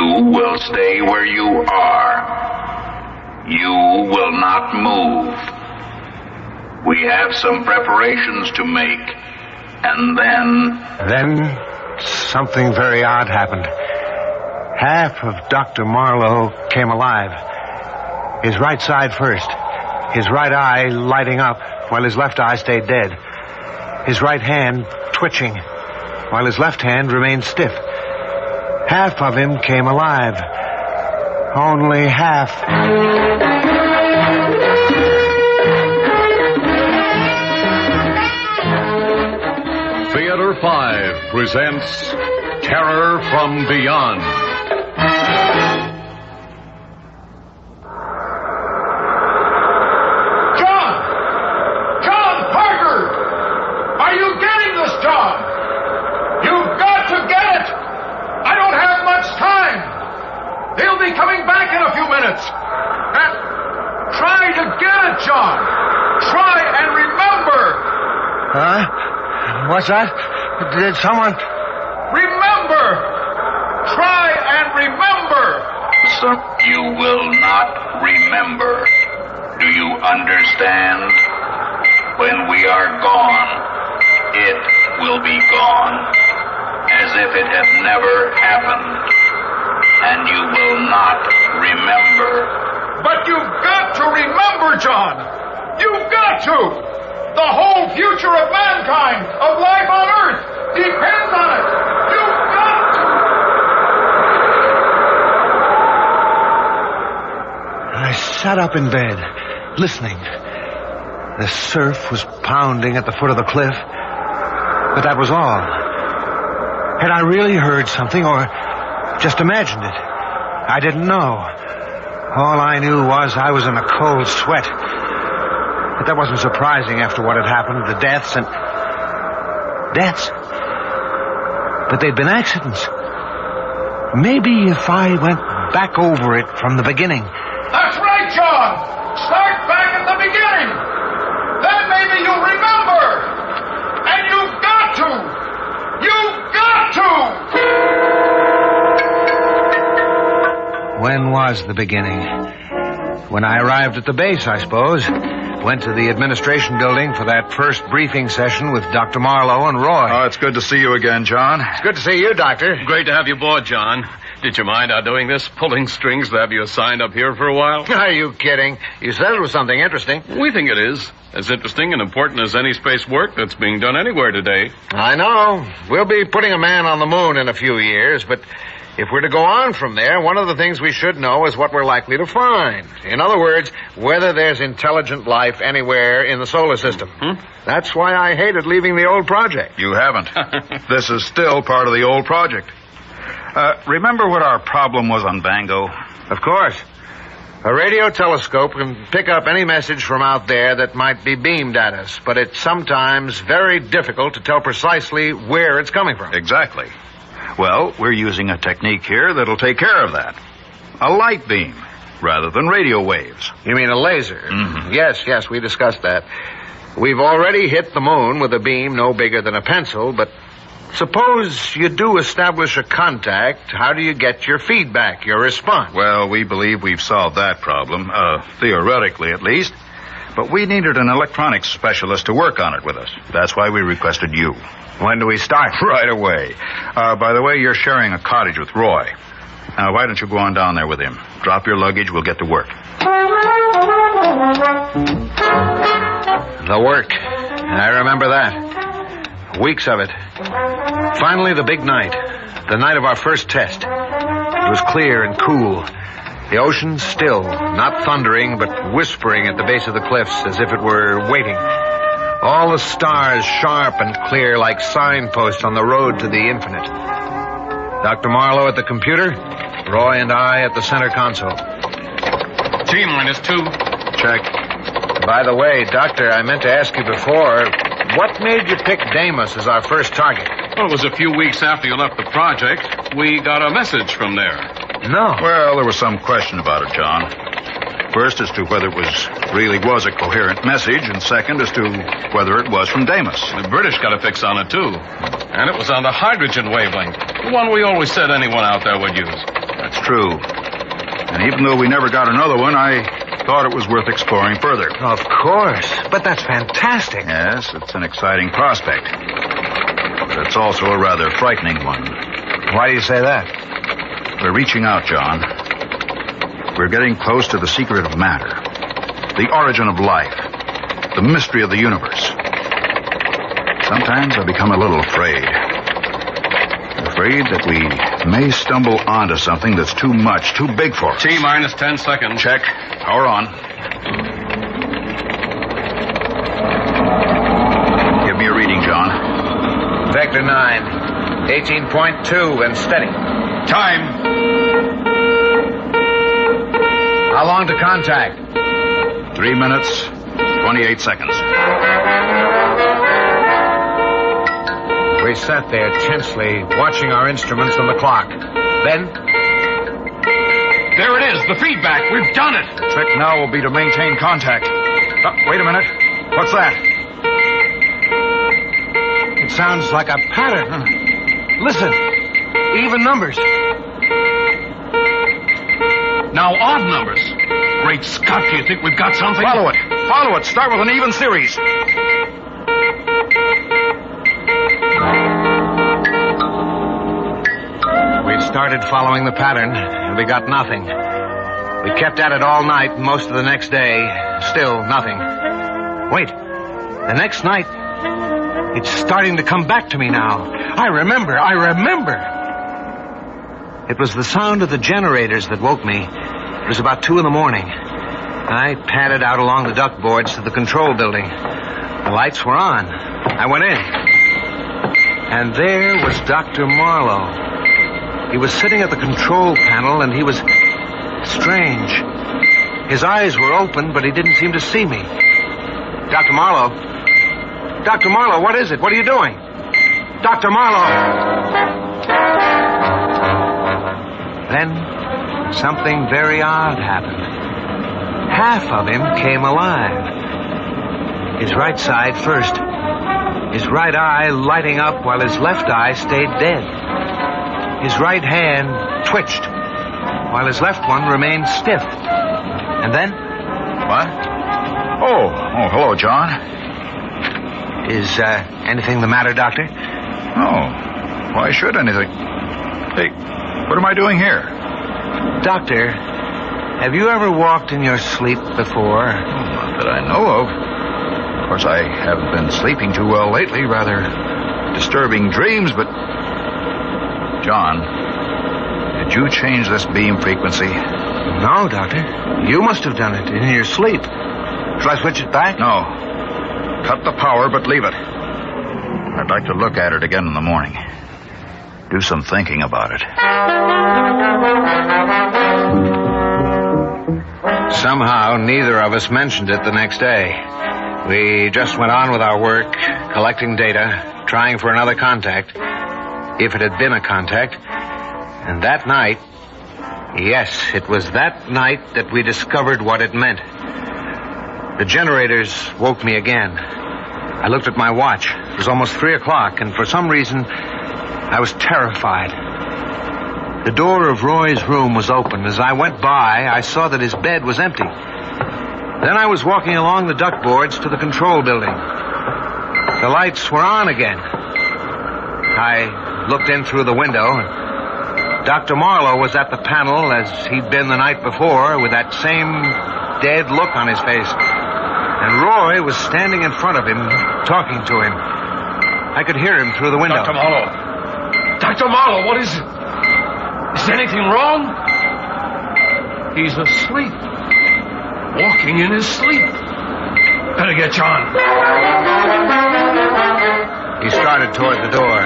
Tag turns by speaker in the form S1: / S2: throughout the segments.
S1: You will stay where you are. You will not move. We have some preparations to make, and
S2: Then something very odd happened. Half of Dr. Marlowe came alive. His right side first. His right eye lighting up, while his left eye stayed dead. His right hand twitching, while his left hand remained stiff. Half of him came alive. Only half.
S3: Theater 5 presents Terror from Beyond.
S4: John Parker! Are you getting this, John? You've got to get it! I don't have much time. They'll be coming back in a few minutes. And try to get it, John. Try and remember.
S2: Huh? What's that? Did someone...
S4: Remember! Try and remember!
S1: you will not remember. Do you understand? When we are gone, it will be gone, as if it had never happened, and you will not remember.
S4: But you've got to remember, John! You've got to! The whole future of mankind, of life on Earth, depends on it! You've got to!
S2: I sat up in bed, listening. The surf was pounding at the foot of the cliff, but that was all. Had I really heard something, or just imagined it? I didn't know. All I knew was I was in a cold sweat. But that wasn't surprising after what had happened, the deaths and... Deaths? But they'd been accidents. Maybe if I went back over it from the beginning...
S4: That's right, John! Start back at the beginning! Then maybe you'll remember! And you've got to! You've got to!
S2: When was the beginning? When I arrived at the base, I suppose. Went to the administration building for that first briefing session with Dr. Marlowe and Roy.
S5: Oh, it's good to see you again, John.
S2: It's good to see you, Doctor.
S3: Great to have you aboard, John. Did you mind our doing this? Pulling strings to have you assigned up here for a while?
S2: Are you kidding? You said it was something interesting.
S3: We think it is. As interesting and important as any space work that's being done anywhere today.
S2: I know. We'll be putting a man on the moon in a few years, but if we're to go on from there, one of the things we should know is what we're likely to find. In other words, whether there's intelligent life anywhere in the solar system. That's why I hated leaving the old project.
S5: You haven't. This is still part of the old project. Remember what our problem was on Bango?
S2: Of course. A radio telescope can pick up any message from out there that might be beamed at us, but it's sometimes very difficult to tell precisely where it's coming from.
S5: Exactly. Well, we're using a technique here that'll take care of that. A light beam, rather than radio waves.
S2: You mean a laser?
S5: Mm-hmm.
S2: Yes, we discussed that. We've already hit the moon with a beam no bigger than a pencil, but suppose you do establish a contact, how do you get your feedback, your response?
S5: Well, we believe we've solved that problem, theoretically at least. But we needed an electronics specialist to work on it with us. That's why we requested you.
S2: When do we start?
S5: Right away. By the way, you're sharing a cottage with Roy. Now, why don't you go on down there with him? Drop your luggage, we'll get to work.
S2: The work. I remember that. Weeks of it. Finally, the big night. The night of our first test. It was clear and cool. The ocean still, not thundering, but whispering at the base of the cliffs as if it were waiting. All the stars sharp and clear like signposts on the road to the infinite. Dr. Marlowe at the computer, Roy and I at the center console.
S3: T-2.
S5: Check.
S2: By the way, Doctor, I meant to ask you before, what made you pick Deimos as our first target?
S3: Well, it was a few weeks after you left the project. We got a message from there.
S2: No.
S5: Well, there was some question about it, John. First, as to whether it really was a coherent message, and second, as to whether it was from Deimos.
S3: The British got a fix on it, too. And it was on the hydrogen wavelength. The one we always said anyone out there would use.
S5: That's true. And even though we never got another one, I thought it was worth exploring further.
S2: Of course. But that's fantastic.
S5: Yes, it's an exciting prospect. But it's also a rather frightening one.
S2: Why do you say that?
S5: We're reaching out, John. We're getting close to the secret of matter, the origin of life, the mystery of the universe. Sometimes I become a little afraid. Afraid that we may stumble onto something that's too much, too big for us.
S3: T-minus 10 seconds.
S5: Check. Power on. Give me a reading, John.
S2: Vector 9. 18.2 and steady.
S5: Time.
S2: How long to contact?
S5: 3 minutes, 28 seconds.
S2: We sat there tensely, watching our instruments and the clock. Then...
S3: There it is, the feedback. We've done it.
S5: The trick now will be to maintain contact. Wait a minute. What's that?
S2: It sounds like a pattern. Huh? Listen. Even numbers.
S3: Now odd numbers. Great Scott, do you think we've got something?
S5: Follow it. Follow it. Start with an even series.
S2: We'd started following the pattern, and we got nothing. We kept at it all night, most of the next day. Still nothing. Wait. The next night, it's starting to come back to me now. I remember. It was the sound of the generators that woke me. It was about 2 a.m. I padded out along the duct boards to the control building. The lights were on. I went in. And there was Dr. Marlowe. He was sitting at the control panel, and he was strange. His eyes were open, but he didn't seem to see me. Dr. Marlowe. Dr. Marlowe, what is it? What are you doing? Dr. Marlowe! Then something very odd happened. Half of him came alive. His right side first. His right eye lighting up while his left eye stayed dead. His right hand twitched while his left one remained stiff. And then...
S5: What? Oh, hello, John.
S2: Is anything the matter, Doctor?
S5: Oh, why should anything? Hey, what am I doing here?
S2: Doctor, have you ever walked in your sleep before?
S5: Not that I know of. Of course, I haven't been sleeping too well lately. Rather disturbing dreams, but... John, did you change this beam frequency?
S2: No, Doctor. You must have done it in your sleep. Shall I switch it back?
S5: No. Cut the power, but leave it. I'd like to look at it again in the morning. Do some thinking about it.
S2: Somehow, neither of us mentioned it the next day. We just went on with our work, collecting data, trying for another contact, if it had been a contact. And that night, yes, it was that night that we discovered what it meant. The generators woke me again. I looked at my watch. It was almost 3 o'clock, and for some reason, I was terrified. The door of Roy's room was open. As I went by, I saw that his bed was empty. Then I was walking along the duct boards to the control building. The lights were on again. I looked in through the window. Dr. Marlowe was at the panel as he'd been the night before, with that same dead look on his face. And Roy was standing in front of him, talking to him. I could hear him through the window.
S3: Dr. Marlowe! Dr. Marlowe, what is it? Is anything wrong? He's asleep. Walking in his sleep. Better get John.
S2: He started toward the door.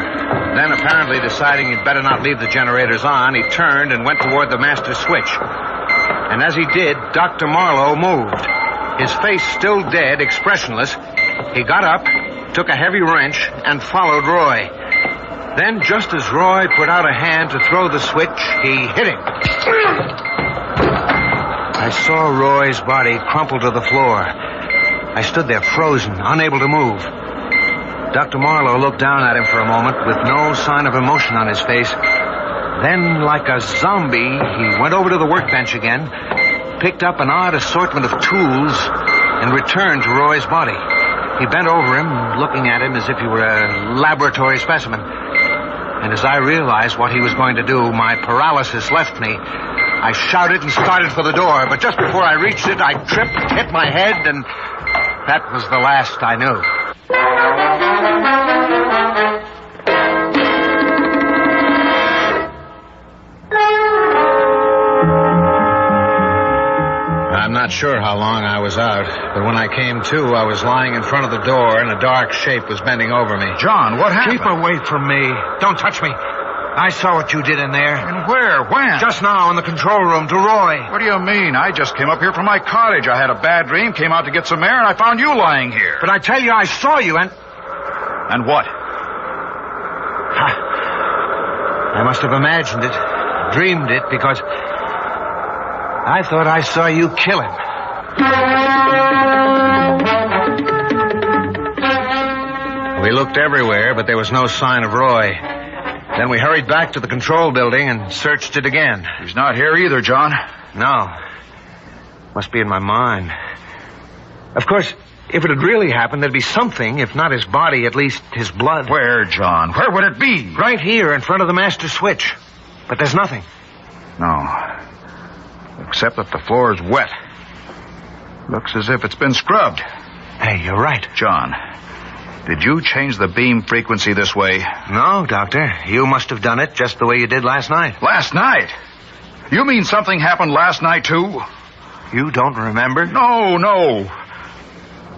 S2: Then, apparently deciding he'd better not leave the generators on, he turned and went toward the master switch. And as he did, Dr. Marlowe moved. His face still dead, expressionless. He got up, took a heavy wrench, and followed Roy. Then, just as Roy put out a hand to throw the switch, he hit him. I saw Roy's body crumple to the floor. I stood there frozen, unable to move. Dr. Marlowe looked down at him for a moment with no sign of emotion on his face. Then, like a zombie, he went over to the workbench again, picked up an odd assortment of tools, and returned to Roy's body. He bent over him, looking at him as if he were a laboratory specimen. And as I realized what he was going to do, my paralysis left me. I shouted and started for the door, but just before I reached it, I tripped, hit my head, and that was the last I knew. I'm not sure how long I was out, but when I came to, I was lying in front of the door and a dark shape was bending over me.
S5: John, what happened?
S2: Keep away from me. Don't touch me. I saw what you did in there.
S5: And where? When?
S2: Just now in the control room to Roy.
S5: What do you mean? I just came up here from my cottage. I had a bad dream, came out to get some air, and I found you lying here.
S2: But I tell you, I saw you and...
S5: And what?
S2: I must have imagined it, dreamed it, because I thought I saw you kill him. We looked everywhere, but there was no sign of Roy. Then we hurried back to the control building and searched it again.
S5: He's not here either, John.
S2: No. Must be in my mind. Of course, if it had really happened, there'd be something, if not his body, at least his blood.
S5: Where, John? Where would it be?
S2: Right here in front of the master switch. But there's nothing.
S5: No. Except that the floor is wet. Looks as if it's been scrubbed.
S2: Hey, you're right.
S5: John, did you change the beam frequency this way?
S2: No, Doctor. You must have done it just the way you did last night.
S5: Last night? You mean something happened last night, too?
S2: You don't remember?
S5: No.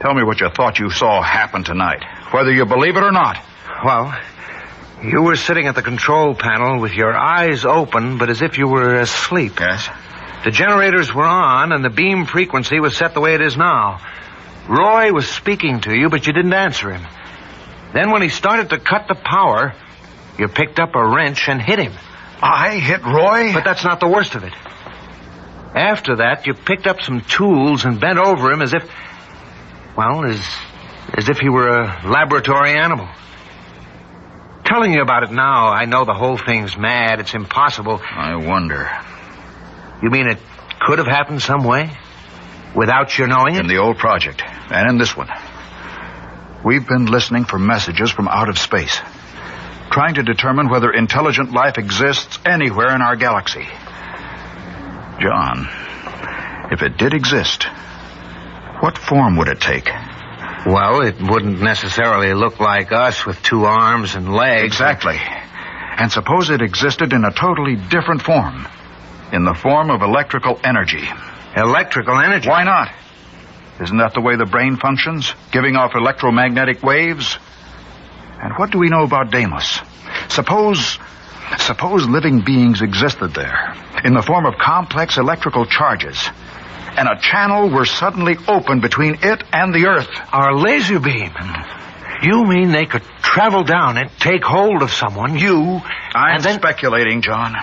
S5: Tell me what you thought you saw happen tonight, whether you believe it or not.
S2: Well, you were sitting at the control panel with your eyes open, but as if you were asleep.
S5: Yes?
S2: The generators were on, and the beam frequency was set the way it is now. Roy was speaking to you, but you didn't answer him. Then when he started to cut the power, you picked up a wrench and hit him.
S5: I hit Roy?
S2: But that's not the worst of it. After that, you picked up some tools and bent over him as if... Well, as if he were a laboratory animal. Telling you about it now, I know the whole thing's mad. It's impossible.
S5: I wonder.
S2: You mean it could have happened some way? Without your knowing it?
S5: In the old project, and in this one. We've been listening for messages from out of space, trying to determine whether intelligent life exists anywhere in our galaxy. John, if it did exist, what form would it take?
S2: Well, it wouldn't necessarily look like us with 2 arms and legs.
S5: Exactly. And suppose it existed in a totally different form. In the form of electrical energy.
S2: Electrical energy?
S5: Why not? Isn't that the way the brain functions? Giving off electromagnetic waves? And what do we know about Deimos? Suppose living beings existed there, in the form of complex electrical charges, and a channel were suddenly opened between it and the Earth.
S2: Our laser beam? You mean they could travel down it, take hold of someone, you...
S5: I'm speculating, John.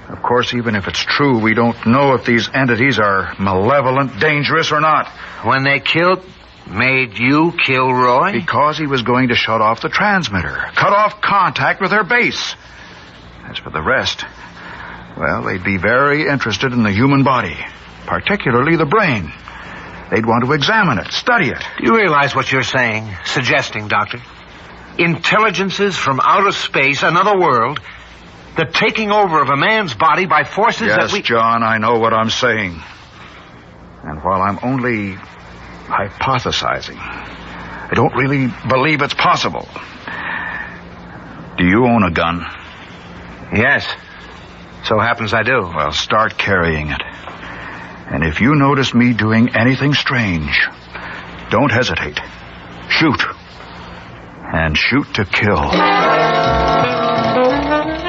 S5: Of course, even if it's true, we don't know if these entities are malevolent, dangerous, or not.
S2: When they made you kill Roy?
S5: Because he was going to shut off the transmitter, cut off contact with their base. As for the rest, well, they'd be very interested in the human body, particularly the brain. They'd want to examine it, study it.
S2: Do you realize what you're saying, suggesting, Doctor? Intelligences from outer space, another world... the taking over of a man's body by forces that we...
S5: Yes, John, I know what I'm saying. And while I'm only hypothesizing, I don't really believe it's possible. Do you own a gun?
S2: Yes. So happens I do.
S5: Well, start carrying it. And if you notice me doing anything strange, don't hesitate. Shoot. And shoot to kill.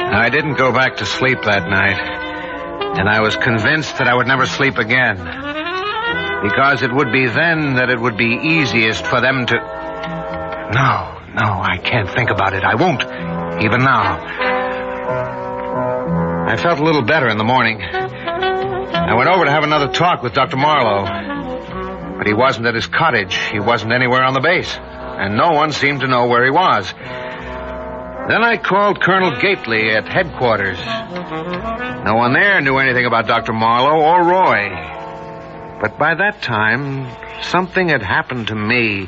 S2: I didn't go back to sleep that night, and I was convinced that I would never sleep again, because it would be then that it would be easiest for them to... No, I can't think about it. I won't, even now. I felt a little better in the morning. I went over to have another talk with Dr. Marlowe, but he wasn't at his cottage. He wasn't anywhere on the base, and no one seemed to know where he was. Then I called Colonel Gately at headquarters. No one there knew anything about Dr. Marlowe or Roy. But by that time, something had happened to me.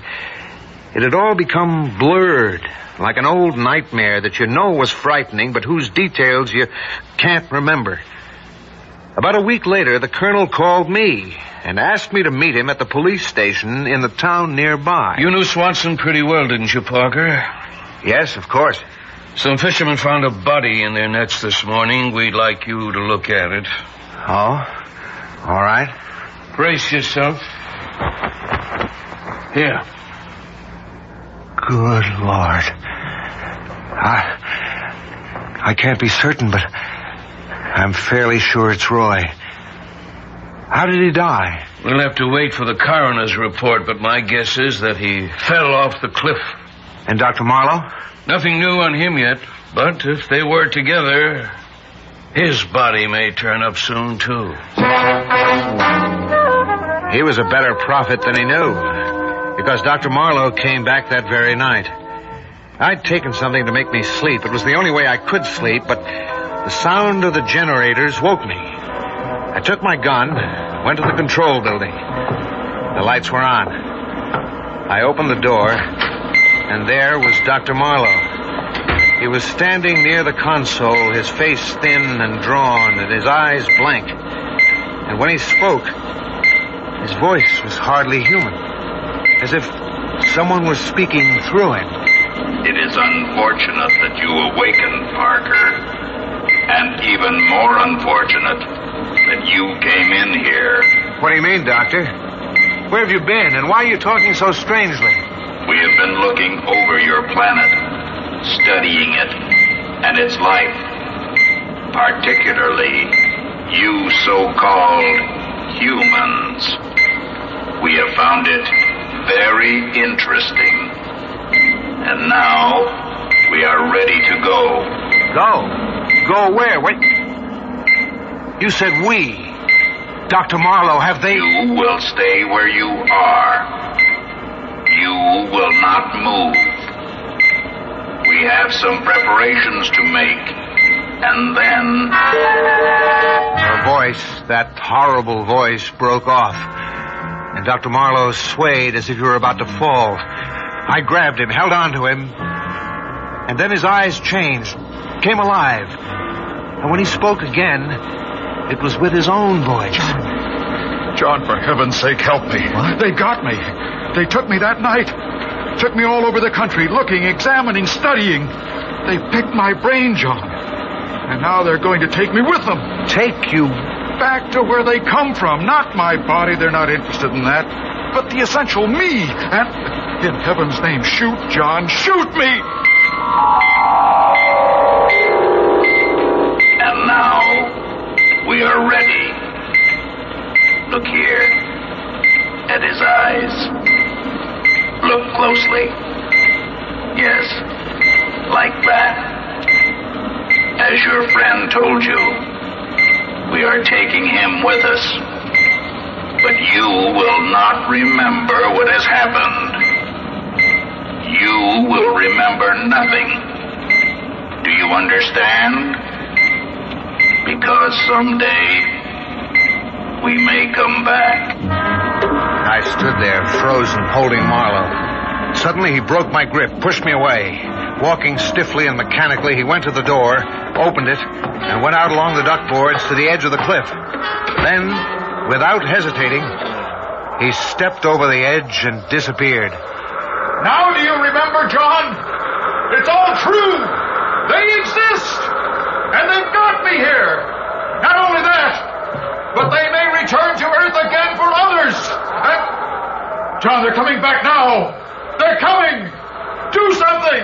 S2: It had all become blurred, like an old nightmare that you know was frightening, but whose details you can't remember. About a week later, the colonel called me and asked me to meet him at the police station in the town nearby.
S3: You knew Swanson pretty well, didn't you, Parker?
S2: Yes, of course.
S3: Some fishermen found a body in their nets this morning. We'd like you to look at it.
S2: Oh? All right.
S3: Brace yourself. Here.
S2: Good Lord. I can't be certain, but I'm fairly sure it's Roy. How did he die?
S3: We'll have to wait for the coroner's report, but my guess is that he fell off the cliff.
S2: And Dr. Marlowe?
S3: Nothing new on him yet, but if they were together, his body may turn up soon, too.
S2: He was a better prophet than he knew, because Dr. Marlowe came back that very night. I'd taken something to make me sleep. It was the only way I could sleep, but the sound of the generators woke me. I took my gun, went to the control building. The lights were on. I opened the door, and there was Dr. Marlowe. He was standing near the console, his face thin and drawn, and his eyes blank. And when he spoke, his voice was hardly human, as if someone was speaking through him.
S1: It is unfortunate that you awakened, Parker. And even more unfortunate that you came in here.
S2: What do you mean, Doctor? Where have you been, and why are you talking so strangely?
S1: We have been looking over your planet, studying it and its life. Particularly, you so-called humans. We have found it very interesting. And now, we are ready to go.
S2: Go? Go where? Wait. You said we. Dr. Marlowe, have they...
S1: You will stay where you are. You will not move. We have some preparations to make. And then...
S2: Her voice, that horrible voice, broke off. And Dr. Marlowe swayed as if he were about to fall. I grabbed him, held on to him. And then his eyes changed, came alive. And when he spoke again, it was with his own voice.
S4: John, for heaven's sake, help me.
S2: What?
S4: They got me. They took me that night. Took me all over the country, looking, examining, studying. They picked my brain, John. And now they're going to take me with them.
S2: Take you?
S4: Back to where they come from. Not my body. They're not interested in that. But the essential me. And in heaven's name, shoot, John. Shoot me!
S1: And now, we are ready. Look here. At his eyes. Look closely. Yes, like that. As your friend told you, we are taking him with us. But you will not remember what has happened. You will remember nothing. Do you understand? Because someday we may come back.
S2: I stood there, frozen, holding Marlowe. Suddenly he broke my grip, pushed me away. Walking stiffly and mechanically, he went to the door, opened it, and went out along the duckboards to the edge of the cliff. Then, without hesitating, he stepped over the edge and disappeared.
S4: Now do you remember, John? It's all true. They exist. And they've got me here. Not only that, but they may return to Earth again for others. And... John, they're coming back now. They're coming. Do something.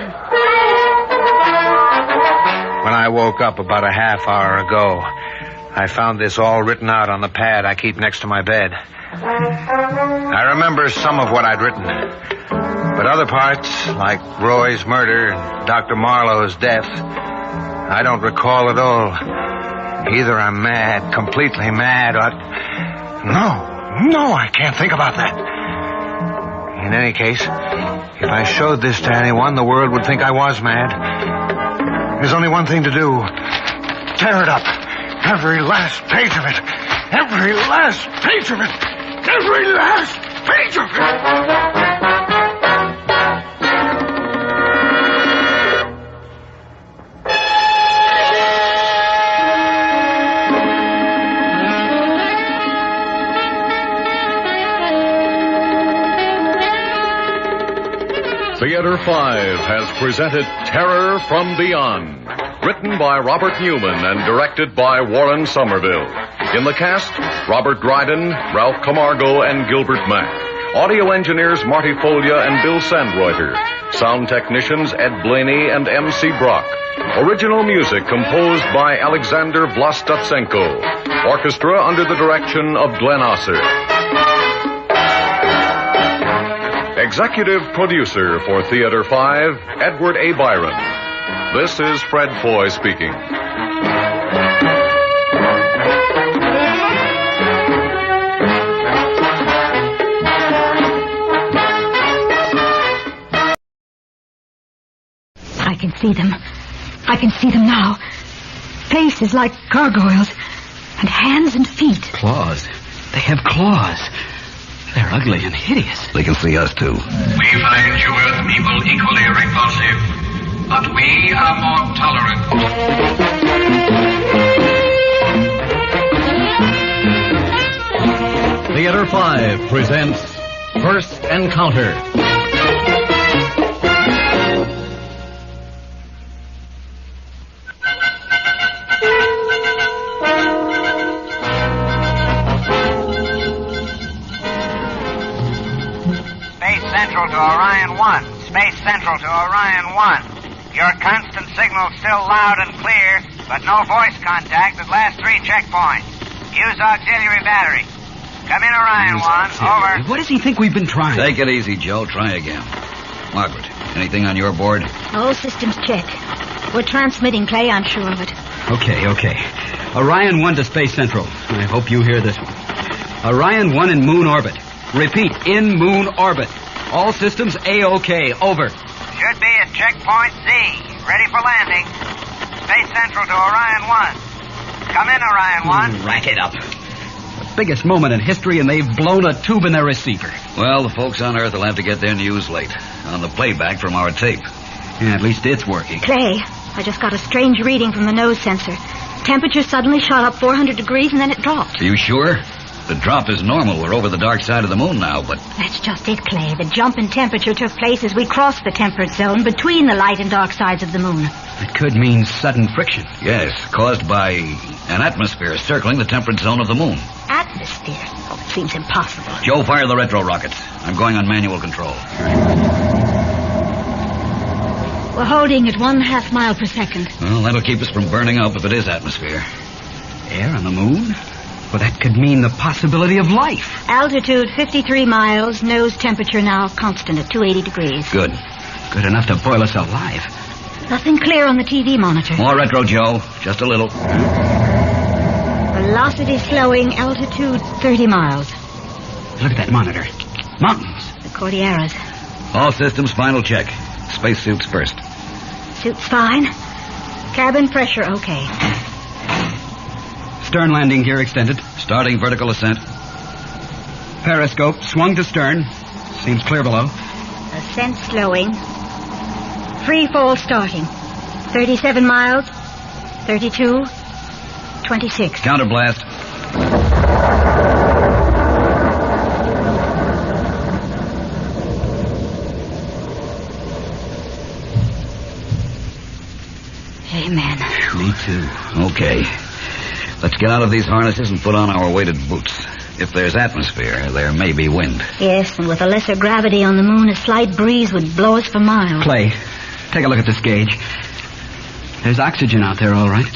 S2: When I woke up about a half hour ago, I found this all written out on the pad I keep next to my bed. I remember some of what I'd written. But other parts, like Roy's murder and Dr. Marlowe's death, I don't recall at all. Either I'm mad, completely mad, or... No, I can't think about that. In any case, if I showed this to anyone, the world would think I was mad. There's only one thing to do. Tear it up. Every last page of it. Every last page of it. Every last page of it.
S6: Theater 5 has presented Terror from Beyond, written by Robert Newman and directed by Warren Somerville. In the cast, Robert Dryden, Ralph Camargo, and Gilbert Mack. Audio engineers Marty Folia and Bill Sandreuter. Sound technicians Ed Blaney and M.C. Brock. Original music composed by Alexander Vlastotsenko. Orchestra under the direction of Glenn Osser. Executive producer for Theater 5, Edward A. Byron. This is Fred Foy speaking.
S7: I can see them. I can see them now. Faces like gargoyles, and hands and feet.
S8: Claws. They have claws. They're ugly and hideous.
S5: They can see us, too.
S1: We find you Earth people equally repulsive, but we are more tolerant.
S6: Theater 5 presents First Encounter.
S9: Central to Orion 1. Space Central to Orion 1. Your constant signal still loud and clear, but no voice contact at last 3 checkpoints. Use auxiliary battery. Come in, Orion 1. Over.
S8: What does he think we've been trying?
S5: Take it easy, Joe. Try again. Margaret, anything on your board?
S7: All systems check. We're transmitting, Clay, I'm sure of it.
S8: Okay. Orion 1 to Space Central. I hope you hear this one. Orion 1 in moon orbit. Repeat, in moon orbit. All systems A-OK. Over.
S9: Should be at checkpoint Z. Ready for landing. Space Central to Orion 1. Come in, Orion 1.
S8: Rack it up. The biggest moment in history, and they've blown a tube in their receiver.
S5: Well, the folks on Earth will have to get their news late. On the playback from our tape.
S8: Yeah, at least it's working.
S7: Clay, I just got a strange reading from the nose sensor. Temperature suddenly shot up 400 degrees and then it dropped.
S5: Are you sure? The drop is normal. We're over the dark side of the moon now, but...
S7: That's just it, Clay. The jump in temperature took place as we crossed the temperate zone between the light and dark sides of the moon.
S8: It could mean sudden friction.
S5: Yes, caused by an atmosphere circling the temperate zone of the moon.
S7: Atmosphere? Oh, it seems impossible.
S5: Joe, fire the retro rockets. I'm going on manual control.
S7: We're holding at 1.5 miles per second.
S5: Well, that'll keep us from burning up if it is atmosphere.
S8: Air on the moon? Well, that could mean the possibility of life.
S7: Altitude 53 miles, nose temperature now constant at 280 degrees.
S5: Good.
S8: Good enough to boil us alive.
S7: Nothing clear on the TV monitor.
S5: More retro, Joe. Just a little.
S7: Velocity slowing, altitude 30 miles.
S8: Look at that monitor. Mountains.
S7: The Cordilleras.
S5: All systems, final check. Spacesuits first.
S7: Suit's fine. Cabin pressure okay.
S8: Stern landing gear extended.
S5: Starting vertical ascent.
S8: Periscope swung to stern. Seems clear below.
S7: Ascent slowing. Free fall starting. 37 miles. 32. 26.
S5: Counterblast.
S7: Amen.
S5: Me too. Okay. Let's get out of these harnesses and put on our weighted boots. If there's atmosphere, there may be wind.
S7: Yes, and with a lesser gravity on the moon, a slight breeze would blow us for miles.
S8: Clay, take a look at this gauge. There's oxygen out there, all right.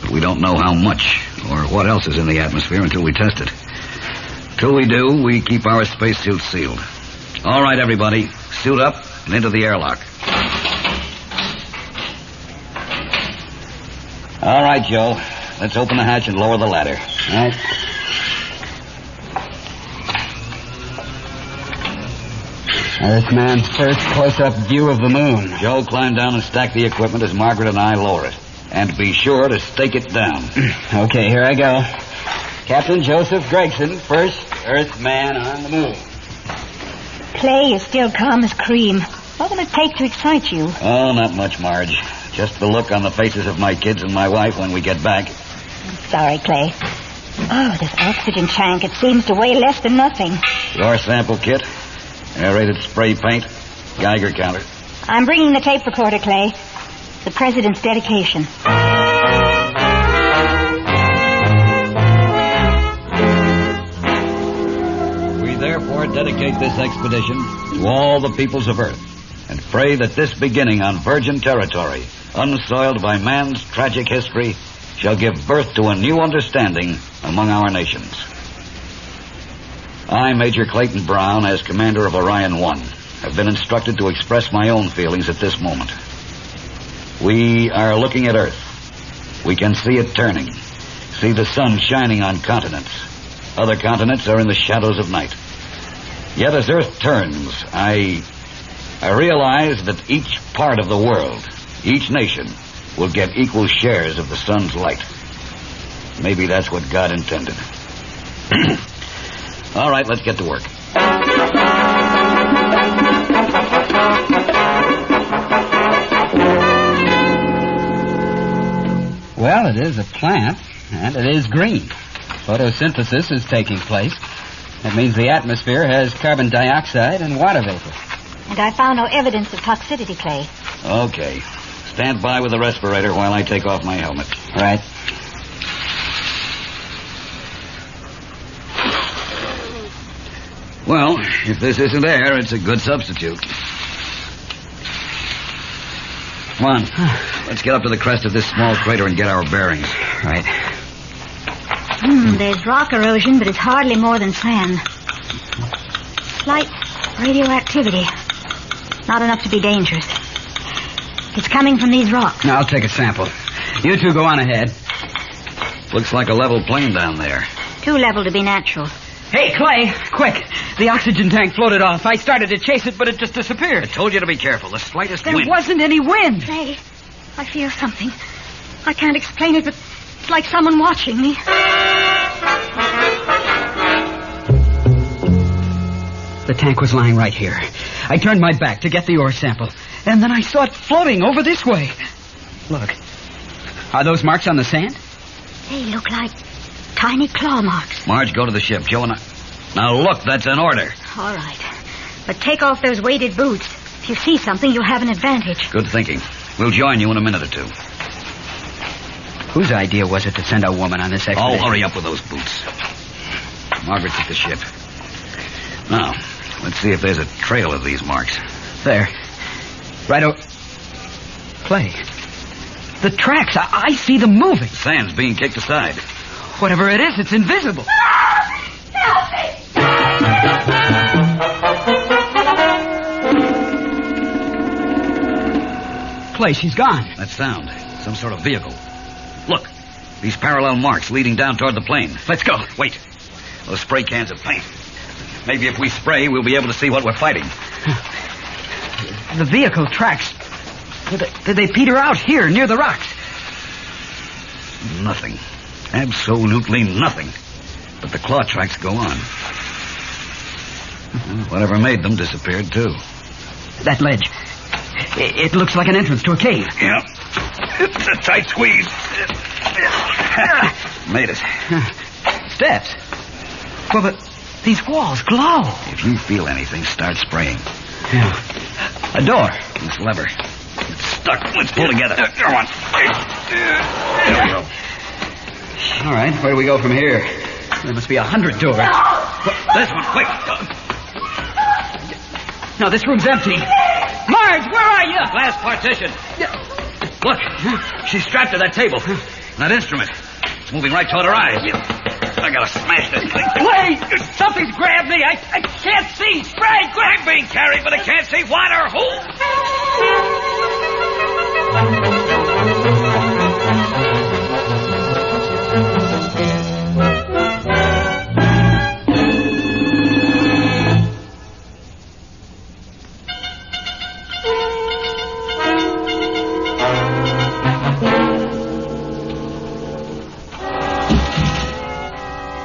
S5: But we don't know how much or what else is in the atmosphere until we test it. Till we do, we keep our spacesuits sealed. All right, everybody. Suit up and into the airlock. All right, Joe. Let's open the hatch and lower the ladder. All right.
S8: Earthman, first close-up view of the moon.
S10: Joe, climb down and stack the equipment as Margaret and I lower it. And be sure to stake it down.
S8: Okay, here I go. Captain Joseph Gregson, first Earthman on the moon.
S7: Clay is still calm as cream. What will it take to excite you?
S10: Oh, not much, Marge. Just the look on the faces of my kids and my wife when we get back.
S7: I'm sorry, Clay. Oh, this oxygen tank, it seems to weigh less than nothing.
S10: Your sample kit, aerated spray paint, Geiger counter.
S7: I'm bringing the tape recorder, Clay. The President's dedication.
S10: We therefore dedicate this expedition to all the peoples of Earth and pray that this beginning on virgin territory, unsoiled by man's tragic history, shall give birth to a new understanding among our nations. I, Major Clayton Brown, as commander of Orion 1, have been instructed to express my own feelings at this moment. We are looking at Earth. We can see it turning, see the sun shining on continents. Other continents are in the shadows of night. Yet as Earth turns, I realize that each part of the world, each nation, will get equal shares of the sun's light. Maybe that's what God intended. All right, let's get to work.
S8: Well, it is a plant, and it is green. Photosynthesis is taking place. That means the atmosphere has carbon dioxide and water vapor.
S7: And I found no evidence of toxicity, Clay.
S10: Okay. Stand by with the respirator while I take off my helmet.
S8: Right.
S10: Well, if this isn't air, it's a good substitute. Come on. Let's get up to the crest of this small crater and get our bearings.
S8: Right.
S7: There's rock erosion, but it's hardly more than sand. Slight radioactivity. Not enough to be dangerous. It's coming from these rocks.
S8: Now, I'll take a sample. You two go on ahead.
S10: Looks like a level plain down there.
S7: Too level to be natural.
S8: Hey, Clay, quick. The oxygen tank floated off. I started to chase it, but it just disappeared.
S10: I told you to be careful. The slightest
S8: There
S10: wind.
S8: wasn't any wind.
S7: Clay, I feel something. I can't explain it, but it's like someone watching me.
S8: The tank was lying right here. I turned my back to get the ore sample, and then I saw it floating over this way. Look. Are those marks on the sand?
S7: They look like tiny claw marks.
S10: Marge, go to the ship. Joe and I... Now, look, that's an order.
S7: All right. But take off those weighted boots. If you see something, you'll have an advantage.
S10: Good thinking. We'll join you in a minute or two.
S8: Whose idea was it to send a woman on this expedition?
S10: Oh, hurry up with those boots. Margaret's at the ship. Now, let's see if there's a trail of these marks.
S8: There. Right over... Clay. The tracks, I see them moving.
S10: Sand's being kicked aside.
S8: Whatever it is, it's invisible.
S7: Help me!
S8: Clay, she's gone.
S10: That sound. Some sort of vehicle. Look. These parallel marks leading down toward the plane.
S8: Let's go.
S10: Wait. Those spray cans of paint. Maybe if we spray, we'll be able to see what we're fighting.
S8: The vehicle tracks. Did they peter out here near the rocks?
S10: Nothing. Absolutely nothing. But the claw tracks go on. Whatever made them disappeared, too.
S8: That ledge. It looks like an entrance to a cave.
S10: Yeah. It's a tight squeeze. Made it.
S8: Steps. Well, but these walls glow.
S10: If you feel anything, start spraying.
S8: Yeah. A door.
S10: This lever. It's stuck. Let's pull together. Come on. There we go.
S8: All right, where do we go from here? There must be 100 doors.
S10: This one, quick.
S8: No, this room's empty. Marge, where are you?
S10: Glass partition. Look, she's strapped to that table. That instrument. It's moving right toward her eyes. I gotta smash this thing.
S8: Wait! Something's grabbed me. I can't see. Spray, quick!
S10: I'm being carried, but I can't see what or who.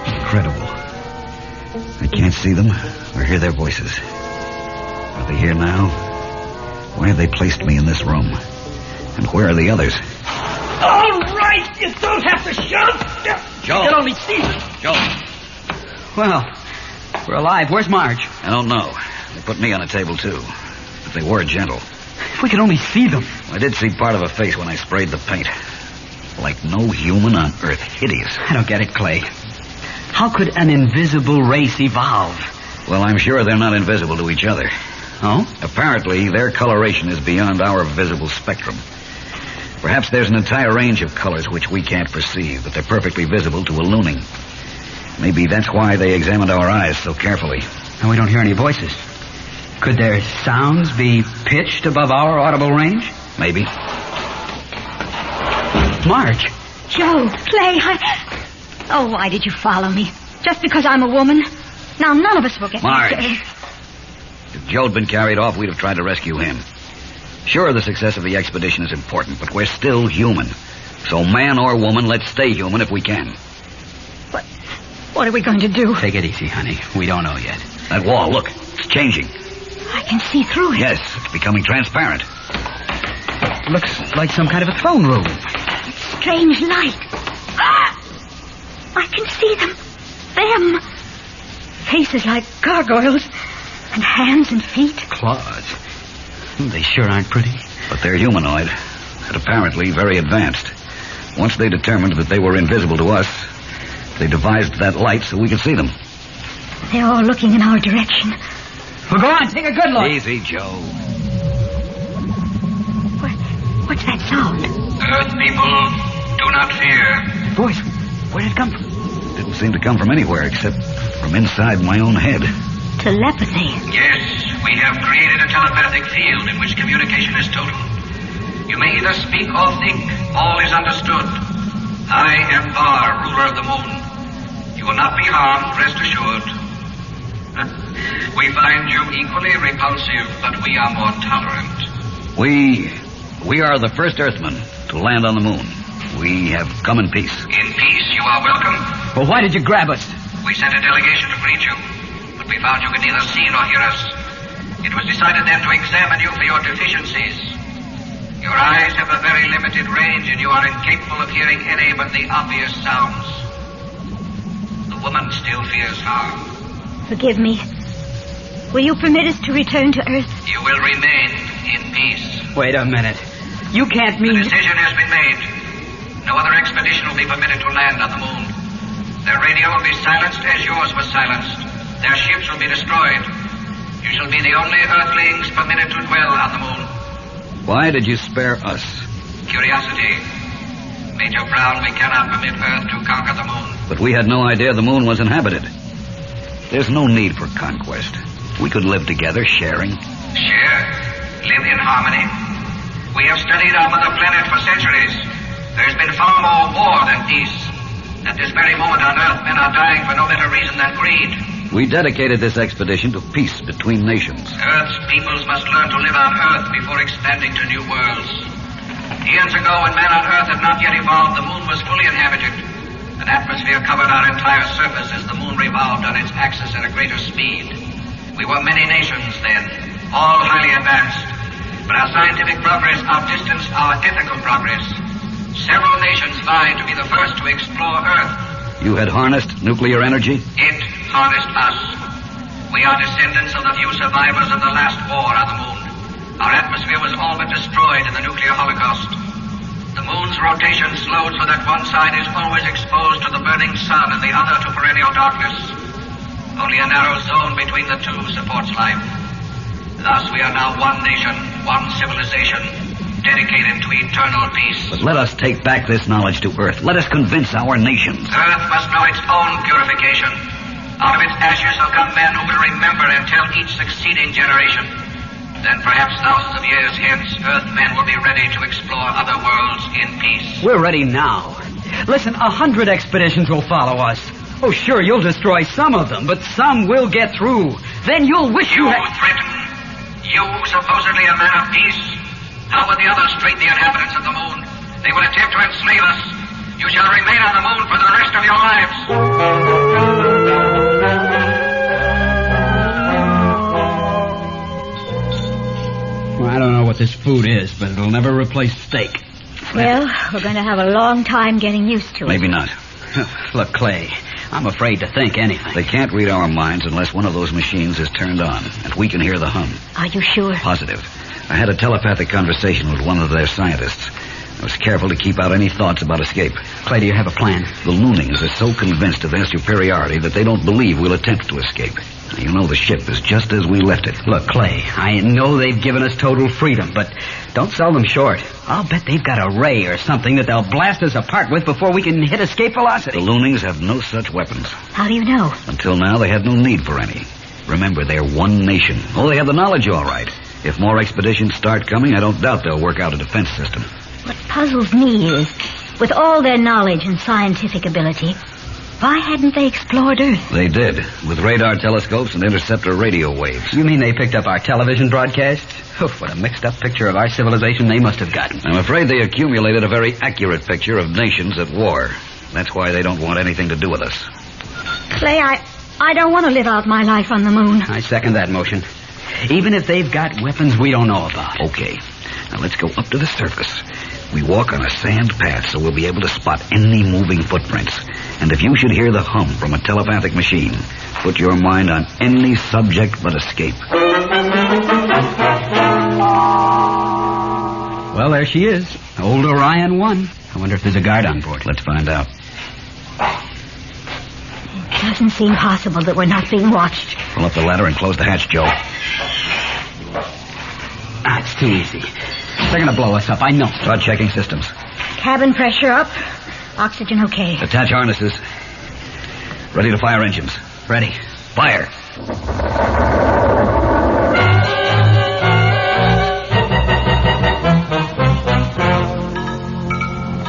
S10: Incredible. I can't see them or hear their voices. Are they here now? Why have they placed me in this room? And where are the others?
S8: All right, you don't have to shout.
S10: Joe.
S8: You can only see them.
S10: Joe.
S8: Well, we're alive. Where's Marge?
S10: I don't know. They put me on a table, too. But they were gentle.
S8: If we could only see them.
S10: I did see part of a face when I sprayed the paint. Like no human on Earth. Hideous.
S8: I don't get it, Clay. How could an invisible race evolve?
S10: Well, I'm sure they're not invisible to each other.
S8: Oh?
S10: Apparently, their coloration is beyond our visible spectrum. Perhaps there's an entire range of colors which we can't perceive, but they're perfectly visible to a looning. Maybe that's why they examined our eyes so carefully.
S8: And we don't hear any voices. Could their sounds be pitched above our audible range?
S10: Maybe.
S8: Marge.
S7: Joe, Clay, Oh, why did you follow me? Just because I'm a woman? Now, none of us will get...
S10: Marge. If Joe'd been carried off, we'd have tried to rescue him. Sure, the success of the expedition is important, but we're still human. So man or woman, let's stay human if we can.
S7: What are we going to do?
S8: Take it easy, honey. We don't know yet.
S10: That wall, look, it's changing.
S7: I can see through it.
S10: Yes, it's becoming transparent.
S8: Looks like some kind of a throne room.
S7: Strange light. I can see them. Them. Faces like gargoyles. And hands and feet.
S8: Claws. They sure aren't pretty.
S10: But they're humanoid. And apparently very advanced. Once they determined that they were invisible to us, they devised that light so we could see them.
S7: They're all looking in our direction.
S8: Well, go on, take a good look.
S10: Easy, Joe.
S7: What's that sound?
S1: Earth people, do not fear.
S8: Voice, where did it come from?
S10: Didn't seem to come from anywhere except from inside my own head.
S7: Telepathy.
S1: Yes, we have created a telepathic field in which communication is total. You may either speak or think. All is understood. I am Var, ruler of the moon. You will not be harmed, rest assured. We find you equally repulsive, but we are more tolerant.
S10: We are the first Earthmen to land on the moon. We have come in peace.
S1: In peace, you are welcome.
S8: Well, why did you grab us?
S1: We sent a delegation to greet you, but we found you could neither see nor hear us. It was decided then to examine you for your deficiencies. Your eyes have a very limited range, and you are incapable of hearing any but the obvious sounds. The woman still fears harm.
S7: Forgive me. Will you permit us to return to Earth?
S1: You will remain in peace.
S8: Wait a minute. You can't mean...
S1: The decision has been made. No other expedition will be permitted to land on the moon. Their radio will be silenced as yours was silenced. Their ships will be destroyed. You shall be the only Earthlings permitted to dwell on the moon.
S10: Why did you spare us?
S1: Curiosity. Major Brown, we cannot permit Earth to conquer the moon.
S10: But we had no idea the moon was inhabited. There's no need for conquest. We could live together, sharing.
S1: Share? Live in harmony? We have studied our mother planet for centuries. There's been far more war than peace. At this very moment on Earth, men are dying for no better reason than greed.
S10: We dedicated this expedition to peace between nations.
S1: Earth's peoples must learn to live on Earth before expanding to new worlds. Eons ago, when man on Earth had not yet evolved, the moon was fully inhabited. An atmosphere covered our entire surface as the moon revolved on its axis at a greater speed. We were many nations then, all highly advanced. But our scientific progress outdistanced our ethical progress. Several nations vied to be the first to explore Earth.
S10: You had harnessed nuclear energy?
S1: It harnessed us. We are descendants of the few survivors of the last war on the moon. Our atmosphere was all but destroyed in the nuclear holocaust. The moon's rotation slowed so that one side is always exposed to the burning sun and the other to perennial darkness. Only a narrow zone between the two supports life. Thus we are now one nation, one civilization, dedicated to eternal peace.
S10: But let us take back this knowledge to Earth. Let us convince our nations.
S1: Earth must know its own purification. Out of its ashes will come men who will remember and tell each succeeding generation. Then perhaps thousands of years hence, Earthmen will be ready to explore other worlds in peace.
S8: We're ready now. Listen, 100 expeditions will follow us. Oh, sure, you'll destroy some of them, but some will get through. Then you'll wish you had...
S1: threaten? You, supposedly a man of peace? How will the others treat the inhabitants of the moon? They will attempt to enslave us. You shall remain
S9: on the moon for the rest of your lives.
S8: Well, I don't know what this food is, but it'll never replace steak.
S7: Well, we're going to have a long time getting used to it.
S10: Maybe not.
S8: Look, Clay, I'm afraid to think anything.
S10: They can't read our minds unless one of those machines is turned on, and we can hear the hum.
S7: Are you sure?
S10: Positive. I had a telepathic conversation with one of their scientists. I was careful to keep out any thoughts about escape.
S8: Clay, do you have a plan?
S10: The Loonings are so convinced of their superiority that they don't believe we'll attempt to escape. You know the ship is just as we left it.
S8: Look, Clay, I know they've given us total freedom, but don't sell them short. I'll bet they've got a ray or something that they'll blast us apart with before we can hit escape velocity.
S10: The Loonings have no such weapons.
S7: How do you know?
S10: Until now, they had no need for any. Remember, they're one nation. Oh, they have the knowledge, all right. If more expeditions start coming, I don't doubt they'll work out a defense system.
S7: What puzzles me is, with all their knowledge and scientific ability, why hadn't they explored Earth?
S10: They did, with radar telescopes and interceptor radio waves.
S8: You mean they picked up our television broadcasts? Oof, what a mixed-up picture of our civilization they must have gotten.
S10: I'm afraid they accumulated a very accurate picture of nations at war. That's why they don't want anything to do with us.
S7: Clay, I don't want to live out my life on the moon.
S8: I second that motion. Even if they've got weapons we don't know about.
S10: Okay. Now let's go up to the surface. We walk on a sand path so we'll be able to spot any moving footprints. And if you should hear the hum from a telepathic machine, put your mind on any subject but escape.
S8: Well, there she is. Old Orion 1. I wonder if there's a guard on board.
S10: Let's find out.
S7: It doesn't seem possible that we're not being watched.
S10: Pull up the ladder and close the hatch, Joe.
S8: It's too easy. They're going to blow us up, I know.
S10: Start checking systems.
S7: Cabin pressure up. Oxygen okay.
S10: Attach harnesses. Ready to fire engines.
S8: Ready.
S10: Fire.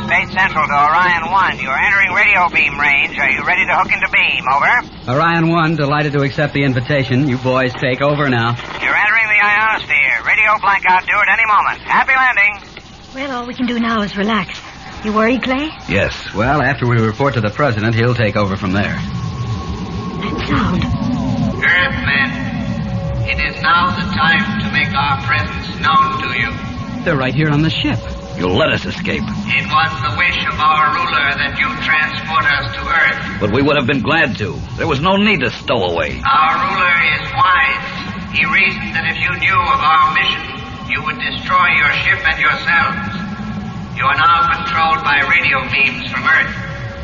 S9: Space Central to Orion 1. You're entering radio beam range. Are you ready to hook into beam? Over.
S8: Orion 1, delighted to accept the invitation. You boys take over now.
S9: You're entering the ionosphere. Radio blackout due at any moment. Happy landing.
S7: Well, all we can do now is relax. You worried, Clay?
S10: Yes.
S8: Well, after we report to the president, he'll take over from there.
S7: That sound.
S11: Earthmen, it is now the time to make our presence known to you.
S8: They're right here on the ship.
S10: You'll let us escape.
S11: It was the wish of our ruler that you transport us to Earth.
S10: But we would have been glad to. There was no need to stow away.
S11: Our ruler is wise. He reasoned that if you knew of our mission, you would destroy your ship and yourselves. You are now controlled by radio beams from Earth.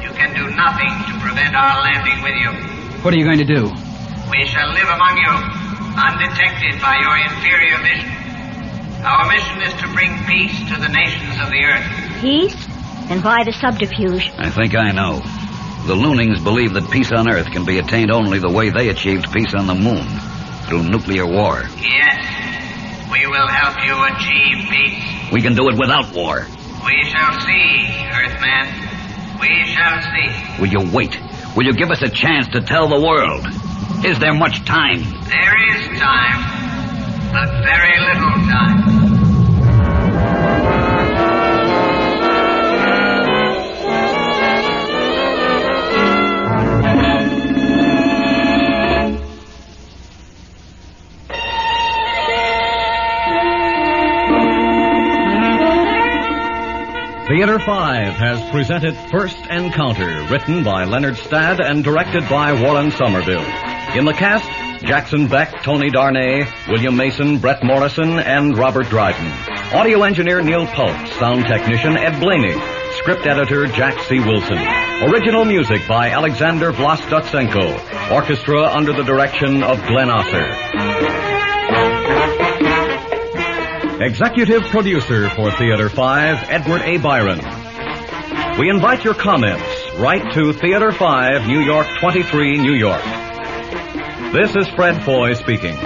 S11: You can do nothing to prevent our landing with you.
S8: What are you going to do?
S11: We shall live among you, undetected by your inferior vision. Our mission is to bring peace to the nations of the Earth.
S7: Peace? And why the subterfuge?
S10: I think I know. The Loonings believe that peace on Earth can be attained only the way they achieved peace on the moon, through nuclear war.
S11: Yes, we will help you achieve peace.
S10: We can do it without war.
S11: We shall see, Earthman. We shall see.
S10: Will you wait? Will you give us a chance to tell the world? Is there much time?
S11: There is time, but very little time.
S6: Theater 5 has presented First Encounter, written by Leonard Stadd and directed by Warren Somerville. In the cast, Jackson Beck, Tony Darnay, William Mason, Brett Morrison, and Robert Dryden. Audio engineer Neil Pulp, sound technician Ed Blaney, script editor Jack C. Wilson. Original music by Alexander Vlastotsenko. Orchestra under the direction of Glenn Osser. Executive producer for Theater 5, Edward A. Byron. We invite your comments. Write to Theater 5, New York 23, New York. This is Fred Foy speaking.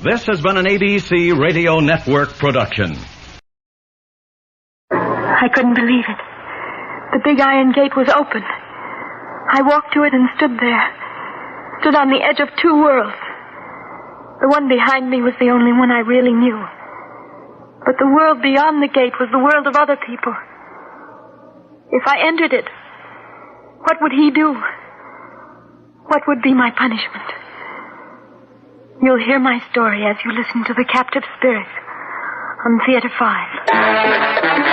S6: This has been an ABC Radio Network production.
S12: I couldn't believe it. The big iron gate was open. I walked to it and stood there. Stood on the edge of two worlds. The one behind me was the only one I really knew. But the world beyond the gate was the world of other people. If I entered it, what would he do? What would be my punishment? You'll hear my story as you listen to The Captive Spirits on Theater 5.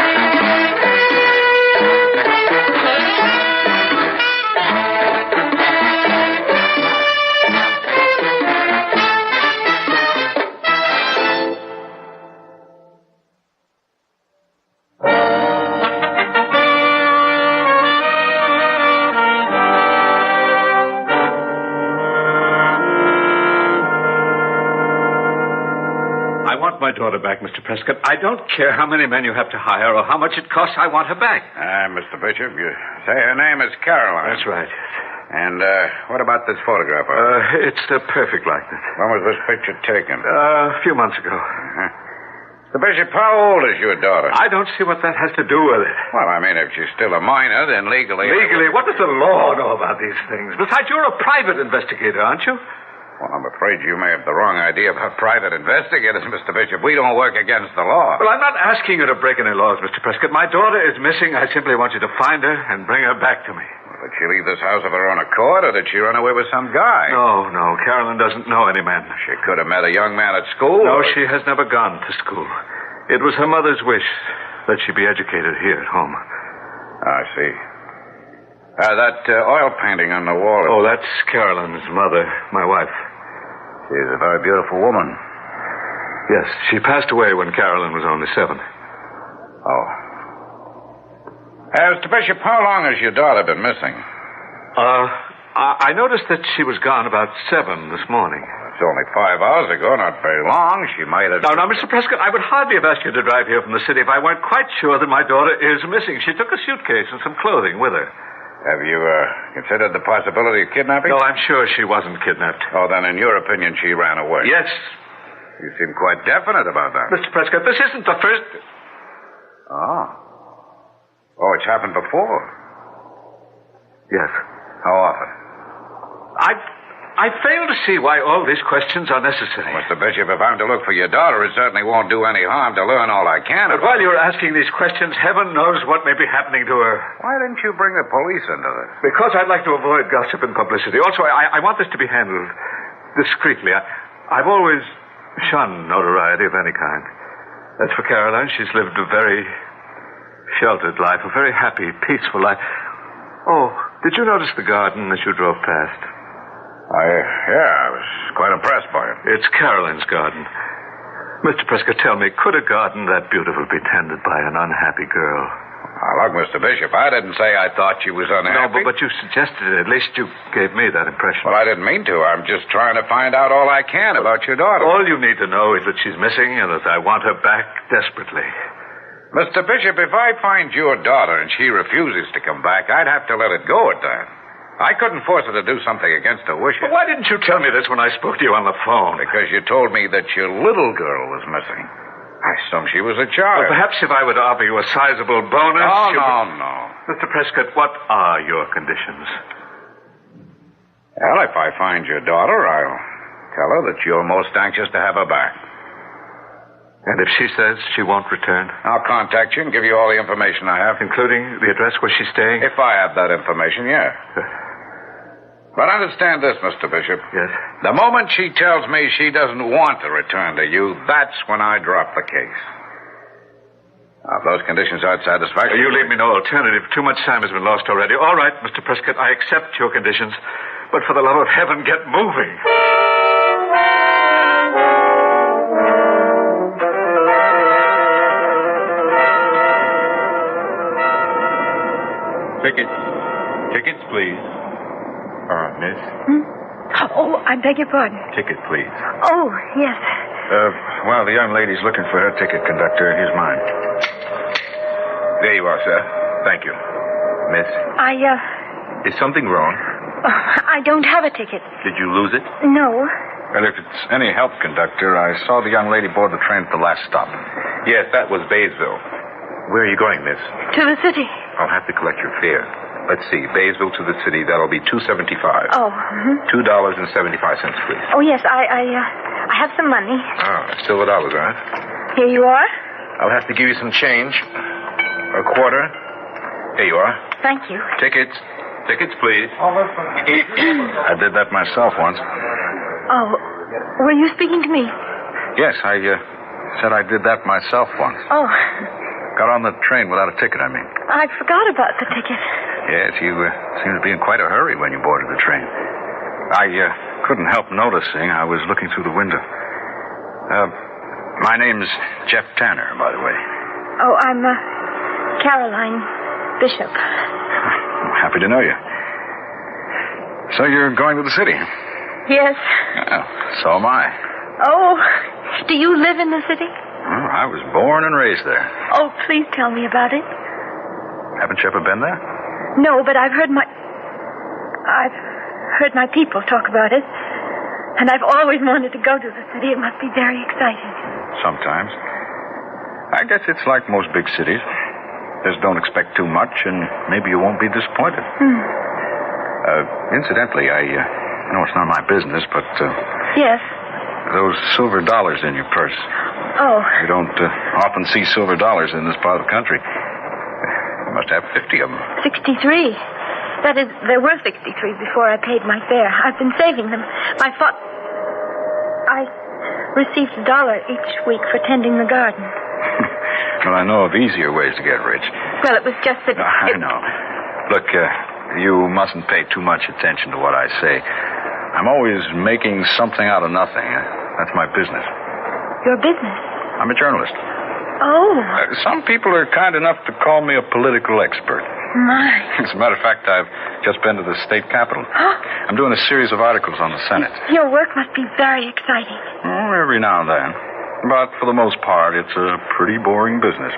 S2: My daughter back, Mr. Prescott. I don't care how many men you have to hire or how much it costs. I want her back.
S5: Mr. Bishop, you say her name is Caroline.
S2: That's right.
S5: And what about this photograph?
S2: It's the perfect likeness.
S5: When was this picture taken?
S2: A few months ago.
S5: Mr. Bishop, how old is your daughter?
S2: I don't see what that has to do with it.
S5: Well, I mean, if she's still a minor, then legally...
S2: Legally? What does the law know about these things? Besides, you're a private investigator, aren't you?
S5: Well, I'm afraid you may have the wrong idea about private investigators, Mr. Bishop. We don't work against the law.
S2: Well, I'm not asking you to break any laws, Mr. Prescott. My daughter is missing. I simply want you to find her and bring her back to me.
S5: Well, did she leave this house of her own accord, or did she run away with some guy?
S2: No. Carolyn doesn't know any men.
S5: She could have met a young man at school.
S2: No, she has never gone to school. It was her mother's wish that she be educated here at home.
S5: I see. That oil painting on the wall.
S2: Oh, that's Carolyn's mother, my wife.
S5: She's a very beautiful woman.
S2: Yes, she passed away when Carolyn was only 7.
S5: Oh. Mr. Bishop, how long has your daughter been missing?
S2: I noticed that she was gone about 7 this morning.
S5: It's only 5 hours ago, not very long. She might have...
S2: No, Mr. Prescott, I would hardly have asked you to drive here from the city if I weren't quite sure that my daughter is missing. She took a suitcase and some clothing with her.
S5: Have you considered the possibility of kidnapping?
S2: No, I'm sure she wasn't kidnapped.
S5: Oh, then in your opinion, she ran away?
S2: Yes.
S5: You seem quite definite about that.
S2: Mr. Prescott, this isn't the first...
S5: Oh, it's happened before?
S2: Yes.
S5: How often?
S2: I fail to see why all these questions are necessary.
S5: Mr. Bishop, if I'm to look for your daughter, it certainly won't do any harm to learn all I can
S2: But while you're asking these questions, heaven knows what may be happening to her.
S5: Why didn't you bring the police into this?
S2: Because I'd like to avoid gossip and publicity. Also, I want this to be handled discreetly. I've always shunned notoriety of any kind. As for Caroline, she's lived a very sheltered life, a very happy, peaceful life. Oh, did you notice the garden as you drove past?
S5: I was quite impressed by it.
S2: It's Caroline's garden. Mr. Prescott, tell me, could a garden that beautiful be tended by an unhappy girl?
S5: Look, Mr. Bishop, I didn't say I thought she was unhappy.
S2: No, but you suggested it. At least you gave me that impression.
S5: Well, I didn't mean to. I'm just trying to find out all I can about your daughter.
S2: All you need to know is that she's missing and that I want her back desperately.
S5: Mr. Bishop, if I find your daughter and she refuses to come back, I'd have to let it go at that. I couldn't force her to do something against her wishes.
S2: But why didn't you tell me this when I spoke to you on the phone?
S5: Because you told me that your little girl was missing. I assumed she was a child.
S2: Well, perhaps if I were to offer you a sizable bonus...
S5: No.
S2: Mr. Prescott, what are your conditions?
S5: Well, if I find your daughter, I'll tell her that you're most anxious to have her back.
S2: And if she says she won't return?
S5: I'll contact you and give you all the information I have.
S2: Including the address where she's staying?
S5: If I have that information, yeah. But understand this, Mr. Bishop.
S2: Yes?
S5: The moment she tells me she doesn't want to return to you, that's when I drop the case. Now, if those conditions aren't satisfactory...
S2: You leave me no alternative. Too much time has been lost already. All right, Mr. Prescott, I accept your conditions. But for the love of heaven, get moving.
S13: Tickets, please. Miss?
S12: Oh, I beg your pardon.
S13: Ticket, please.
S12: Oh, yes.
S13: Well, the young lady's looking for her ticket, conductor. Here's mine. There you are, sir. Thank you. Miss? Is something wrong?
S12: I don't have a ticket.
S13: Did you lose it?
S12: No.
S13: Well, if it's any help, conductor, I saw the young lady board the train at the last stop. Yes, that was Baysville. Where are you going, miss?
S12: To the city.
S13: I'll have to collect your fare. Let's see, Baysville to the city, that'll be $2.75.
S12: Oh.
S13: $2.75, please.
S12: Oh, yes, I have some money.
S13: Still $1, huh?
S12: Here you are.
S13: I'll have to give you some change. A quarter. Here you are.
S12: Thank you.
S13: Tickets. Tickets, please. I did that myself once.
S12: Oh, were you speaking to me?
S13: Yes, I said I did that myself once.
S12: Oh,
S13: Got on the train without a ticket, I mean.
S12: I forgot about the ticket.
S13: Yes, you seemed to be in quite a hurry when you boarded the train. I couldn't help noticing. I was looking through the window. My name's Jeff Tanner, by the way.
S12: Oh, I'm Caroline Bishop.
S13: I'm happy to know you. So you're going to the city?
S12: Yes.
S13: Well, so am I.
S12: Oh, do you live in the city?
S13: Well, I was born and raised there.
S12: Oh, please tell me about it.
S13: Haven't you ever been there?
S12: No, but I've heard my people talk about it. And I've always wanted to go to the city. It must be very exciting.
S13: Sometimes. I guess it's like most big cities. Just don't expect too much, and maybe you won't be disappointed. Incidentally, I know it's not my business, but...
S12: Yes?
S13: Those silver dollars in your purse.
S12: Oh.
S13: You don't often see silver dollars in this part of the country. You must have 50 of them.
S12: 63. That is, there were 63 before I paid my fare. I've been saving them. I received $1 each week for tending the garden.
S13: Well, I know of easier ways to get rich.
S12: Well, it was just that...
S13: I know. Look, you mustn't pay too much attention to what I say. I'm always making something out of nothing. That's my business.
S12: Your business?
S13: I'm a journalist.
S12: Oh.
S13: Some people are kind enough to call me a political expert.
S12: My.
S13: As a matter of fact, I've just been to the state capitol.
S12: Huh?
S13: I'm doing a series of articles on the Senate.
S12: Your work must be very exciting.
S13: Oh, every now and then. But for the most part, it's a pretty boring business.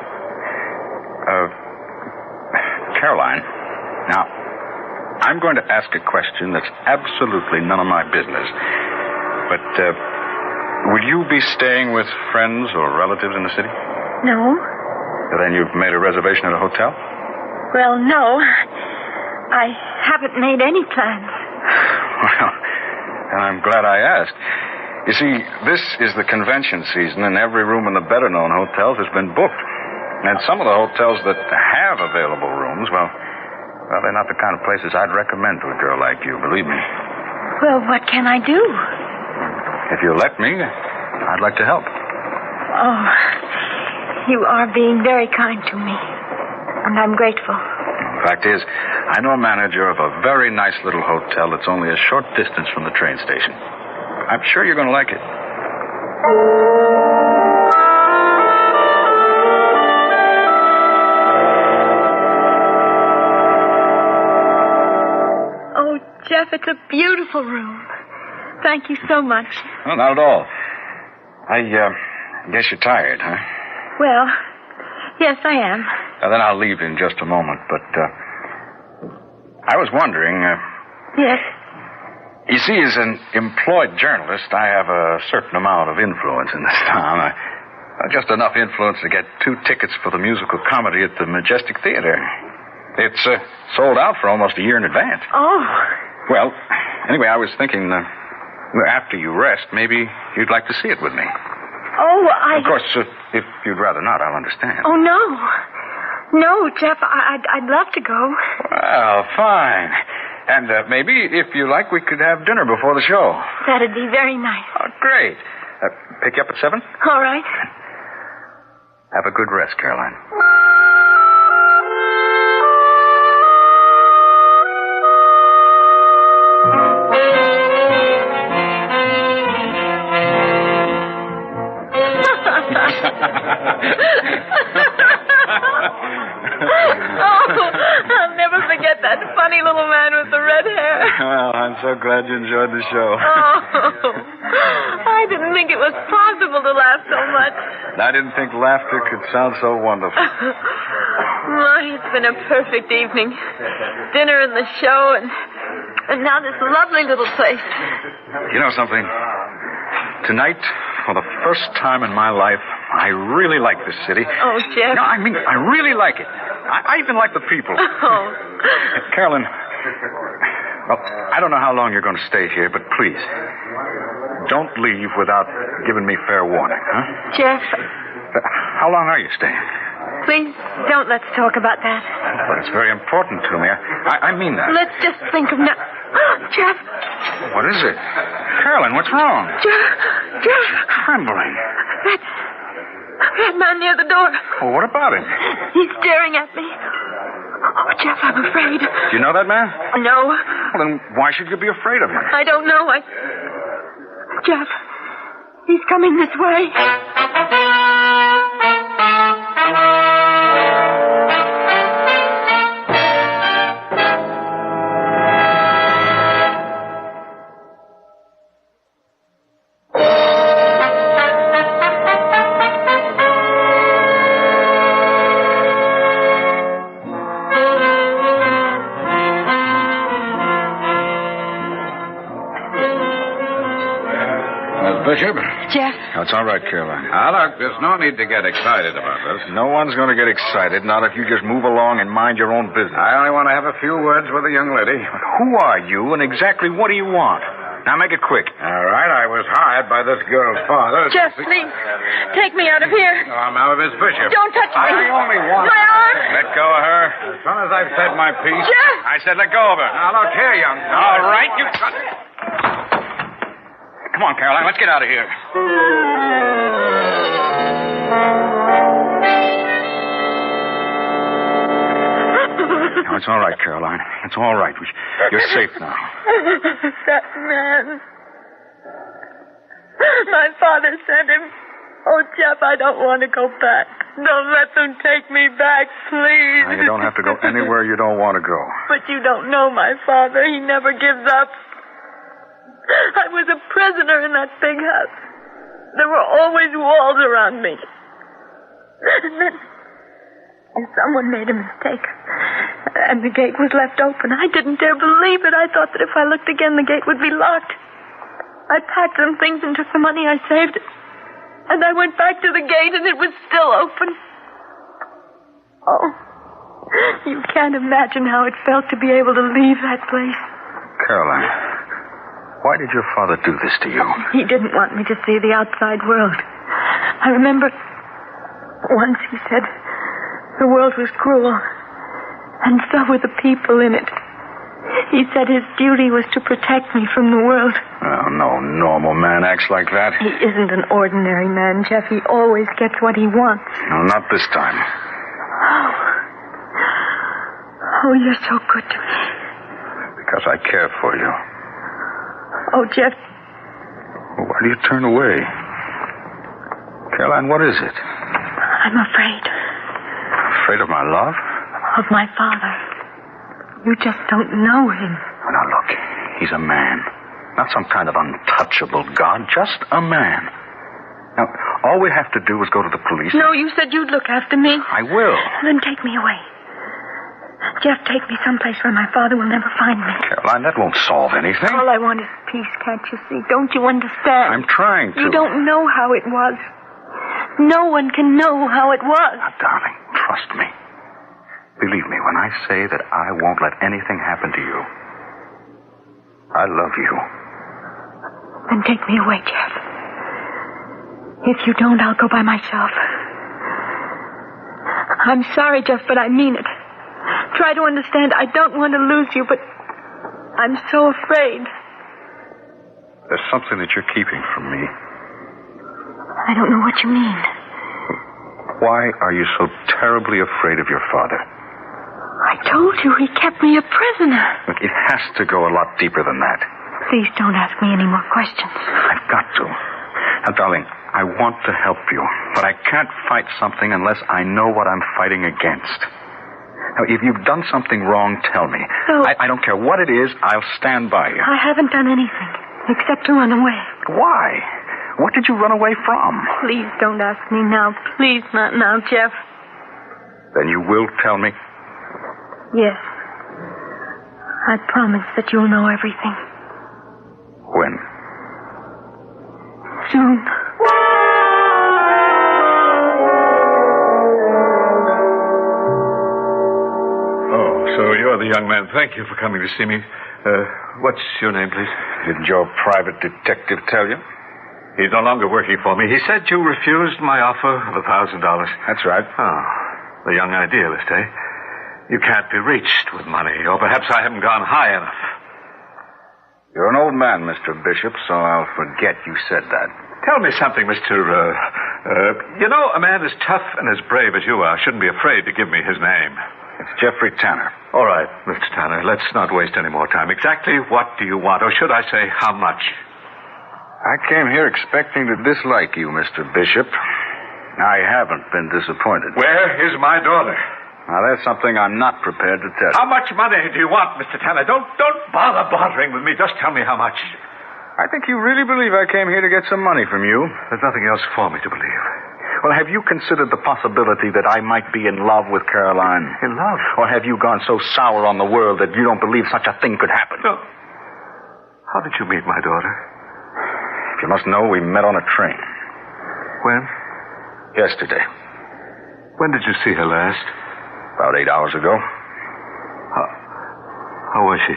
S13: Caroline, now, I'm going to ask a question that's absolutely none of my business. But, will you be staying with friends or relatives in the city?
S12: No.
S13: Then you've made a reservation at a hotel?
S12: Well, no. I haven't made any plans.
S13: Well, and I'm glad I asked. You see, this is the convention season, and every room in the better-known hotels has been booked. And some of the hotels that have available rooms, well, they're not the kind of places I'd recommend to a girl like you, believe me.
S12: Well, what can I do?
S13: If you'll let me, I'd like to help.
S12: Oh, you are being very kind to me. And I'm grateful.
S13: The fact is, I know a manager of a very nice little hotel that's only a short distance from the train station. I'm sure you're going to like it.
S12: Oh, Jeff, it's a beautiful room. Thank you so much.
S13: Oh, not at all. I guess you're tired, huh?
S12: Well, yes, I am.
S13: Now, then I'll leave in just a moment, but I was wondering...
S12: Yes?
S13: You see, as an employed journalist, I have a certain amount of influence in this town. Just enough influence to get 2 tickets for the musical comedy at the Majestic Theater. It's sold out for almost a year in advance.
S12: Oh.
S13: Well, anyway, I was thinking, after you rest, maybe you'd like to see it with me.
S12: Oh,
S13: Of course, if you'd rather not, I'll understand.
S12: Oh, no. No, Jeff, I'd love to go.
S13: Well, fine. And maybe, if you like, we could have dinner before the show.
S12: That'd be very nice.
S13: Oh, great. Pick you up at 7?
S12: All right.
S13: Have a good rest, Caroline.
S12: I'll never forget that funny little man with the red hair.
S13: Well, I'm so glad you enjoyed the show.
S12: Oh, I didn't think it was possible to laugh so much.
S13: I didn't think laughter could sound so wonderful.
S12: My, it's been a perfect evening. Dinner and the show, and now this lovely little place.
S13: You know something? Tonight, for the first time in my life, I really like this city.
S12: Oh, Jeff.
S13: No, I mean, I really like it. I even like the people.
S12: Oh.
S13: Carolyn, well, I don't know how long you're going to stay here, but please, don't leave without giving me fair warning, huh?
S12: Jeff.
S13: How long are you staying?
S12: Please, don't let's talk about that.
S13: But it's very important to me. I mean that.
S12: Let's just think of now. Jeff!
S13: What is it? Carolyn, what's wrong?
S12: Jeff!
S13: You're trembling.
S12: That man near the door.
S13: Well, what about him?
S12: He's staring at me. Oh, Jeff, I'm afraid.
S13: Do you know that man?
S12: No.
S13: Well, then why should you be afraid of him?
S12: I don't know. Jeff, he's coming this way.
S5: Bishop?
S12: Jeff?
S13: That's all right, Caroline.
S5: Now, look, there's no need to get excited about this.
S13: No one's going to get excited, not if you just move along and mind your own business.
S5: I only want to have a few words with the young lady.
S13: Who are you, and exactly what do you want? Now, make it quick.
S5: All right, I was hired by this girl's father.
S12: Jeff, please, take me out of here.
S5: No, I'm out of his Bishop.
S12: Don't touch me.
S5: I only want...
S12: My arm.
S5: Let go of her. As soon as I've said my piece...
S12: Jeff!
S5: I said let go of her. Now, look here, young...
S13: All right, you... Come on, Caroline, let's get out of here. No, it's all right, Caroline. It's all right. You're safe now.
S12: That man. My father sent him. Oh, Jeff, I don't want to go back. Don't let them take me back, please.
S13: Now, you don't have to go anywhere you don't want to go.
S12: But you don't know my father. He never gives up. I was a prisoner in that big house. There were always walls around me. And then someone made a mistake. And the gate was left open. I didn't dare believe it. I thought that if I looked again, the gate would be locked. I packed some things and took the money I saved. And I went back to the gate, and it was still open. Oh, you can't imagine how it felt to be able to leave that place.
S13: Caroline, why did your father do this to you?
S12: He didn't want me to see the outside world. I remember once he said the world was cruel, and so were the people in it. He said his duty was to protect me from the world.
S13: Oh, no normal man acts like that.
S12: He isn't an ordinary man, Jeff. He always gets what he wants.
S13: No, not this time.
S12: Oh, you're so good to me.
S13: Because I care for you.
S12: Oh, Jeff.
S13: Why do you turn away? Caroline, what is it?
S12: I'm afraid.
S13: Afraid of my love?
S12: Of my father. You just don't know him.
S13: Oh, now, look. He's a man. Not some kind of untouchable god. Just a man. Now, all we have to do is go to the police.
S12: No, you said you'd look after me.
S13: I will.
S12: Then take me away. Jeff, take me someplace where my father will never find me.
S13: Caroline, that won't solve anything.
S12: All I want is peace, can't you see? Don't you understand?
S13: I'm trying to.
S12: You don't know how it was. No one can know how it was.
S13: Now, darling, trust me. Believe me when I say that I won't let anything happen to you. I love you.
S12: Then take me away, Jeff. If you don't, I'll go by myself. I'm sorry, Jeff, but I mean it. Try to understand. I don't want to lose you, but I'm so afraid.
S13: There's something that you're keeping from me.
S12: I don't know what you mean.
S13: Why are you so terribly afraid of your father?
S12: I told you he kept me a prisoner.
S13: Look, it has to go a lot deeper than that.
S12: Please don't ask me any more questions.
S13: I've got to. Now, darling, I want to help you, but I can't fight something unless I know what I'm fighting against. Now, if you've done something wrong, tell me.
S12: No.
S13: I don't care what it is, I'll stand by you.
S12: I haven't done anything, except to run away.
S13: Why? What did you run away from?
S12: Please don't ask me now. Please not now, Jeff.
S13: Then you will tell me?
S12: Yes. I promise that you'll know everything.
S13: When?
S12: Soon.
S14: So you're the young man. Thank you for coming to see me. What's your name, please?
S13: Didn't your private detective tell you?
S14: He's no longer working for me. He said you refused my offer of $1,000.
S5: That's right.
S14: Oh, the young idealist, eh? You can't be reached with money, or perhaps I haven't gone high enough.
S5: You're an old man, Mr. Bishop, so I'll forget you said that.
S14: Tell me something, Mr. You know, a man as tough and as brave as you are shouldn't be afraid to give me his name.
S5: It's Jeffrey Tanner.
S14: All right, Mr. Tanner, let's not waste any more time. Exactly what do you want, or should I say how much?
S5: I came here expecting to dislike you, Mr. Bishop. I haven't been disappointed.
S14: Where is my daughter?
S5: Now, that's something I'm not prepared to tell you.
S14: How much money do you want, Mr. Tanner? Don't bother bothering with me. Just tell me how much.
S5: I think you really believe I came here to get some money from you.
S14: There's nothing else for me to believe.
S5: Well, have you considered the possibility that I might be in love with Caroline?
S14: In love?
S5: Or have you gone so sour on the world that you don't believe such a thing could happen?
S14: No. How did you meet my daughter?
S5: If you must know, we met on a train.
S14: When?
S5: Yesterday.
S14: When did you see her last?
S5: About 8 hours ago.
S14: How was she?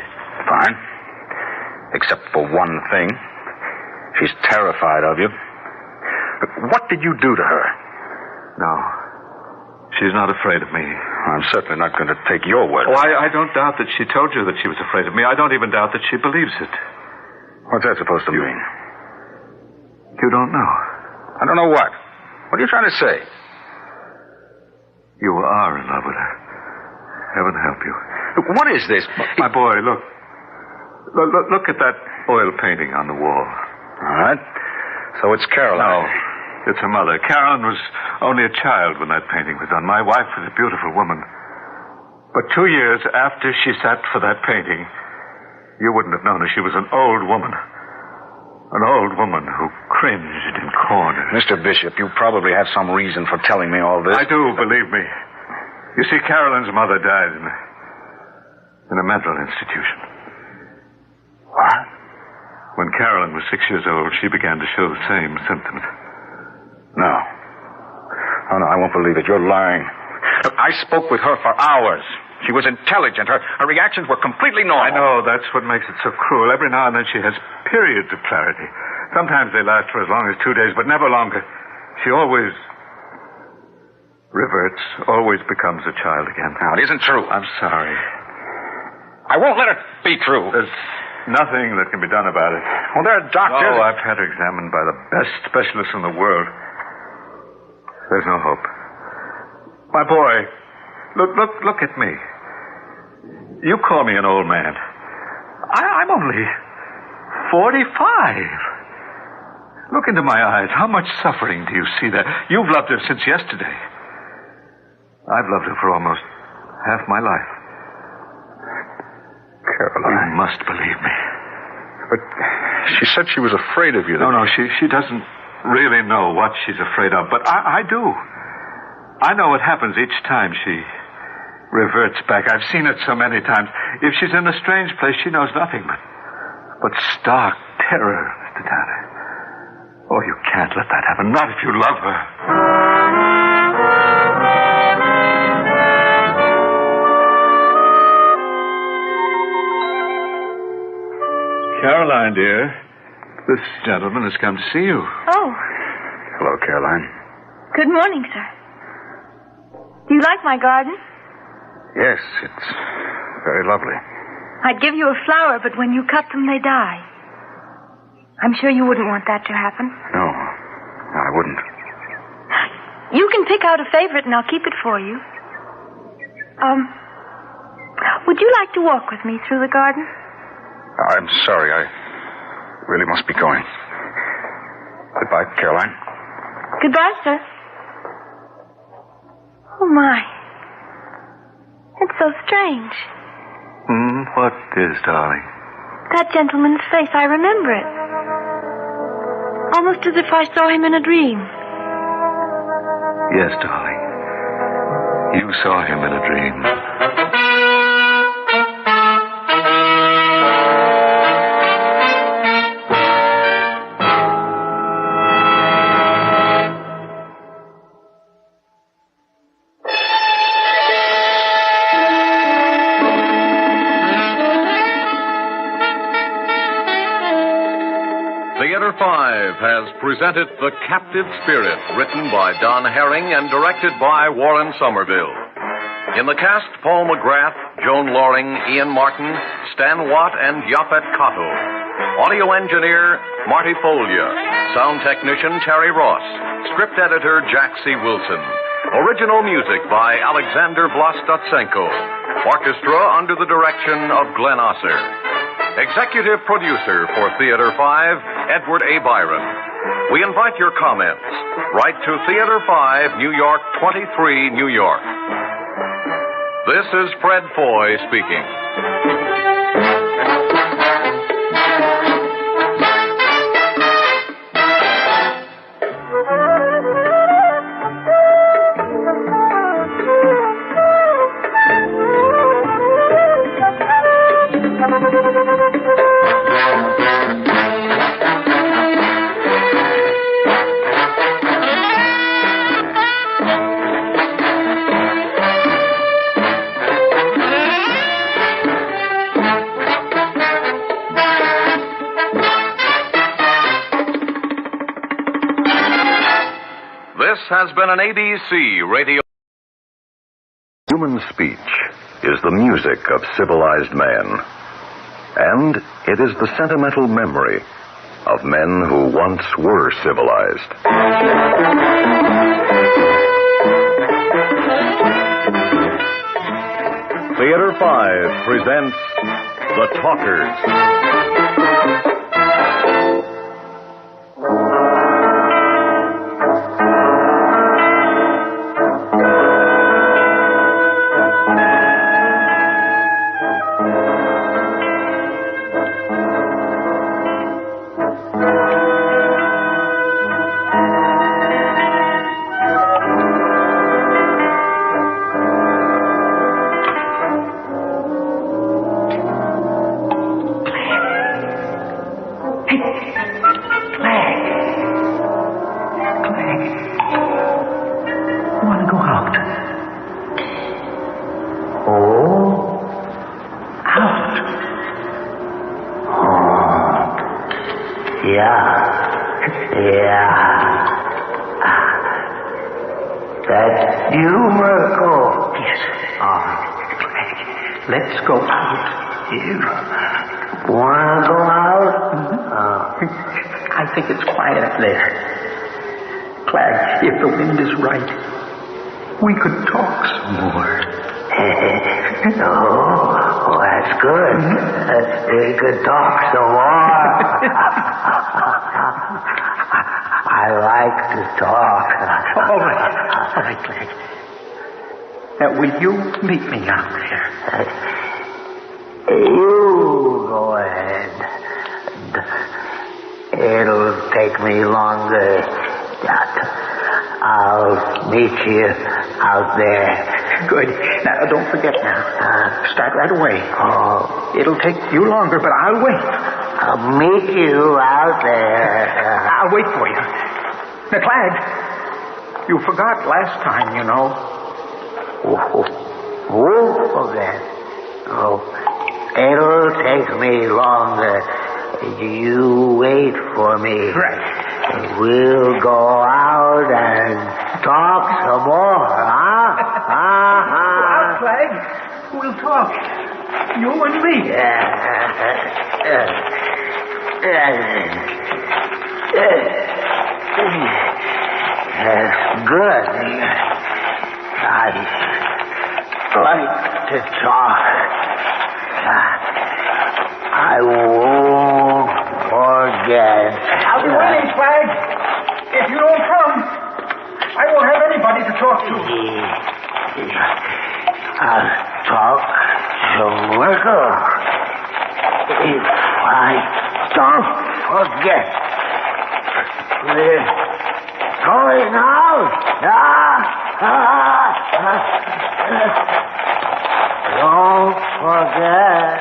S5: Fine. Except for one thing. She's terrified of you. What did you do to her?
S14: No. She's not afraid of me.
S5: I'm certainly not going to take your word.
S14: Oh, I don't doubt that she told you that she was afraid of me. I don't even doubt that she believes it.
S5: What's that supposed to mean?
S14: You don't know.
S5: I don't know what. What are you trying to say?
S14: You are in love with her. Heaven help you.
S5: What is this?
S14: My boy, look. Look at that oil painting on the wall.
S5: All right. So it's Caroline.
S14: No, it's her mother. Caroline was only a child when that painting was done. My wife was a beautiful woman. But 2 years after she sat for that painting, you wouldn't have known her. She was an old woman. An old woman who cringed in corners.
S5: Mr. Bishop, you probably have some reason for telling me all this.
S14: I do, believe me. You see, Caroline's mother died in a mental institution.
S5: What?
S14: When Caroline was 6 years old, she began to show the same symptoms.
S5: No. Oh, no, I won't believe it. You're lying. Look, I spoke with her for hours. She was intelligent. Her reactions were completely normal.
S14: I know. That's what makes it so cruel. Every now and then she has periods of clarity. Sometimes they last for as long as 2 days, but never longer. She always reverts, always becomes a child again.
S5: Now, it isn't true.
S14: I'm sorry.
S5: I won't let it be true.
S14: There's nothing that can be done about it.
S5: Well, there are doctors.
S14: No, I've had her examined by the best specialists in the world. There's no hope. My boy, look at me. You call me an old man. I'm only 45. Look into my eyes. How much suffering do you see there? You've loved her since yesterday. I've loved her for almost half my life.
S5: Caroline.
S14: You must believe me.
S5: But she said she was afraid of you.
S14: No, she doesn't really know what she's afraid of. But I do. I know what happens each time she reverts back. I've seen it so many times. If she's in a strange place, she knows nothing but stark terror, Mr. Tanner. Oh, you can't let that happen. Not if you love her. Caroline, dear, this gentleman has come to see you.
S12: Oh,
S5: Hello, Caroline.
S12: good morning, sir. Do you like my garden?
S5: Yes, it's very lovely.
S12: I'd give you a flower, but when you cut them, they die. I'm sure you wouldn't want that to happen.
S5: No, I wouldn't.
S12: You can pick out a favorite, and I'll keep it for you. Would you like to walk with me through the garden?
S5: I'm sorry. I really must be going. Goodbye, Caroline.
S12: Goodbye, sir. Oh, my. It's so strange.
S14: What is, darling?
S12: That gentleman's face, I remember it. Almost as if I saw him in a dream.
S14: Yes, darling. You saw him in a dream.
S6: The Theater 5 has presented The Captive Spirit, written by Don Herring and directed by Warren Somerville. In the cast, Paul McGrath, Joan Loring, Ian Martin, Stan Watt, and Yaphet Kotto. Audio engineer, Marty Folia. Sound technician, Terry Ross. Script editor, Jack C. Wilson. Original music by Alexander Vlastotsenko. Orchestra under the direction of Glenn Osser. Executive producer for Theater 5, Edward A. Byron. We invite your comments. Write to Theater 5, New York 23, New York. This is Fred Foy speaking. This has been an ABC radio.
S15: Human speech is the music of civilized man, and it is the sentimental memory of men who once were civilized. Theater 5 presents The Talkers.
S16: That's you, Merkel. Yes. Let's go out. You want to go out? I think it's quiet up there. Clegg, if the wind is right, we could talk some more. Oh, that's good. We could talk some more. I like to talk. All right, Clegg. Will you meet me out there? You go ahead. It'll take me longer. I'll meet you out there. Good. Now, don't forget now. Start right away. Oh. It'll take you longer, but I'll wait. I'll meet you out there. I'll wait for you. Now, Clegg, you forgot last time, you know. Won't forget. Oh, it'll take me longer. You wait for me. Right. We'll go out and talk some more, huh? Go out, Clegg. We'll talk. You and me. Good. I'd like to talk. I won't forget. I'll be waiting, Clegg. If you don't come, I won't have anybody to talk to. I'll talk to Merkel. If I don't forget. We're going out. Don't forget.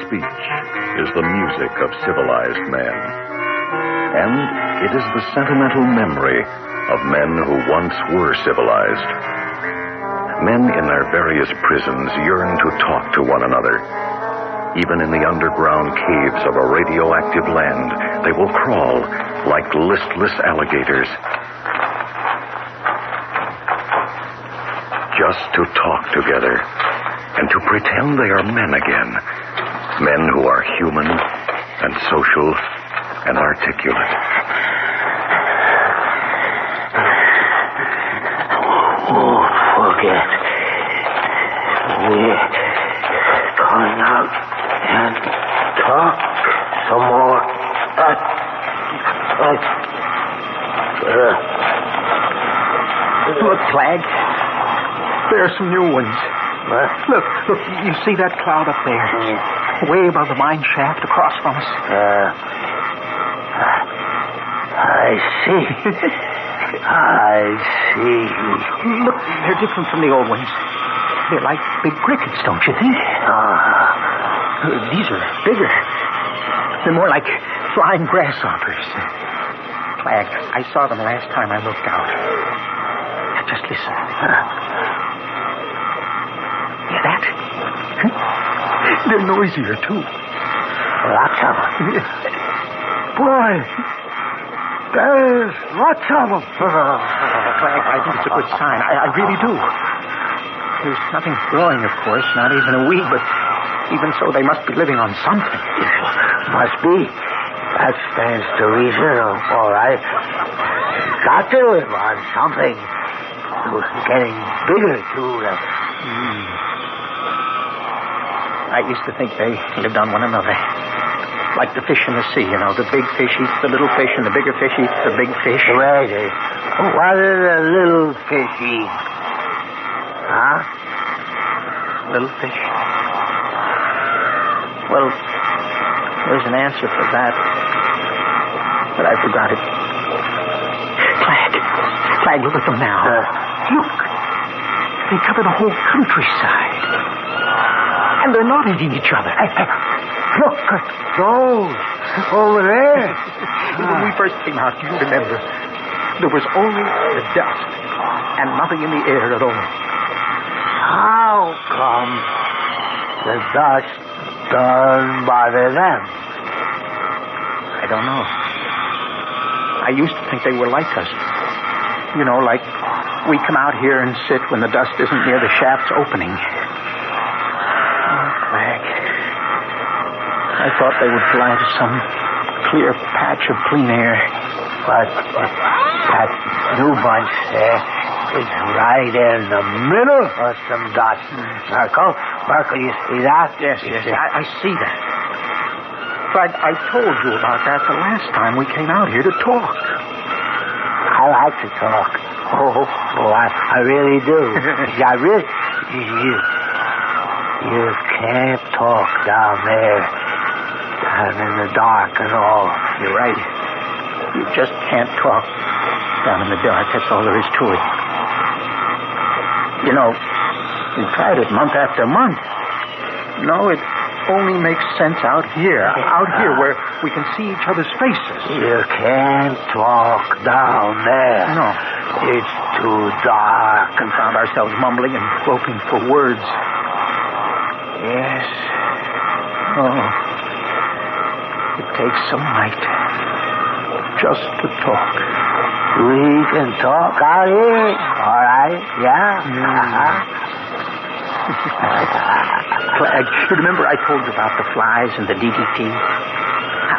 S15: speech is the music of civilized men. And it is the sentimental memory of men who once were civilized. Men in their various prisons yearn to talk to one another. Even in the underground caves of a radioactive land, they will crawl like listless alligators. Just to talk together and to pretend they are men again. Men who are human and social and articulate.
S16: Oh, forget. We're going out and talk some more.
S17: Look, Flag. There are some new ones.
S16: What?
S17: Look, you see that cloud up there? Way above the mine shaft across from us?
S16: I see. I see.
S17: Look, they're different from the old ones. They're like big crickets, don't you think? These are bigger. They're more like flying grasshoppers. Flag, I saw them last time I looked out. Just listen. Hear that? They're noisier, too.
S16: Lots of them.
S17: Boy, there's lots of them. Flag, I think it's a good sign. I really do. There's nothing growing, of course, not even a weed, but even so, they must be living on something.
S16: Must be. That stands to reason, all right. Got to live on something. Getting bigger, too.
S17: I used to think they lived on one another. Like the fish in the sea, you know. The big fish eats the little fish, and the bigger fish eats the big fish.
S16: Wait, what do the little fish eat? Huh?
S17: Little fish? Well, there's an answer for that. But I forgot it. Flag, look at them now. Look. They cover the whole countryside. And they're not eating each other.
S16: Look at those over there.
S17: When we first came out, do you remember? There was only the dust and nothing in the air at all.
S16: How come the dust doesn't bother them?
S17: I don't know. I used to think they were like us. You know, like we come out here and sit when the dust isn't near the shaft's opening. Oh, Flag. I thought they would fly to some clear patch of clean air.
S16: But that new bunch there is right in the middle of some dust. Marco, you see that?
S17: Yes, I see that. Flag, I told you about that the last time we came out here to talk.
S16: I like to talk. I really do. You can't talk down there, down in the dark and all.
S17: You're right. You just can't talk down in the dark. That's all there is to it. You know, we tried it month after month. No, it only makes sense out here where we can see each other's faces.
S16: You can't talk down there.
S17: No.
S16: It's too dark.
S17: And found ourselves mumbling and groping for words.
S16: Yes.
S17: Oh. It takes some might just to talk.
S16: We can talk out here. All right, yeah.
S17: Flag, you remember I told you about the flies and the DDT?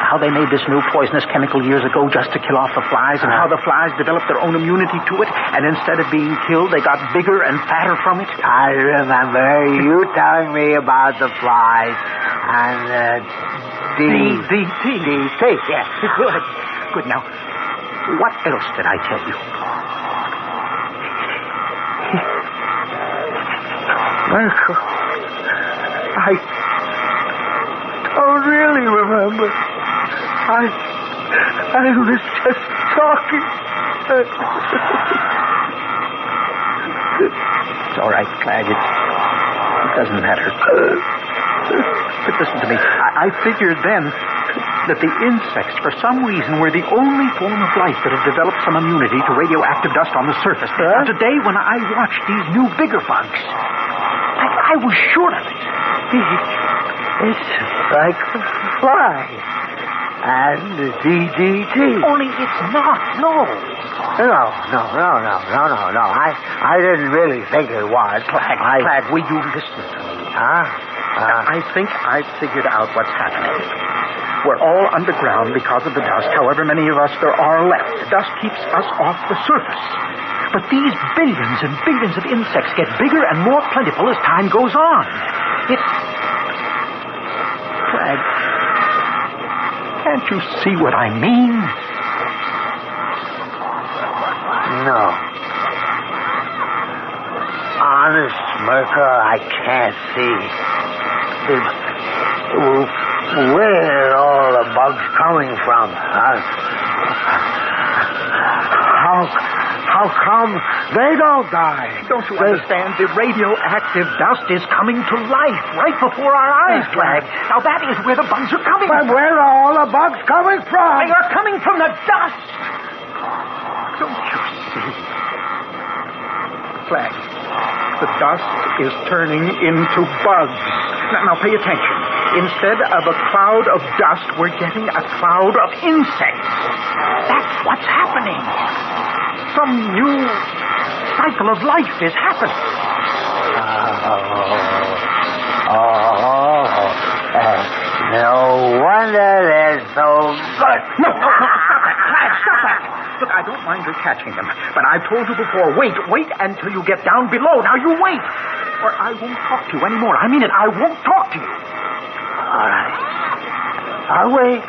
S17: How they made this new poisonous chemical years ago just to kill off the flies, and how the flies developed their own immunity to it, and instead of being killed, they got bigger and fatter from it?
S16: I remember you telling me about the flies and
S17: DDT.
S16: Yes.
S17: Good. Now, what else did I tell you?
S16: Marco, I don't really remember. I was just talking.
S17: It's all right, Clag. It doesn't matter. But listen to me. I figured then that the insects, for some reason, were the only form of life that had developed some immunity to radioactive dust on the surface. Now, today, when I watched these new bigger bugs, I was sure of it.
S16: It's like a fly. And the DDT.
S17: Only it's not, no.
S16: No. I didn't really think it was.
S17: Clag, will you listen to me?
S16: Huh?
S17: I think I've figured out what's happening. We're all underground because of the dust, however many of us there are left. The dust keeps us off the surface. But these billions and billions of insects get bigger and more plentiful as time goes on. Craig, can't you see what I mean?
S16: No. Honest, Merkel, I can't see. Where are all the bugs coming from? How come they don't die?
S17: Don't you understand? The radioactive dust is coming to life right before our eyes, Clag. Now that is where the bugs are coming from.
S16: But where are all the bugs coming from?
S17: They are coming from the dust. Don't you see? Clag, the dust is turning into bugs. Now pay attention. Instead of a cloud of dust, we're getting a cloud of insects. That's what's happening. Some new cycle of life is happening.
S16: No wonder they're so good.
S17: No, stop that. Stop that. Look, I don't mind your catching them, but I've told you before, wait until you get down below. Now you wait, or I won't talk to you anymore. I mean it, I won't talk to you.
S16: All right. I'll wait.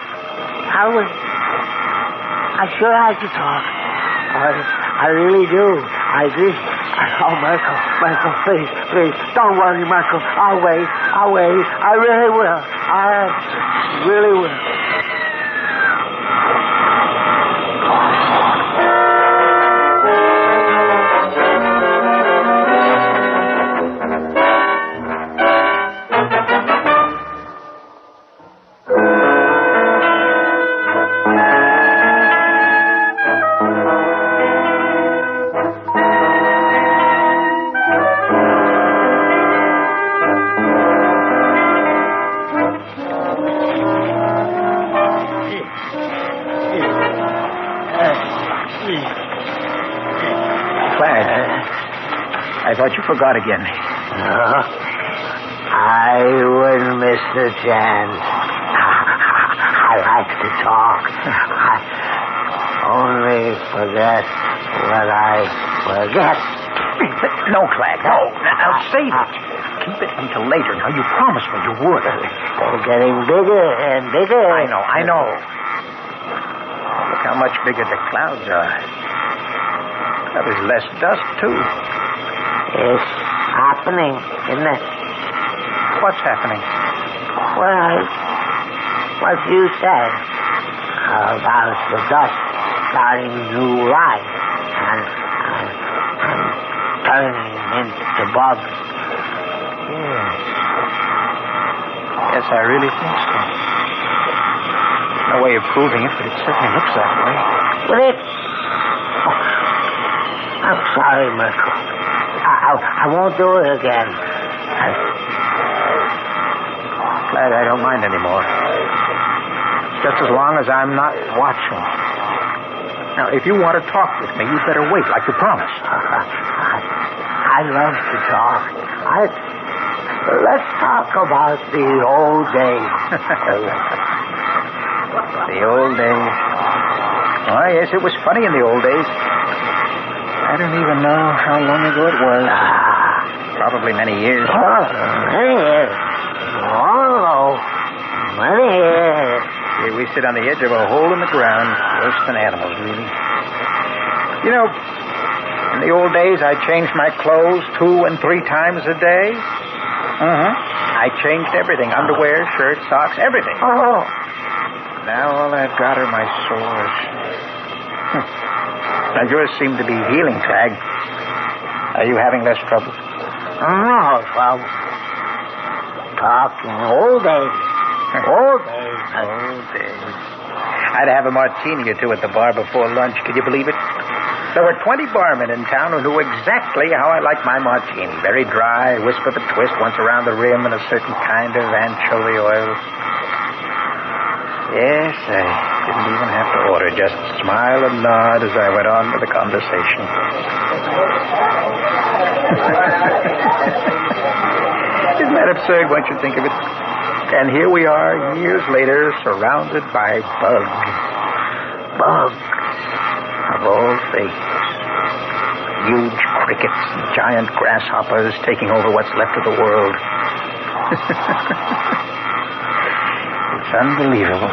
S16: I sure like to talk. I really do. I agree. Oh, Michael, please. Don't worry, Michael. I'll wait. I really will. I really will.
S17: I thought you forgot again.
S16: No, I wouldn't miss the chance. I like to talk. I only forget what I forget.
S17: No, Clag, no. Now save it. Keep it until later. Now, you promised me you would.
S16: They're getting bigger and bigger.
S17: I know. Look how much bigger the clouds are. There's less dust, too.
S16: It's happening, isn't it?
S17: What's happening?
S16: Well, what you said about the dust starting new life and turning into bugs.
S17: Yes, I really think so. No way of proving it, but it certainly looks that way.
S16: But I'm sorry, Michael. I won't do it again.
S17: Glad I don't mind anymore. Just as long as I'm not watching. Now, if you want to talk with me, you better wait, like you promised.
S16: I love to talk. Let's talk about the old days.
S17: The old days. Oh, yes, it was funny in the old days. I don't even know how long ago it was. Probably many years.
S16: Many years. Many years.
S17: Here we sit on the edge of a hole in the ground. Worse than animals, really. You know, in the old days, I changed my clothes 2 and 3 times a day. I changed everything. Underwear, shirt, socks, everything.
S16: Oh.
S17: Now all I've got are my sores. Now yours seem to be healing, Clag. Are you having less trouble?
S16: No trouble. talking. Old days. Old days.
S17: Old days. I'd have a martini or two at the bar before lunch. Could you believe it? There were 20 barmen in town who knew exactly how I like my martini. Very dry, wisp of a twist once around the rim, and a certain kind of anchovy oil. Yes, I didn't even have to order. Just smile and nod as I went on with the conversation. Isn't that absurd once you think of it? And here we are, years later, surrounded by bugs. Bugs. Of all things. Huge crickets and giant grasshoppers taking over what's left of the world. It's unbelievable.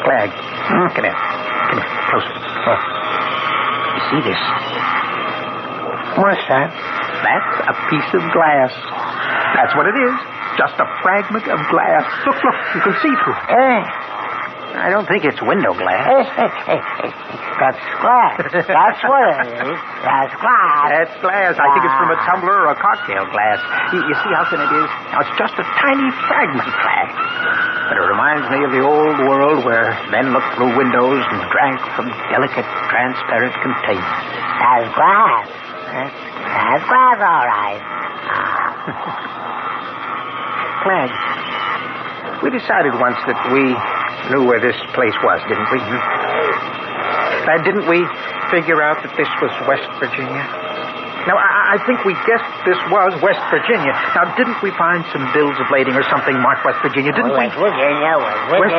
S17: Clag, come here. Come here, closer. Oh. You see this?
S16: What's that?
S17: That's a piece of glass. That's what it is. Just a fragment of glass. Look, you can see through it.
S16: I don't think it's window glass. That's glass. That's what it is. That's glass.
S17: That's glass. I think it's from a tumbler or a cocktail glass. You see how thin it is? Now, it's just a tiny fragment of glass. But it reminds me of the old world where men looked through windows and drank from delicate, transparent containers.
S16: That's glass. That's glass, all right.
S17: Clag, we decided once that we knew where this place was, didn't we? Didn't we figure out that this was West Virginia? Now, I think we guessed this was West Virginia. Now, didn't we find some bills of lading or something marked West Virginia, didn't we?
S16: West Virginia.
S17: West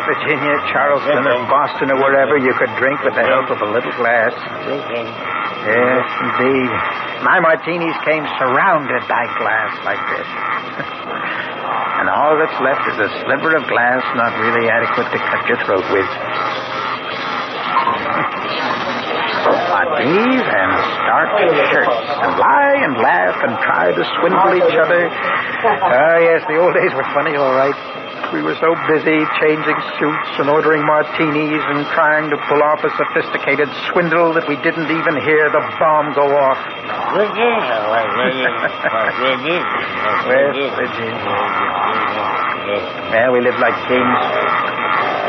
S17: Virginia, Charleston, or Boston, or wherever you could drink with the help of a little glass. Yes, indeed. My martinis came surrounded by glass like this. And all that's left is a sliver of glass not really adequate to cut your throat with. Martinis and stark shirts, and lie and laugh and try to swindle each other. Ah, yes, the old days were funny, all right. We were so busy changing suits and ordering martinis and trying to pull off a sophisticated swindle that we didn't even hear the bomb go off.
S16: West
S17: Virginia. Yeah, we lived like kings.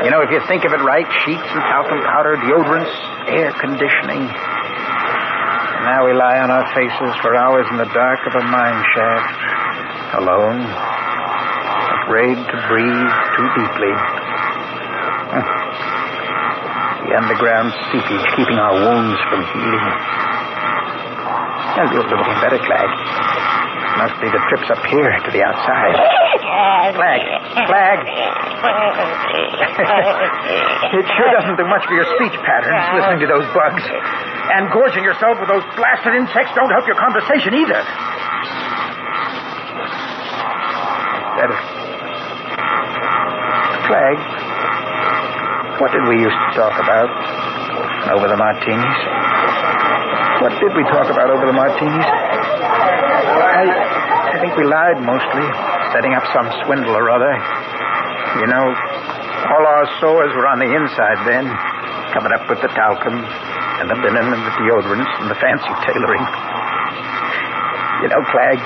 S17: You know, if you think of it right, sheets and talcum powder, deodorants, air conditioning. And now we lie on our faces for hours in the dark of a mine shaft, alone, afraid to breathe too deeply. The underground seepage keeping our wounds from healing. I'll do a little better, Clag. Must be the trips up here to the outside. Clag. It sure doesn't do much for your speech patterns, listening to those bugs. And gorging yourself with those blasted insects don't help your conversation either. Better. Clag, what did we used to talk about over the martinis? What did we talk about over the martinis? I think we lied mostly, setting up some swindle or other. You know, all our sores were on the inside then, covered up with the talcum and the linen and the deodorants and the fancy tailoring. You know, Clag,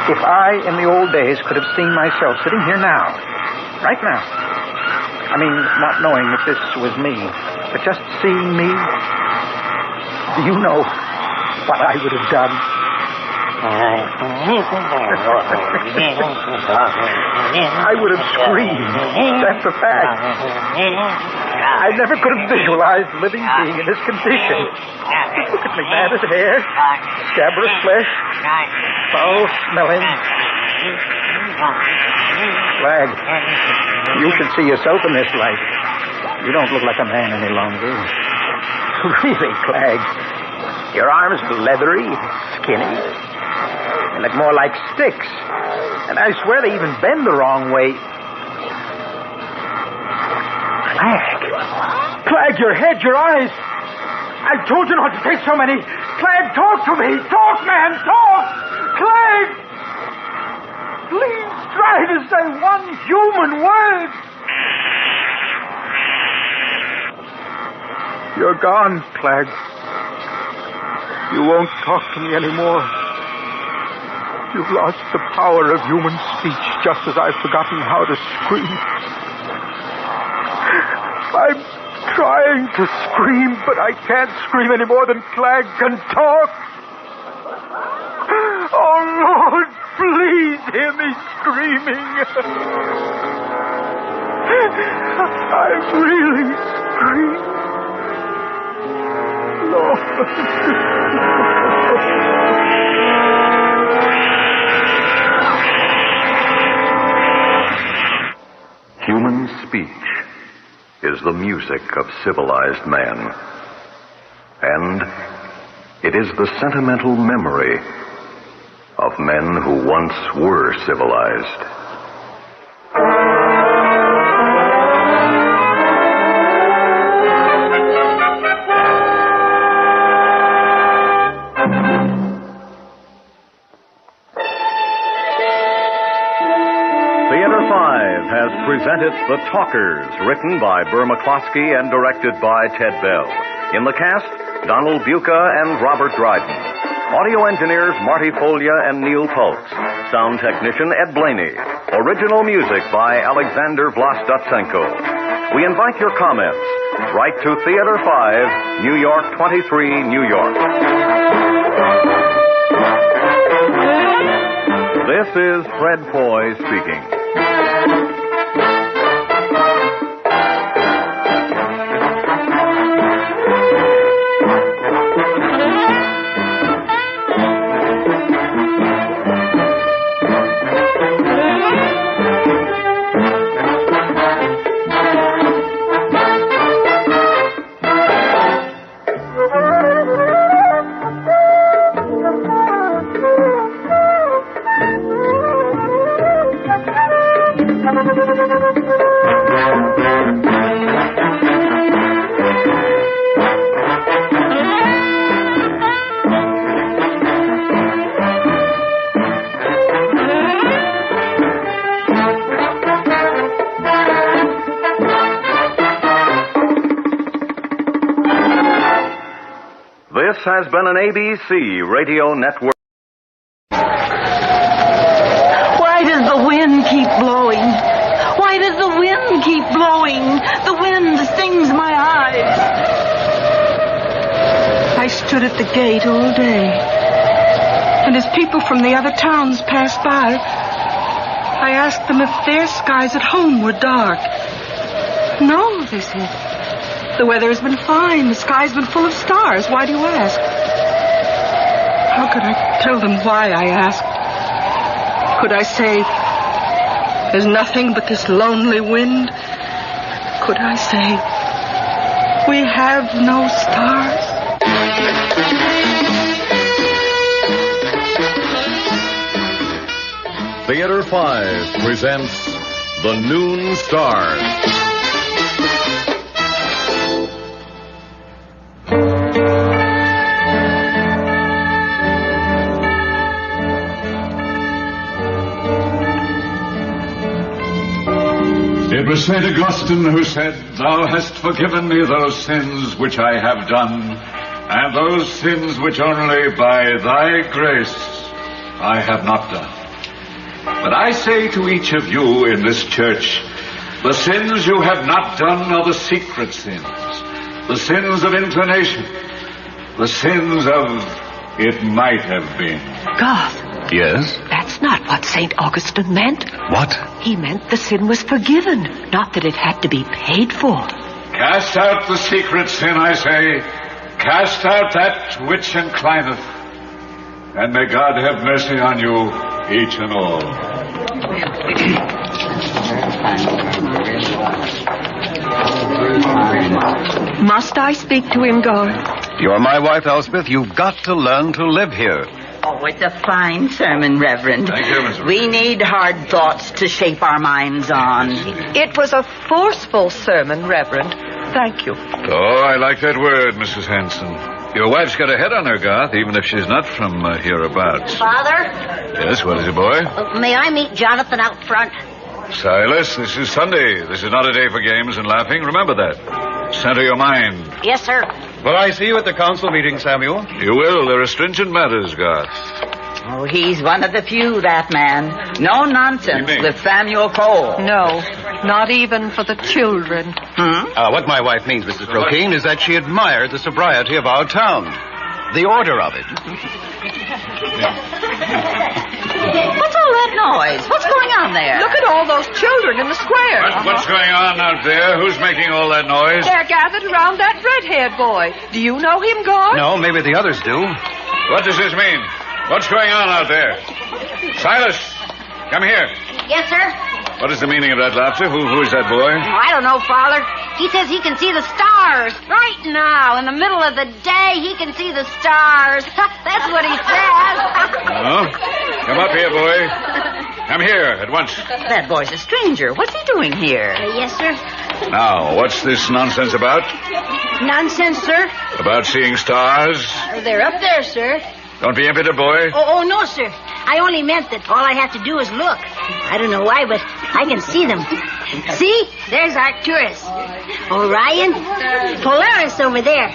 S17: if I, in the old days, could have seen myself sitting here now, right now, I mean, not knowing that this was me, but just seeing me, do you know what I would have done? I would have screamed. That's a fact. I never could have visualized living being in this condition. Look at me, matted hair, scabrous flesh, foul smelling. Clag, you should see yourself in this light. You don't look like a man any longer. Really, Clag. Your arms are leathery, skinny. They look more like sticks. And I swear they even bend the wrong way. Clag, your head, your eyes. I told you not to take so many. Clag, talk to me. Talk, man, talk. Clag. Please try to say one human word. You're gone, Clag. You won't talk to me anymore. You've lost the power of human speech, just as I've forgotten how to scream. I'm trying to scream, but I can't scream any more than Clag can talk. Oh, Lord, please hear me screaming. I'm really screaming.
S15: Human speech is the music of civilized man. And it is the sentimental memory of men who once were civilized.
S6: Presented The Talkers, written by Burr McCloskey and directed by Ted Bell. In the cast, Donald Buca and Robert Dryden. Audio engineers Marty Folia and Neil Pultz. Sound technician Ed Blaney. Original music by Alexander Vlastotsenko. We invite your comments. Write to Theater 5, New York 23, New York. This is Fred Foy speaking. This has been an ABC radio network.
S12: Why does the wind keep blowing? Why does the wind keep blowing? The wind stings my eyes. I stood at the gate all day. And as people from the other towns passed by, I asked them if their skies at home were dark. No, they said. The weather has been fine. The sky's been full of stars. Why do you ask? How could I tell them why I asked? Could I say, there's nothing but this lonely wind? Could I say, we have no stars?
S6: Theater 5 presents The Noon Stars.
S18: It was St. Augustine who said, "Thou hast forgiven me those sins which I have done, and those sins which only by thy grace I have not done." But I say to each of you in this church, the sins you have not done are the secret sins, the sins of inclination, the sins of it might have been.
S19: Garth.
S18: Yes?
S19: That's not what St. Augustine meant.
S18: What?
S19: He meant the sin was forgiven, not that it had to be paid for.
S18: Cast out the secret sin, I say. Cast out that which inclineth. And may God have mercy on you, each and all.
S19: Must I speak to him, Garth?
S20: You're my wife, Elspeth. You've got to learn to live here.
S21: Oh, it's a fine sermon, Reverend.
S18: Thank you, Miss.
S21: We need hard thoughts to shape our minds on.
S19: It was a forceful sermon, Reverend. Thank you.
S18: Oh, I like that word, Mrs. Hanson. Your wife's got a head on her, Garth, even if she's not from hereabouts.
S21: Father?
S18: Yes, what is it, boy?
S21: May I meet Jonathan out front?
S18: Silas, this is Sunday. This is not a day for games and laughing. Remember that. Center your mind.
S21: Yes, sir.
S20: Will I see you at the council meeting, Samuel?
S18: You will. There are stringent matters, Garth.
S21: Oh, he's one of the few, that man. No nonsense with Samuel Cole.
S19: No, not even for the children.
S20: What my wife means, Mrs. Brokeen, is that she admired the sobriety of our town. The order of it.
S21: What's all that noise? What's going on there?
S19: Look at all those children in the square.
S13: What's going on out there? Who's making all that noise?
S19: They're gathered around that red-haired boy. Do you know him, Gord?
S20: No, maybe the others do.
S13: What does this mean? What's going on out there? Silas, come here.
S3: Yes, sir?
S13: What is the meaning of that laughter? Who is that boy?
S3: Oh, I don't know, Father. He says he can see the stars right now. In the middle of the day, he can see the stars. That's what he says.
S13: Oh? Come up here, boy. Come here at once.
S21: That boy's a stranger. What's he doing here?
S3: Yes, sir.
S13: Now, what's this nonsense about?
S3: Nonsense, sir?
S13: About seeing stars?
S3: They're up there, sir.
S13: Don't be impudent, boy.
S3: Oh, no, sir. I only meant that all I have to do is look. I don't know why, but I can see them. See? There's Arcturus. Orion. Polaris over there.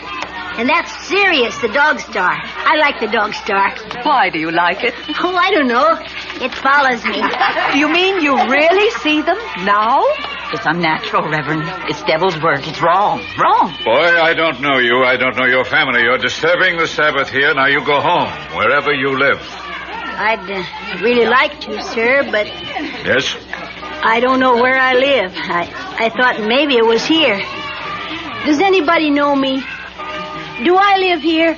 S3: And that's Sirius, the dog star. I like the dog star.
S19: Why do you like it?
S3: Oh, I don't know. It follows me.
S19: Do you mean you really see them now?
S21: It's unnatural, Reverend. It's devil's work. It's wrong. Wrong.
S13: Boy, I don't know you. I don't know your family. You're disturbing the Sabbath here. Now you go home, wherever you live.
S3: I'd really like to, sir, but
S13: Yes?
S3: I don't know where I live. I thought maybe it was here. Does anybody know me? Do I live here?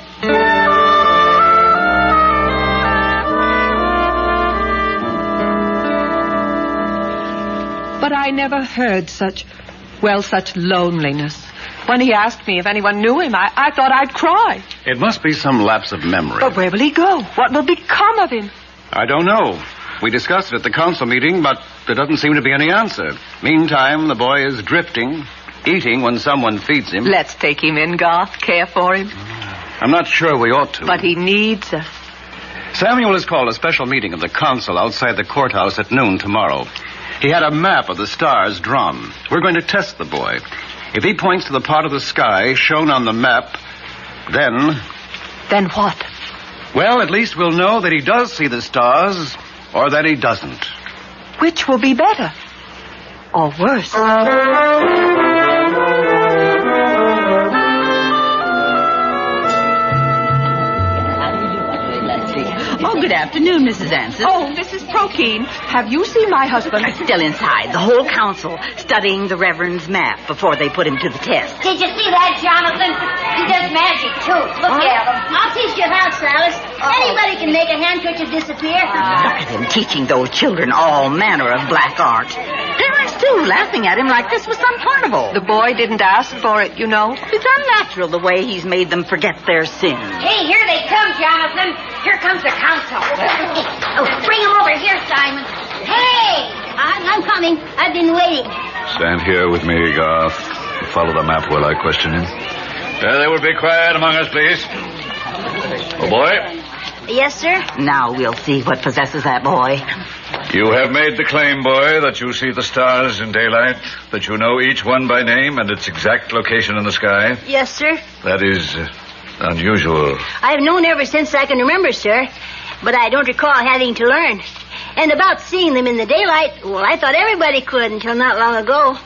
S19: But I never heard such loneliness. When he asked me if anyone knew him, I thought I'd cry.
S20: It must be some lapse of memory.
S19: But where will he go? What will become of him?
S20: I don't know. We discussed it at the council meeting, but there doesn't seem to be any answer. Meantime, the boy is drifting, eating when someone feeds him.
S19: Let's take him in, Garth. Care for him.
S20: I'm not sure we ought to.
S19: But he needs us.
S20: Samuel has called a special meeting of the council outside the courthouse at noon tomorrow. He had a map of the stars drawn. We're going to test the boy. If he points to the part of the sky shown on the map, then...
S19: Then what?
S20: Well, at least we'll know that he does see the stars or that he doesn't.
S19: Which will be better? Or worse?
S21: Oh, good afternoon, Mrs. Anson.
S19: Oh, Mrs. Brokeen, have you seen my husband?
S21: Still inside. The whole council studying the Reverend's map before they put him to the test.
S3: Did you see that, Jonathan? He does magic, too. Look at him. I'll teach you how, Silas. Anybody can make a handkerchief disappear.
S21: Look at him teaching those children all manner of black art. Parents, too, laughing at him like this was some carnival.
S19: The boy didn't ask for it, you know.
S21: It's unnatural the way he's made them forget their sins.
S3: Hey, here they come, Jonathan. Here comes the council. Oh, bring him over here, Simon. Hey, I'm coming. I've been waiting.
S13: Stand here with me, Garth. Follow the map while I question him. They will be quiet among us, please. Oh, boy.
S3: Yes, sir?
S21: Now we'll see what possesses that boy.
S13: You have made the claim, boy, that you see the stars in daylight, that you know each one by name and its exact location in the sky.
S3: Yes, sir.
S13: That is unusual.
S3: I've known ever since I can remember, sir. But I don't recall having to learn. And about seeing them in the daylight, well, I thought everybody could until not long ago.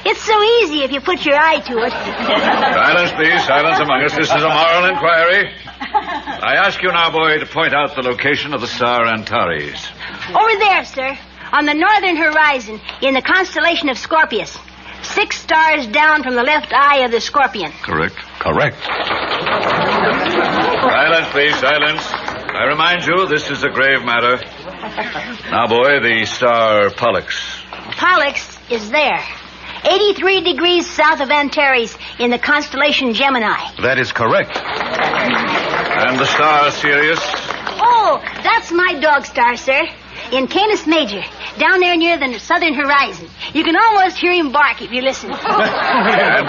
S3: It's so easy if you put your eye to it.
S13: Silence, please. Silence among us. This is a moral inquiry. I ask you now, boy, to point out the location of the star Antares.
S3: Over there, sir. On the northern horizon, in the constellation of Scorpius. 6 stars down from the left eye of the scorpion.
S13: Correct?
S20: Correct.
S13: Silence, please. Silence. I remind you, this is a grave matter. Now, boy, the star Pollux.
S3: Pollux is there. 83 degrees south of Antares in the constellation Gemini.
S20: That is correct.
S13: And the star Sirius?
S3: Oh, that's my dog star, sir. In Canis Major, down there near the southern horizon. You can almost hear him bark if you listen.
S13: And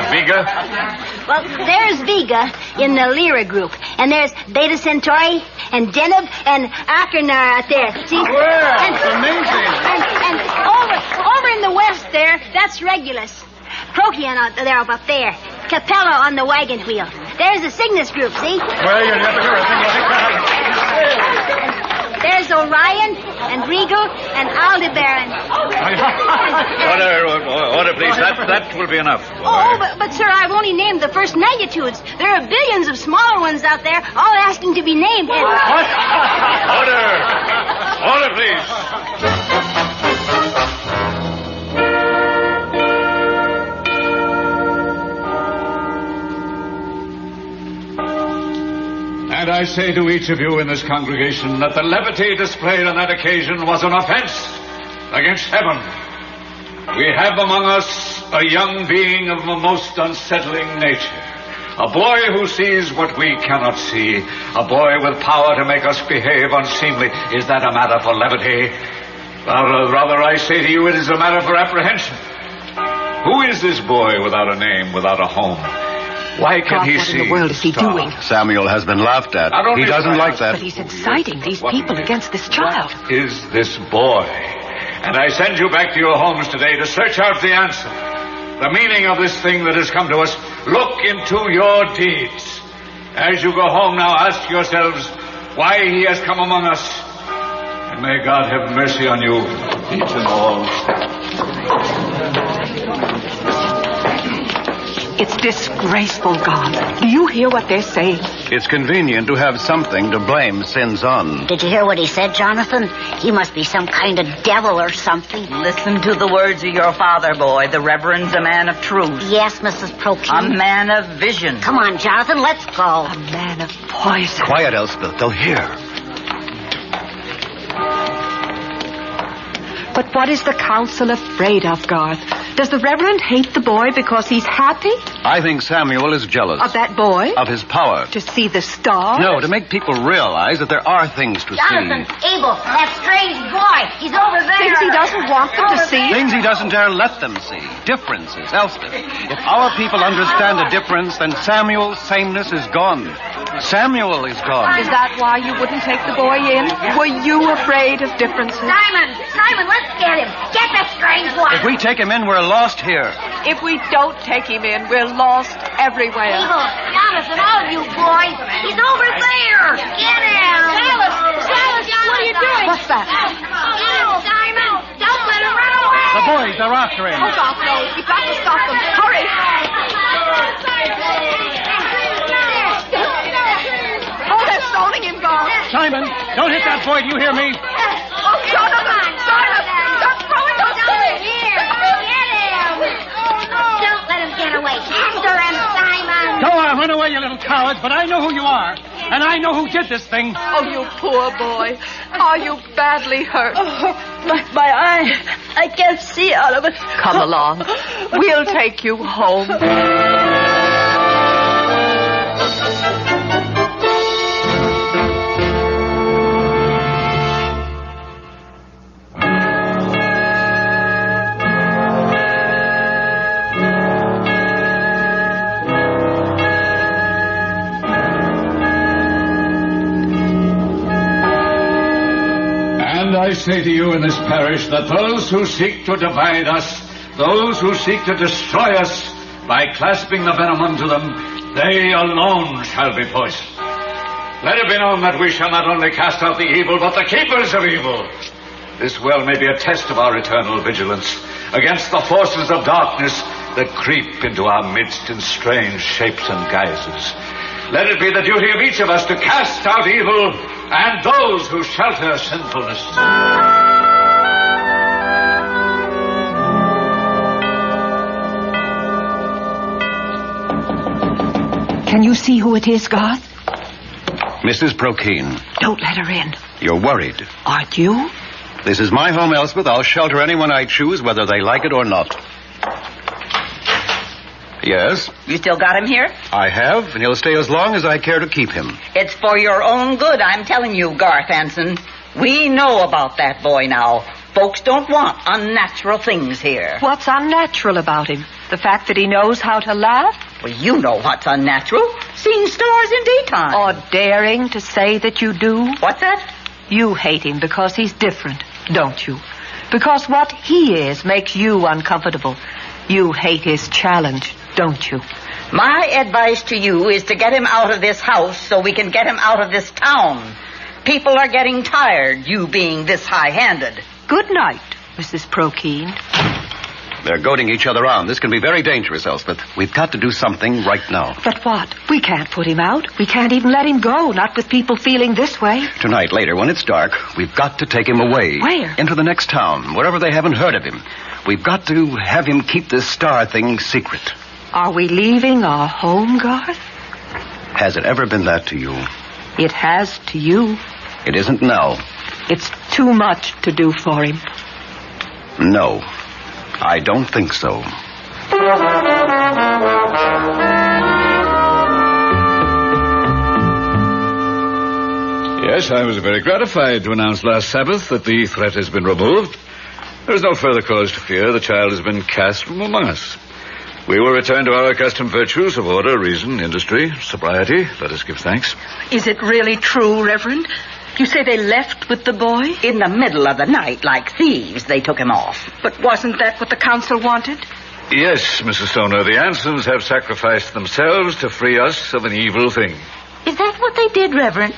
S13: Vega?
S3: Well, there's Vega in the Lyra group. And there's Beta Centauri and Deneb and Achernar out there. See?
S13: Wow, that's amazing.
S3: And over in the west there, that's Regulus. Procyon out there up there. Capella on the wagon wheel. There's the Cygnus group, see?
S13: Well, you never hear a thing like that.
S3: there's Orion and Regal and Aldebaran.
S13: Order, please. That will be enough.
S3: Oh, but sir, I've only named the first magnitudes. There are billions of smaller ones out there, all asking to be named. And...
S13: What? Order, please.
S18: And I say to each of you in this congregation that the levity displayed on that occasion was an offense against heaven. We have among us a young being of a most unsettling nature. A boy who sees what we cannot see. A boy with power to make us behave unseemly. Is that a matter for levity? Rather, I say to you, it is a matter for apprehension. Who is this boy without a name, without a home? Why can he see?
S19: What in the world is he doing?
S20: Samuel has been laughed at. He doesn't like that.
S19: But he's inciting these people against this child.
S18: What is this boy? And I send you back to your homes today to search out the answer. The meaning of this thing that has come to us. Look into your deeds. As you go home now, ask yourselves why he has come among us. And may God have mercy on you, each and all.
S19: It's disgraceful, God. Do you hear what they're saying?
S20: It's convenient to have something to blame sins on.
S3: Did you hear what he said, Jonathan? He must be some kind of devil or something.
S21: Listen to the words of your father, boy. The Reverend's a man of truth.
S3: Yes, Mrs. Prokin.
S21: A man of vision.
S3: Come on, Jonathan, let's go.
S19: A man of poison.
S20: Quiet, Elspeth. They'll hear.
S19: But what is the council afraid of, Garth? Does the Reverend hate the boy because he's happy?
S20: I think Samuel is jealous.
S19: Of that boy?
S20: Of his power.
S19: To see the stars?
S20: No, to make people realize that there are things to
S3: Jonathan,
S20: see.
S3: Abel, that strange boy. He's over there.
S19: Things he doesn't want them to see?
S20: Things he doesn't dare let them see. Differences, Elspeth. If our people understand a difference, then Samuel's sameness is gone. Samuel is gone.
S19: Is that why you wouldn't take the boy in? Were you afraid of differences?
S3: Simon, let's get him. Get that strange one.
S20: If we take him in, we're lost here.
S19: If we don't take him in, we're lost everywhere.
S3: Abel, Jonathan, all you boys. He's over there. Get him. Silas, what are you doing?
S19: What's that?
S3: Simon, don't let him run away.
S20: The boys are after him.
S19: Oh, God, no. We've got to stop them. Hurry. Oh, they're stoning him, God.
S20: Simon, don't hit that boy. Do you hear me?
S19: Oh, Jonathan, Simon, stop throwing those things.
S3: Here, get him. Don't let him get away. After him, Simon.
S20: Go on, run away, you little cowards, but I know who you are. And I know who did this thing.
S19: Oh, you poor boy. Are you badly hurt?
S12: My eye. I can't see out of it.
S19: Come along. We'll take you home.
S18: I say to you in this parish that those who seek to divide us, those who seek to destroy us by clasping the venom unto them, they alone shall be poisoned. Let it be known that we shall not only cast out the evil, but the keepers of evil. This well may be a test of our eternal vigilance against the forces of darkness that creep into our midst in strange shapes and guises. Let it be the duty of each of us to cast out evil and those who shelter sinfulness.
S19: Can you see who it is, Garth?
S20: Mrs. Prokeen.
S19: Don't let her in.
S20: You're worried.
S19: Aren't you?
S20: This is my home, Elspeth. I'll shelter anyone I choose, whether they like it or not. Yes?
S21: You still got him here?
S20: I have, and he'll stay as long as I care to keep him.
S21: It's for your own good, I'm telling you, Garth Anson. We know about that boy now. Folks don't want unnatural things here.
S19: What's unnatural about him? The fact that he knows how to laugh?
S21: Well, you know what's unnatural. Seeing stars in daytime.
S19: Or daring to say that you do?
S21: What's that?
S19: You hate him because he's different, don't you? Because what he is makes you uncomfortable. You hate his challenge, don't you?
S21: My advice to you is to get him out of this house so we can get him out of this town. People are getting tired, you being this high-handed.
S19: Good night, Mrs. Prokeen.
S20: They're goading each other on. This can be very dangerous, Elspeth. We've got to do something right now.
S19: But what? We can't put him out. We can't even let him go, not with people feeling this way.
S20: Tonight, later, when it's dark, we've got to take him away.
S19: Where?
S20: Into the next town, wherever they haven't heard of him. We've got to have him keep this star thing secret.
S19: Are we leaving our home, Garth?
S20: Has it ever been that to you?
S19: It has to you.
S20: It isn't now.
S19: It's too much to do for him.
S20: No, I don't think so.
S18: Yes, I was very gratified to announce last Sabbath that the threat has been removed. There is no further cause to fear the child has been cast from among us. We will return to our accustomed virtues of order, reason, industry, sobriety. Let us give thanks.
S19: Is it really true, Reverend? You say they left with the boy?
S21: In the middle of the night, like thieves, they took him off.
S19: But wasn't that what the council wanted?
S18: Yes, Mrs. Stoner, the Ansons have sacrificed themselves to free us of an evil thing.
S21: Is that what they did, Reverend?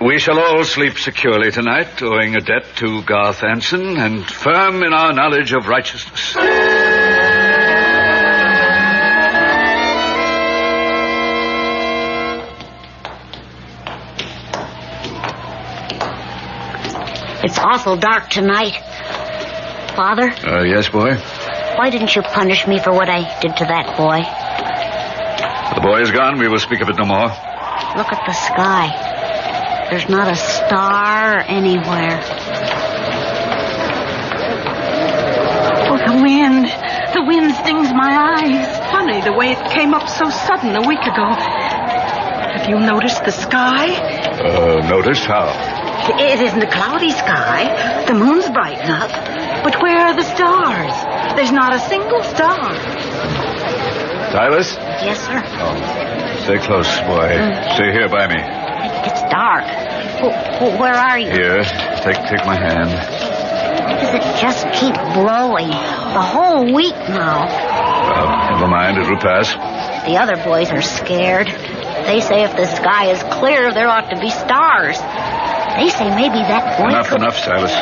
S18: We shall all sleep securely tonight, owing a debt to Garth Anson and firm in our knowledge of righteousness.
S3: It's awful dark tonight. Father?
S18: Yes, boy?
S3: Why didn't you punish me for what I did to that boy?
S18: The boy is gone. We will speak of it no more.
S3: Look at the sky. There's not a star anywhere.
S19: Oh, the wind. The wind stings my eyes. Funny, the way it came up so sudden a week ago. Have you noticed the sky?
S18: Noticed? How?
S19: It isn't a cloudy sky. The moon's bright enough. But where are the stars? There's not a single star.
S18: Silas?
S3: Yes, sir.
S18: Oh, stay close, boy. Stay here by me.
S3: It's dark. Where are you?
S18: Here. Take my hand.
S3: Why does it just keep blowing? The whole week now.
S18: Well, never mind. It will pass.
S3: The other boys are scared. They say if the sky is clear, there ought to be stars. They say maybe that boy
S18: Enough, Silas.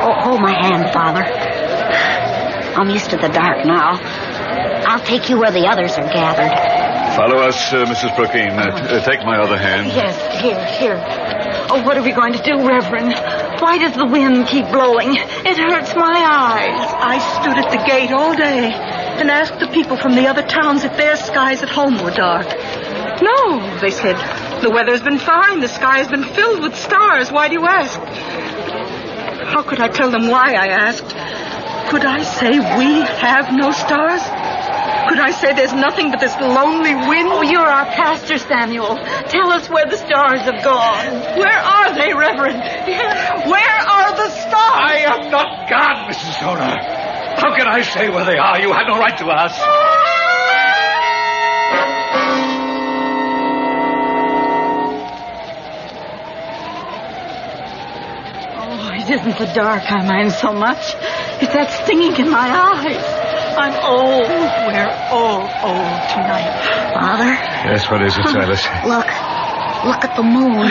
S3: Oh, hold my hand, Father. I'm used to the dark now. I'll take you where the others are gathered.
S18: Follow us, Mrs. Prokeen. Take my other hand.
S19: Yes, here. Oh, what are we going to do, Reverend? Why does the wind keep blowing? It hurts my eyes. I stood at the gate all day and asked the people from the other towns if their skies at home were dark. No, they said. The weather's been fine. The sky has been filled with stars. Why do you ask? How could I tell them why I asked? Could I say we have no stars? Could I say there's nothing but this lonely wind? Oh, you're our pastor, Samuel. Tell us where the stars have gone. Where are they, Reverend? Where are the stars?
S18: I am not God, Mrs. Stoner. How can I say where they are? You have no right to ask.
S19: It isn't the dark I mind so much. It's that stinging in my eyes. I'm old. We're all old tonight.
S3: Father?
S18: Yes, what is it, Silas?
S3: Look at the moon.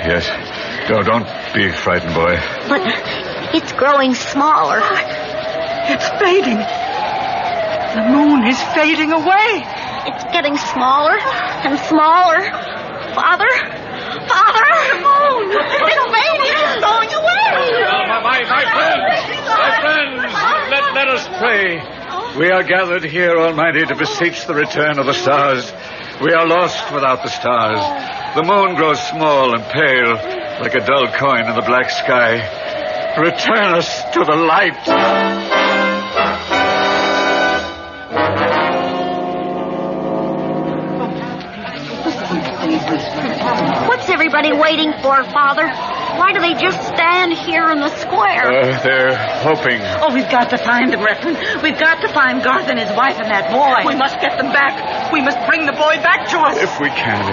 S18: Yes. Don't be frightened, boy.
S3: But it's growing smaller.
S19: It's fading. The moon is fading away.
S3: It's getting smaller and smaller. Father? The moon! It's fading! It's going away!
S18: My friends, let us pray. We are gathered here, Almighty, to beseech the return of the stars. We are lost without the stars. The moon grows small and pale, like a dull coin in the black sky. Return us to the light.
S3: What's everybody waiting for, Father? Why do they just stand here in the square?
S18: They're hoping.
S19: Oh, we've got to find them, Reverend. We've got to find Garth and his wife and that boy. We must get them back. We must bring the boy back to us.
S18: If we can.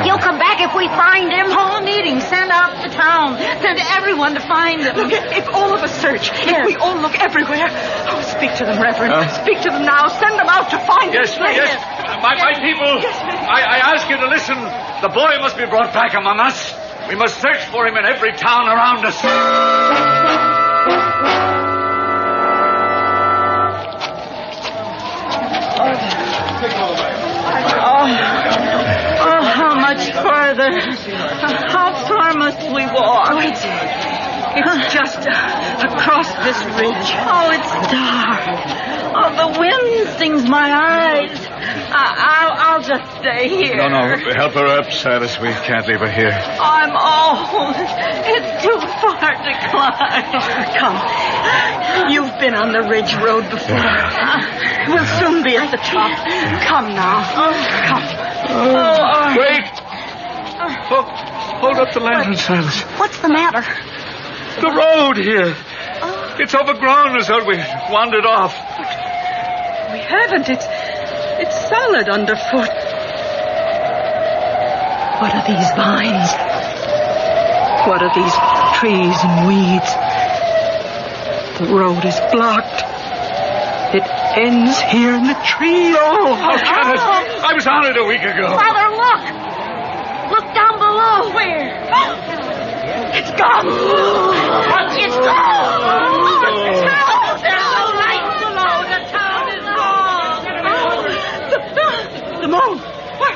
S3: He'll come back if we find him.
S19: Call a meeting. Send out to town. Send everyone to find them. Look, if all of us search, if we all look everywhere. Oh, speak to them, Reverend. Speak to them now. Send them out to find us.
S18: Yes. My people, I ask you to listen. The boy must be brought back among us. We must search for him in every town around us.
S19: Oh, how much farther? How far must we walk?
S4: Oh, it's just across this ridge.
S19: Oh, it's dark. Oh, the wind stings my eyes. I'll just stay here.
S18: No, help her up, Silas. We can't leave her here.
S19: I'm old. It's too far to climb.
S4: Come. You've been on the ridge road before. We'll soon be at the top. Come now. Come.
S18: Wait! Hold up the lantern, Silas.
S4: What's the matter?
S18: The road here. It's overgrown as though we wandered off.
S4: We haven't. It's solid underfoot. What are these vines? What are these trees and weeds? The road is blocked. It ends here in the tree. Oh,
S18: how can it? I was on it a week ago.
S3: Father, look! Look down below. Where?
S4: It's gone.
S3: It's gone! There's no light below. The town is gone.
S4: The moon. What?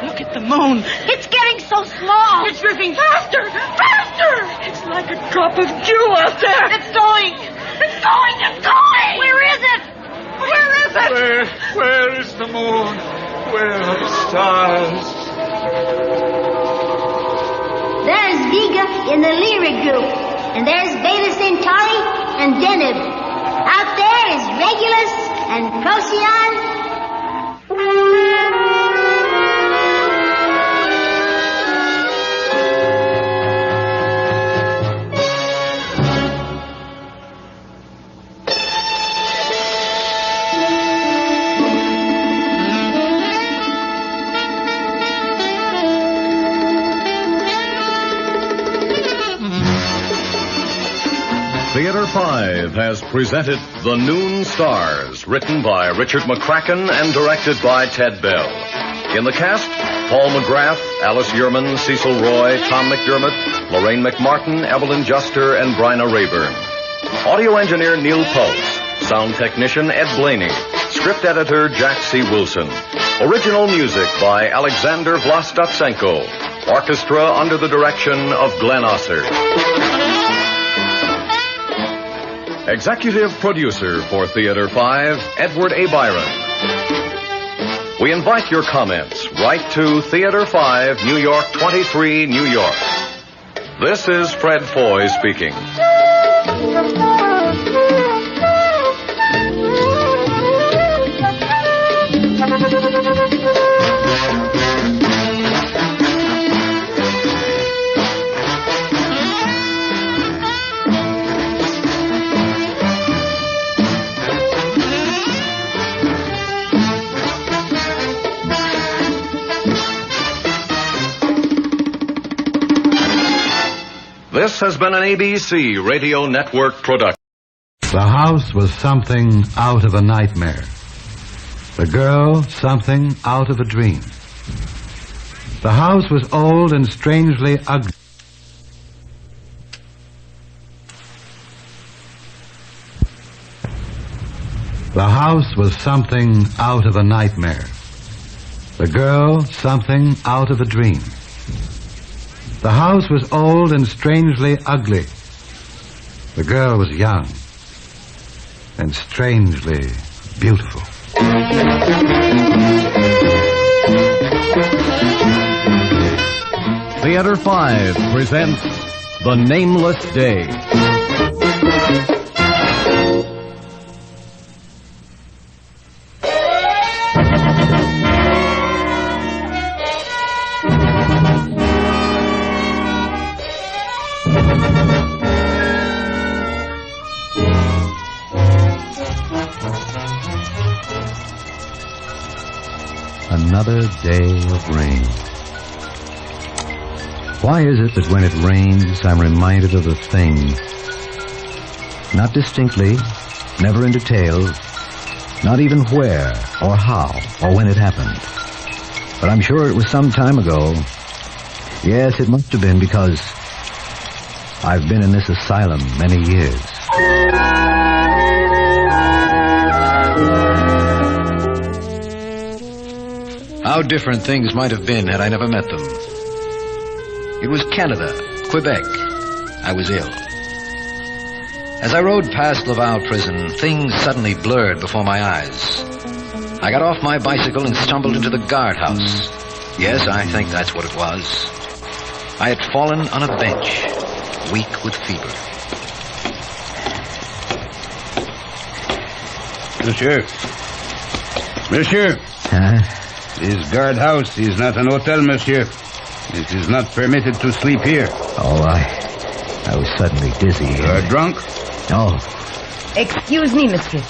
S4: Look at the moon.
S3: It's getting so small.
S4: It's drifting faster. Faster. It's like a drop of dew out there.
S3: It's going. It's going. It's going. Where is it? Where is it?
S18: Where is the moon? Where are the stars?
S3: There's Vega in the Lyric group, and there's Beta Centauri and Deneb. Out there is Regulus and Procyon.
S6: Theater 5 has presented The Noon Stars, written by Richard McCracken and directed by Ted Bell. In the cast, Paul McGrath, Alice Yearman, Cecil Roy, Tom McDermott, Lorraine McMartin, Evelyn Juster, and Bryna Rayburn. Audio engineer Neil Pulse. Sound technician Ed Blaney. Script editor Jack C. Wilson. Original music by Alexander Vlastotsenko. Orchestra under the direction of Glenn Osser. Executive producer for Theater 5, Edward A. Byron. We invite your comments. Write to Theater 5, New York 23, New York. This is Fred Foy speaking. This has been an ABC Radio Network production.
S22: The house was something out of a nightmare. The girl, something out of a dream. The house was old and strangely ugly. The house was something out of a nightmare. The girl, something out of a dream. The house was old and strangely ugly. The girl was young and strangely beautiful.
S6: Theater 5 presents The Nameless Day.
S22: Another day of rain. Why is it that when it rains, I'm reminded of a thing? Not distinctly, never in detail,
S1: Not even where, or how, or when it happened. But I'm sure it was some time ago. Yes, it must have been, because I've been in this asylum many years.
S9: How different things might have been had I never met them. It was Canada, Quebec. I was ill. As I rode past Laval prison, things suddenly blurred before my eyes. I got off my bicycle and stumbled into the guardhouse. Yes, I think that's what it was. I had fallen on a bench, weak with fever.
S23: Monsieur. This guardhouse is not an hotel, monsieur. It is not permitted to sleep here.
S1: Oh, I was suddenly dizzy.
S23: You are drunk?
S1: No.
S21: Excuse me, monsieur.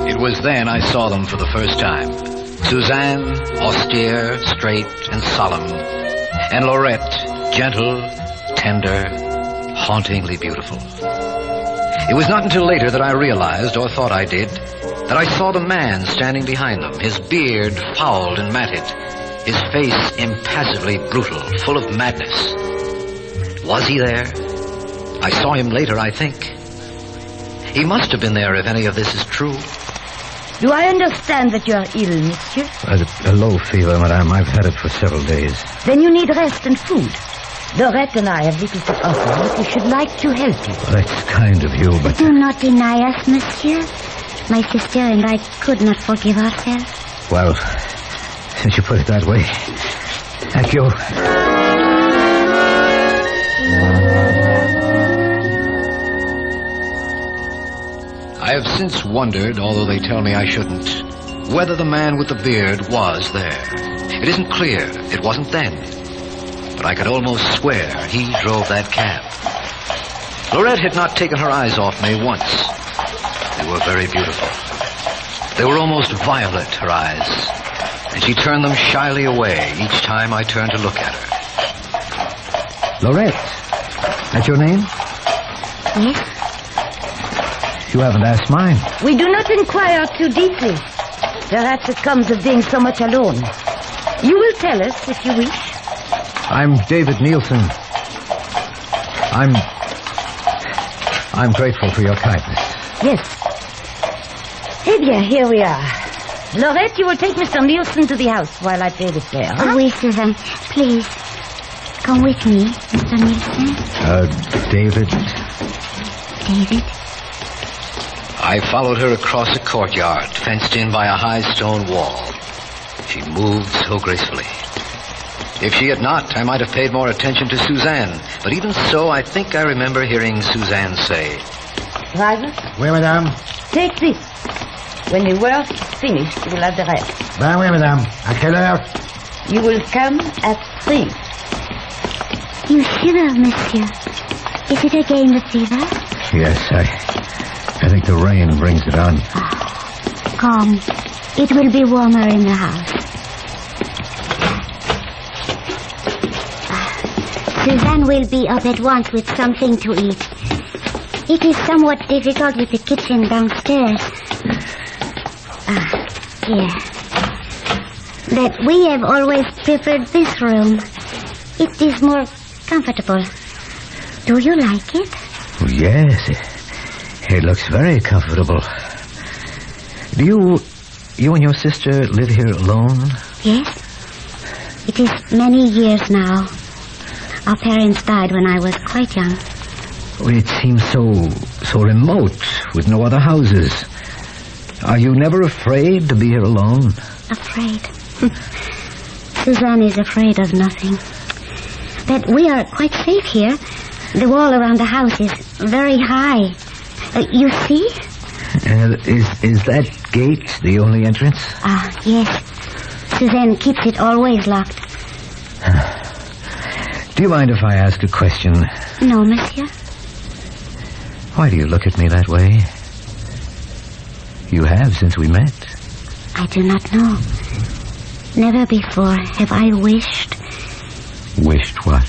S9: It was then I saw them for the first time. Suzanne, austere, straight, and solemn. And Laurette, gentle, tender, hauntingly beautiful. It was not until later that I realized, or thought I did, that I saw the man standing behind them, his beard fouled and matted, his face impassively brutal, full of madness. Was he there? I saw him later, I think. He must have been there if any of this is true.
S21: Do I understand that you are ill, monsieur?
S1: A low fever, madame. I've had it for several days.
S21: Then you need rest and food. Dorette and I have little to offer, but we should like to help you.
S1: Well, that's kind of you, but...
S7: Do not deny us, monsieur. My sister and I could not forgive ourselves.
S1: Well, since you put it that way, thank you.
S9: I have since wondered, although they tell me I shouldn't, whether the man with the beard was there. It isn't clear. It wasn't then. But I could almost swear he drove that cab. Laurette had not taken her eyes off me once. They were very beautiful. They were almost violet, her eyes, and she turned them shyly away each time I turned to look at her.
S1: Laurette, that's your name?
S7: Yes.
S1: You haven't asked mine.
S21: We do not inquire too deeply. Perhaps it comes of being so much alone. You will tell us if you wish.
S1: I'm David Nielsen. I'm grateful for your kindness.
S21: Yes. Eh bien, here we are. Laurette, you will take Mr. Nielsen to the house while I pay the fare.
S7: Huh? Oui, Suzanne. Please, come with me, Mr. Nielsen.
S1: David.
S7: David?
S9: I followed her across a courtyard, fenced in by a high stone wall. She moved so gracefully. If she had not, I might have paid more attention to Suzanne. But even so, I think I remember hearing Suzanne say,
S21: Driver?
S1: Oui, madame.
S21: Take this. When the work is finished, you will have the rest.
S1: Ben oui, madame. À quelle heure?
S21: You will come at 3.
S7: You shiver, monsieur. Is it again the fever?
S1: Yes, I think the rain brings it on.
S7: Come. It will be warmer in the house. Suzanne will be up at once with something to eat. It is somewhat difficult with the kitchen downstairs. Here. But we have always preferred this room. It is more comfortable. Do you like it?
S1: Oh, yes, it looks very comfortable. Do you and your sister live here alone?
S7: Yes. It is many years now. Our parents died when I was quite young.
S1: Well, it seems so remote, with no other houses. Are you never afraid to be here alone?
S7: Afraid? Suzanne is afraid of nothing. But we are quite safe here. The wall around the house is very high. You see?
S1: Is that gate the only entrance?
S7: Yes. Suzanne keeps it always locked.
S1: Do you mind if I ask a question?
S7: No, monsieur.
S1: Why do you look at me that way? You have since we met.
S7: I do not know. Never before have I wished.
S1: Wished what?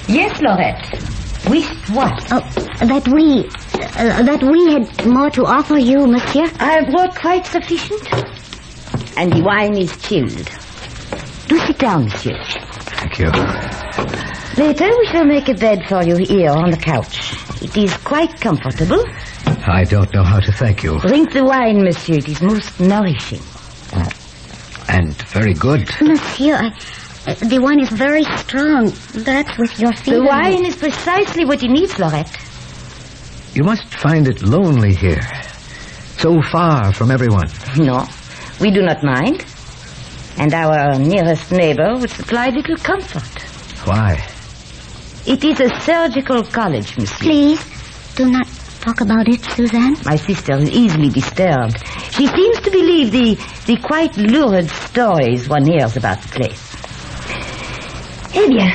S21: Yes, Laurette.
S8: Wished what?
S7: That we had more to offer you, monsieur.
S8: I brought quite sufficient. And the wine is chilled. Do sit down, monsieur.
S1: Thank you.
S8: Later we shall make a bed for you here on the couch. It is quite comfortable.
S1: I don't know how to thank you.
S8: Drink the wine, monsieur. It is most nourishing.
S1: And very good.
S7: Monsieur, the wine is very strong. That's with your fever.
S8: The wine is precisely what he needs, Lorette.
S1: You must find it lonely here. So far from everyone.
S8: No, we do not mind. And our nearest neighbor would supply little comfort.
S1: Why?
S8: It is a surgical college, monsieur.
S7: Please, do not talk about it, Suzanne.
S8: My sister is easily disturbed. She seems to believe the quite lurid stories one hears about the place. Eh bien,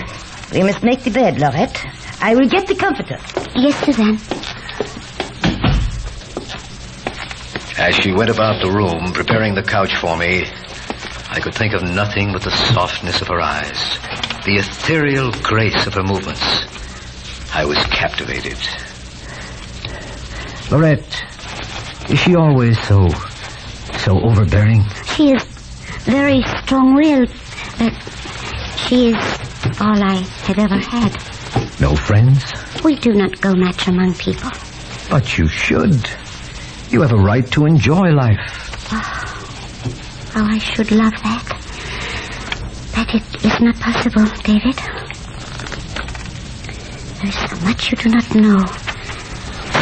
S8: we must make the bed, Lorette. I will get the comforter.
S7: Yes, Suzanne.
S9: As she went about the room, preparing the couch for me, I could think of nothing but the softness of her eyes, the ethereal grace of her movements. I was captivated.
S1: Lorette, is she always so overbearing?
S7: She is very strong-willed, but she is all I have ever had.
S1: No friends?
S7: We do not go much among people.
S1: But you should. You have a right to enjoy life.
S7: Oh, I should love that. But it is not possible, David. There is so much you do not know.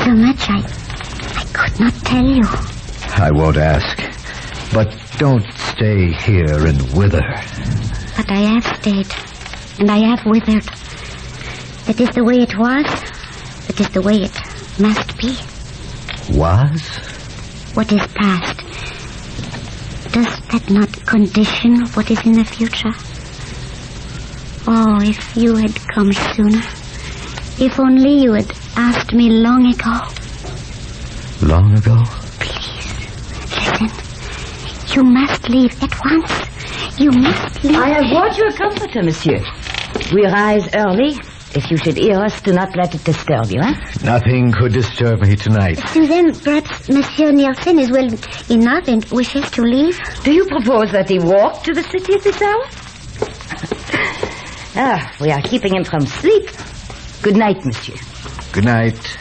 S7: So much I could not tell you.
S1: I won't ask. But don't stay here and wither.
S7: But I have stayed, and I have withered. That is the way it was. That is the way it must be.
S1: Was?
S7: What is past? Does that not condition what is in the future? Oh, if you had come sooner. If only you had asked me long ago.
S1: Long ago?
S7: Please, listen. You must leave at once. You must leave.
S8: I have brought you a comforter, monsieur. We rise early. If you should hear us, do not let it disturb you, eh?
S1: Nothing could disturb me tonight.
S7: Suzanne, perhaps Monsieur Nielsen is well enough and wishes to leave.
S8: Do you propose that he walk to the city at this hour? We are keeping him from sleep. Good night, monsieur.
S1: Good night.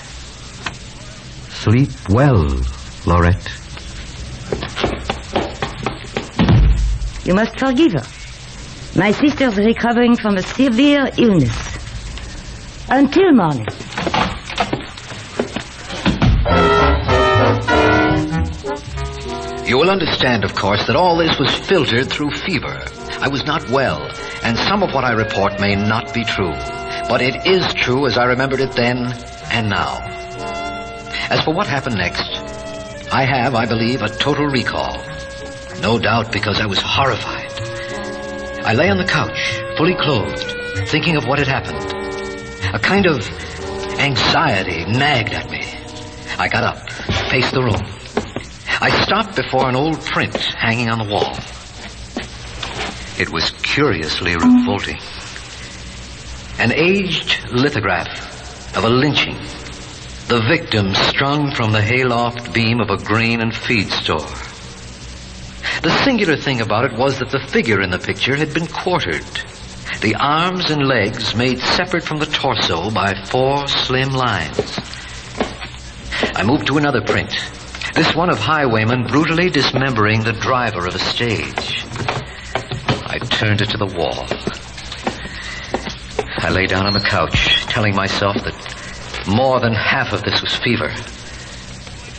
S1: Sleep well, Lorette.
S8: You must forgive her. My sister's recovering from a severe illness. Until morning.
S9: You will understand, of course, that all this was filtered through fever. I was not well, and some of what I report may not be true. But it is true as I remembered it then and now. As for what happened next, I have, I believe, a total recall. No doubt because I was horrified. I lay on the couch, fully clothed, thinking of what had happened. A kind of anxiety nagged at me. I got up, paced the room. I stopped before an old print hanging on the wall. It was curiously revolting. An aged lithograph of a lynching. The victim strung from the hayloft beam of a grain and feed store. The singular thing about it was that the figure in the picture had been quartered. The arms and legs made separate from the torso by 4 slim lines. I moved to another print. This one of highwaymen brutally dismembering the driver of a stage. I turned it to the wall. I lay down on the couch, telling myself that more than half of this was fever.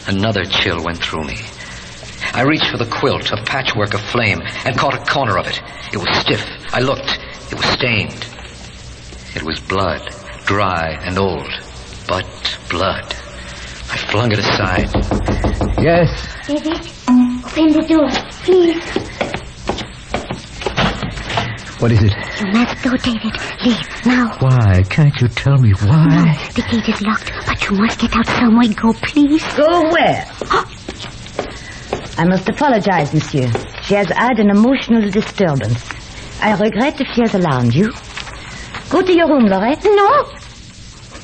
S9: Another chill went through me. I reached for the quilt, a patchwork of flame, and caught a corner of it. It was stiff. I looked. It was stained. It was blood, dry and old, but blood. I flung it aside.
S1: Yes?
S7: David, open the door, please.
S1: What is it?
S7: You must go, David. Leave, now.
S1: Why? Can't you tell me why?
S7: No, the gate is locked, but you must get out some way. Go, please.
S8: Go where? I must apologize, monsieur. She has had an emotional disturbance. I regret if she has alarmed you. Go to your room, Lorette.
S7: No.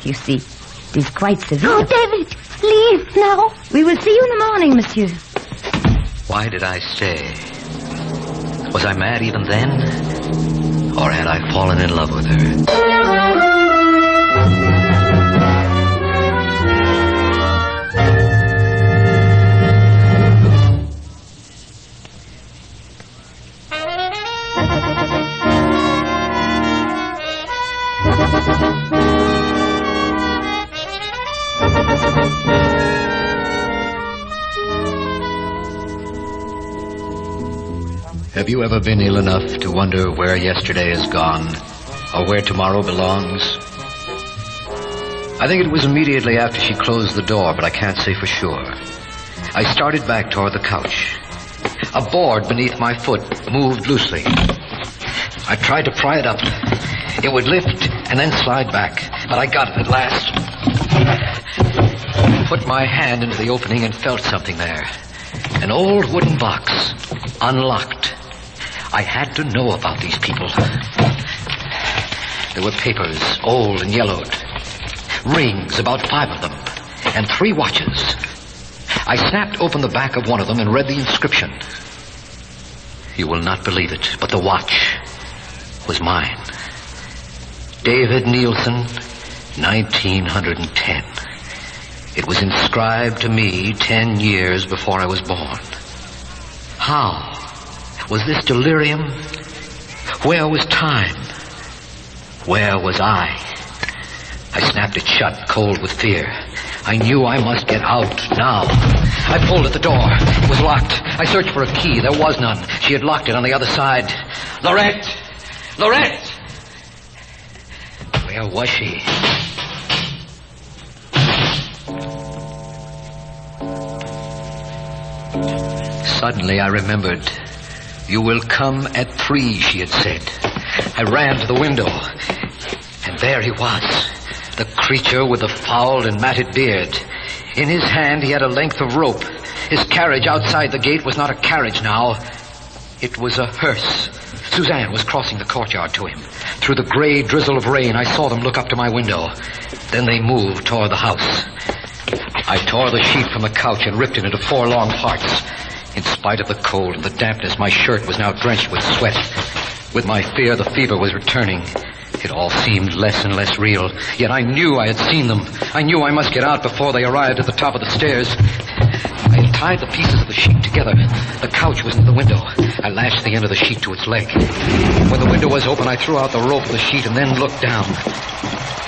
S8: you see. It is quite severe.
S7: Oh, David, leave now.
S8: We will see you in the morning, monsieur.
S9: Why did I stay? Was I mad even then? Or had I fallen in love with her? Have you ever been ill enough to wonder where yesterday is gone, or where tomorrow belongs? I think it was immediately after she closed the door, but I can't say for sure. I started back toward the couch. A board beneath my foot moved loosely. I tried to pry it up. It would lift and then slide back, but I got it at last. Put my hand into the opening and felt something there. An old wooden box, unlocked. I had to know about these people. There were papers, old and yellowed. Rings, about 5 of them. And 3 watches. I snapped open the back of one of them and read the inscription. You will not believe it, but the watch was mine. David Nielsen, 1910. It was inscribed to me 10 years before I was born. How? Was this delirium? Where was time? Where was I? I snapped it shut, cold with fear. I knew I must get out now. I pulled at the door. It was locked. I searched for a key. There was none. She had locked it on the other side. Lorette! Lorette! Where was she? Suddenly I remembered. You will come at 3, she had said. I ran to the window, and there he was, the creature with the fouled and matted beard. In his hand he had a length of rope. His carriage outside the gate was not a carriage now. It was a hearse. Suzanne was crossing the courtyard to him. Through the gray drizzle of rain, I saw them look up to my window. Then they moved toward the house. I tore the sheet from the couch and ripped it into 4 long parts. In spite of the cold and the dampness, my shirt was now drenched with sweat. With my fear, the fever was returning. It all seemed less and less real. Yet I knew I had seen them. I knew I must get out before they arrived at the top of the stairs. I had tied the pieces of the sheet together. The couch was in the window. I lashed the end of the sheet to its leg. When the window was open, I threw out the rope of the sheet and then looked down.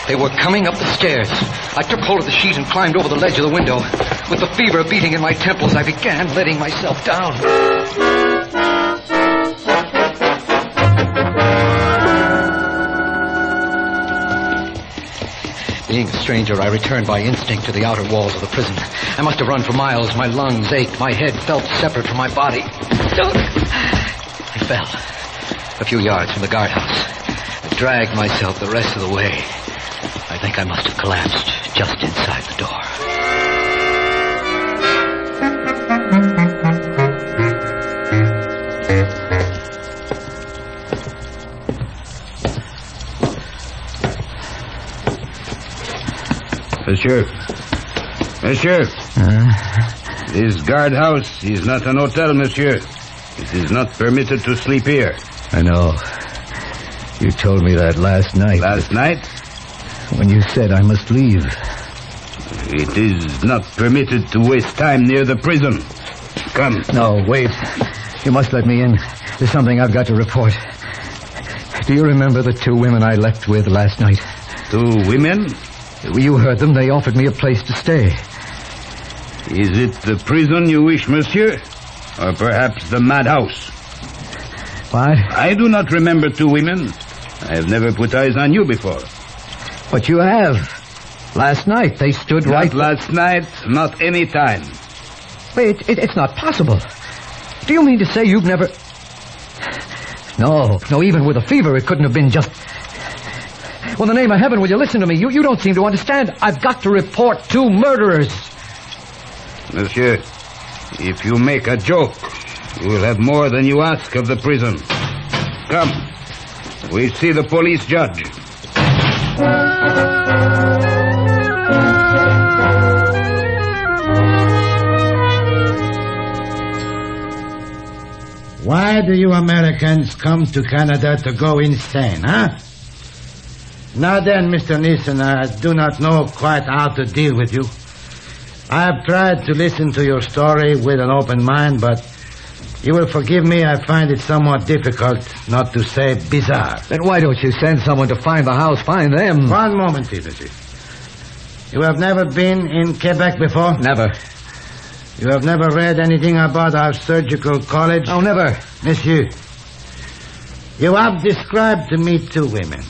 S9: They were coming up the stairs. I took hold of the sheet and climbed over the ledge of the window. With the fever beating in my temples, I began letting myself down. Being a stranger, I returned by instinct to the outer walls of the prison. I must have run for miles. My lungs ached. My head felt separate from my body. I fell a few yards from the guardhouse. I dragged myself the rest of the way. I think I must have collapsed just inside the door.
S23: Monsieur. Monsieur. This guardhouse is not an hotel, monsieur. It is not permitted to sleep here.
S1: I know. You told me that last night.
S23: Last night?
S1: When you said I must leave.
S23: It is not permitted to waste time near the prison. Come.
S1: No, wait. You must let me in. There's something I've got to report. Do you remember the 2 women I left with last night?
S23: 2 women?
S1: You heard them. They offered me a place to stay.
S23: Is it the prison you wish, monsieur? Or perhaps the madhouse?
S1: What?
S23: I do not remember 2 women. I have never put eyes on you before.
S1: But you have. Last night, they stood
S23: not
S1: right...
S23: last night, not any time.
S1: Wait, it's not possible. Do you mean to say you've never... No, even with a fever, it couldn't have been just... Well, in the name of heaven, will you listen to me? You don't seem to understand. I've got to report 2 murderers.
S23: Monsieur, if you make a joke, you will have more than you ask of the prison. Come, we see the police judge.
S22: do you Americans come to Canada to go insane, huh? Now then, Mr. Neeson, I do not know quite how to deal with you. I have tried to listen to your story with an open mind, but you will forgive me, I find it somewhat difficult, not to say bizarre.
S1: Then why don't you send someone to find the house, find them?
S22: One moment, please, monsieur. You have never been in Quebec before?
S1: Never.
S22: You have never read anything about our surgical college?
S1: No, never.
S22: Monsieur, you have described to me two women.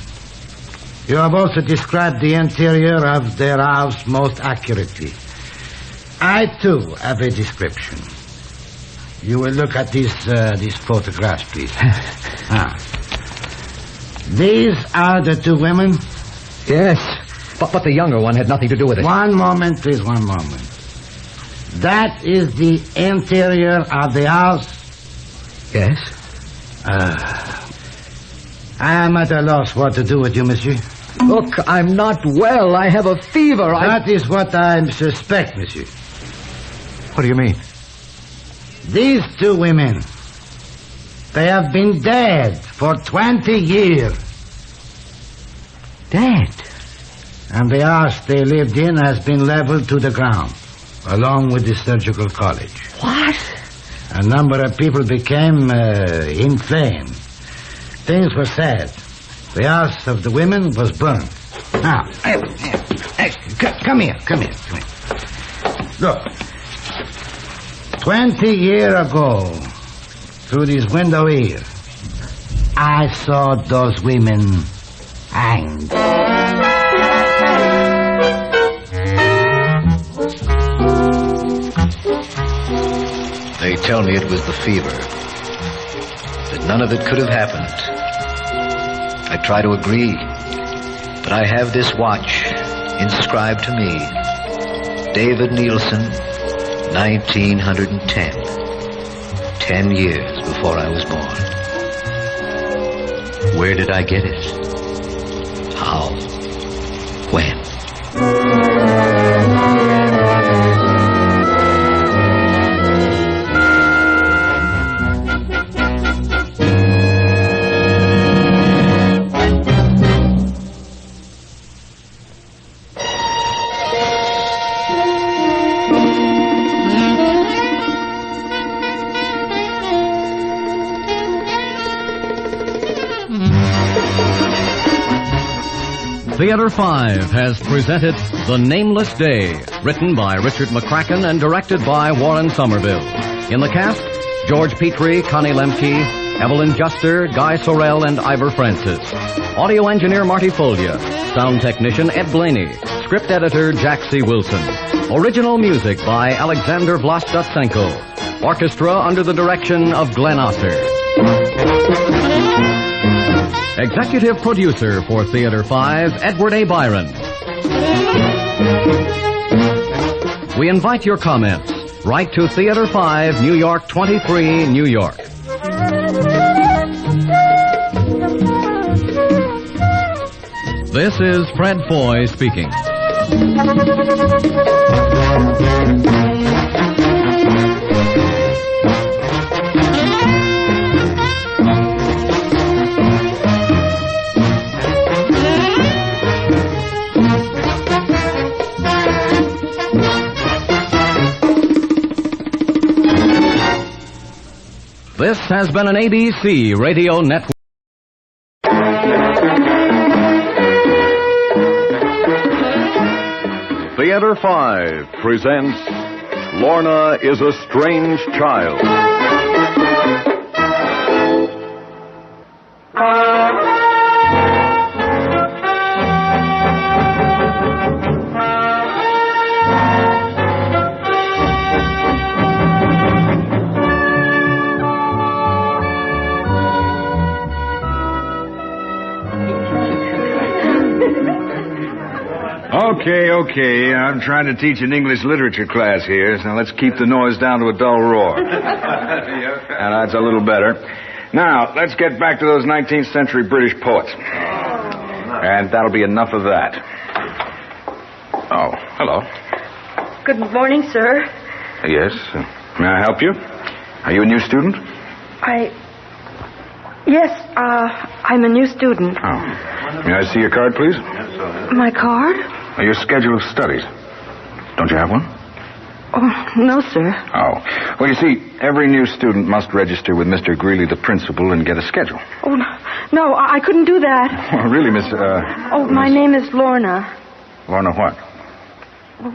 S22: You have also described the interior of their house most accurately. I, too, have a description. You will look at these photographs, please. These are the two women?
S1: Yes, but the younger one had nothing to do with it.
S22: One moment, please, one moment. That is the interior of the house?
S1: Yes.
S22: I am at a loss what to do with you, monsieur.
S1: Look, I'm not well. I have a fever.
S22: That is what I suspect, monsieur.
S1: What do you mean?
S22: These two women, they have been dead for 20 years.
S1: Dead?
S22: And the house they lived in has been leveled to the ground, along with the surgical college.
S1: What?
S22: A number of people became inflamed. Things were sad. The house of the women was burned. Now, come here. Look. 20 years ago, through this window here, I saw those women hanged.
S9: They tell me it was the fever, that none of it could have happened. I try to agree, but I have this watch inscribed to me, David Nielsen, 1910. 10 years before I was born. Where did I get it? How? When?
S6: Theater 5 has presented The Nameless Day, written by Richard McCracken and directed by Warren Somerville. In the cast, George Petrie, Connie Lemke, Evelyn Juster, Guy Sorrell, and Ivor Francis. Audio engineer Marty Folia. Sound technician Ed Blaney. Script editor Jack C. Wilson. Original music by Alexander Vlastotsenko. Orchestra under the direction of Glenn Osser. Executive producer for Theater 5, Edward A. Byron. We invite your comments. Write to Theater 5, New York 23, New York. This is Fred Foy speaking. This has been an ABC radio network. Theater 5 presents Lorna is a Strange Child.
S13: Okay. I'm trying to teach an English literature class here, so let's keep the noise down to a dull roar. And that's a little better. Now, let's get back to those 19th century British poets. And that'll be enough of that. Oh, hello.
S12: Good morning, sir.
S13: Yes. May I help you? Are you a new student?
S12: Yes, I'm a new student.
S13: Oh. May I see your card, please?
S12: My card?
S13: Your schedule of studies. Don't you have one?
S12: Oh, no, sir.
S13: Oh. Well, you see, every new student must register with Mr. Greeley, the principal, and get a schedule.
S12: Oh, no, I couldn't do that.
S13: Oh, really, Miss...
S12: my name is Lorna.
S13: Lorna what?
S12: Well,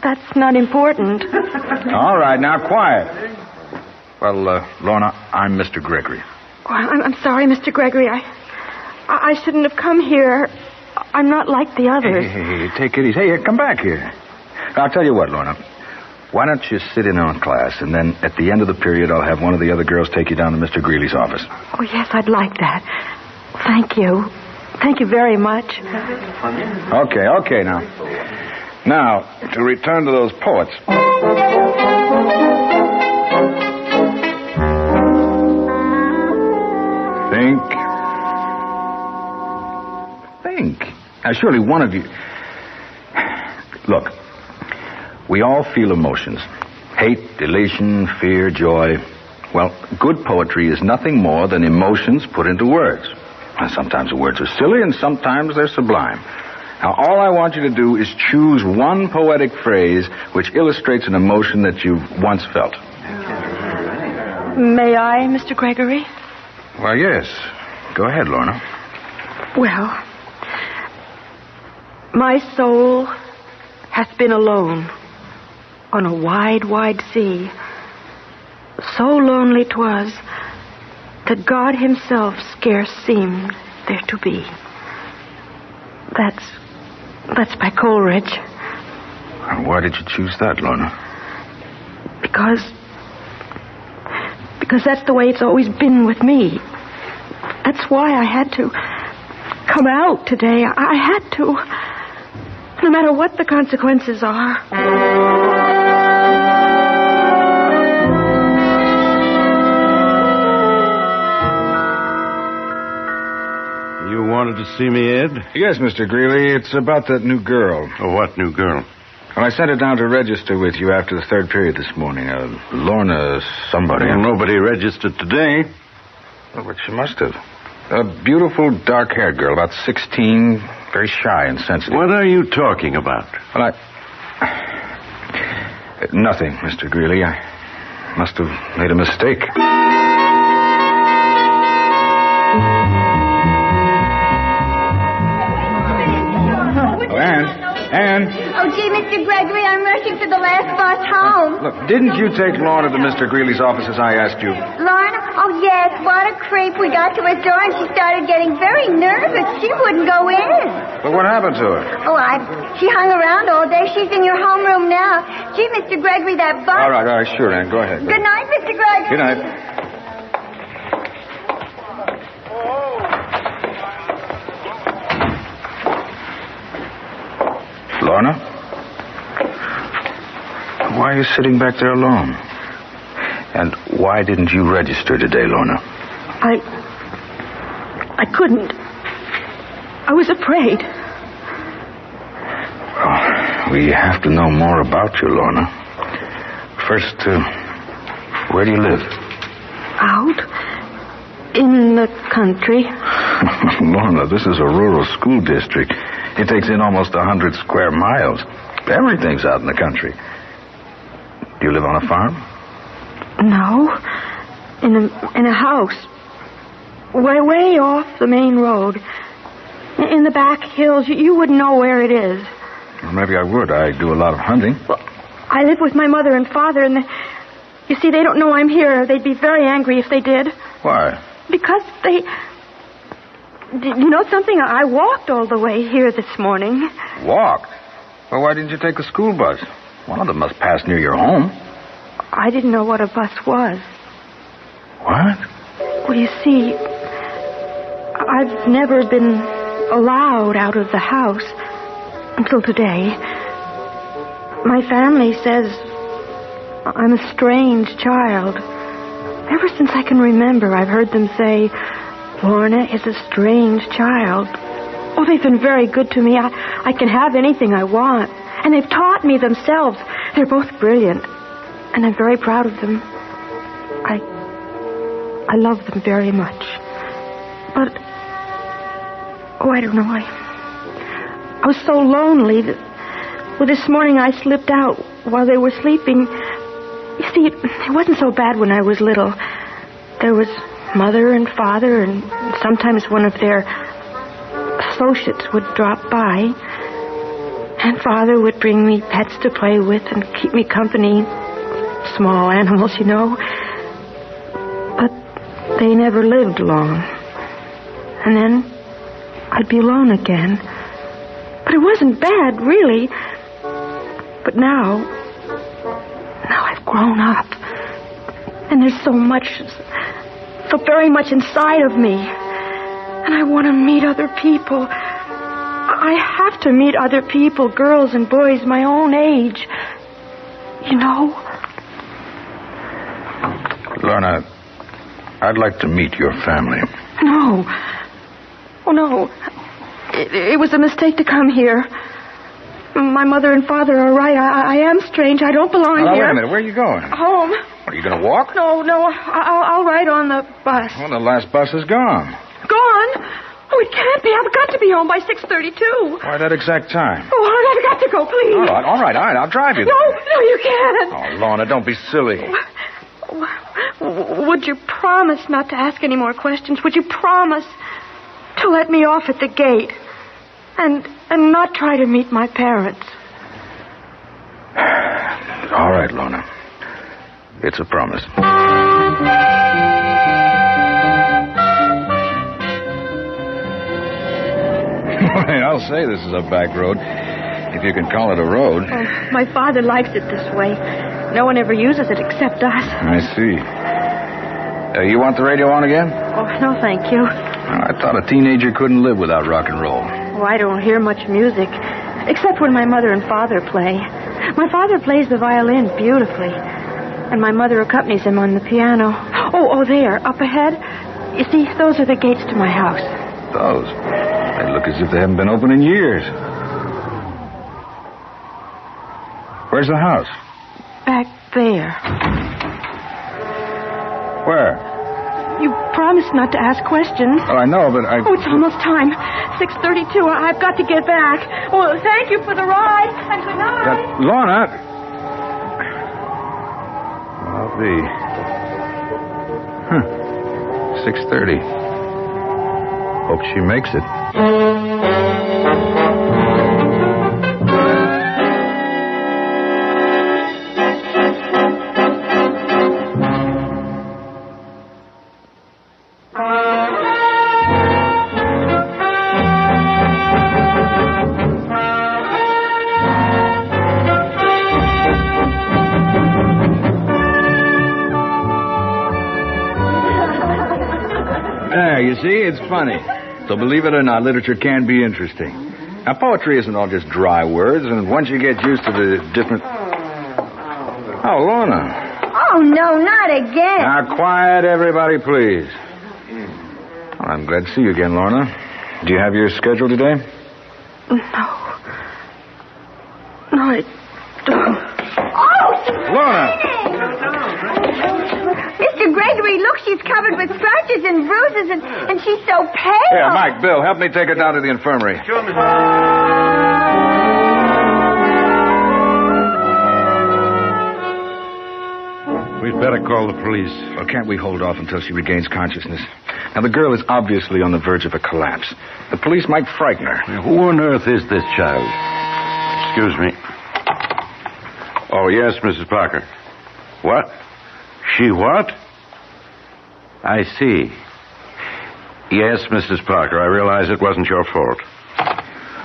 S12: that's not important.
S13: All right, now, quiet. Well, Lorna, I'm Mr. Gregory.
S12: Oh, I'm sorry, Mr. Gregory. I shouldn't have come here. I'm not like the others.
S13: Hey, take it easy. Hey, come back here. I'll tell you what, Lorna. Why don't you sit in on class, and then at the end of the period, I'll have one of the other girls take you down to Mr. Greeley's office.
S12: Oh, yes, I'd like that. Thank you. Thank you very much.
S13: Okay, now. Now, to return to those poets. Think. Now, surely one of you... Look, we all feel emotions. Hate, elation, fear, joy. Well, good poetry is nothing more than emotions put into words. Sometimes the words are silly and sometimes they're sublime. Now, all I want you to do is choose one poetic phrase which illustrates an emotion that you've once felt.
S12: May I, Mr. Gregory?
S13: Well, yes. Go ahead, Lorna.
S12: Well, my soul hath been alone on a wide, wide sea. So lonely 'twas that God himself scarce seemed there to be. That's by Coleridge.
S13: And why did you choose that, Lorna?
S12: Because that's the way it's always been with me. That's why I had to come out today. I had to, no matter what the consequences are.
S23: You wanted to see me, Ed?
S13: Yes, Mr. Greeley. It's about that new girl.
S23: Oh, what new girl?
S13: Well, I sent her down to register with you after the third period this morning. Lorna somebody.
S23: Well, nobody registered today.
S13: Oh, but she must have. A beautiful, dark-haired girl, about 16, very shy and sensitive.
S23: What are you talking about?
S13: Well, nothing, Mr. Greeley. I must have made a mistake. Anne.
S2: Oh, gee, Mr. Gregory, I'm rushing for the last bus home.
S13: Look, didn't you take Lorna to Mr. Greeley's office as I asked you?
S2: Lorna? Oh, yes. What a creep. We got to her door and she started getting very nervous. She wouldn't go in.
S13: But what happened to her?
S2: Oh, she hung around all day. She's in your homeroom now. Gee, Mr. Gregory, that bus...
S13: All right, sure, Anne. Go ahead.
S2: Good night, Mr. Gregory.
S13: Good night. Lorna? Why are you sitting back there alone? And why didn't you register today, Lorna?
S12: I couldn't. I was afraid.
S13: Well, we have to know more about you, Lorna. First, where do you live?
S12: Out? In the country.
S13: Lorna, this is a rural school district. It takes in almost 100 square miles. Everything's out in the country. Do you live on a farm?
S12: No. In a house. Way off the main road. In the back hills. You wouldn't know where it is.
S13: Well, maybe I would. I do a lot of hunting.
S12: Well, I live with my mother and father, and you see, they don't know I'm here. They'd be very angry if they did.
S13: Why?
S12: Because they... You know something? I walked all the way here this morning.
S13: Walked? Well, why didn't you take the school bus? One of them must pass near your home.
S12: I didn't know what a bus was.
S13: What?
S12: Well, you see, I've never been allowed out of the house until today. My family says I'm a strange child. Ever since I can remember, I've heard them say... Lorna is a strange child. Oh, they've been very good to me. I can have anything I want. And they've taught me themselves. They're both brilliant. And I'm very proud of them. I love them very much. But, I don't know. I was so lonely that, this morning I slipped out while they were sleeping. You see, it wasn't so bad when I was little. There was Mother and Father, and sometimes one of their associates would drop by. And Father would bring me pets to play with and keep me company. Small animals, you know. But they never lived long. And then I'd be alone again. But it wasn't bad, really. But now I've grown up. And there's so very much inside of me. And I want to meet other people. I have to meet other people, girls and boys my own age. You know?
S13: Lorna, I'd like to meet your family.
S12: No. Oh, no. It was a mistake to come here. My mother and father are right. I am strange. I don't belong here.
S13: Wait a minute. Where are you going?
S12: Home.
S13: Are you going to walk?
S12: No. I'll ride on the bus.
S13: Well, the last bus is gone.
S12: Gone? Oh, it can't be. I've got to be home by 6:32.
S13: Why, that exact time?
S12: Oh, I've got to go, please.
S13: All right. I'll drive you.
S12: No, you can't.
S13: Oh, Lorna, don't be silly.
S12: Would you promise not to ask any more questions? Would you promise to let me off at the gate and not try to meet my parents?
S13: All right, Lorna. It's a promise. I'll say this is a back road, if you can call it a road.
S12: Oh, my father likes it this way. No one ever uses it except us.
S13: I see. You want the radio on again?
S12: Oh, no, thank you.
S13: Well, I thought a teenager couldn't live without rock and roll.
S12: Oh, I don't hear much music, except when my mother and father play. My father plays the violin beautifully, and my mother accompanies him on the piano. Oh, there, up ahead. You see, those are the gates to my house.
S13: Those? They look as if they haven't been open in years. Where's the house?
S12: Back there.
S13: Where?
S12: You promised not to ask questions.
S13: Oh, I know, but I...
S12: Oh, it's almost time. 6:32. I've got to get back. Oh, thank you for the ride, and good night.
S13: Lorna! I'll be... 6:30. Hope she makes it. You see, it's funny. So believe it or not, literature can be interesting. Now, poetry isn't all just dry words, and once you get used to the different... Oh, Lorna.
S2: Oh, no, not again.
S13: Now, quiet, everybody, please. Well, I'm glad to see you again, Lorna. Do you have your schedule today?
S12: No, I don't.
S2: Oh,
S13: Lorna!
S2: Mr. Gregory, look, she's covered with scratches and bruises, and she's so pale.
S13: Here, Mike, Bill, help me take her down to the infirmary.
S14: Sure, Mr.
S13: We'd better call the police. Well, can't we hold off until she regains consciousness? Now, the girl is obviously on the verge of a collapse. The police might frighten her.
S5: Who on earth is this child? Excuse me. Oh, yes, Mrs. Parker. What? She what? I see. Yes, Mrs. Parker, I realize it wasn't your fault.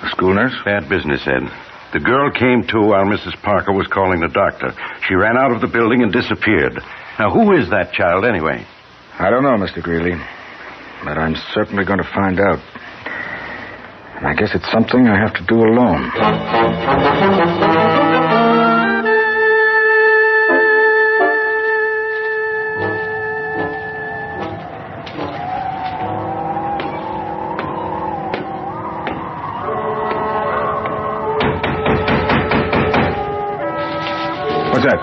S13: The school nurse?
S5: Bad business, Ed. The girl came to while Mrs. Parker was calling the doctor. She ran out of the building and disappeared. Now, who is that child, anyway?
S13: I don't know, Mr. Greeley. But I'm certainly going to find out. And I guess it's something I have to do alone. What's that?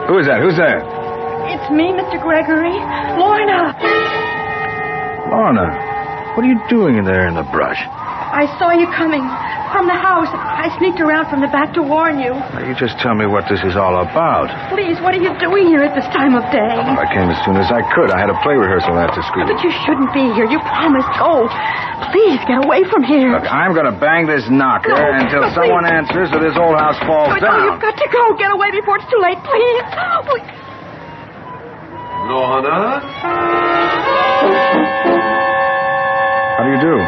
S13: Who is that? Who's there?
S12: It's me, Mr. Gregory. Lorna.
S13: Lorna, what are you doing in there in the brush?
S12: I saw you coming from the house. I sneaked around from the back to warn you.
S13: Now, you just tell me what this is all about.
S12: Please, what are you doing here at this time of day?
S13: I came as soon as I could. I had a play rehearsal after school.
S12: But you shouldn't be here. You promised. Go. Please, get away from here.
S13: Look, I'm going to bang this knocker until someone answers or this old house falls
S12: No,
S13: down.
S12: you've got to go. Get away before it's too late, please.
S10: Lorna?
S13: How do you do?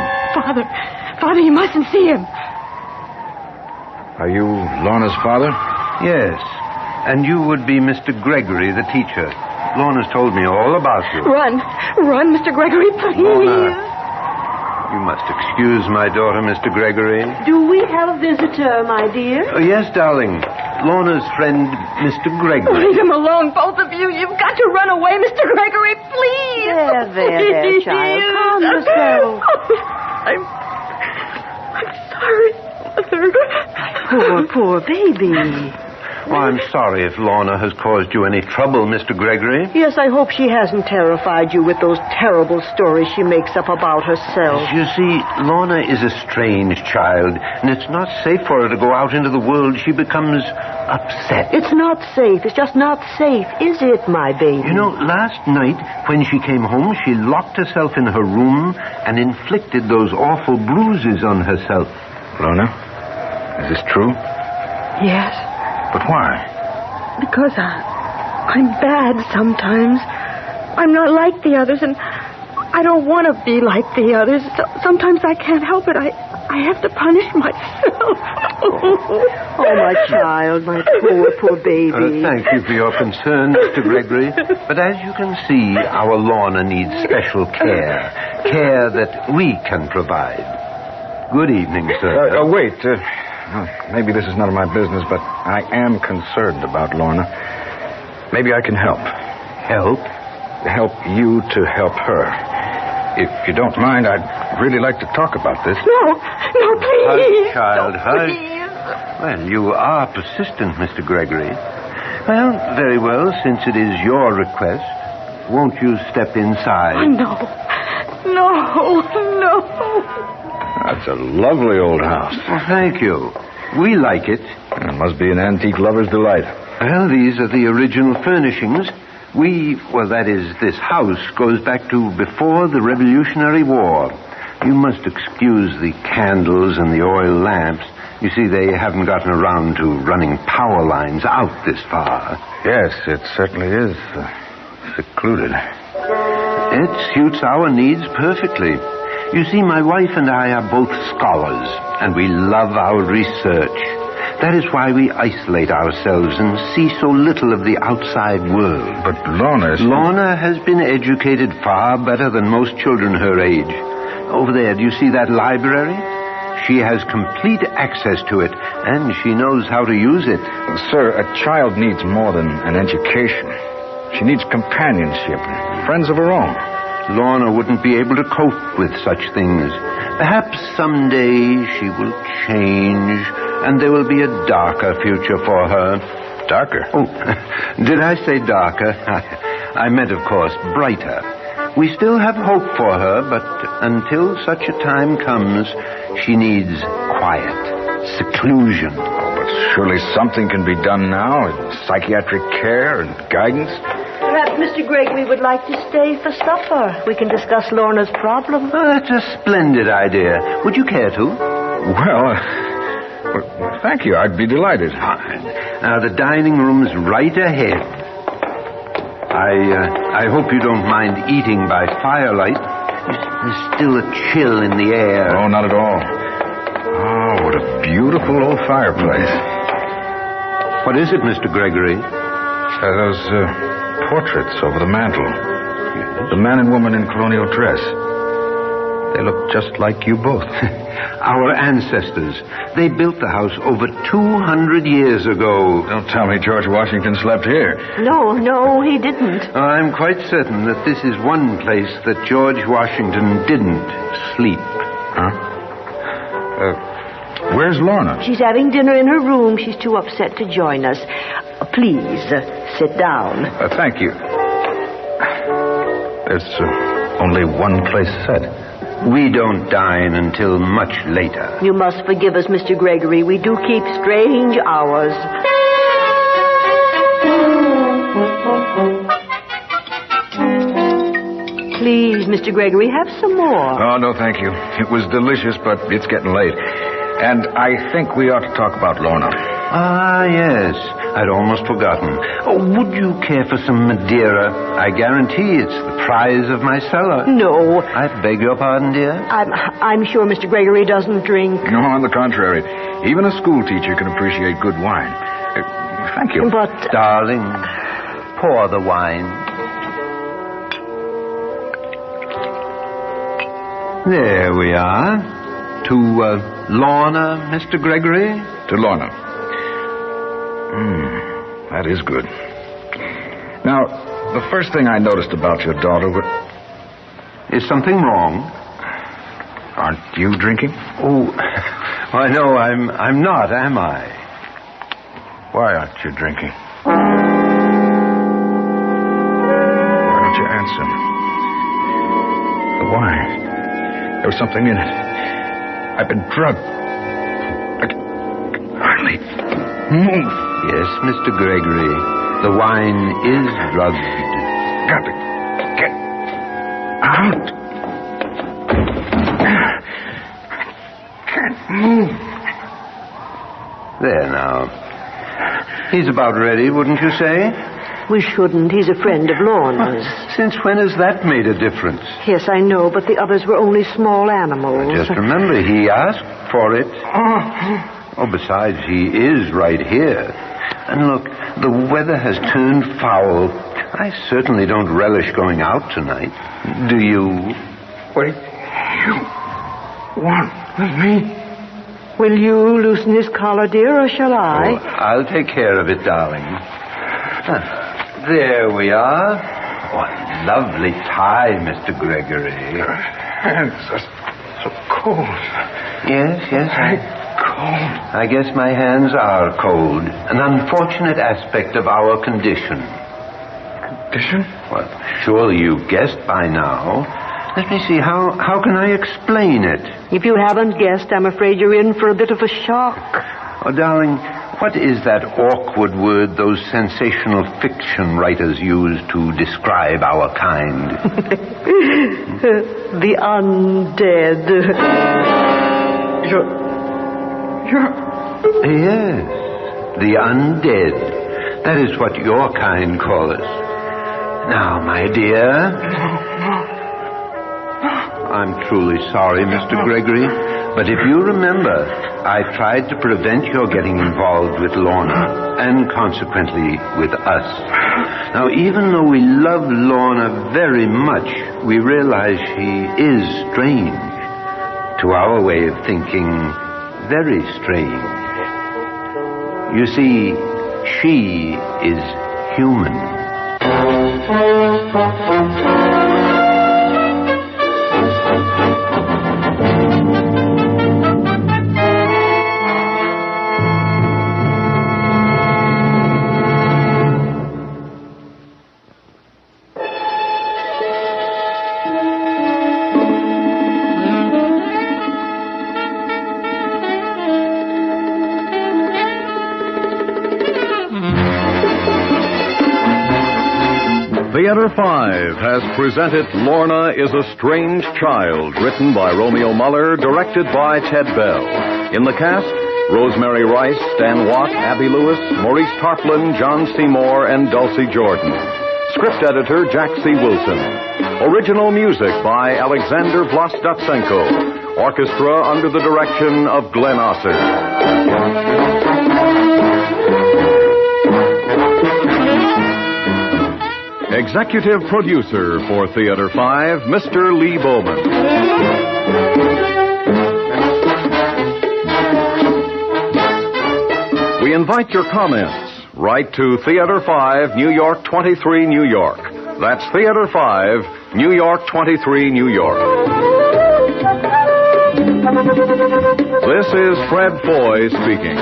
S12: Father, you mustn't see him.
S13: Are you Lorna's father?
S10: Yes. And you would be Mr. Gregory, the teacher. Lorna's told me all about you.
S12: Run, Mr. Gregory, please.
S10: Lorna, you must excuse my daughter, Mr. Gregory.
S11: Do we have a visitor, my dear?
S10: Oh, yes, darling. Lorna's friend, Mr. Gregory.
S12: Leave him alone, both of you. You've got to run away, Mr. Gregory, please.
S11: There, child. Calm yourself.
S12: I'm sorry, Mother.
S11: Poor baby.
S10: Oh, I'm sorry if Lorna has caused you any trouble, Mr. Gregory.
S11: Yes, I hope she hasn't terrified you with those terrible stories she makes up about herself.
S10: You see, Lorna is a strange child, and it's not safe for her to go out into the world. She becomes upset.
S11: It's not safe. It's just not safe, is it, my baby?
S10: You know, last night, when she came home, she locked herself in her room and inflicted those awful bruises on herself.
S13: Lorna, is this true?
S12: Yes.
S13: But why?
S12: Because I'm bad sometimes. I'm not like the others, and I don't want to be like the others. Sometimes I can't help it. I have to punish myself.
S11: Oh, my child, my poor baby.
S10: Thank you for your concern, Mr. Gregory. But as you can see, our Lorna needs special care. Care that we can provide. Good evening, sir.
S13: Wait. Maybe this is none of my business, but I am concerned about Lorna. Maybe I can help.
S10: Help?
S13: Help you to help her. If you don't mind, I'd really like to talk about this.
S12: No, please.
S10: Hush, child, hush.
S12: Please.
S10: Well, you are persistent, Mr. Gregory. Well, very well, since it is your request, won't you step inside?
S12: No.
S13: That's a lovely old house.
S10: Well, thank you. We like it.
S13: It must be an antique lover's delight.
S10: Well, these are the original furnishings. This house goes back to before the Revolutionary War. You must excuse the candles and the oil lamps. You see, they haven't gotten around to running power lines out this far.
S13: Yes, it certainly is secluded.
S10: It suits our needs perfectly. You see, my wife and I are both scholars, and we love our research. That is why we isolate ourselves and see so little of the outside world.
S13: But Lorna
S10: has been educated far better than most children her age. Over there, do you see that library? She has complete access to it, and she knows how to use it.
S13: Sir, a child needs more than an education. She needs companionship, friends of her own.
S10: Lorna wouldn't be able to cope with such things. Perhaps someday she will change, and there will be a darker future for her.
S13: Darker?
S10: Oh, did I say darker? I meant, of course, brighter. We still have hope for her, but until such a time comes, she needs quiet, seclusion.
S13: Oh, but surely something can be done now, psychiatric care and guidance.
S11: Perhaps Mr. Gregory would like to stay for supper. We can discuss Lorna's problem.
S10: Oh, that's a splendid idea. Would you care to?
S13: Well, thank you. I'd be delighted.
S10: Now, the dining room's right ahead. I hope you don't mind eating by firelight. There's still a chill in the air.
S13: Oh, not at all. Oh, what a beautiful old fireplace.
S10: What is it, Mr. Gregory?
S13: Those portraits over the mantel. The man and woman in colonial dress. They look just like you both.
S10: Our ancestors. They built the house over 200 years ago.
S13: Don't tell me George Washington slept here.
S11: No, he didn't.
S10: I'm quite certain that this is one place that George Washington didn't sleep.
S13: Huh? Where's Lorna?
S11: She's having dinner in her room. She's too upset to join us. Please, sit down.
S13: Thank you. There's only one place set.
S10: We don't dine until much later.
S11: You must forgive us, Mr. Gregory. We do keep strange hours. Please, Mr. Gregory, have some more.
S13: Oh, no, thank you. It was delicious, but it's getting late. And I think we ought to talk about Lorna.
S10: Ah, yes. I'd almost forgotten. Oh, would you care for some Madeira? I guarantee it's the prize of my cellar.
S11: No.
S10: I beg your pardon, dear?
S11: I'm sure Mr. Gregory doesn't drink.
S13: No, on the contrary. Even a school teacher can appreciate good wine. Thank you.
S11: But...
S10: Darling, pour the wine. There we are. To Lorna, Mr. Gregory?
S13: To Lorna. That is good. Now, the first thing I noticed about your daughter was...
S10: Is something wrong?
S13: Aren't you drinking?
S10: Oh, I know I'm not, am I?
S13: Why aren't you drinking? Why don't you answer? The wine. There was something in it. I've been drugged. I can hardly move.
S10: Yes, Mr. Gregory. The wine is drugged.
S13: Got to get out. Can't move.
S10: There now. He's about ready, wouldn't you say?
S11: We shouldn't. He's a friend of Lorna's.
S10: Since when has that made a difference?
S11: Yes, I know, but the others were only small animals.
S10: Just remember, he asked for it. Oh, besides, he is right here. And look, the weather has turned foul. I certainly don't relish going out tonight. Do you?
S13: What do you want with me?
S11: Will you loosen his collar, dear, or shall I?
S10: Oh, I'll take care of it, darling. There we are. What a lovely tie, Mr. Gregory.
S13: Your hands are so cold.
S10: Yes.
S13: Cold.
S10: I guess my hands are cold. An unfortunate aspect of our condition.
S13: Condition?
S10: Well, surely you've guessed by now. Let me see, how can I explain it?
S11: If you haven't guessed, I'm afraid you're in for a bit of a shock.
S10: Oh, darling, what is that awkward word those sensational fiction writers use to describe our kind?
S11: The undead.
S10: Yes, the undead. That is what your kind call us. Now, my dear... I'm truly sorry, Mr. Gregory, but if you remember, I tried to prevent your getting involved with Lorna, and consequently with us. Now, even though we love Lorna very much, we realize she is strange. To our way of thinking, very strange. You see, she is human.
S6: Theater 5 has presented Lorna is a Strange Child, written by Romeo Muller, directed by Ted Bell. In the cast, Rosemary Rice, Stan Watt, Abby Lewis, Maurice Tarplin, John Seymour, and Dulcie Jordan. Script editor, Jack C. Wilson. Original music by Alexander Vlastotsenko. Orchestra under the direction of Glenn Osser. Executive producer for Theater 5, Mr. Lee Bowman. We invite your comments. Write to Theater 5, New York 23, New York. That's Theater 5, New York 23, New York. This is Fred Foy speaking.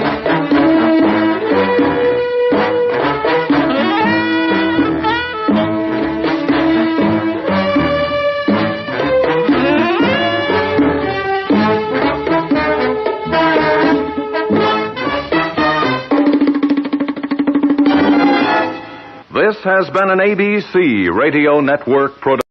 S6: This has been an ABC Radio Network production.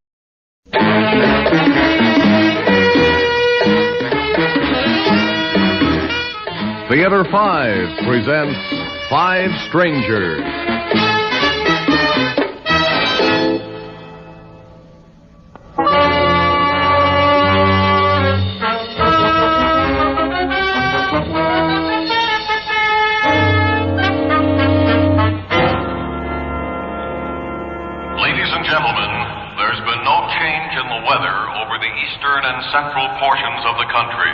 S6: Theater 5 presents Five Strangers. Ladies and gentlemen, there's been no change in the weather over the eastern and central portions of the country.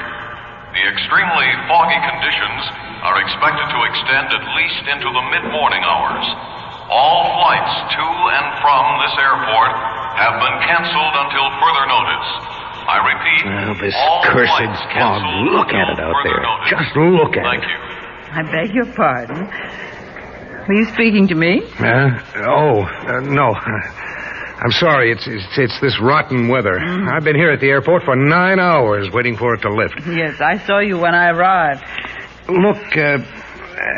S6: The extremely foggy conditions are expected to extend at least into the mid-morning hours. All flights to and from this airport have been canceled until further notice. I repeat,
S10: This
S6: all
S10: cursed
S6: flights
S10: fog.
S6: canceled
S10: Look at it
S6: until
S10: out
S6: further
S10: there.
S6: notice.
S10: Just look at
S6: Thank
S10: it.
S6: you.
S15: I beg your pardon. Were you speaking to me?
S16: No. I'm sorry. It's this rotten weather. I've been here at the airport for 9 hours waiting for it to lift.
S15: Yes, I saw you when I arrived.
S16: Look,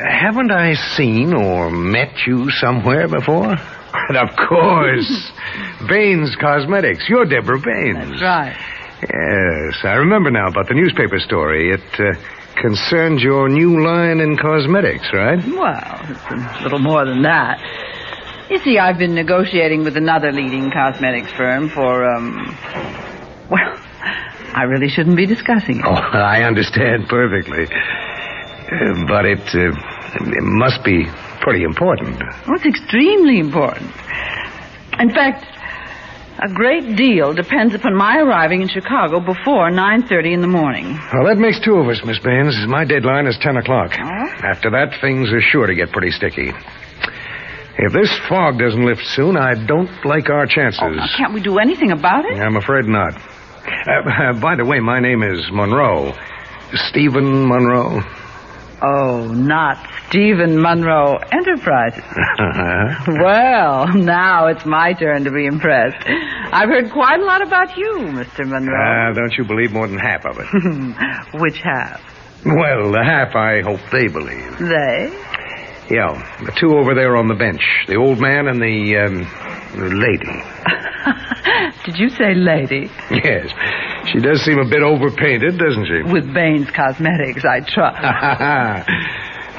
S16: haven't I seen or met you somewhere before? And of course. Baines Cosmetics. You're Deborah Baines.
S15: That's right.
S16: Yes, I remember now about the newspaper story. It concerns your new line in cosmetics, right?
S15: Well, it's a little more than that. You see, I've been negotiating with another leading cosmetics firm for, well, I really shouldn't be discussing it.
S16: Oh, I understand perfectly. But it must be pretty important.
S15: Oh, it's extremely important. In fact, a great deal depends upon my arriving in Chicago before 9:30 in the morning.
S16: Well, that makes two of us, Miss Baines. My deadline is 10 o'clock.
S15: Oh?
S16: After that, things are sure to get pretty sticky. If this fog doesn't lift soon, I don't like our chances.
S15: Oh, now, can't we do anything about it?
S16: I'm afraid not. By the way, my name is Monroe. Stephen Monroe.
S15: Oh, not Stephen Monroe Enterprises. Well, now it's my turn to be impressed. I've heard quite a lot about you, Mr. Monroe.
S16: Don't you believe more than half of it?
S15: Which half?
S16: Well, the half I hope they believe.
S15: They?
S16: Yeah, the two over there on the bench. The old man and the lady.
S15: Did you say lady?
S16: Yes. She does seem a bit overpainted, doesn't she?
S15: With Baines Cosmetics, I trust.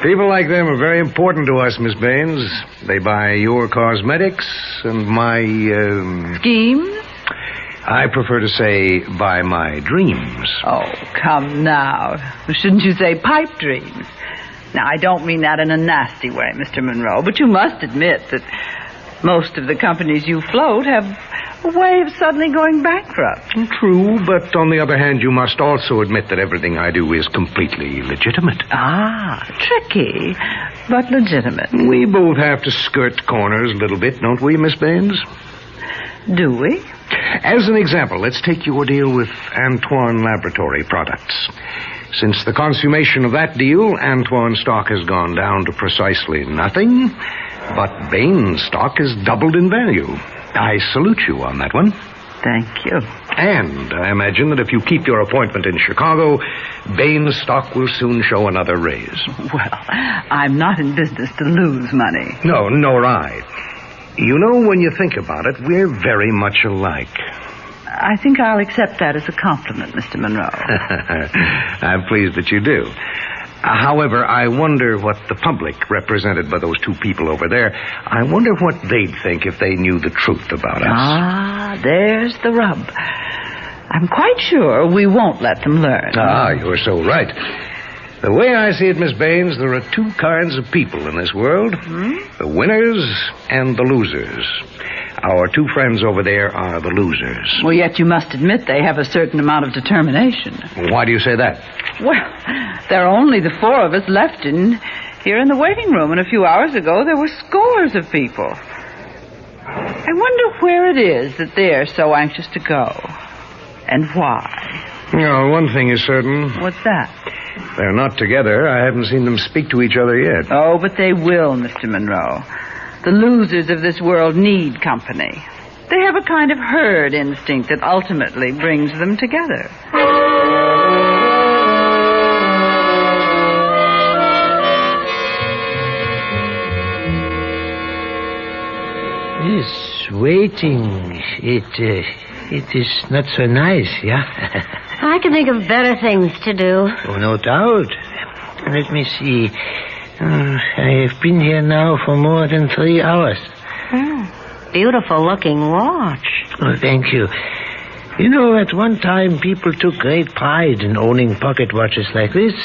S16: People like them are very important to us, Miss Baines. They buy your cosmetics and my,
S15: Schemes?
S16: I prefer to say buy my dreams.
S15: Oh, come now. Shouldn't you say pipe dreams? Now, I don't mean that in a nasty way, Mr. Monroe, but you must admit that most of the companies you float have a way of suddenly going bankrupt.
S16: True, but on the other hand, you must also admit that everything I do is completely legitimate.
S15: Ah, tricky, but legitimate.
S16: We both have to skirt corners a little bit, don't we, Miss Baines?
S15: Do we?
S16: As an example, let's take your deal with Antoine Laboratory Products. Since the consummation of that deal, Antoine stock has gone down to precisely nothing, but Baines stock has doubled in value. I salute you on that one.
S15: Thank you.
S16: And I imagine that if you keep your appointment in Chicago, Baines stock will soon show another raise.
S15: Well, I'm not in business to lose money.
S16: No, nor I. You know, when you think about it, we're very much alike.
S15: I think I'll accept that as a compliment, Mr. Monroe.
S16: I'm pleased that you do. However, I wonder what the public, represented by those two people over there, I wonder what they'd think if they knew the truth about us.
S15: Ah, there's the rub. I'm quite sure we won't let them learn.
S16: Ah, you're so right. The way I see it, Miss Baines, there are two kinds of people in this world. The winners and the losers. Our two friends over there are the losers.
S15: Well, yet you must admit they have a certain amount of determination.
S16: Why do you say that?
S15: Well, there are only the four of us left here in the waiting room, and a few hours ago there were scores of people. I wonder where it is that they're so anxious to go, and why.
S16: No, one thing is certain.
S15: What's that?
S16: They're not together. I haven't seen them speak to each other yet.
S15: Oh, but they will, Mr. Monroe. The losers of this world need company. They have a kind of herd instinct that ultimately brings them together.
S17: Yes, waiting. It is not so nice, yeah?
S7: I can think of better things to do.
S17: Oh, no doubt. Let me see. I have been here now for more than 3 hours.
S7: Beautiful looking watch.
S17: Oh, thank you. You know, at one time, people took great pride in owning pocket watches like this.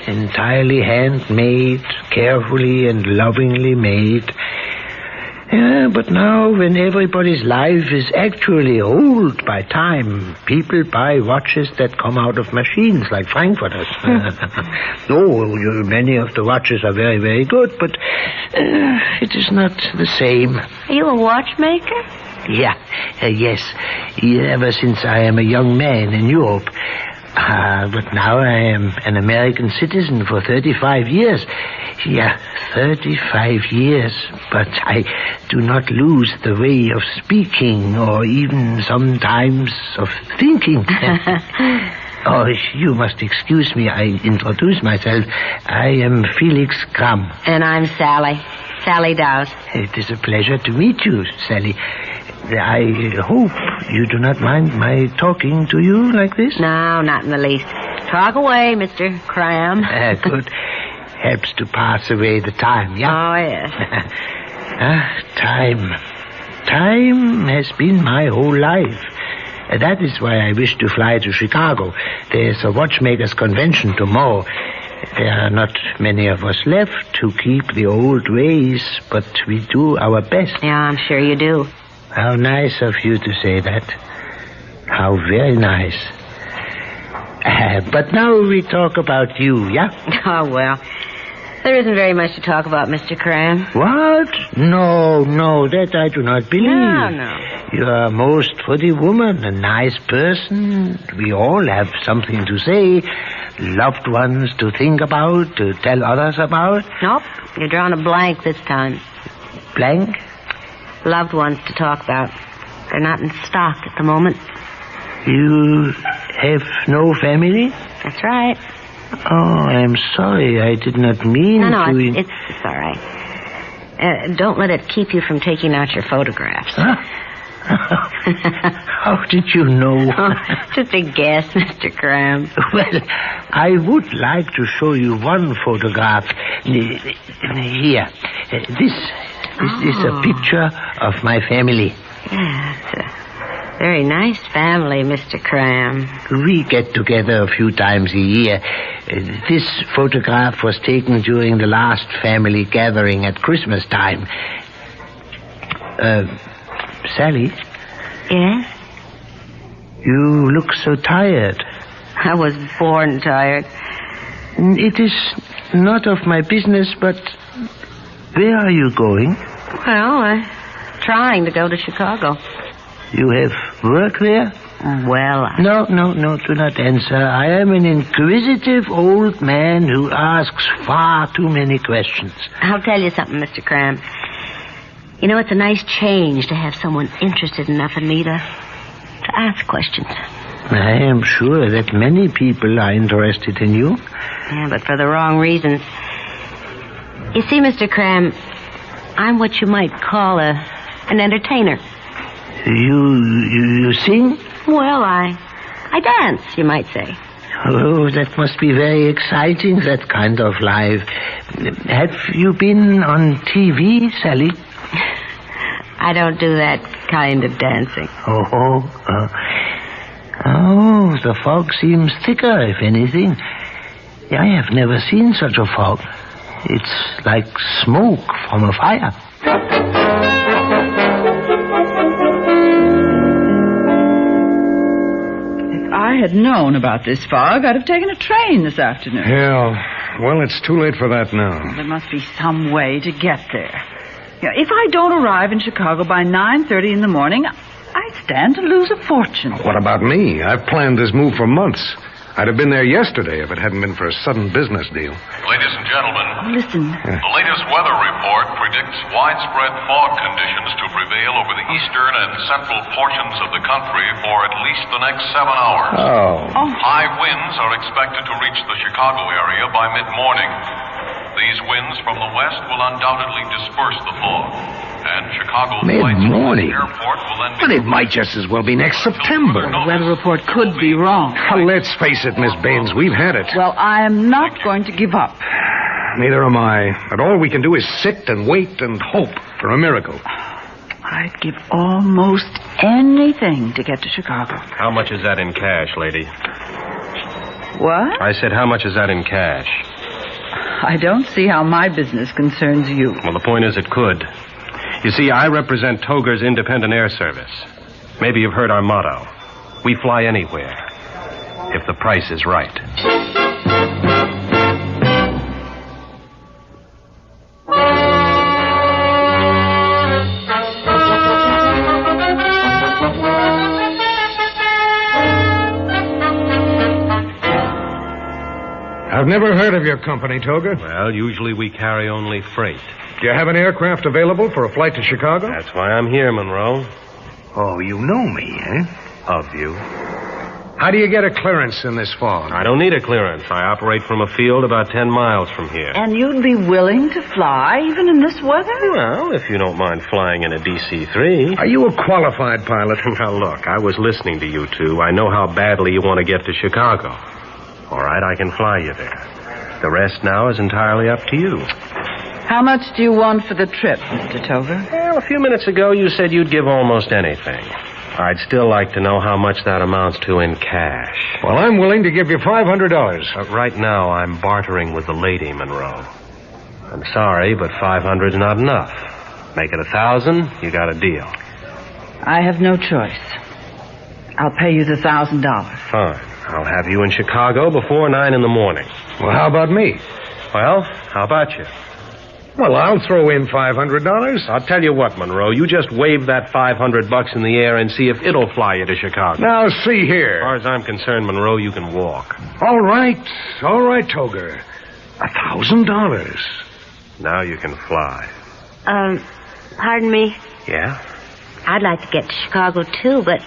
S17: Entirely handmade, carefully and lovingly made. Yeah, but now, when everybody's life is actually old by time, people buy watches that come out of machines like Frankfurters. Many of the watches are very, very good, but it is not the same.
S7: Are you a watchmaker?
S17: Yeah, yes. Ever since I am a young man in Europe. But now I am an American citizen for 35 years. Yeah, 35 years. But I do not lose the way of speaking or even sometimes of thinking. Oh, you must excuse me. I introduce myself. I am Felix Kram.
S7: And I'm Sally. Sally Dowse.
S17: It is a pleasure to meet you, Sally. I hope you do not mind my talking to you like this?
S7: No, not in the least. Talk away, Mr. Cram.
S17: Good. Helps to pass away the time, yeah?
S7: Oh, yes.
S17: Time. Time has been my whole life. That is why I wish to fly to Chicago. There's a watchmakers' convention tomorrow. There are not many of us left who keep the old ways, but we do our best.
S7: Yeah, I'm sure you do.
S17: How nice of you to say that. How very nice. But now we talk about you, yeah?
S7: Oh, well. There isn't very much to talk about, Mr. Cram.
S17: What? No, that I do not believe.
S7: No.
S17: You are a most pretty woman, a nice person. We all have something to say. Loved ones to think about, to tell others about.
S7: Nope, you're drawing a blank this time.
S17: Blank?
S7: Loved ones to talk about. They're not in stock at the moment.
S17: You have no family?
S7: That's right.
S17: Oh, I'm sorry. I did not mean
S7: to... No,
S17: to...
S7: it's all right. Don't let it keep you from taking out your photographs.
S17: Huh? How did you know?
S7: Oh, just a guess, Mr. Cram.
S17: Well, I would like to show you one photograph. Here. This is a picture of my family.
S7: Yeah, it's a very nice family, Mr. Cram.
S17: We get together a few times a year. This photograph was taken during the last family gathering at Christmas time. Sally?
S7: Yes?
S17: You look so tired.
S7: I was born tired.
S17: It is not of my business, but where are you going?
S7: Well, I'm trying to go to Chicago.
S17: You have work there?
S7: Well,
S17: No, do not answer. I am an inquisitive old man who asks far too many questions.
S7: I'll tell you something, Mr. Cram. You know, it's a nice change to have someone interested enough in me to ask questions.
S17: I am sure that many people are interested in you.
S7: Yeah, but for the wrong reasons. You see, Mr. Cram, I'm what you might call an entertainer.
S17: You sing?
S7: Well, I dance, you might say.
S17: Oh, that must be very exciting, that kind of life. Have you been on TV, Sally?
S7: I don't do that kind of dancing.
S17: Oh, the fog seems thicker, if anything. I have never seen such a fog. It's like smoke from a fire.
S15: If I had known about this fog, I'd have taken a train this afternoon.
S16: Yeah, well, it's too late for that now.
S15: There must be some way to get there. If I don't arrive in Chicago by 9:30 in the morning, I stand to lose a fortune.
S16: What about me? I've planned this move for months. I'd have been there yesterday if it hadn't been for a sudden business deal.
S6: Ladies and gentlemen,
S15: listen.
S6: The latest weather report predicts widespread fog conditions to prevail over the eastern and central portions of the country for at least the next 7 hours.
S16: Oh.
S6: High winds are expected to reach the Chicago area by mid-morning. These winds from the west will undoubtedly disperse the fog. And Chicago
S16: Mid-morning.
S6: Airport will then
S16: But it might just as well be next September.
S15: The weather report could be wrong.
S16: Well, let's face it, Miss Baines, we've had it.
S15: Well, I am not going to give up.
S16: Neither am I. But all we can do is sit and wait and hope for a miracle.
S15: I'd give almost anything to get to Chicago.
S4: How much is that in cash, lady?
S15: What?
S4: I said, how much is that in cash?
S15: I don't see how my business concerns you.
S4: Well, the point is it could. You see, I represent Toger's Independent Air Service. Maybe you've heard our motto. We fly anywhere, if the price is right.
S16: I've never heard of your company, Toger.
S4: Well, usually we carry only freight.
S16: Do you have an aircraft available for a flight to Chicago?
S4: That's why I'm here, Monroe.
S16: Oh, you know me, eh?
S4: Of you.
S16: How do you get a clearance in this fog?
S4: I don't need a clearance. I operate from a field about 10 miles from here.
S15: And you'd be willing to fly even in this weather?
S4: Well, if you don't mind flying in a DC-3.
S16: Are you a qualified pilot?
S4: Now, look, I was listening to you two. I know how badly you want to get to Chicago. All right, I can fly you there. The rest now is entirely up to you.
S15: How much do you want for the trip, Mr. Toger?
S4: Well, a few minutes ago you said you'd give almost anything. I'd still like to know how much that amounts to in cash.
S16: Well, I'm willing to give you $500.
S4: Right now, I'm bartering with the lady, Monroe. I'm sorry, but 500's not enough. Make it 1,000, you got a deal.
S15: I have no choice. I'll pay you the $1,000.
S4: Fine. I'll have you in Chicago before 9 in the morning.
S16: Well, how about me?
S4: Well, how about you?
S16: Well, I'll throw in $500.
S4: I'll tell you what, Monroe. You just wave that $500 in the air and see if it'll fly you to Chicago.
S16: Now, see here.
S4: As far as I'm concerned, Monroe, you can walk.
S16: All right, Toger. $1,000.
S4: Now you can fly.
S7: Pardon me.
S4: Yeah?
S7: I'd like to get to Chicago, too, but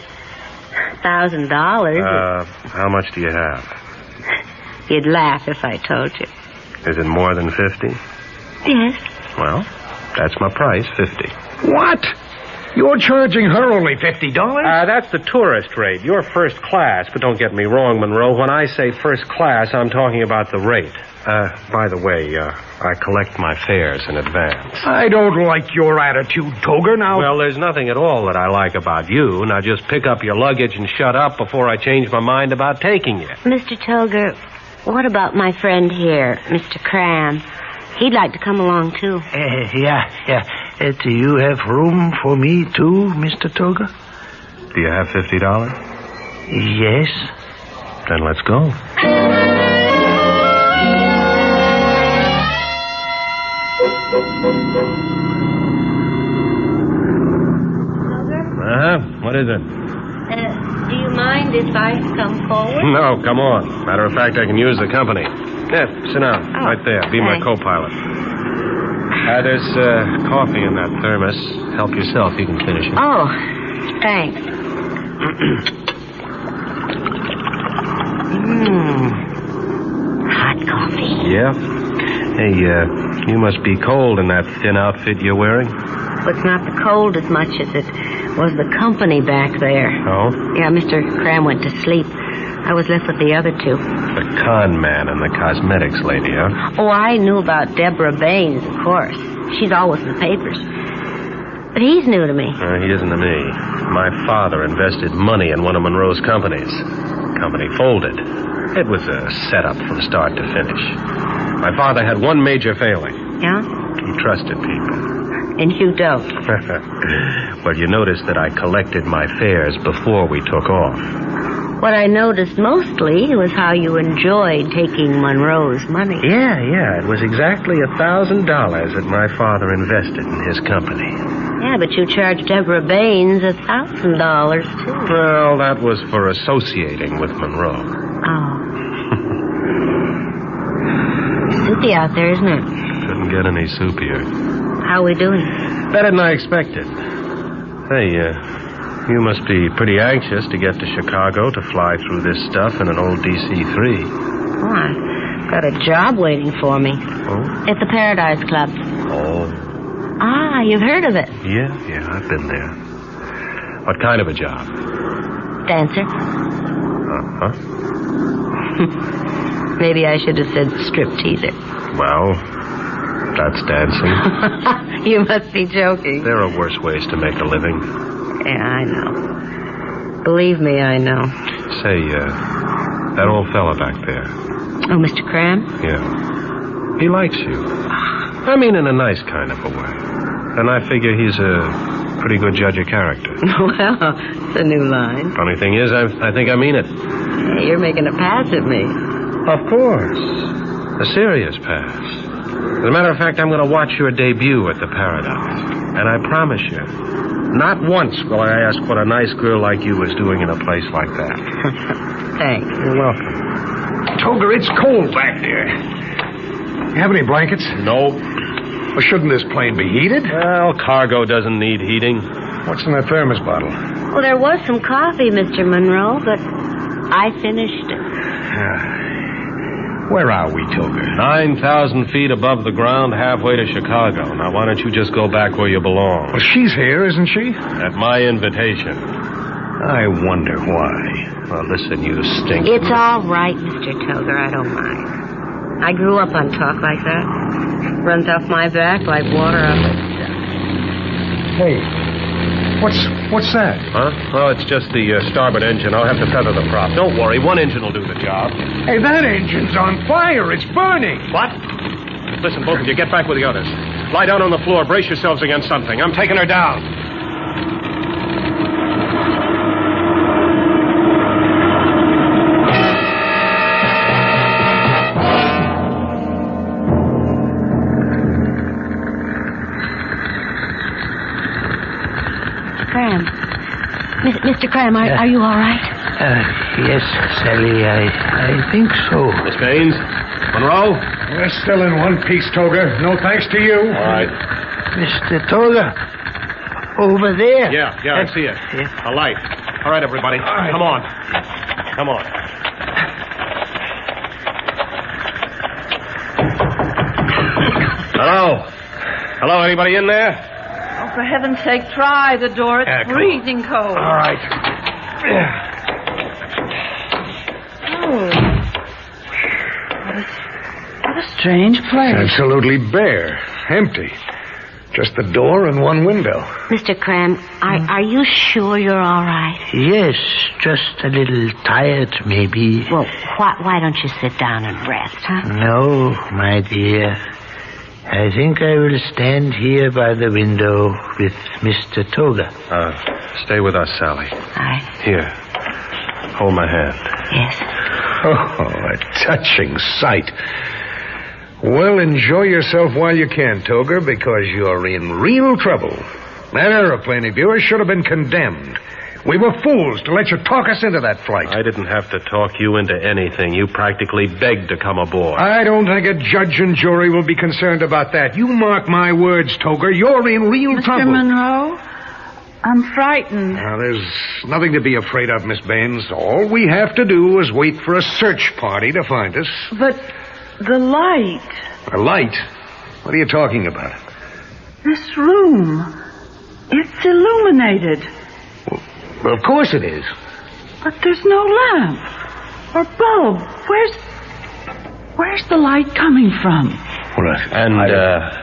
S7: $1,000.
S4: How much do you have?
S7: You'd laugh if I told you.
S4: Is it more than 50?
S7: Yes.
S4: Well, that's my price, 50.
S16: What? You're charging her only $50?
S4: That's the tourist rate. You're first class, but don't get me wrong, Monroe. When I say first class, I'm talking about the rate. By the way, I collect my fares in advance.
S16: I don't like your attitude, Toger. Now...
S4: Well, there's nothing at all that I like about you. Now just pick up your luggage and shut up before I change my mind about taking you.
S7: Mr. Toger, what about my friend here, Mr. Cram? He'd like to come along, too.
S17: Yeah. Do you have room for me, too, Mr. Toger?
S4: Do you have $50?
S17: Yes.
S4: Then let's go. What is it?
S7: Do you mind if I come forward?
S4: No, come on. Matter of fact, I can use the company. Yeah, sit down. Right there. Be my co-pilot. There's coffee in that thermos. Help yourself. You can finish it.
S7: Oh, thanks. Hot coffee.
S4: Yeah? Hey, you must be cold in that thin outfit you're wearing.
S7: Well, it's not the cold as much as it was the company back there.
S4: Oh?
S7: Yeah, Mr. Cram went to sleep. I was left with the other two.
S4: The con man and the cosmetics lady, huh?
S7: Oh, I knew about Deborah Baines, of course. She's always in the papers. But he's new to me.
S4: He isn't to me. My father invested money in one of Monroe's companies. The company folded. It was a setup from start to finish. My father had one major failing.
S7: Yeah?
S4: He trusted people.
S7: And you don't.
S4: Well, you noticed that I collected my fares before we took off.
S7: What I noticed mostly was how you enjoyed taking Monroe's money.
S4: Yeah. It was exactly $1,000 that my father invested in his company.
S7: Yeah, but you charged Deborah Baines $1,000, too.
S4: Well, that was for associating with Monroe.
S7: Oh. Soupy out there, isn't it?
S4: Couldn't get any soupier.
S7: How are we doing?
S4: Better than I expected. Hey, you must be pretty anxious to get to Chicago to fly through this stuff in an old DC-3.
S7: Oh, I've got a job waiting for me.
S4: Oh?
S7: At the Paradise Club.
S4: Oh.
S7: you've heard of it.
S4: Yeah, I've been there. What kind of a job?
S7: Dancer.
S4: Uh-huh.
S7: Maybe I should have said stripteaser.
S4: Well, that's dancing.
S7: You must be joking.
S4: There are worse ways to make a living.
S7: Yeah, I know. Believe me, I know.
S4: Say, that old fella back there.
S7: Oh, Mr. Cram?
S4: Yeah. He likes you. I mean, in a nice kind of a way. And I figure he's a pretty good judge of character.
S7: Well, it's a new line.
S4: Funny thing is, I think I mean it.
S7: Hey, you're making a pass at me.
S4: Of course. A serious pass. As a matter of fact, I'm going to watch your debut at the Paradise. And I promise you, not once will I ask what a nice girl like you is doing in a place like that.
S7: Thanks.
S4: You're welcome.
S16: Toger, it's cold back there. You have any blankets?
S4: No.
S16: Well, shouldn't this plane be heated?
S4: Well, cargo doesn't need heating.
S16: What's in that thermos bottle?
S7: Well, there was some coffee, Mr. Monroe, but I finished it.
S16: Where are we, Toger?
S4: 9,000 feet above the ground, halfway to Chicago. Now, why don't you just go back where you belong?
S16: Well, she's here, isn't she?
S4: At my invitation.
S16: I wonder why.
S4: Well, listen, you stink.
S7: It's all right, Mr. Toger. I don't mind. I grew up on talk like that. Runs off my back like water off a duck.
S16: Hey, what's that?
S4: Huh? Oh, it's just the starboard engine. I'll have to feather the prop. Don't worry, one engine will do the job.
S16: Hey, that engine's on fire. It's burning.
S4: What? Listen, both of you, get back with the others. Lie down on the floor. Brace yourselves against something. I'm taking her down.
S7: Mr. Cram, are you all right?
S17: Yes, Sally, I think so.
S4: Miss Baines? Monroe?
S16: We're still in one piece, Toger. No thanks to you.
S4: All right.
S17: Mr. Toger, over there.
S4: Yeah, I see it. A light. All right, everybody. Come on. Come on. Hello, anybody in there?
S15: Oh, for heaven's sake, try the door. It's freezing cold.
S16: All right.
S15: Oh. What a strange place.
S16: Absolutely bare. Empty. Just the door and one window.
S7: Mr. Cram, are you sure you're all right?
S17: Yes, just a little tired, maybe.
S7: Well, why don't you sit down and rest, huh?
S17: No, my dear. I think I will stand here by the window with Mr. Toga.
S4: Stay with us, Sally.
S7: Aye.
S4: Here. Hold my hand.
S7: Yes.
S16: Oh, a touching sight. Well, enjoy yourself while you can, Toger, because you're in real trouble. That aeroplane of yours should have been condemned. We were fools to let you talk us into that flight.
S4: I didn't have to talk you into anything. You practically begged to come aboard.
S16: I don't think a judge and jury will be concerned about that. You mark my words, Toger. You're in real trouble.
S15: Mr. Monroe, I'm frightened.
S16: Now, there's nothing to be afraid of, Miss Baines. All we have to do is wait for a search party to find us.
S15: But the light.
S16: A light? What are you talking about?
S15: This room. It's illuminated.
S16: Well, of course it is.
S15: But there's no lamp or bulb. Where's the light coming from?
S4: And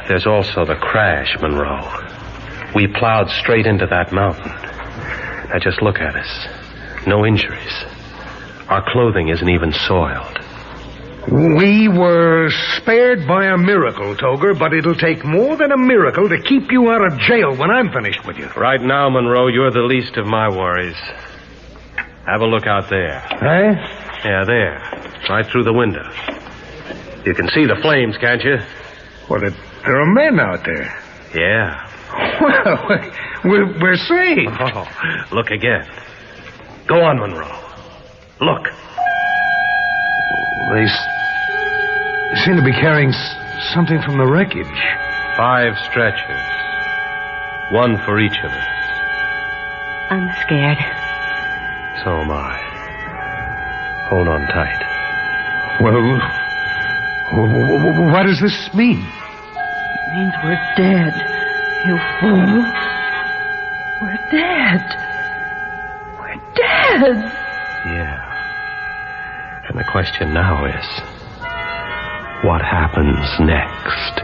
S4: there's also the crash, Monroe. We plowed straight into that mountain. Now just look at us. No injuries. Our clothing isn't even soiled.
S16: We were spared by a miracle, Toger, but it'll take more than a miracle to keep you out of jail when I'm finished with you.
S4: Right now, Monroe, you're the least of my worries. Have a look out there.
S16: Eh?
S4: Yeah, there. Right through the window. You can see the flames, can't you?
S16: Well, there are men out there.
S4: Yeah.
S16: Well, we're saved.
S4: Oh, look again. Go on, Monroe. Look.
S16: They seem to be carrying something from the wreckage.
S4: 5 stretchers. One for each of us.
S7: I'm scared.
S4: So am I. Hold on tight.
S16: Well, what does this mean?
S15: It means we're dead. You fool. We're dead. We're dead.
S4: Yeah. And the question now is, what happens next?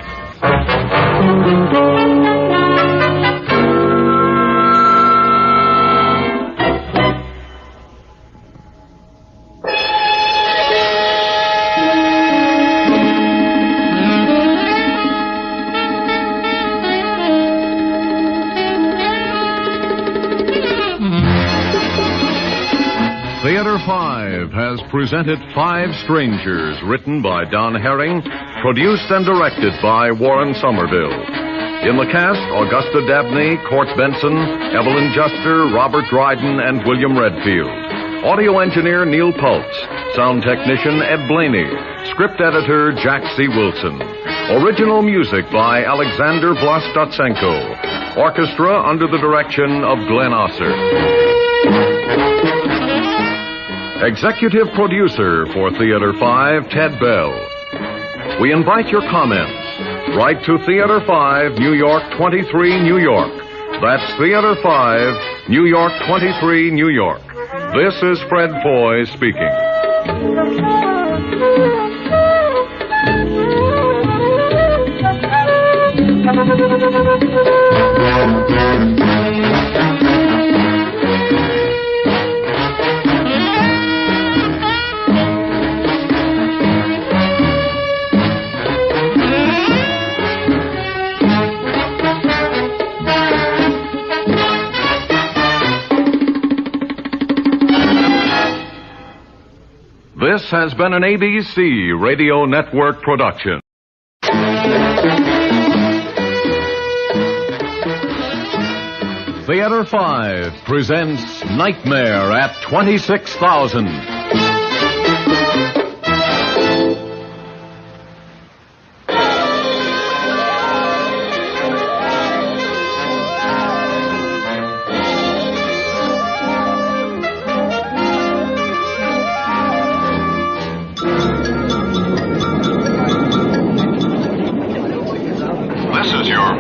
S6: Theater 5 has presented Five Strangers, written by Don Herring, produced and directed by Warren Somerville. In the cast, Augusta Dabney, Court Benson, Evelyn Juster, Robert Dryden, and William Redfield. Audio engineer Neil Pultz. Sound technician Ed Blaney. Script editor Jack C. Wilson. Original music by Alexander Vlastotsenko. Orchestra under the direction of Glenn Osser. Executive producer for Theater 5, Ted Bell. We invite your comments. Write to Theater 5, New York 23, New York. That's Theater 5, New York 23, New York. This is Fred Foy speaking. This has been an ABC Radio Network production. Theater 5 presents Nightmare at 26,000.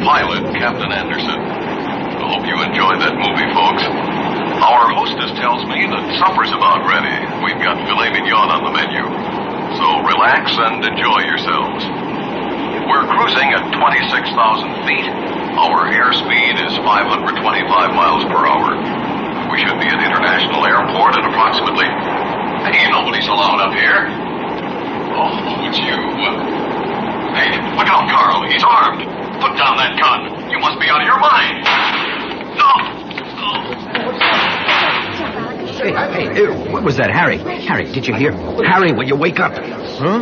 S6: Pilot, Captain Anderson. I hope you enjoyed that movie, folks. Our hostess tells me that supper's about ready. We've got filet mignon on the menu. So relax and enjoy yourselves. We're cruising at 26,000 feet. Our airspeed is 525 miles per hour. We should be at International Airport at approximately... Hey, nobody's allowed up here. Oh, it's you. Hey, look out, Carl. He's armed. Put down that gun. You must be out of your mind.
S18: Hey, what was that, Harry? Harry, did you hear? Harry, will you wake up?
S4: Huh?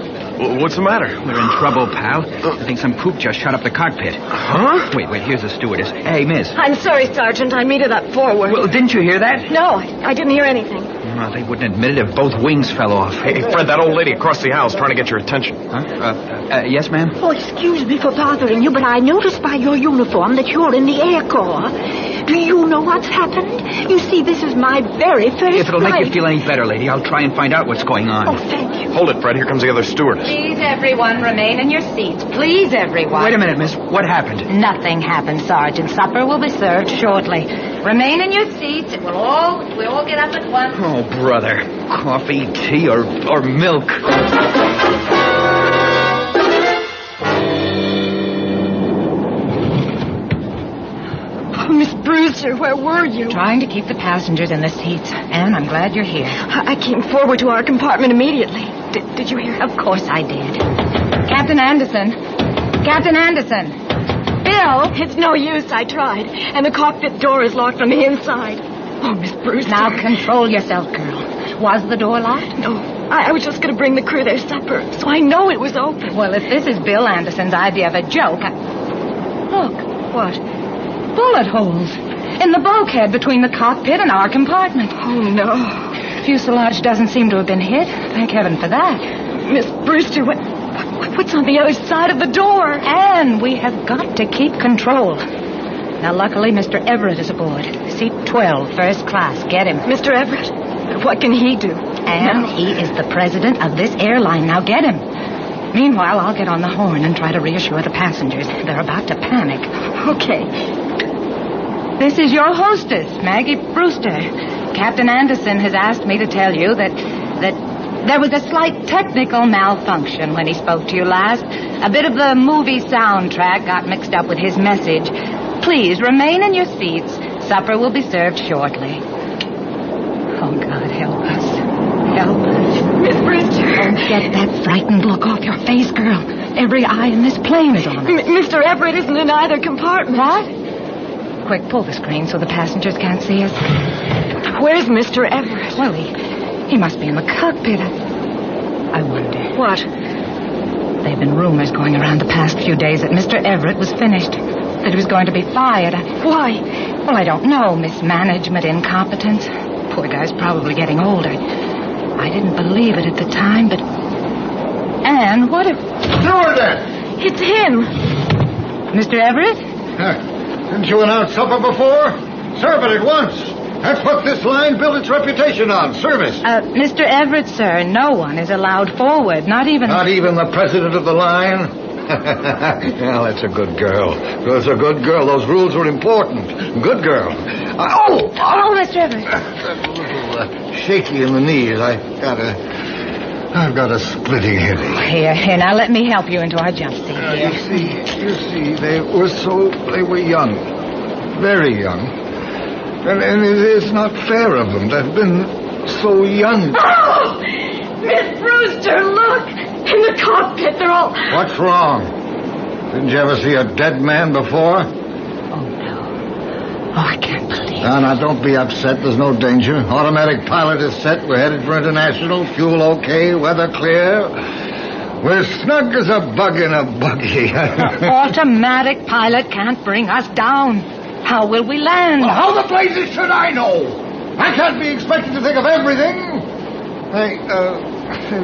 S4: What's the matter?
S18: We're in trouble, pal. I think some poop just shut up the cockpit.
S4: Huh?
S18: Wait, here's the stewardess. Hey, miss.
S11: I'm sorry, Sergeant. I meted up forward.
S18: Well, didn't you hear that?
S11: No, I didn't hear anything.
S18: Well, they wouldn't admit it if both wings fell off.
S4: Hey, Fred, that old lady across the aisle's trying to get your attention.
S18: Huh? Yes, ma'am?
S19: Oh, excuse me for bothering you, but I noticed by your uniform that you're in the Air Corps. Do you know what's happened? You see, this is my very first
S18: If it'll
S19: flight.
S18: make you feel any better, lady, I'll try and find out what's going on.
S19: Oh, thank you.
S4: Hold it, Fred. Here comes the other stewardess.
S20: Please, everyone, remain in your seats. Please, everyone.
S18: Wait a minute, miss. What happened?
S20: Nothing happened, Sergeant. Supper will be served shortly. Remain in your seats. We'll all get up at once.
S18: Oh, brother. Coffee, tea, or milk.
S19: Miss Brewster, where were you?
S20: Trying to keep the passengers in the seats. Anne, I'm glad you're here.
S19: I came forward to our compartment immediately. Did you hear?
S20: Of course I did. Captain Anderson. Captain Anderson. Bill.
S19: It's no use. I tried. And the cockpit door is locked from the inside. Oh, Miss Brewster.
S20: Now control yourself, girl. Was the door locked?
S19: No. I was just going to bring the crew their supper, so I know it was open.
S20: Well, if this is Bill Anderson's idea of a joke, Look. What? Bullet holes. In the bulkhead between the cockpit and our compartment.
S19: Oh, no.
S20: Fuselage doesn't seem to have been hit. Thank heaven for that.
S19: Miss Brewster, what's on the other side of the door?
S20: Anne, we have got to keep control. Now, luckily, Mr. Everett is aboard. Seat 12, first class. Get him.
S19: Mr. Everett? What can he do?
S20: And he is the president of this airline. Now, get him. Meanwhile, I'll get on the horn and try to reassure the passengers. They're about to panic. Okay. This is your hostess, Maggie Brewster. Captain Anderson has asked me to tell you that there was a slight technical malfunction when he spoke to you last. A bit of the movie soundtrack got mixed up with his message. Please remain in your seats. Supper will be served shortly. Oh, God, help us. Help us.
S19: Miss Brewster.
S20: Don't get that frightened look off your face, girl. Every eye in this plane is on us.
S19: Mr. Everett isn't in either compartment.
S20: What? Quick, pull the screen so the passengers can't see us.
S19: Where's Mr. Everett?
S20: Well, he must be in the cockpit. I wonder.
S19: What?
S20: There have been rumors going around the past few days that Mr. Everett was finished. That he was going to be fired.
S19: Why?
S20: Well, I don't know. Mismanagement, incompetence. Poor guy's probably getting older. I didn't believe it at the time, but... Anne, what if...
S3: Stewardess!
S20: It's him. Mr. Everett?
S3: Didn't you announce supper before? Serve it at once. That's what this line built its reputation on, service.
S20: Mr. Everett, sir, no one is allowed forward, not even...
S3: Not even the president of the line? Well, that's a good girl. That's a good girl. Those rules are important. Good girl.
S20: Oh, Mr. Everett.
S3: A little shaky in the knees. I've got a splitting headache.
S20: Here, now let me help you into our jump seat.
S3: You see, they were young. Very young. And it is not fair of them to have been so young.
S19: Oh! Miss Brewster, look! In the cockpit, they're all...
S3: What's wrong? Didn't you ever see a dead man before?
S20: Oh, no. Oh, I can't believe it.
S3: Now, don't be upset. There's no danger. Automatic pilot is set. We're headed for international. Fuel okay. Weather clear. We're snug as a bug in a buggy.
S20: Automatic pilot can't bring us down. How will we land?
S3: Well, how the blazes should I know? I can't be expected to think of everything. Hey,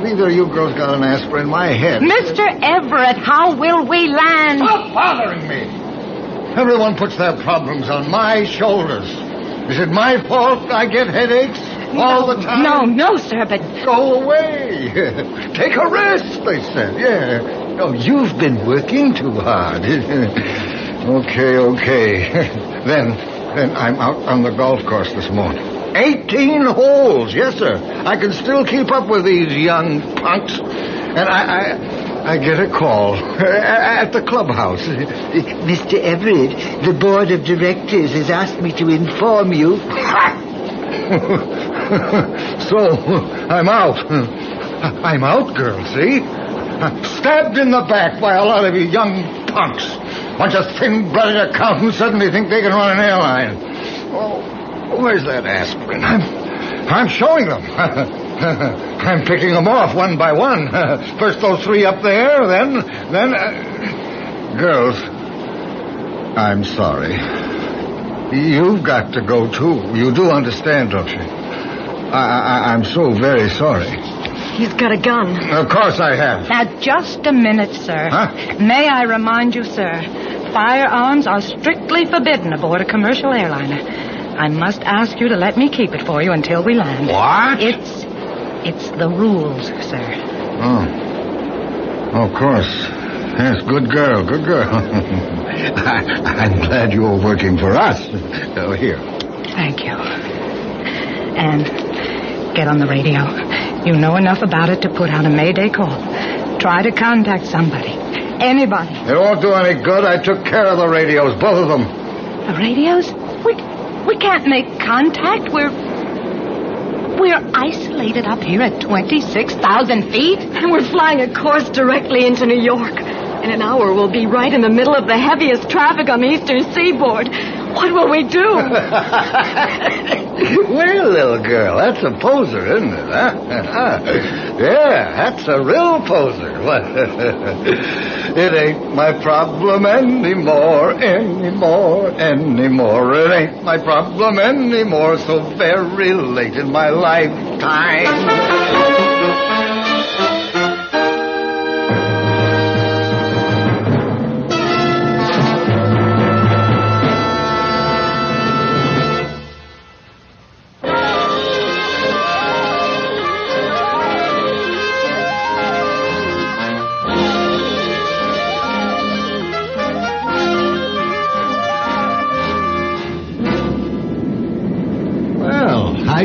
S3: neither of you girls got an aspirin in my head.
S20: Mr. Everett, how will we land?
S3: Stop bothering me. Everyone puts their problems on my shoulders. Is it my fault I get headaches all the time?
S20: No, sir, but...
S3: Go away. Take a rest, they said. Yeah. No, you've been working too hard. Okay. Then I'm out on the golf course this morning. 18 holes, yes, sir. I can still keep up with these young punks. And I get a call at the clubhouse.
S17: Mr. Everett, the board of directors has asked me to inform you.
S3: So, I'm out. I'm out, girl, see? Stabbed in the back by a lot of you young punks. Bunch of thin-blooded accountants suddenly think they can run an airline. Oh, where's that aspirin? I'm showing them. I'm picking them off one by one. First those three up there, then... Girls, I'm sorry. You've got to go, too. You do understand, don't you? I'm so very sorry.
S19: He's got a gun.
S3: Of course I have.
S20: Now, just a minute, sir.
S3: Huh?
S20: May I remind you, sir, firearms are strictly forbidden aboard a commercial airliner. I must ask you to let me keep it for you until we land.
S3: What?
S20: It's the rules, sir.
S3: Oh, of course. Yes, good girl. I'm glad you're working for us. Here.
S20: Thank you. And get on the radio. You know enough about it to put out a Mayday call. Try to contact somebody. Anybody.
S3: It won't do any good. I took care of the radios, both of them.
S20: The radios? We can't make contact. We're isolated up here at 26,000 feet.
S19: And we're flying a course directly into New York. In an hour, we'll be right in the middle of the heaviest traffic on the eastern seaboard. What will we do?
S3: Well, little girl, that's a poser, isn't it, huh? Yeah, that's a real poser. It ain't my problem anymore. It ain't my problem anymore, so very late in my lifetime.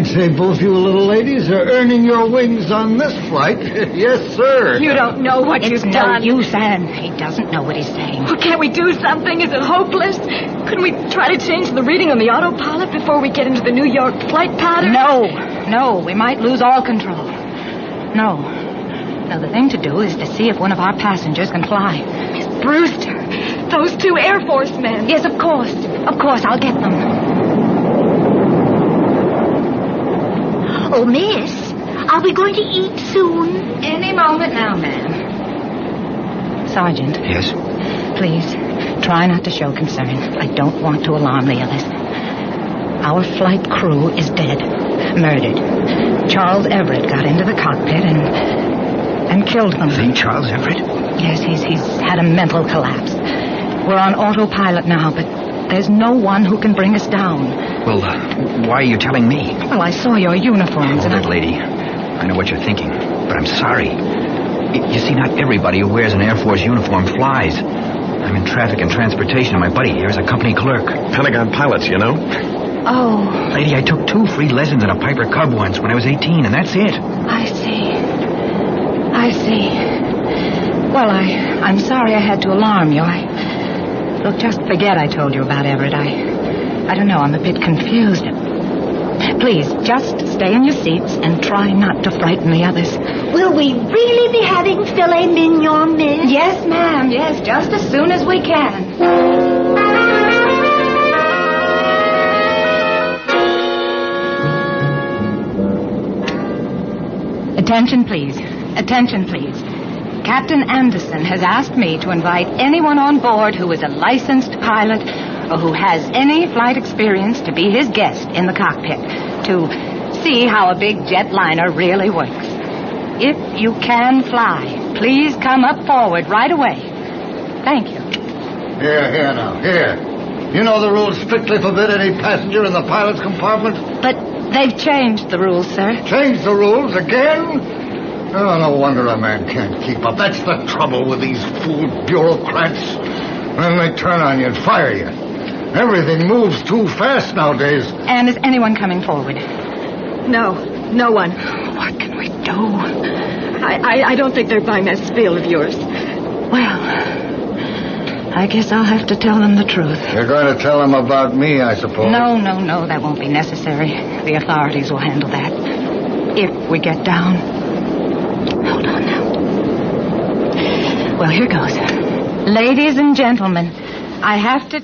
S3: I'd say both you little ladies are earning your wings on this flight. Yes, sir.
S20: You don't know what you've
S19: It's
S20: done.
S19: no use, Anne. He doesn't know what he's saying.
S20: Well, can't we do something? Is it hopeless? Couldn't we try to change the reading on the autopilot before we get into the New York flight pattern?
S19: No, we might lose all control. No, the thing to do is to see if one of our passengers can fly.
S20: Miss Brewster, those two Air Force men.
S19: Yes, of course, I'll get them. Oh, miss, are we going to eat soon?
S20: Any moment now, ma'am.
S19: Sergeant.
S9: Yes?
S19: Please, try not to show concern. I don't want to alarm the others. Our flight crew is dead. Murdered. Charles Everett got into the cockpit and killed them.
S9: The Charles Everett?
S19: Yes, he's had a mental collapse. We're on autopilot now, but there's no one who can bring us down.
S9: Well, why are you telling me?
S19: Well, I saw your uniforms
S9: Hold it, lady. I know what you're thinking, but I'm sorry. You see, not everybody who wears an Air Force uniform flies. I'm in traffic and transportation, and my buddy here is a company clerk.
S4: Pentagon pilots, you know.
S19: Oh.
S9: Lady, I took 2 free lessons in a Piper Cub once when I was 18, and that's it.
S19: I see. Well, I'm sorry I had to alarm you. Look, just forget I told you about Everett. I don't know, I'm a bit confused. Please, just stay in your seats and try not to frighten the others.
S2: Will we really be having filet mignon, miss?
S20: Yes, ma'am. Yes, just as soon as we can.
S19: Attention, please. Captain Anderson has asked me to invite anyone on board who is a licensed pilot or who has any flight experience to be his guest in the cockpit to see how a big jetliner really works. If you can fly, please come up forward right away. Thank you.
S3: Here now. You know the rules strictly forbid any passenger in the pilot's compartment?
S19: But they've changed the rules, sir.
S3: Changed the rules again? Oh, no wonder a man can't keep up. That's the trouble with these fool bureaucrats. Then they turn on you and fire you. Everything moves too fast nowadays.
S19: And is anyone coming forward?
S20: No one.
S19: What can we do?
S20: I don't think they're buying that spiel of yours.
S19: Well, I guess I'll have to tell them the truth.
S3: You're going to tell them about me, I suppose.
S19: No, that won't be necessary. The authorities will handle that. If we get down. Hold on now. Well, here goes. Ladies and gentlemen, I have to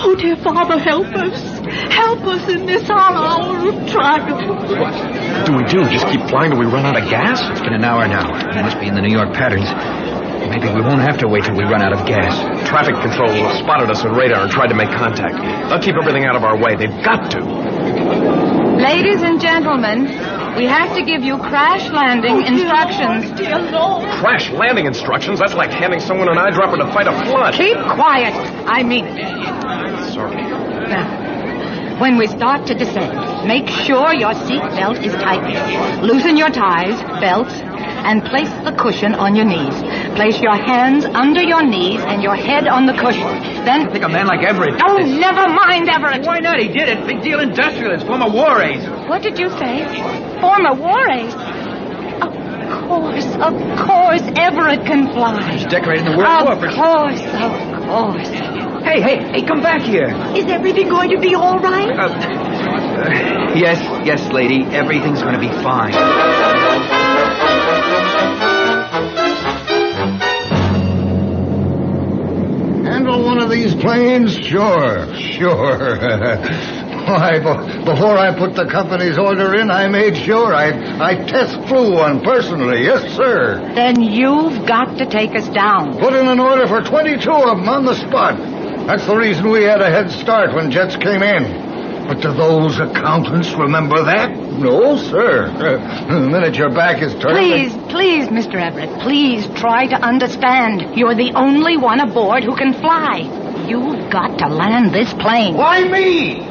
S20: Oh, dear Father, help us. Help us in this hour of trial.
S18: What do we do? Just keep flying till we run out of gas?
S9: It's been an hour now. We must be in the New York patterns. Maybe we won't have to wait till we run out of gas.
S18: Traffic control spotted us on radar and tried to make contact. They'll keep everything out of our way. They've got to.
S19: Ladies and gentlemen, we have to give you crash landing instructions.
S20: Dear Lord.
S18: Crash landing instructions? That's like handing someone an eyedropper to fight a flood.
S19: Keep quiet. I mean it.
S18: Sorry.
S19: Now, when we start to descend, make sure your seat belt is tightened. Loosen your ties, belts, and place the cushion on your knees. Place your hands under your knees and your head on the cushion. Then...
S18: I think a man like Everett...
S19: Oh, never mind, Everett.
S18: Why not? He did it. Big deal industrialist, former war ace.
S19: What did you say? Former war ace? Of course, Everett can fly.
S18: He's decorated the World War.
S19: Of course.
S18: Hey, come back here.
S20: Is everything going to be all right?
S9: Yes, lady. Everything's going to be fine.
S3: Handle one of these planes? Sure. Why, before I put the company's order in, I made sure I test flew one personally. Yes, sir.
S19: Then you've got to take us down.
S3: Put in an order for 22 of them on the spot. That's the reason we had a head start when jets came in. But do those accountants remember that? No, sir. The minute your back is turned...
S19: Please, Mr. Everett, please try to understand. You're the only one aboard who can fly. You've got to land this plane.
S3: Why me?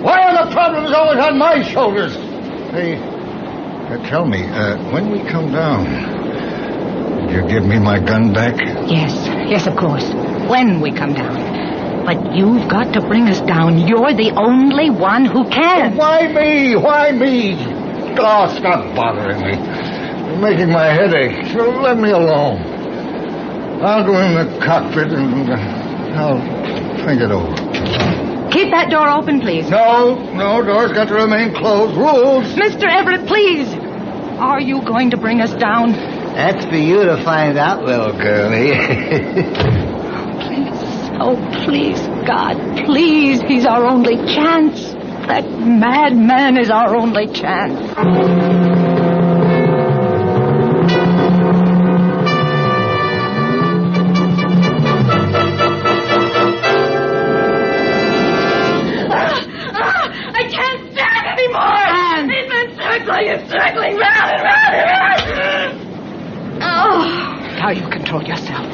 S3: Why are the problems always on my shoulders? Hey, tell me, when we come down, will you give me my gun back?
S19: Yes, of course. When we come down. But you've got to bring us down. You're the only one who can.
S3: Why me? Why me? Oh, stop bothering me. You're making my head ache. So let me alone. I'll go in the cockpit and I'll think it over.
S19: Keep that door open, please.
S3: No, door's got to remain closed. Rules.
S19: Mr. Everett, please. Are you going to bring us down?
S17: That's for you to find out, little girlie.
S19: Oh, please, God, please. He's our only chance. That madman is our only chance.
S2: I can't stand anymore. He's been circling and circling round and round and round.
S19: Oh. Now you control yourself.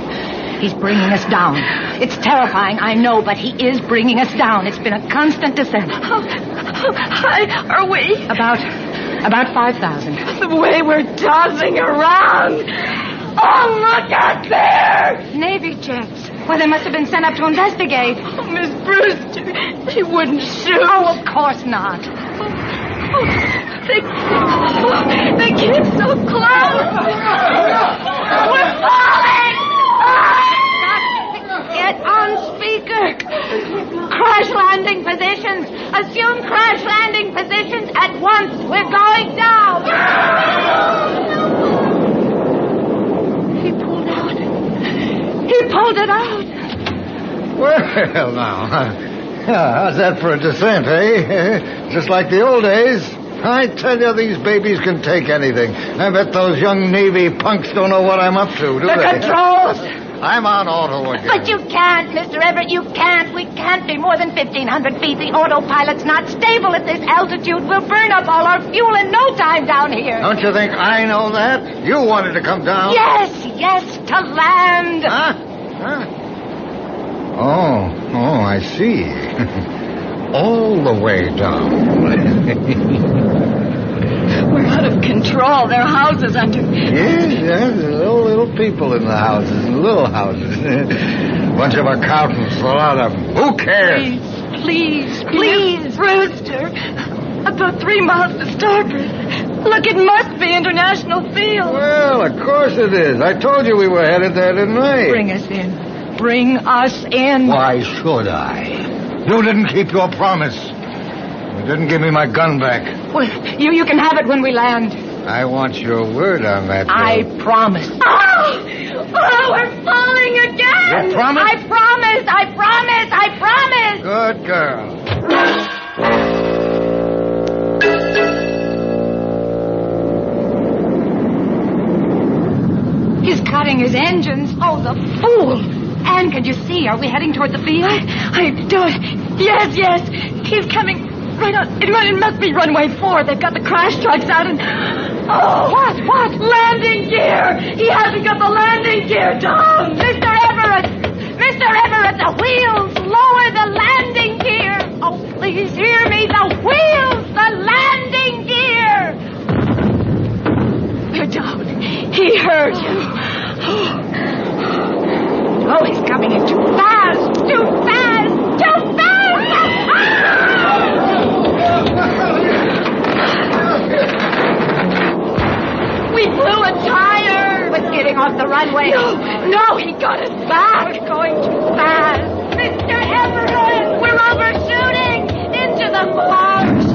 S19: He's bringing us down. It's terrifying, I know, but he is bringing us down. It's been a constant descent.
S2: How high are we?
S19: About 5,000.
S2: The way we're tossing around. Oh, look out there!
S19: Navy jets. Well, they must have been sent up to investigate.
S2: Oh, Miss Brewster, she wouldn't shoot.
S19: Oh, of course not.
S2: They came so close. We're falling!
S19: Get on speaker. Crash landing positions. Assume crash landing positions at once. We're going down. He pulled out. He pulled it out.
S3: Well, now. How's that for a descent, eh? Just like the old days. I tell you, these babies can take anything. I bet those young Navy punks don't know what I'm up to, do
S19: the
S3: they?
S19: Controls!
S3: I'm on auto again.
S19: But you can't, Mr. Everett, you can't. We can't be more than 1,500 feet. The autopilot's not stable at this altitude. We'll burn up all our fuel in no time down here.
S3: Don't you think I know that? You wanted to come down.
S19: Yes, to land.
S3: Huh? Oh, I see. All the way down.
S2: We're out of control. There are houses under...
S3: Yes, there's little people in the houses, little houses. Bunch of accountants, a lot of them. Who cares?
S2: Please, Brewster. About 3 miles to starboard. Look, it must be International Field.
S3: Well, of course it is. I told you we were headed there, didn't I?
S19: Bring us in. Bring us in.
S3: Why should I? You didn't keep your promise. You didn't give me my gun back.
S19: Well, you can have it when we land.
S3: I want your word on that, girl.
S19: I promise.
S2: Oh, we're falling again.
S3: You promise?
S2: I promise.
S3: Good girl.
S19: He's cutting his engines. Oh, the fool. Anne, could you see? Are we heading toward the field?
S2: I don't. Yes. He's coming right on. It must be runway 4. They've got the crash trucks out and... Oh,
S19: what?
S2: Landing gear. He hasn't got the landing gear down.
S19: Mr. Everett, the wheels. Lower the landing gear. Oh, please hear me. The wheels. The landing gear.
S2: We're down. He heard you.
S19: Oh, he's coming in too fast.
S2: We blew a tire.
S19: We're getting off the runway.
S2: No, he got us back.
S19: We're going too fast. Mr. Everett, we're overshooting into the clouds.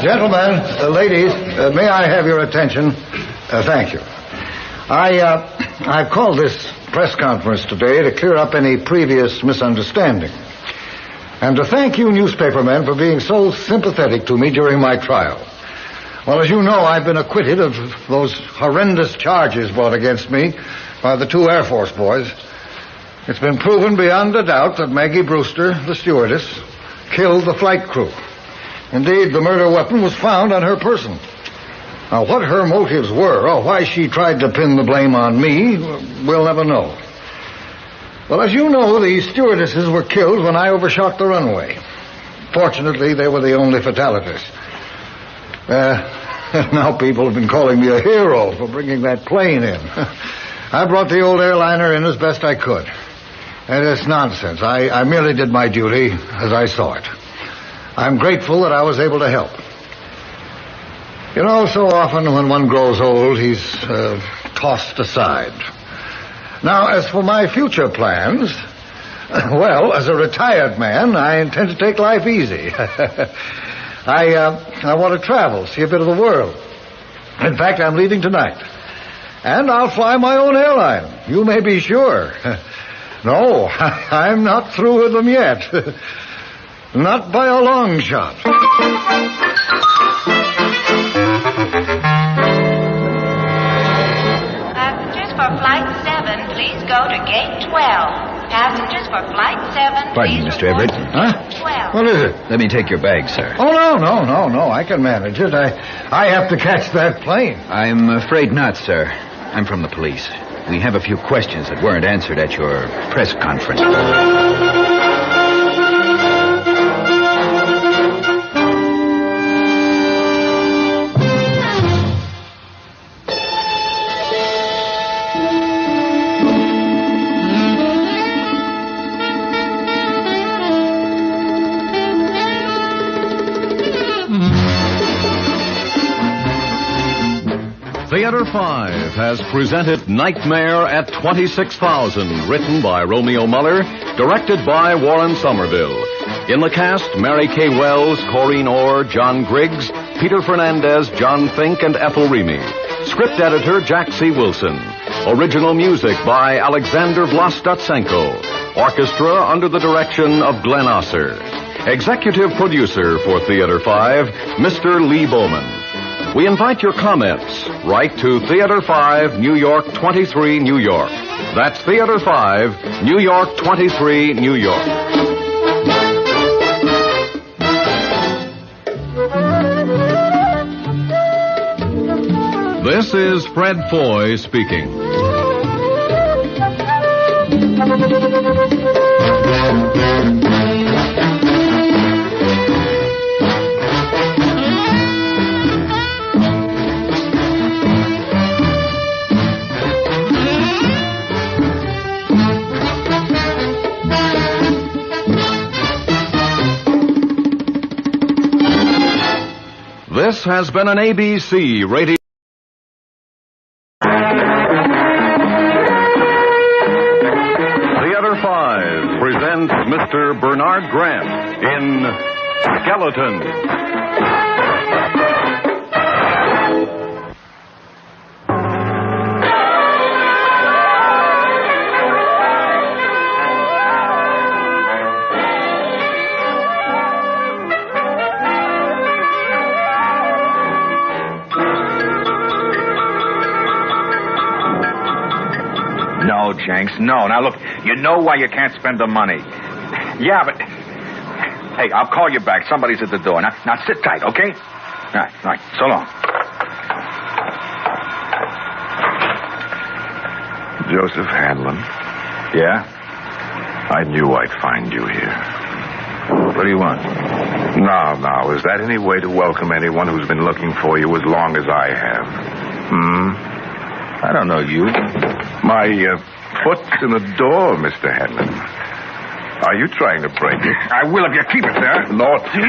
S3: Gentlemen, ladies, may I have your attention? Thank you. I've called this press conference today to clear up any previous misunderstanding. And to thank you newspapermen for being so sympathetic to me during my trial. Well, as you know, I've been acquitted of those horrendous charges brought against me by the 2 Air Force boys. It's been proven beyond a doubt that Maggie Brewster, the stewardess, killed the flight crew. Indeed, the murder weapon was found on her person. Now, what her motives were, or why she tried to pin the blame on me, we'll never know. Well, as you know, the stewardesses were killed when I overshot the runway. Fortunately, they were the only fatalities. Now people have been calling me a hero for bringing that plane in. I brought the old airliner in as best I could. And it's nonsense. I merely did my duty as I saw it. I'm grateful that I was able to help. You know, so often when one grows old, he's tossed aside. Now, as for my future plans, well, as a retired man, I intend to take life easy. I want to travel, see a bit of the world. In fact, I'm leaving tonight. And I'll fly my own airline. You may be sure. No, I'm not through with them yet. Not by a long shot.
S1: Passengers for Flight 7, please go to Gate 12. Passengers for Flight 7,
S8: Pardon me, Mr. Everett.
S3: Huh?
S1: 12.
S3: What is it?
S8: Let me take your bag, sir.
S3: Oh, no. I can manage it. I have to catch that plane.
S8: I'm afraid not, sir. I'm from the police. We have a few questions that weren't answered at your press conference.
S6: Theater 5 has presented Nightmare at 26,000, written by Romeo Muller, directed by Warren Somerville. In the cast, Mary Kay Wells, Corinne Orr, John Griggs, Peter Fernandez, John Fink, and Ethel Remy. Script editor, Jack C. Wilson. Original music by Alexander Vlastotsenko. Orchestra under the direction of Glenn Osser. Executive producer for Theater 5, Mr. Lee Bowman. We invite your comments. Write to Theater 5, New York 23, New York. That's Theater 5, New York 23, New York. This is Fred Foy speaking. This has been an ABC radio. Theater 5 presents Mr. Bernard Grant in Skeleton.
S13: No, Jenks, no. Now, look, you know why you can't spend the money. Yeah, but... Hey, I'll call you back. Somebody's at the door. Now sit tight, okay? All right. So long.
S21: Joseph Hanlon.
S13: Yeah?
S21: I knew I'd find you here.
S13: What do you want?
S21: Now, is that any way to welcome anyone who's been looking for you as long as I have?
S13: I don't know you.
S21: My foot's in the door, Mr. Hanlon. Are you trying to break it?
S13: I will if you keep it there.
S21: Naughty.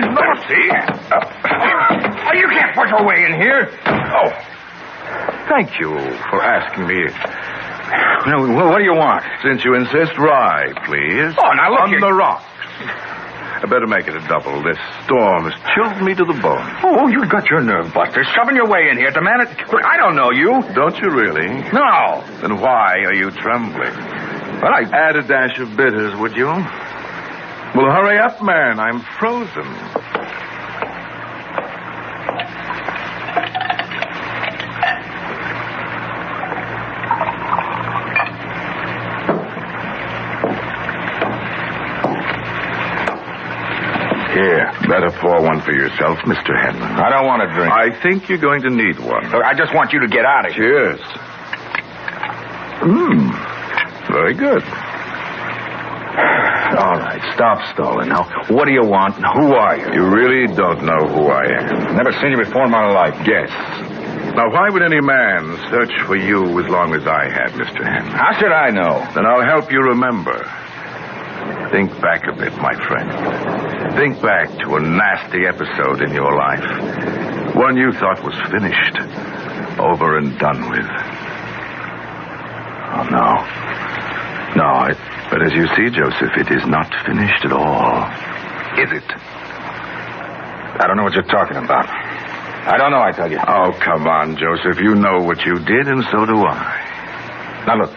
S13: Oh, you can't push your way in here.
S21: Oh, thank you for asking me.
S13: Now, what do you want?
S21: Since you insist, rye, please.
S13: Oh, now look
S21: on the rocks. I better make it a double. This storm has chilled me to the bone.
S13: Oh, you got your nerve, Buster. Shoving your way in here. Demand it. Look, I don't know you.
S21: Don't you really?
S13: No.
S21: Then why are you trembling?
S13: Well,
S21: I'd add a dash of bitters, would you? Well, hurry up, man. I'm frozen. Here, better pour one for yourself, Mr. Hanlon.
S13: I don't want a drink.
S21: I think you're going to need one.
S13: Look, I just want you to get out of here.
S21: Cheers. Very good.
S13: right, stop stalling. Now, what do you want and who are you?
S21: You really don't know who I am.
S13: Never seen you before in my life.
S21: Yes. Now, why would any man search for you as long as I had, Mr. Henry?
S13: How should I know?
S21: Then I'll help you remember. Think back a bit, my friend. Think back to a nasty episode in your life. One you thought was finished. Over and done with. Oh, no. No, but as you see, Joseph, it is not finished at all. Is it?
S13: I don't know what you're talking about. I don't know, I tell you.
S21: Oh, come on, Joseph. You know what you did, and so do I.
S13: Now, look,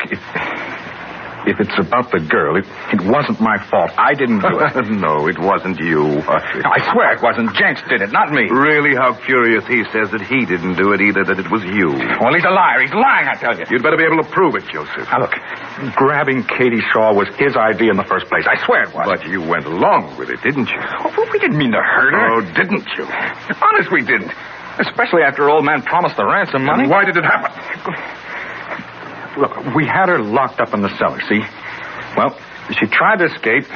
S13: if it's about the girl, it wasn't my fault. I didn't do it.
S21: No, it wasn't you.
S13: I swear it wasn't. Jenks did it, not me.
S21: Really? How curious he says that he didn't do it either, that it was you.
S13: Well, he's a liar. He's lying, I tell you.
S21: You'd better be able to prove it, Joseph.
S13: Now, look, grabbing Katie Shaw was his idea in the first place. I swear it was.
S21: But you went along with it, didn't you?
S13: Oh, we didn't mean to hurt her.
S21: Oh, didn't you?
S13: Honest, we didn't. Especially after old man promised the ransom money.
S21: And why did it happen?
S13: Look, we had her locked up in the cellar, see? Well, she tried to escape.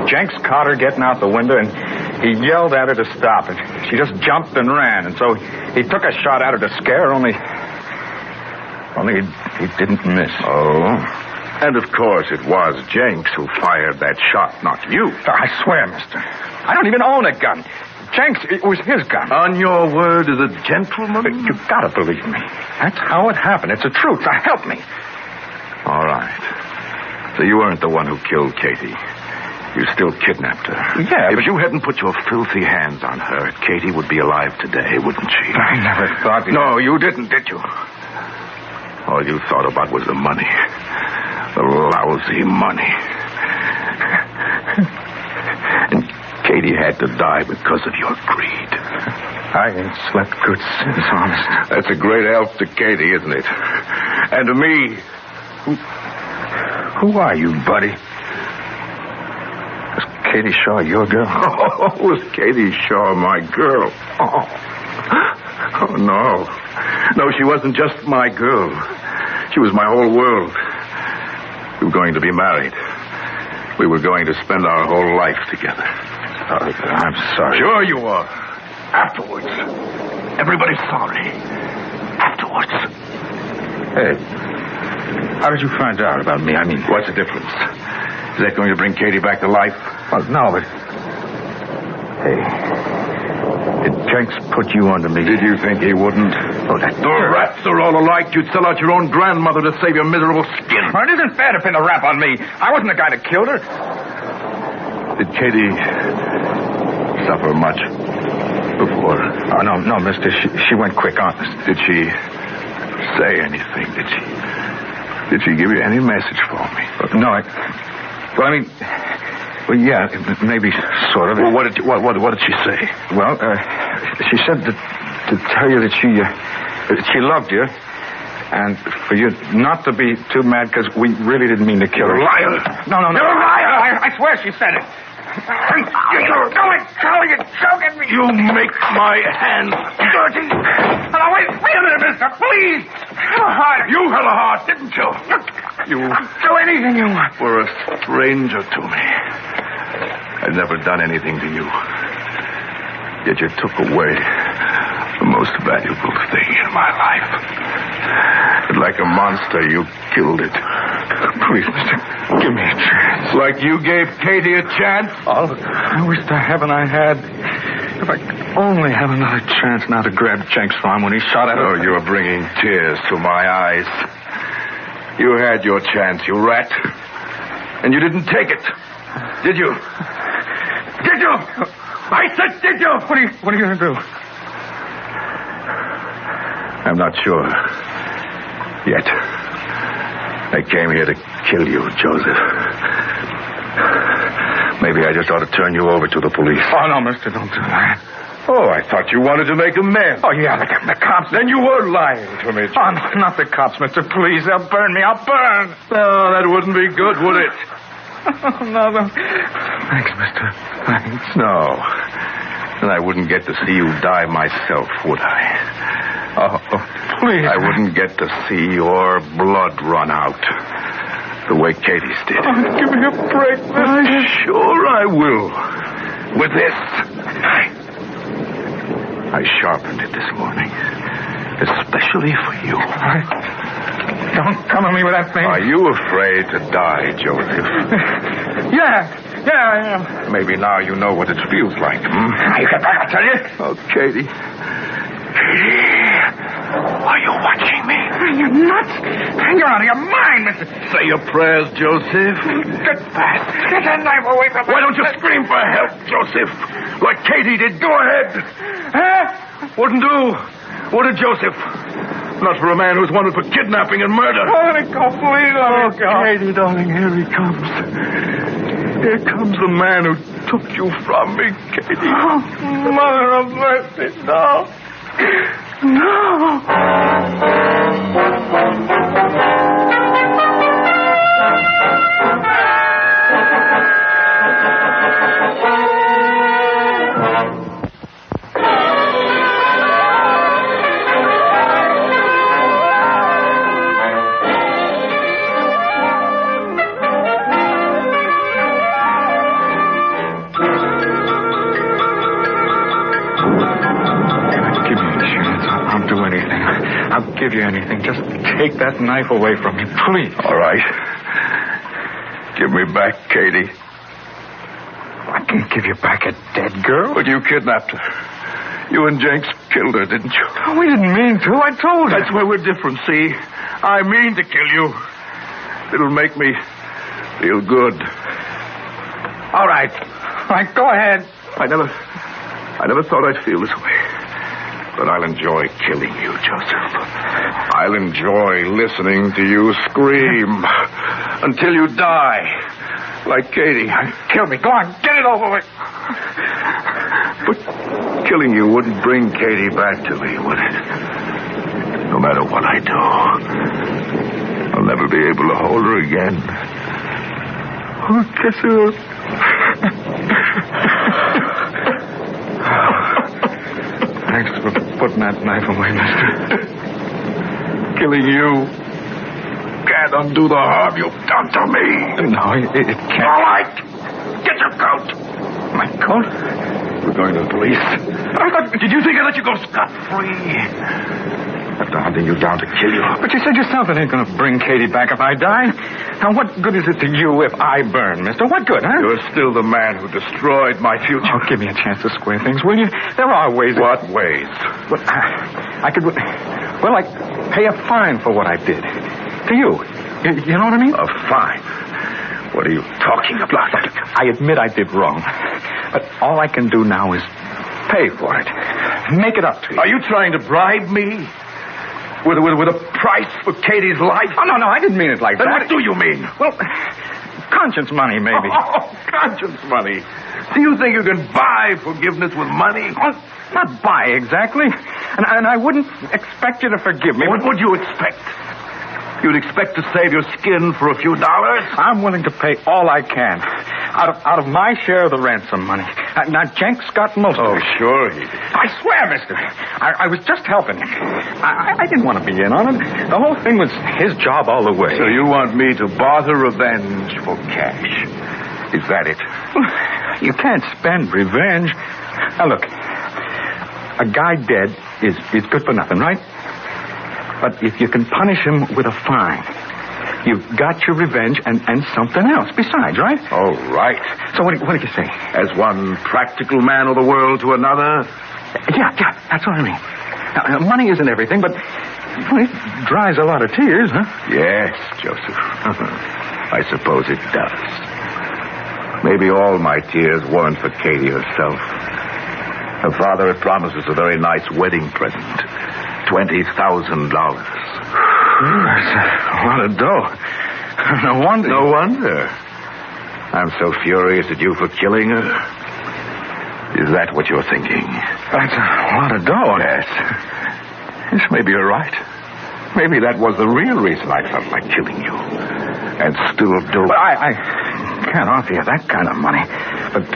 S13: Jenks caught her getting out the window, and he yelled at her to stop. And she just jumped and ran. And so he took a shot at her to scare her, only he didn't miss.
S21: Oh? And of course it was Jenks who fired that shot, not you.
S13: I swear, mister. I don't even own a gun. Jenks, it was his gun.
S21: On your word as a gentleman?
S13: You've got to believe me. That's how it happened. It's the truth. Now help me.
S21: All right. So you weren't the one who killed Katie. You still kidnapped her.
S13: Yeah,
S21: If you hadn't put your filthy hands on her, Katie would be alive today, wouldn't she?
S13: I never thought...
S21: No, you didn't, did you? All you thought about was the money. The lousy money. And Katie had to die because of your greed.
S13: I ain't slept good since, honest.
S21: That's a great help to Katie, isn't it? And to me.
S13: Who are you, buddy? Was Katie Shaw your girl?
S21: Oh, was Katie Shaw my girl? Oh, no. No, she wasn't just my girl. She was my whole world. We were going to be married. We were going to spend our whole life together.
S13: I'm sorry.
S21: Sure you are. Afterwards. Everybody's sorry. Afterwards.
S13: Hey, how did you find out about me? I mean...
S21: What's the difference? Is that going to bring Katie back to life?
S13: Well, no, but... Hey, did Jenks put you onto me?
S21: Did you think he wouldn't?
S13: Oh, that...
S21: The rats are all alike. You'd sell out your own grandmother to save your miserable skin.
S13: Well, it isn't fair to pin the rap on me. I wasn't the guy that killed her.
S21: Did Katie suffer much before?
S13: Oh, no, mister. She went quick, honest.
S21: Did she say anything? Did she give you any message for me?
S13: No, well, yeah, maybe sort of.
S21: Well, what did she say?
S13: Well, she said to tell you that she loved you, and for you not to be too mad because we really didn't mean to kill her.
S21: You're a liar.
S13: No.
S21: You're a liar.
S13: I swear she said it. You're choking me.
S21: You make my hands dirty.
S13: Now, wait a minute, mister, please. Have a heart.
S21: You had a heart, didn't you? You
S13: do anything you want.
S21: were a stranger to me. I'd never done anything to you. Yet you took away the most valuable thing in my life. And like a monster, you killed it.
S13: Please, mister, give me a chance.
S21: Like you gave Katie a chance?
S13: Oh, I wish to heaven I had. If I could only have another chance now to grab Jenks from when he shot at her.
S21: Oh, you're bringing tears to my eyes. You had your chance, you rat. And you didn't take it. Did you? Did you? I said, did you?
S13: What are you going to do?
S21: I'm not sure. Yet. I came here to kill you, Joseph. Maybe I just ought to turn you over to the police.
S13: Oh, no, mister, don't do that.
S21: Oh, I thought you wanted to make amends.
S13: Oh, yeah, the cops.
S21: Then you were lying to me.
S13: Oh, no, not the cops, mister. Please, they'll burn me. I'll burn.
S21: No, that wouldn't be good, would it?
S13: No. Thanks, mister. Thanks.
S21: No. And I wouldn't get to see you die myself, would I? Oh,
S13: please.
S21: I wouldn't get to see your blood run out. The way Katie's did.
S14: Oh, give me a break, mister.
S21: I'm sure I will. With this. I sharpened it this morning. Especially for you.
S14: Don't come at me with that thing.
S21: Are you afraid to die, Joseph?
S14: Yeah, I am.
S21: Maybe now you know what it feels like.
S14: You get back, I tell you.
S21: Oh, Katie. Are you watching me?
S14: You're nuts. You're out of your mind, mister.
S21: Say your prayers, Joseph.
S14: Get fast. Get that knife away from me.
S21: Why don't you scream for help, Joseph? Like Katie did. Go ahead.
S14: Huh?
S21: Wouldn't do. Would it, Joseph? Not for a man who's wanted for kidnapping and murder.
S14: Oh, let me go, please. Let me go.
S21: Katie, darling, here he comes. Here comes the man who took you from me, Katie.
S14: Oh, Mother of mercy, no. No. I'll give you anything. Just take that knife away from me, please.
S21: All right. Give me back, Katie.
S14: I can't give you back a dead girl.
S21: But you kidnapped her. You and Jenks killed her, didn't you?
S14: Oh, we didn't mean to. I told you.
S21: That's where we're different, see? I mean to kill you. It'll make me feel good.
S14: All right. Go ahead.
S21: I never thought I'd feel this way. But I'll enjoy killing you, Joseph. I'll enjoy listening to you scream until you die. Like Katie.
S14: Kill me. Go on. Get it over with.
S21: But killing you wouldn't bring Katie back to me, would it? No matter what I do, I'll never be able to hold her again.
S14: Oh, kiss her. Thanks for putting that knife away, mister.
S21: Killing you can't undo the harm you've done to me.
S14: No, it can't.
S21: All right. Get your coat.
S14: My coat?
S21: We're going to the police. Did you think I let you go scot-free? After hunting you down to kill you.
S14: But you said yourself it ain't going to bring Katie back if I die. Now, what good is it to you if I burn, mister? What good, huh?
S21: You're still the man who destroyed my future.
S14: Oh, give me a chance to square things, will you? There are ways.
S21: What ways?
S14: Well, I could... Well, like, pay a fine for what I did. To you. You know what I mean?
S21: A fine? What are you talking about?
S14: I admit I did wrong. But all I can do now is pay for it. Make it up to you.
S21: Are you trying to bribe me? With a price for Katie's life?
S14: Oh, no, I didn't mean it like
S21: then
S14: that.
S21: What do you mean?
S14: Well, conscience money, maybe.
S21: Oh, conscience money. Do you think you can buy forgiveness with money?
S14: Well, not buy, exactly. And I wouldn't expect you to forgive me.
S21: What would you expect? You'd expect to save your skin for a few dollars?
S14: I'm willing to pay all I can. Out of my share of the ransom money. Now, Jenks got most of it.
S21: Oh, sure he did.
S14: I swear, mister. I was just helping him. I didn't want to be in on it. The whole thing was his job all the way.
S21: So you want me to barter revenge for cash? Is that it?
S14: You can't spend revenge. Now, look. A guy dead is good for nothing, right? But if you can punish him with a fine, you've got your revenge and something else besides, right?
S21: Oh, right.
S14: So what do you say?
S21: As one practical man of the world to another?
S14: Yeah, that's what I mean. Now, money isn't everything, but it dries a lot of tears, huh?
S21: Yes, Joseph. I suppose it does. Maybe all my tears weren't for Katie herself. Her father had promised us a very nice wedding present. $20,000.
S14: That's a lot of dough. No wonder.
S21: No wonder. I'm so furious at you for killing her. Is that what you're thinking?
S14: That's a lot of dough.
S21: Yes. Yes, maybe you're right. Maybe that was the real reason I felt like killing you. And still do.
S14: But I can't offer you that kind of money. But,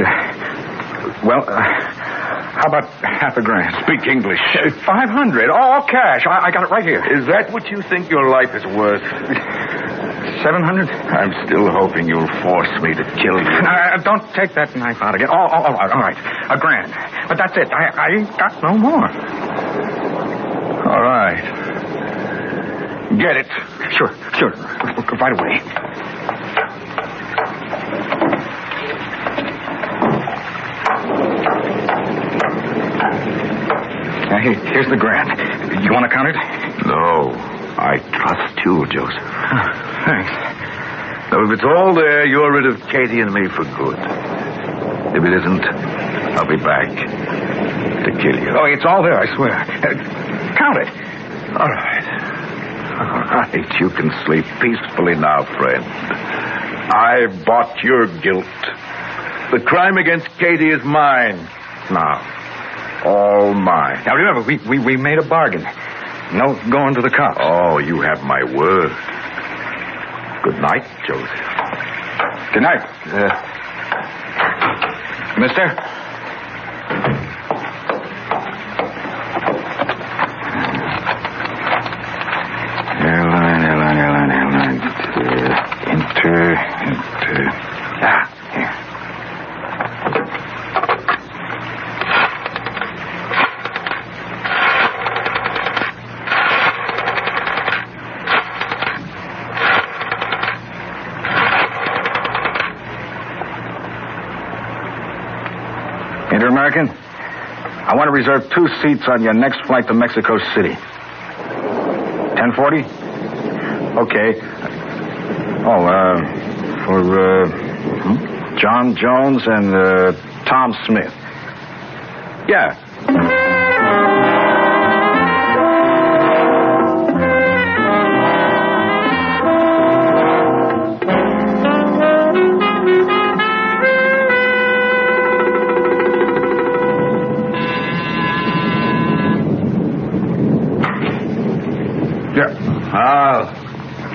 S14: how about $500,000?
S21: Speak English.
S14: 500, all cash. I got it right here.
S21: Is that what you think your life is worth?
S14: $700?
S21: I'm still hoping you'll force me to kill you.
S14: Don't take that knife out again. All right. $1,000. But that's it. I ain't got no more.
S21: All right. Get it.
S14: Sure. Right away. Here's the $1,000. You want to count it?
S21: No. I trust you, Joseph.
S14: Thanks.
S21: Now, if it's all there, you're rid of Katie and me for good. If it isn't, I'll be back to kill you.
S14: Oh, it's all there, I swear. Count it.
S21: All right. You can sleep peacefully now, friend. I bought your guilt. The crime against Katie is mine. Now, all mine.
S14: Now, remember, we made a bargain. No going to the cops.
S21: Oh, you have my word. Good night, Joseph.
S14: Good night. Mister? Airline. Enter. Here. Inter-American, I want to reserve 2 seats on your next flight to Mexico City. 10:40? Okay. For John Jones and Tom Smith. Yeah.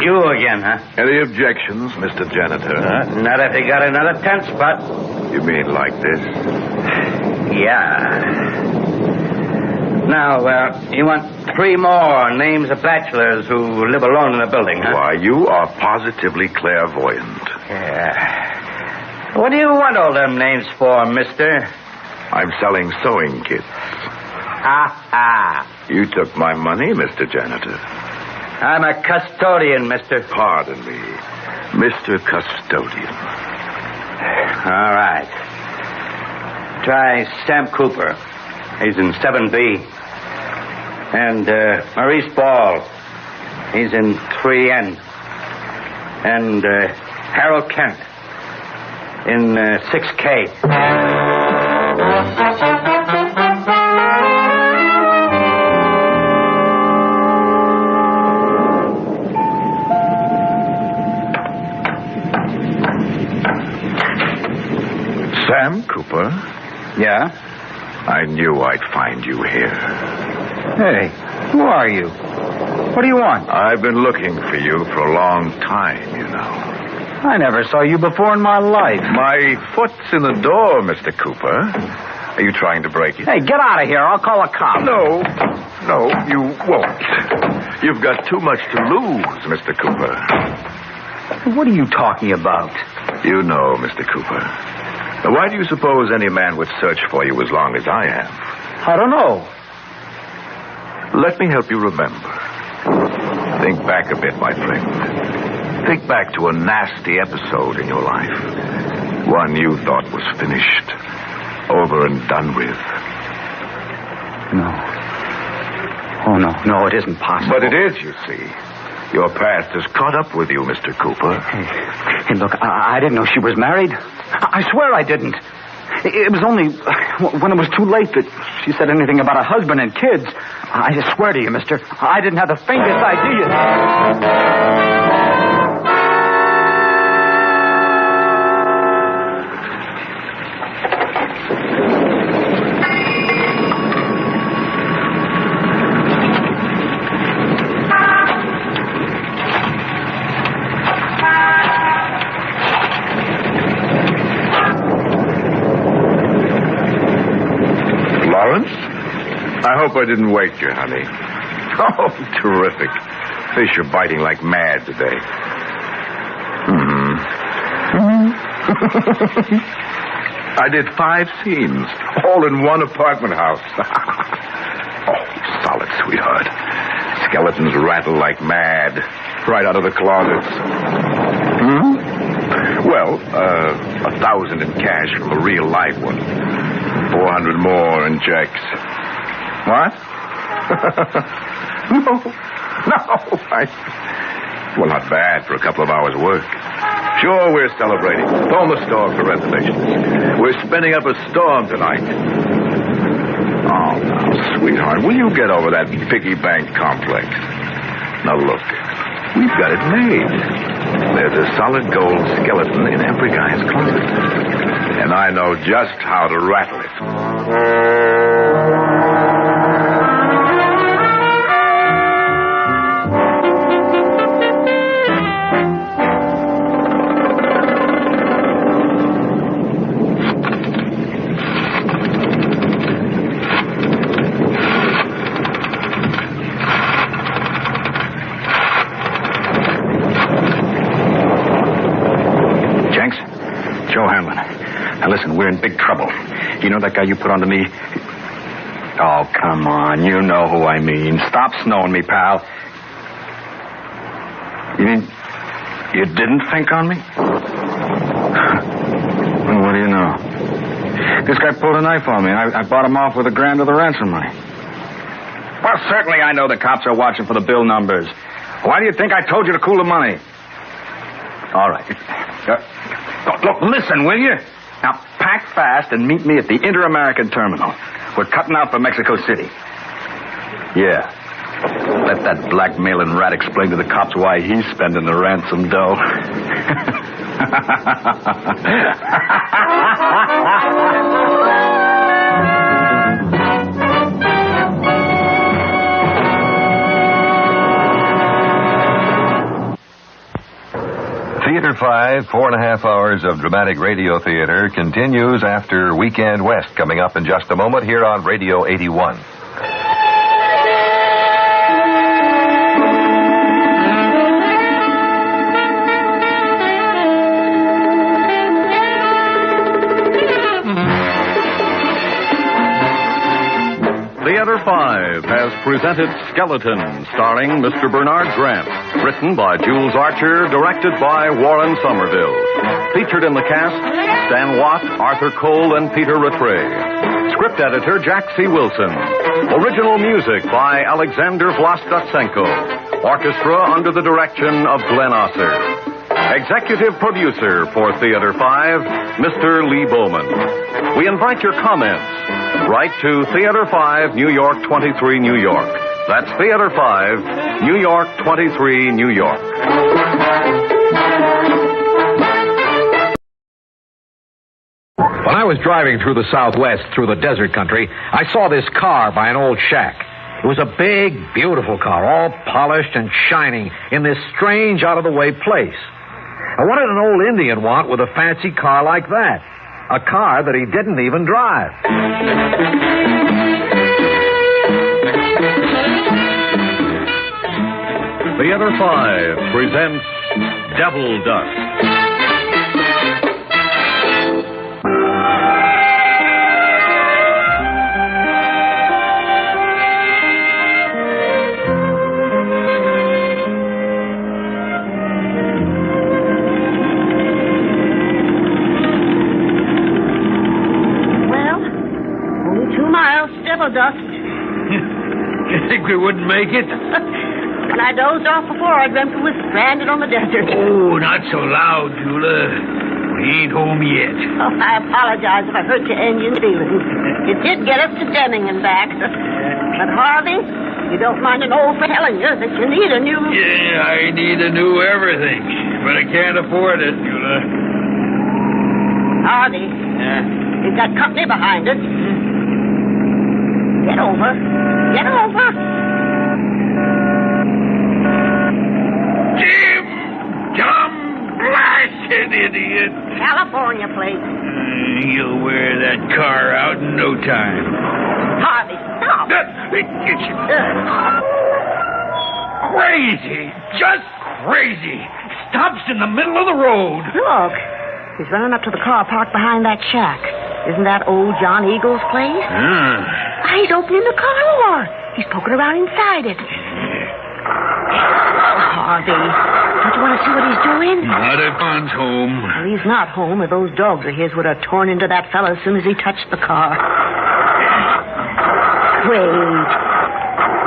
S5: You again, huh?
S21: Any objections, Mr. Janitor?
S5: Not if you got another 10 spot.
S21: You mean like this?
S5: Yeah. Now, you want 3 more names of bachelors who live alone in the building, huh?
S21: Why, you are positively clairvoyant.
S5: Yeah. What do you want all them names for, mister?
S21: I'm selling sewing kits.
S5: Ha.
S21: You took my money, Mr. Janitor.
S5: I'm a custodian, mister.
S21: Pardon me, Mr. Custodian.
S5: All right. Try Sam Cooper. He's in 7B. And Maurice Ball. He's in 3N. And Harold Kent in 6K.
S21: Sam Cooper?
S5: Yeah?
S21: I knew I'd find you here.
S5: Hey, who are you? What do you want?
S21: I've been looking for you for a long time, you know.
S5: I never saw you before in my life.
S21: My foot's in the door, Mr. Cooper. Are you trying to break it?
S5: Hey, get out of here. I'll call a cop.
S21: No, you won't. You've got too much to lose, Mr. Cooper.
S5: What are you talking about?
S21: You know, Mr. Cooper. Now, why do you suppose any man would search for you as long as I am?
S5: I don't know.
S21: Let me help you remember. Think back a bit, my friend. Think back to a nasty episode in your life. One you thought was finished, over and done with.
S5: No. Oh, no, it isn't possible.
S21: But it is, you see. Your past has caught up with you, Mr. Cooper.
S5: Hey, look, I didn't know she was married. I swear I didn't. It was only when it was too late that she said anything about a husband and kids. I just swear to you, mister, I didn't have the faintest idea.
S21: I hope I didn't wake you, honey. Oh, terrific. Fish are biting like mad today. I did 5 scenes, all in one apartment house. Oh, solid, sweetheart. Skeletons rattle like mad, right out of the closets. Well, 1,000 in cash from a real live one. 400 more in checks. What? No. Well, not bad for a couple of hours' work. Sure, we're celebrating. Phone the store for reservations. We're spinning up a storm tonight. Oh, now, sweetheart, will you get over that piggy bank complex? Now, look, we've got it made. There's a solid gold skeleton in every guy's closet. And I know just how to rattle it. Listen, we're in big trouble. You know that guy you put onto me? Oh, come on. You know who I mean. Stop snowing me, pal. You mean you didn't think on me? Well, what do you know? This guy pulled a knife on me, and I bought him off with $1,000 of the ransom money. Well, certainly I know the cops are watching for the bill numbers. Why do you think I told you to cool the money? All right. Look, listen, will you? Now, pack fast and meet me at the Inter-American Terminal. We're cutting out for Mexico City. Yeah. Let that blackmailing rat explain to the cops why he's spending the ransom dough.
S12: Theater 5, 4.5 hours of dramatic radio theater continues after Weekend West, coming up in just a moment here on Radio 81.
S6: Theater 5 has presented Skeleton, starring Mr. Bernard Grant. Written by Jules Archer, directed by Warren Somerville. Featured in the cast, Stan Watt, Arthur Cole, and Peter Rattray. Script editor, Jack C. Wilson. Original music by Alexander Vlastotsenko. Orchestra under the direction of Glenn Osser. Executive producer for Theater 5, Mr. Lee Bowman. We invite your comments. Write to Theater 5, New York 23, New York. That's Theater 5, New York 23, New York.
S16: When I was driving through the Southwest, through the desert country, I saw this car by an old shack. It was a big, beautiful car, all polished and shining in this strange, out-of-the-way place. Now, what did an old Indian want with a fancy car like that? A car that he didn't even drive.
S6: Theater 5 presents Devil Dust.
S11: Dust.
S17: You think we wouldn't make it?
S11: When I dozed off before, I dreamt we were stranded on the desert.
S17: Oh, not so loud, Jula. We ain't home yet.
S11: Oh, I apologize if I hurt your Indian feelings. It did get us to Deming and back. But, Harvey, you don't mind an old for telling you that you need a new...
S17: Yeah, I need a new everything. But I can't afford it, Jula.
S11: Harvey, we've got company behind us. Get over. Get over.
S17: Jim! Dumb, blasted idiot.
S11: California plate.
S17: You'll wear that car out in no time.
S11: Harvey, stop.
S17: Crazy. Just crazy. Stops in the middle of the road.
S11: Look. He's running up to the car parked behind that shack. Isn't that old John Eagle's place?
S21: Yeah.
S11: He's opening the car door. He's poking around inside it. Oh, Harvey. Don't you want to see what he's doing?
S21: Not if Bon's home.
S11: Well, he's not home, or those dogs of his would have torn into that fellow as soon as he touched the car. Wait.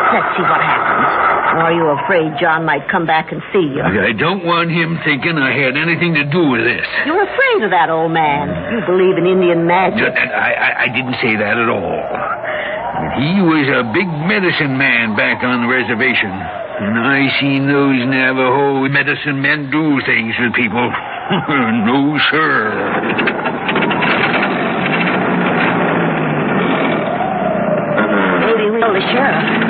S11: Let's see what happens. Or are you afraid John might come back and see you?
S21: I don't want him thinking I had anything to do with this.
S11: You're afraid of that old man. You believe in Indian magic.
S21: I didn't say that at all. He was a big medicine man back on the reservation. And I seen those Navajo medicine men do things with people. No, sir.
S11: Maybe we'll the sheriff.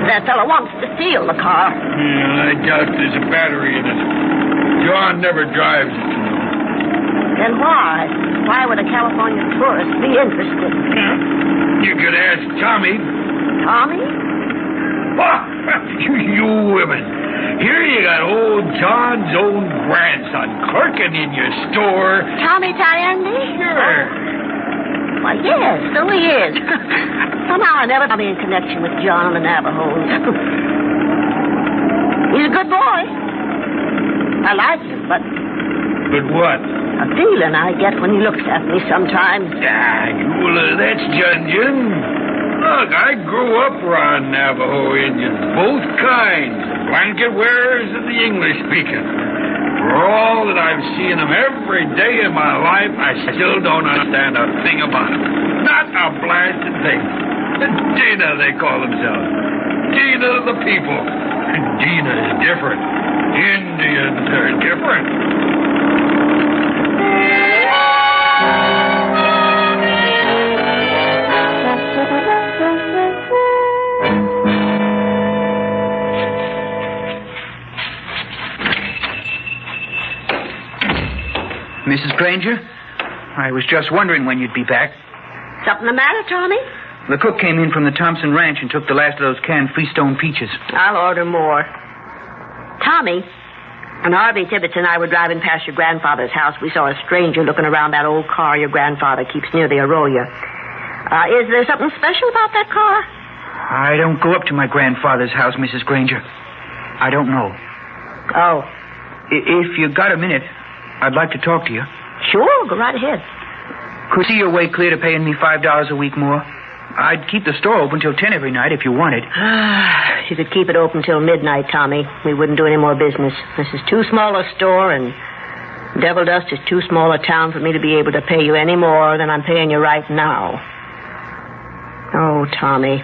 S11: That fellow wants to steal the car.
S21: Yeah, I doubt there's a battery in it. John never drives it.
S11: Then why? Why would a California tourist be interested?
S21: You could ask Tommy.
S11: Tommy?
S21: You women. Here you got old John's own grandson clerking in your store.
S11: Tommy Tyandi?
S21: Sure.
S11: Why, yes, so he is. Somehow I never thought me in connection with John and the Navajos. He's a good boy. I like him, but...
S21: But what?
S11: A feeling I get when he looks at me sometimes.
S21: That's Jun. Look, I grew up around Navajo Indians, both kinds, the blanket wearers and the English speakers. For all that I've seen them every day of my life, I still don't understand a thing about them. Not a blasted thing. Dina, they call themselves. Dina the people. Dina is different. Indians are different.
S5: Mrs. Granger? I was just wondering when you'd be back.
S11: Something the matter, Tommy?
S5: The cook came in from the Thompson Ranch and took the last of those canned Freestone peaches.
S11: I'll order more. Tommy, when Harvey Tibbetts and I were driving past your grandfather's house, we saw a stranger looking around that old car your grandfather keeps near the arroyo. Is there something special about that car?
S5: I don't go up to my grandfather's house, Mrs. Granger. I don't know.
S11: Oh.
S5: If you got a minute, I'd like to talk to you.
S11: Sure, go right ahead.
S5: Could see your way clear to paying me $5 a week more? I'd keep the store open till 10 every night if you wanted.
S11: You could keep it open till midnight, Tommy. We wouldn't do any more business. This is too small a store, and Devil Dust is too small a town for me to be able to pay you any more than I'm paying you right now. Oh, Tommy.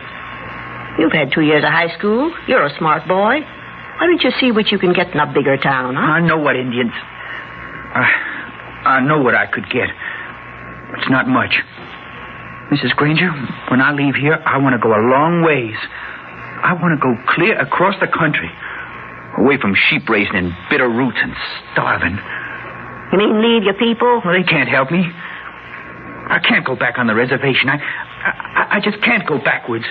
S11: You've had 2 years of high school. You're a smart boy. Why don't you see what you can get in a bigger town, huh?
S5: I know what Indians... I know what I could get. It's not much. Mrs. Granger, when I leave here, I want to go a long ways. I want to go clear across the country, away from sheep raising and bitter roots and starving.
S11: You mean leave your people?
S5: Well, they can't help me. I can't go back on the reservation. I just can't go backwards.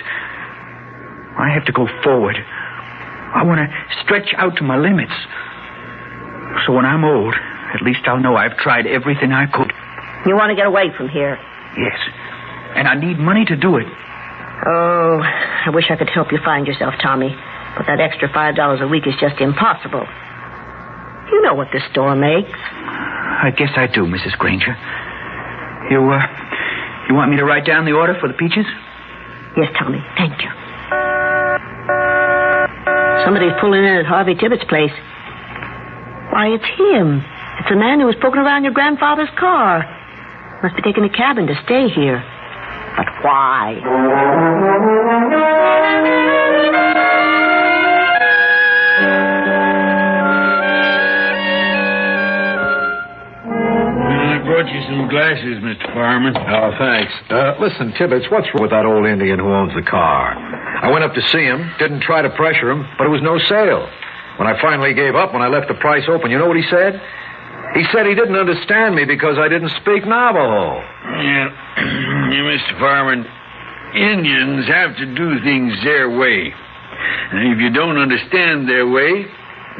S5: I have to go forward. I want to stretch out to my limits. So when I'm old, at least I'll know I've tried everything I could.
S11: You want to get away from here?
S5: Yes. And I need money to do it.
S11: Oh, I wish I could help you find yourself, Tommy. But that extra $5 a week is just impossible. You know what this store makes.
S5: I guess I do, Mrs. Granger. You want me to write down the order for the peaches?
S11: Yes, Tommy. Thank you. Somebody's pulling in at Harvey Tibbetts' place. Why, it's him. It's the man who was poking around your grandfather's car. Must be taking a cabin to stay here. But why?
S21: I brought you some glasses, Mr. Fireman.
S8: Oh, thanks. Listen, Tibbetts, what's wrong with that old Indian who owns the car? I went up to see him, didn't try to pressure him, but it was no sale. When I finally gave up, when I left the price open, you know what he said? He said he didn't understand me because I didn't speak Navajo.
S21: Yeah, Mr. Fireman, Indians have to do things their way. And if you don't understand their way,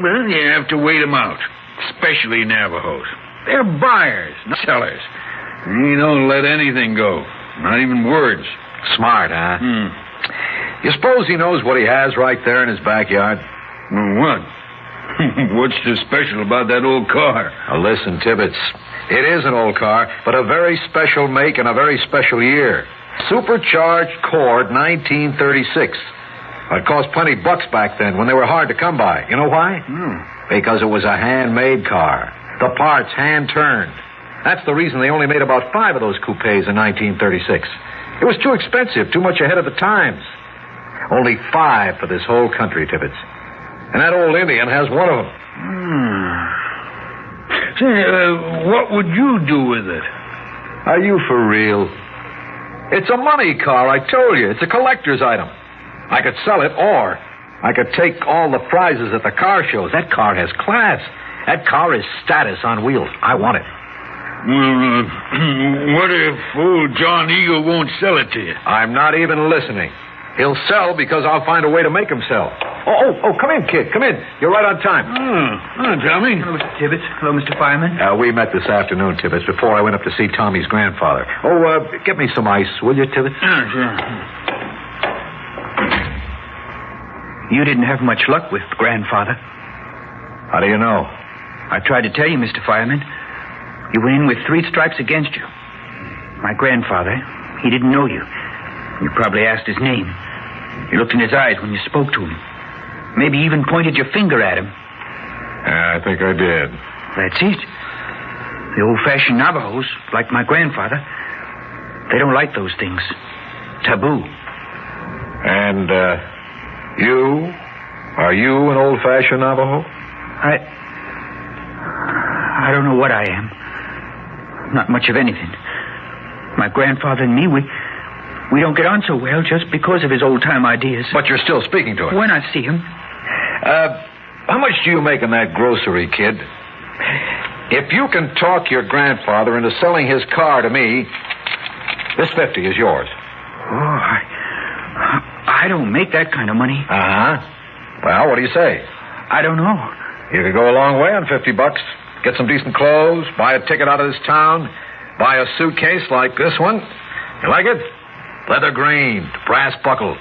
S21: well, you have to wait them out, especially Navajos.
S10: They're buyers, not sellers. He don't let anything go, not even words.
S8: Smart, huh? You suppose he knows what he has right there in his backyard?
S10: What? What's so special about that old car?
S8: Now listen, Tibbets. It is an old car, but a very special make and a very special year. Supercharged Cord 1936. It cost plenty bucks back then when they were hard to come by. You know why? Because it was a handmade car. The parts hand-turned. That's the reason they only made about 5 of those coupes in 1936. It was too expensive, too much ahead of the times. Only 5 for this whole country, Tibbets. And that old Indian has one of them.
S10: Say, what would you do with it?
S8: Are you for real? It's a money car, I told you. It's a collector's item. I could sell it, or I could take all the prizes at the car shows. That car has class. That car is status on wheels. I want it.
S10: Well, what if old John Eagle won't sell it to you?
S8: I'm not even listening. He'll sell because I'll find a way to make him sell. Oh, come in, kid. Come in. You're right on time.
S10: Tommy.
S5: Hello, Mr. Tibbets. Hello, Mr. Fireman.
S8: We met this afternoon, Tibbets, before I went up to see Tommy's grandfather. Get me some ice, will you, Tibbets?
S5: Sure. You didn't have much luck with grandfather.
S8: How do you know?
S5: I tried to tell you, Mr. Fireman. You went in with 3 stripes against you. My grandfather, he didn't know you. You probably asked his name. You looked in his eyes when you spoke to him. Maybe even pointed your finger at him.
S8: I think I did.
S5: That's it. The old-fashioned Navajos, like my grandfather, they don't like those things. Taboo.
S8: And, you? Are you an old-fashioned Navajo?
S5: I don't know what I am. Not much of anything. My grandfather and me, we don't get on so well just because of his old-time ideas.
S8: But you're still speaking to him.
S5: When I see him.
S8: How much do you make in that grocery, kid? If you can talk your grandfather into selling his car to me, this 50 is yours.
S5: Oh, I don't make that kind of money.
S8: Uh-huh. Well, what do you say?
S5: I don't know.
S8: You could go a long way on $50. Get some decent clothes, buy a ticket out of this town, buy a suitcase like this one. You like it? Leather green, brass buckled.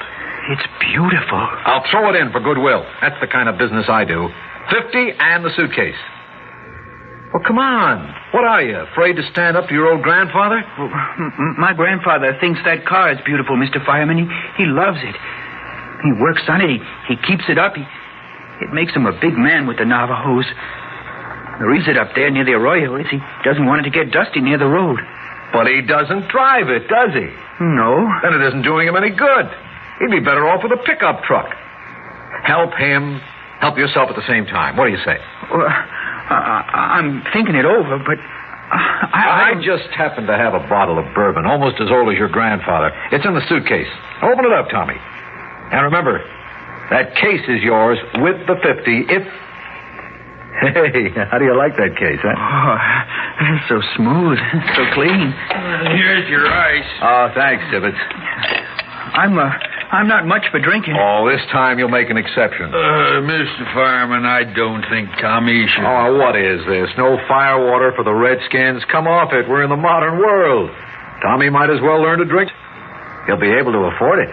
S5: It's beautiful.
S8: I'll throw it in for goodwill. That's the kind of business I do. 50 and the suitcase. Well, come on. What are you, afraid to stand up to your old grandfather?
S5: Well, my grandfather thinks that car is beautiful, Mr. Fireman. He loves it. He works on it. He keeps it up. It makes him a big man with the Navajos. The reason up there near the arroyo is he doesn't want it to get dusty near the road.
S8: But he doesn't drive it, does he?
S5: No.
S8: Then it isn't doing him any good. He'd be better off with a pickup truck. Help him. Help yourself at the same time. What do you say?
S5: Well, I'm thinking it over, but
S8: I just happen to have a bottle of bourbon, almost as old as your grandfather. It's in the suitcase. Open it up, Tommy. And remember, that case is yours with the 50 if... Hey, how do you like that case, huh?
S5: Oh, it's so smooth, so clean.
S10: Here's your ice.
S8: Oh, thanks, Tibbets.
S5: I'm not much for drinking.
S8: Oh, this time you'll make an exception.
S10: Mr. Fireman, I don't think Tommy should...
S8: Oh, what is this? No firewater for the Redskins? Come off it. We're in the modern world. Tommy might as well learn to drink. He'll be able to afford it.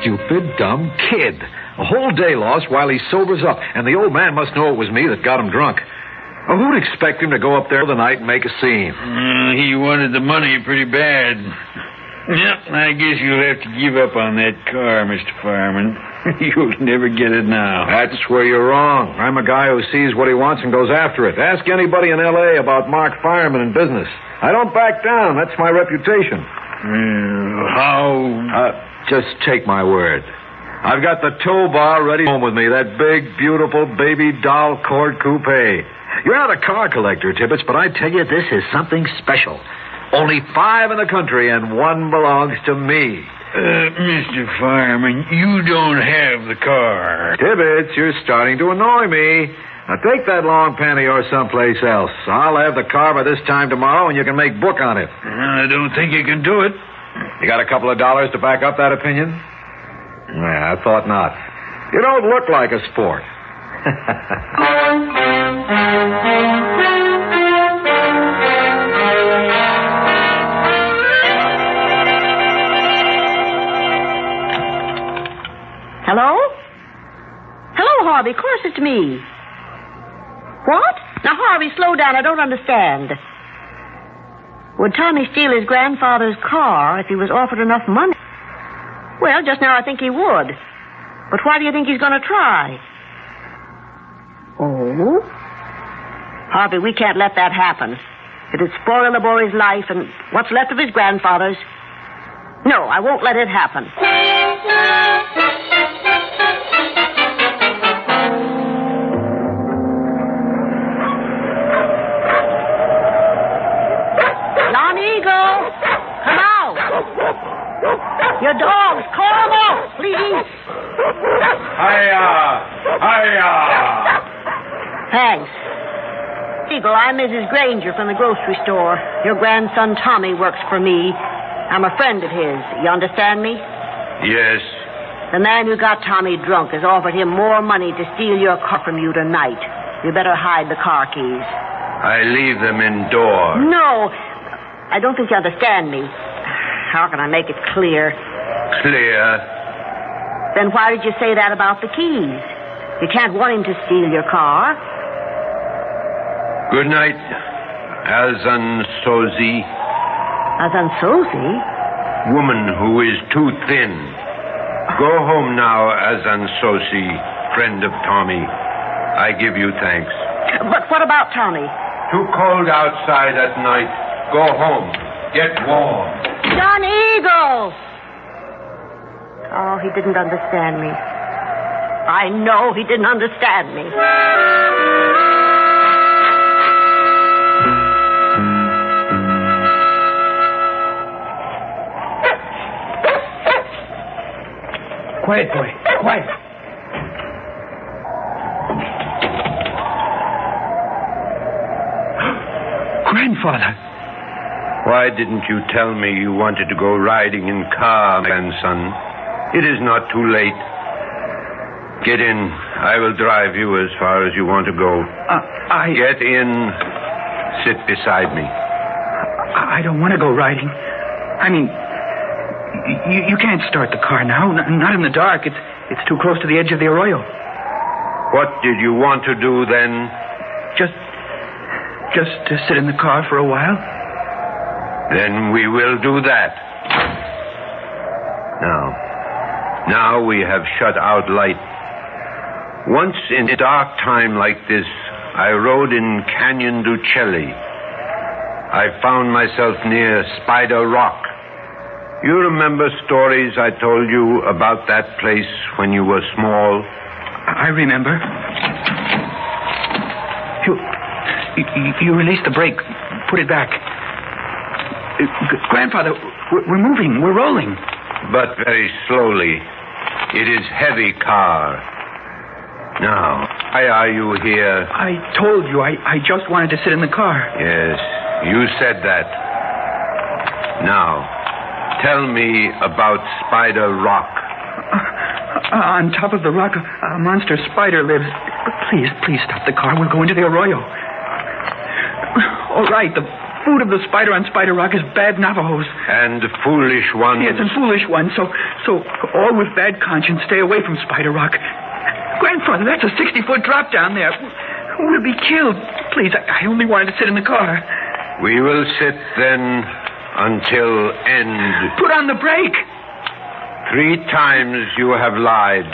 S8: Stupid, dumb kid. A whole day lost while he sobers up. And the old man must know it was me that got him drunk. Well, who'd expect him to go up there the night and make a scene?
S10: He wanted the money pretty bad. Yep, I guess you'll have to give up on that car, Mr. Fireman. You'll never get it now.
S8: That's where you're wrong. I'm a guy who sees what he wants and goes after it. Ask anybody in L.A. about Mark Fireman in business. I don't back down. That's my reputation.
S10: How...
S8: Just take my word. I've got the tow bar ready home with me, that big, beautiful baby doll Cord coupe. You're not a car collector, Tibbets, but I tell you, this is something special. Only 5 in the country, and 1 belongs to me.
S10: Mr. Fireman, you don't have the car.
S8: Tibbets, you're starting to annoy me. Now take that long pen of yours someplace else. I'll have the car by this time tomorrow, and you can make book on it.
S10: I don't think you can do it.
S8: You got a couple of dollars to back up that opinion? Yeah, I thought not. You don't look like a sport.
S11: Hello? Hello, Harvey. Of course it's me. What? Now, Harvey, slow down. I don't understand. Would Tommy steal his grandfather's car if he was offered enough money? Well, just now I think he would. But why do you think he's going to try? Oh? Harvey, we can't let that happen. It'd spoil the boy's life and what's left of his grandfather's. No, I won't let it happen. John Eagle, come out. Your dogs, call them out, please.
S10: Hiya!
S11: Thanks. Eagle, I'm Mrs. Granger from the grocery store. Your grandson Tommy works for me. I'm a friend of his. You understand me?
S10: Yes.
S11: The man who got Tommy drunk has offered him more money to steal your car from you tonight. You better hide the car keys.
S10: I leave them indoors.
S11: No, I don't think you understand me. How can I make it clear?
S10: Clear.
S11: Then why did you say that about the keys? You can't want him to steal your car.
S10: Good night, Azan Sozi.
S11: Azan Sozi?
S10: Woman who is too thin. Go home now, Azan Sozi, friend of Tommy. I give you thanks.
S11: But what about Tommy?
S10: Too cold outside at night. Go home. Get warm.
S11: John Eagle! Oh, he didn't understand me. I know he didn't understand me.
S14: Quiet, boy. Quiet. Grandfather.
S10: Why didn't you tell me you wanted to go riding in car, grandson? It is not too late. Get in. I will drive you as far as you want to go. Get in. Sit beside me.
S14: I don't want to go riding. I mean, you can't start the car now. Not in the dark. It's too close to the edge of the arroyo.
S10: What did you want to do then?
S14: Just to sit in the car for a while.
S10: Then we will do that. Now we have shut out light. Once in a dark time like this, I rode in Canyon du Celli. I found myself near Spider Rock. You remember stories I told you about that place when you were small?
S14: I remember. You released the brake. Put it back. Grandfather, we're moving. We're rolling.
S10: But very slowly. It is heavy car. Now, why are you here?
S14: I told you. I just wanted to sit in the car.
S10: Yes, you said that. Now, tell me about Spider Rock.
S14: On top of the rock, a monster spider lives. Please stop the car. We'll go into the arroyo. All right, the food of the spider on Spider Rock is bad Navajos.
S10: And foolish ones.
S14: Yes, and foolish ones. So all with bad conscience stay away from Spider Rock. Grandfather, that's a 60-foot drop down there. We'll be killed. Please, I only wanted to sit in the car.
S10: We will sit then until end.
S14: Put on the brake.
S10: 3 times you have lied.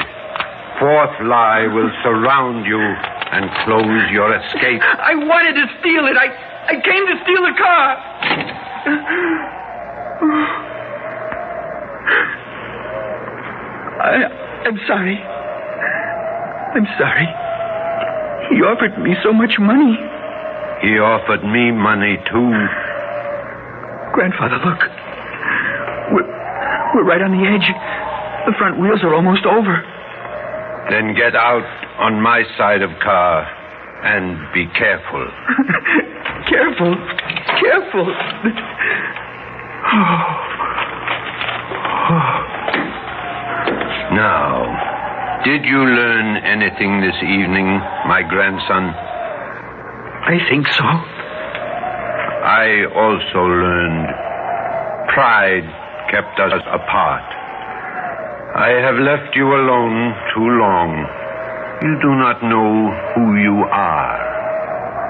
S10: 4th lie will surround you and close your escape.
S14: I wanted to steal it. I came to steal the car. I'm sorry. I'm sorry. He offered me so much money.
S10: He offered me money, too.
S14: Grandfather, look.
S5: We're right on the edge. The front wheels are almost over.
S10: Then get out on my side of car and be careful.
S5: Careful. Careful.
S10: Now, did you learn anything this evening, my grandson?
S5: I think so.
S10: I also learned pride kept us apart. I have left you alone too long. You do not know who you are.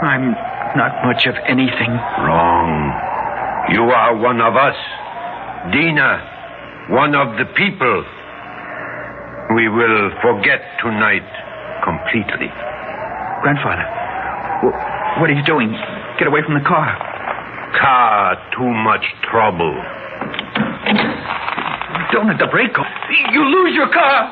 S5: I'm not much of anything.
S10: Wrong. You are one of us. Dina, one of the people. We will forget tonight completely.
S5: Grandfather, what are you doing? Get away from the car.
S10: Car, too much trouble.
S5: Don't let the brake go. You lose your car.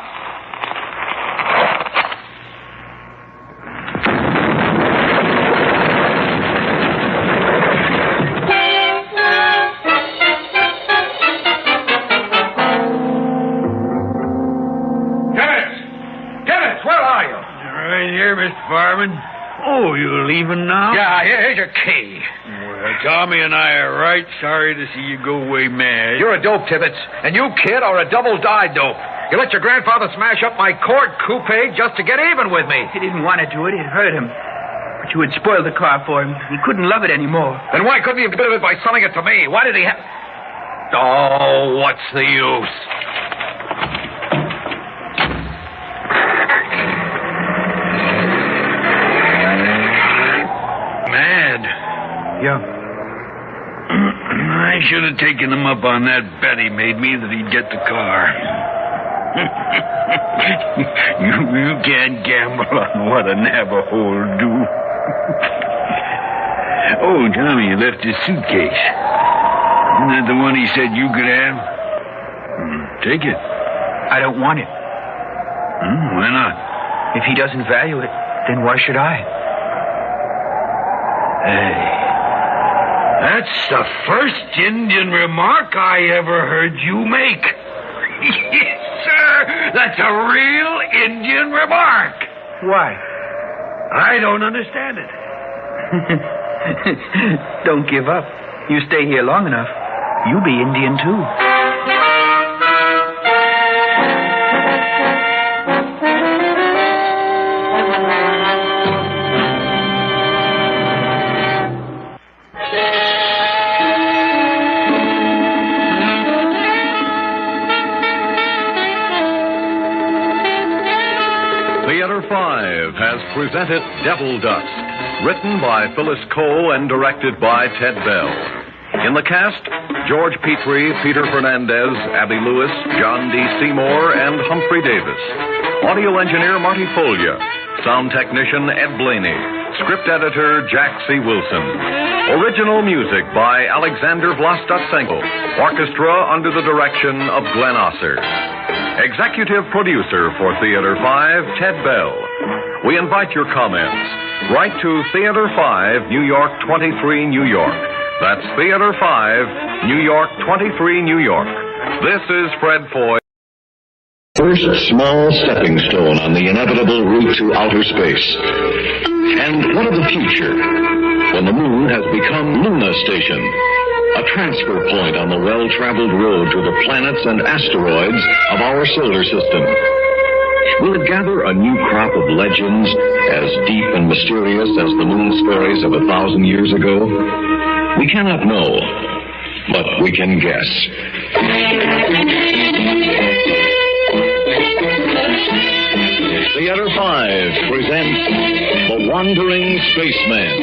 S8: Dennis, where are you?
S7: Right here, Mr. Farman. Oh, you leaving now?
S8: Yeah, here's your key.
S7: Well, Tommy and I are right sorry to see you go away mad.
S8: You're a dope, Tibbets. And you, kid, are a double-dyed dope. You let your grandfather smash up my Court coupe just to get even with me.
S5: He didn't want to do it. It hurt him. But you had spoiled the car for him. He couldn't love it anymore.
S8: Then why couldn't he have rid of it by selling it to me? Why did he have... Oh, what's the use?
S7: Mad.
S5: Yeah.
S7: I should have taken him up on that bet he made me that he'd get the car. you can't gamble on what a Navajo'll do. Oh, Tommy, you left his suitcase. Isn't that the one he said you could have? Take it.
S5: I don't want it.
S7: Why not?
S5: If he doesn't value it, then why should I?
S7: Hey, that's the first Indian remark I ever heard you make. Yes, sir, that's a real Indian remark.
S5: Why?
S7: I don't understand it.
S5: Don't give up. You stay here long enough, you'll be Indian too.
S6: Theater 5 has presented Devil Dust, written by Phyllis Cole and directed by Ted Bell. In the cast, George Petrie, Peter Fernandez, Abby Lewis, John D. Seymour, and Humphrey Davis. Audio engineer Marty Folia. Sound technician Ed Blaney. Script editor Jack C. Wilson. Original music by Alexander Vlastotsenko. Orchestra under the direction of Glenn Osser. Executive producer for Theater 5, Ted Bell. We invite your comments. Write to Theater 5, New York 23, New York. That's Theater 5, New York 23, New York. This is Fred Foy.
S22: First small stepping stone on the inevitable route to outer space. And what of the future, when the moon has become Luna Station, a transfer point on the well-traveled road to the planets and asteroids of our solar system? Will it gather a new crop of legends as deep and mysterious as the moon stories of 1,000 years ago? We cannot know, but we can guess. Theater 5 presents The Wandering Spaceman.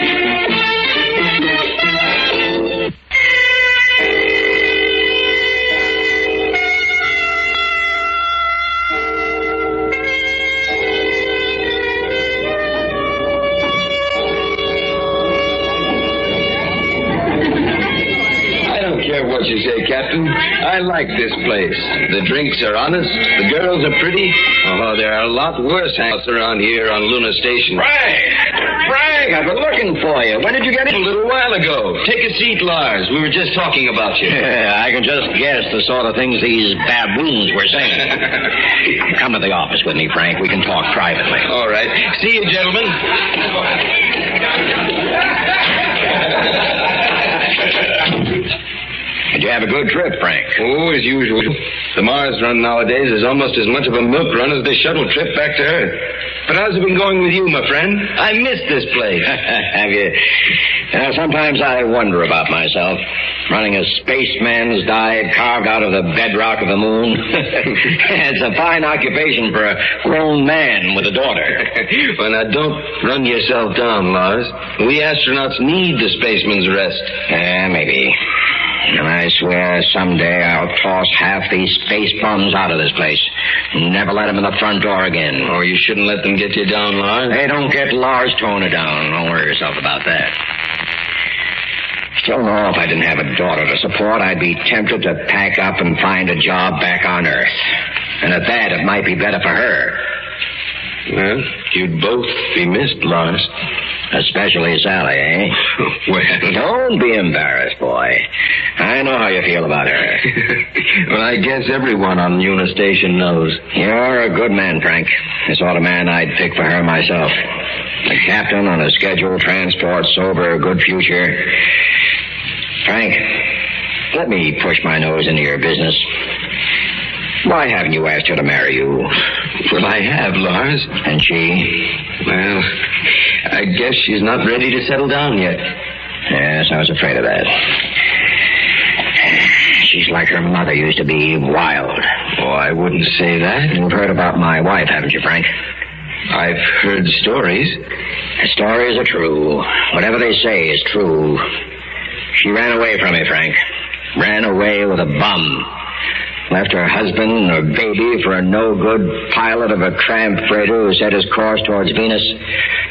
S23: What you say, Captain? I like this place. The drinks are honest. The girls are pretty. Oh, there are a lot worse hangouts around here on Luna Station.
S7: Frank!
S23: Frank, I've been looking for you. When did you get in? A little while ago. Take a seat, Lars. We were just talking about you.
S4: Yeah, I can just guess the sort of things these baboons were saying. Come to the office with me, Frank. We can talk privately.
S23: All right. See you, gentlemen.
S4: Did you have a good trip, Frank?
S23: Oh, as usual. The Mars run nowadays is almost as much of a milk run as the shuttle trip back to Earth. But how's it been going with you, my friend? I miss this place.
S4: Have you? Sometimes I wonder about myself. Running a spaceman's dive carved out of the bedrock of the moon. It's a fine occupation for a grown man with a daughter.
S23: Well, now, don't run yourself down, Lars. We astronauts need the spaceman's rest.
S4: Maybe. And I swear someday I'll toss half these space bums out of this place. Never let them in the front door again.
S23: Oh, you shouldn't let them get you down, Lars.
S4: They don't get Lars Toner down. Don't worry yourself about that. Still know if I didn't have a daughter to support, I'd be tempted to pack up and find a job back on Earth. And at that, it might be better for her.
S23: Well, you'd both be missed, Lars.
S4: Especially Sally, eh?
S23: Well,
S4: don't be embarrassed, boy. I know how you feel about her.
S23: Well, I guess everyone on Una Station knows.
S4: You're a good man, Frank. The sort of man I'd pick for her myself. A captain on a scheduled transport, sober, good future. Frank, let me push my nose into your business. Why haven't you asked her to marry you?
S23: Well, I have, Lars.
S4: And she?
S23: Well, I guess she's not ready to settle down yet.
S4: Yes, I was afraid of that. She's like her mother used to be, wild.
S23: Oh, I wouldn't say that.
S4: You've heard about my wife, haven't you, Frank?
S23: I've heard stories.
S4: The stories are true. Whatever they say is true. She ran away from me, Frank. Ran away with a bum. Left her husband and her baby for a no-good pilot of a tramp freighter who set his course towards Venus,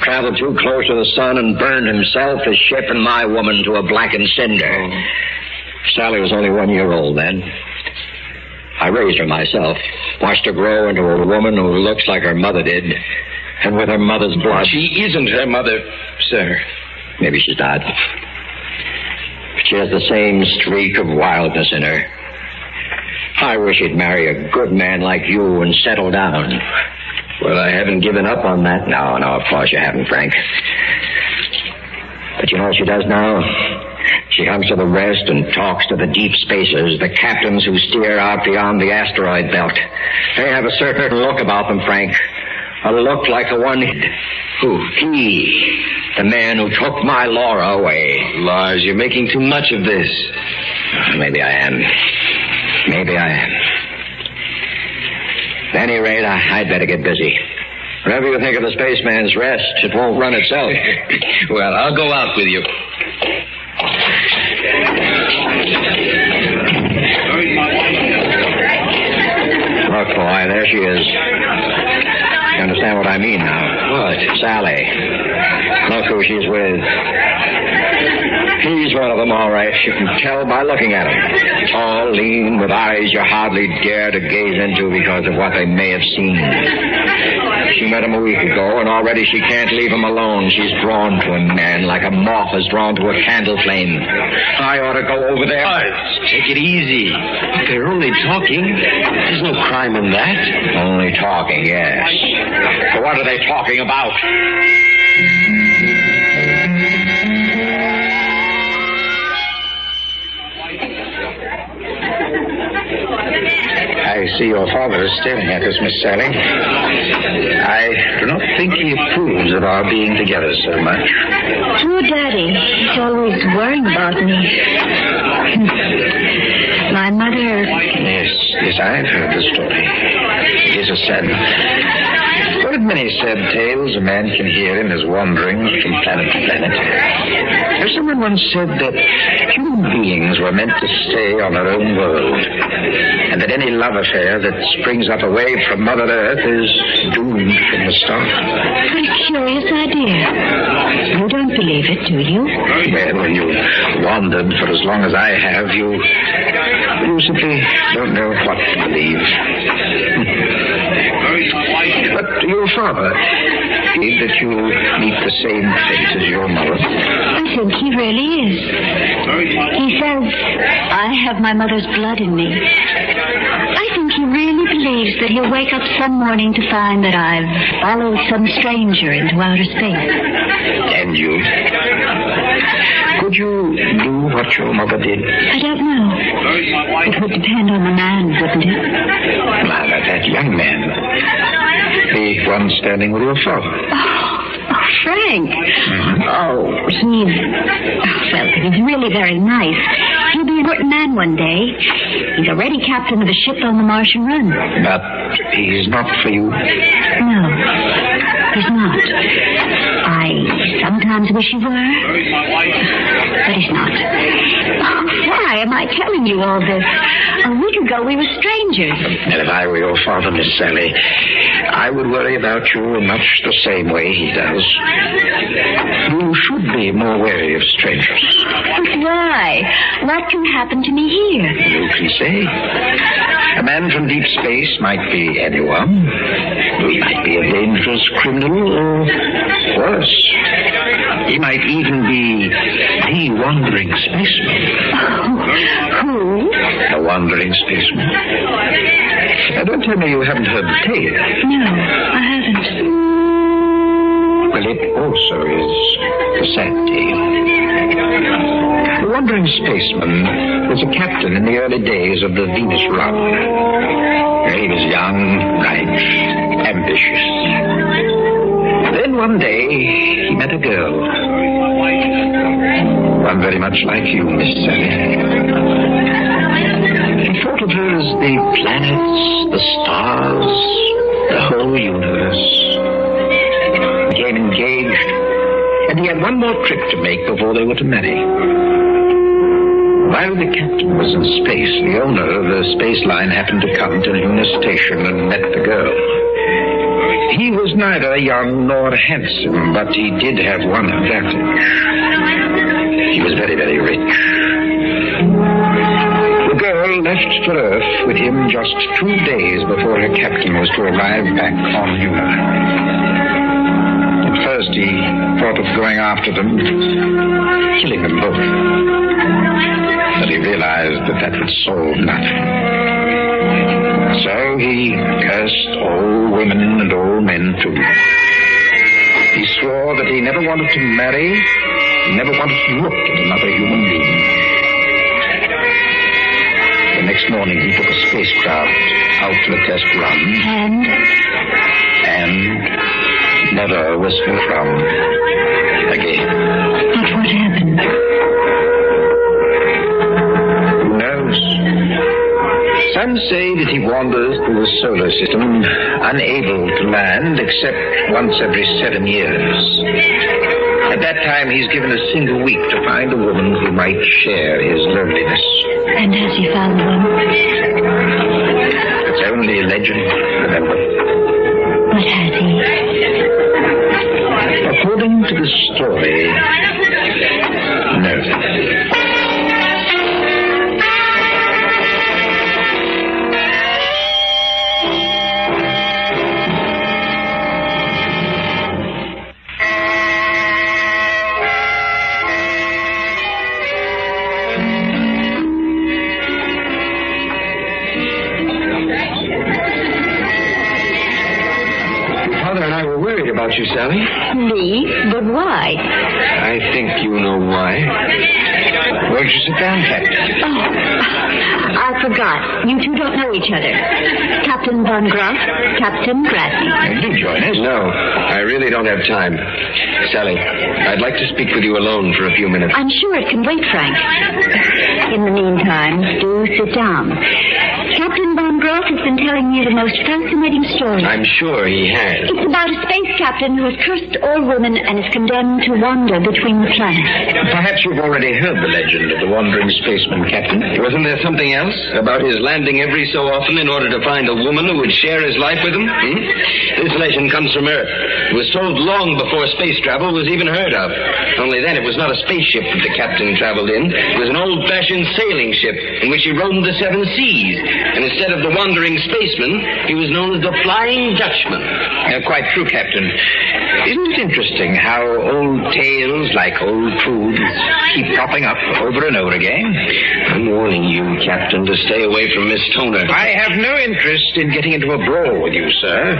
S4: traveled too close to the sun and burned himself, his ship, and my woman to a blackened cinder. Sally was only 1 year old then. I raised her myself, watched her grow into a woman who looks like her mother did, and with her mother's blood.
S23: She isn't her mother, sir.
S4: Maybe she's not. But she has the same streak of wildness in her. I wish he'd marry a good man like you and settle down.
S23: Well, I haven't given up on that.
S4: No, of course you haven't, Frank. But you know what she does now? She comes to the rest and talks to the deep spacers, the captains who steer out beyond the asteroid belt. They have a certain look about them, Frank. A look like the one...
S23: Who?
S4: He. The man who took my Laura away.
S23: Lars, you're making too much of this.
S4: Maybe I am. Maybe I am. At any rate, I'd better get busy. Whatever you think of the spaceman's rest, it won't run itself.
S23: Well, I'll go out with you.
S4: Look, boy, there she is. You understand what I mean now?
S23: What?
S4: Sally. Look who she's with. He's one of them, all right. You can tell by looking at him. Tall, lean, with eyes you hardly dare to gaze into because of what they may have seen. She met him a week ago, and already she can't leave him alone. She's drawn to him, man, like a moth is drawn to a candle flame. I ought to go over there.
S23: Take it easy. They're only talking. There's no crime in that.
S4: Only talking, yes. But what are they talking about?
S15: I see your father is staring at us, Miss Sally. I do not think he approves of our being together so much.
S2: Poor Daddy. He's always worrying about me. My mother...
S15: Yes, I've heard the story. It is a sad one. But with many sad tales a man can hear in his wanderings from planet to planet. Someone once said that human beings were meant to stay on their own world, and that any love affair that springs up away from Mother Earth is doomed from the start.
S2: What a curious idea. You don't believe it, do you?
S15: Well, when you've wandered for as long as I have, you simply don't know what to believe. But your father, afraid that you'll meet the same fate as your mother?
S9: I think he really is. He says I have my mother's blood in me. I think he really believes that he'll wake up some morning to find that I've followed some stranger into outer space.
S15: And you? Could you do what your mother did?
S9: I don't know. It would depend on the man, wouldn't it?
S15: Well, that young man. The one standing with your father.
S9: Oh, Frank.
S15: Mm-hmm.
S9: Oh, he's really very nice. He'll be an important man one day. He's already captain of a ship on the Martian run.
S15: But he's not for you?
S9: No, he's not. I sometimes wish he were, but he's not. Oh, why am I telling you all this? A week ago we were strangers.
S15: And if I were your father, Miss Sally, I would worry about you in much the same way he does. You should be more wary of strangers.
S9: But why? What can happen to me here?
S15: You can say. A man from deep space might be anyone. He might be a dangerous criminal, or worse. He might even be the wandering spaceman.
S9: Oh, who?
S15: A wandering spaceman. Now, don't tell me you haven't heard the tale.
S9: No, I haven't.
S15: Well, it also is a sad tale. The wandering spaceman was a captain in the early days of the Venus run. He was young, bright, ambitious. Then one day, he met a girl. One very much like you, Miss Sally. He thought of her as the planets, the stars, the whole universe. Became engaged, and he had one more trip to make before they were to marry. While the captain was in space, the owner of the space line happened to come to Lunar Station and met the girl. He was neither young nor handsome, but he did have one advantage. He was very, very rich. The girl left for Earth with him just 2 days before her captain was to arrive back on Luna. At first he thought of going after them, killing them both. But he realized that would solve nothing. So he cursed all women and all men too. He swore that he never wanted to marry, he never wanted to look at another human being. The next morning he took a spacecraft out to a test run. And never was heard from again.
S9: But what happened?
S15: Who knows? Some say that he wanders through the solar system, unable to land except once every 7 years. At that time, he's given a single week to find a woman who might share his loneliness.
S9: And has he found one?
S15: It's only a legend, remember.
S9: But has he?
S15: According to the story, no.
S23: About you, Sally.
S9: Me? But why?
S23: I think you know why. Won't you sit down, Captain?
S9: Oh, I forgot. You two don't know each other. Captain Von Gruff, Captain Bradley.
S23: Do join us. No, I really don't have time. Sally, I'd like to speak with you alone for a few minutes.
S9: I'm sure it can wait, Frank. In the meantime, do sit down. Captain Von Gruff has been telling me the most fascinating story.
S23: I'm sure he has.
S9: It's about a space captain who has cursed all women and is condemned to wander between the planets.
S15: Perhaps you've already heard the legend of the wandering spaceman, Captain.
S23: Wasn't there something else about his landing every so often in order to find a woman who would share his life with him? This legend comes from Earth. It was told long before space travel was even heard of. Only then it was not a spaceship that the captain traveled in. It was an old-fashioned sailing ship in which he roamed the 7 seas. And instead of the wandering spaceman, he was known as the Flying Dutchman.
S15: Quite true, Captain. Isn't it interesting how old tales like old truths keep popping up over and over again?
S23: I'm warning you, Captain, to stay away from Miss Toner.
S15: I have no interest in getting into a brawl with you, sir.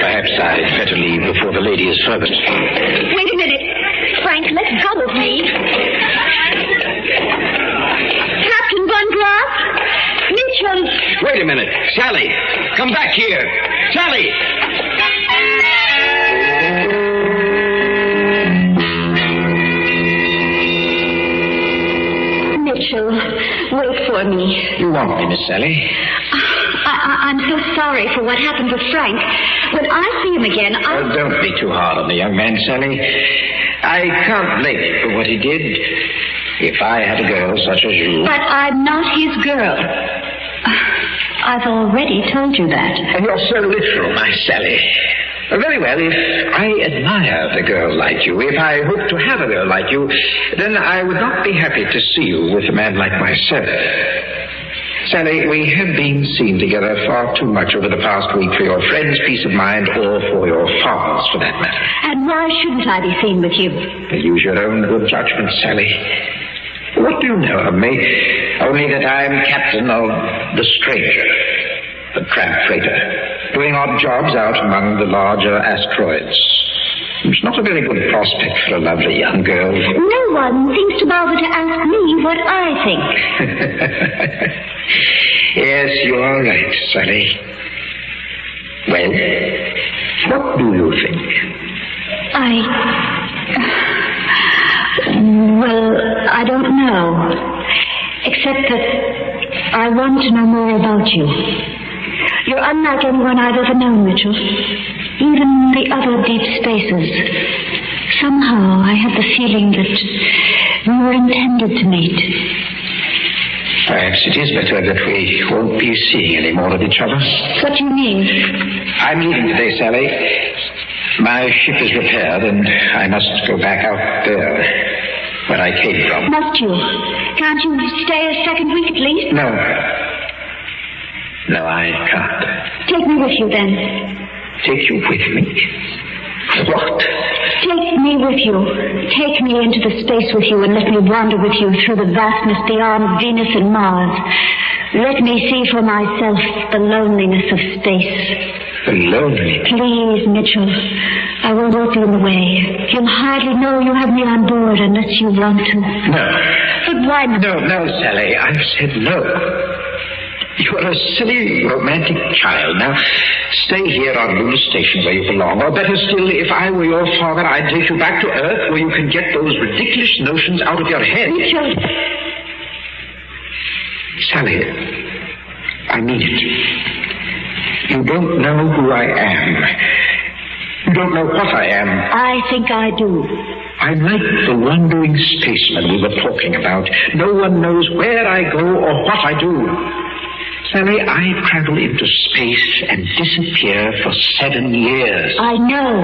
S15: Perhaps I'd better leave before the lady is furthered.
S2: Wait a minute. Frank, let go of me. Captain Von Graff? Mitchell!
S23: Wait a minute. Sally, come back here. Sally!
S2: Mitchell, wait for me.
S15: You want me, Miss Sally?
S2: I'm so sorry for what happened with Frank. When I see him again,
S15: Oh, don't be too hard on the young man, Sally. I can't blame him for what he did. If I had a girl such as you...
S2: But I'm not his girl. I've already told you that.
S15: And you're so literal, my Sally. Very well, if I admire a girl like you, if I hope to have a girl like you, then I would not be happy to see you with a man like myself. Sally, we have been seen together far too much over the past week for your friend's peace of mind, or for your father's, for that matter.
S2: And why shouldn't I be seen with you?
S15: Use your own good judgment, Sally. What do you know of me? Only that I'm captain of the Stranger, the crab freighter, doing odd jobs out among the larger asteroids. It's not a very good prospect for a lovely young girl.
S2: No one seems to bother to ask me what I think.
S15: Yes, you are right, Sally. Well, what do you think?
S2: Well, I don't know. Except that I want to know more about you. You're unlike anyone I've ever known, Mitchell. Even the other deep spaces. Somehow I have the feeling that we were intended to meet.
S15: Perhaps it is better that we won't be seeing any more of each other.
S2: What do you mean?
S15: I'm leaving today, Sally. My ship is repaired, and I must go back out there where I came from.
S2: Must you? Can't you stay a second week at least?
S15: No. No, I can't.
S2: Take me with you, then.
S15: Take you with me? What?
S2: Take me with you. Take me into the space with you and let me wander with you through the vastness beyond Venus and Mars. Let me see for myself the loneliness of space.
S15: The loneliness?
S2: Please, Mitchell. I won't walk you in the way. You'll hardly know you have me on board unless you want to.
S15: No.
S2: But why not?
S15: No, Sally. I've said no. You're a silly, romantic child. Now, stay here on Luna Station where you belong. Or better still, if I were your father, I'd take you back to Earth where you can get those ridiculous notions out of your head.
S2: Mitchell.
S15: Sally, I mean it. You don't know who I am. You don't know what I am.
S2: I think I do.
S15: I'm like the wandering spaceman we were talking about. No one knows where I go or what I do. Sally, I travel into space and disappear for 7 years.
S2: I know.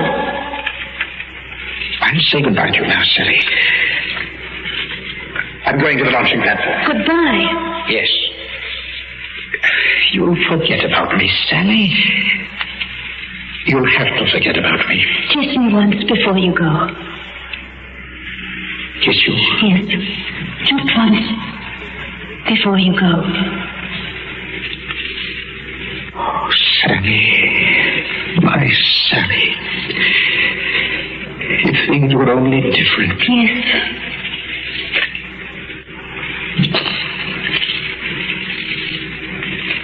S15: I'll say goodbye to you now, Sally. I'm going to the launching platform.
S2: Goodbye.
S15: Yes. You'll forget about me, Sally. You'll have to forget about me.
S2: Kiss me once before you go.
S15: Kiss you?
S2: Yes. Just once before you go.
S15: Oh, Sally. My Sally. If things were only different.
S2: Yes.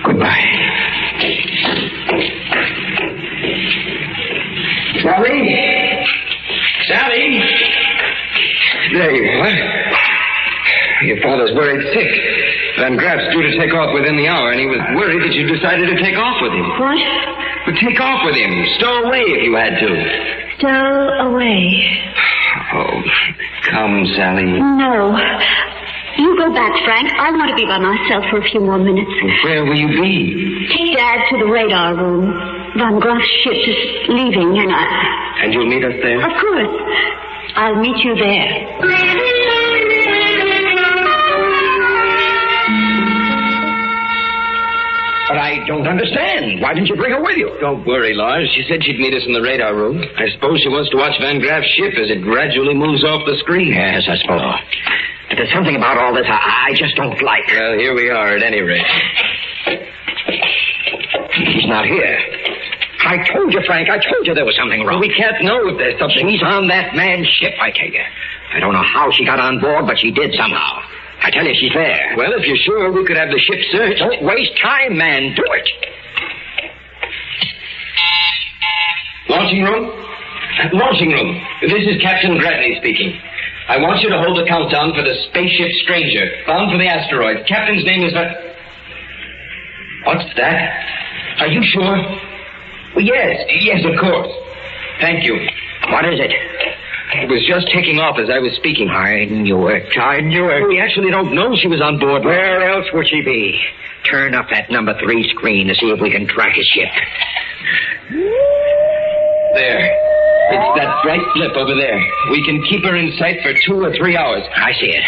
S15: Goodbye. Sally? Sally? There you are. Your father's worried sick. Van Graff's due to take off within the hour, and he was worried that you decided to take off with him.
S2: What?
S15: But take off with him. Stow away if you had to.
S2: Stow away.
S15: Oh, come, Sally.
S2: No. You go back, Frank. I want to be by myself for a few more minutes.
S15: Where will you be?
S2: Take Dad to the radar room. Van Graff's ship is leaving, and
S15: And you'll meet us there?
S2: Of course. I'll meet you there.
S15: But I don't understand. Why didn't you bring her with you?
S23: Don't worry, Lars. She said she'd meet us in the radar room. I suppose she wants to watch Van Graff's ship as it gradually moves off the screen.
S15: Yes, I suppose. But there's something about all this I just don't like.
S23: Well, here we are at any rate.
S15: She's not here. I told you, Frank, I told you there was something wrong.
S23: Well, we can't know if there's something.
S15: She's on that man's ship, I tell you. I don't know how she got on board, but she did somehow. I tell you, she's there.
S23: Well, if you're sure, we could have the ship searched.
S15: Don't waste time, man. Do it.
S23: Launching room? Launching room. This is Captain Gradney speaking. I want you to hold the countdown for the spaceship Stranger, bound for the asteroid. Captain's name is... What's that? Are you sure? Well, yes, of course. Thank you.
S15: What is it?
S23: It was just taking off as I was speaking.
S15: I knew it.
S23: We actually don't know she was on board.
S15: Where else would she be? Turn up that number 3 screen to see if we can track his ship.
S23: There. It's that bright blip over there. We can keep her in sight for 2 or 3 hours.
S15: I see it.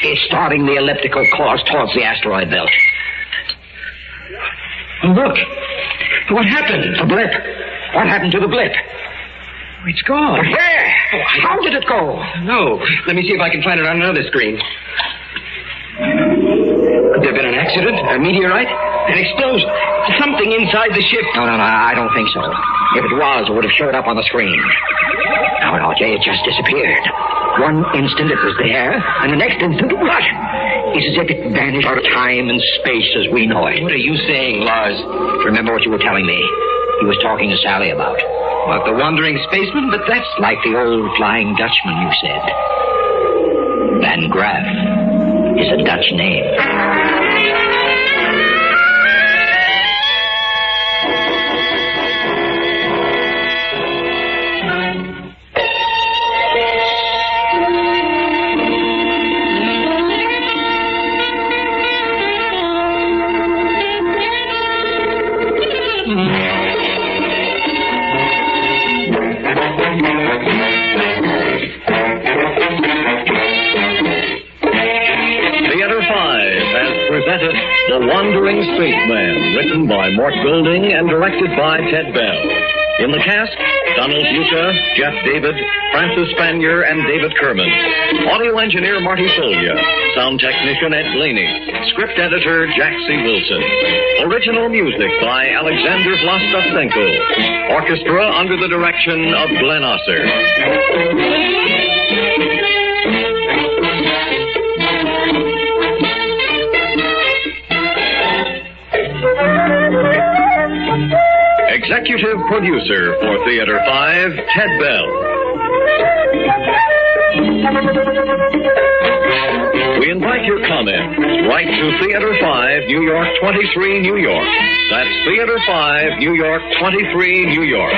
S15: It's starting the elliptical course towards the asteroid belt.
S23: Oh, look. What happened?
S15: The blip. What happened to the blip?
S23: It's gone.
S15: Where? How did it go?
S23: No. Let me see if I can find it on another screen. Could there have been an accident? A meteorite? An explosion? Something inside the ship?
S15: No, I don't think so. If it was, it would have showed up on the screen. No, Jay, it just disappeared. One instant it was there, and the next instant, what? It's as if it vanished out of time and space as we know it.
S23: What are you saying, Lars?
S15: Remember what you were telling me. He was talking to Sally about.
S23: About the wandering spaceman? But that's...
S15: Like the old Flying Dutchman, you said. Van Graff is a Dutch name.
S6: The Wandering Spaceman, written by Mort Golding and directed by Ted Bell. In the cast, Donald Bucha, Jeff David, Francis Spanier, and David Kerman. Audio engineer Marty Folya. Sound technician Ed Blaney. Script editor Jack C. Wilson. Original music by Alexander Vlastovenko. Orchestra under the direction of Glenn Osser. Executive producer for Theater 5, Ted Bell. We invite your comments. Write to Theater 5, New York 23, New York. That's Theater 5, New York 23, New York.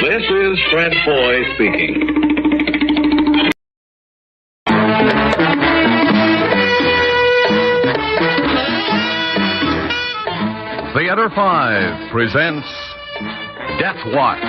S6: This is Fred Foy speaking. Theater 5 presents Death Watch.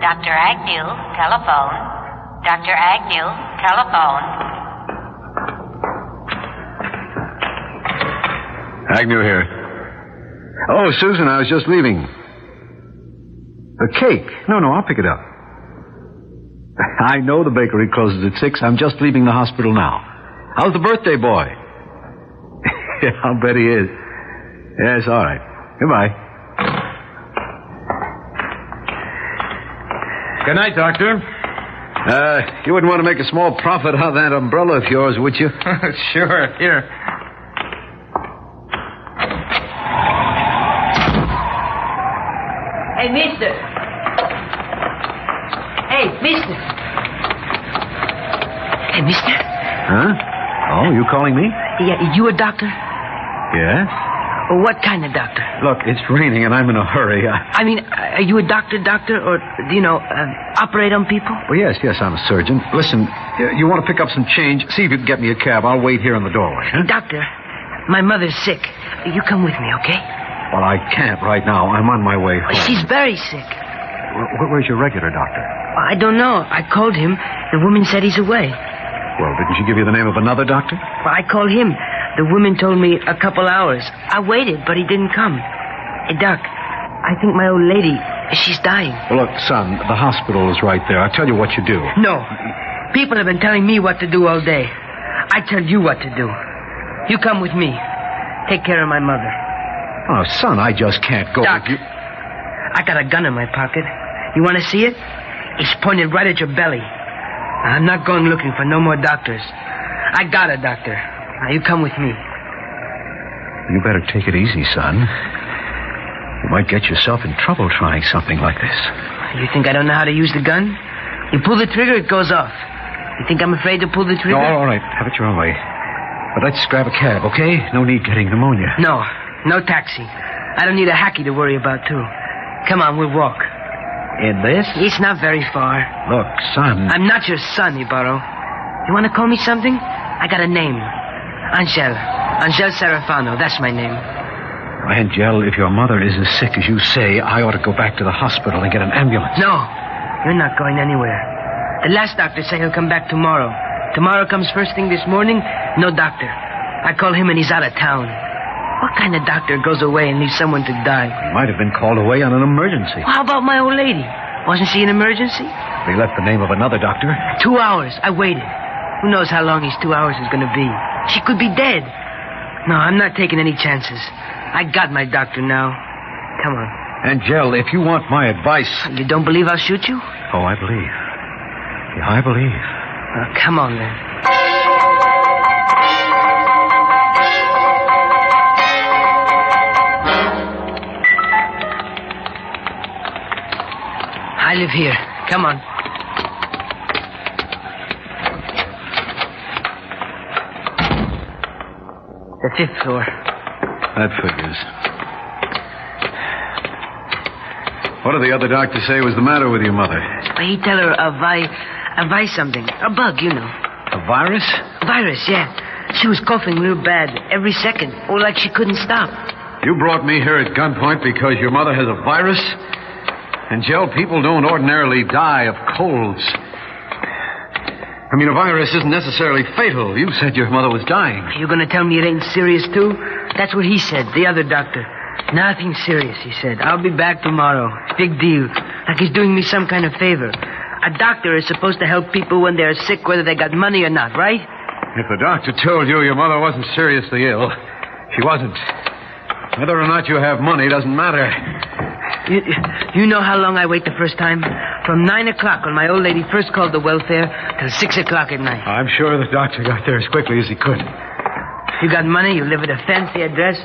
S1: Dr. Agnew, telephone. Dr. Agnew, telephone.
S8: Agnew here. Oh, Susan, I was just leaving. The cake. No, I'll pick it up. I know the bakery closes at 6. I'm just leaving the hospital now. How's the birthday boy? Yeah, I'll bet he is. Yes, all right. Goodbye.
S14: Good night, Doctor.
S8: You wouldn't want to make a small profit out of that umbrella of yours, would you?
S14: Sure. Here.
S18: Hey, mister. Hey, mister.
S8: Huh? Oh, you calling me?
S18: Yeah, you a doctor?
S8: Yes?
S18: What kind of doctor?
S8: Look, it's raining and I'm in a hurry.
S18: I mean, are you a doctor, or, operate on people?
S8: Well, yes, I'm a surgeon. Listen, you want to pick up some change? See if you can get me a cab. I'll wait here in the doorway, huh?
S18: Doctor, my mother's sick. You come with me, okay?
S8: Well, I can't right now. I'm on my way home.
S18: She's very sick.
S8: Where's your regular doctor?
S18: I don't know. I called him. The woman said he's away.
S8: Well, didn't she give you the name of another doctor?
S18: Well, I called him. The woman told me a couple hours. I waited, but he didn't come. Hey, Doc, I think my old lady, she's dying.
S8: Well, look, son, the hospital is right there. I'll tell you what you do.
S18: No. People have been telling me what to do all day. I tell you what to do. You come with me. Take care of my mother.
S8: Oh, son, I just can't go
S18: Doc,
S8: with you.
S18: I got a gun in my pocket. You want to see it? It's pointed right at your belly. I'm not going looking for no more doctors. I got a doctor. Now, you come with me.
S8: You better take it easy, son. You might get yourself in trouble trying something like this.
S18: You think I don't know how to use the gun? You pull the trigger, it goes off. You think I'm afraid to pull the trigger?
S8: No, all right. Have it your own way. But let's grab a cab, okay? No need getting pneumonia.
S18: No taxi. I don't need a hacky to worry about, too. Come on, we'll walk.
S8: In this?
S18: It's not very far.
S8: Look, son.
S18: I'm not your son, Ibarro. You want to call me something? I got a name. Angel Serafano. That's my name.
S8: Angel, if your mother is as sick as you say, I ought to go back to the hospital and get an ambulance.
S18: No, you're not going anywhere. The last doctor said he'll come back tomorrow. Tomorrow comes first thing this morning, no doctor. I call him and he's out of town. What kind of doctor goes away and leaves someone to die?
S8: He might have been called away on an emergency.
S18: Well, how about my old lady? Wasn't she an emergency?
S8: They left the name of another doctor.
S18: 2 hours. I waited. Who knows how long these 2 hours is going to be? She could be dead. No, I'm not taking any chances. I got my doctor now. Come on.
S8: Angel, if you want my advice...
S18: You don't believe I'll shoot you?
S8: Oh, I believe. Yeah, I believe.
S18: Come on, then. I live here. Come on. The 5th floor.
S8: That figures. What did the other doctor say was the matter with your mother?
S18: He tell her a something. A bug, you know.
S8: A virus?
S18: Virus, yeah. She was coughing real bad every second. Oh, like she couldn't stop.
S8: You brought me here at gunpoint because your mother has a virus? Angel, people don't ordinarily die of colds. I mean, a virus isn't necessarily fatal. You said your mother was dying.
S18: You gonna tell me it ain't serious, too? That's what he said, the other doctor. Nothing serious, he said. I'll be back tomorrow. Big deal. Like he's doing me some kind of favor. A doctor is supposed to help people when they're sick, whether they got money or not, right?
S8: If the doctor told you your mother wasn't seriously ill, she wasn't. Whether or not you have money doesn't matter.
S18: You know how long I wait the first time? From 9 o'clock when my old lady first called the welfare till 6 o'clock at night.
S8: I'm sure the doctor got there as quickly as he could.
S18: You got money, you live at a fancy address.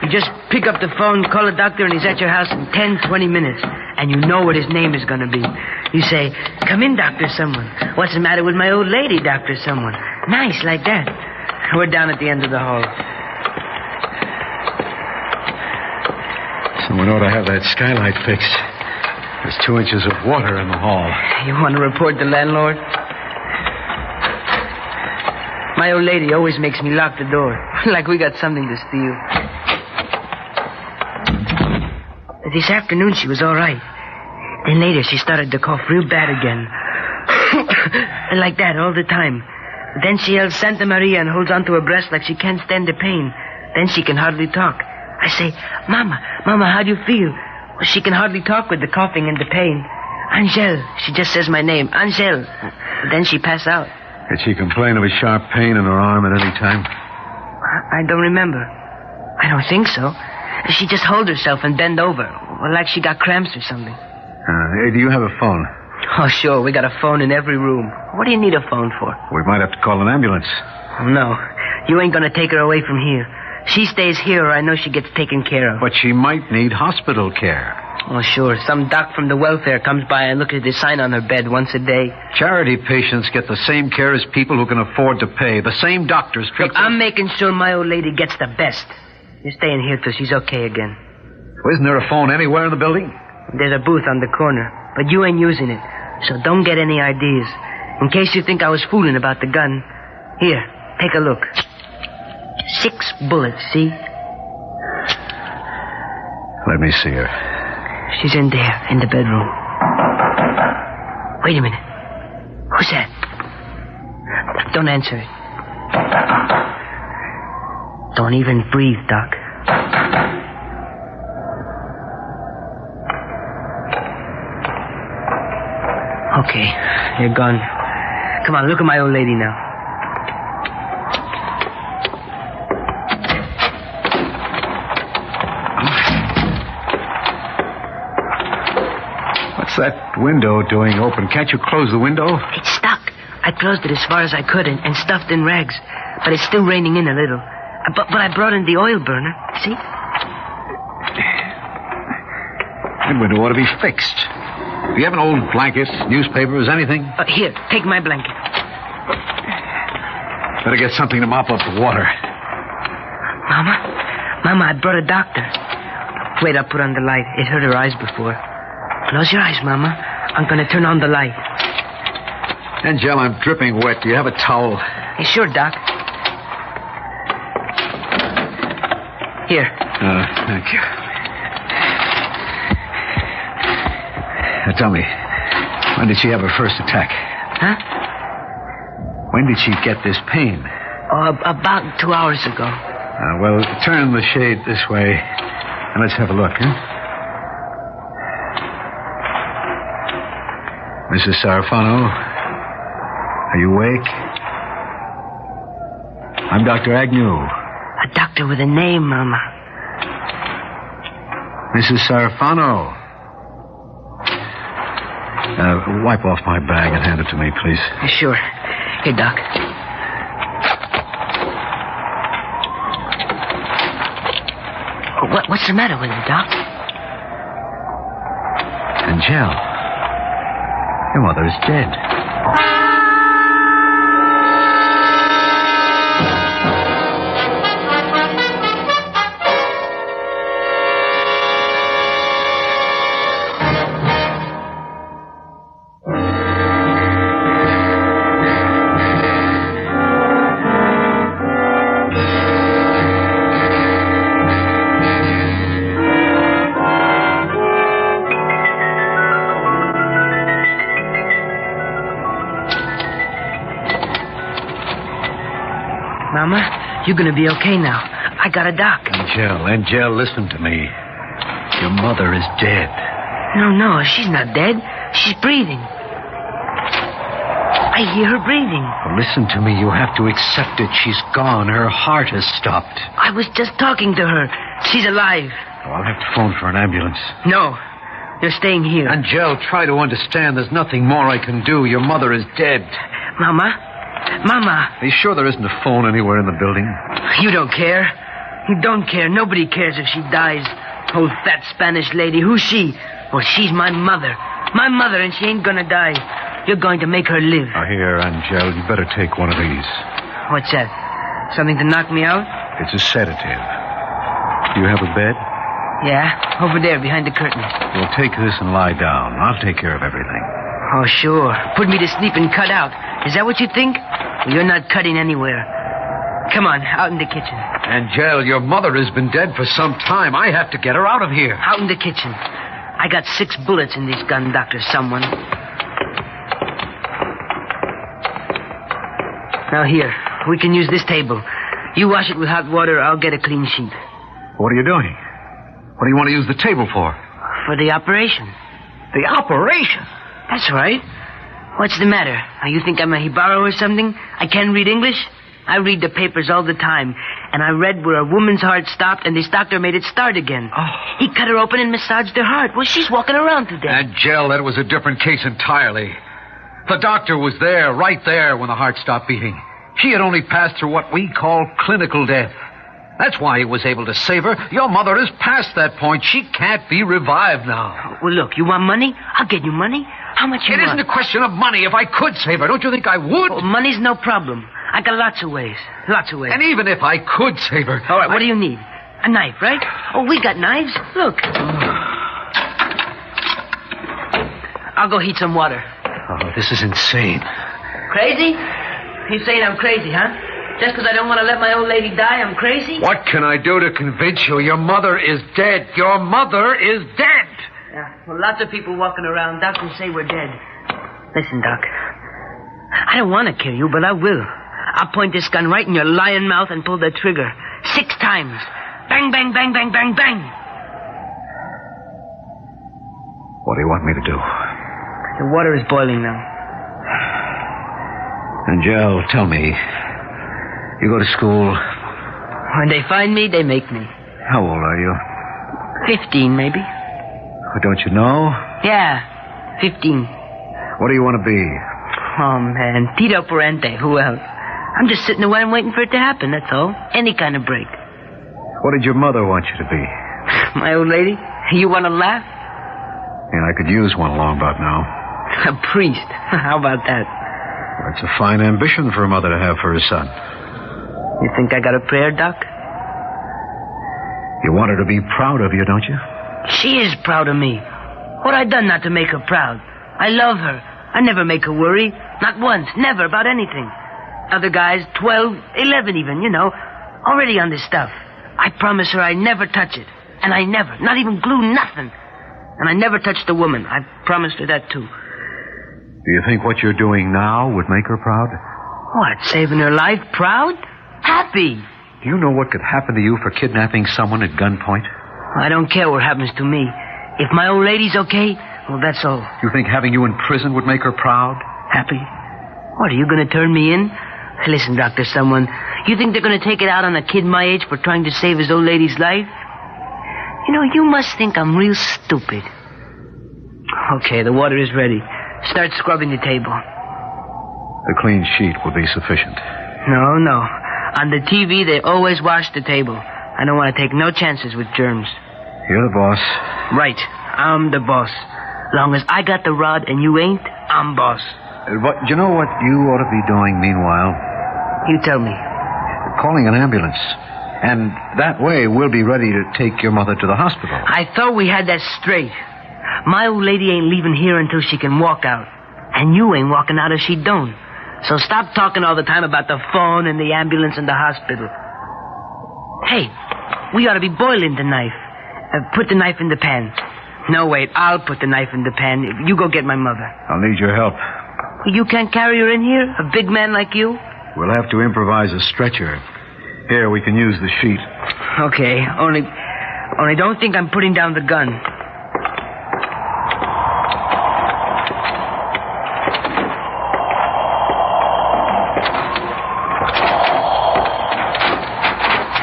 S18: You just pick up the phone, call the doctor, and he's at your house in 10, 20 minutes. And you know what his name is going to be. You say, "Come in, Dr. Someone. What's the matter with my old lady, Dr. Someone?" Nice, like that. We're down at the end of the hall.
S8: Someone ought to have that skylight fixed. There's 2 inches of water in the hall.
S18: You want to report the landlord? My old lady always makes me lock the door. Like we got something to steal. This afternoon she was all right. Then later she started to cough real bad again. And like that all the time. Then she yells Santa Maria and holds onto her breast like she can't stand the pain. Then she can hardly talk. I say, Mama, how do you feel? Well, she can hardly talk with the coughing and the pain. Angel. She just says my name. Angel. Then she pass out.
S8: Did she complain of a sharp pain in her arm at any time?
S18: I don't remember. I don't think so. She just hold herself and bend over. Well, like she got cramps or something.
S8: Hey, do you have a phone?
S18: Oh, sure. We got a phone in every room. What do you need a phone for?
S8: We might have to call an ambulance.
S18: Oh, no. You ain't gonna take her away from here. She stays here or I know she gets taken care of.
S8: But she might need hospital care.
S18: Oh, sure. Some doc from the welfare comes by and looks at the sign on her bed once a day.
S8: Charity patients get the same care as people who can afford to pay. The same doctors treat
S18: Look, I'm making sure my old lady gets the best. You're staying here till she's okay again.
S8: Well, isn't there a phone anywhere in the building?
S18: There's a booth on the corner, but you ain't using it. So don't get any ideas. In case you think I was fooling about the gun. Here, take a look. 6 bullets, see?
S8: Let me see her.
S18: She's in there, in the bedroom. Wait a minute. Who's that? Don't answer it. Don't even breathe, Doc. Okay, you're gone. Come on, look at my old lady now.
S8: What's that window doing open? Can't you close the window?
S18: It's stuck. I closed it as far as I could and stuffed in rags. But it's still raining in a little. But I brought in the oil burner. See?
S8: That window ought to be fixed. Do you have an old blanket, newspapers, anything?
S18: Here, take my blanket.
S8: Better get something to mop up the water.
S18: Mama, I brought a doctor. Wait, I'll put on the light. It hurt her eyes before. Close your eyes, Mama. I'm going to turn on the light.
S8: Angel, I'm dripping wet. Do you have a towel?
S18: Hey, sure, Doc. Here.
S8: Thank you. Now, tell me, when did she have her first attack?
S18: Huh?
S8: When did she get this pain?
S18: Oh, about 2 hours ago.
S8: Well, turn the shade this way, and let's have a look, huh? Mrs. Sarafano, are you awake? I'm Dr. Agnew.
S18: A doctor with a name, Mama.
S8: Mrs. Sarafano. Wipe off my bag and hand it to me, please.
S18: Sure. Here, Doc. What's the matter with him, Doc?
S8: Angel, your mother is dead.
S18: Mama, you're going to be okay now. I got a doc.
S8: Angel, listen to me. Your mother is dead.
S18: No, she's not dead. She's breathing. I hear her breathing.
S8: Well, listen to me. You have to accept it. She's gone. Her heart has stopped.
S18: I was just talking to her. She's alive.
S8: Oh, I'll have to phone for an ambulance.
S18: No, you're staying here.
S8: Angel, try to understand. There's nothing more I can do. Your mother is dead.
S18: Mama?
S8: Are you sure there isn't a phone anywhere in the building?
S18: You don't care. You don't care. Nobody cares if she dies. Old fat Spanish lady. Who's she? Well, she's my mother. My mother, and she ain't gonna die. You're going to make her live.
S8: Now, here, Angel, you better take one of these.
S18: What's that? Something to knock me out?
S8: It's a sedative. Do you have a bed?
S18: Yeah, over there, behind the curtain.
S8: Well, take this and lie down. I'll take care of everything.
S18: Oh, sure. Put me to sleep and cut out. Is that what you think? Well, you're not cutting anywhere. Come on, out in the kitchen.
S8: Angel, your mother has been dead for some time. I have to get her out of here.
S18: Out in the kitchen. I got 6 bullets in this gun, Dr. Someone. Now, here. We can use this table. You wash it with hot water, I'll get a clean sheet.
S8: What are you doing? What do you want to use the table for?
S18: For the operation.
S8: The operation?
S18: That's right. What's the matter? You think I'm a hibaro or something? I can't read English? I read the papers all the time. And I read where a woman's heart stopped and this doctor made it start again.
S8: Oh.
S18: He cut her open and massaged her heart. Well, she's walking around today.
S8: Angel, that was a different case entirely. The doctor was there, right there, when the heart stopped beating. She had only passed through what we call clinical death. That's why he was able to save her. Your mother is past that point. She can't be revived now.
S18: Well, look, you want money? I'll get you money. How much you
S8: It
S18: want?
S8: isn't a question of money. If I could save her, don't you think I would?
S18: Well, money's no problem. I got lots of ways. Lots of ways.
S8: And even if I could save her...
S18: All right, what do you need? A knife, right? Oh, we got knives. Look. I'll go heat some water.
S8: Oh, this is insane.
S18: Crazy? You saying I'm crazy, huh? Just because I don't want to let my old lady die, I'm crazy?
S8: What can I do to convince you? Your mother is dead. Your mother is dead.
S18: Yeah, well, lots of people walking around, doctors say we're dead. Listen, Doc. I don't want to kill you, but I will. I'll point this gun right in your lying mouth and pull the trigger. 6 times. Bang, bang, bang, bang, bang, bang.
S8: What do you want me to do?
S18: The water is boiling now.
S8: Angel, tell me. You go to school.
S18: When they find me, they make me.
S8: How old are you?
S18: 15, maybe.
S8: Oh, don't you know?
S18: Yeah, 15.
S8: What do you want to be?
S18: Oh, man. Tito Parente. Who else? I'm just sitting around waiting for it to happen, that's all. Any kind of break.
S8: What did your mother want you to be?
S18: My old lady? You want to laugh?
S8: Yeah, I could use one along about now.
S18: A priest. How about that?
S8: That's a fine ambition for a mother to have for her son.
S18: You think I got a prayer, Doc?
S8: You want her to be proud of you, don't you?
S18: She is proud of me. What I done not to make her proud? I love her. I never make her worry. Not once. Never about anything. Other guys, 12, 11 even, you know. Already on this stuff. I promise her I never touch it. And I never. Not even glue, nothing. And I never touched a woman. I promised her that, too.
S8: Do you think what you're doing now would make her proud?
S18: What, saving her life? Proud? Happy.
S8: Do you know what could happen to you for kidnapping someone at gunpoint?
S18: I don't care what happens to me. If my old lady's okay, well, that's all.
S8: You think having you in prison would make her proud?
S18: Happy? What, are you going to turn me in? Listen, Dr. Someone, you think they're going to take it out on a kid my age for trying to save his old lady's life? You know, you must think I'm real stupid. Okay, the water is ready. Start scrubbing the table.
S8: A clean sheet will be sufficient.
S18: No. On the TV, they always wash the table. I don't want to take no chances with germs.
S8: You're the boss.
S18: Right. I'm the boss. Long as I got the rod and you ain't, I'm boss.
S8: But you know what you ought to be doing meanwhile?
S18: You tell me.
S8: Calling an ambulance. And that way we'll be ready to take your mother to the hospital.
S18: I thought we had that straight. My old lady ain't leaving here until she can walk out. And you ain't walking out if she don't. So stop talking all the time about the phone and the ambulance and the hospital. Hey, we ought to be boiling the knife. Put the knife in the pan. No, wait, I'll put the knife in the pan. You go get my mother.
S8: I'll need your help.
S18: You can't carry her in here? A big man like you?
S8: We'll have to improvise a stretcher. Here, we can use the sheet.
S18: Okay, only don't think I'm putting down the gun.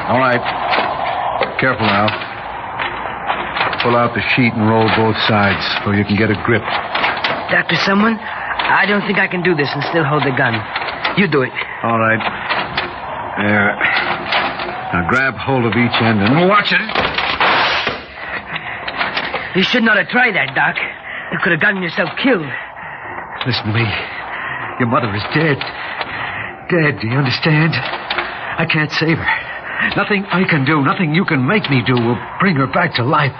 S8: All right. Careful now. Pull out the sheet and roll both sides so you can get a grip.
S18: Dr. Someone, I don't think I can do this and still hold the gun. You do it.
S8: All right. There. Now grab hold of each end and watch it.
S18: You should not have tried that, Doc. You could have gotten yourself killed.
S8: Listen to me. Your mother is dead. Dead, do you understand? I can't save her. Nothing I can do, nothing you can make me do will bring her back to life.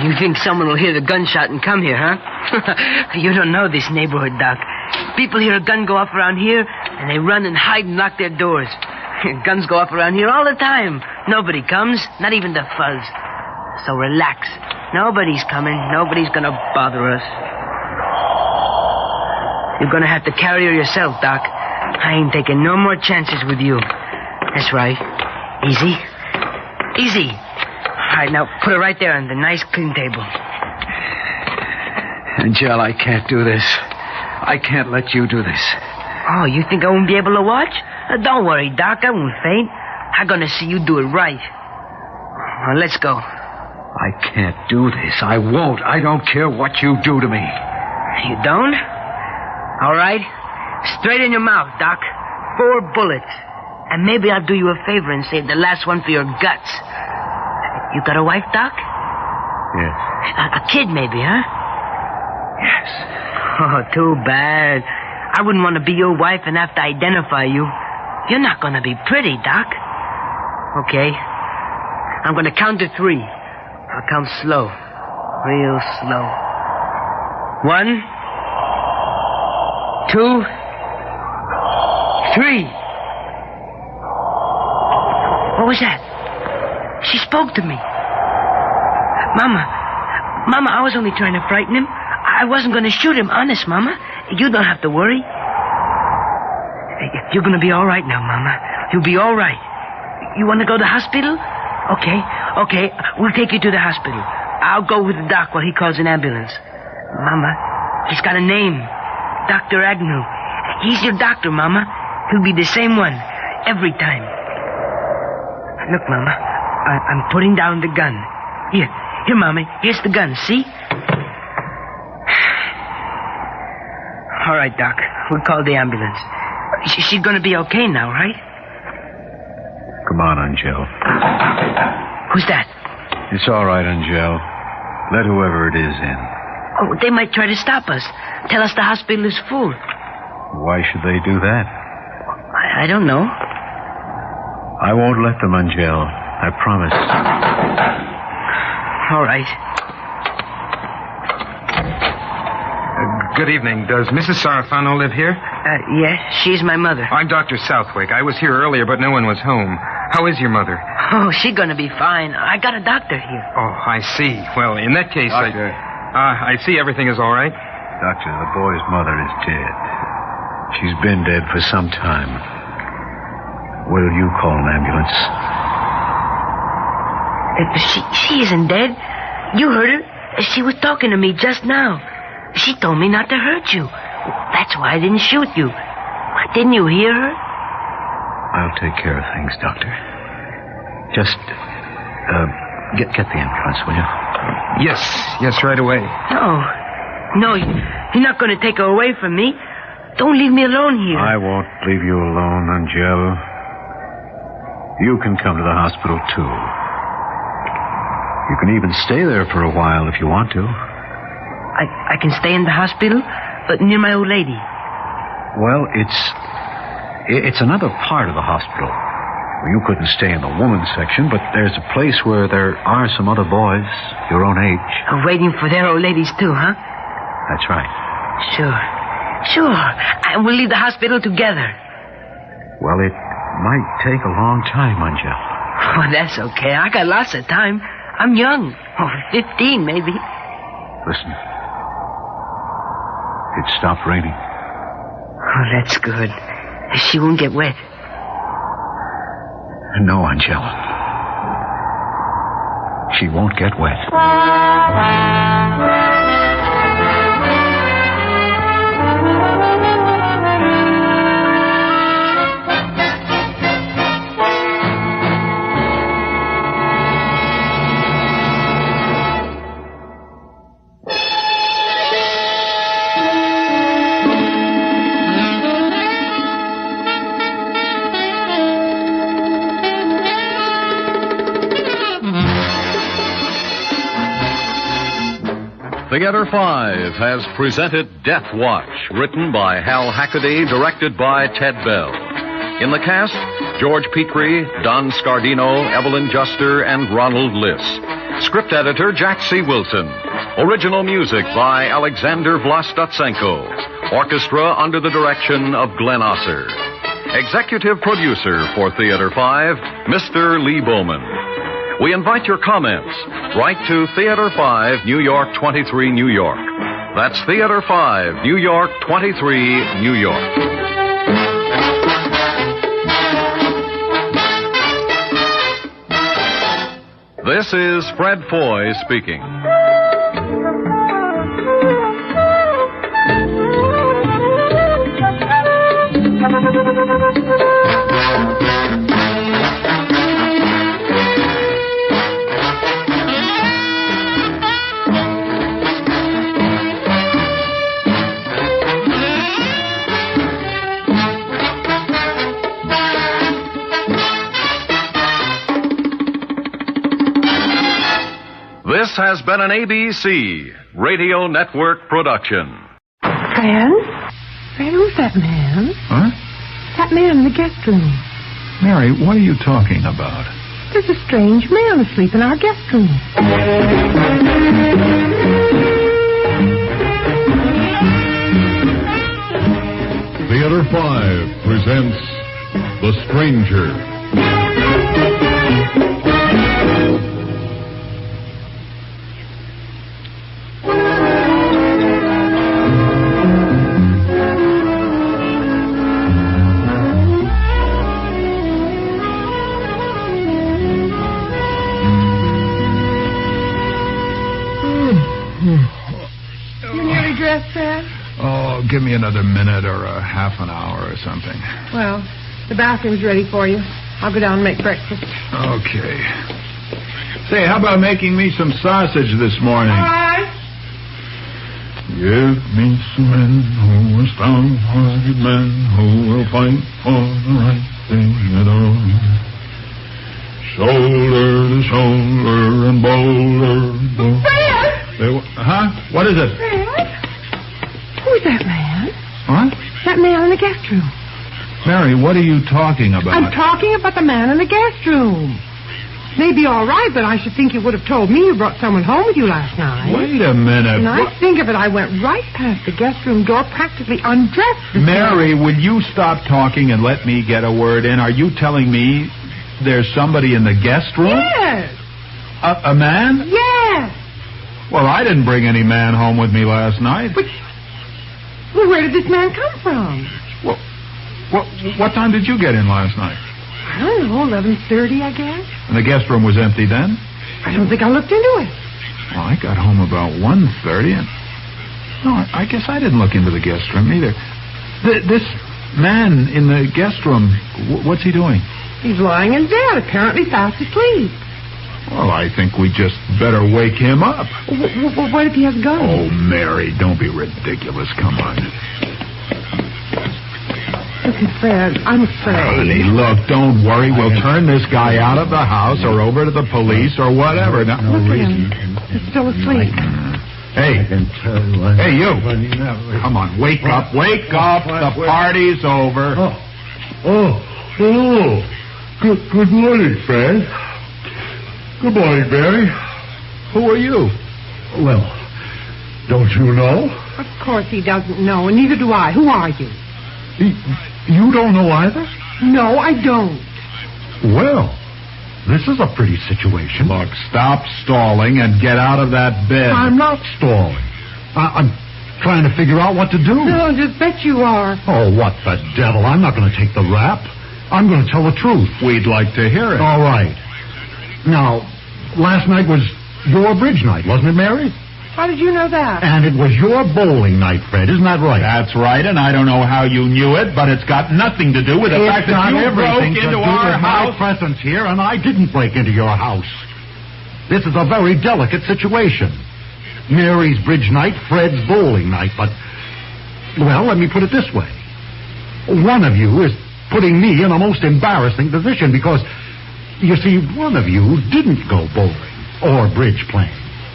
S18: You think someone will hear the gunshot and come here, huh? You don't know this neighborhood, Doc. People hear a gun go off around here, and they run and hide and lock their doors. Guns go off around here all the time. Nobody comes, not even the fuzz. So relax. Nobody's coming. Nobody's gonna bother us. You're gonna have to carry her yourself, Doc. I ain't taking no more chances with you. That's right. Easy. Easy. All right, now put her right there on the nice clean table.
S8: Angel, I can't do this. I can't let you do this.
S18: Oh, you think I won't be able to watch? Don't worry, Doc. I won't faint. I'm gonna see you do it right. Well, let's go.
S8: I can't do this. I won't. I don't care what you do to me.
S18: You don't? All right. Straight in your mouth, Doc. 4 bullets. And maybe I'll do you a favor and save the last one for your guts. You got a wife, Doc?
S16: Yes.
S18: A kid, maybe, huh?
S16: Yes.
S18: Oh, too bad. I wouldn't want to be your wife and have to identify you. You're not going to be pretty, Doc. Okay. I'm going to count to 3. I'll count slow. Real slow. 1, 2, 3. What was that? She spoke to me. Mama, I was only trying to frighten him. I wasn't going to shoot him, honest, Mama. You don't have to worry. You're going to be all right now, Mama. You'll be all right. You want to go to the hospital? Okay. We'll take you to the hospital. I'll go with the doc while he calls an ambulance. Mama, he's got a name. Dr. Agnew. He's your doctor, Mama. He'll be the same one every time. Look, Mama, I'm putting down the gun. Here, Mommy. Here's the gun, see? All right, Doc. We'll call the ambulance. She's going to be okay now, right?
S8: Come on, Angel.
S18: Who's that?
S8: It's all right, Angel. Let whoever it is in.
S18: Oh, they might try to stop us. Tell us the hospital is full.
S8: Why should they do that?
S18: I don't know.
S8: I won't let them, Angel. I promise.
S18: All right.
S3: Good evening. Does Mrs. Sarafano live here?
S18: Yes, she's my mother.
S3: I'm Dr. Southwick. I was here earlier, but no one was home. How is your mother?
S18: Oh, she's going to be fine. I got a doctor here.
S3: Oh, I see. Well, in that case,
S8: Doctor.
S3: I see everything is all right.
S8: Doctor, the boy's mother is dead. She's been dead for some time. Will you call an ambulance?
S18: She isn't dead. You heard her. She was talking to me just now. She told me not to hurt you. That's why I didn't shoot you. Didn't you hear her?
S8: I'll take care of things, Doctor. Just, get the ambulance, will you?
S3: Yes, right away.
S18: No, you're not going to take her away from me. Don't leave me alone here.
S8: I won't leave you alone, Angel. You can come to the hospital, too. You can even stay there for a while if you want to.
S18: I can stay in the hospital, but near my old lady.
S8: Well, it's another part of the hospital. You couldn't stay in the women's section, but there's a place where there are some other boys your own age.
S18: Waiting for their old ladies, too, huh?
S8: That's right.
S18: Sure. And we'll leave the hospital together.
S8: Well, it might take a long time, Angel.
S18: Oh, that's okay. I got lots of time. I'm young. 15, maybe.
S8: Listen. It stopped raining.
S18: Oh, that's good. She won't get wet.
S8: No, Angel. She won't get wet.
S6: Theater 5 has presented Death Watch, written by Hal Hackaday, directed by Ted Bell. In the cast, George Petrie, Don Scardino, Evelyn Juster, and Ronald Liss. Script editor, Jack C. Wilson. Original music by Alexander Vlastotsenko. Orchestra under the direction of Glenn Osser. Executive producer for Theater 5, Mr. Lee Bowman. We invite your comments. Write to Theater 5, New York 23, New York. That's Theater 5, New York 23, New York. This is Fred Foy speaking. This has been an ABC Radio Network production.
S13: Fran? Fran, who's that man?
S19: Huh?
S13: That man in the guest room.
S19: Mary, what are you talking about?
S13: There's a strange man asleep in our guest room.
S20: Theater 5 presents The Stranger.
S19: Give me another minute or a half an hour or something.
S13: Well, the bathroom's ready for you. I'll go down and make breakfast.
S19: Okay. Say, how about making me some sausage this morning?
S13: All right.
S20: Give me some men who are strong-hearted men who will fight for the right thing at all. Shoulder to shoulder and boulder to boulder. Huh? What is it?
S13: Fred? Who's that man?
S19: What?
S13: That man in the guest room.
S19: Mary, what are you talking about?
S13: I'm talking about the man in the guest room. Maybe all right, but I should think you would have told me you brought someone home with you last night.
S19: Wait a minute.
S13: And I think of it, I went right past the guest room door, practically undressed.
S19: Mary, will you stop talking and let me get a word in? Are you telling me there's somebody in the guest room?
S13: Yes.
S19: A man?
S13: Yes.
S19: Well, I didn't bring any man home with me last night.
S13: Well, where did this man come from?
S19: Well, what time did you get in last night?
S13: I don't know, 11:30, I guess.
S19: And the guest room was empty then?
S13: I don't think I looked into it.
S19: Well, I got home about 1:30, and... No, I guess I didn't look into the guest room either. This man in the guest room, what's he doing?
S13: He's lying in bed, apparently fast asleep.
S19: Well, I think we just better wake him up.
S13: What if he has a gun?
S19: Oh, Mary, don't be ridiculous. Come on.
S13: Listen, Fred, I'm afraid.
S19: Honey, look, don't worry. We'll turn this guy out of the house or over to the police or whatever. Now,
S13: look at him. He's still asleep.
S19: Hey, you. Come on, wake up. Wake up. The party's over.
S20: Hello. Good morning, Fred. Good morning, Barry.
S19: Who are you?
S20: Well, don't you know?
S13: Of course he doesn't know, and neither do I. Who are you?
S20: You don't know either?
S13: No, I don't.
S20: Well, this is a pretty situation.
S19: Look, stop stalling and get out of that bed.
S20: I'm not stalling. I'm trying to figure out what to do.
S13: No, I just bet you are.
S20: Oh, what the devil. I'm not going to take the rap. I'm going to tell the truth.
S19: We'd like to hear it.
S20: All right. Now, last night was your bridge night, wasn't it, Mary?
S13: How did you know that?
S20: And it was your bowling night, Fred. Isn't that right?
S19: That's right, and I don't know how you knew it, but it's got nothing to do with the fact that you broke into our house.
S20: My presence here, and I didn't break into your house. This is a very delicate situation. Mary's bridge night, Fred's bowling night, but... Well, let me put it this way. One of you is putting me in a most embarrassing position because... You see, one of you didn't go bowling or bridge playing.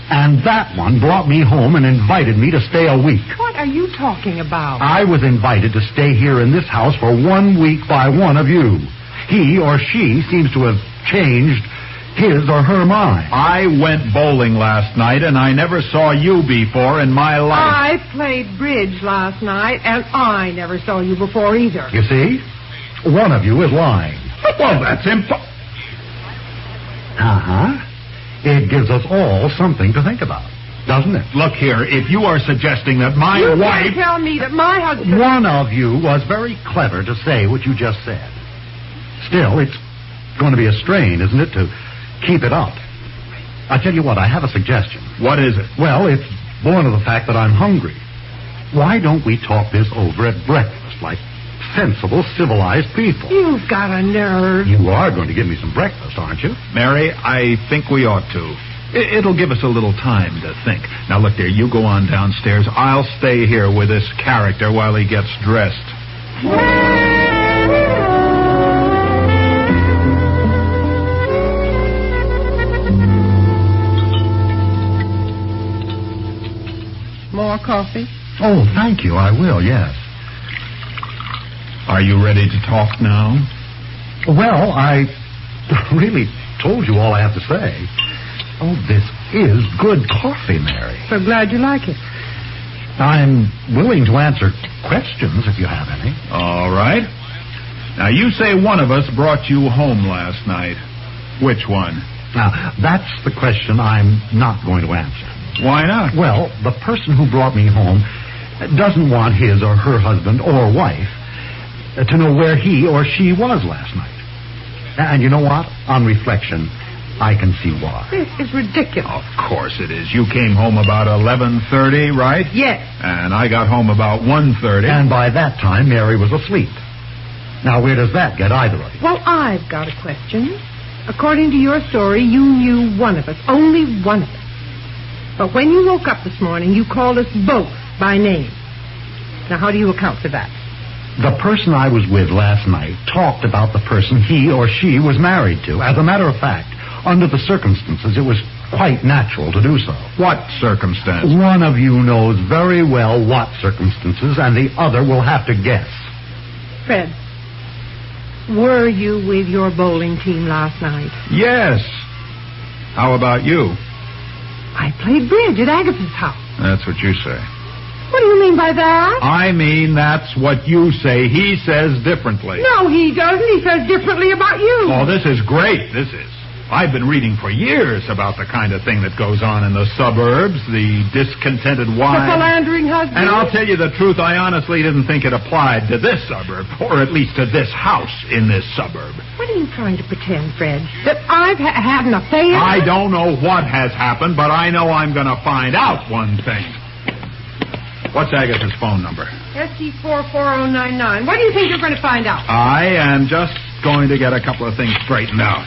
S20: And that one brought me home and invited me to stay a week.
S13: What are you talking about?
S20: I was invited to stay here in this house for 1 week by one of you. He or she seems to have changed his or her mind.
S19: I went bowling last night, and I never saw you before in my life.
S13: I played bridge last night, and I never saw you before either.
S20: You see? One of you is lying.
S19: Well, that's impossible.
S20: Uh-huh. It gives us all something to think about, doesn't it?
S19: Look here, if you are suggesting that my wife...
S13: You tell me that my husband...
S20: One of you was very clever to say what you just said. Still, it's going to be a strain, isn't it, to keep it up? I tell you what, I have a suggestion.
S19: What is it?
S20: Well, it's born of the fact that I'm hungry. Why don't we talk this over at breakfast, like sensible, civilized people?
S13: You've got a nerve.
S20: You are going to give me some breakfast, aren't you?
S19: Mary, I think we ought to. It'll give us a little time to think. Now, look there, you go on downstairs. I'll stay here with this character while he gets dressed.
S13: more coffee?
S20: Oh, thank you. I will, yes.
S19: Are you ready to talk now?
S20: Well, I really told you all I have to say. Oh, this is good coffee, Mary.
S13: So glad you like it.
S20: I'm willing to answer questions if you have any.
S19: All right. Now, you say one of us brought you home last night. Which one?
S20: Now, that's the question I'm not going to answer.
S19: Why not?
S20: Well, the person who brought me home doesn't want his or her husband or wife to know where he or she was last night. And you know what? On reflection, I can see why.
S13: This is ridiculous.
S19: Of course it is. You came home about 11:30, right?
S13: Yes.
S19: And I got home about 1:30.
S20: And by that time, Mary was asleep. Now, where does that get either of you?
S13: Well, I've got a question. According to your story, you knew one of us, only one of us. But when you woke up this morning, you called us both by name. Now, how do you account for that?
S20: The person I was with last night talked about the person he or she was married to. As a matter of fact, under the circumstances, it was quite natural to do so.
S19: What circumstance?
S20: One of you knows very well what circumstances, and the other will have to guess.
S13: Fred, were you with your bowling team last night?
S19: Yes. How about you?
S13: I played bridge at Agatha's house.
S19: That's what you say.
S13: What do you mean by that?
S19: I mean, that's what you say. He says differently.
S13: No, he doesn't. He says differently about you.
S19: Oh, this is great. This is. I've been reading for years about the kind of thing that goes on in the suburbs, the discontented wives.
S13: The philandering husband.
S19: And I'll tell you the truth, I honestly didn't think it applied to this suburb, or at least to this house in this suburb.
S13: What are you trying to pretend, Fred? That I've had an affair?
S19: I don't know what has happened, but I know I'm going to find out one thing. What's Agatha's phone number?
S13: SC44099. What do you think you're going to find out?
S19: I am just going to get a couple of things straightened out.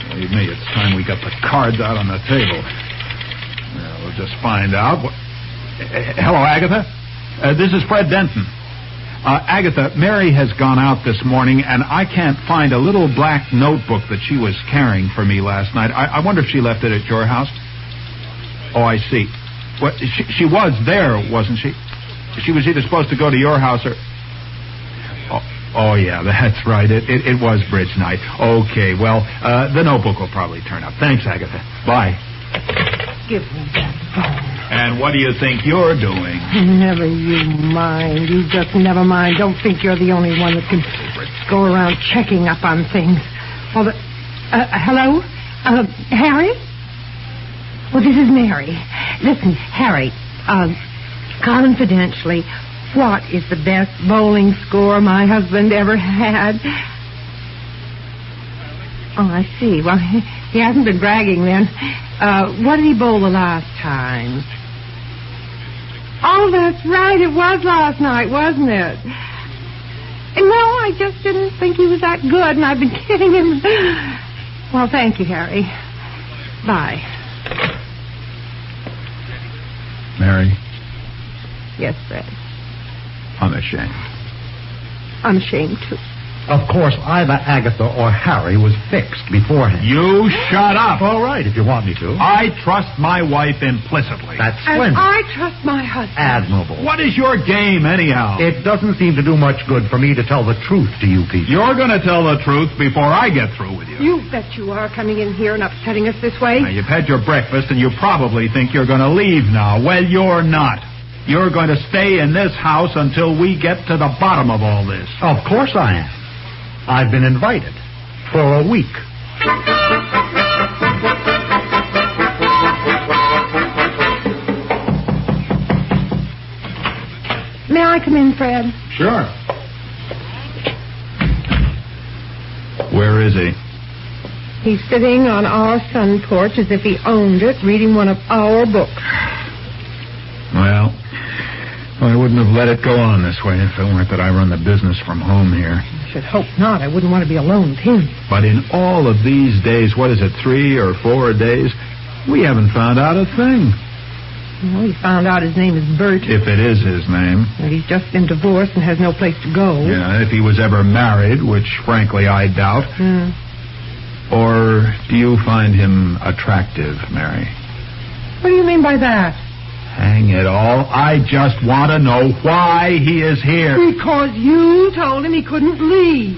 S19: Believe me, it's time we got the cards out on the table. We'll just find out. Hello, Agatha. This is Fred Denton. Agatha, Mary has gone out this morning, and I can't find a little black notebook that she was carrying for me last night. I wonder if she left it at your house? Oh, I see. Well, she was there, wasn't she? She was either supposed to go to your house or... Oh, yeah, that's right. It was bridge night. Okay, well, the notebook will probably turn up. Thanks, Agatha. Bye.
S13: Give me that phone.
S19: And what do you think you're doing?
S13: Never you mind. You just never mind. Don't think you're the only one that can go around checking up on things. Well, hello? Harry? Well, this is Mary. Listen, Harry, confidentially, what is the best bowling score my husband ever had? Oh, I see. Well, he hasn't been bragging then. What did he bowl the last time? Oh, that's right. It was last night, wasn't it? No, I just didn't think he was that good, and I've been kidding him. Well, thank you, Harry. Bye.
S19: Mary?
S13: Yes, Fred.
S19: I'm ashamed.
S13: I'm ashamed, too.
S20: Of course, either Agatha or Harry was fixed beforehand.
S19: You shut up.
S20: All right, if you want me to.
S19: I trust my wife implicitly.
S20: That's
S13: And
S20: splendid.
S13: I trust my husband.
S20: Admirable.
S19: What is your game, anyhow?
S20: It doesn't seem to do much good for me to tell the truth to you people.
S19: You're going to tell the truth before I get through with you.
S13: You bet you are, coming in here and upsetting us this way.
S19: Now, you've had your breakfast, and you probably think you're going to leave now. Well, you're not. You're going to stay in this house until we get to the bottom of all this.
S20: Of course I am. I've been invited for a week.
S13: May I come in, Fred?
S19: Sure. Where is he?
S13: He's sitting on our sun porch as if he owned it, reading one of our books.
S19: Well, I wouldn't have let it go on this way if it weren't that I run the business from home here.
S13: I should hope not. I wouldn't want to be alone with him.
S19: But in all of these days, what is it, 3 or 4 days, we haven't found out a thing.
S13: Well, he found out his name is Bert.
S19: If it is his name.
S13: And he's just been divorced and has no place to go.
S19: Yeah, if he was ever married, which frankly I doubt. Or do you find him attractive, Mary?
S13: What do you mean by that?
S19: Hang it all. I just want to know why he is here.
S13: Because you told him he couldn't leave,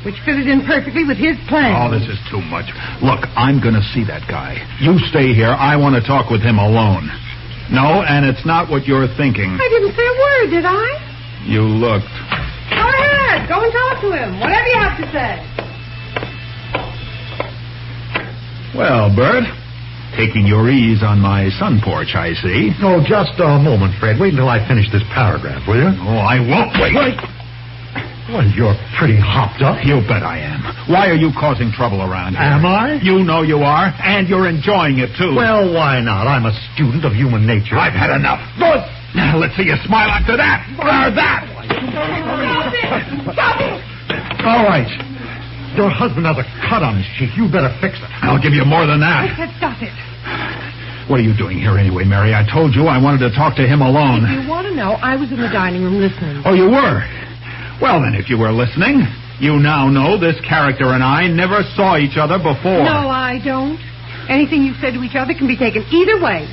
S13: which fitted in perfectly with his plan.
S19: Oh, this is too much. Look, I'm going to see that guy. You stay here. I want to talk with him alone. No, and it's not what you're thinking.
S13: I didn't say a word, did I?
S19: You looked.
S13: Go ahead. Go and talk to him. Whatever you have to say.
S19: Well, Bert, taking your ease on my sun porch, I see.
S20: Oh, just a moment, Fred. Wait until I finish this paragraph, will you?
S19: Oh, I won't wait.
S20: Well, you're pretty hopped up.
S19: You bet I am. Why are you causing trouble around here?
S20: Am I?
S19: You know you are, and you're enjoying it, too.
S20: Well, why not? I'm a student of human nature.
S19: I've had enough. Good. Now, let's see you smile after that. Or that.
S13: Stop it!
S20: All right. Your husband has a cut on his cheek. You better fix it.
S19: I'll give you more than that.
S13: I said stop it.
S19: What are you doing here anyway, Mary? I told you I wanted to talk to him alone.
S13: If you want to know, I was in the dining room listening.
S19: Oh, you were? Well, then, if you were listening, you now know this character and I never saw each other before.
S13: No, I don't. Anything you said to each other can be taken either way.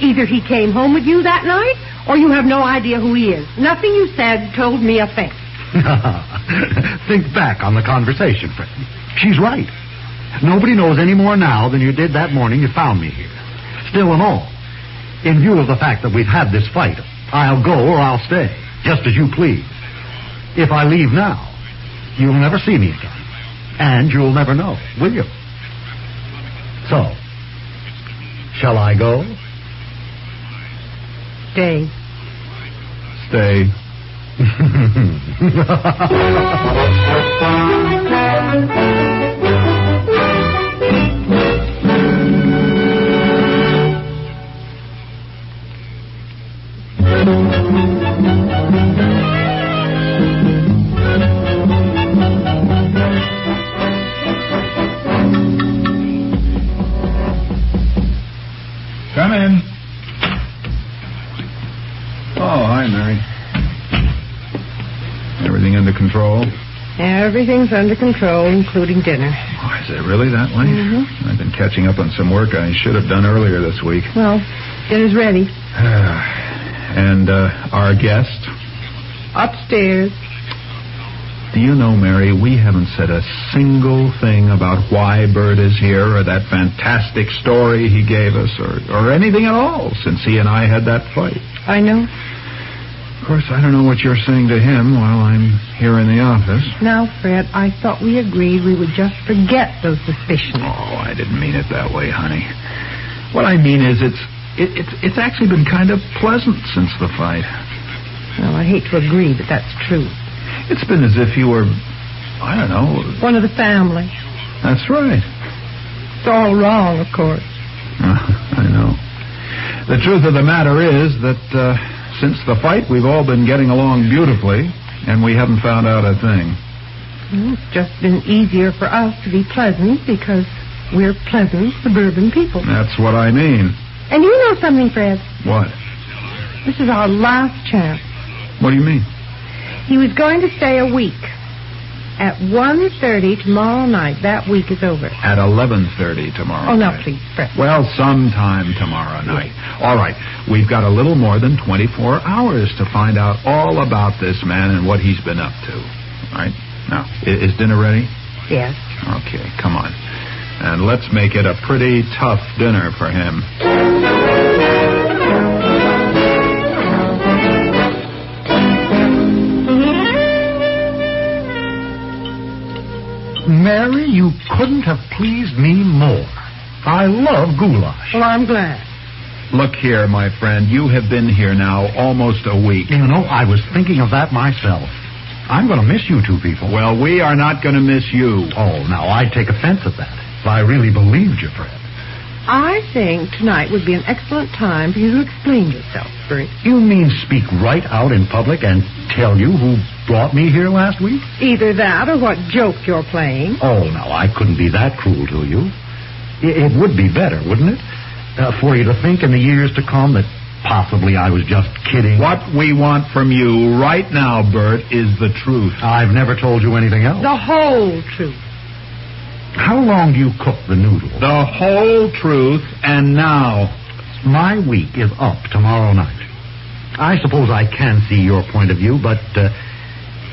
S13: Either he came home with you that night, or you have no idea who he is. Nothing you said told me a thing.
S20: Think back on the conversation, Fred. She's right. Nobody knows any more now than you did that morning you found me here. Still and all, in view of the fact that we've had this fight, I'll go or I'll stay, just as you please. If I leave now, you'll never see me again. And you'll never know, will you? So, shall I go?
S13: Stay.
S19: Stay. Come in. Oh, hi, Mary. Everything under control?
S13: Everything's under control, including dinner.
S19: Oh, is it really that late?
S13: Mm-hmm.
S19: I've been catching up on some work I should have done earlier this week.
S13: Well, dinner's ready.
S19: And our guest?
S13: Upstairs.
S19: Do you know, Mary, we haven't said a single thing about why Bert is here or that fantastic story he gave us or anything at all since he and I had that fight.
S13: I know.
S19: Of course, I don't know what you're saying to him while I'm here in the office.
S13: Now, Fred, I thought we agreed we would just forget those suspicions.
S19: Oh, I didn't mean it that way, honey. What I mean is it's actually been kind of pleasant since the fight.
S13: Well, I hate to agree that that's true.
S19: It's been as if you were, I don't know.
S13: One of the family.
S19: That's right.
S13: It's all wrong, of course.
S19: I know. The truth of the matter is that since the fight, we've all been getting along beautifully, and we haven't found out a thing.
S13: Well, it's just been easier for us to be pleasant because we're pleasant suburban people.
S19: That's what I mean.
S13: And you know something, Fred?
S19: What?
S13: This is our last chance.
S19: What do you mean?
S13: He was going to stay a week. At 1:30 tomorrow night. That week is over.
S19: At 11:30 tomorrow
S13: night.
S19: Oh, no,
S13: please, Fred.
S19: Well, sometime tomorrow night. All right. We've got a little more than 24 hours to find out all about this man and what he's been up to. All right? Now, is dinner ready?
S13: Yes.
S19: Okay, come on. And let's make it a pretty tough dinner for him.
S20: Mary, you couldn't have pleased me more. I love goulash.
S13: Well, I'm glad.
S19: Look here, my friend. You have been here now almost a week.
S20: You know, I was thinking of that myself. I'm going to miss you two people.
S19: Well, we are not going to miss you.
S20: Oh, now, I'd take offense at that if I really believed you, Fred.
S13: I think tonight would be an excellent time for you to explain yourself, Bert.
S20: You mean speak right out in public and tell you who brought me here last week?
S13: Either that or what joke you're playing.
S20: Oh, no, I couldn't be that cruel to you. It would be better, wouldn't it? For you to think in the years to come that possibly I was just kidding.
S19: What we want from you right now, Bert, is the truth.
S20: I've never told you anything else.
S13: The whole truth.
S20: How long do you cook the noodles?
S19: The whole truth, and now.
S20: My week is up tomorrow night. I suppose I can see your point of view, but,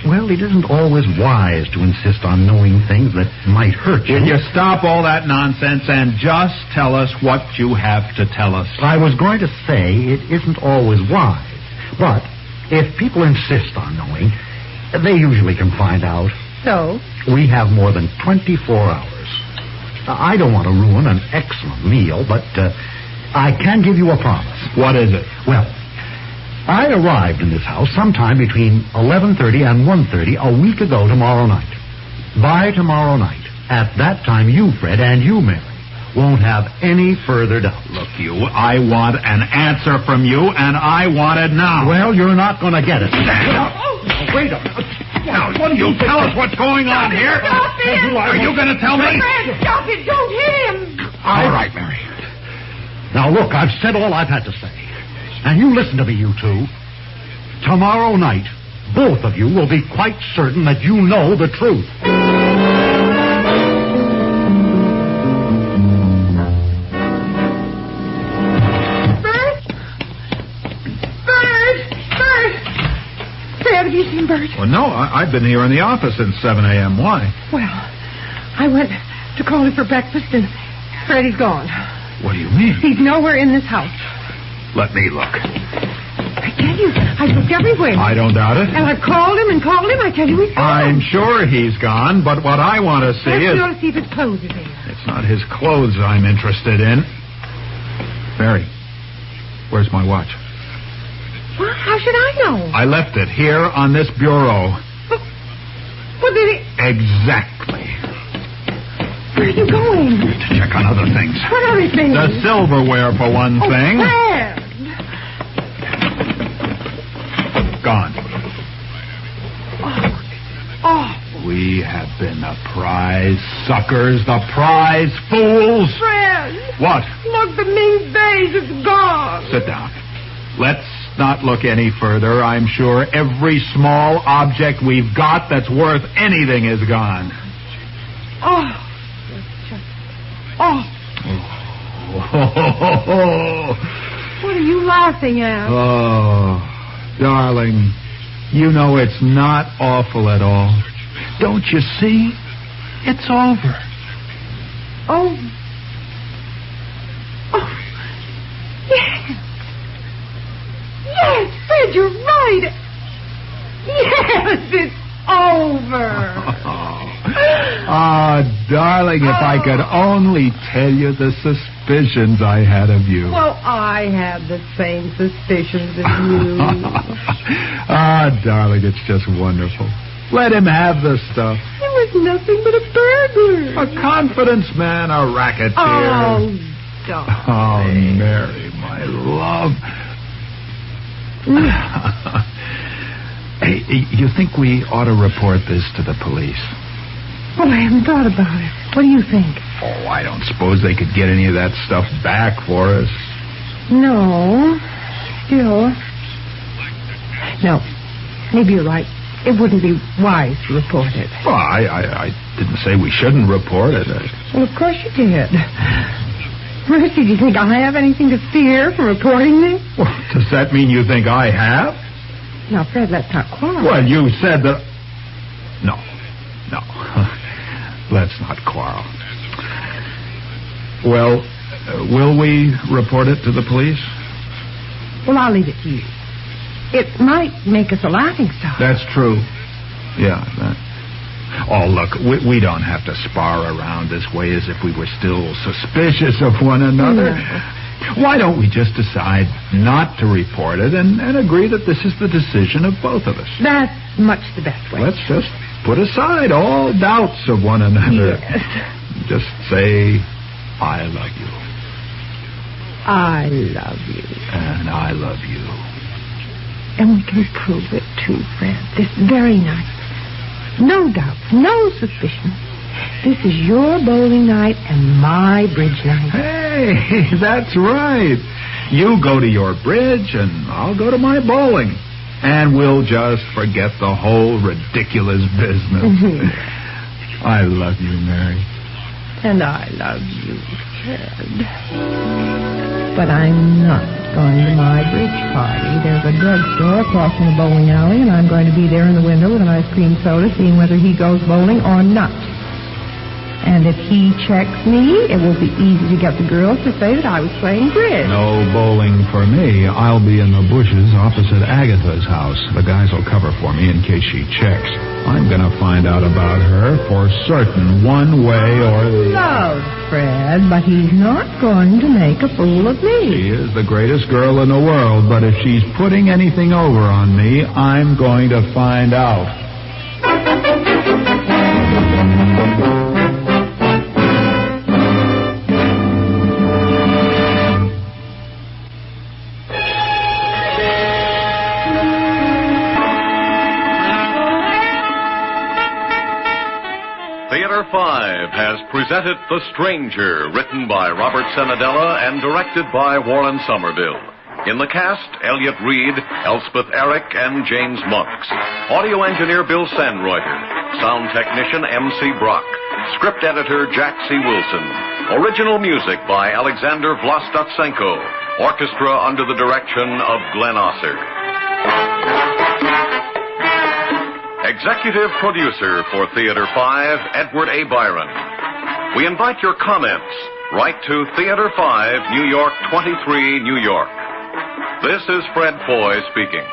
S20: well, it isn't always wise to insist on knowing things that might hurt you.
S19: Will you stop all that nonsense and just tell us what you have to tell us?
S20: I was going to say it isn't always wise, but if people insist on knowing, they usually can find out.
S13: So?
S20: We have more than 24 hours. I don't want to ruin an excellent meal, but I can give you a promise.
S19: What is it?
S20: Well, I arrived in this house sometime between 11:30 and 1:30 a week ago tomorrow night. By tomorrow night, at that time, you, Fred, and you, Mary, won't have any further doubt.
S19: Look, I want an answer from you, and I want it now.
S20: Well, you're not going to get it.
S19: Wait a minute. Now, what do you tell us what's going on here?
S13: Stop it!
S19: Are you going to tell me?
S13: Fred, stop it! Don't hit him!
S20: All right, Mary. Now, look, I've said all I've had to say. And you listen to me, you two. Tomorrow night, both of you will be quite certain that you know the truth.
S13: Fred, have you seen Bert?
S19: Well, no, I've been here in the office since 7 a.m. Why?
S13: Well, I went to call him for breakfast, and Freddie's gone.
S19: What do you mean?
S13: He's nowhere in this house.
S19: Let me look.
S13: I tell you, I've looked everywhere.
S19: I don't doubt it.
S13: And I've called him and called him. I tell you, he's gone.
S19: I'm sure he's gone, but what I want to see is...
S13: Let's see if his clothes are there.
S19: It's not his clothes I'm interested in. Mary, where's my watch?
S13: What? How should I know?
S19: I left it here on this bureau.
S13: What did he...
S19: Exactly.
S13: Where are you going?
S19: To check on other things.
S13: What other things?
S19: The silverware, for one thing.
S13: Fred!
S19: Gone.
S13: Oh.
S19: We have been the prize suckers, the prize fools.
S13: Fred!
S19: What?
S13: Look, the Ming vase is gone.
S19: Sit down. Let's not look any further. I'm sure every small object we've got that's worth anything is gone.
S13: Oh. Oh. What are you laughing at?
S19: Oh, darling, you know it's not awful at all. Don't you see? It's over.
S13: Oh. Oh. Yes. Yes, Fred, you're right. Yes, it's over.
S19: Ah, darling, if I could only tell you the suspicions I had of you.
S13: Well, I had the same suspicions as you.
S19: Ah, darling, it's just wonderful. Let him have the stuff.
S13: It was nothing but a burglar.
S19: A confidence man, a racketeer.
S13: Oh, darling.
S19: Oh, Mary, my love. Hey, you think we ought to report this to the police?
S13: Oh, I haven't thought about it. What do you think?
S19: Oh, I don't suppose they could get any of that stuff back for us.
S13: No. Still. No. Maybe you're right. It wouldn't be wise to report it.
S19: Well, I didn't say we shouldn't report it.
S13: Well, of course you did. Mercy, do you think I have anything to fear from reporting this?
S19: Well, does that mean you think I have?
S13: Now, Fred, let's not quarrel.
S19: Well, you said that... No. Let's not quarrel. Well, will we report it to the police?
S13: Well, I'll leave it to you. It might make us a laughing stock.
S19: That's true. Yeah. Oh, look, we don't have to spar around this way as if we were still suspicious of one another.
S13: No.
S19: Why don't we just decide not to report it and agree that this is the decision of both of us?
S13: That's much the best way.
S19: Let's just put aside all doubts of one another.
S13: Yes.
S19: Just say, I love you.
S13: I love you.
S19: And I love you.
S13: And we can prove it, too, Fred, this very night. No doubts, no suspicion. This is your bowling night and my bridge night.
S19: Hey, that's right. You go to your bridge and I'll go to my bowling. And we'll just forget the whole ridiculous business.
S13: Mm-hmm.
S19: I love you, Mary.
S13: And I love you, Fred. But I'm not going to my bridge party. There's a drugstore across from the bowling alley, and I'm going to be there in the window with an ice cream soda, seeing whether he goes bowling or not. And if he checks me, it will be easy to get the girls to say that I was playing bridge.
S19: No bowling for me. I'll be in the bushes opposite Agatha's house. The guys will cover for me in case she checks. I'm going to find out about her for certain, one way or the other.
S13: Love, Fred, but he's not going to make a fool of me.
S19: She is the greatest girl in the world, but if she's putting anything over on me, I'm going to find out.
S6: Theater 5 has presented The Stranger, written by Robert Senadella and directed by Warren Somerville. In the cast, Elliot Reed, Elspeth Eric, and James Monks. Audio engineer Bill Sandreuter. Sound technician M.C. Brock. Script editor Jack C. Wilson. Original music by Alexander Vlastotsenko. Orchestra under the direction of Glenn Osser. Executive producer for Theater 5, Edward A. Byron. We invite your comments. Write to Theater 5, New York 23, New York. This is Fred Foy speaking.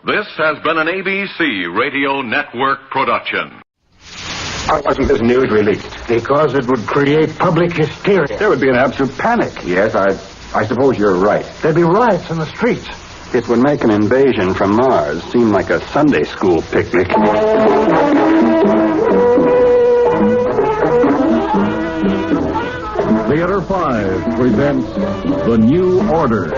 S6: This has been an ABC Radio Network production.
S12: Why wasn't this news released? Because it would create public hysteria. There would be an absolute panic. Yes, I suppose you're right. There'd be riots in the streets. It would make an invasion from Mars seem like a Sunday school picnic.
S22: Theater 5 presents The New Order.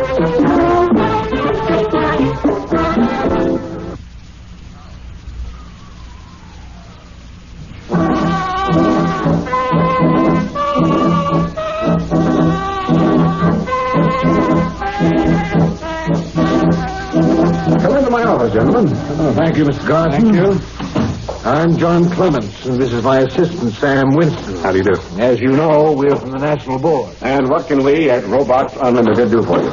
S12: Come into my office, gentlemen. Oh, thank you, Mr. Garson. Thank you. I'm John Clements, and this is my assistant, Sam Winston. How do you do? As you know, we're from the National Board. And what can we at Robots Unlimited do for you?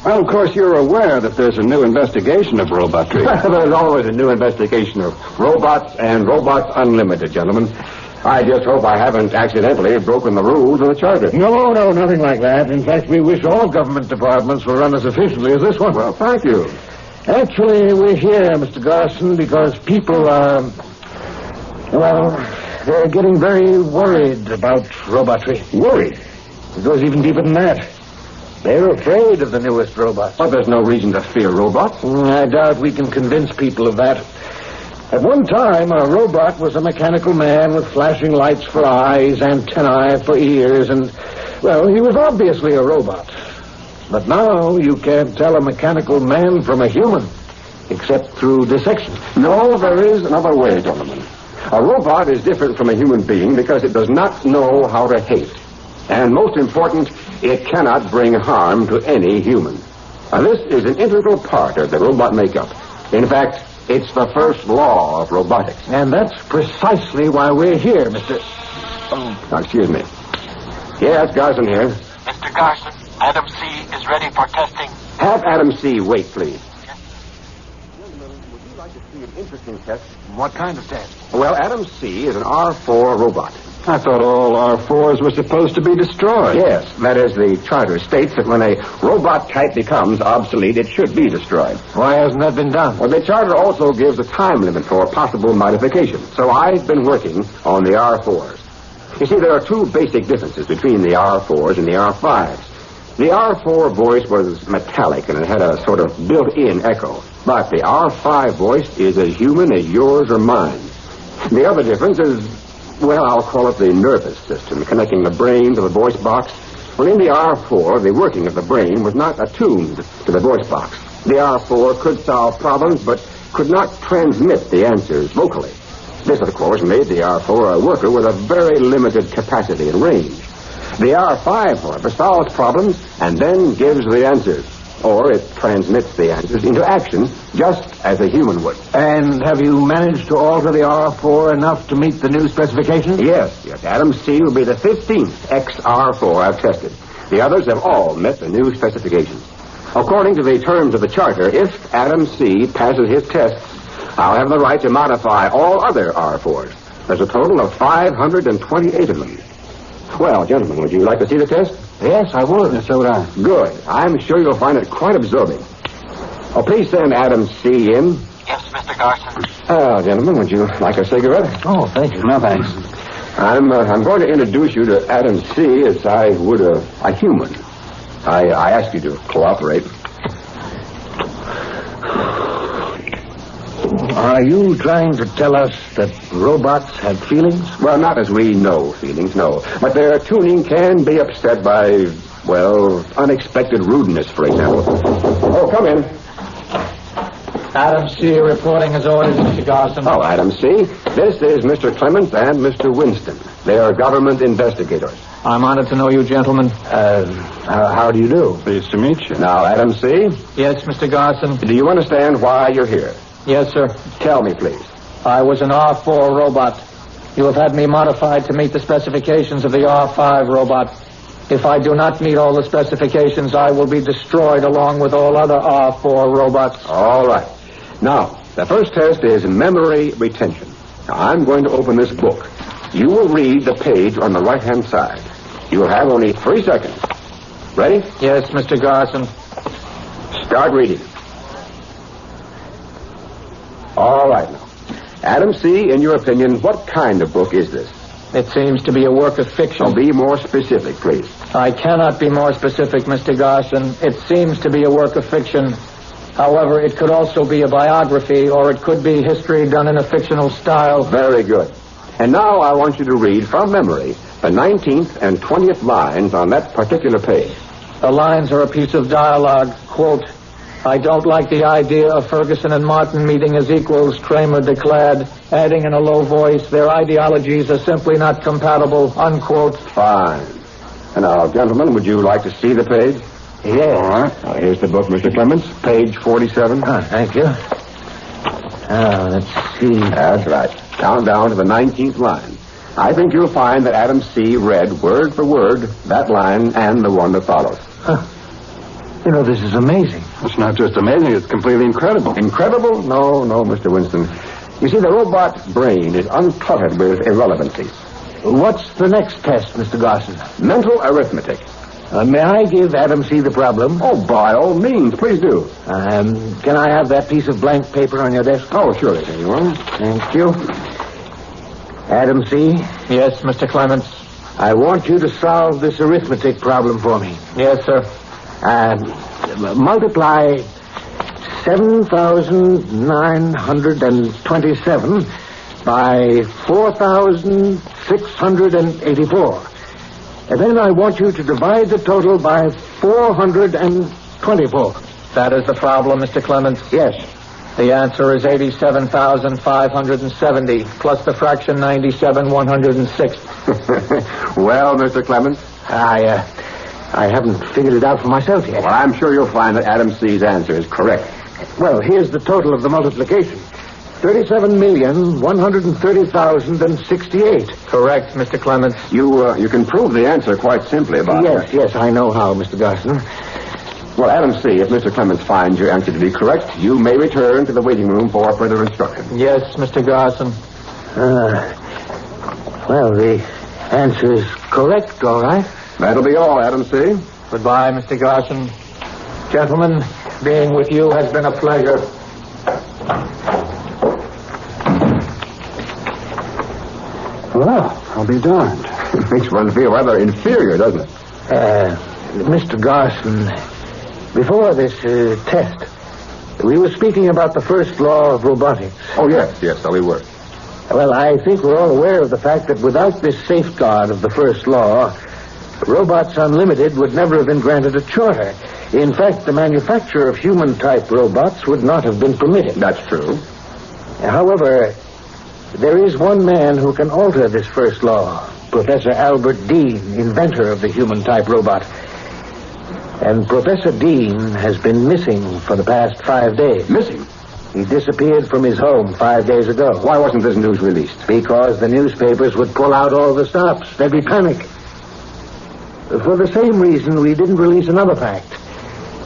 S12: Well, of course, you're aware that there's a new investigation of robotry. There's always a new investigation of robots and Robots Unlimited, gentlemen. I just hope I haven't accidentally broken the rules of the charter. No, nothing like that. In fact, we wish all government departments were run as efficiently as this one. Well, thank you. Actually, we're here, Mr. Garson, because people are... Well, they're getting very worried about robotry. Worried? It goes even deeper than that. They're afraid of the newest robots. But there's no reason to fear robots. I doubt we can convince people of that. At one time, a robot was a mechanical man with flashing lights for eyes, antennae for ears, and, well, he was obviously a robot. But now you can't tell a mechanical man from a human, except through dissection. No, there is another way, gentlemen. A robot is different from a human being because it does not know how to hate. And most important, it cannot bring harm to any human. Now, this is an integral part of the robot makeup. In fact, it's the first law of robotics. And that's precisely why we're here, Mr... Oh, excuse me. Yes, Garson here.
S17: Mr. Garson, Adam C. is ready for testing.
S12: Have Adam C. wait, please. Gentlemen, would you like to see an interesting test?
S17: What kind of test?
S12: Well, Adam C. is an R4 robot. I thought all R4s were supposed to be destroyed. Yes, that is, the charter states that when a robot type becomes obsolete, it should be destroyed. Why hasn't that been done? Well, the charter also gives a time limit for possible modification. So I've been working on the R4s. You see, there are two basic differences between the R4s and the R5s. The R4 voice was metallic and it had a sort of built-in echo. But the R5 voice is as human as yours or mine. The other difference is, well, I'll call it the nervous system, connecting the brain to the voice box. Well, in the R4, the working of the brain was not attuned to the voice box. The R4 could solve problems, but could not transmit the answers vocally. This, of course, made the R4 a worker with a very limited capacity and range. The R5, however, solves problems and then gives the answers.
S10: or it transmits the answers into action just as a human would.
S12: And have you managed to alter the R4 enough to meet the new specifications?
S10: Yes. Adam C will be the 15th XR4 I've tested. The others have all met the new specifications. According to the terms of the charter, if Adam C passes his tests, I'll have the right to modify all other R4s. There's a total of 528 of them. Well, gentlemen, would you like to see the test?
S12: Yes, I would. And so would I.
S10: Good. I'm sure you'll find it quite absorbing. Oh, please send Adam C in.
S17: Yes, Mr. Garson.
S10: Gentlemen, would you like a cigarette?
S12: Oh, thank you. No, thanks.
S10: I'm going to introduce you to Adam C as I would a human. I ask you to cooperate.
S12: Are you trying to tell us that robots have feelings?
S10: Well, not as we know feelings, no. But their tuning can be upset by, well, unexpected rudeness, for example. Oh, come in.
S11: Adam C. reporting his orders, Mr. Garson.
S10: Oh, Adam C. This is Mr. Clements and Mr. Winston. They are government investigators.
S11: I'm honored to know you, gentlemen.
S10: How do you do?
S12: Pleased to meet you.
S10: Now, Adam C.
S11: Yes, Mr. Garson.
S10: Do you understand why you're here?
S11: Yes, sir.
S10: Tell me, please.
S11: I was an R4 robot. You have had me modified to meet the specifications of the R5 robot. If I do not meet all the specifications, I will be destroyed along with all other R4 robots.
S10: All right. Now, the first test is memory retention. Now, I'm going to open this book. You will read the page on the right-hand side. You will have only 3 seconds. Ready?
S11: Yes, Mr. Garson.
S10: Start reading. All right, now. Adam C., in your opinion, what kind of book is this?
S11: It seems to be a work of fiction.
S10: Oh, be more specific, please.
S11: I cannot be more specific, Mr. Garson. It seems to be a work of fiction. However, it could also be a biography, or it could be history done in a fictional style.
S10: Very good. And now I want you to read from memory the 19th and 20th lines on that particular page.
S11: The lines are a piece of dialogue. Quote, I don't like the idea of Ferguson and Martin meeting as equals, Kramer declared, adding in a low voice, their ideologies are simply not compatible, unquote.
S10: Fine. And now, gentlemen, would you like to see the page?
S12: Yeah.
S10: All right. Now, here's the book, Mr. Clements, page 47.
S12: Thank you. Let's see.
S10: That's right. Count down to the 19th line. I think you'll find that Adam C. read word for word that line and the one that follows.
S12: Huh. You know, this is amazing.
S10: It's not just amazing, it's completely incredible. Incredible? No, Mr. Winston. You see, the robot's brain is uncluttered with irrelevancies.
S12: What's the next test, Mr. Garson?
S10: Mental arithmetic.
S12: May I give Adam C. the problem?
S10: Oh, by all means, please do.
S12: Can I have that piece of blank paper on your desk?
S10: Oh, surely. Here you are.
S12: Thank you. Adam C.
S11: Yes, Mr. Clements.
S12: I want you to solve this arithmetic problem for me.
S11: Yes, sir.
S12: Multiply 7,927 by 4,684. And then I want you to divide the total by 424.
S11: That is the problem, Mr. Clements?
S12: Yes.
S11: The answer is 87,570, plus the fraction 97,106.
S10: Well, Mr. Clements?
S12: I haven't figured it out for myself yet.
S10: Well, I'm sure you'll find that Adam C.'s answer is correct.
S12: Well, here's the total of the multiplication. 37,130,068.
S11: Correct, Mr. Clements.
S10: You can prove the answer quite simply about that.
S12: Yes, I know how, Mr. Garson.
S10: Well, Adam C., if Mr. Clements finds your answer to be correct, you may return to the waiting room for further instruction.
S11: Yes, Mr. Garson.
S12: Well, the answer is correct, all right.
S10: That'll be all, Adam C.
S11: Goodbye, Mr. Garson. Gentlemen, being with you has been a pleasure.
S10: Well, I'll be darned. It makes one feel rather inferior, doesn't it?
S12: Mr. Garson, before this test, we were speaking about the first law of robotics.
S10: Oh, yes, so we were.
S12: Well, I think we're all aware of the fact that without this safeguard of the first law, Robots Unlimited would never have been granted a charter. In fact, the manufacture of human-type robots would not have been permitted.
S10: That's true.
S12: However, there is one man who can alter this first law, Professor Albert Dean, inventor of the human-type robot. And Professor Dean has been missing for the past 5 days.
S10: Missing?
S12: He disappeared from his home 5 days ago.
S10: Why wasn't this news released?
S12: Because the newspapers would pull out all the stops. There'd be panic. For the same reason, we didn't release another fact.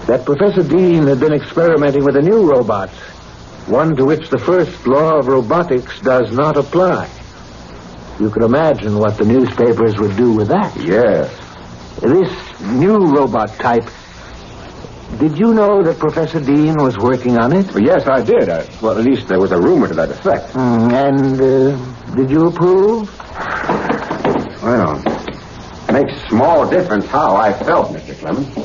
S12: That Professor Dean had been experimenting with a new robot. One to which the first law of robotics does not apply. You can imagine what the newspapers would do with that.
S10: Yes.
S12: This new robot type... Did you know that Professor Dean was working on it?
S10: Well, yes, I did. Well, at least there was a rumor to that effect.
S12: Did you approve?
S10: Well, it makes small difference how I felt, Mr. Clemens.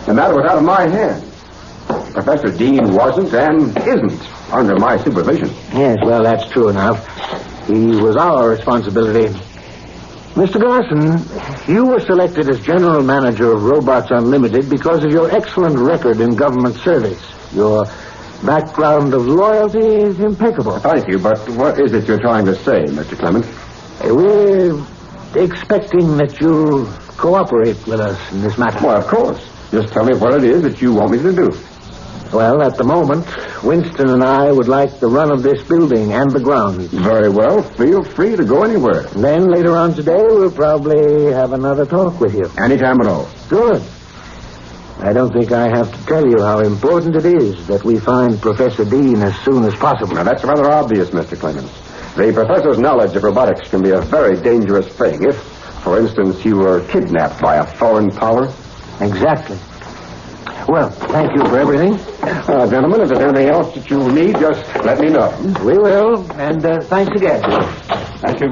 S10: The matter was out of my hands. Professor Dean wasn't and isn't under my supervision.
S12: Yes, well, that's true enough. He was our responsibility. Mr. Garson, you were selected as general manager of Robots Unlimited because of your excellent record in government service. Your background of loyalty is impeccable.
S10: Thank you, but what is it you're trying to say, Mr. Clemens?
S12: We're expecting that you'll cooperate with us in this matter.
S10: Well, of course. Just tell me what it is that you want me to do.
S12: Well, at the moment, Winston and I would like the run of this building and the grounds.
S10: Very well. Feel free to go anywhere.
S12: Then later on today, we'll probably have another talk with you.
S10: Anytime at all.
S12: Good. I don't think I have to tell you how important it is that we find Professor Dean as soon as possible.
S10: Now, that's rather obvious, Mr. Clemens. The professor's knowledge of robotics can be a very dangerous thing if, for instance, he were kidnapped by a foreign power.
S12: Exactly. Well, thank you for everything.
S10: Gentlemen, if there's anything else that you need, just let me know.
S12: We will, and thanks again.
S10: Thank you.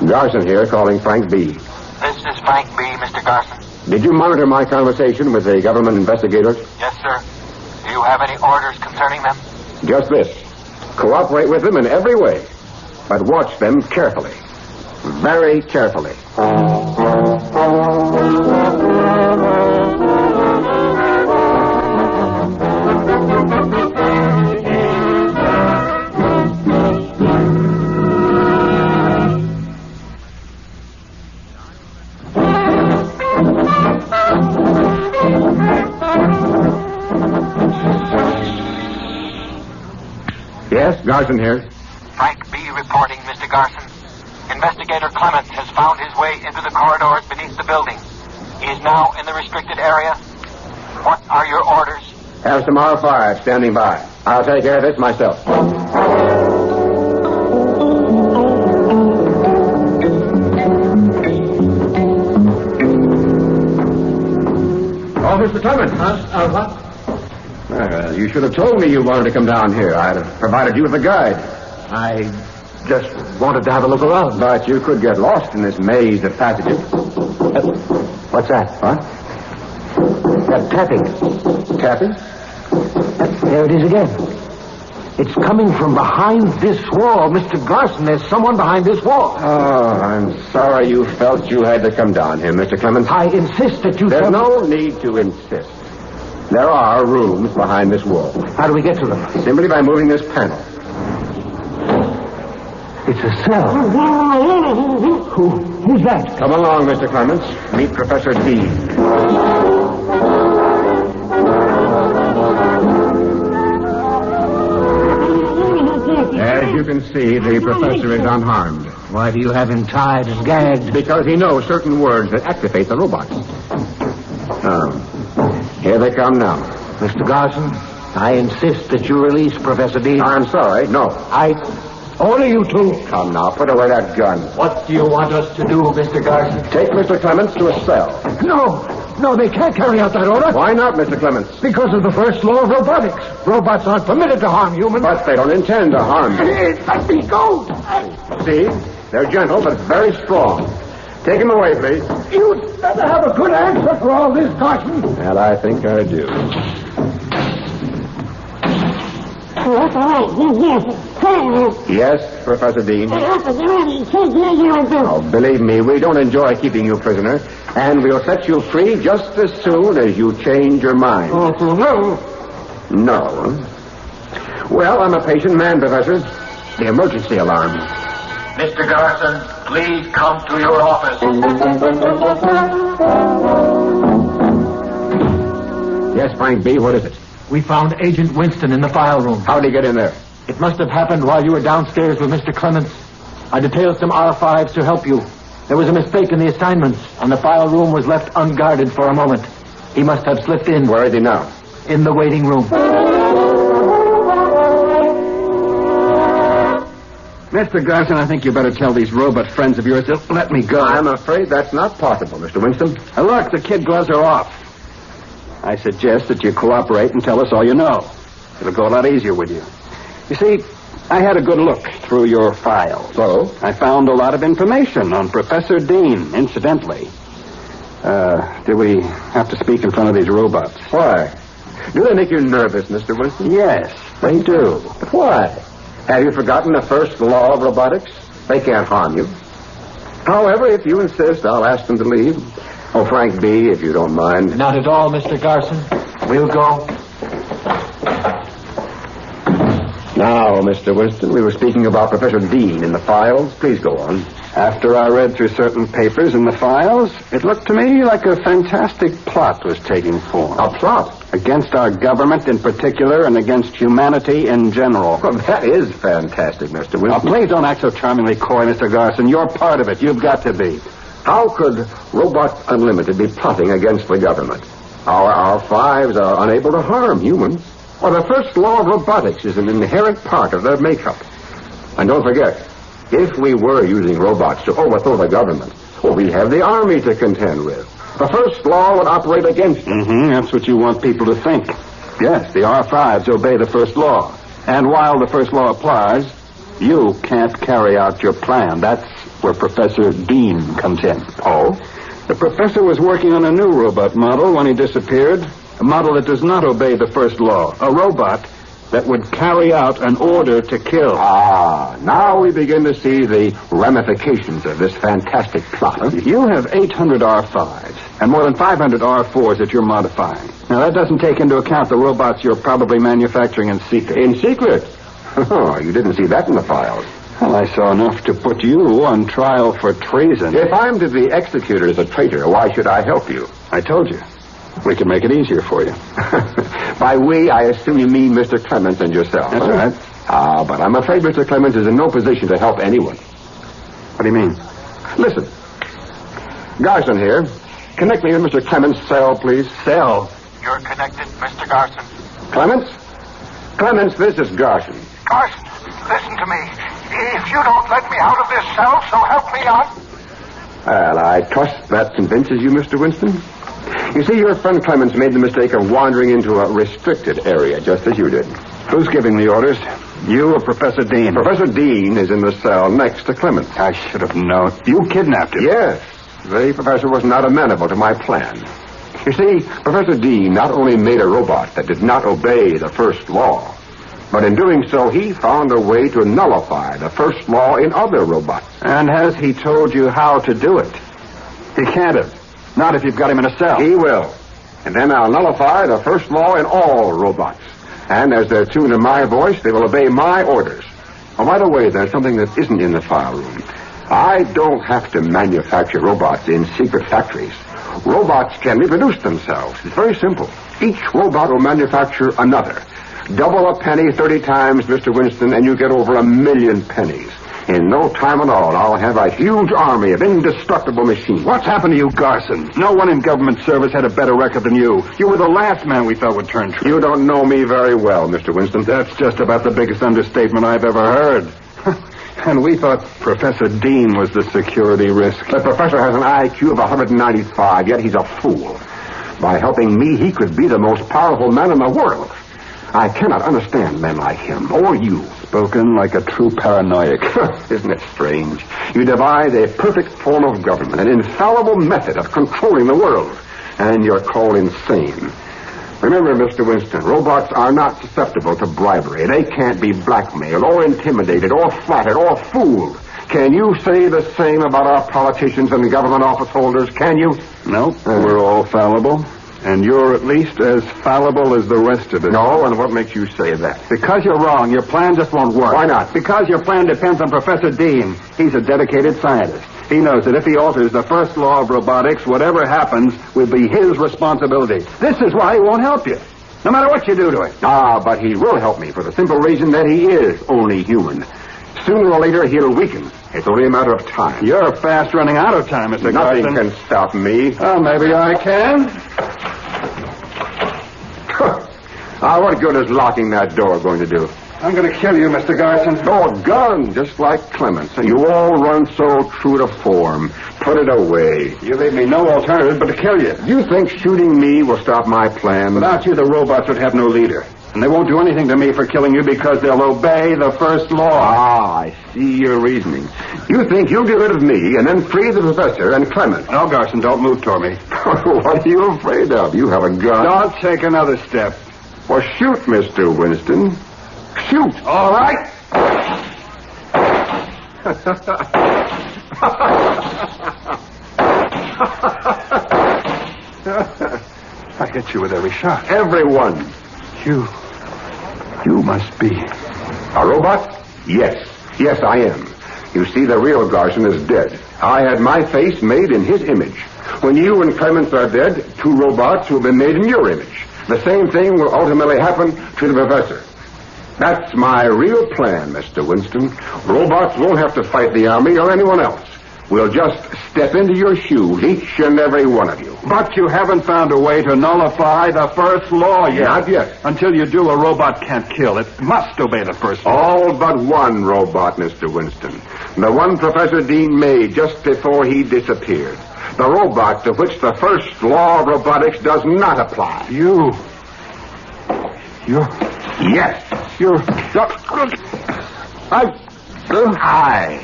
S10: Garson here, calling Frank B.
S17: This is Frank B., Mr. Garson.
S10: Did you monitor my conversation with the government investigators?
S17: Yes, sir. Do you have any orders concerning them?
S10: Just this. Cooperate with them in every way, but watch them carefully. Very carefully. Yes, Garson here.
S17: Frank B. reporting, Mr. Garson. Investigator Clements has found his way into the corridors beneath the building. He is now in the restricted area. What are your orders?
S10: Have some R5 standing by. I'll take care of this myself. Oh, Mr. Clements.
S12: What?
S10: You should have told me you wanted to come down here. I'd have provided you with a guide.
S12: I just wanted to have a look around.
S10: But you could get lost in this maze of passages.
S12: What's that?
S10: What?
S12: That tapping.
S10: Tapping?
S12: There it is again. It's coming from behind this wall. Mr. Garson, there's someone behind this wall.
S10: Oh, I'm sorry you felt you had to come down here, Mr. Clemens.
S12: I insist that you...
S10: There's no need to insist. There are rooms behind this wall.
S12: How do we get to them?
S10: Simply by moving this panel.
S12: It's a cell. Who's that?
S10: Come along, Mr. Clements. Meet Professor Dean. As you can see, the professor is unharmed.
S12: Why do you have him tied and gagged?
S10: Because he knows certain words that activate the robots. Here they come now.
S12: Mr. Garson, I insist that you release Professor Dean.
S10: I'm sorry, no.
S12: Only you two.
S10: Come now, put away that gun.
S12: What do you want us to do, Mr. Garson?
S10: Take Mr. Clements to a cell.
S12: No, they can't carry out that order.
S10: Why not, Mr. Clements?
S12: Because of the first law of robotics. Robots aren't permitted to harm humans.
S10: But they don't intend to harm you.
S12: Let me go.
S10: See? They're gentle, but very strong. Take him away, please.
S12: You'd better have a good answer for all this, Garson.
S10: And I think I do. Yes, Professor Dean. Oh, believe me, we don't enjoy keeping you prisoner, and we'll set you free just as soon as you change your mind. No. Well, I'm a patient man, Professor. The emergency alarm.
S17: Mr. Garson, please come to your office.
S10: Yes, Frank B., what is it?
S11: We found Agent Winston in the file room.
S10: How did he get in there?
S11: It must have happened while you were downstairs with Mr. Clements. I detailed some R5s to help you. There was a mistake in the assignments, and the file room was left unguarded for a moment. He must have slipped in.
S10: Where is he now?
S11: In the waiting room.
S10: Mr. Garson, I think you better tell these robot friends of yours to let me go. I'm afraid that's not possible, Mr. Winston. Look, the kid gloves are off. I suggest that you cooperate and tell us all you know. It'll go a lot easier with you. You see, I had a good look through your files. So? I found a lot of information on Professor Dean, incidentally. Do we have to speak in front of these robots? Why? Do they make you nervous, Mr. Winston? Yes, they do. But why? Have you forgotten the first law of robotics? They can't harm you. However, if you insist, I'll ask them to leave. Oh, Frank B., if you don't mind.
S11: Not at all, Mr. Garson. We'll go.
S10: Now, Mr. Winston, we were speaking about Professor Dean in the files. Please go on. After I read through certain papers in the files, it looked to me like a fantastic plot was taking form. A plot? Against our government in particular and against humanity in general. Well, that is fantastic, Mr. Winston. Please don't act so charmingly coy, Mr. Garson. You're part of it. You've got to be. How could Robots Unlimited be plotting against the government? Our R5s are unable to harm humans. Well, the first law of robotics is an inherent part of their makeup. And don't forget, if we were using robots to overthrow the government, well, we have the army to contend with. The first law would operate against it. That's what you want people to think. Yes, the R5s obey the first law. And while the first law applies, you can't carry out your plan. That's where Professor Dean comes in. Oh? The professor was working on a new robot model when he disappeared. A model that does not obey the first law. A robot that would carry out an order to kill. Now we begin to see the ramifications of this fantastic plot. You have 800 R5s and more than 500 R4s that you're modifying. Now, that doesn't take into account the robots you're probably manufacturing in secret. In secret? Oh, you didn't see that in the files. Well, I saw enough to put you on trial for treason. If I'm to be executed as a traitor, why should I help you? I told you. We can make it easier for you. By we, I assume you mean Mr. Clements and yourself. That's right. But I'm afraid Mr. Clements is in no position to help anyone. What do you mean? Listen. Garson here. Connect me with Mr. Clements' cell, please. Cell?
S17: You're connected, Mr. Garson.
S10: Clements? Clements, this is Garson.
S17: Garson, listen to me. If you don't let me out of this cell, so help me out.
S10: Well, I trust that convinces you, Mr. Winston. You see, your friend Clements made the mistake of wandering into a restricted area, just as you did. Who's giving the orders? You or Professor Dean? Professor Dean is in the cell next to Clements. I should have known. You kidnapped him? Yes. The professor was not amenable to my plan. You see, Professor Dean not only made a robot that did not obey the first law, but in doing so, he found a way to nullify the first law in other robots. And has he told you how to do it? He can't have. Not if you've got him in a cell. He will. And then I'll nullify the first law in all robots. And as they're tuned to my voice, they will obey my orders. Oh, by the way, there's something that isn't in the file room. I don't have to manufacture robots in secret factories. Robots can reproduce themselves. It's very simple. Each robot will manufacture another. Double a penny 30 times, Mr. Winston, and you get over 1,000,000 pennies. In no time at all, I'll have a huge army of indestructible machines. What's happened to you, Garson? No one in government service had a better record than you. You were the last man we thought would turn true. You don't know me very well, Mr. Winston. That's just about the biggest understatement I've ever heard. And we thought Professor Dean was the security risk. The professor has an IQ of 195, yet he's a fool. By helping me, he could be the most powerful man in the world. I cannot understand men like him, or you. Spoken like a true paranoiac. Isn't it strange? You devise a perfect form of government, an infallible method of controlling the world, and you're called insane. Remember, Mr. Winston, robots are not susceptible to bribery. They can't be blackmailed, or intimidated, or flattered, or fooled. Can you say the same about our politicians and government office holders? Can you? No, we're all fallible.
S5: And you're at least as fallible as the rest of us.
S10: No, and what makes you say that?
S5: Because you're wrong. Your plan just won't work.
S10: Why not?
S5: Because your plan depends on Professor Dean. He's a dedicated scientist. He knows that if he alters the first law of robotics, whatever happens will be his responsibility. This is why he won't help you, no matter what you do to him.
S10: Ah, but he will help me for the simple reason that he is only human. Sooner or later, he'll weaken. It's only a matter of time.
S5: You're fast running out of time, Mr.
S10: Nothing
S5: Garson.
S10: can stop me.
S5: Oh, maybe I can.
S10: What good is locking that door going to do?
S5: I'm going to kill you, Mr. Garson.
S10: Oh, gun, just like Clements. And you all run so true to form. Put it away.
S5: You leave me no alternative but to kill you.
S10: You think shooting me will stop my plan?
S5: Without you, the robots would have no leader. And they won't do anything to me for killing you because they'll obey the first law.
S10: Ah, I see your reasoning. You think you'll get rid of me and then free the professor and Clement.
S5: No, Garson, don't move toward me.
S10: What are you afraid of? You have a gun.
S5: Don't take another step.
S10: Well, shoot, Mr. Winston. Shoot.
S5: All right. I hit you with every shot.
S10: Everyone.
S5: You must be
S10: a robot? Yes. Yes, I am. You see, the real Garson is dead. I had my face made in his image. When you and Clements are dead, two robots will be made in your image. The same thing will ultimately happen to the professor. That's my real plan, Mr. Winston. Robots won't have to fight the army or anyone else. We'll just step into your shoes, each and every one of you.
S5: But you haven't found a way to nullify the first law yet.
S10: Not yet.
S5: Until you do, a robot can't kill. It must obey the first law.
S10: All but one robot, Mr. Winston. The one Professor Dean made just before he disappeared. The robot to which the first law of robotics does not apply.
S5: You're...
S10: Yes. I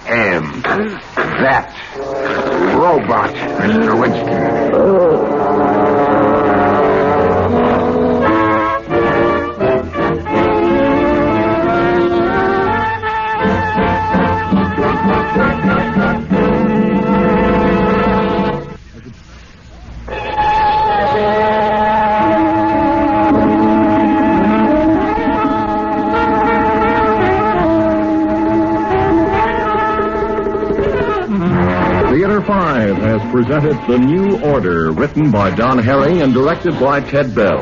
S10: am that robot, Mr. Winston.
S22: Theater 5 has presented The New Order, written by Don Harry and directed by Ted Bell.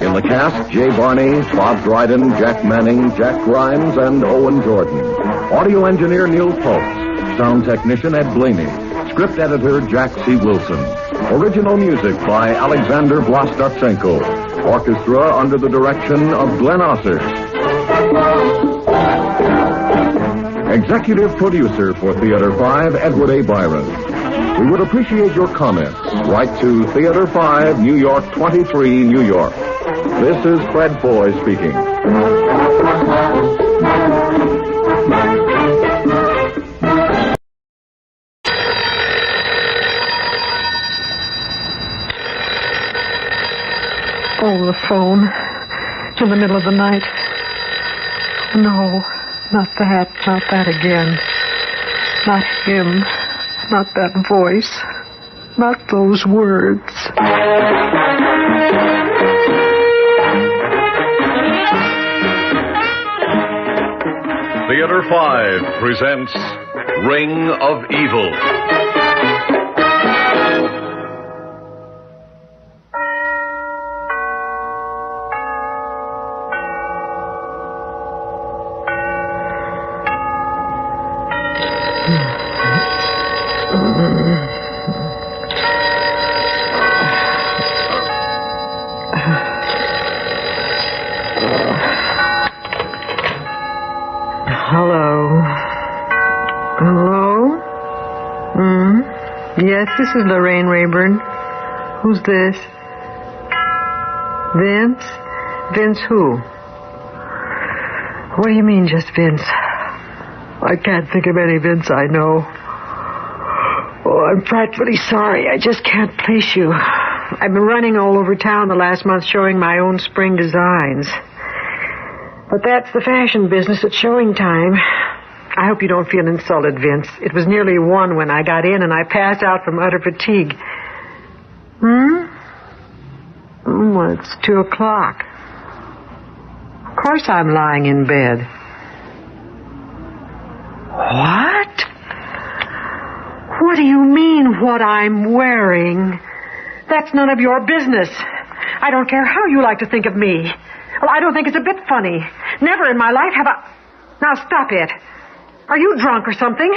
S22: In the cast, Jay Barney, Bob Dryden, Jack Manning, Jack Grimes, and Owen Jordan. Audio engineer Neil Pulse. Sound technician Ed Blaney. Script editor Jack C. Wilson. Original music by Alexander Vlastotsenko. Orchestra under the direction of Glenn Osser. Executive producer for Theater 5, Edward A. Byron. We would appreciate your comments. Write to Theater 5, New York 23, New York. This is Fred Foy speaking.
S13: Oh, the phone. In the middle of the night. No, not that. Not that again. Not him. Not that voice. Not those words.
S6: Theater 5 presents Ring of Evil.
S13: Yes, this is Lorraine Rayburn. Who's this? Vince? Vince who? What do you mean, just Vince? I can't think of any Vince I know. Oh, I'm frightfully sorry. I just can't place you. I've been running all over town the last month showing my own spring designs. But that's the fashion business at showing time. I hope you don't feel insulted, Vince. It was nearly 1 when I got in, and I passed out from utter fatigue. Well, it's 2:00. Of course I'm lying in bed. What? What do you mean, what I'm wearing? That's none of your business. I don't care how you like to think of me. Well, I don't think it's a bit funny. Never in my life have I... Now, stop it. Are you drunk or something?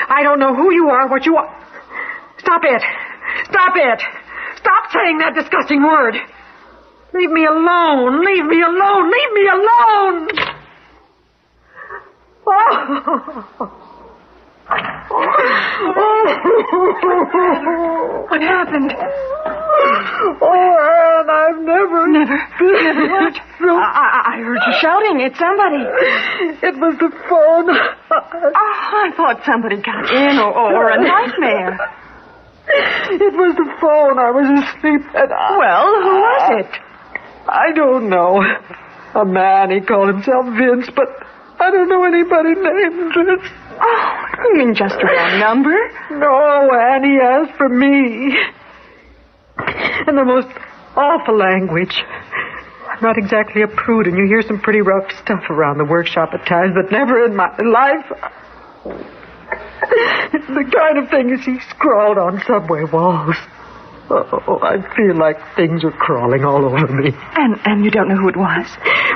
S13: I don't know who you are, what you are. Stop it. Stop it. Stop saying that disgusting word. Leave me alone. Leave me alone. Leave me alone. What happened? Oh, Anne, I've never...
S9: Never what?
S13: No.
S9: I heard you shouting. It's somebody.
S13: It was the phone.
S9: I thought somebody got in or a nightmare.
S13: It was the phone. I was asleep and
S9: Well, who was it?
S13: I don't know. A man, he called himself Vince, but I don't know anybody named Vince.
S9: Oh, you mean just a wrong number?
S13: No, Anne, he asked for me. And the most awful language. I'm not exactly a prude, and you hear some pretty rough stuff around the workshop at times, but never in my life. It's the kind of thing you see scrawled on subway walls. Oh, I feel like things are crawling all over me.
S9: And you don't know who it was?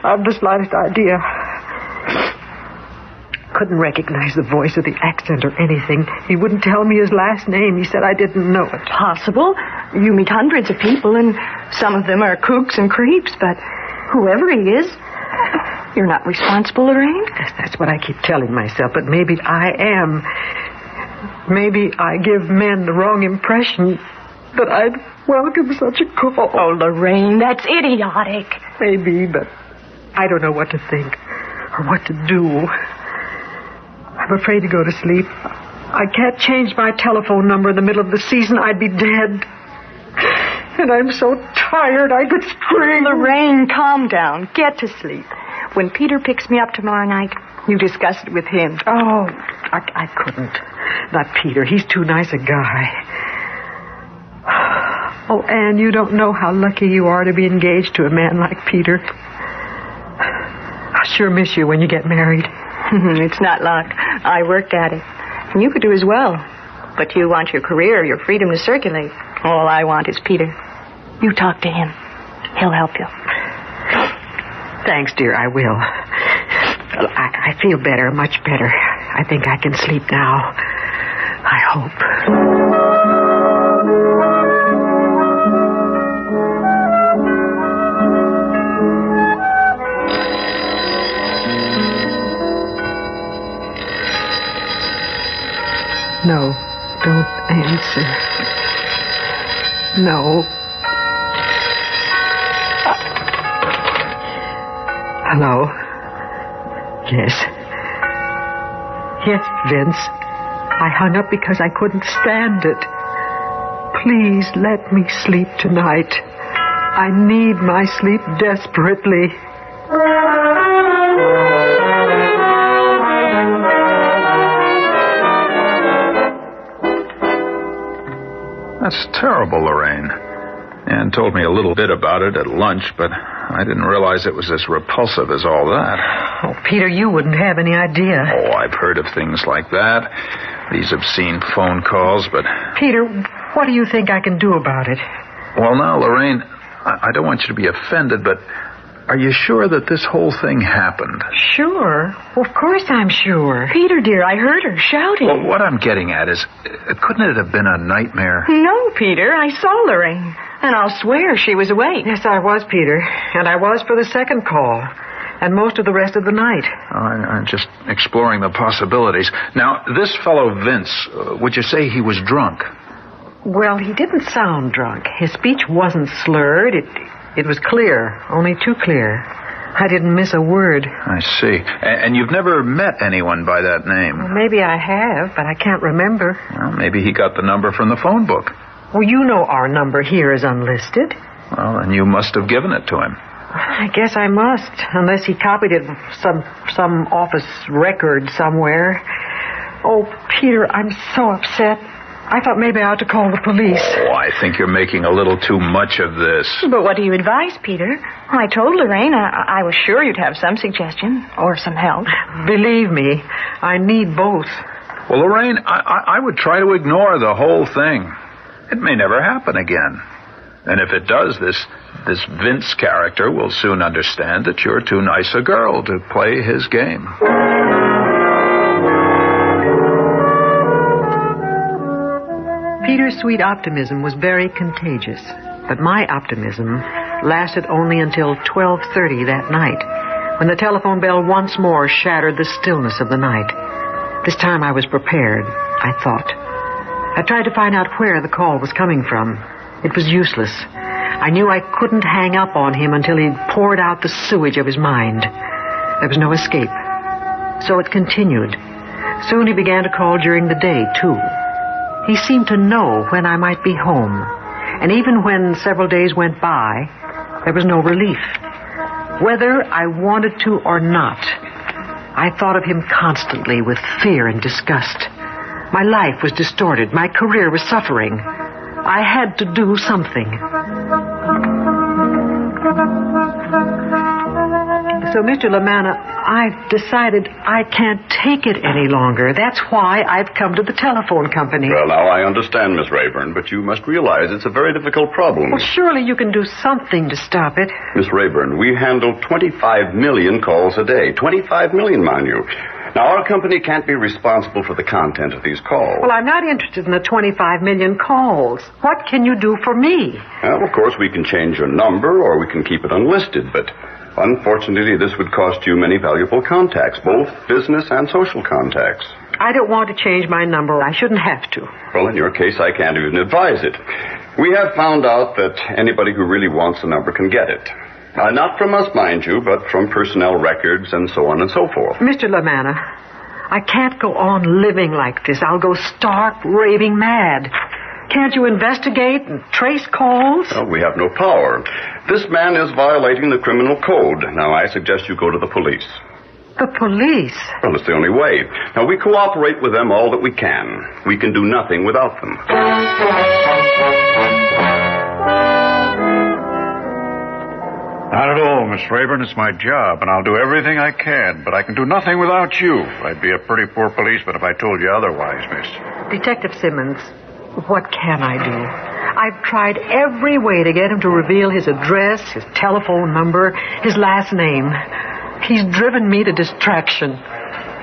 S13: I've the slightest idea. Couldn't recognize the voice or the accent or anything. He wouldn't tell me his last name. He said I didn't know it.
S9: Possible. You meet hundreds of people, and some of them are kooks and creeps, but whoever he is, you're not responsible, Lorraine?
S13: Yes, that's what I keep telling myself, but maybe I am. Maybe I give men the wrong impression that I'd welcome such a call.
S9: Oh, Lorraine, that's idiotic.
S13: Maybe, but I don't know what to think or what to do. I'm afraid to go to sleep. I can't change my telephone number in the middle of the season. I'd be dead. And I'm so tired I could scream.
S9: Lorraine, calm down. Get to sleep. When Peter picks me up tomorrow night, you discuss it with him.
S13: Oh, I couldn't. Not Peter. He's too nice a guy. Oh, Anne, you don't know how lucky you are to be engaged to a man like Peter. I'll sure miss you when you get married.
S9: It's not luck. I worked at it. And you could do as well. But you want your career, your freedom to circulate. All I want is Peter. You talk to him. He'll help you.
S13: Thanks, dear, I will. I feel better, much better. I think I can sleep now. I hope. No, don't answer. No. Hello? Yes. Yes, Vince. I hung up because I couldn't stand it. Please let me sleep tonight. I need my sleep desperately.
S19: That's terrible, Lorraine. Ann told me a little bit about it at lunch, but I didn't realize it was as repulsive as all that.
S13: Oh, Peter, you wouldn't have any idea.
S19: Oh, I've heard of things like that. These obscene phone calls, but...
S13: Peter, what do you think I can do about it?
S19: Well, now, Lorraine, I don't want you to be offended, but are you sure that this whole thing happened?
S13: Sure. Well, of course I'm sure.
S9: Peter, dear, I heard her shouting.
S19: Well, what I'm getting at is, couldn't it have been a nightmare?
S9: No, Peter, I saw Lorraine. And I'll swear she was awake.
S13: Yes, I was, Peter. And I was for the second call. And most of the rest of the night.
S19: I'm just exploring the possibilities. Now, this fellow Vince, would you say he was drunk?
S13: Well, he didn't sound drunk. His speech wasn't slurred. It was clear, only too clear. I didn't miss a word.
S19: I see. And you've never met anyone by that name?
S13: Well, maybe I have, but I can't remember.
S19: Well, maybe he got the number from the phone book.
S13: Well, you know our number here is unlisted.
S19: Well, then you must have given it to him.
S13: I guess I must, unless he copied it from some office record somewhere. Oh, Peter, I'm so upset.
S4: I thought maybe I ought to call the police.
S7: Oh, I think you're making a little too much of this.
S21: But what do you advise, Peter? I told Lorraine I was sure you'd have some suggestion or some help.
S4: Believe me, I need both.
S7: Well, Lorraine, I would try to ignore the whole thing. It may never happen again. And if it does, this Vince character will soon understand that you're too nice a girl to play his game.
S4: Peter's sweet optimism was very contagious, but my optimism lasted only until 12:30 that night, when the telephone bell once more shattered the stillness of the night. This time I was prepared, I thought. I tried to find out where the call was coming from. It was useless. I knew I couldn't hang up on him until he'd poured out the sewage of his mind. There was no escape. So it continued. Soon he began to call during the day, too. He seemed to know when I might be home. And even when several days went by, there was no relief. Whether I wanted to or not, I thought of him constantly with fear and disgust. My life was distorted. My career was suffering. I had to do something. So, Mr. Lamanna, I've decided I can't take it any longer. That's why I've come to the telephone company.
S24: Well, now, I understand, Miss Rayburn, but you must realize it's a very difficult problem.
S4: Well, surely you can do something to stop it.
S24: Miss Rayburn, we handle 25 million calls a day. 25 million, mind you. Now, our company can't be responsible for the content of these calls.
S4: Well, I'm not interested in the 25 million calls. What can you do for me?
S24: Well, of course, we can change your number, or we can keep it unlisted, but unfortunately, this would cost you many valuable contacts, both business and social contacts.
S4: I don't want to change my number. I shouldn't have to.
S24: Well, in your case, I can't even advise it. We have found out that anybody who really wants a number can get it. Not from us, mind you, but from personnel records and so on and so forth.
S4: Mr. Lamanna, I can't go on living like this. I'll go stark, raving mad. Can't you investigate and trace calls?
S24: Well, we have no power. This man is violating the criminal code. Now, I suggest you go to the police.
S4: The police?
S24: Well, it's the only way. Now, we cooperate with them all that we can. We can do nothing without them.
S8: Not at all, Miss Rayburn. It's my job, and I'll do everything I can, but I can do nothing without you. I'd be a pretty poor policeman if I told you otherwise, miss.
S4: Detective Simmons, what can I do? I've tried every way to get him to reveal his address, his telephone number, his last name. He's driven me to distraction.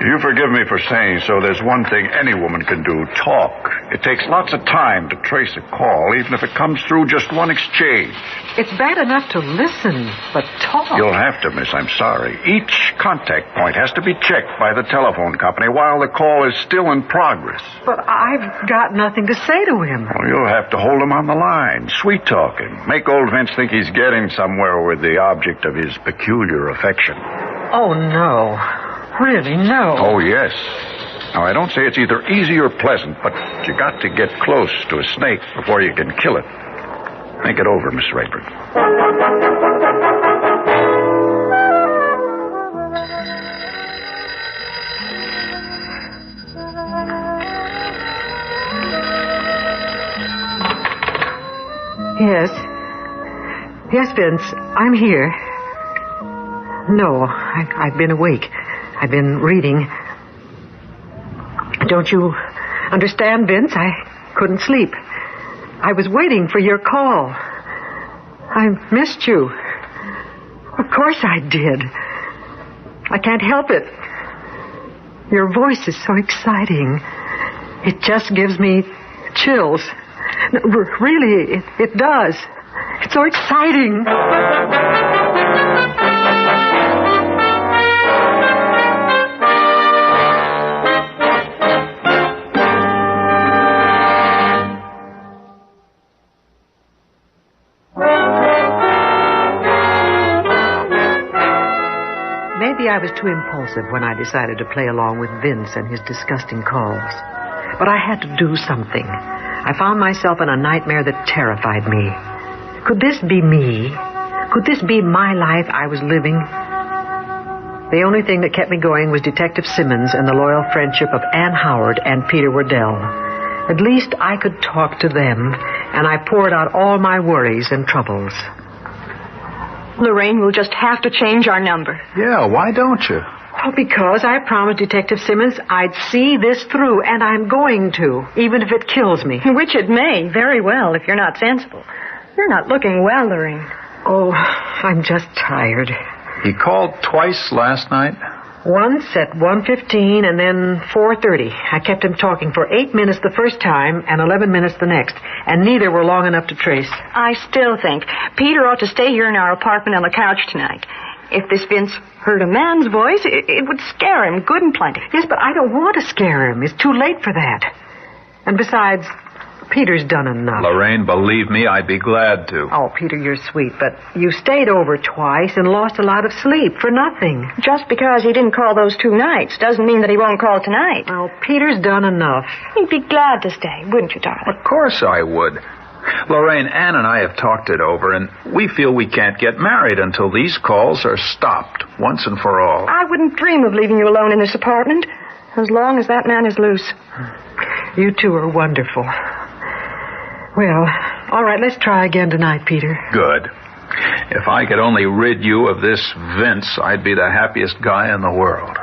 S8: You forgive me for saying so. There's one thing any woman can do, talk. It takes lots of time to trace a call, even if it comes through just one exchange.
S4: It's bad enough to listen, but talk.
S8: You'll have to, miss. I'm sorry. Each contact point has to be checked by the telephone company while the call is still in progress.
S4: But I've got nothing to say to him.
S8: Well, you'll have to hold him on the line, sweet-talking. Make old Vince think he's getting somewhere with the object of his peculiar affection.
S4: Oh, no. Really, no.
S8: Oh, yes. Now, I don't say it's either easy or pleasant, but you got to get close to a snake before you can kill it. Think it over, Miss Rayburn.
S4: Yes. Yes, Vince, I'm here. No, I've been awake. I've been reading. Don't you understand, Vince? I couldn't sleep. I was waiting for your call. I missed you. Of course I did. I can't help it. Your voice is so exciting. It just gives me chills. No, really, it does. It's so exciting. Maybe I was too impulsive when I decided to play along with Vince and his disgusting calls. But I had to do something. I found myself in a nightmare that terrified me. Could this be me? Could this be my life I was living? The only thing that kept me going was Detective Simmons and the loyal friendship of Ann Howard and Peter Wardell. At least I could talk to them, and I poured out all my worries and troubles.
S21: Lorraine, we'll just have to change our number.
S7: Yeah, why don't you?
S4: Well, because I promised Detective Simmons I'd see this through, and I'm going to, even if it kills me.
S21: Which it may, very well, if you're not sensible. You're not looking well, Lorraine.
S4: Oh, I'm just tired.
S7: He called twice last night?
S4: Once at 1:15 and then 4:30. I kept him talking for 8 minutes the first time and 11 minutes the next, and neither were long enough to trace.
S21: I still think Peter ought to stay here in our apartment on the couch tonight. If this Vince heard a man's voice, it would scare him good and plenty.
S4: Yes, but I don't want to scare him. It's too late for that. And besides, Peter's done enough.
S7: Lorraine, believe me, I'd be glad to.
S4: Oh, Peter, you're sweet, but you stayed over twice and lost a lot of sleep for nothing.
S21: Just because he didn't call those 2 nights doesn't mean that he won't call tonight.
S4: Well, Peter's done enough.
S21: He'd be glad to stay, wouldn't you, darling?
S7: Of course I would. Lorraine, Ann and I have talked it over, and we feel we can't get married until these calls are stopped once and for all.
S21: I wouldn't dream of leaving you alone in this apartment, as long as that man is loose.
S4: You two are wonderful. Well, all right, let's try again tonight, Peter.
S7: Good. If I could only rid you of this Vince, I'd be the happiest guy in the world.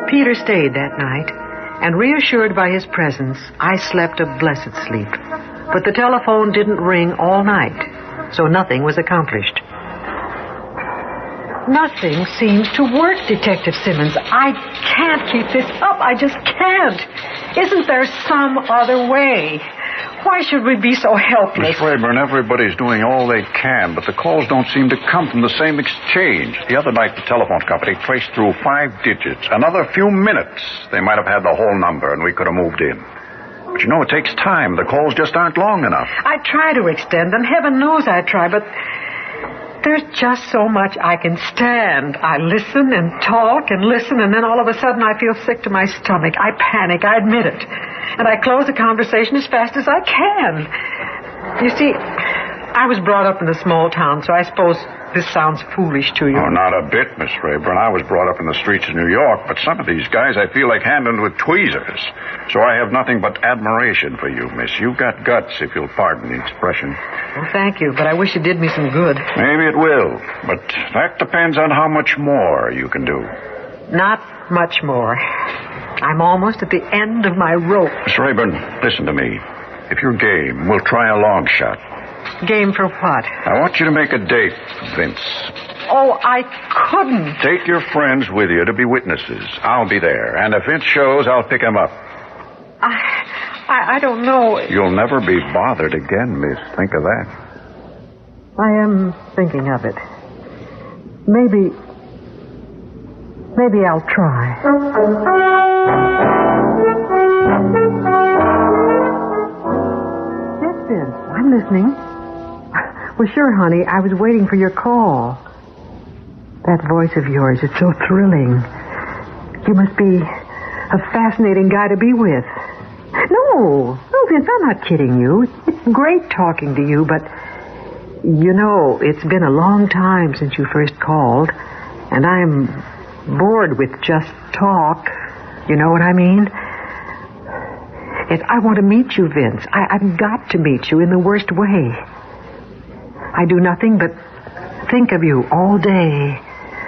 S4: Peter stayed that night, and reassured by his presence, I slept a blessed sleep. But the telephone didn't ring all night, so nothing was accomplished. Nothing seems to work, Detective Simmons. I can't keep this up. I just can't. Isn't there some other way? Why should we be so helpless?
S14: Miss Rayburn, everybody's doing all they can, but the calls don't seem to come from the same exchange. The other night, the telephone company traced through 5 digits. Another few minutes, they might have had the whole number, and we could have moved in. But you know, it takes time. The calls just aren't long enough.
S4: I try to extend them. Heaven knows I try, but there's just so much I can stand. I listen and talk and listen, and then all of a sudden I feel sick to my stomach. I panic, I admit it. And I close the conversation as fast as I can. You see, I was brought up in a small town, so I suppose this sounds foolish to you.
S14: Oh, not a bit, Miss Rayburn. I was brought up in the streets of New York, but some of these guys I feel like handling with tweezers. So I have nothing but admiration for you, miss. You've got guts, if you'll pardon the expression.
S4: Well, thank you, but I wish it did me some good.
S14: Maybe it will, but that depends on how much more you can do.
S4: Not much more. I'm almost at the end of my rope.
S14: Miss Rayburn, listen to me. If you're game, we'll try a long shot.
S4: Game for what?
S14: I want you to make a date, Vince.
S4: Oh, I couldn't.
S14: Take your friends with you to be witnesses. I'll be there, and if Vince shows, I'll pick him up.
S4: I don't know.
S14: You'll never be bothered again, miss. Think of that.
S4: I am thinking of it. Maybe I'll try. Yes, Vince, I'm listening. Well, sure, honey, I was waiting for your call. That voice of yours is so thrilling. You must be a fascinating guy to be with. No, Vince, I'm not kidding you. It's great talking to you, but, you know, it's been a long time since you first called, and I'm bored with just talk. You know what I mean? Yes, I want to meet you, Vince. I've got to meet you in the worst way. I do nothing but think of you all day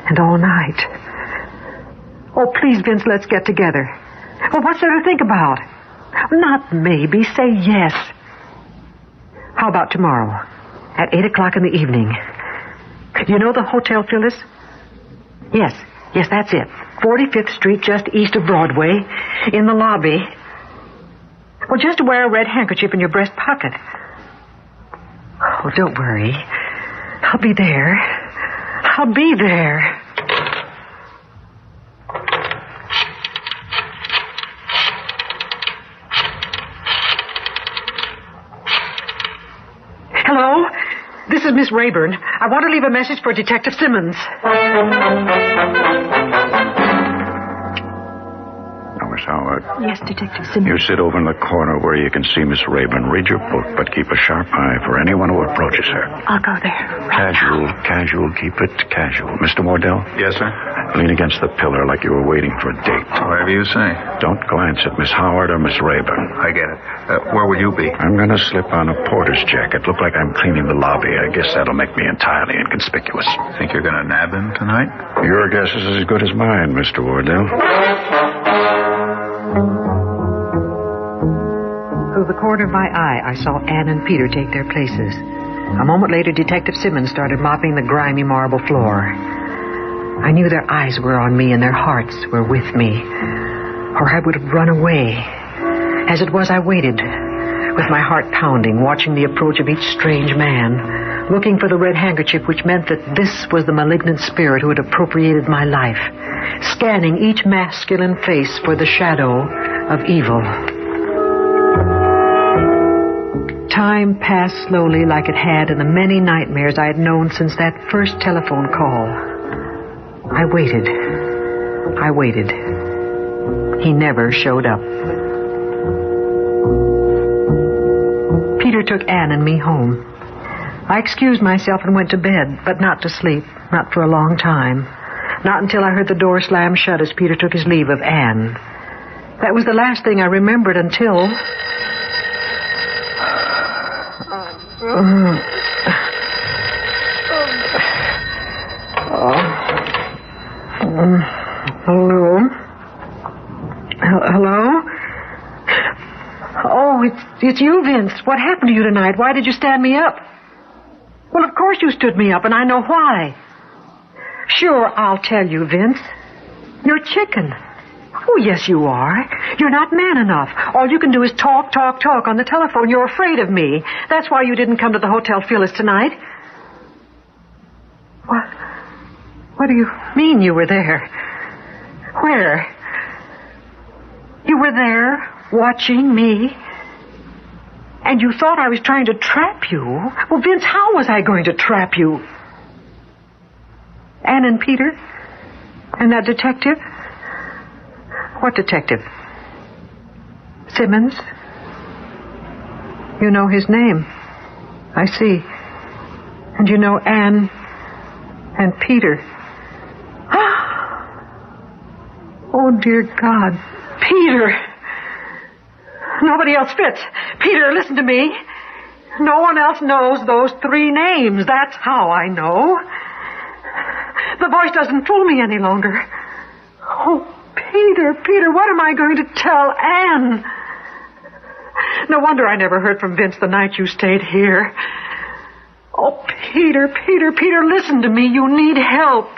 S4: and all night. Oh, please, Vince, let's get together. Well, what's there to think about? Not maybe. Say yes. How about tomorrow at 8 o'clock in the evening? You know the Hotel Phyllis? Yes, that's it. 45th Street, just east of Broadway, in the lobby. Well, just wear a red handkerchief in your breast pocket. Oh, don't worry. I'll be there. I'll be there. Hello? This is Miss Rayburn. I want to leave a message for Detective Simmons.
S14: Now, Miss
S7: Howard.
S21: Yes, Detective Simmons.
S7: You sit over in the corner where you can see Miss Rayburn. Read your book, but keep a sharp eye for anyone who approaches her.
S21: I'll go there.
S7: Casual. Keep it casual. Mr. Mordell?
S14: Yes, sir?
S7: Lean against the pillar like you were waiting for a date.
S14: Whatever you say.
S7: Don't glance at Miss Howard or Miss Rayburn.
S14: I get it. Where will you be?
S7: I'm going to slip on a porter's jacket. Look like I'm cleaning the lobby. I guess that'll make me entirely inconspicuous.
S14: Think you're going to nab him tonight?
S7: Your guess is as good as mine, Mr. Wardell.
S4: Through the corner of my eye, I saw Ann and Peter take their places. A moment later, Detective Simmons started mopping the grimy marble floor. I knew their eyes were on me and their hearts were with me, or I would have run away. As it was, I waited, with my heart pounding, watching the approach of each strange man, looking for the red handkerchief, which meant that this was the malignant spirit who had appropriated my life, scanning each masculine face for the shadow of evil. Time passed slowly like it had in the many nightmares I had known since that first telephone call. I waited. He never showed up. Peter took Ann and me home. I excused myself and went to bed, but not to sleep, not for a long time. Not until I heard the door slam shut as Peter took his leave of Ann. That was the last thing I remembered until... Hello? Oh, it's you, Vince. What happened to you tonight? Why did you stand me up? Well, of course you stood me up, and I know why. Sure, I'll tell you, Vince. You're chicken. Oh, yes, you are. You're not man enough. All you can do is talk on the telephone. You're afraid of me. That's why you didn't come to the Hotel Phyllis tonight. What do you mean you were there? Where? You were there, watching me, and you thought I was trying to trap you? Well, Vince, how was I going to trap you? Ann and Peter? And that detective? What detective? Simmons? You know his name. I see. And you know Ann and Peter. Oh, dear God. Peter! Nobody else fits. Peter, listen to me. No one else knows those three names. That's how I know. The voice doesn't fool me any longer. Oh, Peter, what am I going to tell Ann? No wonder I never heard from Vince the night you stayed here. Oh, Peter, listen to me. You need help.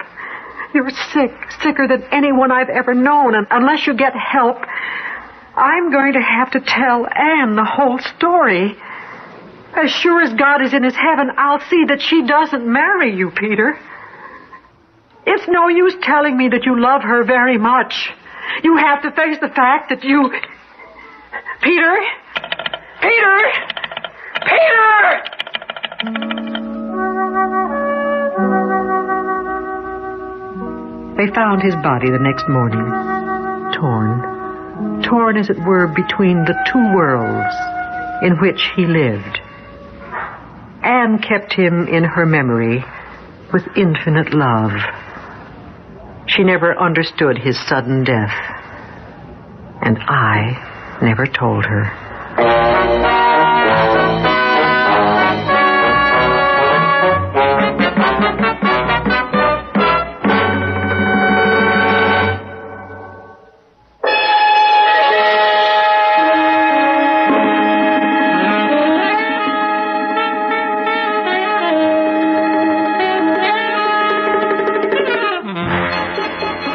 S4: You're sicker than anyone I've ever known, and unless you get help, I'm going to have to tell Ann the whole story. As sure as God is in his heaven, I'll see that she doesn't marry you, Peter. It's no use telling me that you love her very much. You have to face the fact that you... Peter! They found his body the next morning, torn as it were between the two worlds in which he lived. Anne kept him in her memory with infinite love. She never understood his sudden death, and I never told her.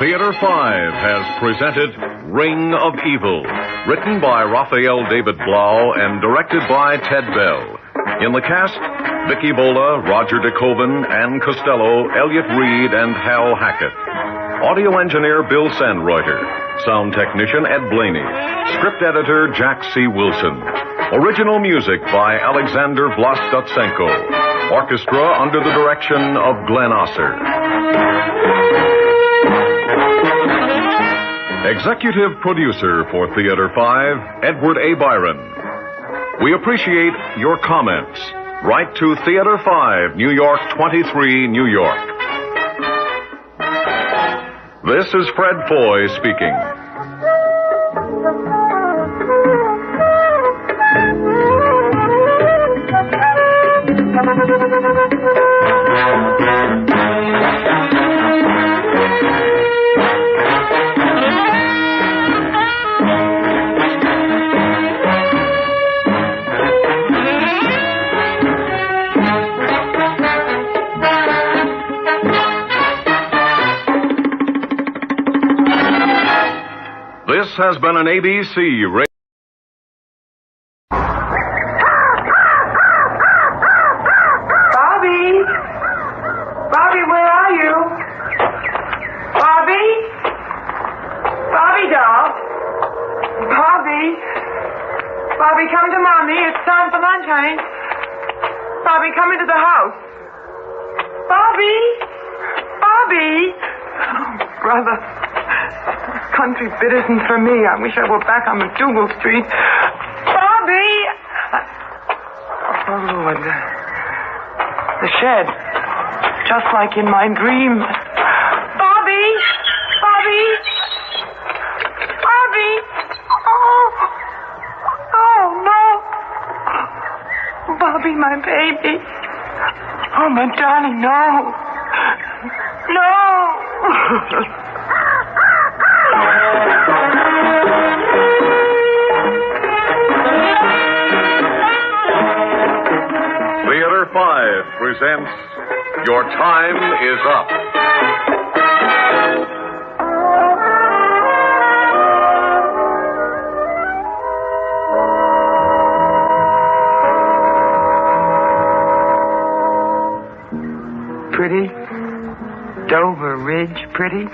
S6: Theater 5 has presented Ring of Evil, written by Raphael David Blau and directed by Ted Bell. In the cast, Vicky Bola, Roger DeKoven, Ann Costello, Elliot Reed, and Hal Hackett. Audio engineer Bill Sandreuter. Sound technician Ed Blaney. Script editor Jack C. Wilson. Original music by Alexander Vlastotsenko. Orchestra under the direction of Glenn Osser. Executive producer for Theater 5, Edward A. Byron. We appreciate your comments. Write to Theater 5, New York 23, New York. This is Fred Foy speaking. This has been an ABC radio.
S1: Bobby! Bobby, where are you? Bobby? Bobby, doll? Bobby? Bobby, come to Mommy. It's time for lunch, honey. Bobby, come into the house. Bobby? Bobby? Oh, brother. Country bit isn't for me. I wish I were back on McDougal Street. Bobby! Oh, Lord. The shed. Just like in my dream. Bobby! Bobby! Bobby! Oh! Oh, no! Bobby, my baby. Oh, my darling, no. No!
S6: Theater 5 presents Your Time Is Up.
S1: Pretty? Dover Ridge pretty?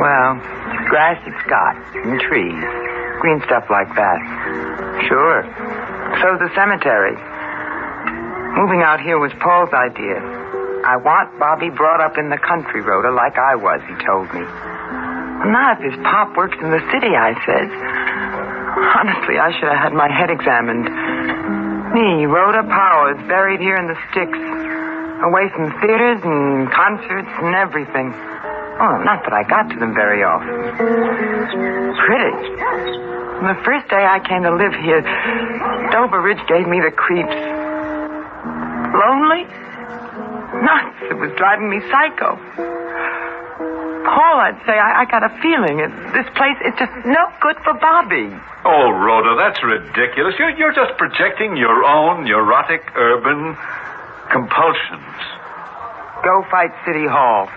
S1: Well, grass it's got, and trees, green stuff like that. Sure. So's the cemetery. Moving out here was Paul's idea. I want Bobby brought up in the country, Rhoda, like I was, he told me. Well, not if his pop works in the city, I says. Honestly, I should have had my head examined. Me, Rhoda Powers, buried here in the sticks. Away from theaters and concerts and everything. Oh, not that I got to them very often. Pretty. From the first day I came to live here, Dover Ridge gave me the creeps. Lonely? Nuts. It was driving me psycho. Paul, I'd say, I got a feeling. This place is just no good for Bobby.
S7: Oh, Rhoda, that's ridiculous. You're just projecting your own neurotic urban compulsions.
S1: Go fight City Hall.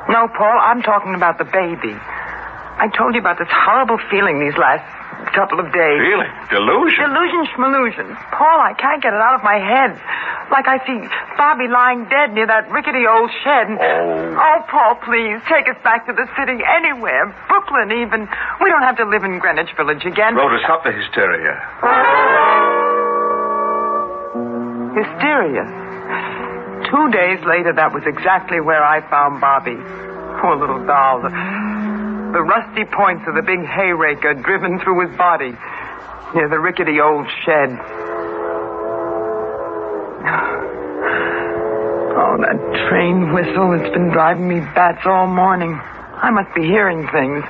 S1: No, Paul, I'm talking about the baby. I told you about this horrible feeling these last couple of days.
S7: Feeling? Delusion?
S1: Delusion schmallusion. Paul, I can't get it out of my head. Like I see Bobby lying dead near that rickety old shed. Oh, Paul, please, take us back to the city, anywhere. Brooklyn, even. We don't have to live in Greenwich Village again.
S7: Rhoda, stop the hysteria.
S1: Hysteria. 2 days later, that was exactly where I found Bobby. Poor little doll. The rusty points of the big hay rake are driven through his body near the rickety old shed. Oh, that train whistle, it's been driving me bats all morning. I must be hearing things.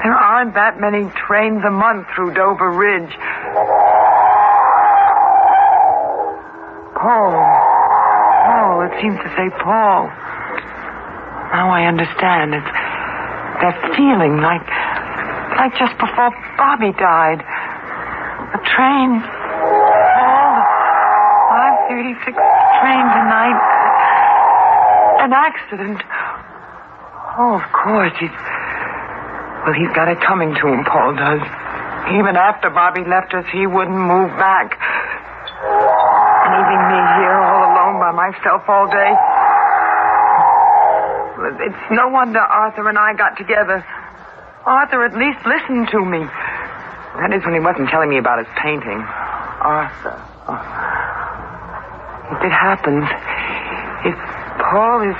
S1: There aren't that many trains a month through Dover Ridge. Paul, it seems to say Paul. Now I understand. It's that feeling like just before Bobby died. A train. Paul, 5:36 train tonight. An accident. Oh, of course. He's got it coming to him, Paul does. Even after Bobby left us, he wouldn't move back. Leaving me here all alone by myself all day. It's no wonder Arthur and I got together. Arthur at least listened to me. That is when he wasn't telling me about his painting. Arthur. Oh. If it happens, if Paul is...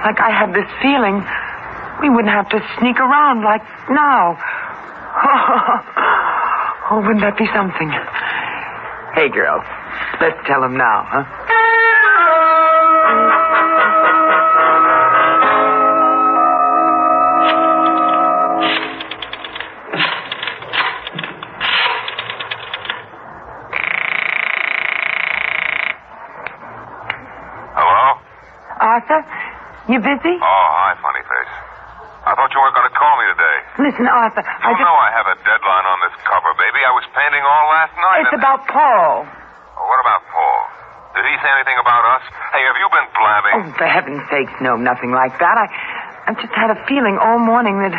S1: Like I had this feeling We wouldn't have to sneak around like now. Oh, wouldn't that be something? Hey, girls, let's tell him now, huh? Arthur, you busy?
S2: Oh, hi, funny face. I thought you weren't going to call me today.
S1: Listen, Arthur,
S2: You know I have a deadline on this cover, baby. I was painting all last night.
S1: It's about Paul.
S2: Oh, what about Paul? Did he say anything about us? Hey, have you been blabbing?
S1: Oh, for heaven's sakes, no, nothing like that. I've just had a feeling all morning that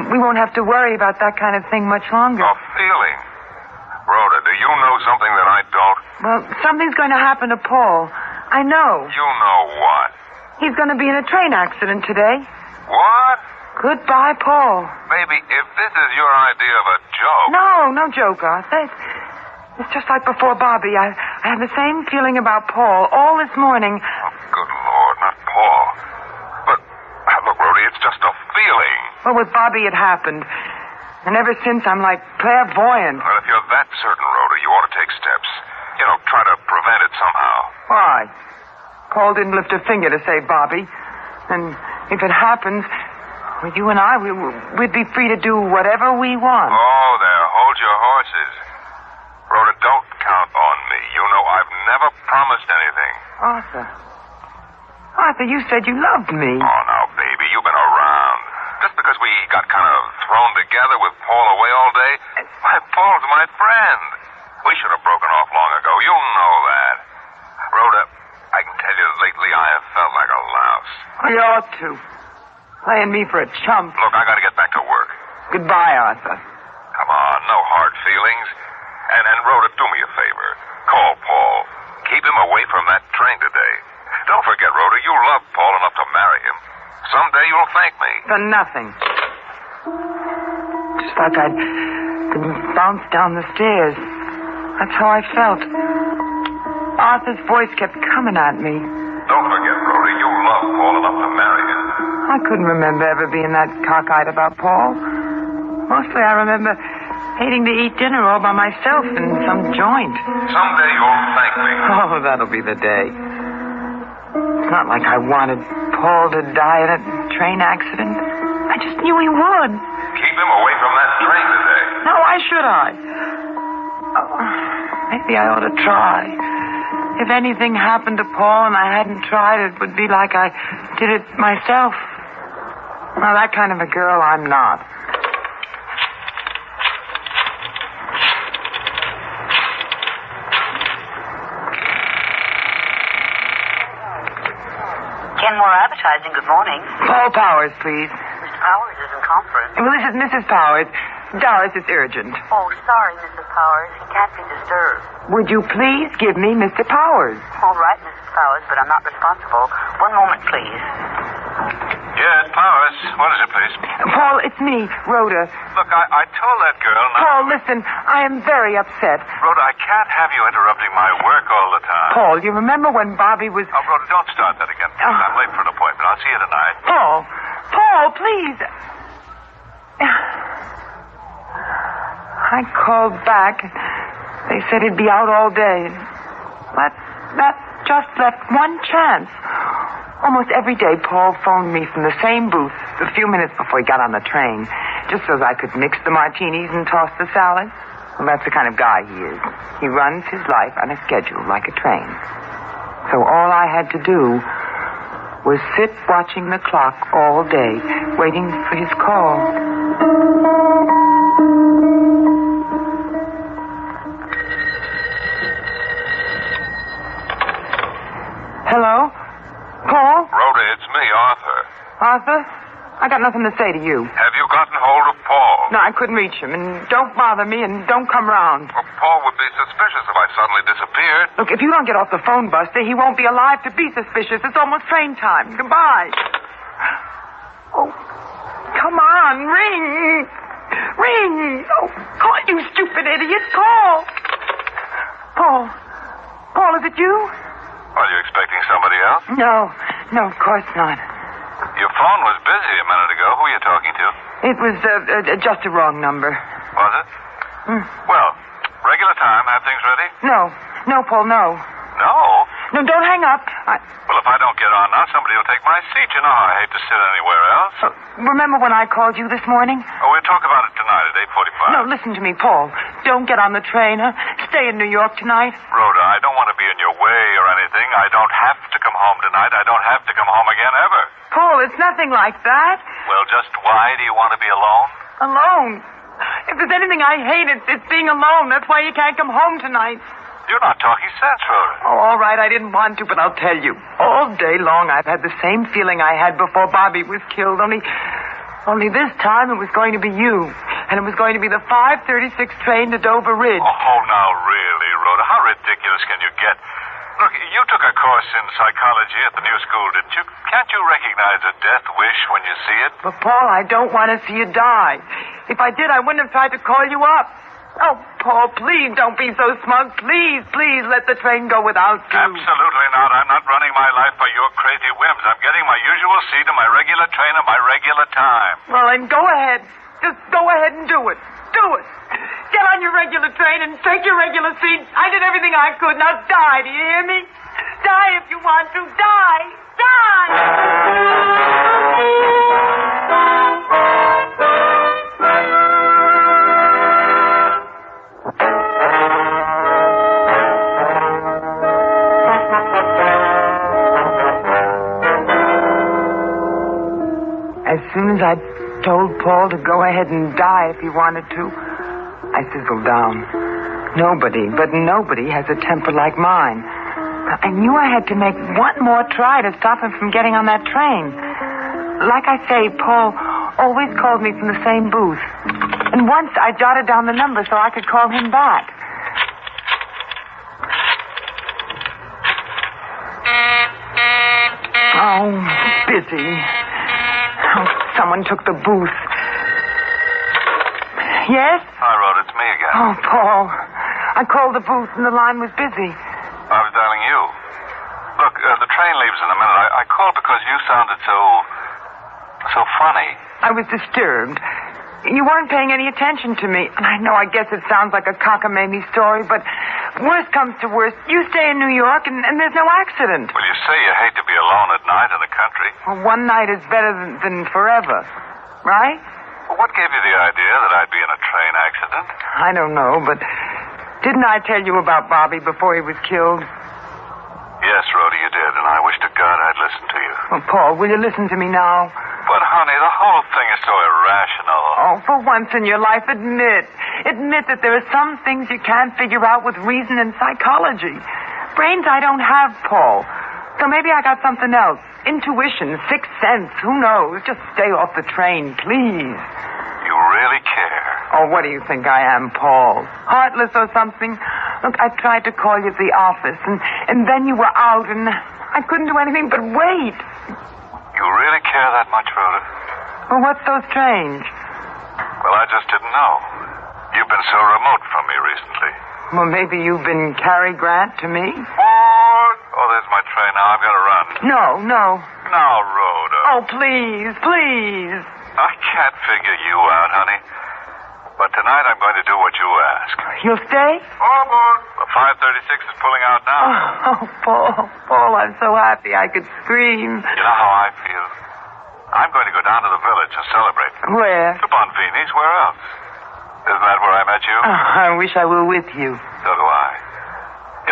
S1: we won't have to worry about that kind of thing much longer.
S2: A feeling? Rhoda, do you know something that I don't?
S1: Well, something's going to happen to Paul. I know.
S2: You know what?
S1: He's going to be in a train accident today.
S2: What?
S1: Goodbye, Paul.
S2: Baby, if this is your idea of a joke...
S1: No joke, Arthur. It's just like before Bobby. I have the same feeling about Paul all this morning.
S2: Oh, good Lord, not Paul. But, look, Rhodey, it's just a feeling.
S1: Well, with Bobby it happened. And ever since, I'm like clairvoyant.
S2: Well, if you're that certain, Rhoda, you ought to take steps. You know, try to prevent it somehow.
S1: Why? Paul didn't lift a finger to save Bobby. And if it happens, well, you and I, we'd be free to do whatever we want.
S2: Oh, there, hold your horses. Rhoda, don't count on me. You know I've never promised anything.
S1: Arthur, you said you loved me.
S2: Oh, now, baby, you've been around. Just because we got kind of thrown together with Paul away all day, why, Paul's my friend. We should have broken off long ago. You know that. Rhoda, I can tell you lately I have felt like a louse.
S1: You ought to. Playing me for a chump.
S2: Look, I gotta get back to work.
S1: Goodbye, Arthur.
S2: Come on, no hard feelings. And Rhoda, do me a favor. Call Paul. Keep him away from that train today. Don't forget, Rhoda, you love Paul enough to marry him. Someday you'll thank me.
S1: For nothing. Just like I'd been bounced down the stairs. That's how I felt. Arthur's voice kept coming at me.
S2: Don't forget, Rhoda, you love Paul enough to marry him.
S1: I couldn't remember ever being that cockeyed about Paul. Mostly I remember hating to eat dinner all by myself in some joint.
S2: Someday you'll thank me.
S1: Oh, that'll be the day. It's not like I wanted Paul to die in a train accident. I just knew he would.
S2: Keep him away from that train today.
S1: Now, why should I? Oh, maybe I ought to try. If anything happened to Paul and I hadn't tried, it would be like I did it myself. Now, that kind of a girl I'm not.
S15: Kenmore Advertising, good morning.
S1: Paul Powers, please.
S15: Mr. Powers is in conference.
S1: Well, this is Mrs. Powers. Doris, it's urgent.
S15: Oh, sorry, Mrs. Powers. He can't be disturbed.
S1: Would you please give me Mr. Powers?
S15: All right, Mrs. Powers, but I'm not responsible. One moment, please.
S2: Yes, Powers. What is it, please?
S1: Paul, it's me, Rhoda.
S2: Look, I told that girl not...
S1: Paul, listen, I am very upset.
S2: Rhoda, I can't have you interrupting my work all the time.
S1: Paul, you remember when Bobby was...
S2: Oh, Rhoda, don't start that again, please. I'm late for an appointment. I'll see you tonight.
S1: Paul, please. I called back. They said he'd be out all day. That just left one chance. Almost every day, Paul phoned me from the same booth a few minutes before he got on the train, just so I could mix the martinis and toss the salad. Well, that's the kind of guy he is. He runs his life on a schedule like a train. So all I had to do was sit watching the clock all day, waiting for his call. Hello? Paul?
S2: Rhoda, it's me, Arthur.
S1: Arthur? I got nothing to say to you.
S2: Have you gotten hold of Paul?
S1: No, I couldn't reach him. And don't bother me and don't come round.
S2: Well, Paul would be suspicious if I suddenly disappeared.
S1: Look, if you don't get off the phone, Buster, he won't be alive to be suspicious. It's almost train time. Goodbye. Oh, come on, ring. Ring. Oh, call, you stupid idiot. Call. Paul, is it you?
S2: Are you expecting somebody else?
S1: No, of course not.
S2: Your phone was busy a minute ago. Who are were you talking to?
S1: It was just a wrong number.
S2: Was it? Well, regular time. Have things ready?
S1: No, Paul, no.
S2: No?
S1: No, don't hang up.
S2: Well, if I don't get on now, somebody will take my seat. You know how I hate to sit anywhere else.
S1: Remember when I called you this morning?
S2: Oh, we'll talk about it tonight at 8:45.
S1: No, listen to me, Paul. Don't get on the train, huh? Stay in New York tonight.
S2: Rhoda, I don't want to be in your way or anything. I don't have to come home tonight. I don't have to come home again ever.
S1: Paul, it's nothing like that.
S2: Well, just why do you want to be alone?
S1: Alone? If there's anything I hate, it's being alone. That's why you can't come home tonight.
S2: You're not talking sense, Rhoda.
S1: Oh, all right. I didn't want to, but I'll tell you. All day long, I've had the same feeling I had before Bobby was killed. Only this time it was going to be you. And it was going to be the 5:36 train to Dover Ridge.
S2: Oh, now really, Rhoda. How ridiculous can you get? Look, you took a course in psychology at the new school, didn't you? Can't you recognize a death wish when you see it?
S1: But, Paul, I don't want to see you die. If I did, I wouldn't have tried to call you up. Oh, Paul, please don't be so smug. Please, please let the train go without you.
S2: Absolutely not. I'm not running my life by your crazy whims. I'm getting my usual seat and my regular train at my regular time.
S1: Well, then go ahead. Just go ahead and do it. Do it. Get on your regular train and take your regular seat. I did everything I could. Now die, do you hear me? Die if you want to. Die. Die! As soon as I told Paul to go ahead and die if he wanted to, I fizzled down. Nobody has a temper like mine. I knew I had to make one more try to stop him from getting on that train. Like I say, Paul always called me from the same booth. And once I jotted down the number so I could call him back. Oh, busy. Oh, someone took the booth. Yes?
S2: Hi, Rhoda. It's me again.
S1: Oh, Paul. I called the booth and the line was busy.
S2: I was dialing you. Look, the train leaves in a minute. I called because you sounded so funny.
S1: I was disturbed. You weren't paying any attention to me. And I guess it sounds like a cockamamie story, but worst comes to worst, you stay in New York and there's no accident.
S2: Well, you say you hate to be alone at night in the country.
S1: Well, one night is better than forever, right?
S2: Well, what gave you the idea that I'd be in a train accident?
S1: I don't know, but didn't I tell you about Bobby before he was killed?
S2: Yes, Rhoda, you did, and I wish to God I'd listened to you.
S1: Well, Paul, will you listen to me now?
S2: But, honey, the whole thing is so irrational.
S1: Oh, for once in your life, admit that there are some things you can't figure out with reason and psychology. Brains I don't have, Paul. So maybe I got something else. Intuition, sixth sense, who knows? Just stay off the train, please.
S2: You really care?
S1: Oh, what do you think I am, Paul? Heartless or something? Look, I tried to call you at the office, and then you were out, and I couldn't do anything but wait.
S2: You really care that much, Rhoda?
S1: Well, what's so strange?
S2: Well, I just didn't know. You've been so remote from me recently.
S1: Well, maybe you've been Cary Grant to me?
S2: What? Oh, there's my train now. I've got to run.
S1: No.
S2: Now, Rhoda.
S1: Oh, please.
S2: I can't figure you out, honey. But tonight I'm going to do what you ask.
S1: You'll stay?
S2: The 5:36 is pulling out now.
S1: Oh, Paul, I'm so happy I could scream.
S2: You know how I feel? I'm going to go down to the village and celebrate.
S1: Where?
S2: To Bonvini's. Where else? Isn't that where I met you?
S1: Oh, I wish I were with you.
S2: So do I.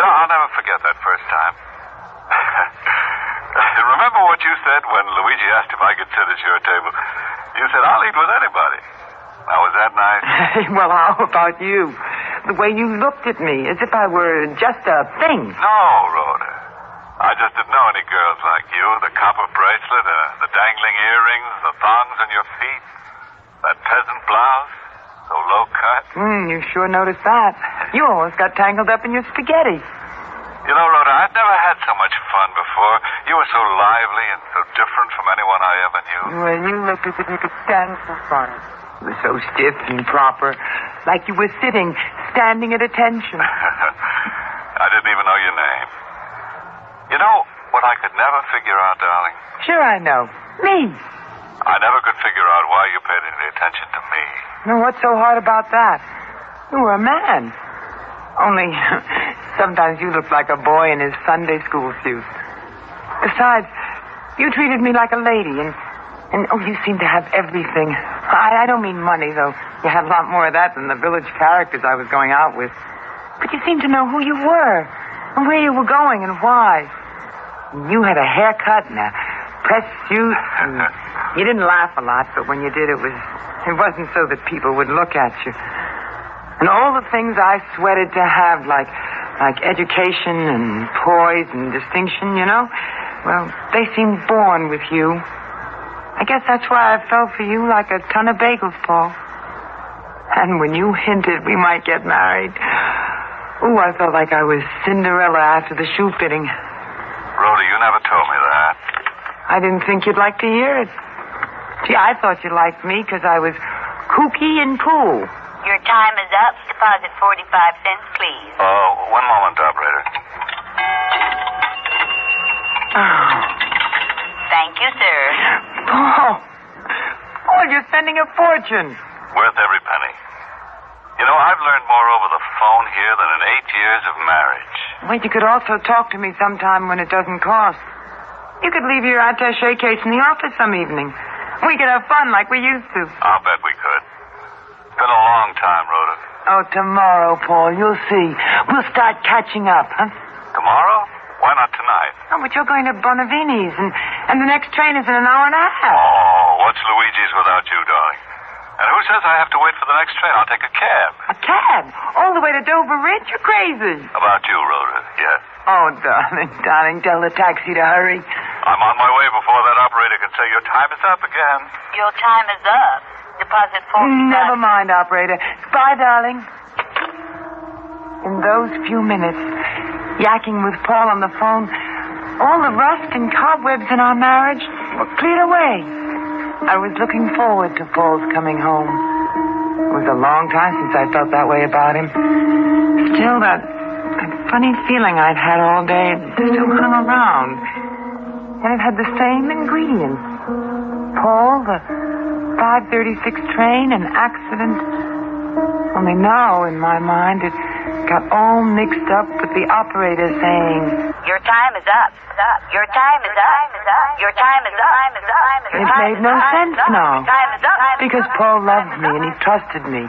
S2: You know, I'll never forget that first time. Remember what you said when Luigi asked if I could sit at your table? You said, I'll eat with anybody. Now, was that nice?
S1: Well, how about you? The way you looked at me, as if I were just a thing.
S2: No, Rhoda. I just didn't know any girls like you. The copper bracelet, the dangling earrings, the thongs on your feet, that peasant blouse, so low cut.
S1: You sure noticed that. You almost got tangled up in your spaghetti.
S2: You know, Rhoda, I've never had so much fun before. You were so lively and so different from anyone I ever knew.
S1: Well, you looked as if you could stand for fun. You were so stiff and proper, like you were standing at attention.
S2: I didn't even know your name. You know what I could never figure out, darling?
S1: Sure I know. Me.
S2: I never could figure out why you paid any attention to me.
S1: No, what's so hard about that? You were a man. Only, sometimes you look like a boy in his Sunday school suit. Besides, you treated me like a lady, and you seem to have everything. I don't mean money, though. You had a lot more of that than the village characters I was going out with. But you seemed to know who you were, and where you were going, and why. You had a haircut and a pressed suit, and you didn't laugh a lot, but when you did, it wasn't so that people would look at you. And all the things I sweated to have, like education and poise and distinction, well, they seemed born with you. I guess that's why I fell for you like a ton of bagels, Paul. And when you hinted we might get married, I felt like I was Cinderella after the shoe fitting.
S2: Rhoda, you never told me that.
S1: I didn't think you'd like to hear it. Gee, I thought you liked me because I was kooky and cool.
S3: Your time is up. Deposit 45 cents, please.
S2: One moment, operator.
S1: Oh.
S3: Thank you, sir.
S1: Paul, you're spending a fortune.
S2: Worth every penny. I've learned more over the phone here than in 8 years of marriage.
S1: Well, you could also talk to me sometime when it doesn't cost. You could leave your attaché case in the office some evening. We could have fun like we used to.
S2: I'll bet we could. It's been a long time, Rhoda.
S1: Oh, tomorrow, Paul. You'll see. We'll start catching up, huh?
S2: Tomorrow? Why not tonight?
S1: Oh, but you're going to Bonavini's, and the next train is in an hour and a half.
S2: Oh, what's Luigi's without you, darling? And who says I have to wait for the next train? I'll take a cab.
S1: A cab? All the way to Dover Ridge? You're crazy.
S2: About you, Rhoda, yes.
S1: Oh, darling, tell the taxi to hurry.
S2: I'm on my way before that operator can say your time is up again.
S3: Your time is up. Deposit 45.
S1: Never mind, operator. Bye, darling. In those few minutes, yakking with Paul on the phone, all the rust and cobwebs in our marriage were cleared away. I was looking forward to Paul's coming home. It was a long time since I felt that way about him. Still, that funny feeling I'd had all day still hung around. And it had the same ingredients. Paul, the 5:36 train, an accident. Only now, in my mind, it got all mixed up with the operator saying,
S3: your time is up. Your time is up. Your time is up.
S1: It made no sense now. Because Paul loved me and he trusted me.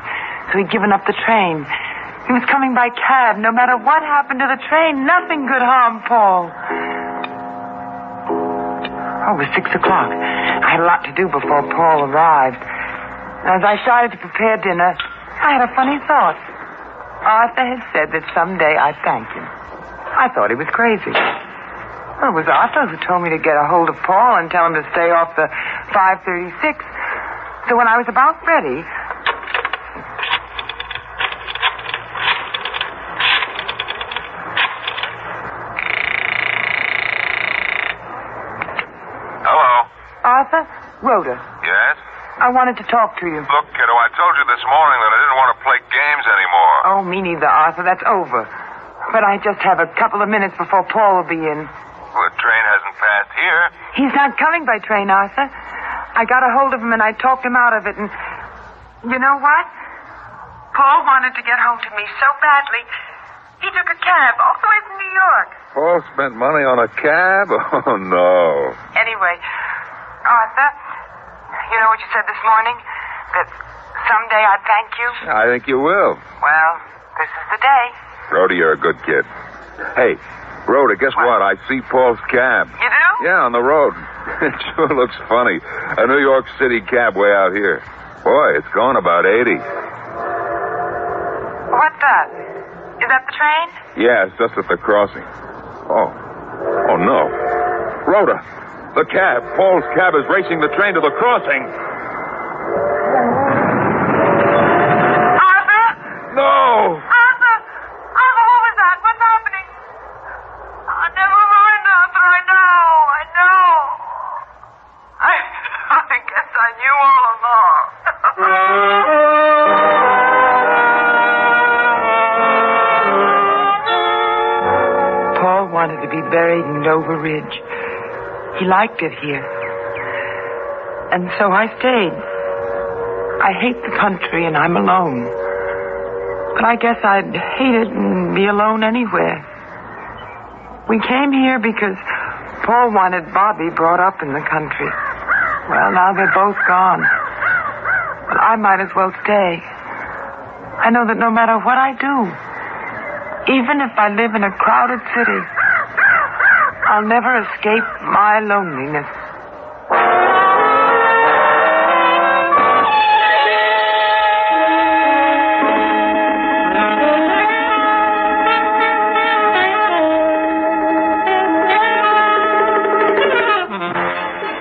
S1: So he'd given up the train. He was coming by cab. No matter what happened to the train, nothing could harm Paul. It was 6 o'clock. I had a lot to do before Paul arrived. As I started to prepare dinner, I had a funny thought. Arthur had said that someday I'd thank him. I thought he was crazy. Well, it was Arthur who told me to get a hold of Paul and tell him to stay off the 5:36. So when I was about ready...
S2: Hello?
S1: Arthur? Rhoda.
S2: Yes?
S1: I wanted to talk to you.
S2: Look, kiddo, I told you this morning that I didn't want to play games anymore.
S1: Oh, me neither, Arthur. That's over. But I just have a couple of minutes before Paul will be in.
S2: Well, the train hasn't passed here.
S1: He's not coming by train, Arthur. I got a hold of him and I talked him out of it, and you know what? Paul wanted to get home to me so badly, he took a cab all the way from New York.
S2: Paul spent money on a cab? Oh, no.
S1: Anyway, Arthur, you know what you said this morning? That someday I'd thank you?
S2: I think you will.
S1: Well, this is the day.
S2: Rhoda, you're a good kid. Hey, Rhoda, guess what? I see Paul's cab.
S1: You do?
S2: Yeah, on the road. It sure looks funny. A New York City cab way out here. Boy, it's going about 80.
S1: What's that? Is that the train?
S2: Yeah, it's just at the crossing. Oh, no. Rhoda, the cab. Paul's cab is racing the train to the crossing.
S1: Arthur?
S2: No!
S1: Arthur, what was that? What's happening? Oh, never mind, Arthur. I know. I guess I knew all along. Paul wanted to be buried in Dover Ridge. He liked it here. And so I stayed. I hate the country and I'm alone. But I guess I'd hate it and be alone anywhere. We came here because Paul wanted Bobby brought up in the country. Well, now they're both gone. But I might as well stay. I know that no matter what I do, even if I live in a crowded city, I'll never escape my loneliness.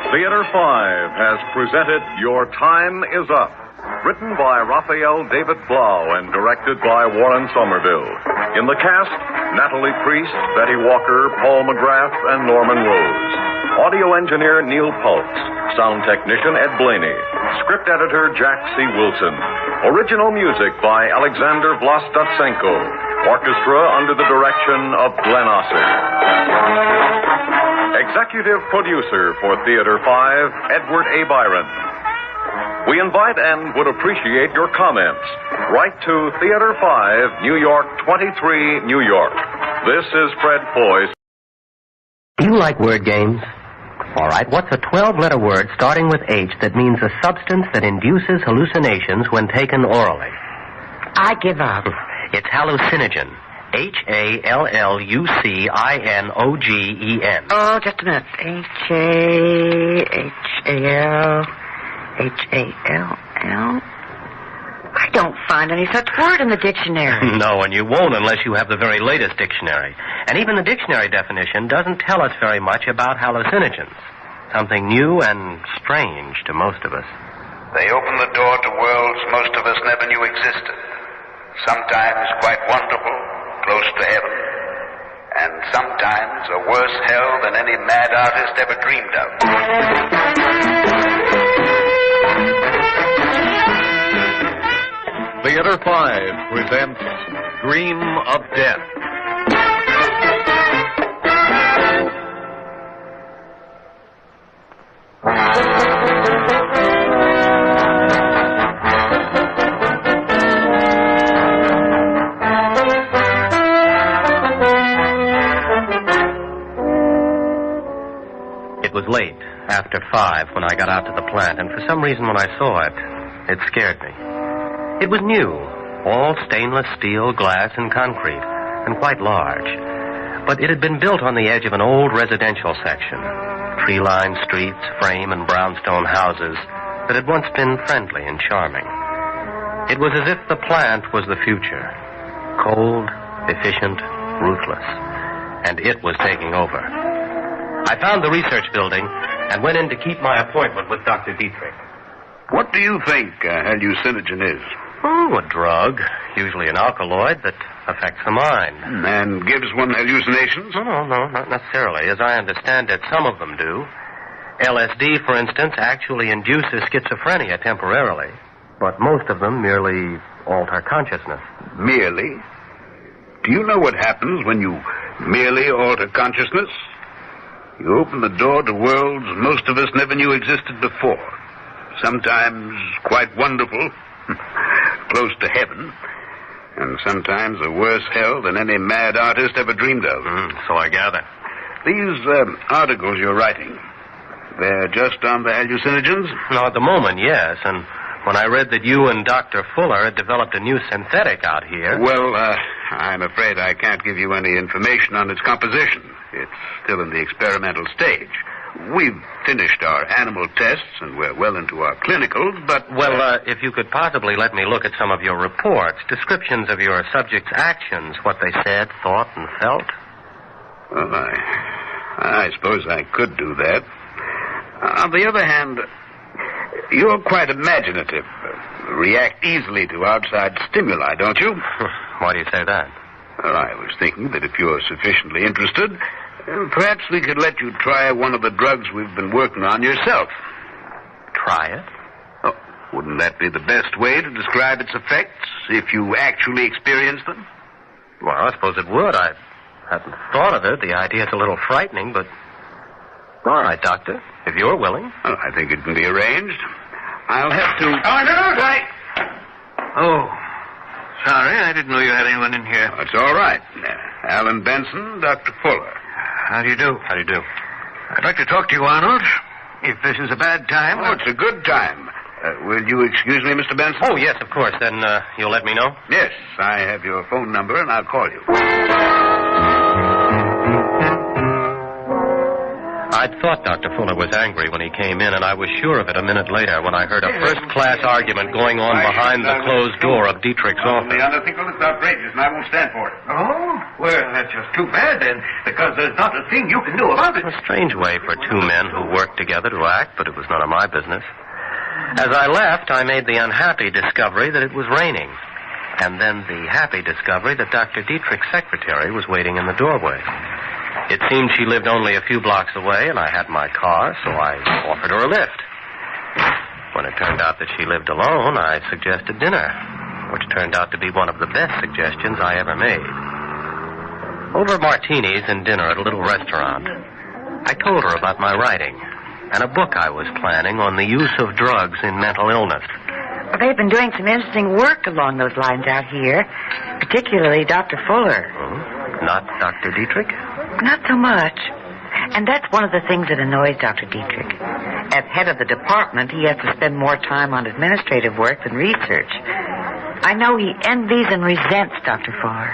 S6: Theater 5 has presented Your Time Is Up, written by Raphael David Blau and directed by Warren Somerville. In the cast, Natalie Priest, Betty Walker, Paul McGrath, and Norman Rose. Audio engineer Neil Pultz. Sound technician Ed Blaney. Script editor Jack C. Wilson. Original music by Alexander Vlastotsenko. Orchestra under the direction of Glenn Osser. Executive producer for Theater 5, Edward A. Byron. We invite and would appreciate your comments. Write to Theater 5, New York 23, New York. This is Fred Foy.
S16: You like word games? All right, what's a 12-letter word starting with H that means a substance that induces hallucinations when taken orally?
S18: I give up.
S16: It's hallucinogen. Hallucinogen.
S18: Oh, just a minute. H-A-L-L. I don't find any such word in the dictionary.
S16: No, and you won't unless you have the very latest dictionary. And even the dictionary definition doesn't tell us very much about hallucinogens. Something new and strange to most of us.
S20: They open the door to worlds most of us never knew existed. Sometimes quite wonderful, close to heaven. And sometimes a worse hell than any mad artist ever dreamed of.
S6: Theater 5 presents Dream of Death.
S16: It was late, after 5, when I got out to the plant, and for some reason when I saw it, it scared me. It was new, all stainless steel, glass, and concrete, and quite large. But it had been built on the edge of an old residential section. Tree-lined streets, frame and brownstone houses that had once been friendly and charming. It was as if the plant was the future. Cold, efficient, ruthless. And it was taking over. I found the research building and went in to keep my appointment with Dr. Dietrich.
S23: What do you think hallucinogen is?
S16: Oh, a drug, usually an alkaloid that affects the mind.
S23: And gives one hallucinations?
S16: No, not necessarily. As I understand it, some of them do. LSD, for instance, actually induces schizophrenia temporarily, but most of them merely alter consciousness.
S23: Merely? Do you know what happens when you merely alter consciousness? You open the door to worlds most of us never knew existed before. Sometimes quite wonderful, close to heaven, and sometimes a worse hell than any mad artist ever dreamed of.
S16: So I gather.
S23: These articles you're writing, they're just on the hallucinogens?
S16: No, at the moment, yes, and when I read that you and Dr. Fuller had developed a new synthetic out here...
S23: Well, I'm afraid I can't give you any information on its composition. It's still in the experimental stage. We've finished our animal tests, and we're well into our clinicals, but...
S16: Well, if you could possibly let me look at some of your reports, descriptions of your subjects' actions, what they said, thought, and felt.
S23: Well, I suppose I could do that. On the other hand, you're quite imaginative. React easily to outside stimuli, don't you?
S16: Why do you say that?
S23: Well, I was thinking that if you're sufficiently interested, perhaps we could let you try one of the drugs we've been working on yourself.
S16: Try it?
S23: Oh, wouldn't that be the best way to describe its effects, if you actually experience them?
S16: Well, I suppose it would. I hadn't thought of it. The idea's a little frightening, but All right, Doctor, if you're willing.
S23: Well, I think it can be arranged. I'll have to...
S5: Oh, sorry, I didn't know you had anyone in here.
S23: That's all right. Alan Benson, Dr. Fuller.
S5: How do you do?
S16: How do you do?
S5: I'd like to talk to you, Arnold. If this is a bad time...
S23: Oh, it's a good time. Will you excuse me, Mr. Benson?
S16: Oh, yes, of course. Then you'll let me know?
S23: Yes, I have your phone number, and I'll call you.
S16: I'd thought Dr. Fuller was angry when he came in, and I was sure of it a minute later when I heard a first-class argument going on behind the closed door of Dietrich's office.
S23: I think it's outrageous, and I won't stand for it.
S5: Oh? Well, that's just too bad, then, because there's not a thing you can do about it.
S16: A strange way for two men who worked together to act, but it was none of my business. As I left, I made the unhappy discovery that it was raining, and then the happy discovery that Dr. Dietrich's secretary was waiting in the doorway. It seemed she lived only a few blocks away, and I had my car, so I offered her a lift. When it turned out that she lived alone, I suggested dinner, which turned out to be one of the best suggestions I ever made. Over martinis and dinner at a little restaurant, I told her about my writing and a book I was planning on the use of drugs in mental illness.
S18: Well, they've been doing some interesting work along those lines out here, particularly Dr. Fuller.
S16: Not Dr. Dietrich?
S18: Not so much. And that's one of the things that annoys Dr. Dietrich. As head of the department, he has to spend more time on administrative work than research. I know he envies and resents Dr. Fuller.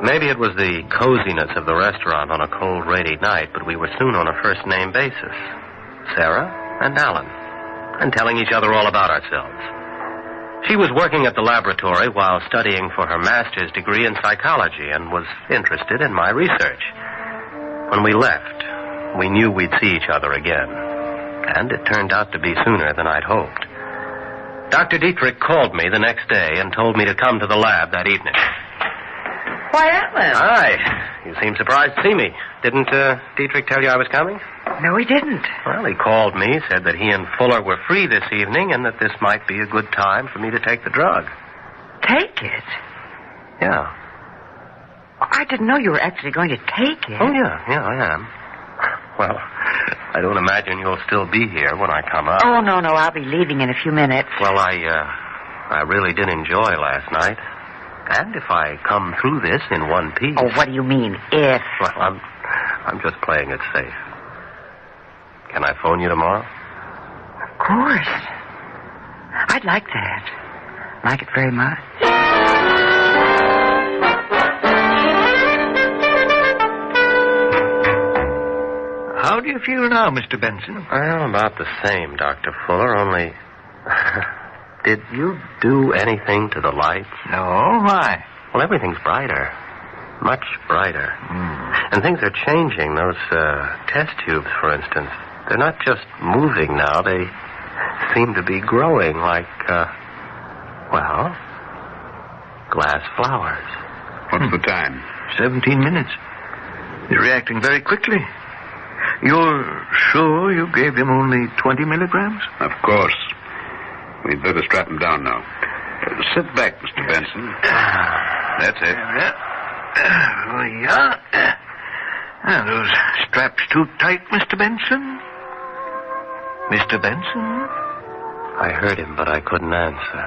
S16: Maybe it was the coziness of the restaurant on a cold, rainy night, but we were soon on a first-name basis. Sarah and Alan, and telling each other all about ourselves. She was working at the laboratory while studying for her master's degree in psychology and was interested in my research. When we left, we knew we'd see each other again, and it turned out to be sooner than I'd hoped. Dr. Dietrich called me the next day and told me to come to the lab that evening.
S18: Why, Alan?
S16: Hi. You seem surprised to see me. Didn't Dietrich tell you I was coming?
S18: No, he didn't.
S16: Well, he called me, said that he and Fuller were free this evening and that this might be a good time for me to take the drug.
S18: Take it?
S16: Yeah.
S18: I didn't know you were actually going to take it.
S16: Oh, yeah, I am. Well, I don't imagine you'll still be here when I come up.
S18: Oh, no, I'll be leaving in a few minutes.
S16: Well, I really did enjoy last night. And if I come through this in one piece...
S18: Oh, what do you mean, if?
S16: Well, I'm just playing it safe. Can I phone you tomorrow?
S18: Of course. I'd like that. Like it very much.
S5: How do you feel now, Mr. Benson?
S16: Well, about the same, Dr. Fuller, only... Did you do anything to the lights?
S5: No, why?
S16: Well, everything's brighter. Much brighter. And things are changing. Those test tubes, for instance, they're not just moving now. They seem to be growing like, glass flowers.
S23: What's the time?
S5: 17 minutes. He's reacting very quickly. You're sure you gave him only 20 milligrams?
S23: Of course. We'd better strap him down now. Sit back, Mr. Benson. That's it.
S5: Are those straps too tight, Mr. Benson? Mr. Benson?
S16: I heard him, but I couldn't answer.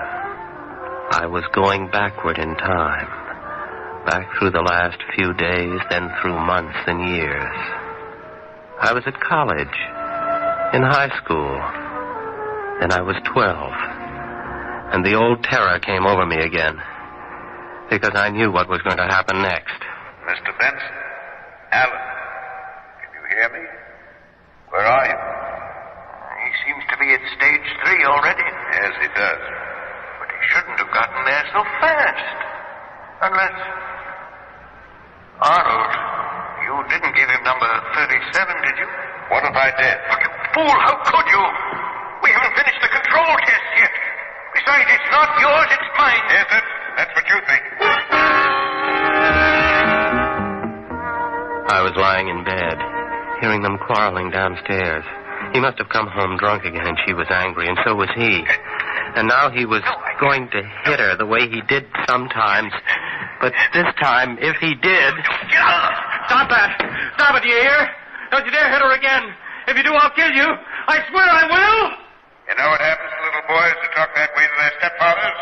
S16: I was going backward in time. Back through the last few days, then through months and years. I was at college, in high school. Then I was 12. And the old terror came over me again. Because I knew what was going to happen next.
S23: Mr. Benson? Alan? Can you hear me? Where are you?
S5: He seems to be at stage 3 already.
S23: Yes, he does.
S5: But he shouldn't have gotten there so fast. Unless... Arnold, you didn't give him number 37, did you?
S23: What if I did?
S5: Oh, you fool, how could you? We haven't finished the control test yet. Besides, it's not yours, it's mine.
S23: Yes, that's what you think.
S16: I was lying in bed, hearing them quarreling downstairs. He must have come home drunk again, and she was angry, and so was he. And now he was going to hit her the way he did sometimes. But this time, if he did...
S10: Get out! Stop that! Stop it, do you hear? Don't you dare hit her again. If you do, I'll kill you. I swear I will!
S20: You know what happens to little boys who talk that way to their stepfathers?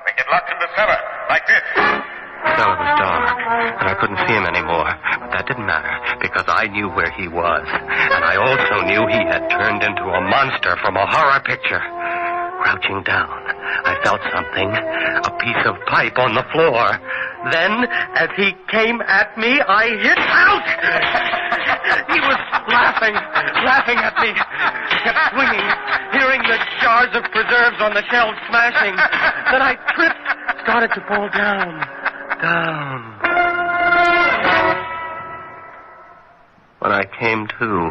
S20: They get locked in the cellar, like this.
S16: The cellar was dark, and I couldn't see him anymore. But that didn't matter, because I knew where he was. And I also knew he had turned into a monster from a horror picture. Crouching down, I felt something, a piece of pipe on the floor. Then, as he came at me, I hit out! He was laughing at me. Kept swinging, hearing the jars of preserves on the shelves smashing. Then I tripped, started to fall down. When I came to,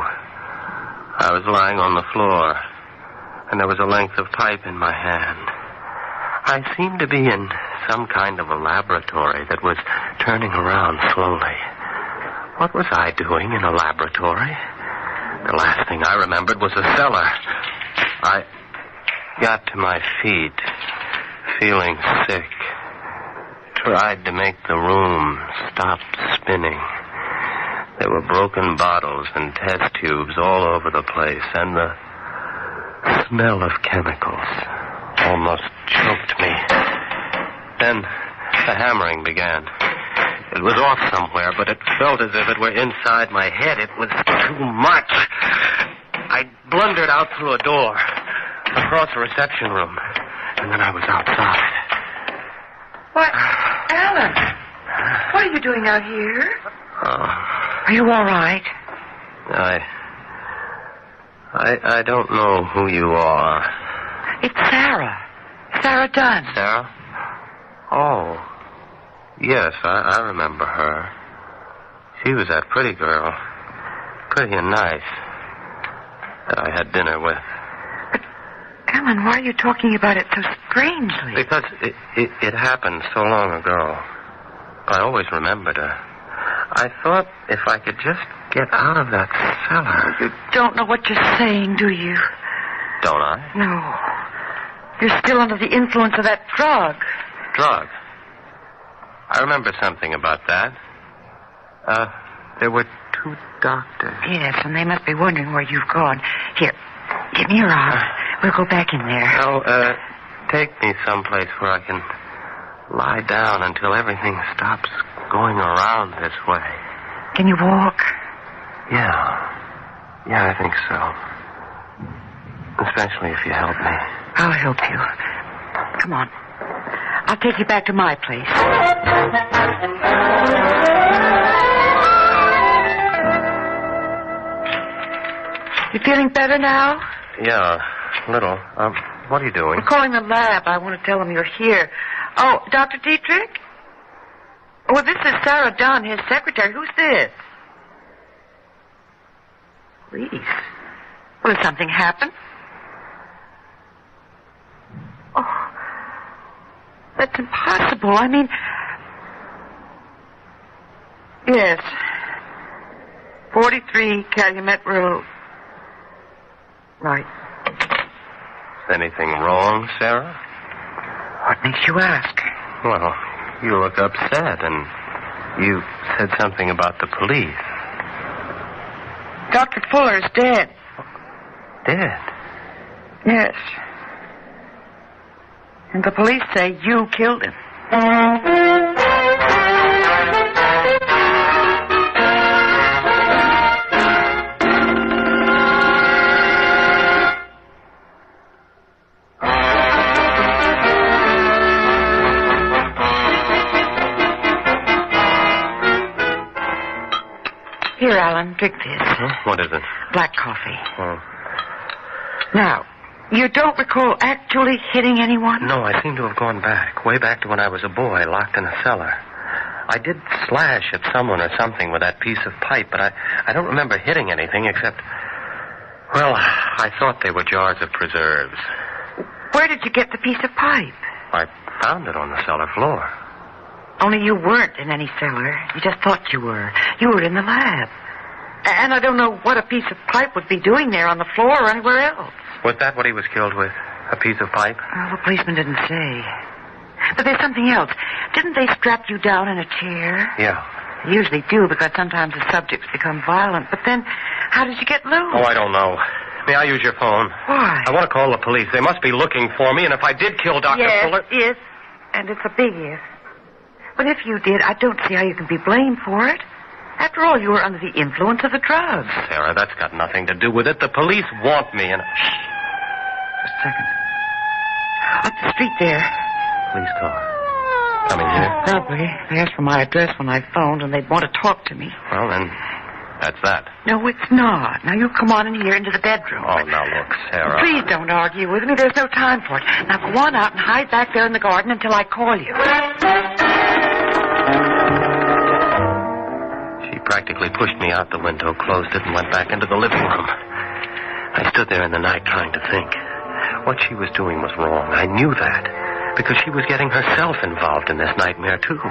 S16: I was lying on the floor, and there was a length of pipe in my hand. I seemed to be in some kind of a laboratory that was turning around slowly. What was I doing in a laboratory? The last thing I remembered was a cellar. I got to my feet, feeling sick. Tried to make the room stop spinning. There were broken bottles and test tubes all over the place, and the smell of chemicals almost choked me. Then the hammering began. It was off somewhere, but it felt as if it were inside my head. It was too much. I blundered out through a door, across a reception room, and then I was outside.
S18: What? Alan, what are you doing out here? Are you all right?
S16: I don't know who you are.
S18: It's Sarah. Sarah Dunn.
S16: Sarah? Oh. Yes, I remember her. She was that pretty girl. Pretty and nice. That I had dinner with.
S18: But, Alan, why are you talking about it so strangely?
S16: Because it happened so long ago. I always remembered her. I thought if I could just get out of that cellar.
S18: You don't know what you're saying, do you?
S16: Don't I?
S18: No. You're still under the influence of that drug.
S16: Drug? I remember something about that. There were 2 doctors.
S18: Yes, and they must be wondering where you've gone. Here, give me your arm. We'll go back in there.
S16: No, take me someplace where I can lie down until everything stops going around this way.
S18: Can you walk?
S16: Yeah, I think so. Especially if you help me.
S18: I'll help you. Come on. I'll take you back to my place. You feeling better now?
S16: Yeah, a little. What are you doing?
S18: We're calling the lab. I want to tell them you're here. Oh, Dr. Dietrich? Well, this is Sarah Dunn, his secretary. Who's this? Police. Well, did something happen? Oh, that's impossible. I mean... Yes. 43 Calumet Road. Right.
S16: Is anything wrong, Sarah?
S18: What makes you ask?
S16: Well, you look upset, and you said something about the police.
S18: Dr. Fuller's dead.
S16: Dead?
S18: Yes. And the police say you killed him. Here, Alan, drink this.
S16: Huh? What is it?
S18: Black coffee.
S16: Oh.
S18: Now, you don't recall actually hitting anyone?
S16: No, I seem to have gone back, way back to when I was a boy, locked in a cellar. I did slash at someone or something with that piece of pipe, but I don't remember hitting anything except... Well, I thought they were jars of preserves.
S18: Where did you get the piece of pipe?
S16: I found it on the cellar floor.
S18: Only you weren't in any cellar. You just thought you were. You were in the lab. And I don't know what a piece of pipe would be doing there on the floor or anywhere else.
S16: Was that what he was killed with? A piece of pipe?
S18: Well, the policeman didn't say. But there's something else. Didn't they strap you down in a chair?
S16: Yeah.
S18: They usually do, because sometimes the subjects become violent. But then, how did you get loose?
S16: Oh, I don't know. May I use your phone?
S18: Why?
S16: I want to call the police. They must be looking for me, and if I did kill Dr. Fuller...
S18: Yes, and it's a big if. But if you did, I don't see how you can be blamed for it. After all, you were under the influence of the drugs.
S16: Sarah, that's got nothing to do with it. The police want me, and...
S18: Shh. Just a second. Up the street there.
S16: Police car. Coming here?
S18: Probably. They asked for my address when I phoned, and they'd want to talk to me.
S16: Well, then, that's that.
S18: No, it's not. Now, you come on in here into the bedroom.
S16: Oh, now look, Sarah.
S18: Please don't argue with me. There's no time for it. Now, go on out and hide back there in the garden until I call you.
S16: She practically pushed me out the window, closed it, and went back into the living room. I stood there in the night trying to think. What she was doing was wrong. I knew that, because she was getting herself involved in this nightmare, too.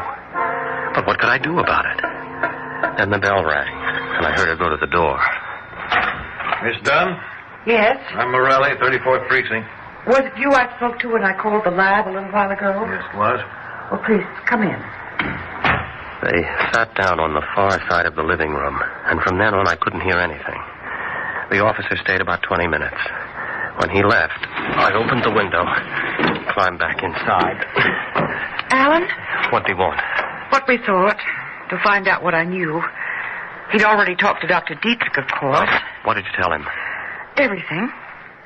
S16: But what could I do about it? Then the bell rang, and I heard her go to the door.
S5: Miss Dunn?
S18: Yes?
S5: I'm Morelli, 34th Precinct.
S18: Was it you I spoke to when I called the lab a little while ago?
S5: Yes, it was.
S18: Well, please, come in.
S16: They sat down on the far side of the living room, and from then on I couldn't hear anything. The officer stayed about 20 minutes. When he left, I opened the window, climbed back inside.
S18: Alan?
S16: What do you want?
S18: What we thought, to find out what I knew. He'd already talked to Dr. Dietrich, of course.
S16: What did you tell him?
S18: Everything.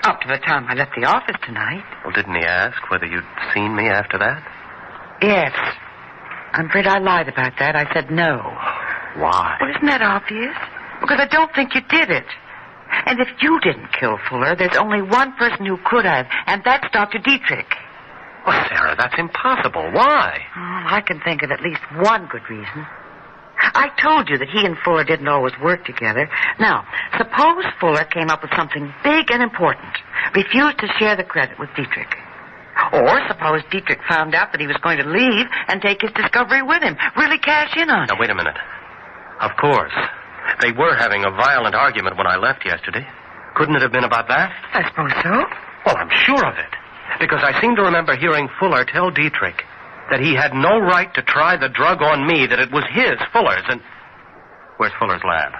S18: Up to the time I left the office tonight.
S16: Well, didn't he ask whether you'd seen me after that?
S18: Yes. I'm afraid I lied about that. I said no.
S16: Why?
S18: Well, isn't that obvious? Because I don't think you did it. And if you didn't kill Fuller, there's only one person who could have, and that's Dr. Dietrich.
S16: Well, Sarah, that's impossible. Why?
S18: Oh, I can think of at least one good reason. I told you that he and Fuller didn't always work together. Now, suppose Fuller came up with something big and important, refused to share the credit with Dietrich. Or suppose Dietrich found out that he was going to leave and take his discovery with him, really cash in on it.
S16: Now, wait a minute. Of course. They were having a violent argument when I left yesterday. Couldn't it have been about that?
S18: I suppose so.
S16: Well, I'm sure of it. Because I seem to remember hearing Fuller tell Dietrich that he had no right to try the drug on me, that it was his, Fuller's, and... Where's Fuller's lab?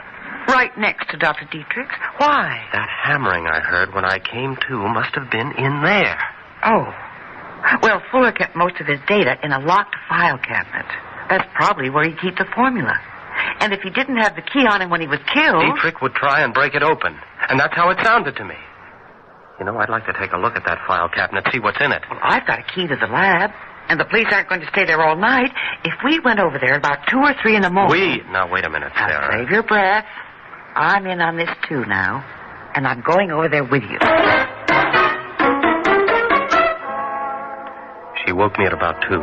S18: Right next to Dr. Dietrich's. Why?
S16: That hammering I heard when I came to must have been in there.
S18: Oh. Well, Fuller kept most of his data in a locked file cabinet. That's probably where he'd keep the formula. And if he didn't have the key on him when he was killed...
S16: Dietrich would try and break it open. And that's how it sounded to me. You know, I'd like to take a look at that file cabinet, see what's in it.
S18: Well, I've got a key to the lab. And the police aren't going to stay there all night. If we went over there about 2 or 3 in the morning...
S16: Now, wait a minute, Sarah.
S18: Now, save your breath. I'm in on this, too, now. And I'm going over there with you.
S16: She woke me at about 2.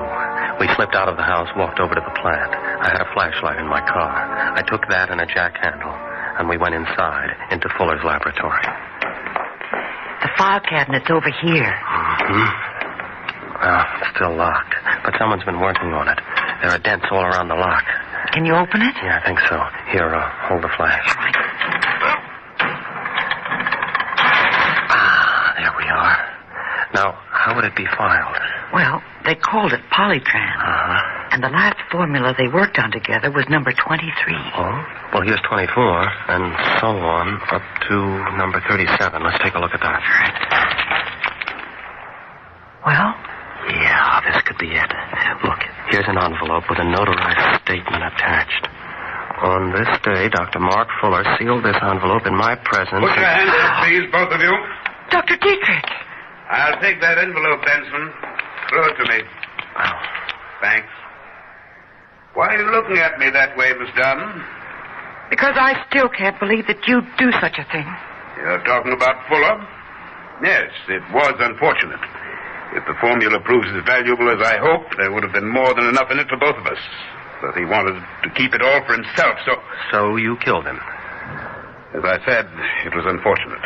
S16: We slipped out of the house, walked over to the plant. I had a flashlight in my car. I took that and a jack handle, and we went inside, into Fuller's laboratory.
S18: The file cabinet's over here.
S16: Mm-hmm. Well, it's still locked, but someone's been working on it. There are dents all around the lock.
S18: Can you open it?
S16: Yeah, I think so. Here, hold the flash.
S18: All right.
S16: Ah, there we are. Now, how would it be filed?
S18: Well, they called it Polytran.
S16: Uh-huh.
S18: And the last formula they worked on together was number 23.
S16: Oh? Well, here's 24, and so on, up to number 37. Let's take a look at that.
S18: All right. Well?
S16: Yeah, this could be it. Look, here's an envelope with a notarized statement attached. On this day, Dr. Mark Fuller sealed this envelope in my presence.
S23: Put your hands up, please, both of you.
S18: Dr. Dietrich.
S23: I'll take that envelope, Benson. Throw it to me.
S16: Oh.
S23: Thanks. Why are you looking at me that way, Miss Dunn?
S18: Because I still can't believe that you'd do such a thing.
S23: You're talking about Fuller? Yes, it was unfortunate. If the formula proves as valuable as I hoped, there would have been more than enough in it for both of us. But he wanted to keep it all for himself, so...
S16: So you killed him?
S23: As I said, it was unfortunate.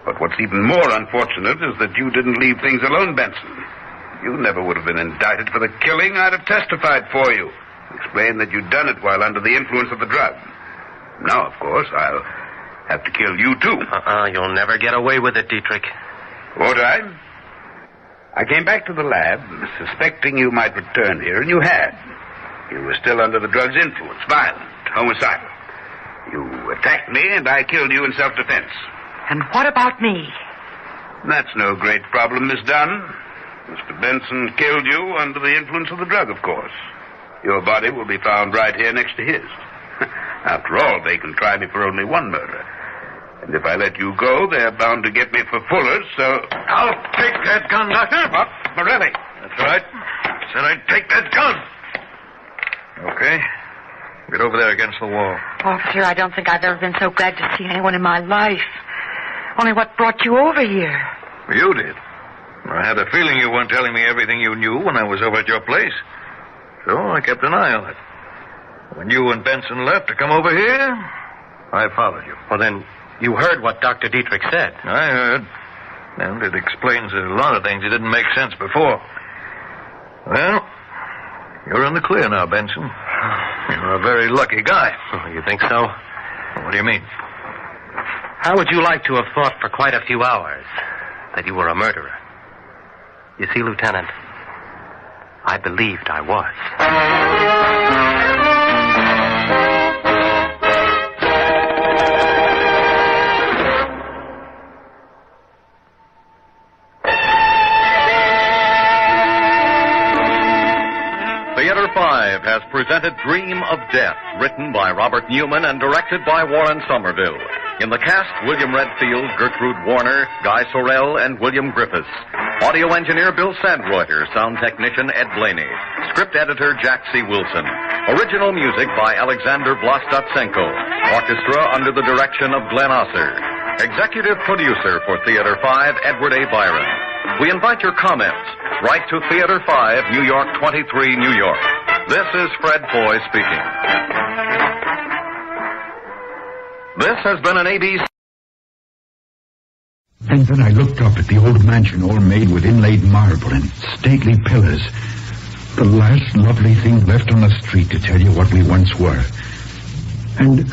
S23: But what's even more unfortunate is that you didn't leave things alone, Benson. You never would have been indicted for the killing. I'd have testified for you. Explained that you'd done it while under the influence of the drug. Now, of course, I'll have to kill you, too.
S16: You'll never get away with it, Dietrich.
S23: Won't I? I came back to the lab, suspecting you might return here, and you had. You were still under the drug's influence, violent, homicidal. You attacked me, and I killed you in self-defense.
S18: And what about me?
S23: That's no great problem, Miss Dunn. Mr. Benson killed you under the influence of the drug, of course. Your body will be found right here next to his. After all, they can try me for only one murder. And if I let you go, they're bound to get me for Fuller's, so...
S8: I'll take that gun, Doctor.
S23: What? Morelli.
S8: That's right. Said I'd take that gun. Okay. Get over there against the wall.
S18: Officer, I don't think I've ever been so glad to see anyone in my life. Only what brought you over here?
S8: You did. I had a feeling you weren't telling me everything you knew when I was over at your place. So I kept an eye on it. When you and Benson left to come over here, I followed you.
S16: Well, then, you heard what Dr. Dietrich said.
S8: I heard. And it explains a lot of things that didn't make sense before. Well, you're in the clear now, Benson. You're a very lucky guy.
S16: Oh, you think so?
S8: What do you mean?
S16: How would you like to have thought for quite a few hours that you were a murderer? You see, Lieutenant, I believed I was.
S6: Theater 5 has presented Dream of Death, written by Robert Newman and directed by Warren Somerville. In the cast, William Redfield, Gertrude Warner, Guy Sorrell, and William Griffiths. Audio engineer Bill Sandreuter, sound technician Ed Blaney, script editor Jack C. Wilson. Original music by Alexander Vlastotsenko. Orchestra under the direction of Glenn Osser. Executive producer for Theater 5, Edward A. Byron. We invite your comments. Write to Theater 5, New York 23, New York. This is Fred Foy speaking. This has been an ABC...
S19: And then I looked up at the old mansion all made with inlaid marble and stately pillars. The last lovely thing left on the street to tell you what we once were. And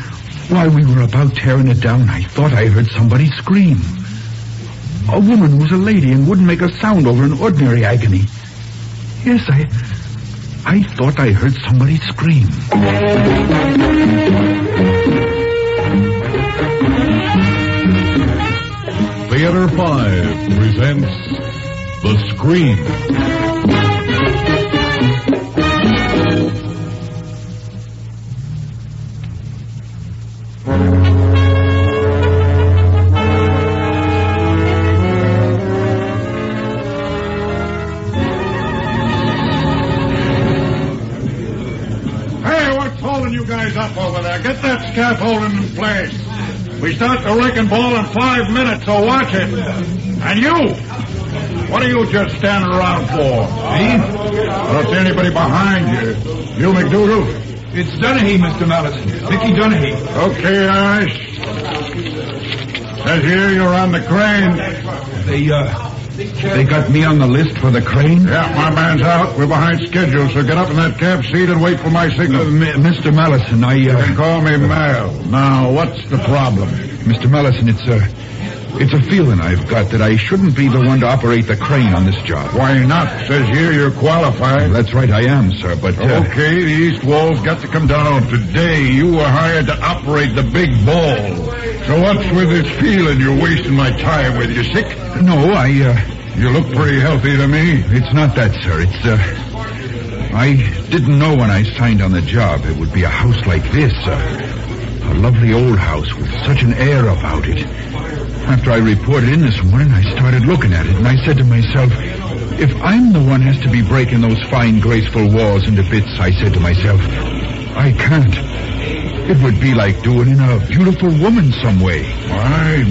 S19: while we were about tearing it down, I thought I heard somebody scream. A woman who was a lady and wouldn't make a sound over an ordinary agony. Yes, I thought I heard somebody scream.
S11: Theater 5 presents The Scream.
S19: Hey, what's holding you guys up over there? Get that scaffolding in place. We start the wrecking ball in 5 minutes, so watch it. And you! What are you just standing around for? Me? I don't see anybody behind you. You, McDougal?
S11: It's Donahue, Mr. Mallison. Mickey Donahue.
S19: Okay, Irish. Says here you're on the crane.
S11: They got me on the list for the crane?
S19: Yeah, my man's out. We're behind schedule, so get up in that cab seat and wait for my signal.
S11: Mr. Mallison,
S19: You can call me Mal. Now, what's the problem?
S11: Mr. Mallison, it's a feeling I've got that I shouldn't be the one to operate the crane on this job.
S19: Why not? Says here you're qualified.
S11: That's right, I am, sir, but...
S19: Okay, the east wall's got to come down. Today, you were hired to operate the big ball. So what's with this feeling you're wasting my time with? You sick?
S11: No,
S19: You look pretty healthy to me.
S11: It's not that, sir. I didn't know when I signed on the job it would be a house like this, a lovely old house with such an air about it. After I reported in this morning, I started looking at it, and I said to myself, if I'm the one has to be breaking those fine, graceful walls into bits, I said to myself, I can't. It would be like doing in a beautiful woman some way.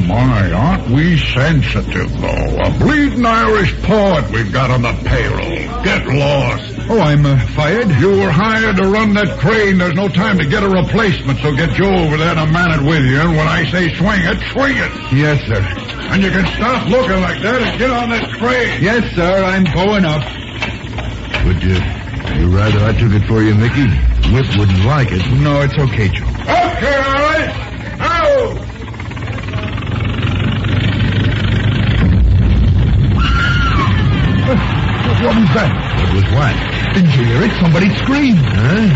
S19: My, aren't we sensitive, though? A bleeding Irish poet we've got on the payroll. Get lost.
S11: Oh, I'm fired?
S19: You were hired to run that crane. There's no time to get a replacement, so get Joe over there and man it with you. And when I say swing it, swing it.
S11: Yes, sir.
S19: And you can stop looking like that and get on that crane.
S11: Yes, sir, I'm going up.
S19: Would you rather I took it for you, Mickey? Whip wouldn't like it.
S11: No, it's okay, Joe.
S19: Okay, all right. Now!
S11: What was that?
S19: What was what?
S11: Didn't you hear it? Somebody screamed.
S19: Huh?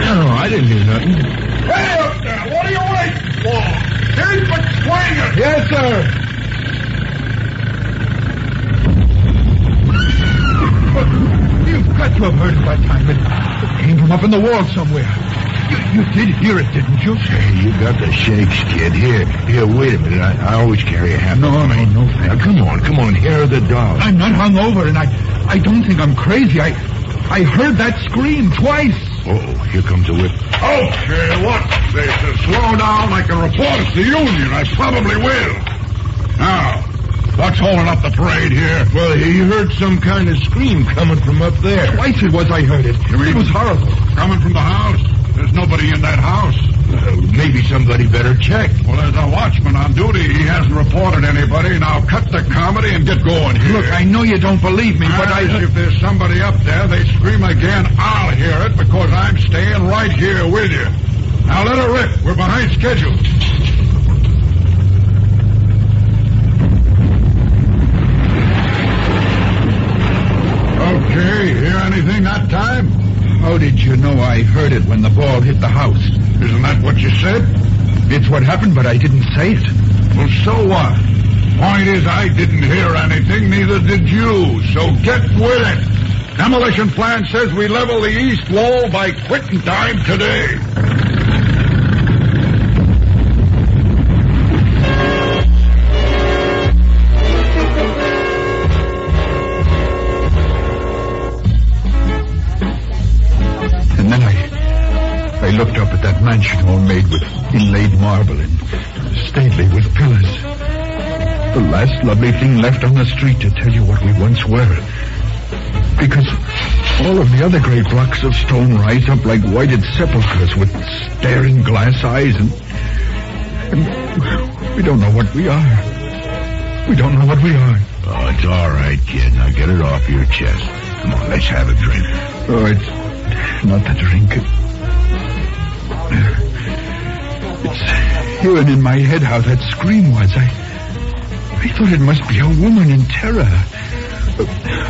S19: No, I didn't hear nothing.
S11: Hey up there! What are you waiting for? Keep it swinging!
S19: Yes, sir.
S11: You've got to have heard it by time. It came from up in the wall somewhere. You did hear it, didn't you?
S19: Hey, you got the shakes, kid. Here, wait a minute. I always carry a half.
S11: No, thanks.
S19: Now, come on. Here are the dolls.
S11: I'm not hungover, and I don't think I'm crazy. I heard that scream twice.
S19: Oh, here comes a whip.
S11: Okay, what? They said slow down. I can report it to the union. I probably will. Now, what's holding up the parade here?
S19: Well, he heard some kind of scream coming from up there.
S11: Twice it was I heard it. It was horrible. Coming from the house? There's nobody in that house.
S19: Maybe somebody better check.
S11: Well, there's a watchman on duty. He hasn't reported anybody. Now cut the comedy and get going here. Look, I know you don't believe me, but if there's somebody up there, they scream again, I'll hear it because I'm staying right here with you. Now let her rip. We're behind schedule. Okay, hear anything that time?
S19: How did you know I heard it when the ball hit the house?
S11: Isn't that what you said?
S19: It's what happened, but I didn't say it.
S11: Well, so what? Point is, I didn't hear anything, neither did you. So get with it. Demolition plan says we level the east wall by quitting time today.
S19: I looked up at that mansion all made with inlaid marble and stately with pillars. The last lovely thing left on the street to tell you what we once were. Because all of the other great blocks of stone rise up like whited sepulchres with staring glass eyes and we don't know what we are. We don't know what we are.
S11: Oh, it's all right, kid. Now get it off your chest. Come on, let's have a drink.
S19: Oh, it's not the drink. It's hearing in my head how that scream was. I thought it must be a woman in terror.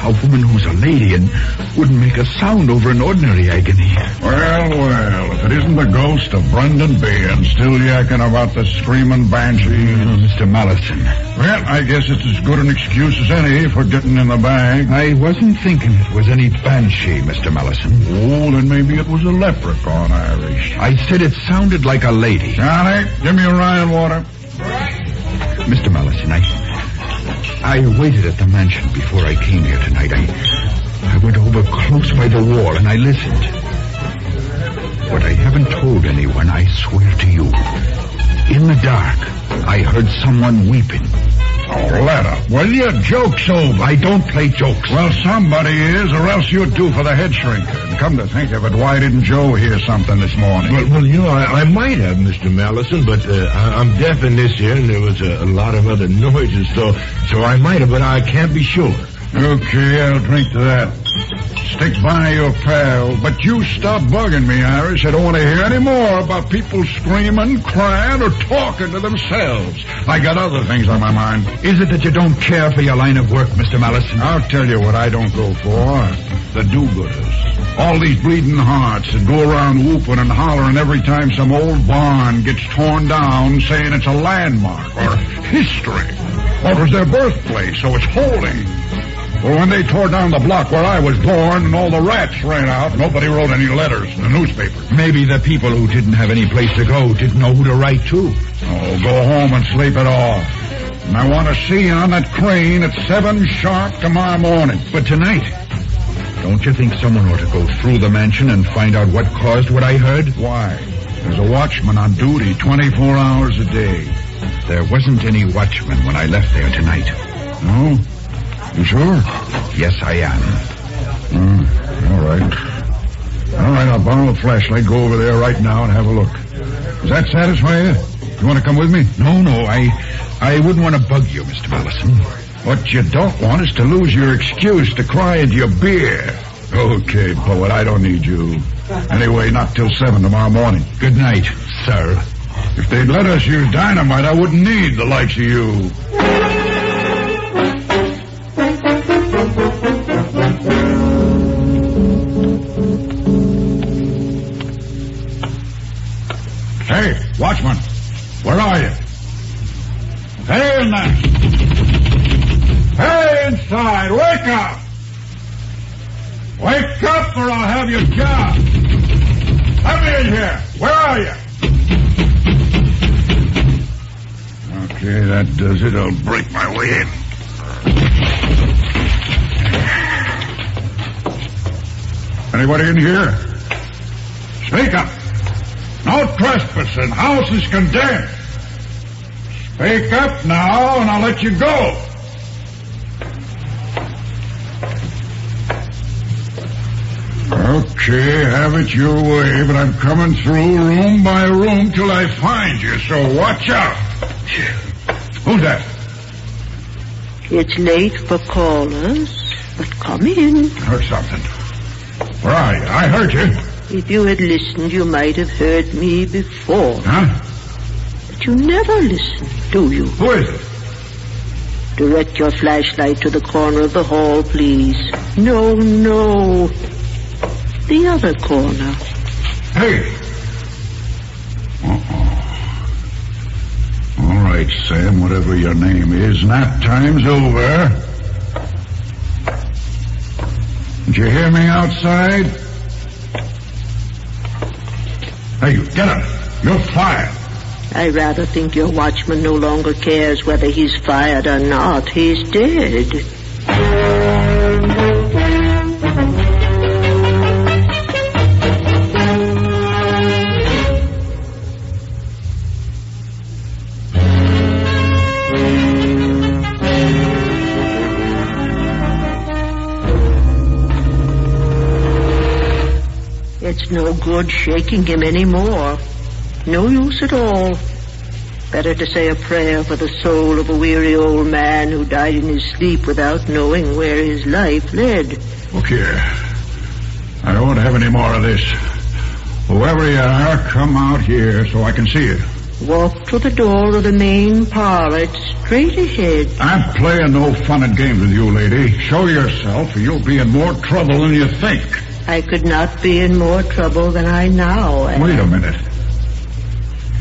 S19: A woman who's a lady and wouldn't make a sound over an ordinary agony.
S11: Well, if it isn't the ghost of Brendan Behan still yakking about the screaming banshee.
S19: Mr. Mallison.
S11: Well, I guess it's as good an excuse as any for getting in the bag.
S19: I wasn't thinking it was any banshee, Mr. Mallison.
S11: Oh, then maybe it was a leprechaun, Irish.
S19: I said it sounded like a lady.
S11: Johnny, give me a Ryan water.
S19: Mr. Mallison, I waited at the mansion before I came here tonight. I went over close by the wall and I listened. What I haven't told anyone, I swear to you. In the dark, I heard someone weeping.
S11: Oh, let up. Will you? Joke's over.
S19: I don't play jokes.
S11: Well, somebody is, or else you'd do for the head shrinker. And come to think of it, why didn't Joe hear something this morning?
S9: Well, you know, I might have, Mr. Mallison, but I'm deaf in this ear, and there was a lot of other noises, so I might have, but I can't be sure.
S11: Okay, I'll drink to that. Stick by your pal. But you stop bugging me, Irish. I don't want to hear any more about people screaming, crying, or talking to themselves. I got other things on my mind.
S19: Is it that you don't care for your line of work, Mr. Mallison?
S11: I'll tell you what I don't go for. The do-gooders. All these bleeding hearts that go around whooping and hollering every time some old barn gets torn down, saying it's a landmark or history. Or it was their birthplace, so it's holy. Well, when they tore down the block where I was born and all the rats ran out, nobody wrote any letters in the newspaper.
S19: Maybe the people who didn't have any place to go didn't know who to write to.
S11: Oh, go home and sleep it off. And I want to see you on that crane at 7 sharp tomorrow morning.
S19: But tonight, don't you think someone ought to go through the mansion and find out what caused what I heard?
S11: Why? There's a watchman on duty 24 hours a day.
S19: There wasn't any watchman when I left there tonight.
S11: No? You sure?
S19: Yes, I am.
S11: All right. All right, I'll borrow a flashlight, go over there right now and have a look. Does that satisfy you? You want to come with me?
S19: No, I wouldn't want to bug you, Mr. Mallison.
S11: What you don't want is to lose your excuse to cry into your beer. Okay, poet, I don't need you. Anyway, not till 7 tomorrow morning.
S19: Good night, sir.
S11: If they'd let us use dynamite, I wouldn't need the likes of you. Hey, watchman, where are you? Hey, in there. Hey, inside, wake up! Wake up or I'll have your job. Let me in here. Where are you? Okay, that does it. I'll break my way in. Anybody in here? Speak up. No trespassing. House is condemned. Speak up now, and I'll let you go. Okay, have it your way, but I'm coming through room by room till I find you, so watch out. Who's that?
S12: It's late for callers, but come in.
S11: Heard something. Where are you? I heard you.
S12: If you had listened, you might have heard me before.
S11: Huh?
S12: But you never listen, do you?
S11: Who is it?
S12: Direct your flashlight to the corner of the hall, please. No. The other corner.
S11: Hey. All right, Sam, whatever your name is, nap time's over. Did you hear me outside? Hey, you, get up. You're fired.
S12: I rather think your watchman no longer cares whether he's fired or not. He's dead. It's no good shaking him anymore. No use at all. Better to say a prayer for the soul of a weary old man who died in his sleep without knowing where his life led.
S11: Look here. I don't want to have any more of this. Whoever you are, come out here so I can see you.
S12: Walk to the door of the main parlor. It's straight ahead.
S11: I'm playing no fun and games with you, lady. Show yourself or you'll be in more trouble than you think.
S12: I could not be in more trouble than I now am.
S11: Wait a minute.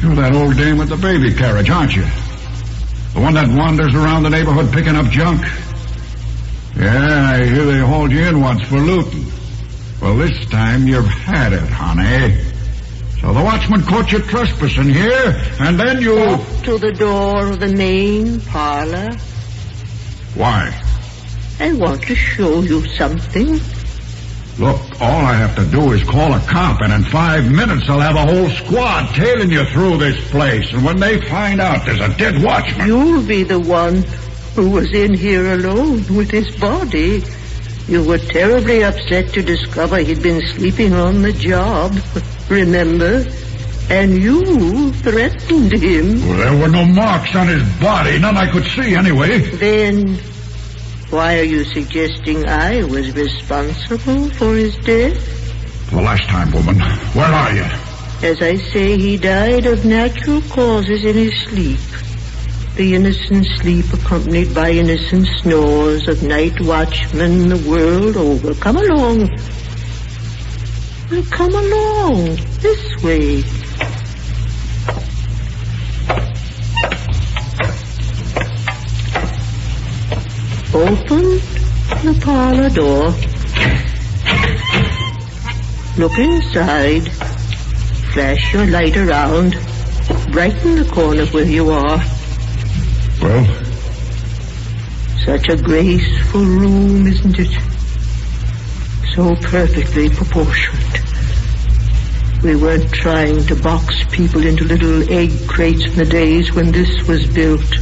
S11: You're that old dame with the baby carriage, aren't you? The one that wanders around the neighborhood picking up junk? Yeah, I hear they hauled you in once for looting. Well, this time you've had it, honey. So the watchman caught you trespassing here, and then you...
S12: Walk to the door of the main parlor.
S11: Why?
S12: I want to show you something.
S11: Look, all I have to do is call a cop, and in 5 minutes I'll have a whole squad tailing you through this place. And when they find out there's a dead watchman...
S12: You'll be the one who was in here alone with his body. You were terribly upset to discover he'd been sleeping on the job. Remember? And you threatened him.
S11: Well, there were no marks on his body. None I could see, anyway.
S12: Then... why are you suggesting I was responsible for his death?
S11: The last time, woman. Where are you?
S12: As I say, he died of natural causes in his sleep. The innocent sleep accompanied by innocent snores of night watchmen the world over. Come along. Come along. This way. Open the parlor door. Look inside. Flash your light around. Brighten the corner where you are.
S11: Well?
S12: Such a graceful room, isn't it? So perfectly proportioned. We weren't trying to box people into little egg crates in the days when this was built.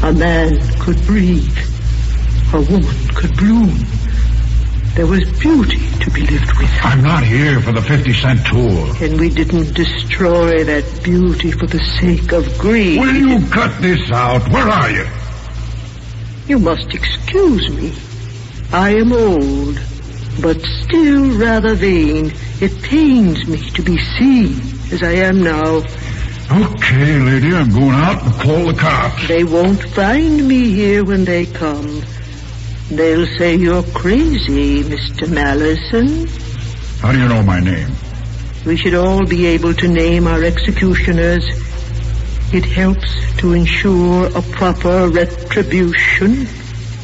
S12: A man could breathe. A woman could bloom. There was beauty to be lived with.
S11: I'm not here for the 50-cent tour.
S12: And we didn't destroy that beauty for the sake of greed.
S11: Will you cut this out? Where are you?
S12: You must excuse me. I am old, but still rather vain. It pains me to be seen as I am now.
S11: Okay, lady, I'm going out and call the cops.
S12: They won't find me here when they come. They'll say you're crazy, Mr. Mallison.
S11: How do you know my name?
S12: We should all be able to name our executioners. It helps to ensure a proper retribution.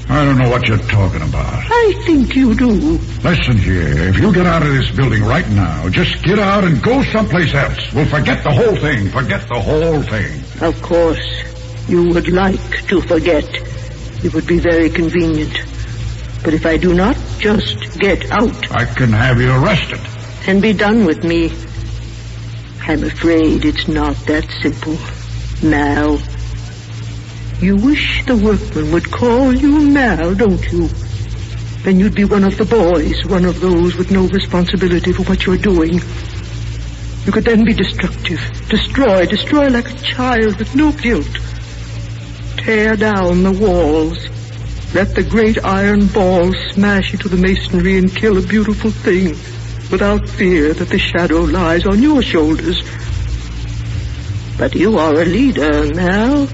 S11: I don't know what you're talking about.
S12: I think you do.
S11: Listen here, if you get out of this building right now, just get out and go someplace else. We'll forget the whole thing. Forget the whole thing.
S12: Of course, you would like to forget. It would be very convenient. But if I do not just get out...
S11: I can have you arrested.
S12: And be done with me. I'm afraid it's not that simple. Mal. You wish the workmen would call you Mal, don't you? Then you'd be one of the boys, one of those with no responsibility for what you're doing. You could then be destructive. Destroy like a child with no guilt. Tear down the walls. Let the great iron ball smash into the masonry and kill a beautiful thing without fear that the shadow lies on your shoulders. But you are a leader, Mal.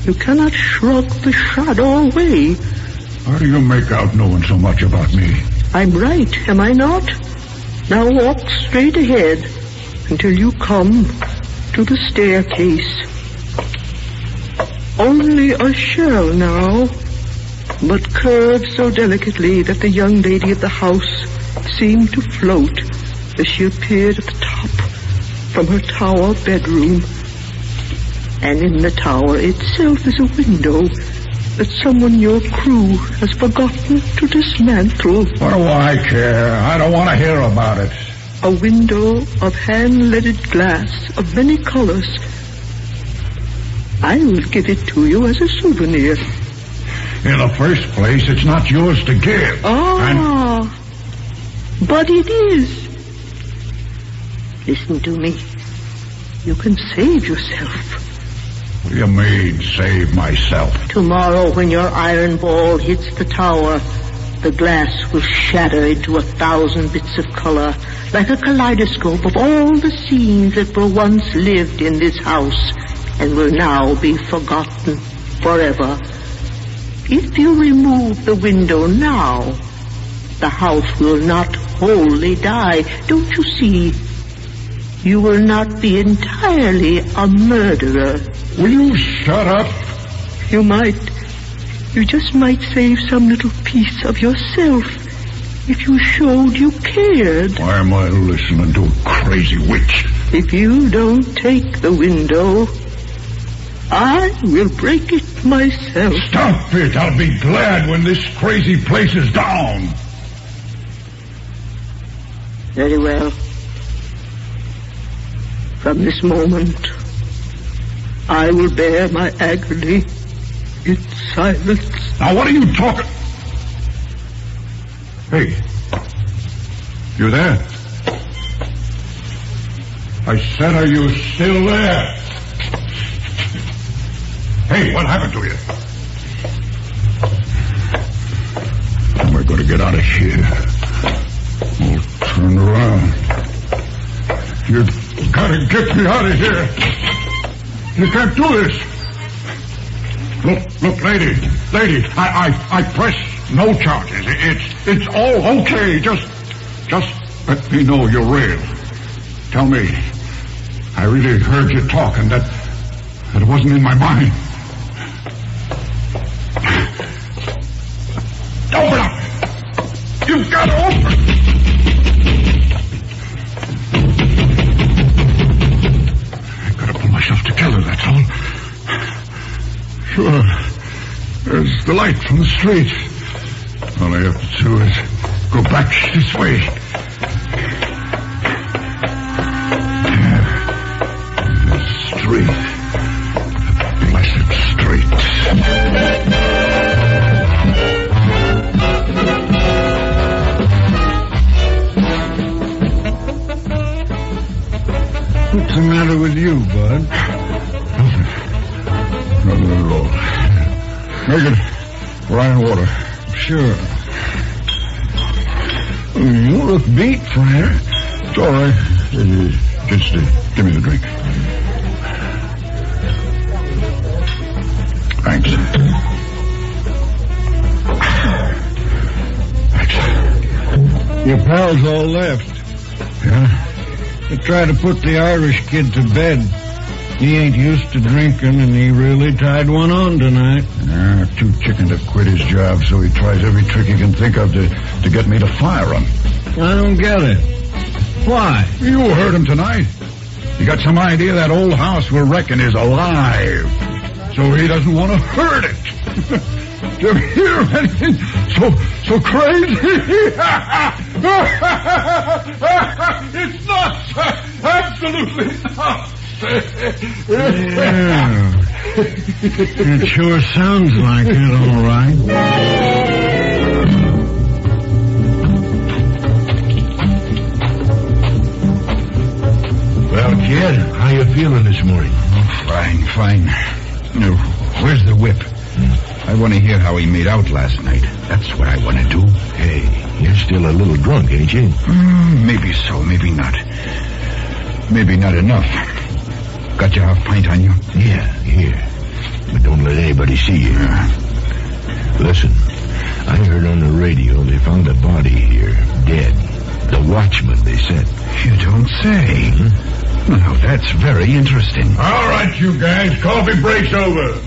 S12: You cannot shrug the shadow away.
S11: How do you make out knowing so much about me?
S12: I'm right, am I not? Now walk straight ahead until you come to the staircase. Only a shell now, but curved so delicately that the young lady of the house seemed to float as she appeared at the top from her tower bedroom. And in the tower itself is a window that someone in your crew has forgotten to dismantle.
S11: What do I care? I don't want to hear about it.
S12: A window of hand-leaded glass of many colors. I will give it to you as a souvenir.
S11: In the first place, it's not yours to give.
S12: But it is. Listen to me. You can save yourself.
S11: What do you mean, save myself?
S12: Tomorrow, when your iron ball hits the tower, the glass will shatter into 1,000 bits of color, like a kaleidoscope of all the scenes that were once lived in this house and will now be forgotten forever. If you remove the window now, the house will not wholly die. Don't you see? You will not be entirely a murderer.
S11: Will you shut up?
S12: You might. You just might save some little piece of yourself if you showed you cared.
S11: Why am I listening to a crazy witch?
S12: If you don't take the window, I will break it myself.
S11: Stop it! I'll be glad when this crazy place is down.
S12: Very well. From this moment, I will bear my agony in silence.
S11: Now, what are you talking? Hey, you there? I said, are you still there? Hey, what happened to you? How am I going to get out of here? I'll turn around. You've got to get me out of here. You can't do this. Look, lady, I press no charges. It's all okay. Just let me know you're real. Tell me, I really heard you talking. That it wasn't in my mind. Open up! You've got to open! I've got to pull myself together, that's all. Sure. There's the light from the street. All I have to do is go back this way. The street. The blessed street.
S9: What's the matter with you, Bud?
S11: Nothing at all. Make it Ryan water.
S9: Sure. You look beat, Friar.
S11: It's all right. Just give me the drink. Thanks.
S9: Your pals all left.
S11: Yeah?
S9: to try to put the Irish kid to bed. He ain't used to drinking, and he really tied one on tonight.
S11: Too chicken to quit his job, so he tries every trick he can think of to get me to fire him.
S9: I don't get it. Why?
S11: You heard him tonight. He got some idea that old house we're wrecking is alive, so he doesn't want to hurt it. To hear anything so crazy? It's nuts! Absolutely nuts!
S9: Yeah. It sure sounds like it, all right. Well, kid, how you feeling this morning?
S11: Fine. Now, where's the whip? I want to hear how he made out last night. That's what I want to do.
S9: Hey, you're still a little drunk, ain't you?
S11: Maybe so, maybe not. Maybe not enough. Got your half pint on you?
S9: Yeah, here. But don't let anybody see you. Listen, I heard on the radio they found a body here, dead. The watchman, they said.
S11: You don't say. Now, that's very interesting.
S9: All right, you guys, coffee break's over.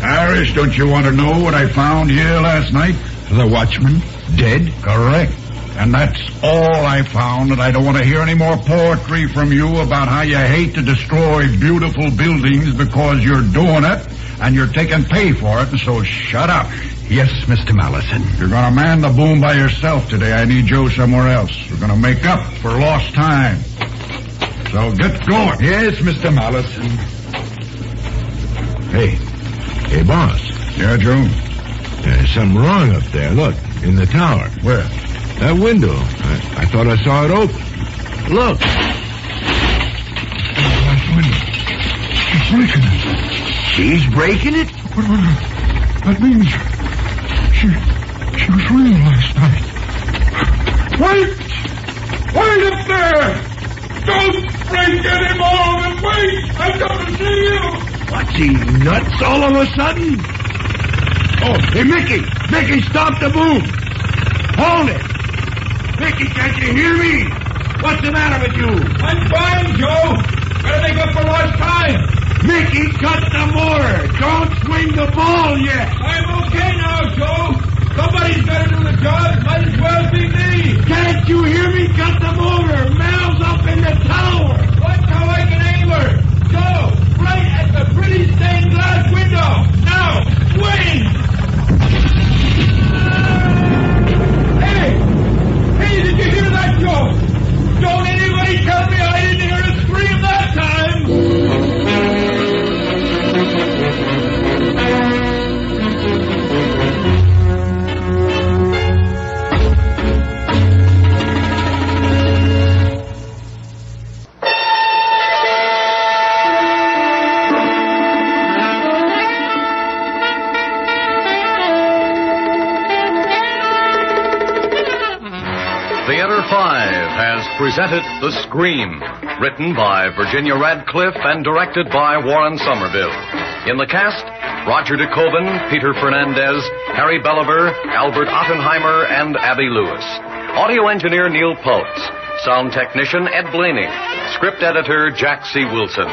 S11: Harris, don't you want to know what I found here last night? The watchman, dead? Correct. And that's all I found, and I don't want to hear any more poetry from you about how you hate to destroy beautiful buildings because you're doing it, and you're taking pay for it, and so shut up. Yes, Mr. Mallison. You're going to man the boom by yourself today. I need Joe somewhere else. You're going to make up for lost time. So get going. Yes, Mr. Mallison.
S9: Hey, boss.
S11: Yeah, Joe?
S9: There's something wrong up there. Look, in the tower.
S11: Where?
S9: That window. I thought I saw it open. Look.
S11: Glass window. She's breaking it.
S9: She's breaking it?
S11: That means she was real last night. Wait! Wait up there! Don't break any more than wait! I've got to see you!
S9: What's he, nuts all of a sudden? Oh, hey, Mickey! Mickey, stop the boom! Hold it! Mickey, can't you hear me? What's the matter with you?
S10: I'm fine, Joe. Gotta make up for lost time.
S9: Mickey, cut the motor. Don't swing the ball yet.
S10: I'm okay now, Joe. Somebody's got to do the job. It might as well be me.
S9: Can't you hear me? Cut the motor. Mel's up in the tower.
S10: Watch how I can aim her. Joe, right at the pretty stained glass window. Now, swing. Hey, did you hear that, Joe? Don't anybody tell me I didn't hear a scream that time!
S6: Theater 5 has presented The Scream, written by Virginia Radcliffe and directed by Warren Somerville. In the cast, Roger DeCoven, Peter Fernandez, Harry Belliver, Albert Ottenheimer, and Abby Lewis. Audio engineer Neil Pultz. Sound technician Ed Blaney. Script editor Jack C. Wilson.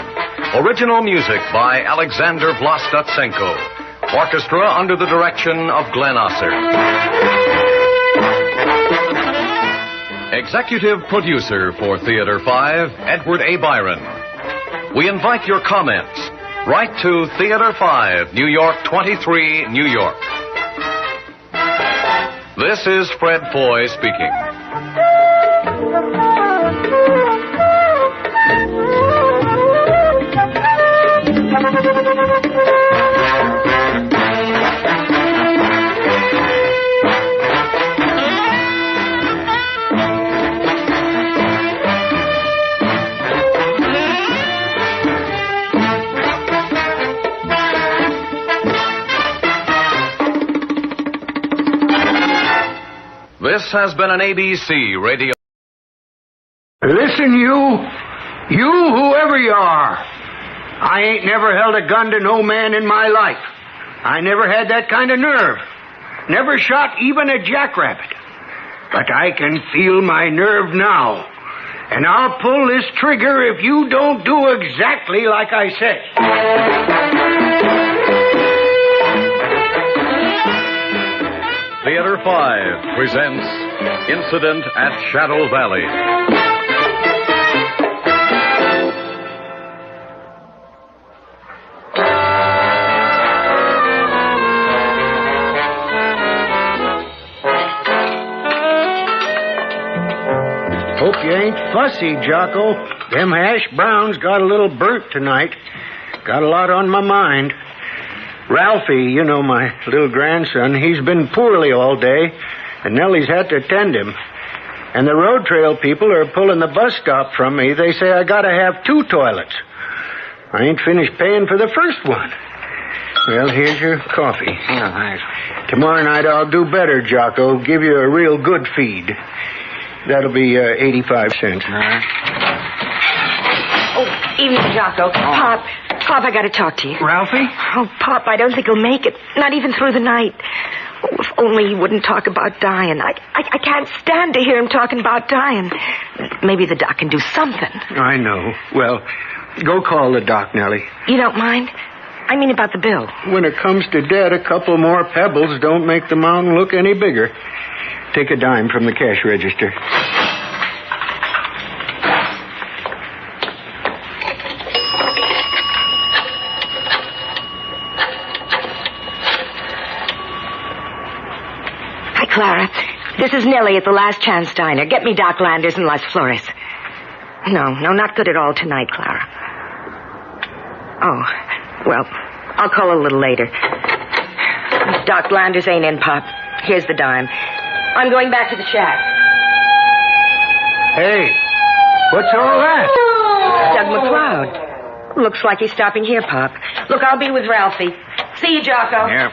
S6: Original music by Alexander Vlastotsenko. Orchestra under the direction of Glenn Osser. Executive producer for Theater 5, Edward A. Byron. We invite your comments. Write to Theater 5, New York 23, New York. This is Fred Foy speaking. This has been an ABC radio...
S13: Listen, you whoever you are. I ain't never held a gun to no man in my life. I never had that kind of nerve. Never shot even a jackrabbit. But I can feel my nerve now. And I'll pull this trigger if you don't do exactly like I said.
S6: Theater 5 presents Incident at Shadow Valley.
S13: Hope you ain't fussy, Jocko. Them hash browns got a little burnt tonight. Got a lot on my mind. Ralphie, you know, my little grandson, he's been poorly all day, and Nellie's had to attend him. And the road trail people are pulling the bus stop from me. They say I gotta have 2 toilets. I ain't finished paying for the first one. Well, here's your coffee.
S18: Oh, thanks.
S13: Tomorrow night I'll do better, Jocko. Give you a real good feed. That'll be 85 cents.
S17: Oh, evening, Jocko. Pop, I got to talk to you.
S13: Ralphie?
S17: Oh, Pop, I don't think he'll make it. Not even through the night. Oh, if only he wouldn't talk about dying. I can't stand to hear him talking about dying. Maybe the doc can do something.
S13: I know. Well, go call the doc, Nellie.
S17: You don't mind? I mean about the bill.
S13: When it comes to debt, a couple more pebbles don't make the mountain look any bigger. Take a dime from the cash register.
S17: Hi, Clara. This is Nellie at the Last Chance Diner. Get me Doc Landers and Las Flores. No, not good at all tonight, Clara. Oh, well, I'll call a little later. Doc Landers ain't in, Pop. Here's the dime. I'm going back to the shack.
S13: Hey, what's all that?
S17: Doug McLeod. Looks like he's stopping here, Pop. Look, I'll be with Ralphie. See you, Jocko.
S8: Yeah.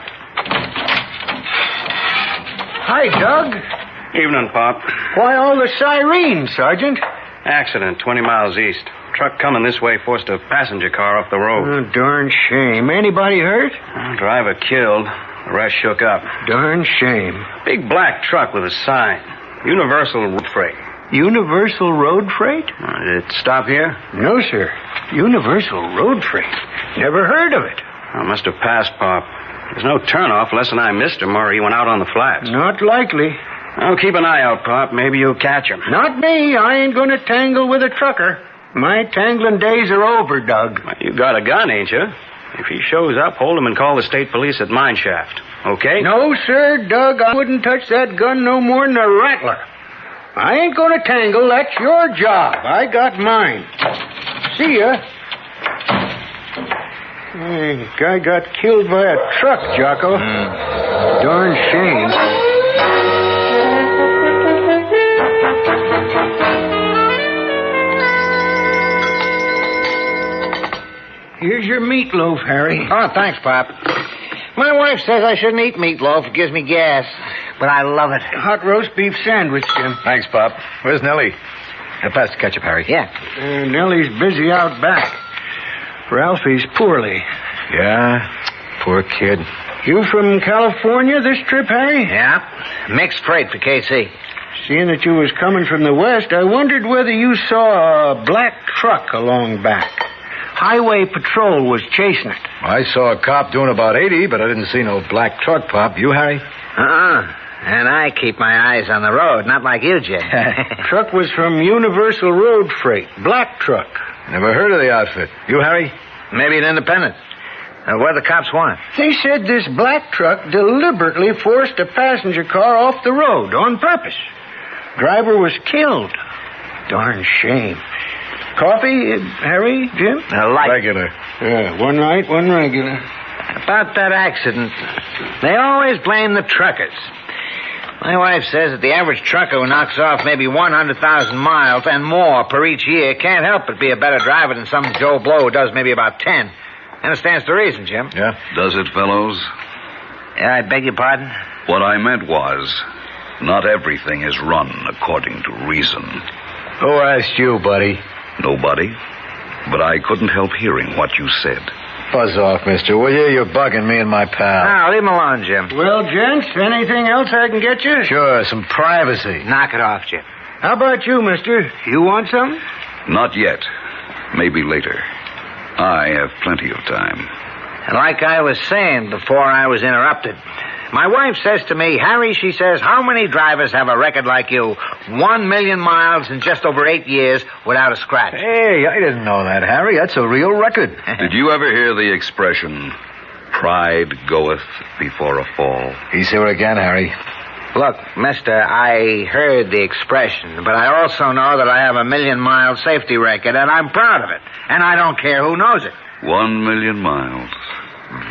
S13: Hi, Doug.
S10: Evening, Pop.
S13: Why all the sirens, Sergeant?
S10: Accident 20 miles east. Truck coming this way forced a passenger car off the road.
S13: Oh, darn shame. Anybody hurt?
S10: Driver killed. The rest shook up.
S13: Darn shame.
S10: Big black truck with a sign. Universal Road Freight.
S13: Universal Road Freight?
S10: Did it stop here?
S13: No, sir. Universal Road Freight. Never heard of it.
S10: I must have passed, Pop. There's no turnoff unless I missed him or he went out on the flats.
S13: Not likely.
S10: Oh, keep an eye out, Pop. Maybe you'll catch him.
S13: Not me. I ain't going to tangle with a trucker. My tangling days are over, Doug.
S10: Well, you got a gun, ain't you? If he shows up, hold him and call the state police at Mine Shaft. Okay?
S13: No, sir, Doug. I wouldn't touch that gun no more than a rattler. I ain't going to tangle. That's your job. I got mine. See ya. Hey, guy got killed by a truck, Jocko. Darn shame. Here's your meatloaf, Harry.
S8: Oh, thanks, Pop. My wife says I shouldn't eat meatloaf. It gives me gas. But I love it.
S13: Hot roast beef sandwich, Jim.
S14: Thanks, Pop. Where's Nellie? Pass the ketchup, Harry.
S8: Yeah.
S13: Nellie's busy out back. Ralphie's poorly.
S14: Yeah, poor kid.
S13: You from California this trip, Harry?
S8: Yeah. Mixed freight for KC.
S13: Seeing that you was coming from the west, I wondered whether you saw a black truck along back. Highway Patrol was chasing it.
S14: I saw a cop doing about 80, but I didn't see no black truck, Pop. You, Harry?
S8: And I keep my eyes on the road, not like you, Jim.
S13: Truck was from Universal Road Freight. Black truck.
S14: Never heard of the outfit. You, Harry?
S8: Maybe an independent. What do the cops want?
S13: They said this black truck deliberately forced a passenger car off the road on purpose. Driver was killed. Darn shame. Coffee, Harry, Jim?
S8: Light.
S14: Regular.
S13: Yeah, one light, one regular.
S8: About that accident, they always blame the truckers. My wife says that the average trucker who knocks off maybe 100,000 miles and more per each year can't help but be a better driver than some Joe Blow who does maybe about 10. Understands the reason, Jim?
S14: Yeah.
S21: Does it, fellows?
S8: Yeah, I beg your pardon?
S21: What I meant was, not everything is run according to reason.
S14: Who asked you, buddy?
S21: Nobody. But I couldn't help hearing what you said.
S14: Buzz off, mister, will you? You're bugging me and my pal.
S8: No, leave him alone, Jim.
S13: Well, gents, anything else I can get you?
S14: Sure, some privacy.
S8: Knock it off, Jim.
S13: How about you, mister? You want something?
S21: Not yet. Maybe later. I have plenty of time.
S4: Like I was saying before I was interrupted, my wife says to me, Harry, she says, how many drivers have a record like you? 1 million miles in just over 8 years without a scratch.
S8: Hey, I didn't know that, Harry. That's a real record.
S21: Did you ever hear the expression, pride goeth before a fall?
S8: You see her again, Harry.
S4: Look, mister, I heard the expression, but I also know that I have a 1 million mile safety record, and I'm proud of it. And I don't care who knows it.
S21: 1 million miles.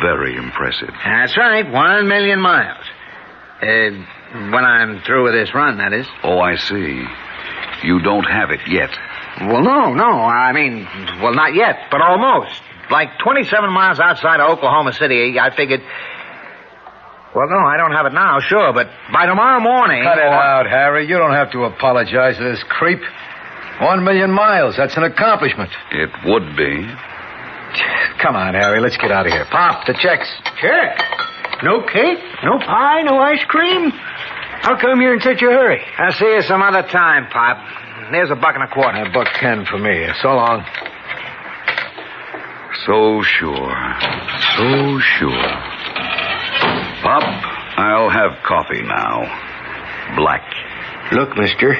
S21: Very impressive.
S4: That's right, 1 million miles. When I'm through with this run, that is.
S21: Oh, I see. You don't have it yet.
S4: Well, no. I mean, well, not yet, but almost. Like 27 miles outside of Oklahoma City, I figured... Well, no, I don't have it now, sure, but by tomorrow morning...
S8: Cut it out, Harry. You don't have to apologize to this creep. 1 million miles, that's an accomplishment.
S21: It would be.
S8: Come on, Harry, let's get out of here. Pop, the checks.
S13: Check. No cake, no pie, no ice cream. How come you're in such a hurry?
S4: I'll see you some other time, Pop. There's $1.25.
S8: $1.10 for me. So long.
S21: So sure. So sure. Pop, I'll have coffee now. Black.
S13: Look, mister,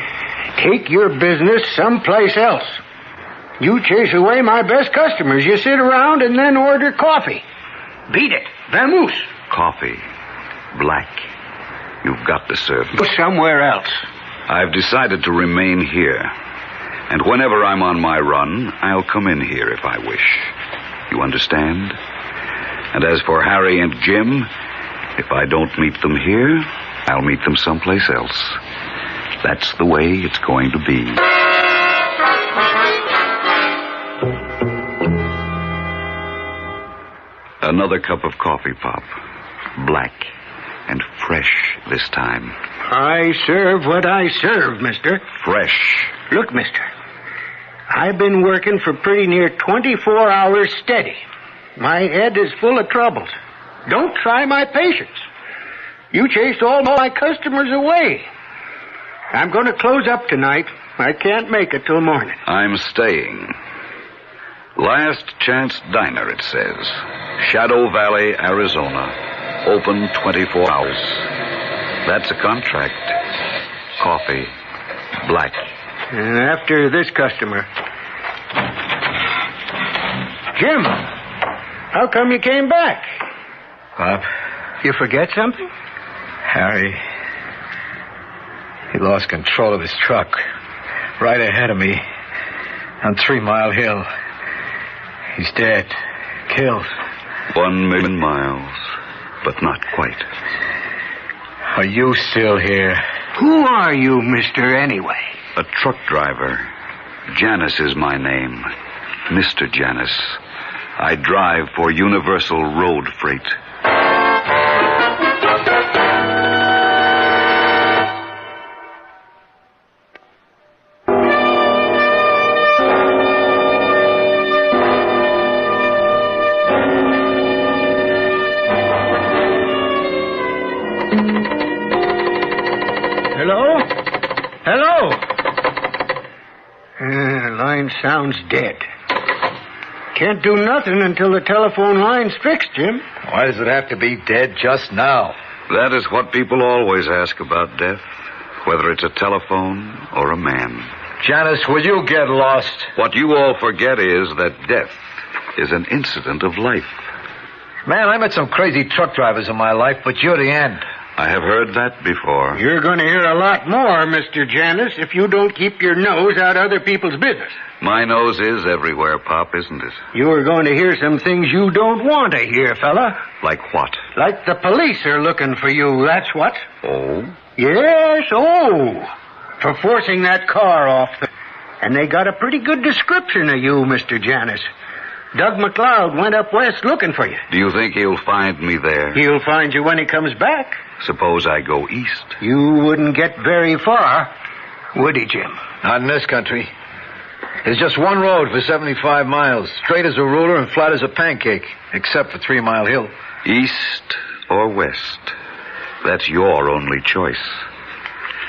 S13: take your business someplace else. You chase away my best customers. You sit around and then order coffee. Beat it. Vamoose.
S21: Coffee. Black. You've got to serve me.
S13: Go somewhere else.
S21: I've decided to remain here. And whenever I'm on my run, I'll come in here if I wish. You understand? And as for Harry and Jim, if I don't meet them here, I'll meet them someplace else. That's the way it's going to be. Another cup of coffee, Pop. Black and fresh this time.
S13: I serve what I serve, mister.
S21: Fresh.
S13: Look, mister, I've been working for pretty near 24 hours steady. My head is full of troubles. Don't try my patience. You chased all my customers away. I'm going to close up tonight. I can't make it till morning.
S21: I'm staying. Last Chance Diner, it says. Shadow Valley, Arizona. Open 24 hours. That's a contract. Coffee. Black.
S13: And after this customer. Jim, how come you came back?
S8: Pop.
S13: You forget something?
S8: Harry. He lost control of his truck. Right ahead of me. On 3 Mile Hill. He's dead. Killed.
S21: 1 million miles. But not quite.
S8: Are you still here?
S13: Who are you, mister, anyway?
S21: A truck driver. Janus is my name. Mr. Janus. I drive for Universal Road Freight.
S13: Line sounds dead. Can't do nothing until the telephone line's fixed, Jim.
S8: Why does it have to be dead just now?
S21: That is what people always ask about death, whether it's a telephone or a man.
S8: Janus, will you get lost?
S21: What you all forget is that death is an incident of life.
S8: Man, I met some crazy truck drivers in my life, but you're the end.
S21: I have heard that before.
S13: You're going to hear a lot more, Mr. Janus, if you don't keep your nose out of other people's business.
S21: My nose is everywhere, Pop, isn't it?
S13: You're going to hear some things you don't want to hear, fella.
S21: Like what?
S13: Like the police are looking for you, that's what.
S21: Oh?
S13: Yes, for forcing that car off. And they got a pretty good description of you, Mr. Janus. Doug McLeod went up west looking for you.
S21: Do you think he'll find me there?
S13: He'll find you when he comes back.
S21: Suppose I go east.
S13: You wouldn't get very far, would he, Jim?
S8: Not in this country. There's just one road for 75 miles, straight as a ruler and flat as a pancake, except for 3 Mile Hill.
S21: East or west? That's your only choice.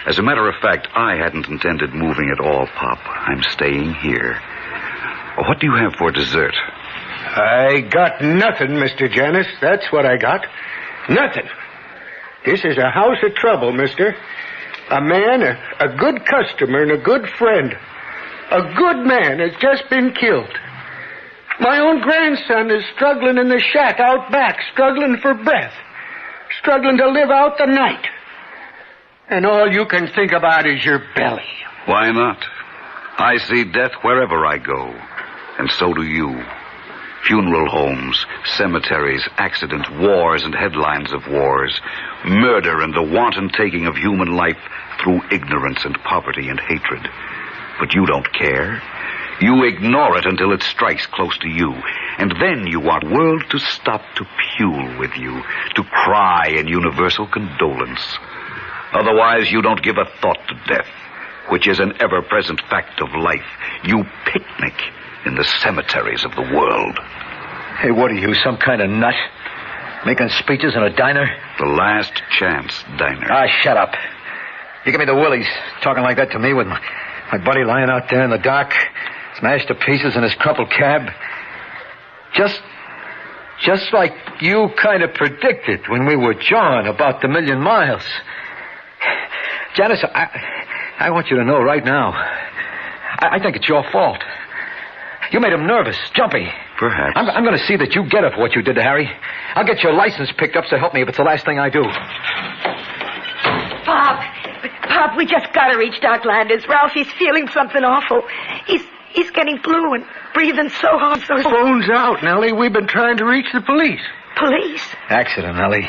S21: As a matter of fact, I hadn't intended moving at all, Pop. I'm staying here. What do you have for dessert?
S13: I got nothing, Mr. Janus. That's what I got. Nothing. This is a house of trouble, mister. A man, a good customer, and a good friend. A good man has just been killed. My own grandson is struggling in the shack out back, struggling for breath, struggling to live out the night. And all you can think about is your belly.
S21: Why not? I see death wherever I go, and so do you. Funeral homes, cemeteries, accidents, wars and headlines of wars, murder and the wanton taking of human life through ignorance and poverty and hatred. But you don't care. You ignore it until it strikes close to you, and then you want the world to stop to pule with you, to cry in universal condolence. Otherwise, you don't give a thought to death, which is an ever-present fact of life. You picnic in the cemeteries of the world.
S8: Hey, what are you, some kind of nut? Making speeches in a diner?
S21: The Last Chance Diner.
S8: Ah, shut up. You give me the willies, talking like that to me with my buddy lying out there in the dark, smashed to pieces in his crumpled cab. Just like you kind of predicted when we were jawing about the 1,000,000 miles. Janice, I want you to know right now, I think it's your fault. You made him nervous, jumpy.
S21: Perhaps.
S8: I'm going to see that you get it for what you did to Harry. I'll get your license picked up, so help me if it's the last thing I do.
S17: Pop, we just got to reach Doc Landers. Ralphie's feeling something awful. He's getting blue and breathing so hard. So
S13: phone's out, Nellie. We've been trying to reach the police.
S17: Police?
S8: Accident, Nellie.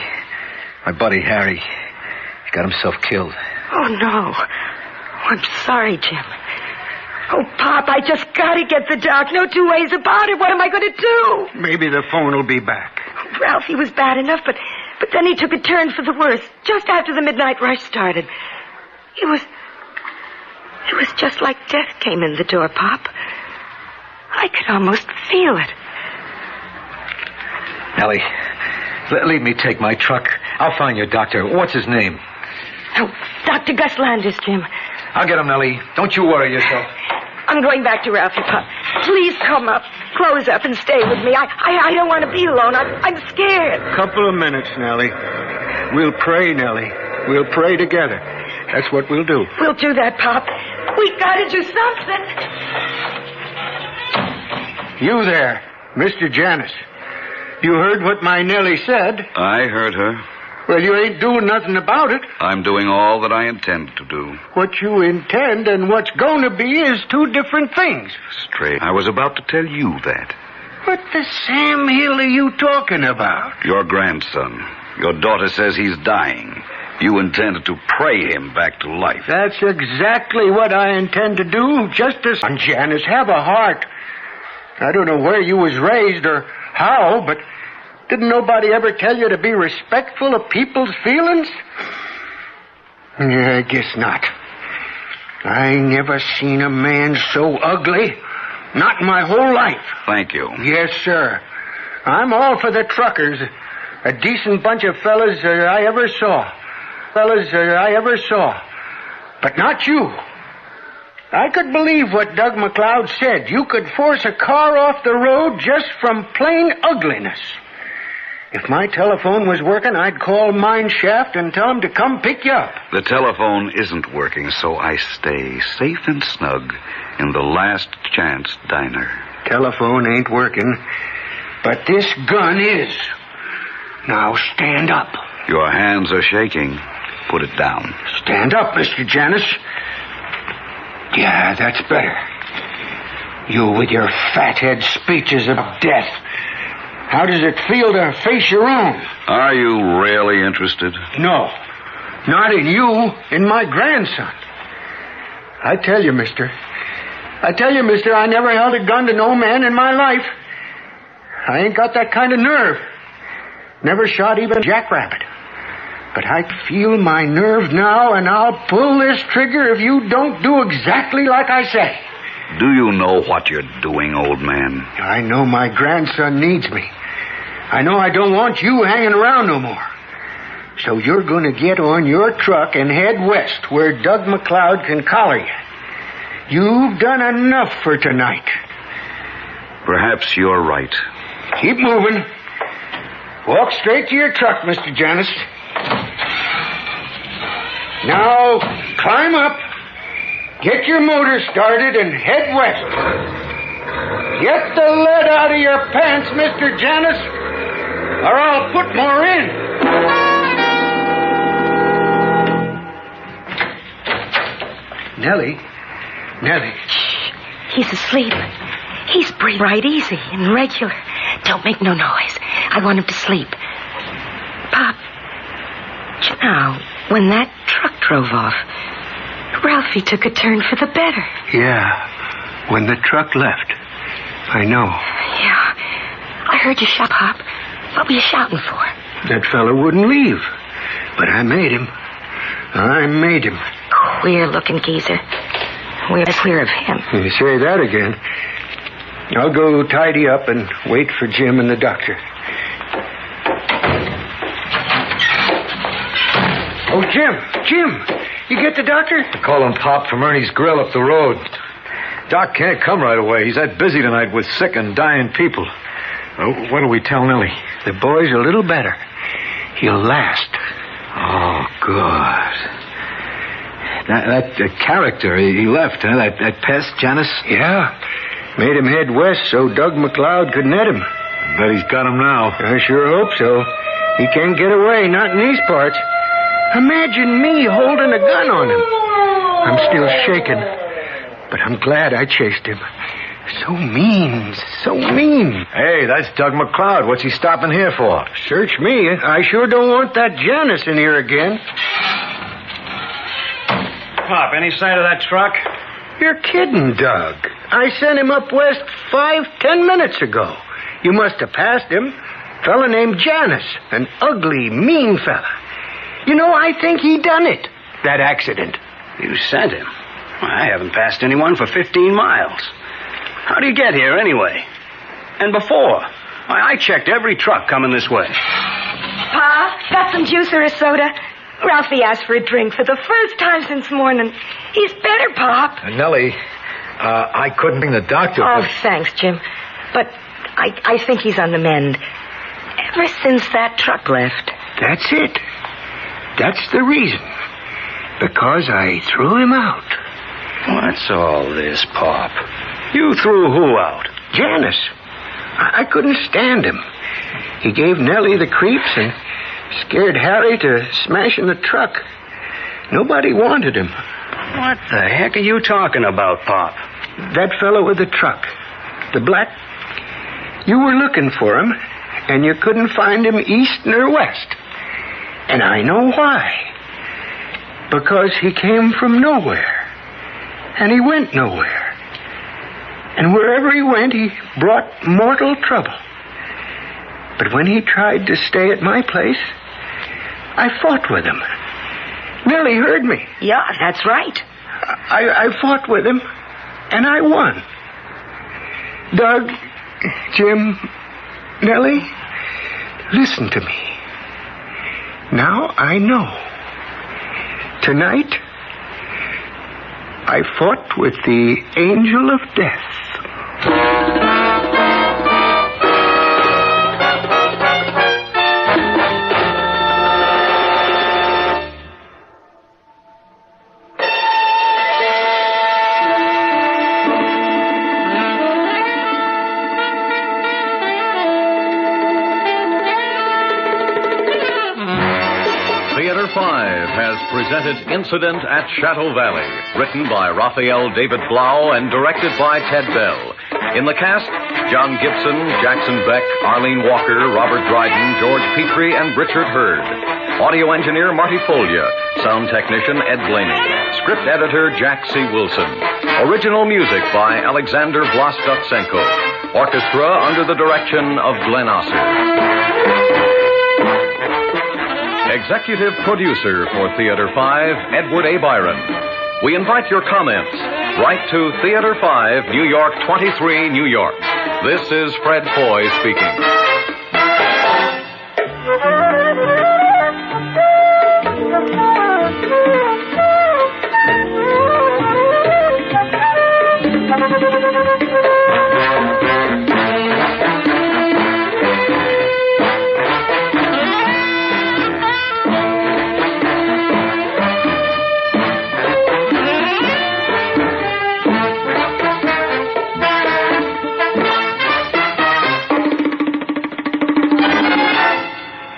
S8: My buddy Harry. He got himself killed.
S17: Oh, no. I'm sorry, Jim. Oh, Pop, I just got to get the doc. No two ways about it. What am I going to do?
S13: Maybe the phone will be back.
S17: Ralphie was bad enough, but then he took a turn for the worse just after the midnight rush started. It was just like death came in the door, Pop. I could almost feel it.
S8: Nellie, leave me take my truck. I'll find your doctor. What's his name?
S17: Oh, Dr. Gus Landers, Jim.
S8: I'll get him, Nellie. Don't you worry yourself.
S17: I'm going back to Ralphie, Pop. Please come up, close up, and stay with me. I don't want to be alone. I'm scared.
S13: Couple of minutes, Nellie. We'll pray, Nellie. We'll pray together. That's what we'll do.
S17: We'll do that, Pop. We've got to do something.
S13: You there, Mr. Janus. You heard what my Nellie said.
S21: I heard her.
S13: Well, you ain't doing nothing about it.
S21: I'm doing all that I intend to do.
S13: What you intend and what's going to be is two different things.
S21: Straight. I was about to tell you that.
S13: What the Sam Hill are you talking about?
S21: Your grandson. Your daughter says he's dying. You intended to pray him back to life.
S13: That's exactly what I intend to do. Just as... Janice, have a heart. I don't know where you was raised or how, but... Didn't nobody ever tell you to be respectful of people's feelings? Yeah, I guess not. I never seen a man so ugly. Not in my whole life.
S21: Thank you.
S13: Yes, sir. I'm all for the truckers. A decent bunch of fellas I ever saw. But not you. I could believe what Doug McLeod said. You could force a car off the road just from plain ugliness. If my telephone was working, I'd call Mine Shaft and tell them to come pick you up.
S21: The telephone isn't working, so I stay safe and snug in the Last Chance Diner.
S13: Telephone ain't working, but this gun is. Now stand up.
S21: Your hands are shaking. Put it down.
S13: Stand up, Mr. Janus. Yeah, that's better. You with your fathead speeches of death. How does it feel to face your own?
S21: Are you really interested?
S13: No. Not in you, in my grandson. I tell you, mister, I never held a gun to no man in my life. I ain't got that kind of nerve. Never shot even a jackrabbit. But I feel my nerve now, and I'll pull this trigger if you don't do exactly like I say.
S21: Do you know what you're doing, old man?
S13: I know my grandson needs me. I know I don't want you hanging around no more. So you're going to get on your truck and head west where Doug McLeod can collar you. You've done enough for tonight.
S21: Perhaps you're right.
S13: Keep moving. Walk straight to your truck, Mr. Janus. Now, climb up. Get your motor started and head west. Get the lead out of your pants, Mr. Janus, or I'll put more in. Nellie.
S17: Shh. He's asleep. He's breathing right easy and regular. Don't make no noise. I want him to sleep. Pop, just now, when that truck drove off, Ralphie took a turn for the better.
S13: Yeah, when the truck left. I know.
S17: Yeah, I heard you shout, Pop. What were you shouting for?
S13: That fella wouldn't leave, but I made him.
S17: Queer-looking geezer. We're clear of him.
S13: You say that again. I'll go tidy up and wait for Jim and the doctor. Oh, Jim, you get the doctor?
S8: I call him Pop from Ernie's Grill up the road. Doc can't come right away. He's that busy tonight with sick and dying people. What'll we tell Nellie?
S13: The boy's a little better. He'll last.
S8: Oh, good. That character, he left, huh? That pest, Janus?
S13: Yeah. Made him head west so Doug McLeod could net him.
S8: Bet he's got him now.
S13: I sure hope so. He can't get away, not in these parts. Imagine me holding a gun on him. I'm still shaking, but I'm glad I chased him. So mean.
S8: Hey, that's Doug McLeod. What's he stopping here for?
S13: Search me. I sure don't want that Janus in here again.
S4: Pop, any sight of that truck?
S13: You're kidding, Doug. I sent him up west 5-10 minutes ago. You must have passed him. Fella named Janus. An ugly, mean fella. You know, I think he done it. That accident.
S7: You sent him? I haven't passed anyone for 15 miles. How do you get here, anyway? And before? I checked every truck coming this way.
S17: Pa, got some juice or a soda? Ralphie asked for a drink for the first time since morning. He's better, Pop.
S8: Nellie, I couldn't bring the doctor.
S17: Oh, thanks, Jim. But I think he's on the mend. Ever since that truck left.
S13: That's it. That's the reason. Because I threw him out.
S7: What's all this, Pop? You threw who out?
S13: Janus. I couldn't stand him. He gave Nellie the creeps and scared Harry to smashing the truck. Nobody wanted him.
S7: What the heck are you talking about, Pop?
S13: That fellow with the truck. The black. You were looking for him, and you couldn't find him east nor west. And I know why. Because he came from nowhere. And he went nowhere. And wherever he went, he brought mortal trouble. But when he tried to stay at my place, I fought with him. Nellie heard me.
S17: Yeah, that's right.
S13: I fought with him, and I won. Doug, Jim, Nellie, listen to me. Now I know. Tonight, I fought with the angel of death.
S6: Theater 5 has presented Incident at Chateau Valley, written by Raphael David Blau and directed by Ted Bell. In the cast, John Gibson, Jackson Beck, Arlene Walker, Robert Dryden, George Petrie, and Richard Hurd. Audio engineer Marty Folia. Sound technician Ed Blaney. Script editor Jack C. Wilson. Original music by Alexander Vlastotsenko. Orchestra under the direction of Glenn Osser. Executive producer for Theater 5, Edward A. Byron. We invite your comments. Write to Theater 5, New York 23, New York. This is Fred Foy speaking.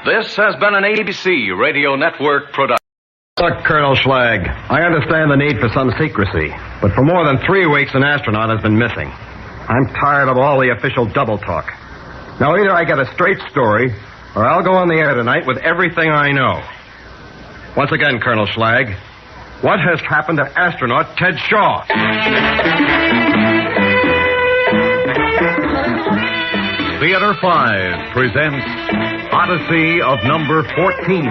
S6: This has been an ABC Radio Network production.
S3: Look, Colonel Schlag, I understand the need for some secrecy, but for more than 3 weeks an astronaut has been missing. I'm tired of all the official double talk. Now, either I get a straight story, or I'll go on the air tonight with everything I know. Once again, Colonel Schlag, what has happened to astronaut Ted Shaw?
S6: Theater 5 presents Odyssey of Number 14.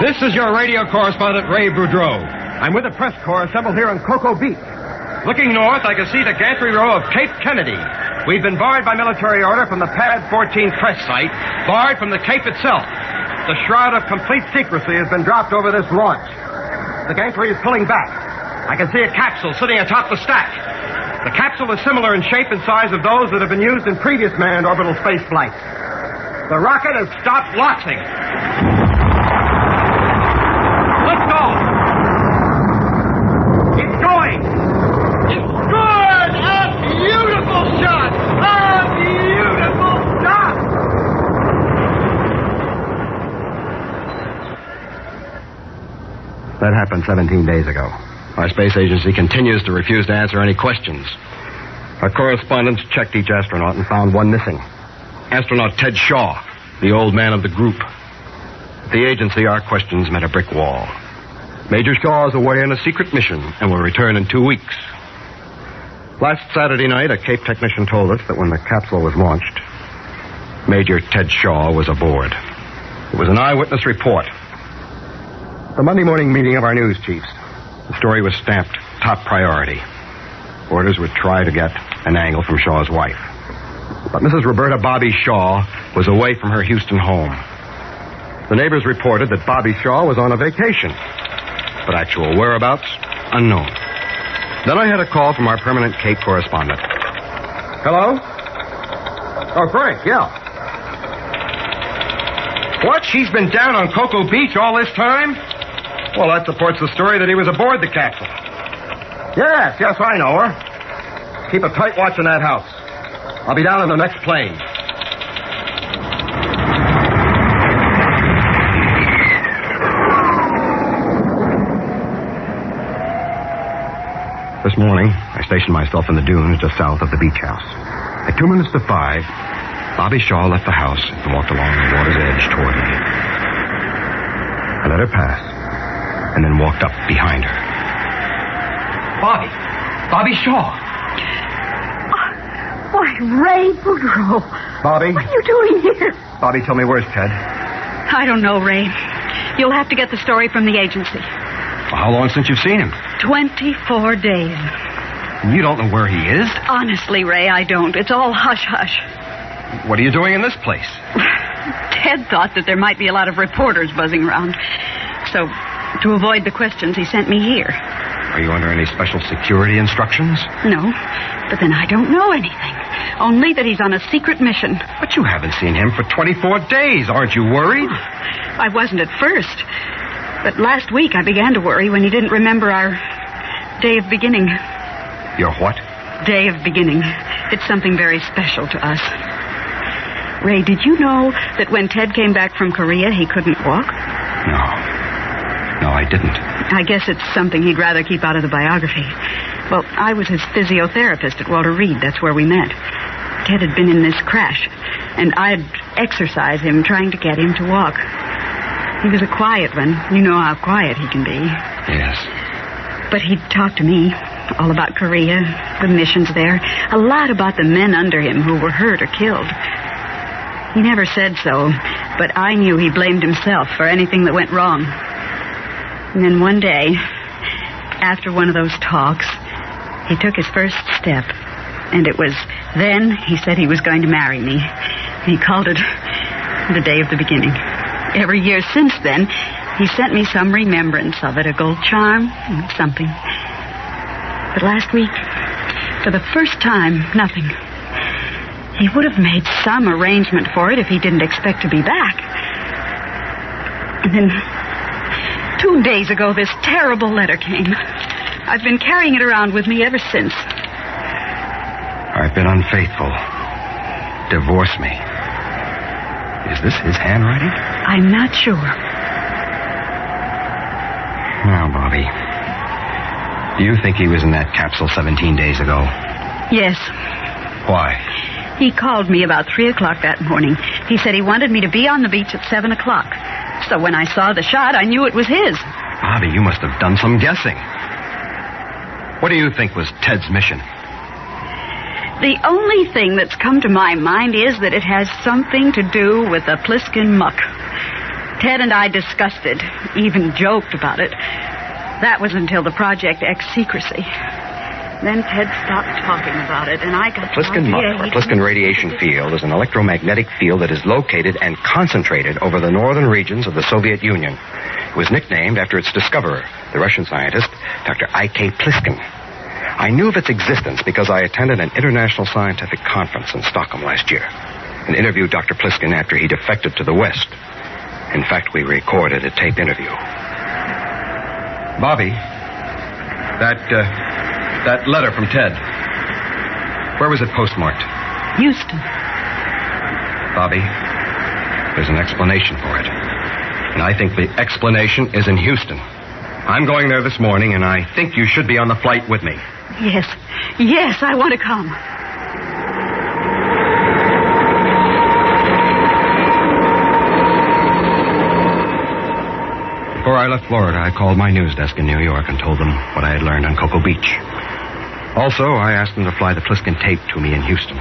S3: This is your radio correspondent, Ray Boudreau. I'm with the press corps assembled here on Cocoa Beach. Looking north, I can see the gantry row of Cape Kennedy. We've been barred by military order from the Pad 14 press site, barred from the Cape itself. The shroud of complete secrecy has been dropped over this launch. The gantry is pulling back. I can see a capsule sitting atop the stack. The capsule is similar in shape and size of those that have been used in previous manned orbital space flights. The rocket has stopped launching. Let's go! It's going! It's good! A beautiful shot! A beautiful shot! That happened 17 days ago. Our space agency continues to refuse to answer any questions. Our correspondents checked each astronaut and found one missing. Astronaut Ted Shaw, the old man of the group. At the agency, our questions met a brick wall. Major Shaw is away on a secret mission and will return in 2 weeks. Last Saturday night, a Cape technician told us that when the capsule was launched, Major Ted Shaw was aboard. It was an eyewitness report. The Monday morning meeting of our news chiefs, the story was stamped top priority. Orders would try to get an angle from Shaw's wife. But Mrs. Roberta Bobby Shaw was away from her Houston home. The neighbors reported that Bobby Shaw was on a vacation, but actual whereabouts, unknown. Then I had a call from our permanent Cape correspondent. Hello? Oh, Frank, yeah. What? She's been down on Cocoa Beach all this time? Well, that supports the story that he was aboard the capsule. Yes, I know her. Keep a tight watch on that house. I'll be down in the next plane. This morning, I stationed myself in the dunes just south of the beach house. At 2 minutes to 5, Bobby Shaw left the house and walked along the water's edge toward me. I let her pass, and then walked up behind her. Bobby Shaw.
S15: Why, Ray Boudreau.
S3: Bobby?
S15: What are you doing here?
S3: Bobby, tell me, where's Ted?
S15: I don't know, Ray. You'll have to get the story from the agency.
S3: Well, how long since you've seen him?
S15: 24 days.
S3: You don't know where he is?
S15: Honestly, Ray, I don't. It's all hush-hush.
S3: What are you doing in this place?
S15: Ted thought that there might be a lot of reporters buzzing around. So, to avoid the questions, he sent me here.
S3: Are you under any special security instructions?
S15: No, but then I don't know anything. Only that he's on a secret mission.
S3: But you haven't seen him for 24 days. Aren't you worried?
S15: I wasn't at first. But last week I began to worry when he didn't remember our day of beginning.
S3: Your what?
S15: Day of beginning. It's something very special to us. Ray, did you know that when Ted came back from Korea, he couldn't walk?
S3: No, I didn't.
S15: I guess it's something he'd rather keep out of the biography. Well, I was his physiotherapist at Walter Reed. That's where we met. Ted had been in this crash, and I'd exercise him, trying to get him to walk. He was a quiet one. You know how quiet he can be.
S3: Yes.
S15: But he'd talk to me all about Korea, the missions there, a lot about the men under him who were hurt or killed. He never said so, but I knew he blamed himself for anything that went wrong. And then one day, after one of those talks, he took his first step. And it was then he said he was going to marry me. He called it the day of the beginning. Every year since then, he sent me some remembrance of it, a gold charm, something. But last week, for the first time, nothing. He would have made some arrangement for it if he didn't expect to be back. And then 2 days ago, this terrible letter came. I've been carrying it around with me ever since.
S3: I've been unfaithful. Divorce me. Is this his handwriting?
S15: I'm not sure.
S3: Now, Bobby, do you think he was in that capsule 17 days ago?
S15: Yes.
S3: Why?
S15: He called me about 3 o'clock that morning. He said he wanted me to be on the beach at 7 o'clock. So when I saw the shot, I knew it was his.
S3: Bobby, you must have done some guessing. What do you think was Ted's mission?
S15: The only thing that's come to my mind is that it has something to do with the Pliskin muck. Ted and I discussed it, even joked about it. That was until the Project X secrecy. Then Ted stopped talking about it, and I got
S3: The Pliskin muck, or Pliskin radiation field, is an electromagnetic field that is located and concentrated over the northern regions of the Soviet Union. It was nicknamed after its discoverer, the Russian scientist, Dr. I.K. Pliskin. I knew of its existence because I attended an international scientific conference in Stockholm last year and interviewed Dr. Pliskin after he defected to the West. In fact, we recorded a taped interview. Bobby, that letter from Ted, where was it postmarked?
S15: Houston.
S3: Bobby, there's an explanation for it. And I think the explanation is in Houston. I'm going there this morning, and I think you should be on the flight with me.
S15: Yes. Yes, I want to come.
S3: Before I left Florida, I called my news desk in New York and told them what I had learned on Cocoa Beach. Also, I asked them to fly the Pliskin tape to me in Houston.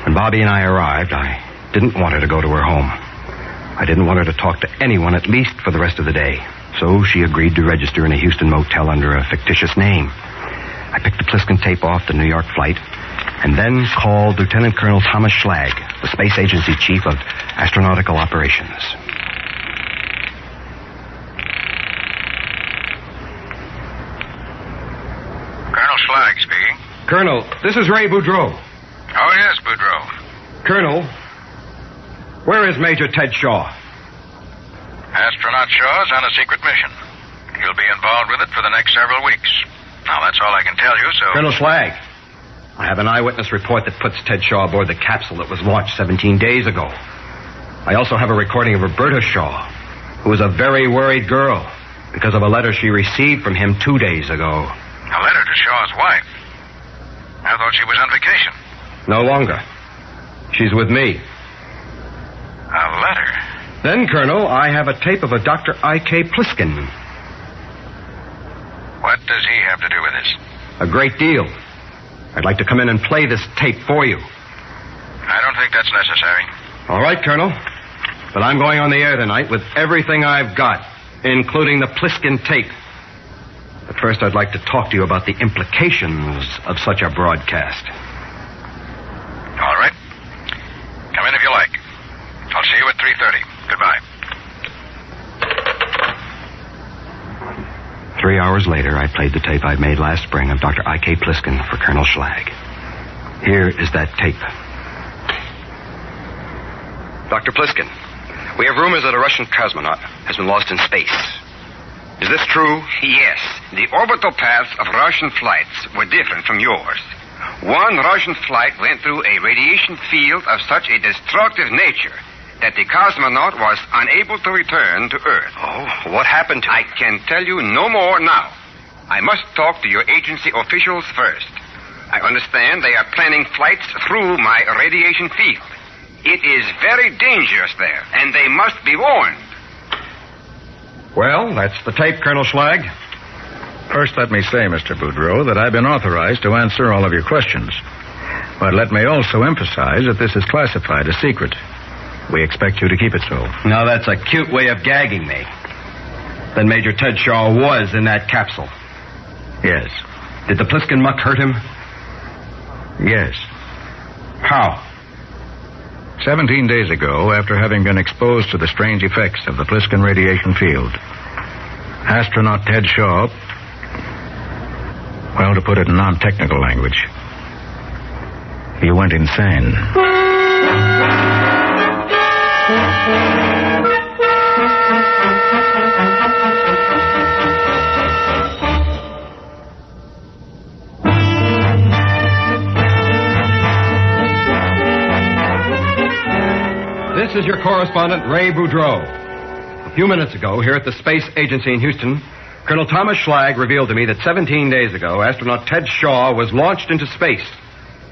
S3: When Bobby and I arrived, I didn't want her to go to her home. I didn't want her to talk to anyone, at least for the rest of the day. So she agreed to register in a Houston motel under a fictitious name. I picked the Pliskin tape off the New York flight and then called Lieutenant Colonel Thomas Schlag, the Space Agency Chief of Astronautical Operations.
S1: Colonel Schlag speaking.
S3: Colonel, this is Ray Boudreau.
S1: Oh, yes, Boudreau.
S3: Colonel, where is Major Ted Shaw?
S1: Astronaut Shaw's on a secret mission. He'll be involved with it for the next several weeks. Now, that's all I can tell you, so...
S3: Colonel Schlag, I have an eyewitness report that puts Ted Shaw aboard the capsule that was launched 17 days ago. I also have a recording of Roberta Shaw, who was a very worried girl because of a letter she received from him 2 days ago.
S1: A letter to Shaw's wife? I thought she was on vacation.
S3: No longer. She's with me.
S1: A letter?
S3: Then, Colonel, I have a tape of a Dr. I.K. Pliskin.
S1: What does he have to do with this?
S3: A great deal. I'd like to come in and play this tape for you.
S1: I don't think that's necessary.
S3: All right, Colonel. But I'm going on the air tonight with everything I've got, including the Pliskin tape. But first, I'd like to talk to you about the implications of such a broadcast.
S1: All right. Come in if you like. I'll see you at 3:30. Goodbye.
S3: 3 hours later, I played the tape I'd made last spring of Dr. I.K. Pliskin for Colonel Schlag. Here is that tape. Dr. Pliskin, we have rumors that a Russian cosmonaut has been lost in space. Is this true?
S2: Yes. The orbital paths of Russian flights were different from yours. One Russian flight went through a radiation field of such a destructive nature that the cosmonaut was unable to return to Earth.
S3: Oh, what happened to him?
S2: I can tell you no more now. I must talk to your agency officials first. I understand they are planning flights through my radiation field. It is very dangerous there, and they must be warned.
S3: Well, that's the tape, Colonel Schlag.
S8: First, let me say, Mr. Boudreau, that I've been authorized to answer all of your questions. But let me also emphasize that this is classified as secret. We expect you to keep it so.
S3: Now, that's a cute way of gagging me. Then Major Ted Shaw was in that capsule.
S8: Yes.
S3: Did the Pliskin muck hurt him?
S8: Yes.
S3: How?
S8: 17 days ago, after having been exposed to the strange effects of the Pliskin radiation field, astronaut Ted Shaw, well, to put it in non-technical language,
S14: He went insane.
S3: This is your correspondent, Ray Boudreau. A few minutes ago, here at the Space Agency in Houston, Colonel Thomas Schlag revealed to me that 17 days ago, astronaut Ted Shaw was launched into space.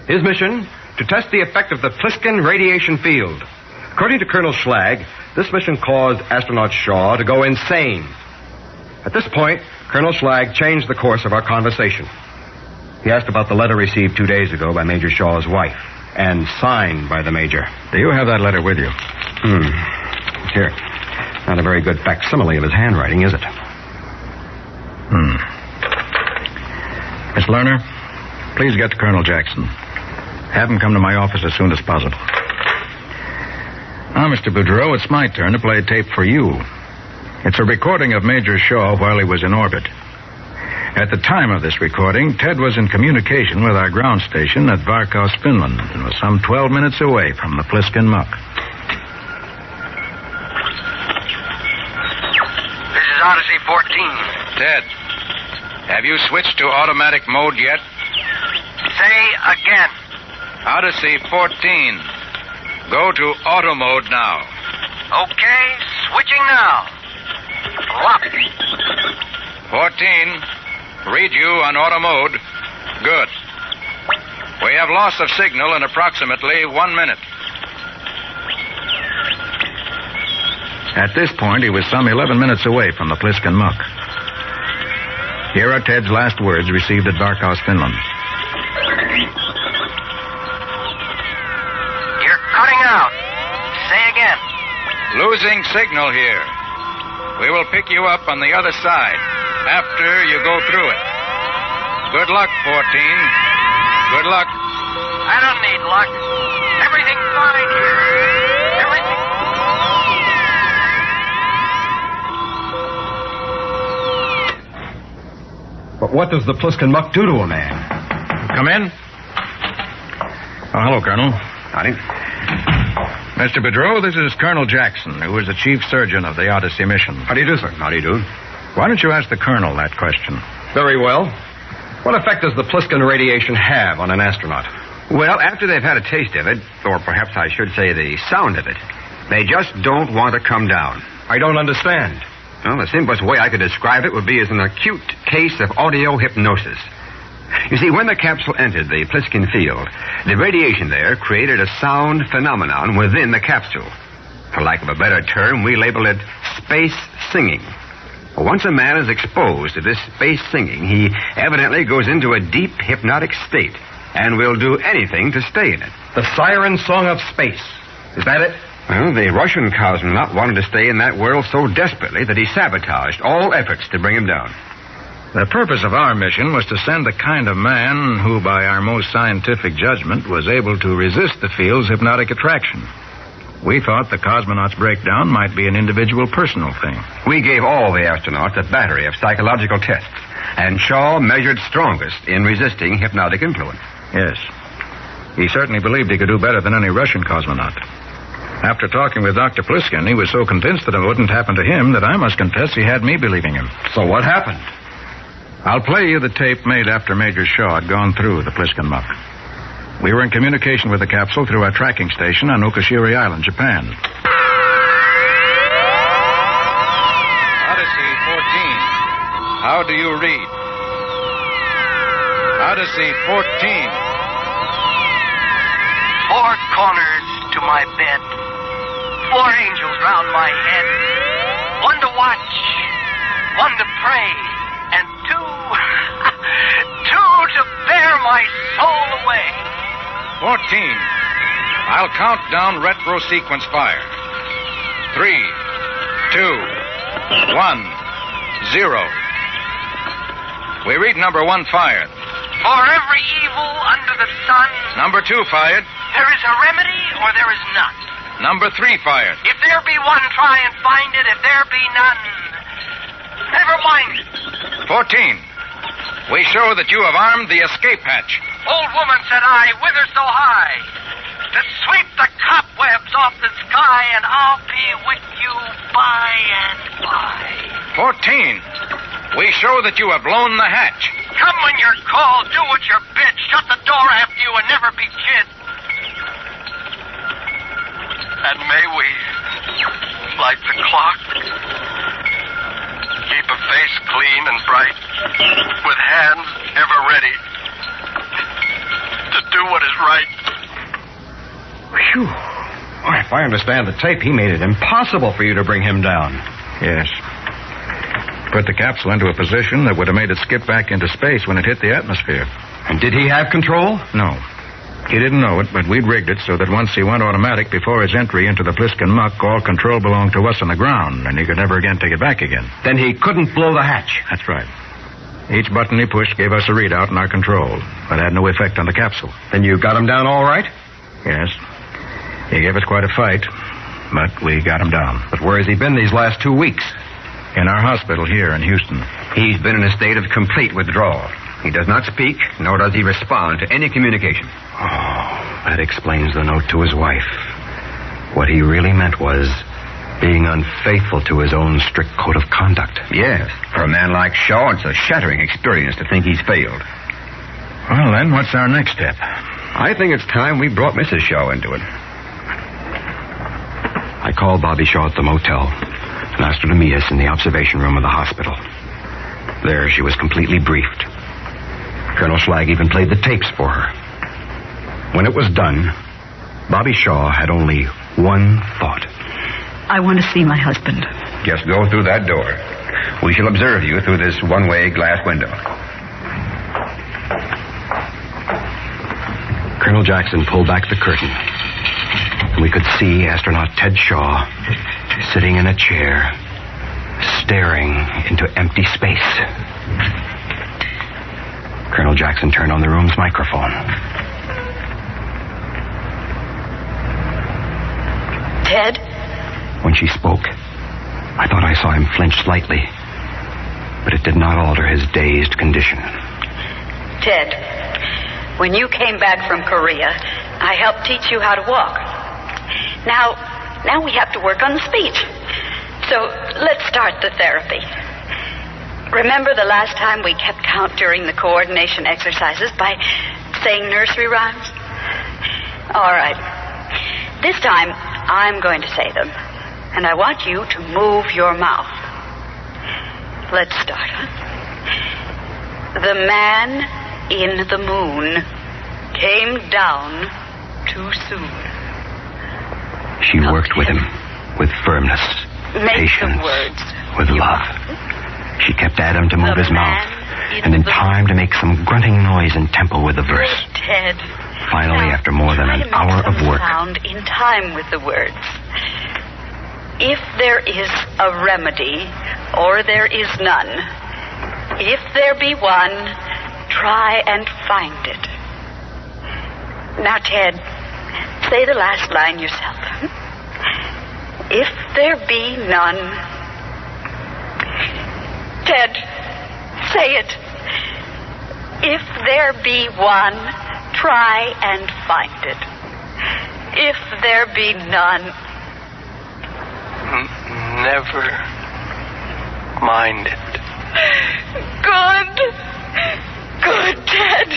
S3: His mission, to test the effect of the Pliskin radiation field. According to Colonel Schlag, this mission caused astronaut Shaw to go insane. At this point, Colonel Schlag changed the course of our conversation. He asked about the letter received 2 days ago by Major Shaw's wife, and signed by the Major.
S14: Do you have that letter with you?
S3: Here. Not a very good facsimile of his handwriting, is it?
S14: Miss Lerner, please get to Colonel Jackson. Have him come to my office as soon as possible. Now, Mr. Boudreau, it's my turn to play a tape for you. It's a recording of Major Shaw while he was in orbit. At the time of this recording, Ted was in communication with our ground station at Varkaus, Finland, and was some 12 minutes away from the Pliskin muck.
S5: This is Odyssey 14.
S21: Ted, have you switched to automatic mode yet?
S5: Say again.
S21: Odyssey 14. Go to auto mode now.
S5: Okay, switching now. Lock.
S21: 14. Read you on auto mode. Good. We have loss of signal in approximately 1 minute.
S14: At this point, he was some 11 minutes away from the Pliskin muck. Here are Ted's last words received at Varkaus, Finland.
S5: You're cutting out. Say again.
S21: Losing signal here. We will pick you up on the other side after you go through it. Good luck, 14. Good luck.
S5: I don't need luck. Everything's fine here. Everything.
S3: But what does the Pliskin muck do to a man?
S14: Come in. Oh, hello, Colonel.
S2: Howdy.
S14: Mr. Boudreau, this is Colonel Jackson, who is the chief surgeon of the Odyssey mission.
S3: How do you do, sir?
S2: How do you do?
S14: Why don't you ask the colonel that question?
S3: Very well. What effect does the Pliskin radiation have on an astronaut?
S2: Well, after they've had a taste of it, or perhaps I should say the sound of it, they just don't want to come down.
S3: I don't understand.
S2: Well, the simplest way I could describe it would be as an acute case of audio hypnosis. You see, when the capsule entered the Pliskin field, the radiation there created a sound phenomenon within the capsule. For lack of a better term, we label it space singing. Once a man is exposed to this space singing, he evidently goes into a deep hypnotic state and will do anything to stay in it.
S3: The siren song of space. Is that it?
S2: Well, the Russian cosmonaut wanted to stay in that world so desperately that he sabotaged all efforts to bring him down.
S14: The purpose of our mission was to send the kind of man who, by our most scientific judgment, was able to resist the field's hypnotic attraction. We thought the cosmonaut's breakdown might be an individual personal thing.
S2: We gave all the astronauts a battery of psychological tests, and Shaw measured strongest in resisting hypnotic influence.
S14: Yes. He certainly believed he could do better than any Russian cosmonaut. After talking with Dr. Pliskin, he was so convinced that it wouldn't happen to him that I must confess he had me believing him.
S3: So what happened?
S14: I'll play you the tape made after Major Shaw had gone through the Pliskin muck. We were in communication with the capsule through our tracking station on Okashiri Island, Japan.
S21: Odyssey 14. How do you read? Odyssey 14.
S5: 4 corners to my bed. 4 angels round my head. 1 to watch. 1 to pray. And 2 to bear my soul away.
S21: 14. I'll count down retro sequence fire. 3, 2, 1, 0. We read number 1 fired.
S5: For every evil under the sun,
S21: Number 2 fired.
S5: there is a remedy or there is none.
S21: Number 3 fired.
S5: If there be one, try and find it. If there be none, never mind it.
S21: 14. We show that you have armed the escape hatch.
S5: Old woman, said I, whither so high? To sweep the cobwebs off the sky, and I'll be with you by and by.
S1: 14. We show that you have blown the hatch.
S5: Come when you're called, do what you're bid, shut the door after you and never be chid. And may we light the clock, keep a face clean and bright, with hands ever ready to do what is right.
S3: Phew. Well, if I understand the tape, he made it impossible for you to bring him down.
S8: Yes. Put the capsule into a position that would have made it skip back into space when it hit the atmosphere.
S3: And did he have control?
S8: No. He didn't know it, but we'd rigged it so that once he went automatic before his entry into the Pliskin muck, all control belonged to us on the ground, and he could never again take it back again.
S3: Then he couldn't blow the hatch.
S8: That's right. Each button he pushed gave us a readout in our control, but had no effect on the capsule.
S3: Then you got him down all right?
S8: Yes. He gave us quite a fight, but we got him down.
S3: But where has he been these last 2 weeks?
S8: In our hospital here in Houston.
S2: He's been in a state of complete withdrawal. He does not speak, nor does he respond to any communication.
S3: Oh, that explains the note to his wife. What he really meant was being unfaithful to his own strict code of conduct.
S2: Yes. For a man like Shaw, it's a shattering experience to think he's failed.
S8: Well, then, what's our next step?
S2: I think it's time we brought Mrs. Shaw into it.
S3: I called Bobby Shaw at the motel and asked her to meet us in the observation room of the hospital. There, she was completely briefed. Colonel Schlag even played the tapes for her. When it was done, Bobby Shaw had only one thought.
S15: I want to see my husband.
S2: Just go through that door. We shall observe you through this one-way glass window.
S3: Colonel Jackson pulled back the curtain. We could see astronaut Ted Shaw sitting in a chair, staring into empty space. Colonel Jackson turned on the room's microphone.
S15: Ted?
S3: When she spoke, I thought I saw him flinch slightly, but it did not alter his dazed condition.
S15: Ted, when you came back from Korea, I helped teach you how to walk. Now we have to work on the speech. So let's start the therapy. Remember the last time we kept count during the coordination exercises by saying nursery rhymes? All right. This time, I'm going to say them. And I want you to move your mouth. Let's start, huh? The man in the moon came down too soon.
S3: She worked with him, with firmness, patience, with love. She kept at him to move his mouth, and in time to make some grunting noise in tempo with the verse.
S15: Ted.
S3: Finally, after more than an hour of work,
S15: sound in time with the words. If there is a remedy, or there is none, if there be one, try and find it. Now, Ted, say the last line yourself. If there be none. Ted, say it. If there be one, try and find it. If there be none.
S5: Never mind it.
S15: Good, Ted.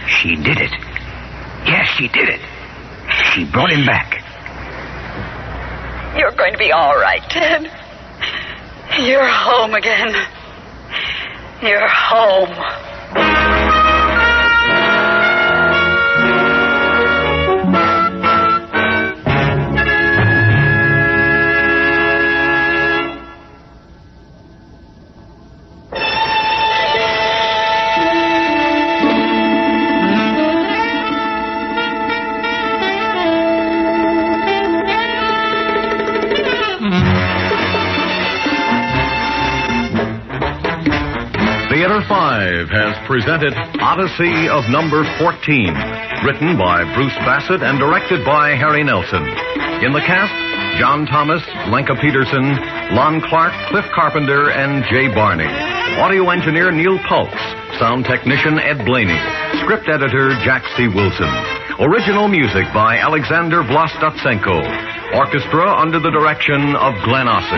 S2: She did it. Yes, she did it. She brought him back.
S15: You're going to be all right, Ted. You're home again. You're home.
S6: Theater 5 has presented Odyssey of Number 14, written by Bruce Bassett and directed by Harry Nelson. In the cast, John Thomas, Lenka Peterson, Lon Clark, Cliff Carpenter, and Jay Barney. Audio engineer Neil Pultz. Sound technician Ed Blaney. Script editor Jack C. Wilson. Original music by Alexander Vlastotsenko. Orchestra under the direction of Glenn Osser.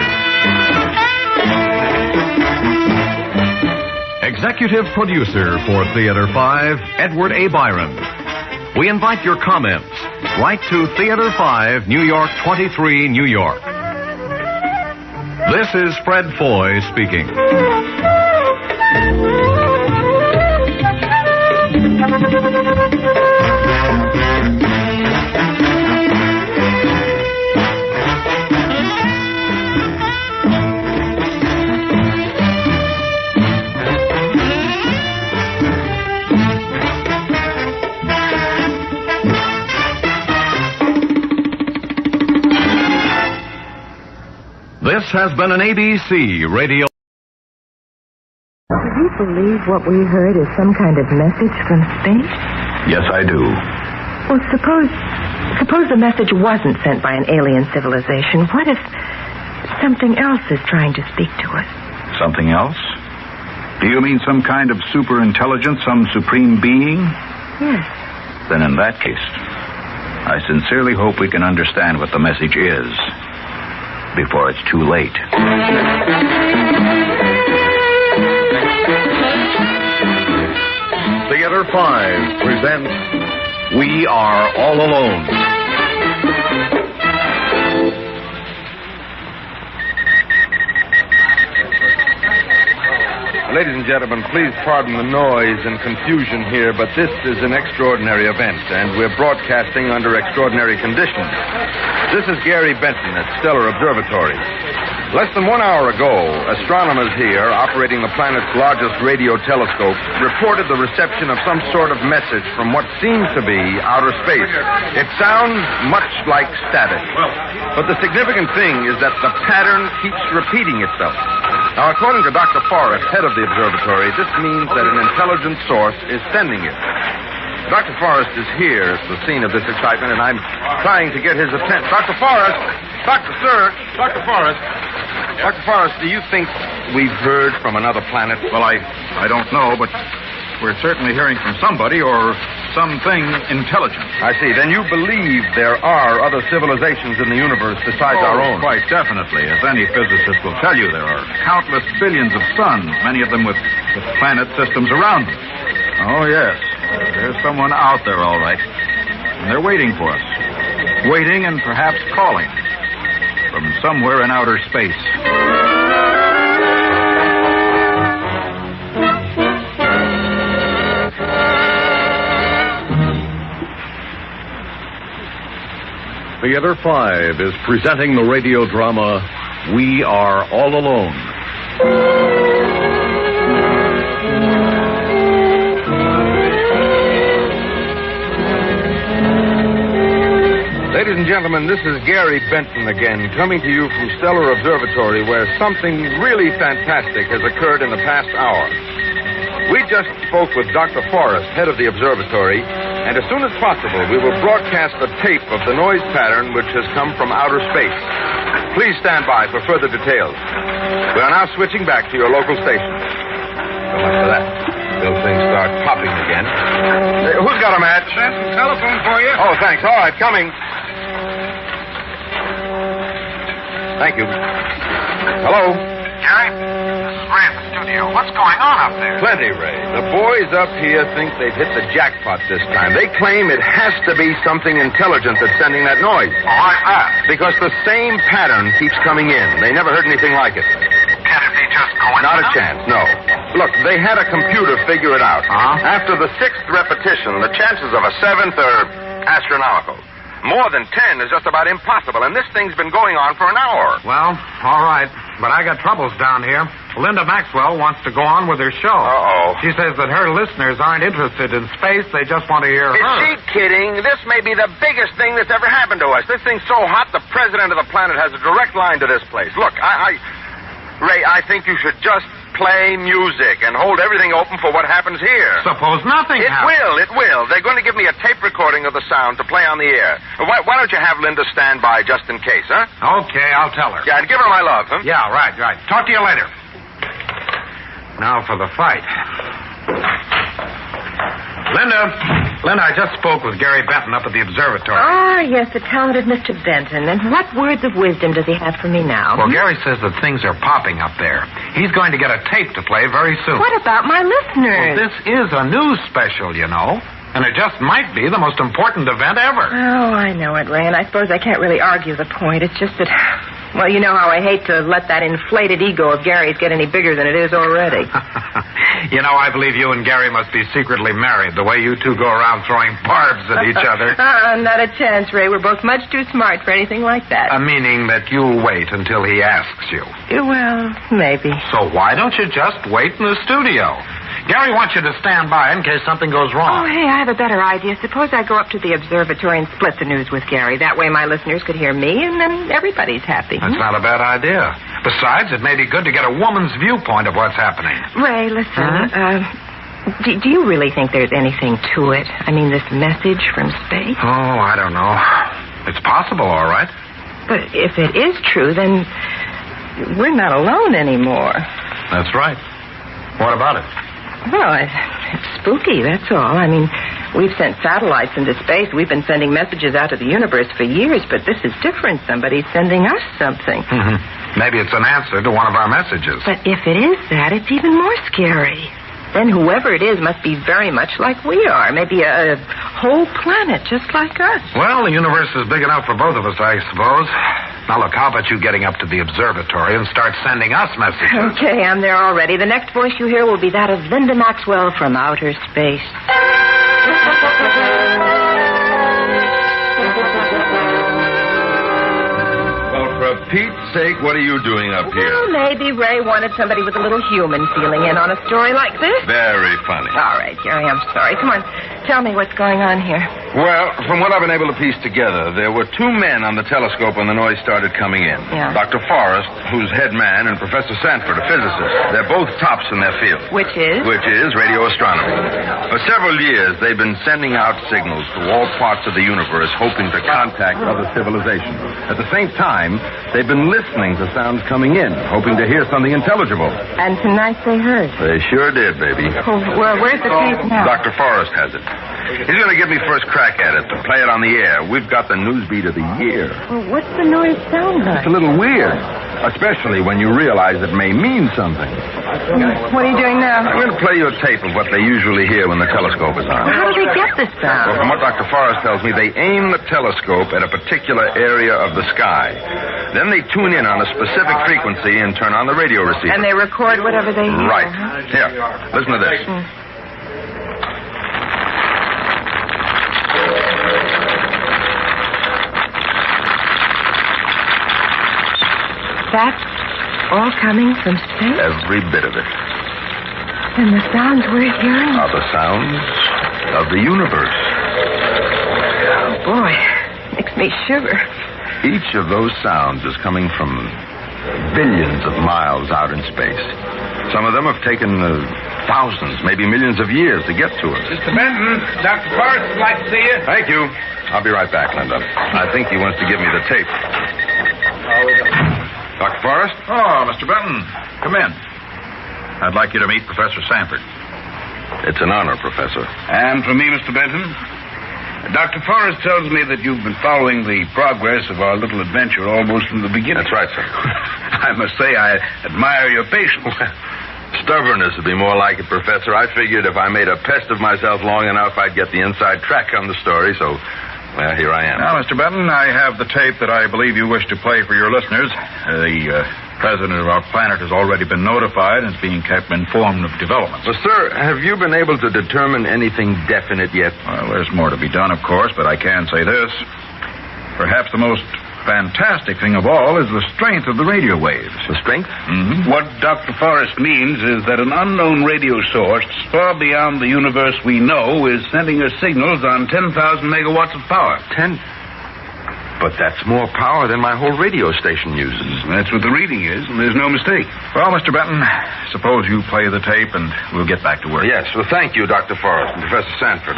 S6: Executive producer for Theater 5, Edward A. Byron. We invite your comments. Write to Theater 5, New York 23, New York. This is Fred Foy speaking. This has been an ABC radio.
S20: Do you believe what we heard is some kind of message from space?
S11: Yes, I do.
S20: Well, suppose the message wasn't sent by an alien civilization. What if something else is trying to speak to us?
S11: Something else? Do you mean some kind of super intelligence, some supreme being?
S20: Yes.
S11: Then in that case, I sincerely hope we can understand what the message is before it's too late.
S6: Theater 5 presents We Are All Alone.
S22: Ladies and gentlemen, please pardon the noise and confusion here, but this is an extraordinary event, and we're broadcasting under extraordinary conditions. This is Gary Benton at Stellar Observatory. Less than 1 hour ago, astronomers here, operating the planet's largest radio telescope, reported the reception of some sort of message from what seems to be outer space. It sounds much like static. But the significant thing is that the pattern keeps repeating itself. Now, according to Dr. Forrest, head of the observatory, this means that an intelligent source is sending it. Dr. Forrest is here at the scene of this excitement, and I'm trying to get his attention. Dr. Forrest! Dr. Forrest, do you think we've heard from another planet?
S8: Well, I don't know, but we're certainly hearing from somebody or something intelligent.
S22: I see. Then you believe there are other civilizations in the universe besides our own?
S8: Quite definitely. As any physicist will tell you, there are countless billions of suns, many of them with planet systems around them. Oh, yes. There's someone out there, all right. And they're waiting for us. Waiting and perhaps calling. From somewhere in outer space.
S6: Theater 5 is presenting the radio drama We Are All Alone.
S22: Ladies and gentlemen, this is Gary Benton again, coming to you from Stellar Observatory, where something really fantastic has occurred in the past hour. We just spoke with Dr. Forrest, head of the observatory, and as soon as possible, we will broadcast a tape of the noise pattern which has come from outer space. Please stand by for further details. We are now switching back to your local station. So much for that. Till things start popping again. Who's got a match?
S9: That's the telephone for you.
S22: Oh, thanks. All right, coming. Thank you. Hello?
S10: Gary? This is Ray at the studio. What's going on up there?
S22: Plenty, Ray. The boys up here think they've hit the jackpot this time. They claim it has to be something intelligent that's sending that noise.
S10: Why's that?
S22: Because the same pattern keeps coming in. They never heard anything like it.
S10: Can't it be just coincidence?
S22: Not a chance, no. Look, they had a computer figure it out.
S10: After the 6th repetition, the chances of a 7th are astronomical. More than 10 is just about impossible, and this thing's been going on for an hour.
S23: Well, all right, but I got troubles down here. Linda Maxwell wants to go on with her show.
S10: Uh-oh.
S23: She says that her listeners aren't interested in space, they just want to hear her.
S10: Is she kidding? This may be the biggest thing that's ever happened to us. This thing's so hot, the president of the planet has a direct line to this place. Look, Ray, I think you should just play music and hold everything open for what happens here.
S23: Suppose nothing happens.
S10: It will. They're going to give me a tape recording of the sound to play on the air. Why don't you have Linda stand by just in case, huh?
S23: Okay, I'll tell her.
S10: Yeah, and give her my love, huh?
S23: Yeah, right. Talk to you later. Now for the fight. Linda, I just spoke with Gary Benton up at the observatory.
S20: Ah, yes, the talented Mr. Benton. And what words of wisdom does he have for me now?
S23: Well, Gary says that things are popping up there. He's going to get a tape to play very soon.
S20: What about my listeners?
S23: Well, this is a news special, you know. And it just might be the most important event ever.
S20: Oh, I know it, Ray, and I suppose I can't really argue the point. It's just that, well, you know how I hate to let that inflated ego of Gary's get any bigger than it is already.
S23: You know, I believe you and Gary must be secretly married, the way you two go around throwing barbs at each other.
S20: Not a chance, Ray. We're both much too smart for anything like that.
S23: Meaning that you'll wait until he asks you.
S20: Well, maybe.
S23: So why don't you just wait in the studio? Gary wants you to stand by in case something goes wrong.
S20: Oh, hey, I have a better idea. Suppose I go up to the observatory and split the news with Gary. That way my listeners could hear me, and then everybody's happy.
S23: That's not a bad idea. Besides, it may be good to get a woman's viewpoint of what's happening.
S20: Ray, listen. Do you really think there's anything to it? I mean, this message from space?
S23: Oh, I don't know. It's possible, all right.
S20: But if it is true, then we're not alone anymore.
S23: That's right. What about it?
S20: Well, it's spooky, that's all. I mean, we've sent satellites into space. We've been sending messages out to the universe for years, but this is different. Somebody's sending us something.
S23: Maybe it's an answer to one of our messages.
S20: But if it is that, it's even more scary. Then whoever it is must be very much like we are. Maybe a whole planet just like us.
S23: Well, the universe is big enough for both of us, I suppose. Now, look, how about you getting up to the observatory and start sending us messages?
S20: Okay, I'm there already. The next voice you hear will be that of Linda Maxwell from outer space.
S10: For Pete's sake, what are you doing up here?
S20: Well, maybe Ray wanted somebody with a little human feeling in on a story like this.
S10: Very funny.
S20: All right, Gary, I'm sorry. Come on, tell me what's going on here.
S10: Well, from what I've been able to piece together, there were two men on the telescope when the noise started coming in.
S20: Yeah.
S10: Dr. Forrest, who's head man, and Professor Sanford, a physicist. They're both tops in their field.
S20: Which is?
S10: Which is radio astronomy. For several years, they've been sending out signals to all parts of the universe, hoping to contact other civilizations. At the same time, they've been listening to sounds coming in, hoping to hear something intelligible.
S20: And tonight they heard.
S10: They sure did, baby.
S20: Oh, well, where's the tape now?
S10: Dr. Forrest has it. He's going to give me first crack at it to play it on the air. We've got the news beat of the year.
S20: Well, what's the noise sound like?
S10: It's a little weird, especially when you realize it may mean something.
S20: What are you doing now?
S10: I'm going to play you a tape of what they usually hear when the telescope is on.
S20: Well, how do they get this sound?
S10: Well, from what Dr. Forrest tells me, they aim the telescope at a particular area of the sky. Then they tune in on a specific frequency and turn on the radio receiver.
S20: And they record whatever they hear.
S10: Right. Here, listen to this.
S20: That's all coming from space?
S10: Every bit of it.
S20: And the sounds we're hearing?
S10: Are the sounds of the universe.
S20: Oh, boy. Makes me shiver.
S10: Each of those sounds is coming from billions of miles out in space. Some of them have taken thousands, maybe millions of years to get to us.
S23: Mr. Benton, Dr. Forrest would like to see you.
S10: Thank you. I'll be right back, Linda. I think he wants to give me the tape. Dr. Forrest?
S12: Oh, Mr. Benton. Come in. I'd like you to meet Professor Sanford.
S10: It's an honor, Professor.
S16: And from me, Mr. Benton, Dr. Forrest tells me that you've been following the progress of our little adventure almost from the beginning.
S10: That's right, sir.
S16: I must say I admire your patience.
S10: Stubbornness would be more like it, Professor. I figured if I made a pest of myself long enough, I'd get the inside track on the story, so... Well, here I am.
S12: Now, Mr. Benton, I have the tape that I believe you wish to play for your listeners. The president of our planet has already been notified and is being kept informed of developments.
S10: Well, sir, have you been able to determine anything definite yet?
S12: Well, there's more to be done, of course, but I can say this. Perhaps the most fantastic thing of all is the strength of the radio waves.
S10: The strength?
S12: Mm-hmm.
S16: What Dr. Forrest means is that an unknown radio source far beyond the universe we know is sending us signals on 10,000 megawatts of power.
S10: But that's more power than my whole radio station uses.
S16: That's what the reading is, and there's no mistake.
S12: Well, Mr. Benton, suppose you play the tape and we'll get back to work.
S10: Yes, well, thank you, Dr. Forrest and Professor Sanford.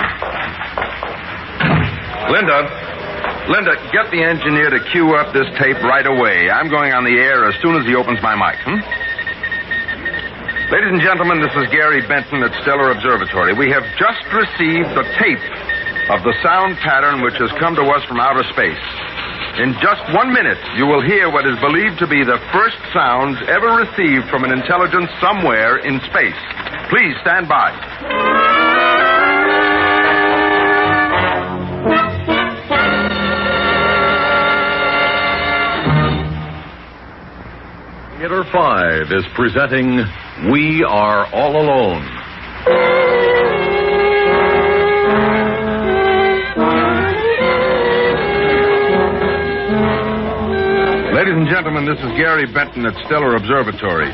S10: Linda, get the engineer to cue up this tape right away. I'm going on the air as soon as he opens my mic,
S22: Ladies and gentlemen, this is Gary Benton at Stellar Observatory. We have just received the tape of the sound pattern which has come to us from outer space. In just 1 minute, you will hear what is believed to be the first sounds ever received from an intelligence somewhere in space. Please stand by.
S6: Theater 5 is presenting We Are All Alone.
S22: Ladies and gentlemen, this is Gary Benton at Stellar Observatory.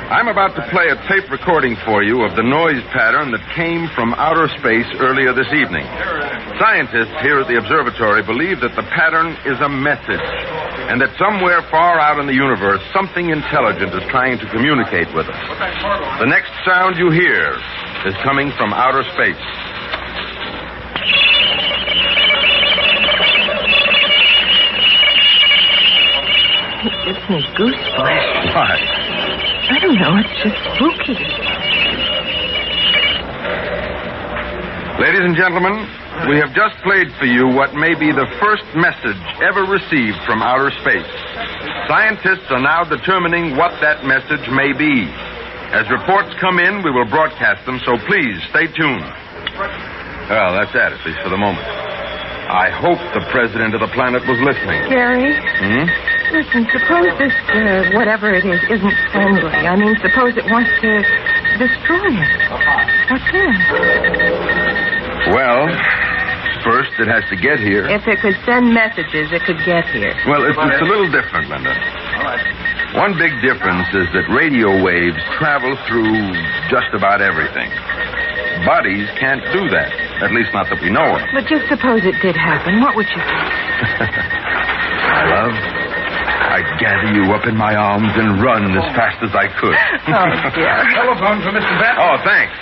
S22: I'm about to play a tape recording for you of the noise pattern that came from outer space earlier this evening. Scientists here at the observatory believe that the pattern is a message, and that somewhere far out in the universe, something intelligent is trying to communicate with us. The next sound you hear is coming from outer space.
S20: It gives me goosebumps.
S22: Why?
S20: I don't know. It's just spooky.
S22: Ladies and gentlemen, we have just played for you what may be the first message ever received from outer space. Scientists are now determining what that message may be. As reports come in, we will broadcast them, so please stay tuned. Well, that's that, at least for the moment. I hope the president of the planet was listening.
S20: Gary? Listen, suppose this, whatever it is, isn't friendly. I mean, suppose it wants to destroy us. What then?
S22: Well, first it has to get here.
S20: If it could send messages, it could get here.
S22: Well, it's a little different, Linda. One big difference is that radio waves travel through just about everything. Bodies can't do that, at least not that we know of.
S20: But just suppose it did happen. What would you do?
S22: My love, I'd gather you up in my arms and run as fast as I could.
S20: Oh, dear.
S22: Telephone for Mr. Benton. Oh, thanks.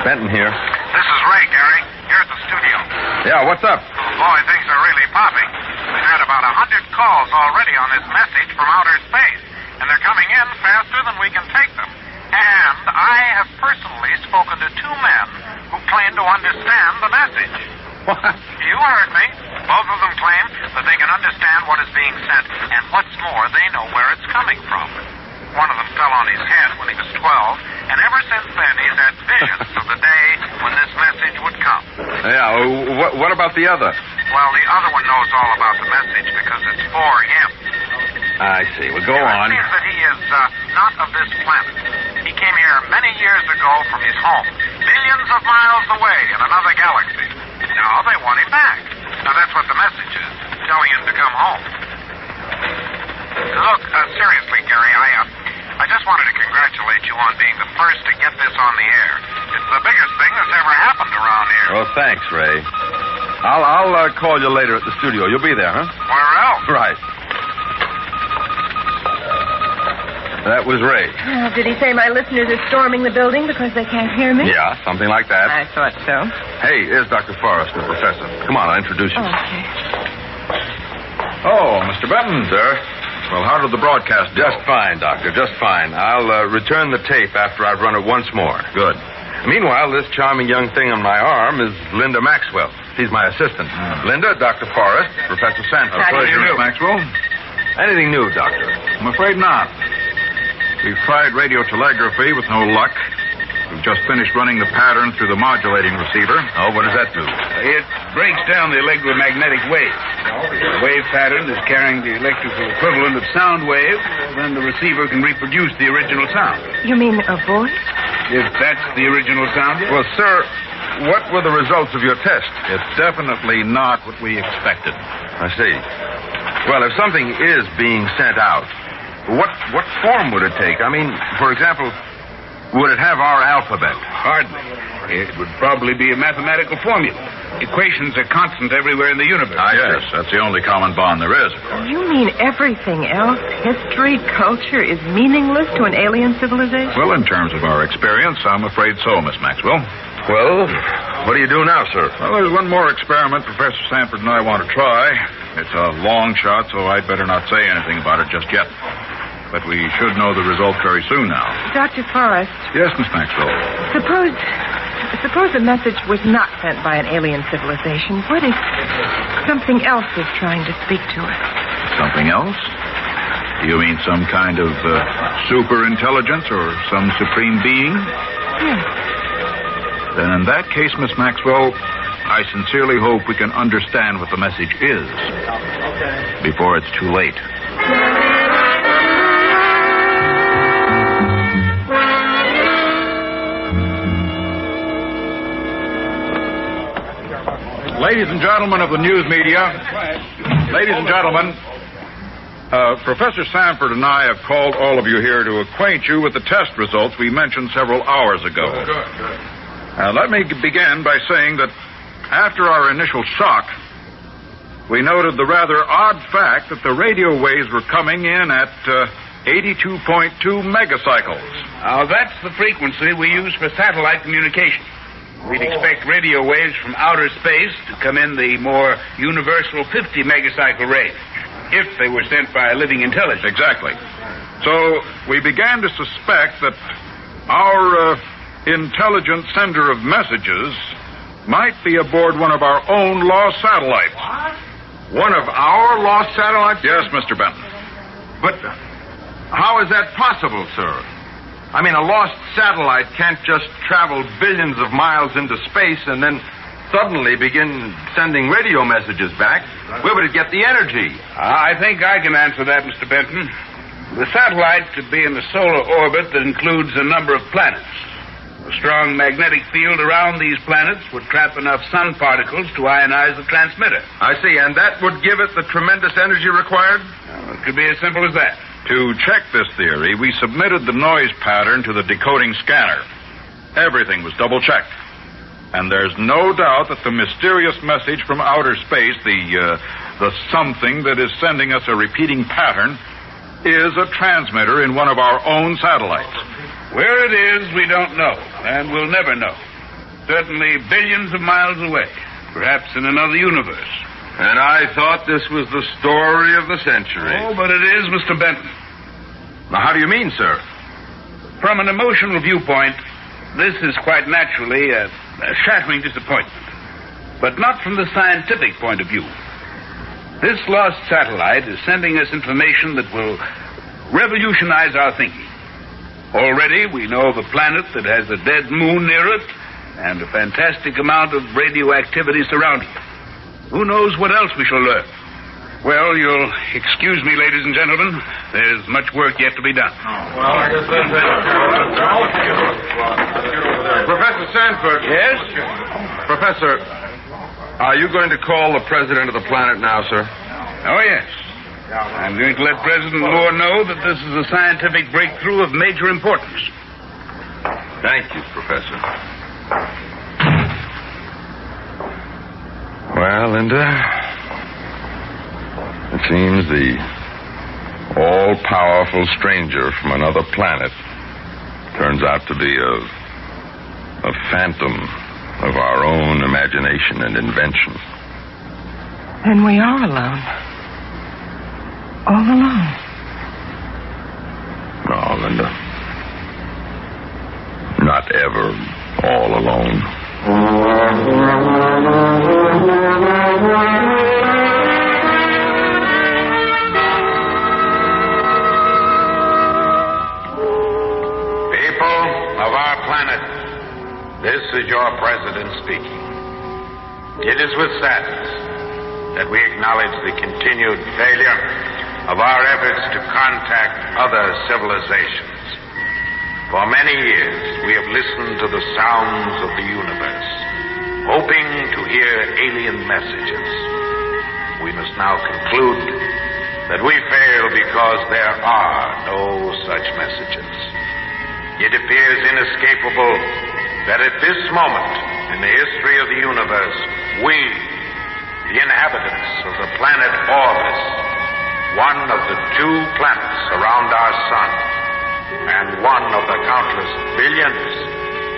S22: Benton here.
S1: This is Ray, Gary. Here at the studio.
S22: Yeah, what's up?
S1: Oh, boy, things are really popping. We've had about 100 calls already on this message from outer space, and they're coming in faster than we can take them. And I have personally spoken to 2 men who claim to understand the message.
S22: What?
S1: You heard me. Both of them claim that they can understand what is being sent, and what's more, they know where it's coming from. One of them fell on his head when he was 12, and ever since then he's had visions of the day when this message would come.
S22: Yeah, what about the other?
S1: Well, the other one knows all about the message because it's for him.
S22: I see. Well, go on.
S1: It seems that he is not of this planet. He came here many years ago from his home, billions of miles away in another galaxy. Now they want him back. Now that's what the message is, telling him to come home. Look, seriously, Gary, I just wanted to congratulate you on being the first to get this on the air. It's the biggest thing that's ever happened around here.
S22: Well, thanks, Ray. I'll call you later at the studio. You'll be there, huh?
S1: Where else?
S22: Right. That was Ray.
S20: Oh, did he say my listeners are storming the building because they can't hear me?
S22: Yeah, something like that.
S20: I thought so.
S22: Hey, here's Dr. Forrest, the professor. Come on, I'll introduce you.
S20: Okay.
S12: Oh, Mr. Benton, sir. Well, how did the broadcast go?
S22: Just fine, Doctor, just fine. I'll return the tape after I've run it once more.
S12: Good.
S22: Meanwhile, this charming young thing on my arm is Linda Maxwell. She's my assistant. Linda, Dr. Forrest, Professor Sanford.
S12: A pleasure, Miss Maxwell.
S22: Anything new, Doctor?
S12: I'm afraid not. We've tried radio telegraphy with no luck. We've just finished running the pattern through the modulating receiver.
S22: Oh, what does that do?
S16: It breaks down the electromagnetic wave. The wave pattern is carrying the electrical equivalent of sound waves. Then the receiver can reproduce the original sound.
S20: You mean a voice?
S16: If that's the original sound, yes.
S22: Well, sir, what were the results of your test?
S12: It's definitely not what we expected.
S22: I see. Well, if something is being sent out, what form would it take? I mean, for example, would it have our alphabet?
S16: Hardly. It would probably be a mathematical formula. Equations are constant everywhere in the universe.
S12: Yes, that's the only common bond there is, of course.
S20: You mean everything else, history, culture, is meaningless to an alien civilization?
S12: Well, in terms of our experience, I'm afraid so, Miss Maxwell.
S22: Well, what do you do now, sir?
S12: Well, there's one more experiment Professor Sanford and I want to try. It's a long shot, so I'd better not say anything about it just yet. but we should know the results very soon now.
S20: Dr. Forrest,
S12: Yes, Miss Maxwell.
S20: suppose the message was not sent by an alien civilization. What if something else is trying to speak to us?
S12: Something else? You mean some kind of super intelligence or some supreme being?
S20: Yes.
S12: Then in that case, Miss Maxwell, I sincerely hope we can understand what the message is before it's too late. Ladies and gentlemen of the news media, ladies and gentlemen, Professor Sanford and I have called all of you here to acquaint you with the test results we mentioned several hours ago. Good. Let me begin by saying that after our initial shock, we noted the rather odd fact that the radio waves were coming in at 82.2 megacycles.
S16: Now, that's the frequency we use for satellite communication. We'd expect radio waves from outer space to come in the more universal 50 megacycle range, if they were sent by a living intelligence.
S12: Exactly. So we began to suspect that our intelligent sender of messages might be aboard one of our own lost satellites.
S10: What? One of our lost satellites?
S12: Yes, Mr. Benton.
S10: But how is that possible, sir? I mean, a lost satellite can't just travel billions of miles into space and then suddenly begin sending radio messages back. Where would it get the energy?
S16: I think I can answer that, Mr. Benton. The satellite could be in a solar orbit that includes a number of planets. A strong magnetic field around these planets would trap enough sun particles to ionize the transmitter.
S10: I see, and that would give it the tremendous energy required?
S16: Well, it could be as simple as that.
S12: To check this theory, we submitted the noise pattern to the decoding scanner. Everything was double-checked. And there's no doubt that the mysterious message from outer space, the something that is sending us a repeating pattern, is a transmitter in one of our own satellites.
S16: Where it is, we don't know, and we'll never know. Certainly billions of miles away, perhaps in another universe.
S10: And I thought this was the story of the century.
S16: Oh, but it is, Mr. Benton.
S10: Now, how do you mean, sir?
S16: From an emotional viewpoint, this is quite naturally a shattering disappointment. But not from the scientific point of view. This lost satellite is sending us information that will revolutionize our thinking. Already, we know of a planet that has a dead moon near it and a fantastic amount of radioactivity surrounding it. Who knows what else we shall learn? Well, you'll excuse me, ladies and gentlemen. There's much work yet to be done.
S10: Professor Sanford.
S16: Yes?
S10: Professor, are you going to call the president of the planet now, sir?
S16: Oh, yes. I'm going to let President Moore know that this is a scientific breakthrough of major importance.
S10: Thank you, Professor. Well, Linda, it seems the all-powerful stranger from another planet turns out to be a phantom of our own imagination and invention.
S20: And we are alone. All alone.
S10: No, Linda. Not ever all alone.
S1: People of our planet, this is your president speaking. It is with sadness that we acknowledge the continued failure of our efforts to contact other civilizations. For many years, we have listened to the sounds of the universe, hoping to hear alien messages. We must now conclude that we fail because there are no such messages. It appears inescapable that at this moment in the history of the universe, we, the inhabitants of the planet Orbis, one of the two planets around our sun, and one of the countless billions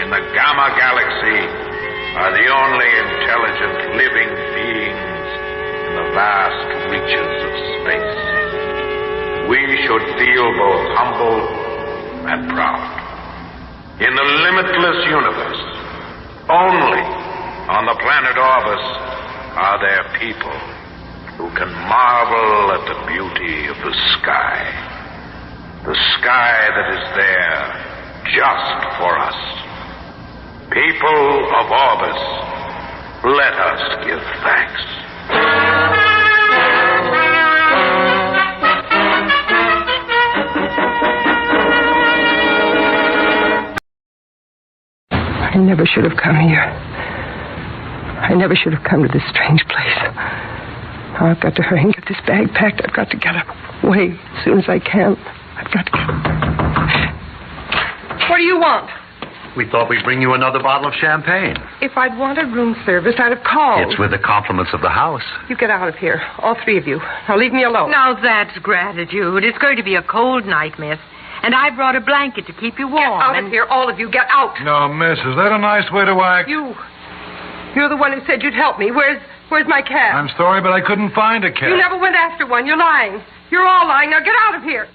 S1: in the Gamma Galaxy, are the only intelligent living beings in the vast reaches of space. We should feel feel both humble and proud. In the limitless universe, only on the planet Orbis are there people who can marvel at the beauty of the sky. The sky that is there just for us. People of Orbis, let us give thanks.
S20: I never should have come here. I never should have come to this strange place. Now I've got to hurry and get this bag packed. I've got to get away as soon as I can. I've got to... What do you want?
S4: We thought we'd bring you another bottle of champagne.
S20: If I'd wanted room service, I'd have called.
S4: It's with the compliments of the house.
S20: You get out of here, all three of you. Now leave me alone.
S18: Now that's gratitude. It's going to be a cold night, miss. And I brought a blanket to keep you warm.
S20: Get out of here, all of you. Get out.
S12: No, miss, is that a nice way to act?
S20: You're the one who said you'd help me. Where's my cab?
S12: I'm sorry, but I couldn't find a cab.
S20: You never went after one. You're lying. You're all lying. Now get out of here.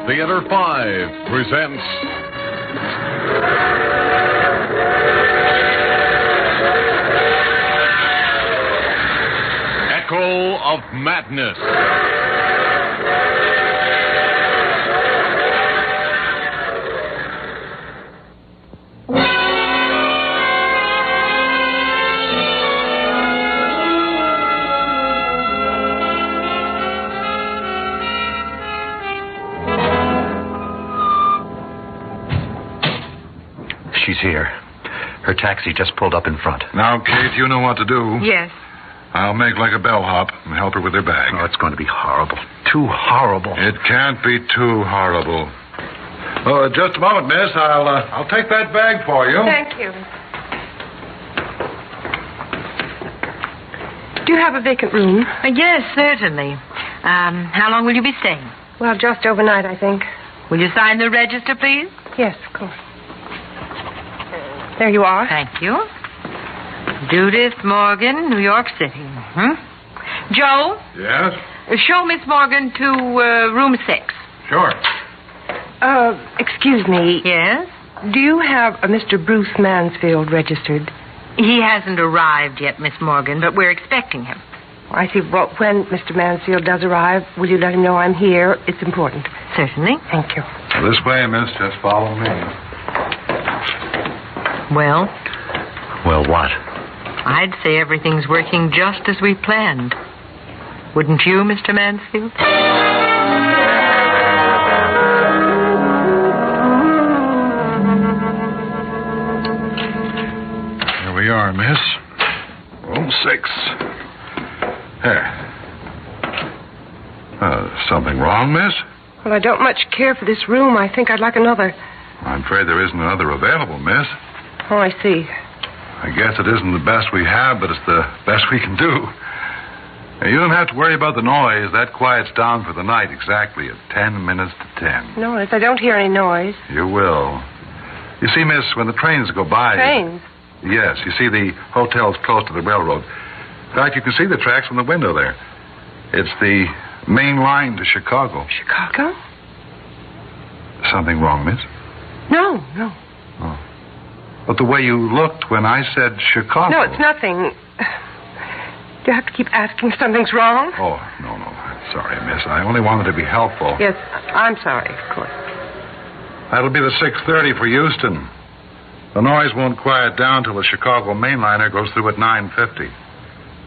S6: Theater 5 presents Echo of Madness.
S4: She's here. Her taxi just pulled up in front.
S12: Now, Kate, you know what to do.
S18: Yes.
S12: I'll make like a bellhop and help her with her bag.
S4: Oh, it's going to be horrible. Too horrible.
S12: It can't be too horrible. Oh, just a moment, miss. I'll take that bag for you.
S20: Thank you. Do you have a vacant room?
S18: Yes, certainly. How long will you be staying?
S20: Well, just overnight, I think.
S18: Will you sign the register, please?
S20: Yes, of course. There you are.
S18: Thank you. Judith Morgan, New York City. Joe?
S12: Yes?
S18: Show Miss Morgan to room 6.
S12: Sure.
S20: Excuse me.
S18: Yes?
S20: Do you have a Mr. Bruce Mansfield registered?
S18: He hasn't arrived yet, Miss Morgan, but we're expecting him.
S20: I see. Well, when Mr. Mansfield does arrive, will you let him know I'm here? It's important.
S18: Certainly.
S20: Thank you.
S12: This way, miss. Just follow me.
S18: Well?
S4: Well, what?
S18: I'd say everything's working just as we planned. Wouldn't you, Mr. Mansfield?
S12: Here we are, miss. Room 6. There. Something wrong, miss?
S20: Well, I don't much care for this room. I think I'd like another.
S12: I'm afraid there isn't another available, miss.
S20: Oh, I see.
S12: I guess it isn't the best we have, but it's the best we can do. Now, you don't have to worry about the noise. That quiets down for the night exactly at 10 minutes to 10.
S20: Notice I don't hear any noise.
S12: You will. You see, miss, when the trains go by...
S20: Trains?
S12: Yes. You see, the hotel's close to the railroad. In fact, you can see the tracks from the window there. It's the main line to Chicago.
S20: Chicago?
S12: Something wrong, miss?
S20: No.
S12: Oh. But the way you looked when I said Chicago...
S20: No, it's nothing. Do you have to keep asking if something's wrong?
S12: Oh, no. Sorry, miss. I only wanted to be helpful.
S20: Yes, I'm sorry, of course.
S12: That'll be the 6:30 for Houston. The noise won't quiet down till the Chicago mainliner goes through at 9:50.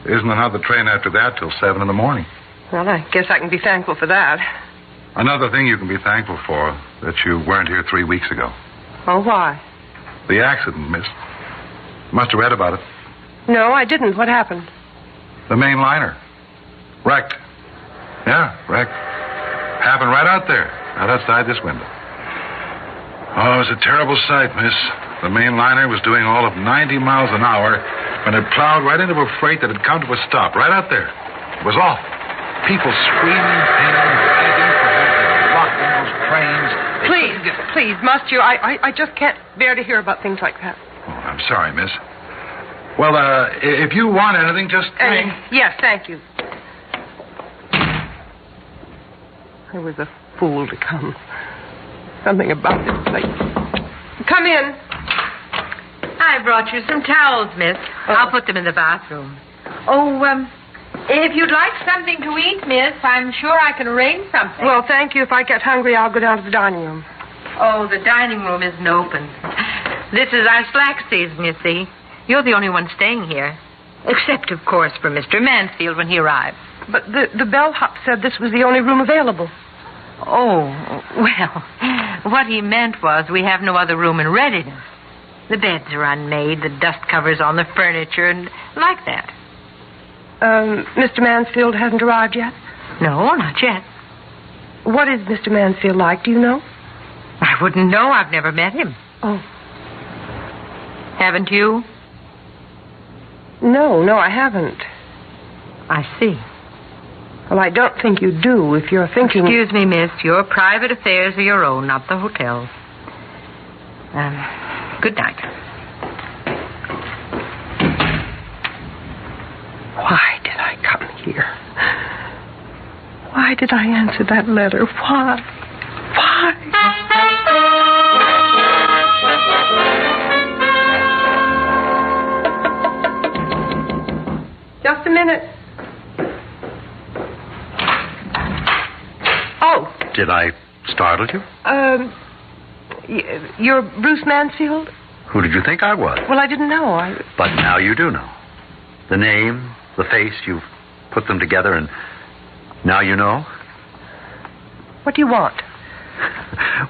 S12: There isn't another train after that till 7 in the morning.
S20: Well, I guess I can be thankful for that.
S12: Another thing you can be thankful for, that you weren't here 3 weeks ago.
S20: Oh, why?
S12: The accident, miss. Must have read about it.
S20: No, I didn't. What happened?
S12: The main liner. Wrecked. Yeah, wrecked. Happened right out there, right outside this window.
S23: Oh, it was a terrible sight, miss. The main liner was doing all of 90 miles an hour when it plowed right into a freight that had come to a stop right out there. It was awful. People screaming, pain, begging for help. They were locked in those trains.
S20: Please, must you? I just can't bear to hear about things like that.
S23: Oh, I'm sorry, miss. Well, if you want anything, just ring.
S20: Yes, thank you. I was a fool to come. Something about this place. Come in.
S18: I brought you some towels, miss. I'll put them in the bathroom. If you'd like something to eat, miss, I'm sure I can arrange something.
S20: Well, thank you. If I get hungry, I'll go down to the dining room.
S18: Oh, the dining room isn't open. This is our slack season, you see. You're the only one staying here. Except, of course, for Mr. Mansfield when he arrives.
S20: But the bellhop said this was the only room available.
S18: Oh, well, what he meant was we have no other room in readiness. The beds are unmade, the dust covers on the furniture, and like that.
S20: Mr. Mansfield hasn't arrived yet?
S18: No, not yet.
S20: What is Mr. Mansfield like? Do you know?
S18: I wouldn't know. I've never met him.
S20: Oh.
S18: Haven't you?
S20: No, I haven't.
S18: I see.
S20: Well, I don't think you do if you're thinking...
S18: Excuse me, miss. Your private affairs are your own, not the hotel's. Good night.
S20: Why did I come here? Why did I answer that letter? Why? Just a minute. Oh.
S4: Did I startle you?
S20: You're Bruce Mansfield?
S4: Who did you think I was?
S20: Well, I didn't know.
S4: But now you do know. The name, the face, you've put them together, and now you know?
S20: What do you want?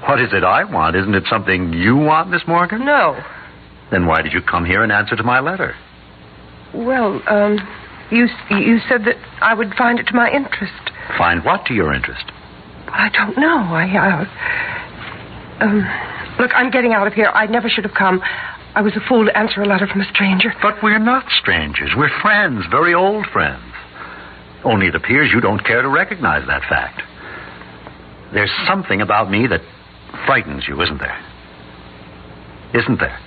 S4: What is it I want? Isn't it something you want, Miss Morgan?
S20: No.
S4: Then why did you come here in answer to my letter?
S20: Well, you said that I would find it to my interest.
S4: Find what to your interest?
S20: Well, I don't know. Look, I'm getting out of here. I never should have come. I was a fool to answer a letter from a stranger.
S4: But we're not strangers. We're friends, very old friends. Only it appears you don't care to recognize that fact. There's something about me that frightens you, isn't there? Isn't there?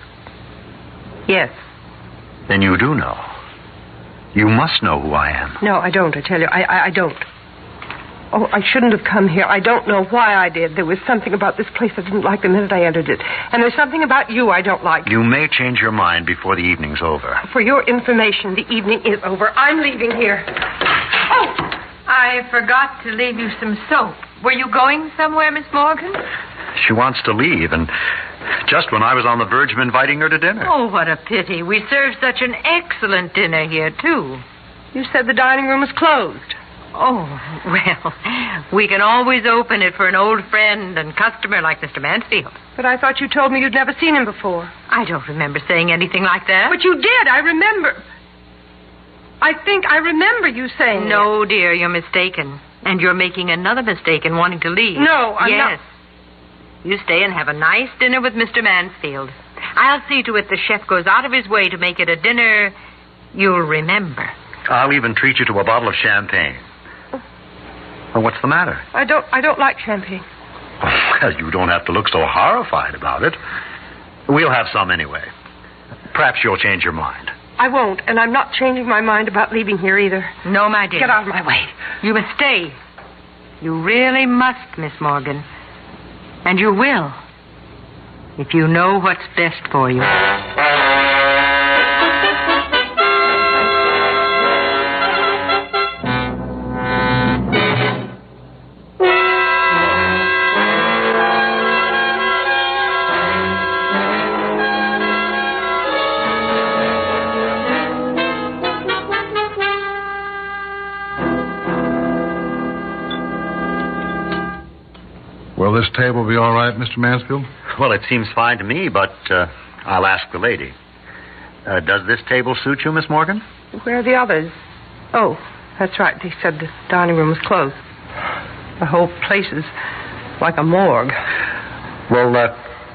S20: Yes.
S4: Then you do know. You must know who I am.
S20: No, I don't, I tell you. I don't. Oh, I shouldn't have come here. I don't know why I did. There was something about this place I didn't like the minute I entered it. And there's something about you I don't like.
S4: You may change your mind before the evening's over.
S20: For your information, the evening is over. I'm leaving here. Oh!
S18: I forgot to leave you some soap. Were you going somewhere, Miss Morgan?
S4: She wants to leave, and just when I was on the verge of inviting her to dinner.
S18: Oh, what a pity. We serve such an excellent dinner here, too.
S20: You said the dining room was closed.
S18: Oh, well, we can always open it for an old friend and customer like Mr. Mansfield.
S20: But I thought you told me you'd never seen him before.
S18: I don't remember saying anything like that.
S20: But you did. I remember. I think I remember you saying
S18: No, dear, you're mistaken. And you're making another mistake in wanting to leave.
S20: No, I'm not.
S18: Yes. You stay and have a nice dinner with Mr. Mansfield. I'll see to it the chef goes out of his way to make it a dinner you'll remember.
S4: I'll even treat you to a bottle of champagne. Well, what's the matter?
S20: I don't like champagne.
S4: Well, you don't have to look so horrified about it. We'll have some anyway. Perhaps you'll change your mind.
S20: I won't, and I'm not changing my mind about leaving here either.
S18: No, my dear.
S20: Get out of my way.
S18: You must stay. You really must, Miss Morgan. And you will, if you know what's best for you.
S23: Will this table be all right, Mr. Mansfield?
S4: Well, it seems fine to me, but I'll ask the lady. Does this table suit you, Miss Morgan?
S20: Where are the others? Oh, that's right. They said the dining room was closed. The whole place is like a morgue.
S4: Well,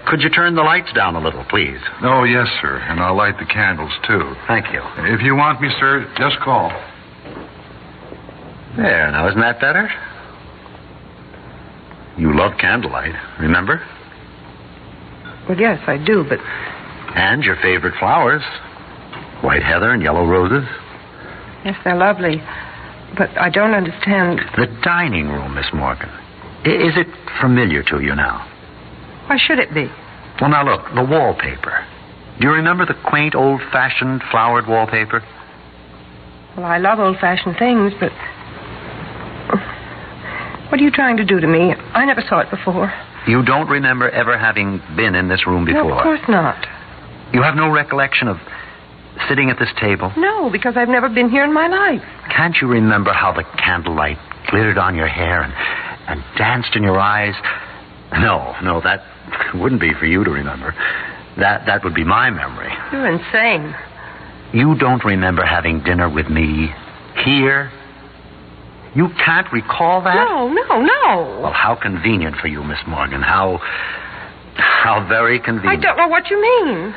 S4: could you turn the lights down a little, please?
S23: Oh, yes, sir. And I'll light the candles, too.
S4: Thank you.
S23: If you want me, sir, just call.
S4: There, now, isn't that better? You love candlelight, remember?
S20: Well, yes, I do, but...
S4: And your favorite flowers. White heather and yellow roses.
S20: Yes, they're lovely. But I don't understand...
S4: The dining room, Miss Morgan. Is it familiar to you now?
S20: Why should it be?
S4: Well, now look, the wallpaper. Do you remember the quaint, old-fashioned flowered wallpaper?
S20: Well, I love old-fashioned things, but... What are you trying to do to me? I never saw it before.
S4: You don't remember ever having been in this room before?
S20: No, of course not.
S4: You have no recollection of sitting at this table?
S20: No, because I've never been here in my life.
S4: Can't you remember how the candlelight glittered on your hair and danced in your eyes? No, that wouldn't be for you to remember. That would be my memory.
S20: You're insane.
S4: You don't remember having dinner with me here? You can't recall that?
S20: No.
S4: Well, how convenient for you, Miss Morgan. How very convenient.
S20: I don't know what you mean.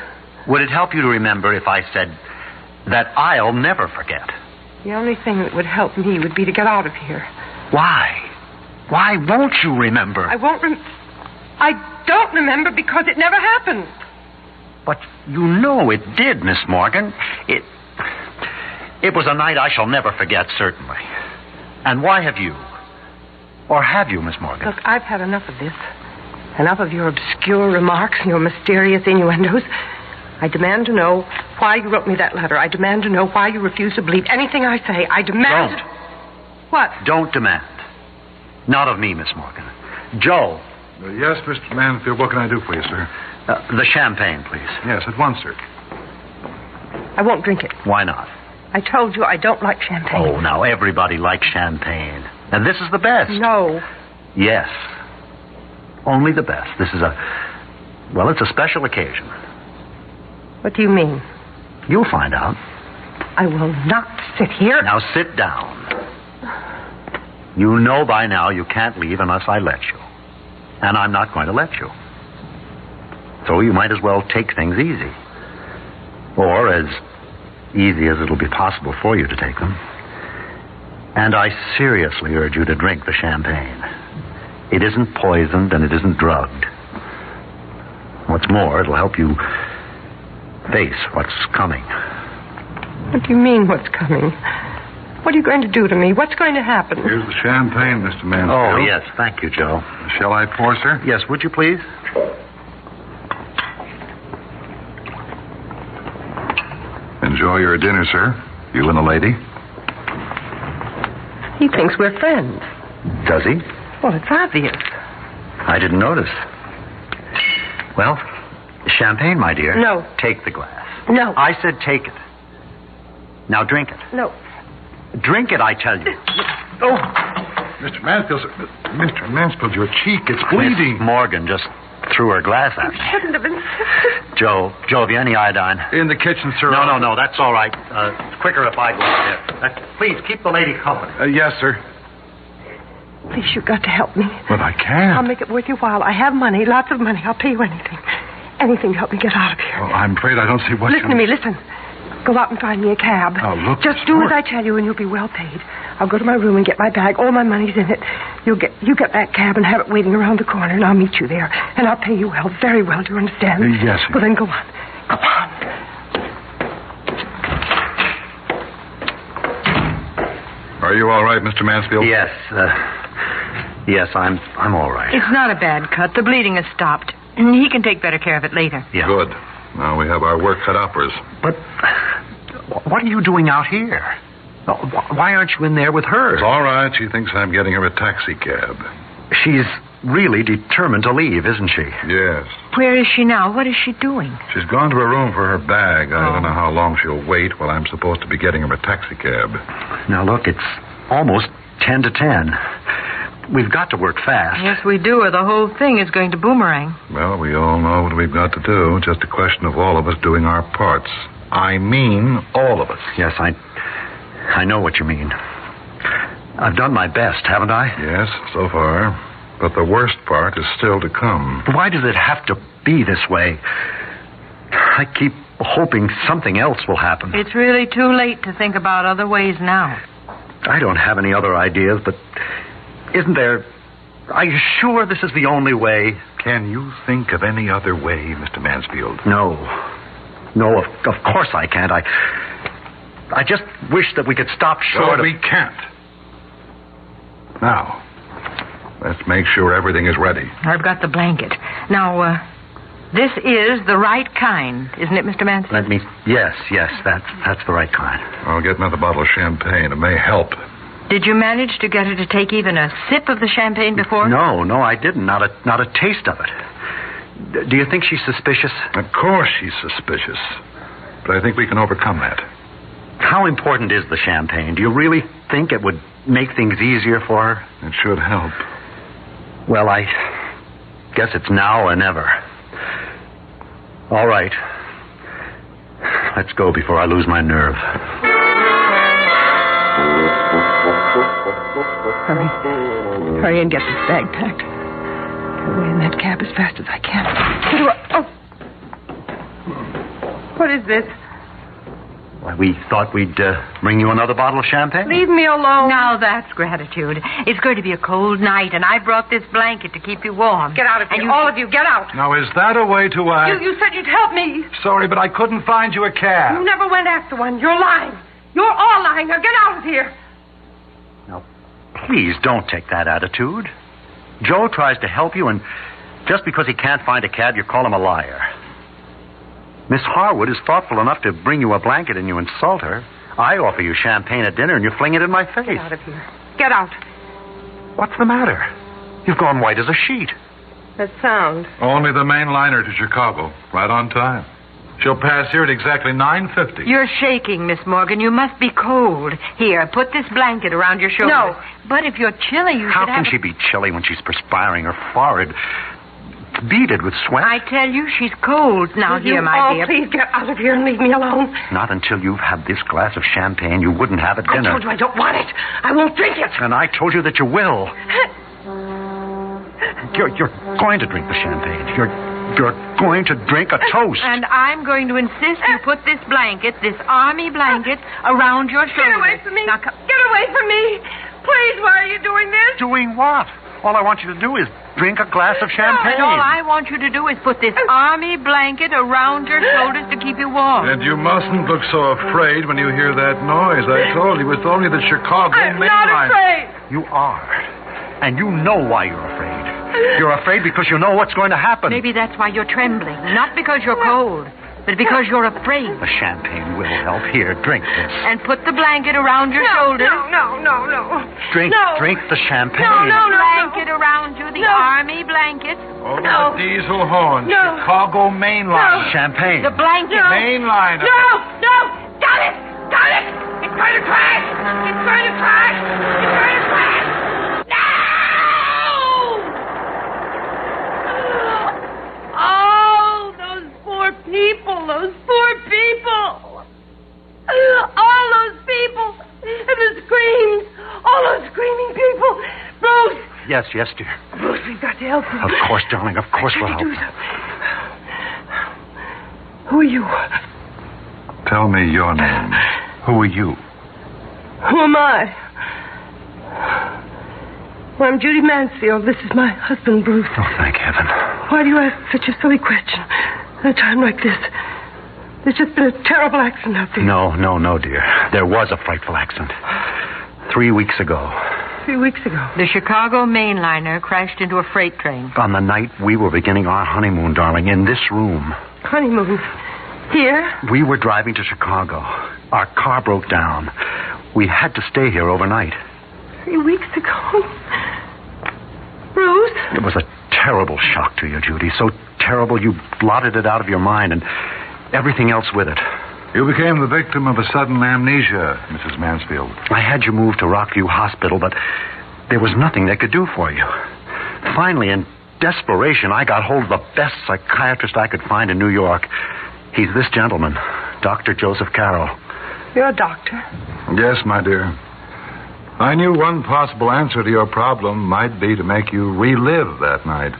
S4: Would it help you to remember if I said that I'll never forget?
S20: The only thing that would help me would be to get out of here.
S4: Why? Why won't you remember?
S20: I don't remember because it never happened.
S4: But you know it did, Miss Morgan. It was a night I shall never forget, certainly. And why have you? Or have you, Miss Morgan?
S20: Look, I've had enough of this. Enough of your obscure remarks and your mysterious innuendos. I demand to know why you wrote me that letter. I demand to know why you refuse to believe anything I say. I demand... What?
S4: Don't demand. Not of me, Miss Morgan. Joe.
S23: Yes, Mr. Mansfield, what can I do for you, sir?
S4: The champagne, please.
S23: Yes, at once, sir.
S20: I won't drink it.
S4: Why not?
S20: I told you I don't like champagne.
S4: Oh, now everybody likes champagne. And this is the best.
S20: No.
S4: Yes. Only the best. This is it's a special occasion.
S20: What do you mean?
S4: You'll find out.
S20: I will not sit here.
S4: Now sit down. You know by now you can't leave unless I let you. And I'm not going to let you. So you might as well take things easy. Or as easy as it'll be possible for you to take them. And I seriously urge you to drink the champagne. It isn't poisoned and it isn't drugged. What's more, it'll help you face what's coming.
S20: What do you mean, what's coming? What are you going to do to me? What's going to happen?
S23: Here's the champagne, Mr. Mansfield.
S4: Oh, yes. Thank you, Joe.
S23: Shall I pour, sir?
S4: Yes, would you please?
S23: Enjoy your dinner, sir. You and the lady.
S20: He thinks we're friends.
S4: Does he?
S20: Well, it's obvious.
S4: I didn't notice. Well, champagne, my dear.
S20: No.
S4: Take the glass.
S20: No.
S4: I said take it. Now drink it.
S20: No.
S4: Drink it, I tell you.
S23: Oh, Mr. Mansfield, sir. Mr. Mansfield, your cheek, it's bleeding.
S4: Miss Morgan just threw her glass at me.
S20: Shouldn't have been.
S4: Joe, have you any iodine?
S23: In the kitchen, sir.
S4: No, that's all right. It's quicker if I go up there. Please, keep the lady company.
S23: Yes, sir.
S20: Please, you've got to help me.
S23: But I can't.
S20: I'll make it worth your while. I have money, lots of money. I'll pay you anything. Anything to help me get out of here.
S23: Well, I'm afraid I don't see what
S20: Listen to me, listen. Go out and find me a cab.
S23: Oh, look.
S20: Just do as I tell you and you'll be well paid. I'll go to my room and get my bag. All my money's in it. You get that cab and have it waiting around the corner, and I'll meet you there. And I'll pay you well, very well. Do you understand?
S23: Yes.
S20: Well, then go on. Go on.
S23: Are you all right, Mr. Mansfield?
S4: Yes. Yes, I'm all right.
S18: It's not a bad cut. The bleeding has stopped. He can take better care of it later.
S4: Yeah.
S23: Good. Now we have our work cut out for us.
S4: But what are you doing out here? Why aren't you in there with her?
S23: It's all right. She thinks I'm getting her a taxi cab.
S4: She's really determined to leave, isn't she?
S23: Yes.
S18: Where is she now? What is she doing?
S23: She's gone to her room for her bag. I don't know how long she'll wait while I'm supposed to be getting her a taxi cab.
S4: Now, look, it's almost 10 to 10. We've got to work fast.
S18: Yes, we do, or the whole thing is going to boomerang.
S23: Well, we all know what we've got to do. Just a question of all of us doing our parts. I mean all of us.
S4: Yes, I know what you mean. I've done my best, haven't I?
S23: Yes, so far. But the worst part is still to come.
S4: Why does it have to be this way? I keep hoping something else will happen.
S18: It's really too late to think about other ways now.
S4: I don't have any other ideas, but isn't there... Are you sure this is the only way?
S23: Can you think of any other way, Mr. Mansfield?
S4: No. No, of course I can't. I just wish that we could stop short
S23: of... we can't. Now, let's make sure everything is ready.
S18: I've got the blanket. Now, this is the right kind, isn't it, Mr. Mansfield?
S4: Yes, that's the right kind.
S23: I'll get another bottle of champagne. It may help.
S18: Did you manage to get her to take even a sip of the champagne before?
S4: No, I didn't. Not a taste of it. Do you think she's suspicious?
S23: Of course she's suspicious. But I think we can overcome that.
S4: How important is the champagne? Do you really think it would make things easier for her?
S23: It should help.
S4: Well, I guess it's now or never. All right. Let's go before I lose my nerve.
S20: Hurry and get this bag packed. Get away in that cab as fast as I can.
S18: What is this?
S4: Why, we thought we'd bring you another bottle of champagne.
S18: Leave me alone. Now that's gratitude. It's going to be a cold night, and I brought this blanket to keep you warm. Get out of here. All of you, get out.
S23: Now, is that a way to act?
S18: You said you'd help me.
S23: Sorry, but I couldn't find you a cab.
S18: You never went after one. You're lying. You're all lying. Now get out of here.
S4: Please don't take that attitude. Joe tries to help you, and just because he can't find a cab, you call him a liar. Miss Harwood is thoughtful enough to bring you a blanket and you insult her. I offer you champagne at dinner and you fling it in my face.
S18: Get out of here. Get out.
S4: What's the matter? You've gone white as a sheet.
S18: That sound.
S23: Only the main liner to Chicago. Right on time. She'll pass here at exactly 9:50.
S18: You're shaking, Miss Morgan. You must be cold. Here, put this blanket around your shoulders. No. But if you're chilly, you
S4: How
S18: should have...
S4: can she be chilly when she's perspiring? Her forehead beaded with sweat.
S18: I tell you, she's cold. Now, here, my dear.
S20: Please get out of here and leave me alone.
S4: Not until you've had this glass of champagne. You wouldn't have at dinner.
S20: I told you I don't want it. I won't drink it.
S4: And I told you that you will. You're going to drink the champagne. You're going to drink a toast.
S18: And I'm going to insist you put this blanket, this army blanket, around your shoulders. Get away from me. Now, get away from me. Please, why are you doing this?
S4: Doing what? All I want you to do is drink a glass of champagne.
S18: No, all I want you to do is put this army blanket around your shoulders to keep you warm.
S23: And you mustn't look so afraid when you hear that noise. I told you, it's only the Chicago
S18: I'm
S23: main
S18: not
S23: line.
S18: afraid.
S4: You are. And you know why you're afraid. You're afraid because you know what's going to happen.
S18: Maybe that's why you're trembling. Not because you're cold, but because you're afraid.
S4: The champagne will help. Here, drink this.
S18: And put the blanket around your shoulders.
S20: No.
S4: Drink the champagne.
S18: Blanket around you, the army blanket.
S23: Oh, the diesel horn. Chicago main line.
S4: Champagne.
S18: The blanket.
S23: Main line.
S20: No. Got it. It's going to crash. It's going to crash.
S18: Oh, those poor people. All those people. And the screams. All those screaming people. Bruce.
S4: Yes, dear.
S18: Bruce, we've got to help them.
S4: Of course, darling. Of course we'll help them.
S20: Who are you?
S23: Tell me your name. Who are you?
S20: Who am I? Well, I'm Judy Mansfield. This is my husband, Bruce.
S4: Oh, thank heaven.
S20: Why do you ask such a silly question at a time like this? There's just been a terrible accident out there.
S4: No, dear. There was a frightful accident. 3 weeks ago.
S20: 3 weeks ago?
S18: The Chicago main liner crashed into a freight train.
S4: On the night we were beginning our honeymoon, darling, in this room.
S20: Honeymoon? Here?
S4: We were driving to Chicago. Our car broke down. We had to stay here overnight.
S20: 3 weeks ago? Bruce?
S4: It was a terrible shock to you, Judy. So terrible you blotted it out of your mind and everything else with it.
S23: You became the victim of a sudden amnesia, Mrs. Mansfield.
S4: I had you moved to Rockview Hospital, but there was nothing they could do for you. Finally, in desperation, I got hold of the best psychiatrist I could find in New York. He's this gentleman, Dr. Joseph Carroll.
S20: You're a doctor?
S23: Yes, my dear. I knew one possible answer to your problem might be to make you relive that night.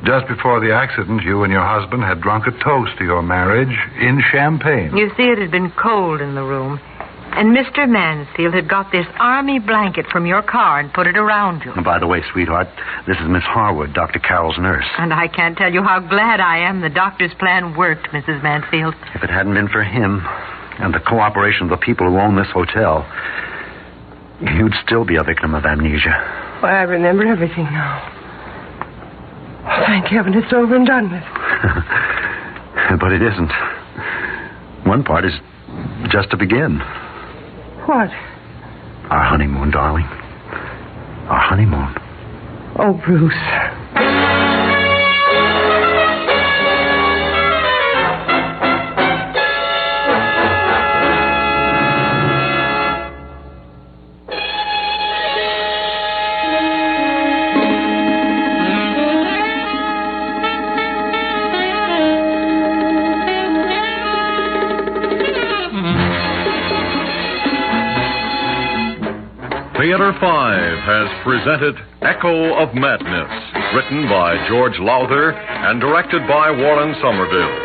S23: Just before the accident, you and your husband had drunk a toast to your marriage in champagne.
S18: You see, it had been cold in the room. And Mr. Mansfield had got this army blanket from your car and put it around you.
S4: And by the way, sweetheart, this is Miss Harwood, Dr. Carroll's nurse.
S18: And I can't tell you how glad I am the doctor's plan worked, Mrs. Mansfield.
S4: If it hadn't been for him and the cooperation of the people who own this hotel, you'd still be a victim of amnesia.
S20: Why, I remember everything now. Oh, thank heaven it's over and done with.
S4: But it isn't. One part is just to begin.
S20: What?
S4: Our honeymoon, darling. Our honeymoon.
S20: Oh, Bruce.
S6: Theater 5 has presented Echo of Madness, written by George Lowther and directed by Warren Somerville.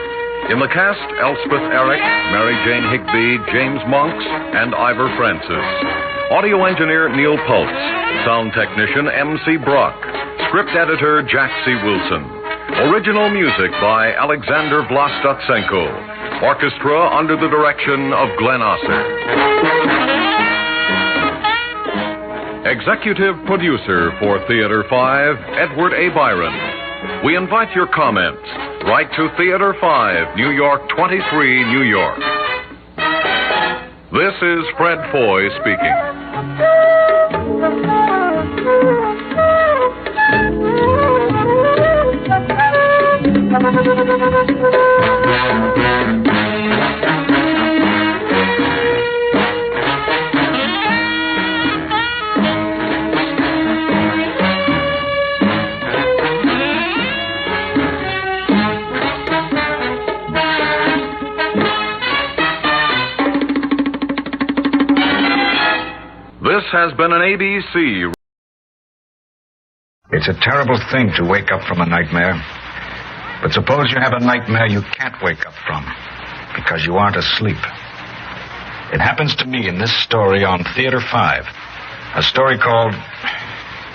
S6: In the cast, Elspeth Eric, Mary Jane Higbee, James Monks, and Ivor Francis. Audio engineer Neil Pultz. Sound technician M.C. Brock. Script editor Jack C. Wilson. Original music by Alexander Vlastotsenko. Orchestra under the direction of Glenn Osser. Executive producer for Theater 5, Edward A. Byron. We invite your comments. Write to Theater 5, New York 23, New York. This is Fred Foy speaking. This has been an ABC.
S8: It's a terrible thing to wake up from a nightmare. But suppose you have a nightmare you can't wake up from because you aren't asleep. It happens to me in this story on Theater 5. A story called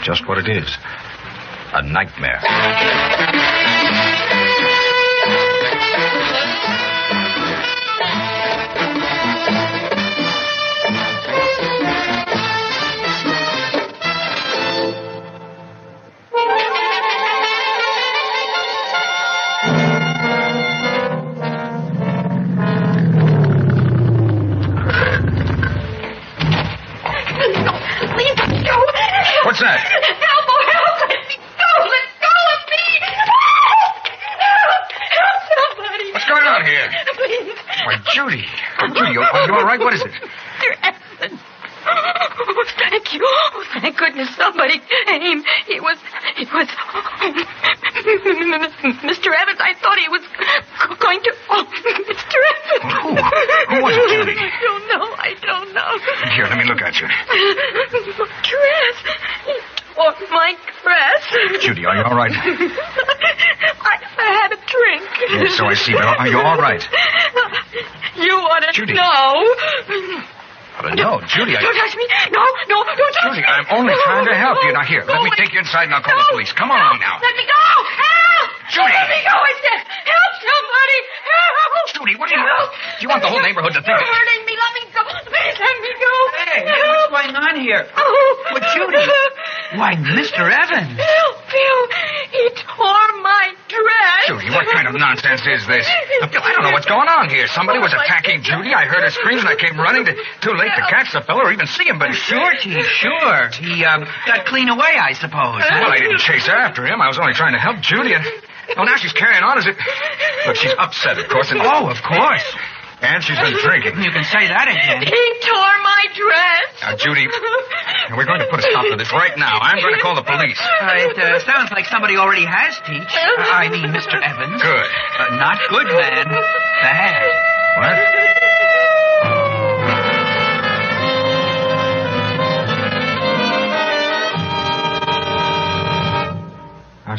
S8: just what it is, a nightmare. What's that?
S7: Help! Oh, help! Let me go! Let go of me! Help! Help somebody!
S8: What's going on here?
S7: Please.
S8: Why, Judy. Judy, you all right? What is it?
S7: Mr. Evans. Oh, thank you. Oh, thank goodness somebody came. He was... Mr. Evans, I thought he was going to... Oh, Mr. Evans.
S8: Who was it, Judy?
S7: I don't know.
S8: Here, let me look at you.
S7: My dress. He tore my dress.
S8: Judy, are you all right?
S7: I had a drink.
S8: Yes, so I see. But are you all right?
S7: You want to
S8: Judy.
S7: know?
S8: No, Judy,
S7: Don't touch me. No, don't touch me.
S8: Judy, I'm only trying to help you. Now, here, let me take you inside and I'll call the police. Come on now.
S7: Let me go. Help!
S8: Judy.
S7: Let me go, I said. Help somebody. Help.
S8: Judy, what do you want the whole neighborhood to think?
S7: You're hurting me. Let me go. Please let me go.
S17: Hey, what's going on here? Well, Judy. Why, Mr. Evans.
S7: Phil, he tore my dress.
S8: Judy, what kind of nonsense is this? I don't know what's going on here. Somebody was attacking Judy. I heard her screams and I came running. Too late to catch the fellow or even see him, but...
S17: Sure. He got clean away, I suppose. Huh?
S8: Well, I didn't chase after him. I was only trying to help Judy. And, well, now she's carrying on as if... Look, she's upset, of course. And...
S17: Oh, of course.
S8: And she's been drinking.
S17: You can say that again.
S7: He tore my dress.
S8: Now, Judy, we're going to put a stop to this right now. I'm going to call the police.
S17: It sounds like somebody already has, Teach. I mean, Mr. Evans.
S8: Good.
S17: Not good, man. Bad.
S8: What?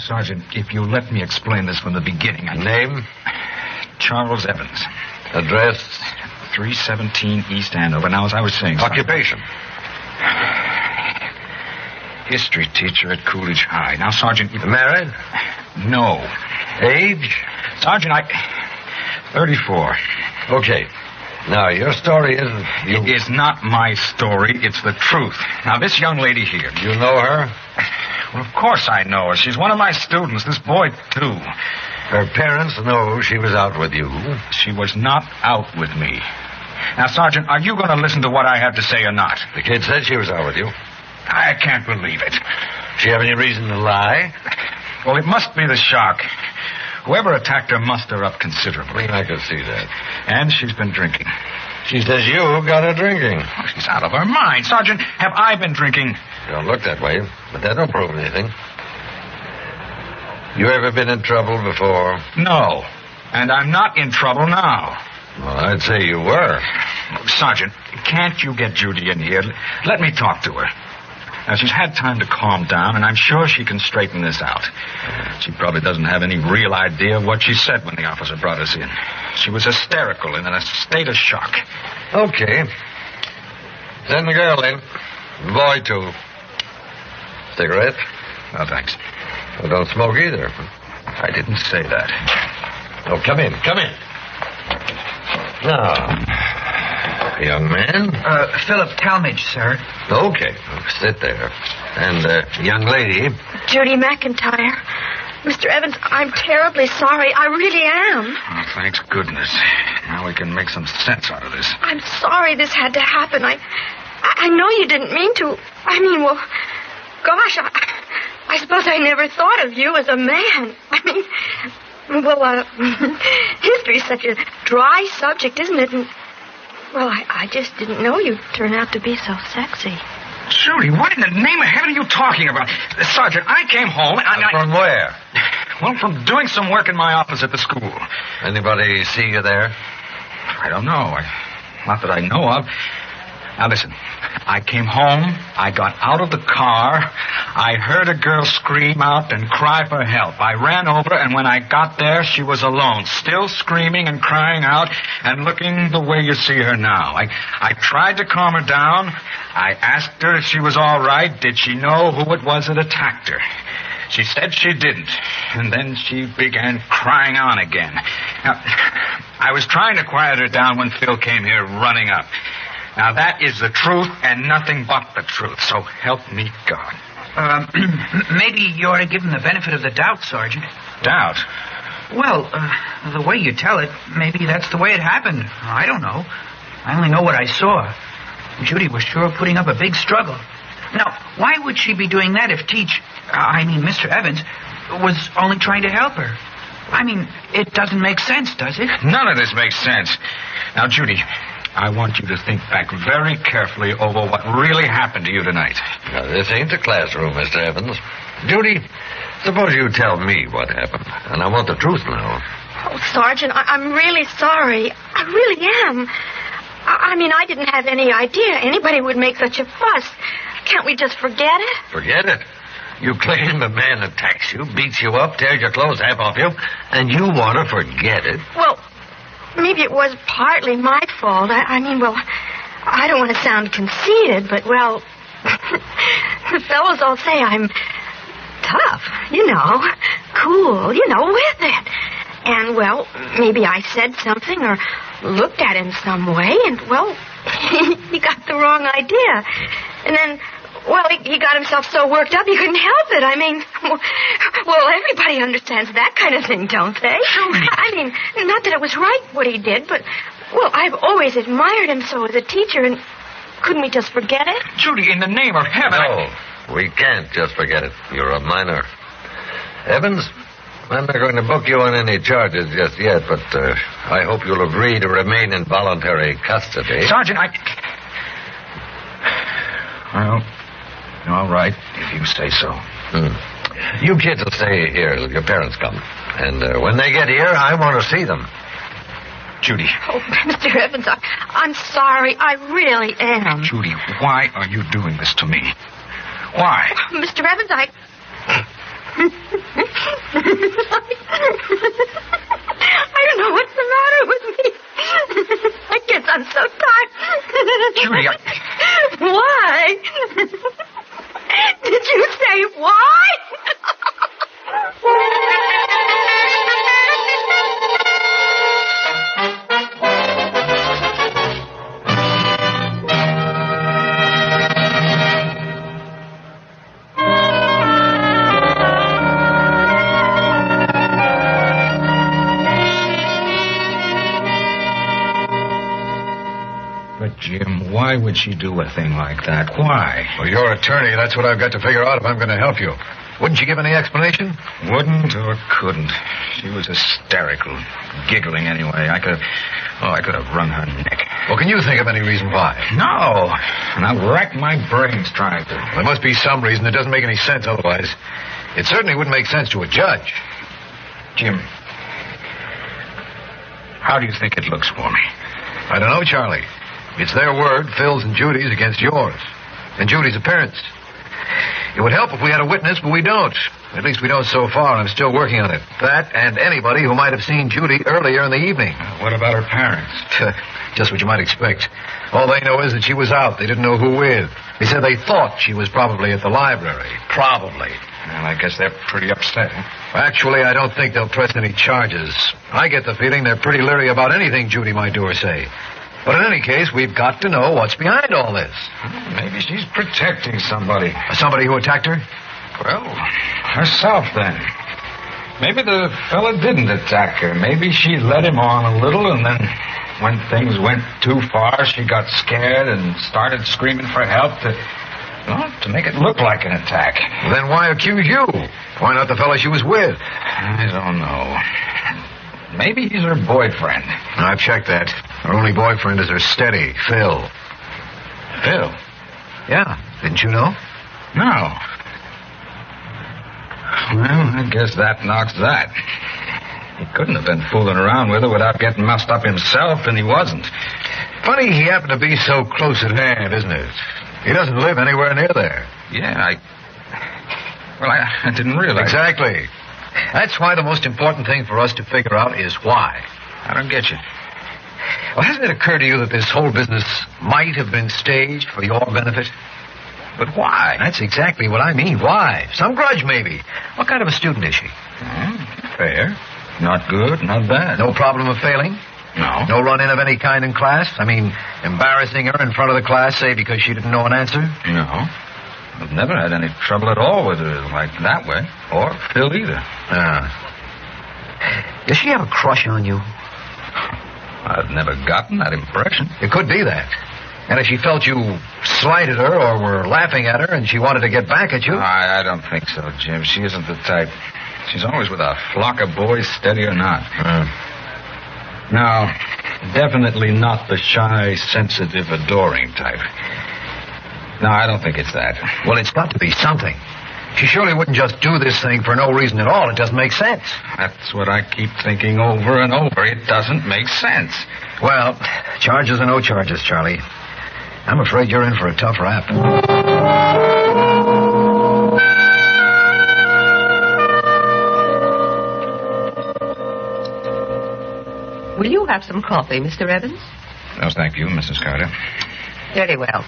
S13: Sergeant, if you let me explain this from the beginning.
S8: Name?
S13: Charles Evans.
S8: Address?
S13: 317 East Andover. Now, as I was saying...
S8: Occupation?
S13: History teacher at Coolidge High. Now, Sergeant...
S8: Married?
S13: No.
S8: Age?
S13: Sergeant, 34.
S8: Okay. Now, your story isn't...
S13: It is not my story. It's the truth. Now, this young lady here...
S8: You know her?
S13: Well, of course I know her. She's one of my students. This boy, too.
S8: Her parents know she was out with you?
S13: She was not out with me. Now, Sergeant, are you going to listen to what I have to say or not?
S8: The kid said she was out with you.
S13: I can't believe it.
S8: She have any reason to lie?
S13: Well, it must be the shock. Whoever attacked her mussed her up considerably.
S8: I can see that.
S13: And she's been drinking.
S8: She says you got her drinking.
S13: Oh, she's out of her mind. Sergeant, have I been drinking?
S8: You don't look that way, but that don't prove anything. You ever been in trouble before?
S13: No. And I'm not in trouble now.
S8: Well, I'd say you were.
S13: Sergeant, can't you get Judy in here? Let me talk to her. Now, she's had time to calm down, and I'm sure she can straighten this out. She probably doesn't have any real idea of what she said when the officer brought us in. She was hysterical and in a state of shock.
S8: Okay. Send the girl in. Boy, too. Cigarette?
S13: No, thanks.
S8: Well, don't smoke either.
S13: I didn't say that.
S8: Oh, come in. Come in. Now, young man.
S17: Philip Talmadge, sir.
S8: Okay. Sit there. And, young lady.
S7: Judy McIntyre. Mr. Evans, I'm terribly sorry. I really am.
S13: Oh, thanks goodness. Now we can make some sense out of this.
S7: I'm sorry this had to happen. I know you didn't mean to. I mean, well, gosh, I suppose I never thought of you as a man. I mean, well, history's such a dry subject, isn't it? And, well, I just didn't know you'd turn out to be so sexy.
S13: Judy, what in the name of heaven are you talking about? Sergeant, I came home and
S8: From where?
S13: Well, from doing some work in my office at the school.
S8: Anybody see you there?
S13: I don't know. Not that I know of. Now, listen. I came home. I got out of the car. I heard a girl scream out and cry for help. I ran over, and when I got there, she was alone, still screaming and crying out and looking the way you see her now. I tried to calm her down. I asked her if she was all right. Did she know who it was that attacked her? She said she didn't, and then she began crying on again. Now, I was trying to quiet her down when Phil came here running up. Now, that is the truth and nothing but the truth, so help me God.
S17: Maybe you ought to give him the benefit of the doubt, Sergeant.
S13: Doubt?
S17: Well, the way you tell it, maybe that's the way it happened. I don't know. I only know what I saw. Judy was sure putting up a big struggle. Now, why would she be doing that if Mr. Evans, was only trying to help her? I mean, it doesn't make sense, does it?
S13: None of this makes sense. Now, Judy, I want you to think back very carefully over what really happened to you tonight.
S8: Now, this ain't the classroom, Mr. Evans. Judy, suppose you tell me what happened. And I want the truth now.
S7: Oh, Sergeant, I'm really sorry. I really am. I mean, I didn't have any idea anybody would make such a fuss. Can't we just forget it?
S8: Forget it? You claim a man attacks you, beats you up, tears your clothes half off you, and you want to forget it?
S7: Well, maybe it was partly my fault. I mean, well, I don't want to sound conceited, but, well, the fellows all say I'm tough, cool, with it. And, well, maybe I said something or looked at him some way, and, well, he got the wrong idea. And then, well, he got himself so worked up he couldn't help it. I mean, well, everybody understands that kind of thing, don't they? I mean, not that it was right what he did, but, well, I've always admired him so as a teacher, and couldn't we just forget it?
S13: Judy, in the name of heaven...
S8: No, we can't just forget it. You're a minor. Evans, I'm not going to book you on any charges just yet, but I hope you'll agree to remain in voluntary custody.
S13: Sergeant, Well, all right, if you say so.
S8: You kids will stay here till your parents come. And when they get here, I want to see them.
S13: Judy.
S7: Oh, Mr. Evans, I'm sorry. I really am.
S13: Judy, why are you doing this to me? Why?
S7: Mr. Evans, I don't know what's the matter with me. I guess I'm so tired.
S13: Judy,
S7: Why? Did you say why?
S13: But, Jim, why would she do a thing like that? Why?
S3: Well, you're attorney. That's what I've got to figure out if I'm going to help you. Wouldn't you give any explanation?
S13: Wouldn't or couldn't. She was hysterical. Giggling anyway. I could have wrung her neck.
S3: Well, can you think of any reason why?
S13: No. And I've racked my brains trying to.
S3: There must be some reason. It doesn't make any sense otherwise. It certainly wouldn't make sense to a judge.
S13: Jim, how do you think it looks for me?
S3: I don't know, Charlie. It's their word, Phil's and Judy's, against yours. And Judy's appearance. It would help if we had a witness, but we don't. At least we don't so far, and I'm still working on it. That and anybody who might have seen Judy earlier in the evening.
S13: What about her parents?
S3: Just what you might expect. All they know is that she was out. They didn't know who with. They said they thought she was probably at the library. Probably.
S13: Well, I guess they're pretty upset.
S3: Actually, I don't think they'll press any charges. I get the feeling they're pretty leery about anything Judy might do or say. But in any case, we've got to know what's behind all this.
S13: Maybe she's protecting somebody.
S3: Somebody who attacked her?
S13: Well, herself, then. Maybe the fella didn't attack her. Maybe she led him on a little, and then when things went too far, she got scared and started screaming for help to make it look like an attack.
S3: Well, then why accuse you? Why not the fella she was with?
S13: I don't know. Maybe he's her boyfriend.
S3: I've checked that. Her only boyfriend is her steady, Phil.
S13: Phil?
S3: Yeah. Didn't you know?
S13: No. Well, I guess that knocks that. He couldn't have been fooling around with her without getting messed up himself, and he wasn't.
S3: Funny he happened to be so close at hand, isn't it? He doesn't live anywhere near there.
S13: Yeah, I didn't realize.
S3: Exactly. That's why the most important thing for us to figure out is why.
S13: I don't get you.
S3: Well, hasn't it occurred to you that this whole business might have been staged for your benefit?
S13: But why?
S3: That's exactly what I mean. Why? Some grudge, maybe. What kind of a student is she?
S13: Fair. Not good, not bad.
S3: No problem of failing?
S13: No.
S3: No run-in of any kind in class? I mean, embarrassing her in front of the class, say, because she didn't know an answer?
S13: No. I've never had any trouble at all with her like that way. Or Phil either.
S3: Does she have a crush on you?
S13: I've never gotten that impression.
S3: It could be that. And if she felt you slighted her or were laughing at her and she wanted to get back at you...
S13: I don't think so, Jim. She isn't the type. She's always with a flock of boys, steady or not. No, definitely not the shy, sensitive, adoring type. No, I don't think it's that.
S3: Well, it's got to be something. She surely wouldn't just do this thing for no reason at all. It doesn't make sense.
S13: That's what I keep thinking over and over. It doesn't make sense.
S3: Well, charges or no charges, Charlie. I'm afraid you're in for a tough rap.
S14: Will you have some coffee, Mr. Evans?
S13: No, thank you, Mrs. Carter.
S14: Very well.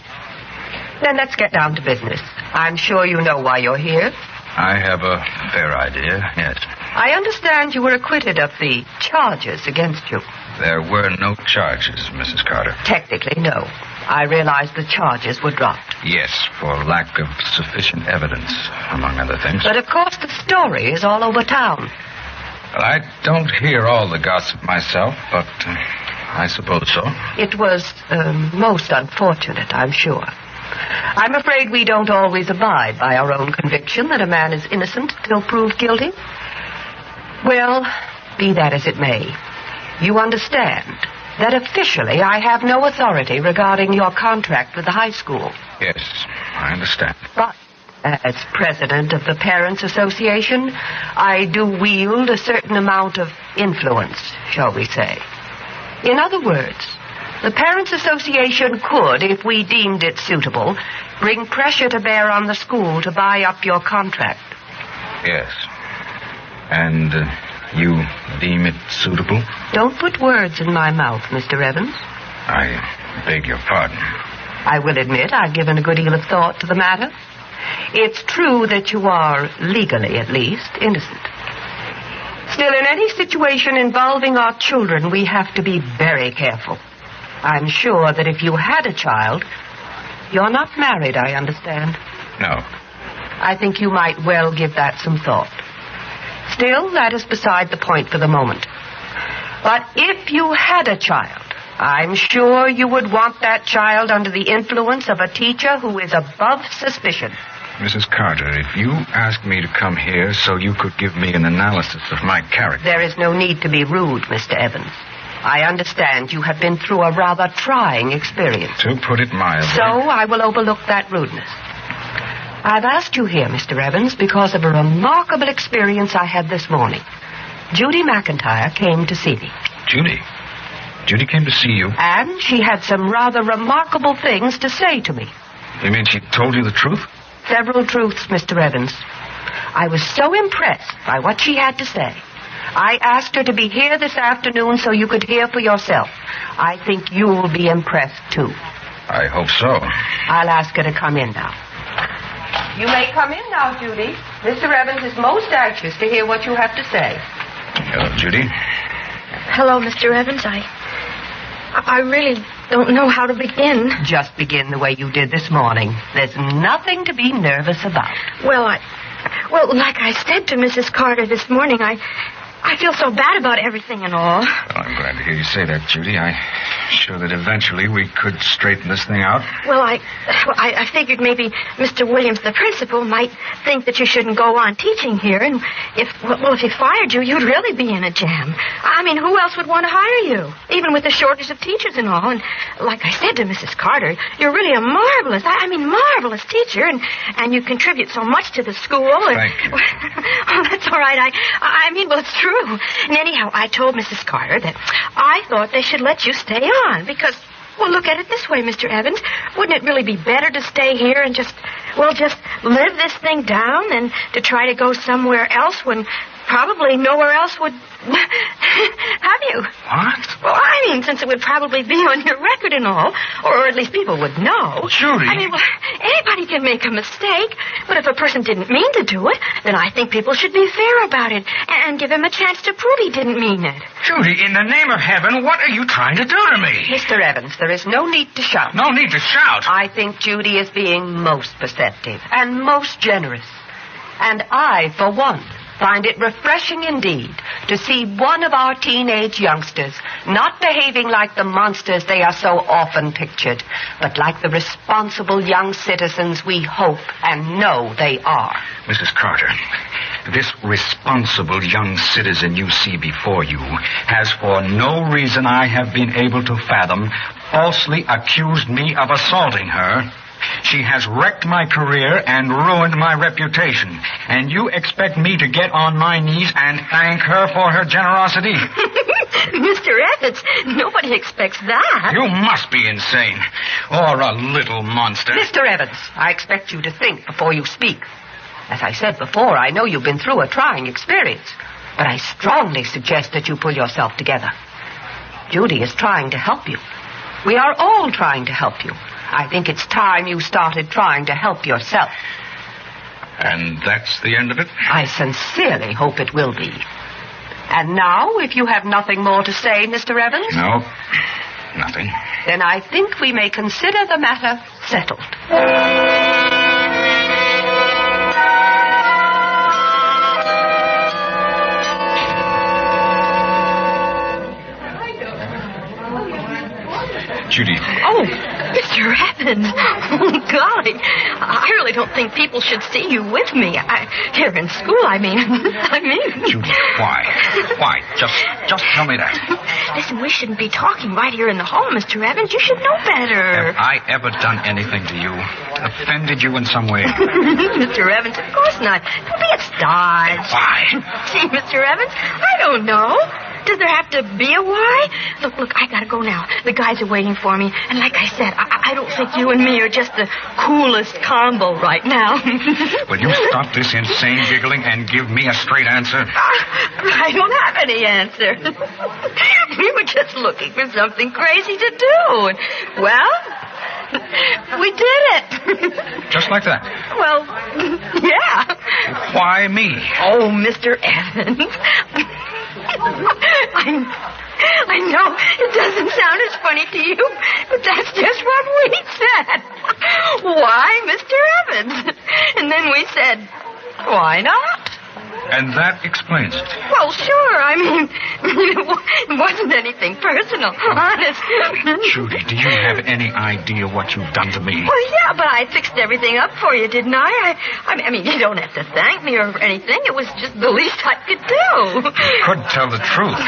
S14: Then let's get down to business. I'm sure you know why you're here.
S13: I have a fair idea, yes.
S14: I understand you were acquitted of the charges against you.
S13: There were no charges, Mrs. Carter.
S14: Technically, no. I realize the charges were dropped.
S13: Yes, for lack of sufficient evidence, among other things.
S14: But, of course, the story is all over town.
S13: Well, I don't hear all the gossip myself, but I suppose so.
S14: It was most unfortunate, I'm sure. I'm afraid we don't always abide by our own conviction that a man is innocent till proved guilty. Well, be that as it may, you understand that officially I have no authority regarding your contract with the high school.
S13: Yes, I understand.
S14: But as president of the Parents Association, I do wield a certain amount of influence, shall we say. In other words, the Parents Association could, if we deemed it suitable, bring pressure to bear on the school to buy up your contract.
S13: Yes. And you deem it suitable?
S14: Don't put words in my mouth, Mr. Evans.
S13: I beg your pardon.
S14: I will admit I've given a good deal of thought to the matter. It's true that you are, legally at least, innocent. Still, in any situation involving our children, we have to be very careful. I'm sure that if you had a child... You're not married, I understand.
S13: No.
S14: I think you might well give that some thought. Still, that is beside the point for the moment. But if you had a child, I'm sure you would want that child under the influence of a teacher who is above suspicion.
S13: Mrs. Carter, if you asked me to come here so you could give me an analysis of my character...
S14: There is no need to be rude, Mr. Evans. I understand you have been through a rather trying experience.
S13: To put it mildly...
S14: So I will overlook that rudeness. I've asked you here, Mr. Evans, because of a remarkable experience I had this morning. Judy McIntyre came to see me.
S13: Judy? Judy came to see you?
S14: And she had some rather remarkable things to say to me.
S13: You mean she told you the truth?
S14: Several truths, Mr. Evans. I was so impressed by what she had to say. I asked her to be here this afternoon so you could hear for yourself. I think you'll be impressed, too.
S13: I hope so.
S14: I'll ask her to come in now. You may come in now, Judy. Mr. Evans is most anxious to hear what you have to say.
S13: Hello, Judy.
S7: Hello, Mr. Evans. I really don't know how to begin.
S14: Just begin the way you did this morning. There's nothing to be nervous about.
S7: Well, like I said to Mrs. Carter this morning, I feel so bad about everything and all.
S13: Well, I'm glad to hear you say that, Judy. I'm sure that eventually we could straighten this thing out.
S7: Well, I figured maybe Mr. Williams, the principal, might think that you shouldn't go on teaching here, and if he fired you, you'd really be in a jam. I mean, who else would want to hire you, even with the shortage of teachers and all? And like I said to Mrs. Carter, you're really a marvelous teacher, and you contribute so much to the school.
S13: Thank you.
S7: Oh, that's all right. I mean, well, it's true. And anyhow, I told Mrs. Carter that I thought they should let you stay on because, well, look at it this way, Mr. Evans. Wouldn't it really be better to stay here and just live this thing down than to try to go somewhere else when probably nowhere else would have you?
S13: What?
S7: Well, I mean, since it would probably be on your record and all, or at least people would know.
S13: Judy.
S7: I mean, well, anybody can make a mistake, but if a person didn't mean to do it, then I think people should be fair about it and give him a chance to prove he didn't mean it.
S13: Judy, in the name of heaven, what are you trying to do to me?
S14: Mr. Evans, there is no need to shout.
S13: No need to shout.
S14: I think Judy is being most perceptive and most generous. And I, for one, find it refreshing indeed to see one of our teenage youngsters not behaving like the monsters they are so often pictured, but like the responsible young citizens we hope and know they are.
S13: Mrs. Carter, this responsible young citizen you see before you has, for no reason I have been able to fathom, falsely accused me of assaulting her. She has wrecked my career and ruined my reputation. And you expect me to get on my knees and thank her for her generosity?
S7: Mr. Evans, nobody expects that.
S13: You must be insane. Or a little monster.
S14: Mr. Evans, I expect you to think before you speak. As I said before, I know you've been through a trying experience. But I strongly suggest that you pull yourself together. Judy is trying to help you. We are all trying to help you. I think it's time you started trying to help yourself.
S13: And that's the end of it?
S14: I sincerely hope it will be. And now, if you have nothing more to say, Mr. Evans?
S13: No, nothing.
S14: Then I think we may consider the matter settled.
S13: Judy.
S7: Oh, Mr. Evans. Oh, golly. I really don't think people should see you with me. Here in school, I mean.
S13: Judy, why? Why? Just tell me that.
S7: Listen, we shouldn't be talking right here in the hall, Mr. Evans. You should know better.
S13: Have I ever done anything to you? Offended you in some way?
S7: Mr. Evans, of course not. Don't be a star.
S13: Why?
S7: Gee, Mr. Evans, I don't know. Does there have to be a why? Look, I gotta go now. The guys are waiting for me. And like I said, I don't think you and me are just the coolest combo right now.
S13: Will you stop this insane giggling and give me a straight answer?
S7: I don't have any answer. We were just looking for something crazy to do. And, well, we did it.
S13: Just like that?
S7: Well, yeah.
S13: Why me?
S7: Oh, Mr. Evans. I know it doesn't sound as funny to you, but that's just what we said. Why, Mr. Evans? And then we said, why not?
S13: And that explains it.
S7: Well, sure. I mean, it wasn't anything personal, honest.
S13: Judy, do you have any idea what you've done to me?
S7: Well, yeah, but I fixed everything up for you, didn't I? I mean, you don't have to thank me or anything. It was just the least I could do.
S13: You could tell the truth.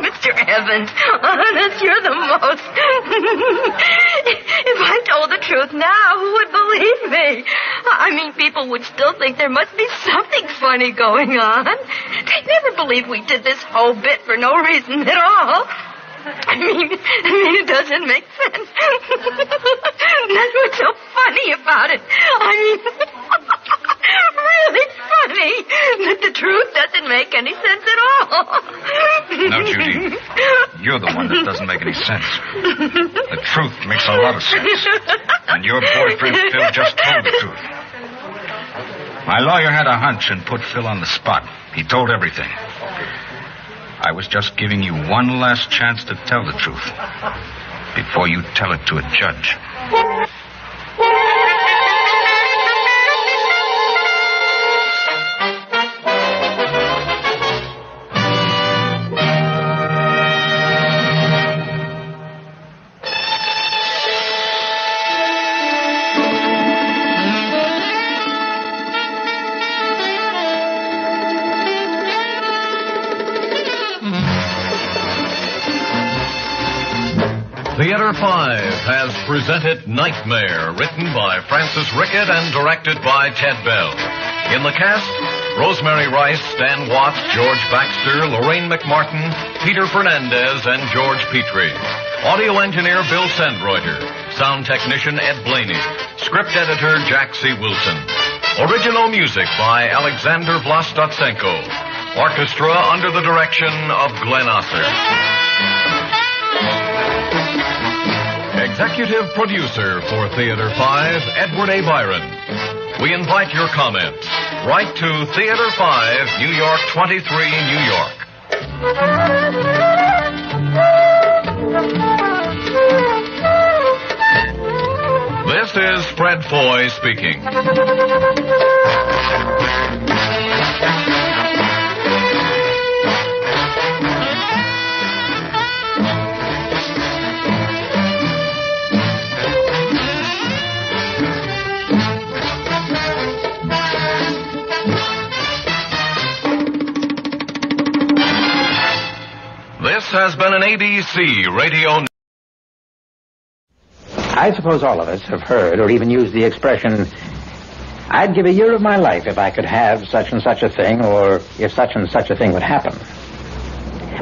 S7: Mr. Evans, honest, you're the most. If I told the truth now, who would believe me? I mean, people would still think there must be something funny going on. They'd never believe we did this whole bit for no reason at all. I mean, it doesn't make sense. That's what's so funny about it. I mean, really funny that the truth doesn't make any sense at all.
S13: No, Judy, you're the one that doesn't make any sense. The truth makes a lot of sense. And your boyfriend Phil just told the truth. My lawyer had a hunch and put Phil on the spot. He told everything. I was just giving you one last chance to tell the truth before you tell it to a judge.
S6: Theater 5 has presented Nightmare, written by Francis Rickett and directed by Ted Bell. In the cast, Rosemary Rice, Stan Watts, George Baxter, Lorraine McMartin, Peter Fernandez, and George Petrie. Audio engineer Bill Sandreuter. Sound technician Ed Blaney. Script editor Jack C. Wilson. Original music by Alexander Vlastotsenko. Orchestra under the direction of Glenn Osser. Executive producer for Theater 5, Edward A. Byron. We invite your comments. Write to Theater 5, New York 23, New York. This is Fred Foy speaking. This has been an ABC radio.
S5: I suppose all of us have heard or even used the expression, I'd give a year of my life if I could have such and such a thing, or if such and such a thing would happen.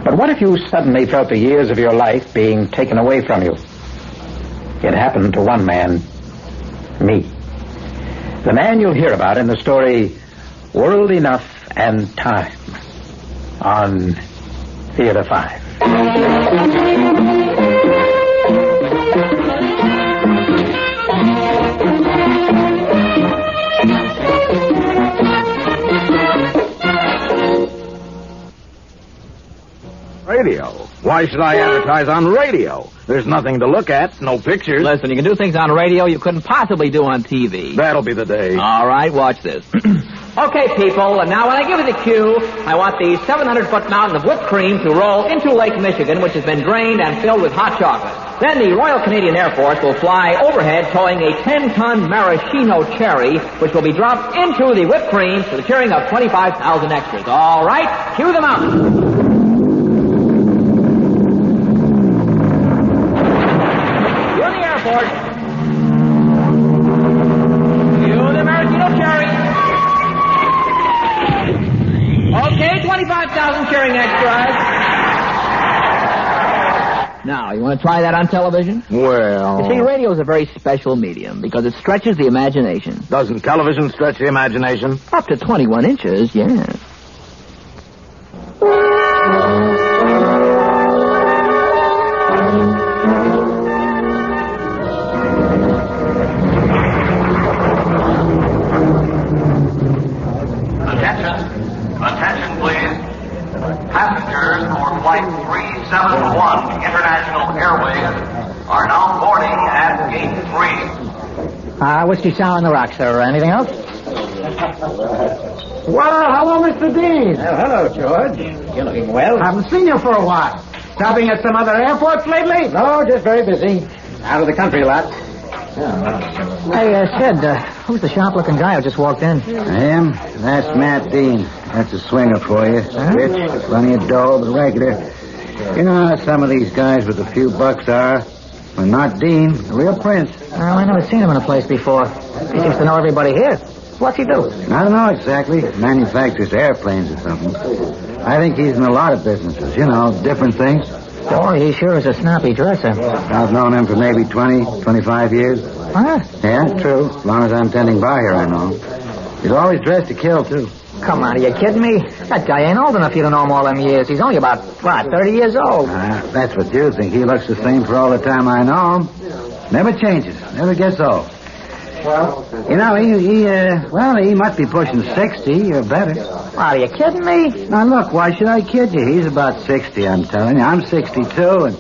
S5: But what if you suddenly felt the years of your life being taken away from you? It happened to one man, me. The man you'll hear about in the story World Enough and Time on Theater 5.
S19: Radio. Why should I advertise on radio? There's nothing to look at, no pictures.
S21: Listen, you can do things on radio you couldn't possibly do on TV.
S19: That'll be the day.
S21: All right, watch this. Okay, people, and now when I give you the cue, I want the 700-foot mountain of whipped cream to roll into Lake Michigan, which has been drained and filled with hot chocolate. Then the Royal Canadian Air Force will fly overhead towing a 10-ton maraschino cherry, which will be dropped into the whipped cream to the cheering of 25,000 extras. All right, cue the mountain. You're the airport. Cue the maraschino cherry. Okay, 25,000 cheering extras. want to try that on television?
S19: Well...
S21: You see, radio's a very special medium because it stretches the imagination.
S19: Doesn't television stretch the imagination?
S21: Up to 21 inches, yeah.
S2: Attention, please. Passengers for Flight 371 International Airways are now boarding at Gate 3.
S5: Whiskey sour on the rocks, sir. Anything else?
S11: Well, hello, Mr. Dean.
S5: Hello, George. You're looking well.
S11: Haven't seen you for a while. Stopping at some other airports lately?
S5: No, just very busy. Out of the country a lot. Hey, Sid, who's the sharp-looking guy who just walked in?
S15: Him? That's Matt Dean. That's a swinger for you. Rich, plenty of dough, but regular. You know how some of these guys with a few bucks are? Well, not Dean, a real prince.
S5: Well, I never seen him in a place before. He seems to know everybody here. What's he do?
S15: I don't know exactly. Manufactures airplanes or something. I think he's in a lot of businesses. You know, different things.
S5: Boy, he sure is a snappy dresser.
S15: I've known him for maybe 20, 25 years.
S5: Huh?
S15: Yeah, true. As long as I'm tending bar here, I know him. He's always dressed to kill, too.
S5: Come on, are you kidding me? That guy ain't old enough for you to know him all them years. He's only about, 30 years old.
S15: That's what you think. He looks the same for all the time I know him. Never changes. Never gets old.
S5: Well,
S15: you know, he must be pushing 60 or better.
S5: Are you kidding me?
S15: Now, look, why should I kid you? He's about 60, I'm telling you. I'm 62, and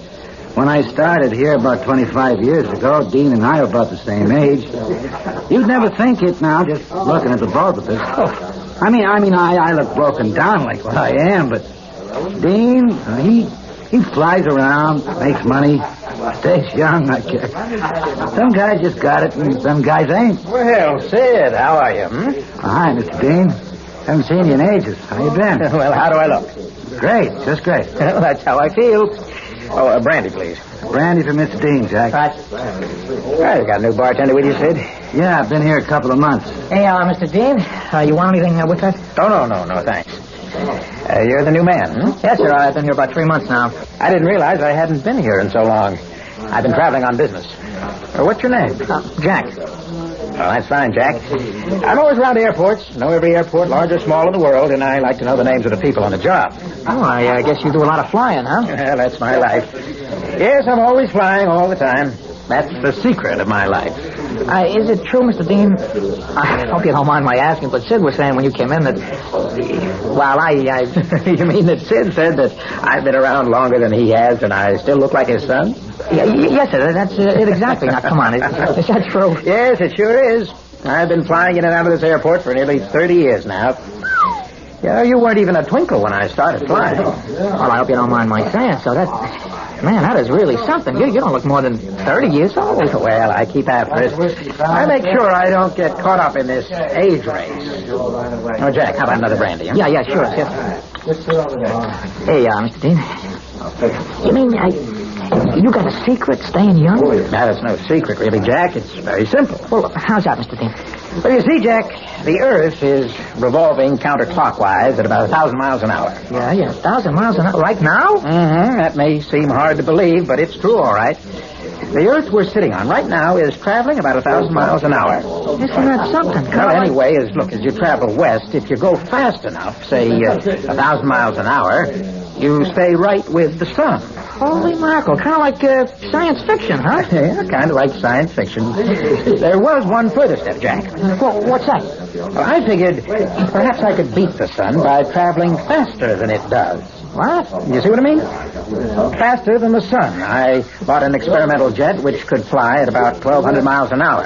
S15: when I started here about 25 years ago, Dean and I were about the same age. You'd never think it now, just looking at the both of us. I mean, I look broken down like what I am, but Dean, he flies around, makes money, stays young, I guess. Some guys just got it, and some guys ain't.
S5: Well, Sid, how are you?
S15: Hi, Mr. Dean. Haven't seen you in ages. How you been?
S5: Well, how do I look?
S15: Great, just great.
S5: Well, that's how I feel. Oh, brandy, please.
S15: Brandy for Mr. Dean, Jack.
S5: Right. Well, you got a new bartender with you, Sid?
S15: Yeah, I've been here a couple of months.
S5: Hey, Mr. Dean, you want anything with that? Oh, no, thanks. You're the new man, Yes, sir. I've been here about 3 months now. I didn't realize I hadn't been here in so long. I've been traveling on business. What's your name? Jack. Oh, that's fine, Jack. I'm always around airports. Know every airport, large or small, in the world, and I like to know the names of the people on the job. Oh, I guess you do a lot of flying, huh? Well, that's my life. Yes, I'm always flying all the time. That's the secret of my life. Is it true, Mr. Dean? I hope you don't mind my asking, but Sid was saying when you came in that... Well, you mean that Sid said that I've been around longer than he has and I still look like his son? Yes, sir. That's it exactly. Now, come on. Is that true? Yes, it sure is. I've been flying in and out of this airport for nearly 30 years now. You weren't even a twinkle when I started flying. Well, I hope you don't mind my saying so. Man, that is really something. You don't look more than 30 years old. Well, I keep after it. I make sure I don't get caught up in this age race. Oh, Jack, how about another brandy? Huh? Yeah, sure. Hey, Mr. Dean. You mean you got a secret staying young? That's no secret, really, Jack. It's very simple. Well, how's that, Mr. Dean? Well, you see, Jack, the Earth is revolving counterclockwise at about 1,000 miles an hour. Yeah, 1,000 miles an hour. Right now? Mm-hmm. That may seem hard to believe, but it's true, all right. The Earth we're sitting on right now is traveling about 1,000 miles an hour. Isn't that something? Well, anyway, as you travel west, if you go fast enough, say 1,000 miles an hour, you stay right with the sun. Holy mackerel, kind of like science fiction, huh? Yeah, kind of like science fiction. There was one further step, Jack. Well, what's that? Well, I figured perhaps I could beat the sun by traveling faster than it does. What? You see what I mean? Faster than the sun. I bought an experimental jet which could fly at about 1,200 miles an hour.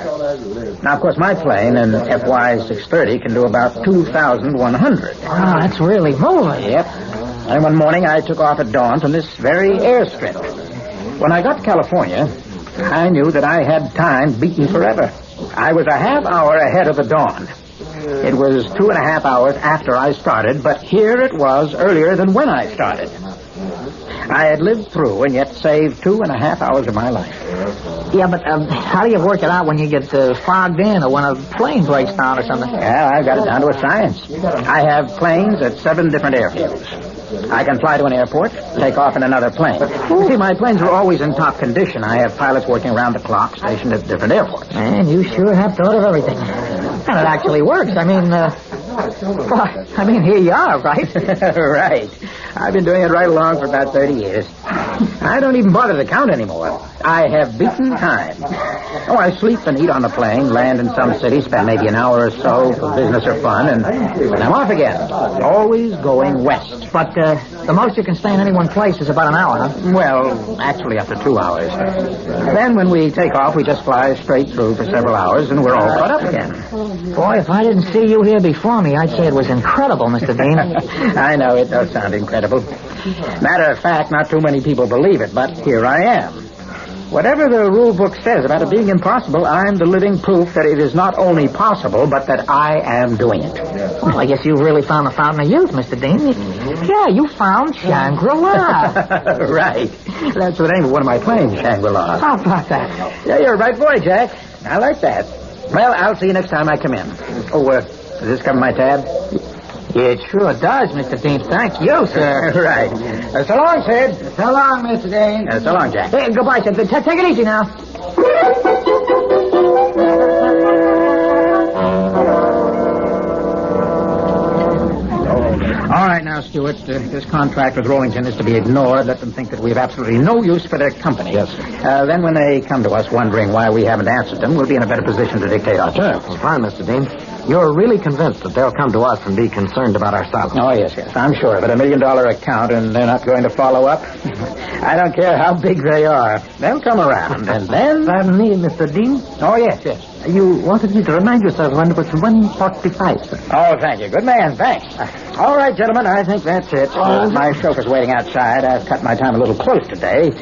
S5: Now, of course, my plane, an FY 630, can do about 2,100. Wow, that's really moving. Yep. And one morning I took off at dawn from this very airstrip. When I got to California, I knew that I had time beaten forever. I was a half hour ahead of the dawn. It was 2.5 hours after I started, but here it was earlier than when I started. I had lived through and yet saved 2.5 hours of my life. Yeah, but how do you work it out when you get fogged in or when a plane breaks down or something? Yeah, I've got it down to a science. I have planes at 7 different airfields. I can fly to an airport, take off in another plane. You see, my planes are always in top condition. I have pilots working around the clock, stationed at different airports.
S9: Man, you sure have thought of everything. And it actually works. Here you are, right?
S5: Right. I've been doing it right along for about 30 years. I don't even bother to count anymore. I have beaten time. Oh, I sleep and eat on the plane, land in some city, spend maybe an hour or so for business or fun, and I'm off again. Always going west.
S9: But the most you can stay in any one place is about an hour, huh?
S5: Well, actually up to 2 hours. Then when we take off, we just fly straight through for several hours, and we're all caught up again.
S9: Boy, if I didn't see you here before me, I'd say it was incredible, Mr. Dean.
S5: I know, it does sound incredible. Matter of fact, not too many people believe it, but here I am. Whatever the rule book says about it being impossible, I'm the living proof that it is not only possible, but that I am doing it.
S9: Well, I guess you really found the fountain of youth, Mr. Dean. Yeah, you found Shangri-La.
S5: Right. That's the name of one of my planes, Shangri-La.
S9: How about that?
S5: Yeah, you're a bright boy, Jack. I like that. Well, I'll see you next time I come in. Oh, does this cover my tab?
S9: It sure does, Mr. Dean. Thank you, sir.
S5: Right. So long, Sid.
S9: So long, Mr. Dean.
S5: So long, Jack.
S9: Hey, goodbye, Sid. Take it easy now.
S5: All right, now, Stuart, this contract with Rollington is to be ignored. Let them think that we have absolutely no use for their company.
S19: Yes, sir.
S5: Then when they come to us wondering why we haven't answered them, we'll be in a better position to dictate our terms.
S19: Well, fine, Mr. Dean. You're really convinced that they'll come to us and be concerned about our salary?
S5: Oh, yes, I'm sure of it. $1 million account, and they're not going to follow up. I don't care how big they are. They'll come around, and then...
S19: Pardon me, Mr. Dean?
S5: Oh, yes.
S19: You wanted me to remind yourself when it was 1:45, sir.
S5: Oh, thank you. Good man, thanks. All right, gentlemen, I think that's it. My chauffeur's waiting outside. I've cut my time a little close today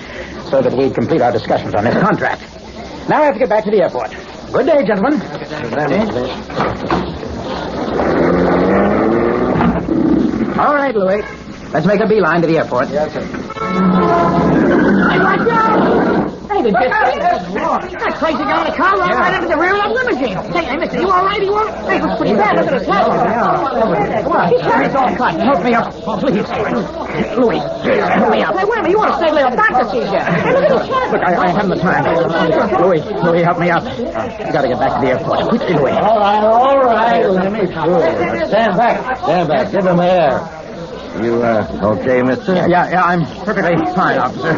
S5: so that we complete our discussions on this contract. Now I have to get back to the airport. Good day, gentlemen. All right, Louis. Let's make a beeline to the airport.
S9: Yes, sir. Hey, the that crazy guy in the car ran right into the rear of that limousine. Hey, mister, you all right? Hey, what's pretty bad? Look at his head. Come on. He's all cut. Help me up, please.
S5: Louis, help me up.
S9: Hey, wait a minute. You want to stay there? The doctor sees you. Hey, look at his head.
S5: Look, I haven't the time. Louis, help me up. You got to get back to the airport. Quickly, Louis.
S19: All right. Let me through. Stand back. Give him air. You, okay, mister?
S5: Yeah, I'm perfectly fine, officer.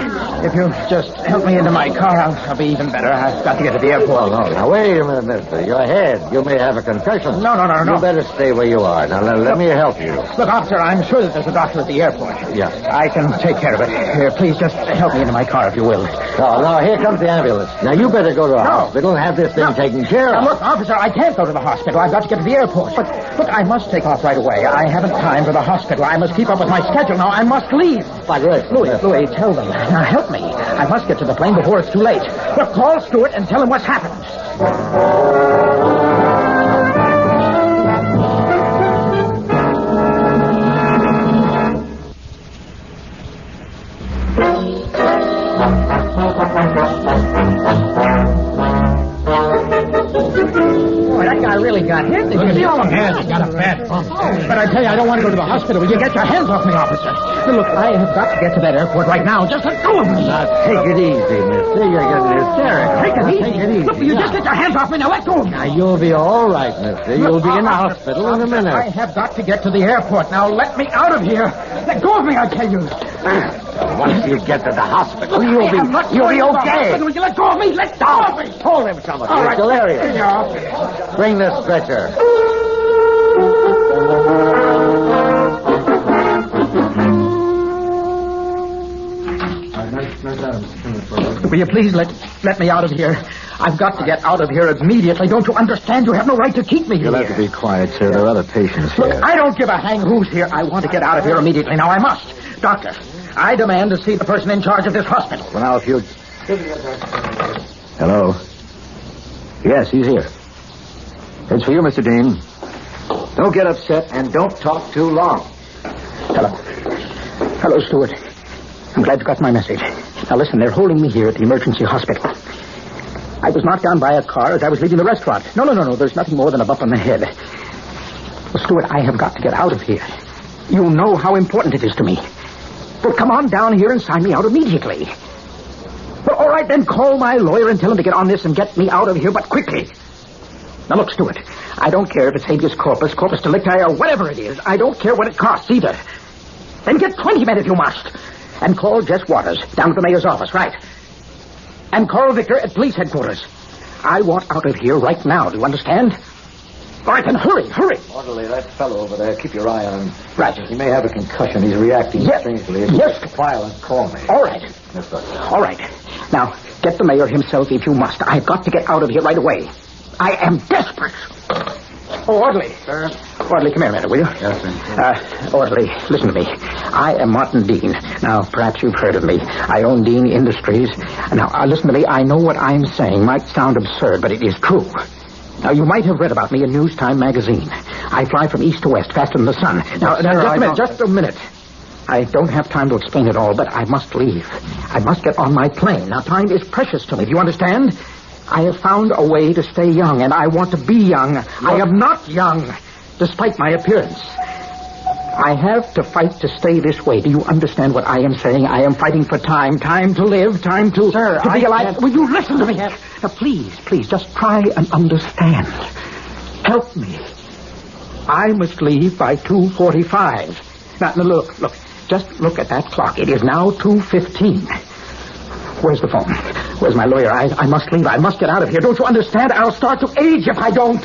S5: If you just help me into my car, I'll be even better. I've got to get to the airport.
S19: Oh, no. Now, wait a minute, mister. Your head. You may have a concussion.
S5: No.
S19: You better stay where you are. Now, let me help you.
S5: Look, officer, I'm sure that there's a doctor at the airport.
S19: Yeah.
S5: I can take care of it. Here, please just help me into my car, if you will.
S19: No, here comes the ambulance. Now, you better go to the hospital and have this thing taken care of.
S5: Now, look, officer, I can't go to the hospital. I've got to get to the airport. But, look, I must take off right away. I haven't time for the hospital. I must keep up with my schedule. Now, I must leave.
S19: By the way,
S5: Louis, tell them. Now, help me. I must get to the plane before it's too late. Look, call Stewart and tell him what's happened. I really got hit. Did you see all of them? Yes, got a bad bump. But I tell you, I don't want to go to the hospital. Will you get your hands off me, officer? Look, I have got to get to that airport right now. Just let go of me.
S19: Now, take it easy, mister. You're getting hysterical.
S5: Take it easy. Look, will you just get your hands off me? Now, let go of me.
S19: Now, you'll be all right, mister. You'll be in the hospital in a minute.
S5: I have got to get to the airport. Now, let me out of here. Let go of me, I tell you.
S19: Once you get to the hospital, you'll be okay.
S5: Will you let go of me? Let go of me.
S19: Hold him, somebody.
S5: All
S19: You're
S5: right.
S19: delirious. Bring the stretcher.
S5: Will you please let me out of here? I've got to get out of here immediately. Don't you understand? You have no right to keep me here.
S19: You'll have to be quiet, sir. There are other patients here.
S5: Look, I don't give a hang who's here. I want to get out of here immediately. Now, I must. Doctor, I demand to see the person in charge of this hospital.
S19: Well, now, if you... Hello? Yes, he's here. It's for you, Mr. Dean. Don't get upset and don't talk too long.
S5: Hello, Stewart. I'm glad you got my message. Now, listen, they're holding me here at the emergency hospital. I was knocked down by a car as I was leaving the restaurant. No. There's nothing more than a bump on the head. Well, Stewart, I have got to get out of here. You know how important it is to me. Well, come on down here and sign me out immediately. Well, all right, then call my lawyer and tell him to get on this and get me out of here, but quickly. Now, look, Stewart, I don't care if it's habeas corpus, corpus delicti, or whatever it is. I don't care what it costs either. Then get 20 men if you must. And call Jess Waters down at the mayor's office, right? And call Victor at police headquarters. I want out of here right now, do you understand? All right, then hurry.
S19: Orderly, that fellow over there, keep your eye on him.
S5: Right.
S19: He may have a concussion. He's reacting strangely. If
S5: Yes.
S19: you file and call me.
S5: All right.
S19: Yes, sir.
S5: All right. Now, get the mayor himself if you must. I've got to get out of here right away. I am desperate. Oh, Orderly. Sir? Orderly, come here a minute, will you?
S19: Yes, sir.
S5: Orderly, listen to me. I am Martin Dean. Now, perhaps you've heard of me. I own Dean Industries. Now, listen to me. I know what I'm saying might sound absurd, but it is true. Now, you might have read about me in News Time magazine. I fly from east to west, faster than the sun. Now, just a minute. I don't have time to explain it all, but I must leave. I must get on my plane. Now, time is precious to me. Do you understand? I have found a way to stay young, and I want to be young. I am not young, despite my appearance. I have to fight to stay this way. Do you understand what I am saying? I am fighting for time to live, time to be alive. Will you listen to me? Now, please, just try and understand. Help me. I must leave by 2:45. Now, look. Just look at that clock. It is now 2:15. Where's the phone? Where's my lawyer? I must leave. I must get out of here. Don't you understand? I'll start to age if I don't.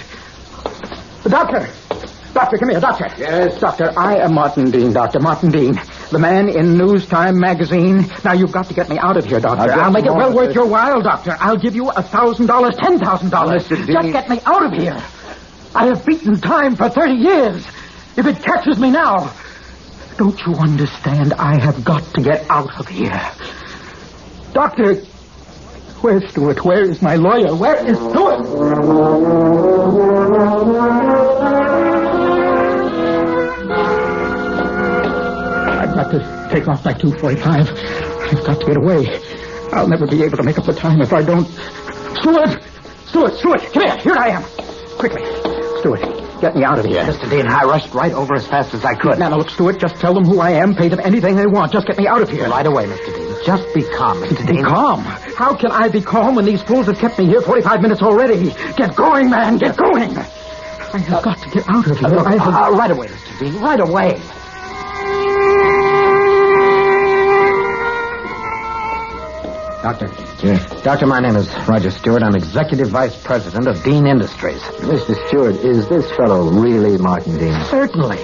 S5: Doctor, come here, doctor. Yes? Doctor, I am Martin Dean, Dr. Martin Dean. The man in News Time magazine. Now, you've got to get me out of here, doctor. I'll make it well worth your while, doctor. I'll give you $1,000, $10,000.
S19: Mr. Dean.
S5: Just get me out of here. I have beaten time for 30 years. If it catches me now... Don't you understand? I have got to get out of here. Doctor, where's Stewart? Where is my lawyer? Where is Stewart? I've got to take off by 2:45. I've got to get away. I'll never be able to make up the time if I don't. Stewart, come here. Here I am. Quickly. Stewart, get me out of here.
S15: Mr. Dean, I rushed right over as fast as I could.
S5: Now, look, Stewart, just tell them who I am, pay them anything they want. Just get me out of here.
S15: Right away, Mr. Dean. Just be calm, Mr. Dean.
S5: Be calm? How can I be calm when these fools have kept me here 45 minutes already? Get going, man, get going. I have got to get out of here.
S15: Right away, Mr. Dean, right away. Doctor.
S19: Yes.
S15: Doctor, my name is Roger Stewart. I'm Executive Vice President of Dean Industries.
S19: Mr. Stewart, is this fellow really Martin Dean?
S15: Certainly.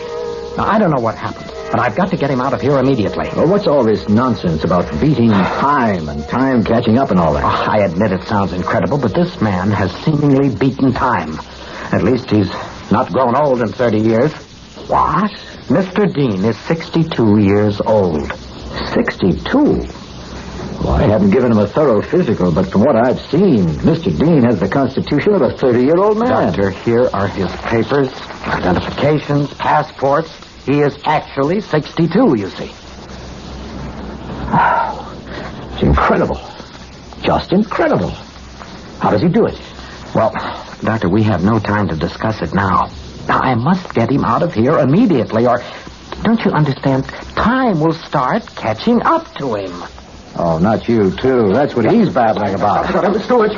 S15: Now, I don't know what happened, but I've got to get him out of here immediately.
S19: Well, what's all this nonsense about beating time and time catching up and all that?
S15: Oh, I admit it sounds incredible, but this man has seemingly beaten time. At least he's not grown old in 30 years. What? Mr. Dean is 62 years old.
S19: 62? Well, I haven't given him a thorough physical, but from what I've seen, Mr. Dean has the constitution of a 30-year-old man.
S15: Doctor, here are his papers, identifications, passports. He is actually 62, you see.
S19: It's incredible. Just incredible. How does he do it?
S15: Well, Doctor, we have no time to discuss it now. Now, I must get him out of here immediately, or... Don't you understand? Time will start catching up to him.
S19: Oh, not you, too. That's what he's babbling about.
S5: Stewart,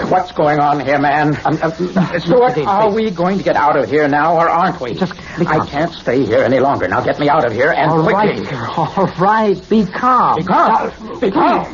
S5: what's going on here, man? Stewart, are we going to get out of here now, or aren't we? I can't stay here any longer. Now get me out of here, and quickly.
S15: All right, be calm.
S5: Be calm.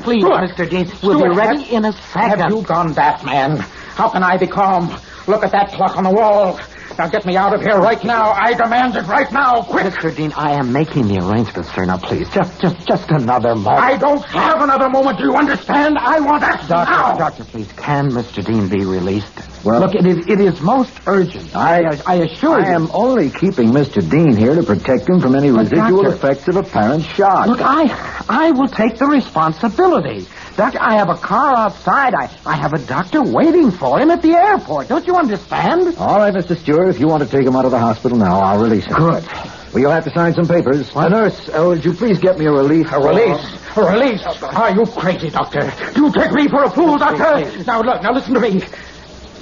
S15: Please,
S5: Stewart.
S15: Mr. Dean. We'll be ready in a second.
S5: Have you gone daft, man? How can I be calm? Look at that clock on the wall. Now get me out of here right now. I demand it right now. Quick.
S15: Mr. Dean, I am making the arrangements, sir. Now, please, just another moment.
S5: I don't have another moment. Do you understand? I want action now.
S15: Doctor, please, can Mr. Dean be released? Well, look, it is most urgent. I assure you.
S19: I am only keeping Mr. Dean here to protect him from any residual effects of apparent shock.
S15: Look, I will take the responsibility. Doctor, I have a car outside. I have a doctor waiting for him at the airport. Don't you understand?
S19: All right, Mr. Stewart, if you want to take him out of the hospital now, I'll release him.
S15: Good.
S19: Well, you'll have to sign some papers.
S15: What?
S19: Nurse, would you please get me a relief?
S5: A release? A release? Are you crazy, doctor? Do you take me for a fool, doctor? Now listen to me.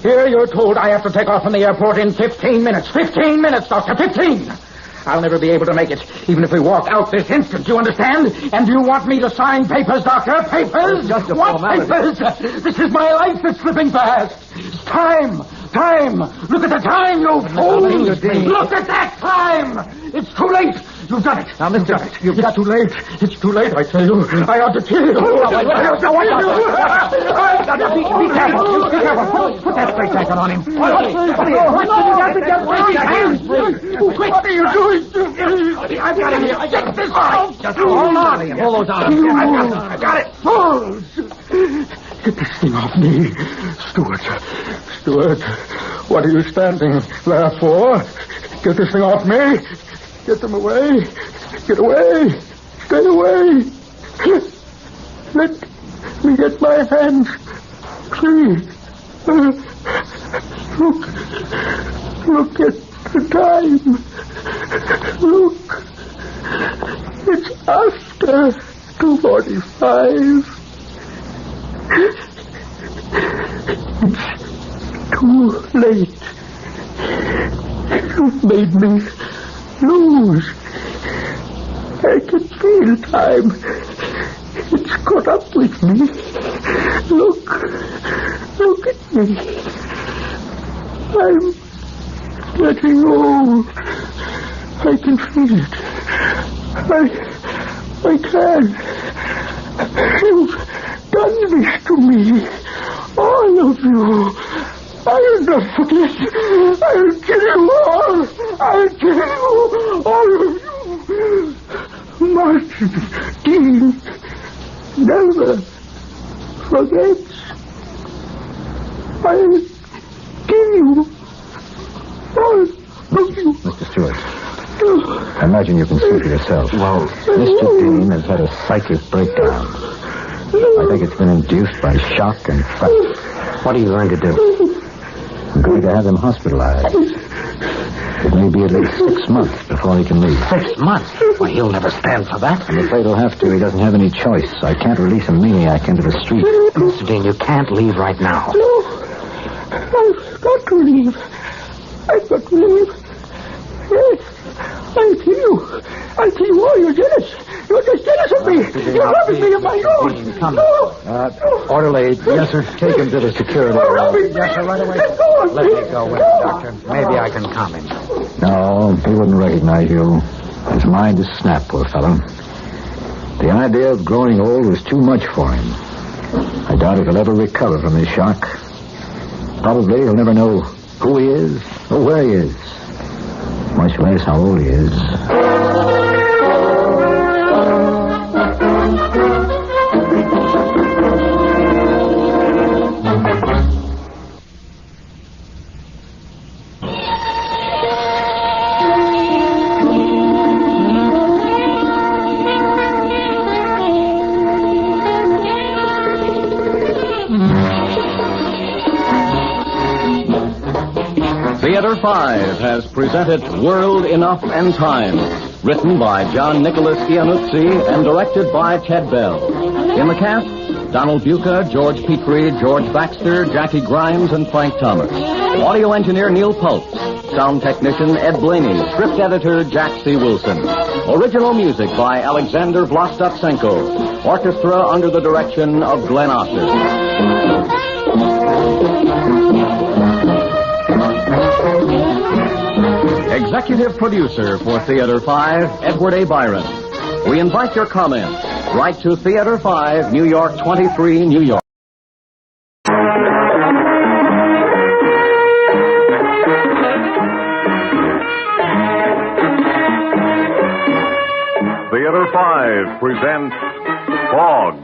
S5: Here you're told I have to take off from the airport in 15 minutes. 15 minutes, doctor, 15.
S11: I'll never be able to make it, even if we walk out this instant, you understand? And you want me to sign papers, Doctor? Papers?
S19: Just a
S11: what
S19: formality.
S11: papers? This is my life that's slipping fast. It's time. Time. Look at the time, you fools.
S19: Mr. Dean.
S11: Look at that time. It's too late. You've done it.
S19: Now, Mr.
S11: You've done it. It's too late. It's too late, I tell you. I ought to kill you. Be careful. Be careful. Put that straight jacket on him. What are you doing? I've got him here. Get this off. Just hold on. Hold those arms. I've got it. Fools. Get this thing off me. Stuart, what are you standing there for? Get this thing off me. Get them away. Get away. Stay away. Let me get my hands free. Look at the time. Look. It's after 2:45. It's too late. You've made me lose. I can feel time. It's caught up with me. Look at me. I'm getting old. I can feel it. I can. You've done this to me. All of you. I'll not forget. I'll kill you all. I'll kill you, all of you. Martin Dean never forgets. I'll kill you, all of you.
S19: Mr. Stewart, I imagine you can see for yourself. Well, Mr. Dean has had a psychic breakdown. I think it's been induced by shock and fright. What are you going to do? I'm going to have him hospitalized. It may be at least 6 months before he can leave.
S11: 6 months? Why, he'll never stand for that.
S19: I'm afraid he'll have to. He doesn't have any choice. I can't release a maniac into the street.
S11: Mr. Dean, you can't leave right now.
S10: No. I've got to leave. I've got to leave. Yes. I'll kill you. I'll kill you all. You're jealous. You're just jealous of me. You're robbing me of my own.
S19: Come.
S10: No.
S19: Orderly, yes, sir. Take him to the security room.
S10: Yes, sir, right away.
S19: Let me go with him, Doctor. Maybe I can calm him. No, he wouldn't recognize you. His mind is snapped, poor fellow. The idea of growing old was too much for him. I doubt if he'll ever recover from his shock. Probably he'll never know who he is or where he is. Much less how old he is.
S16: Theater 5 has presented World Enough and Time, written by John Nicholas Iannuzzi and directed by Ted Bell. In the cast, Donald Buca, George Petrie, George Baxter, Jackie Grimes, and Frank Thomas. Audio engineer Neil Pultz. Sound technician Ed Blaney. Script editor Jack C. Wilson. Original music by Alexander Vlastotsenko. Orchestra under the direction of Glenn Osser. Executive producer for Theater 5, Edward A. Byron. We invite your comments. Write to Theater 5, New York 23, New York.
S6: Theater 5 presents Fog.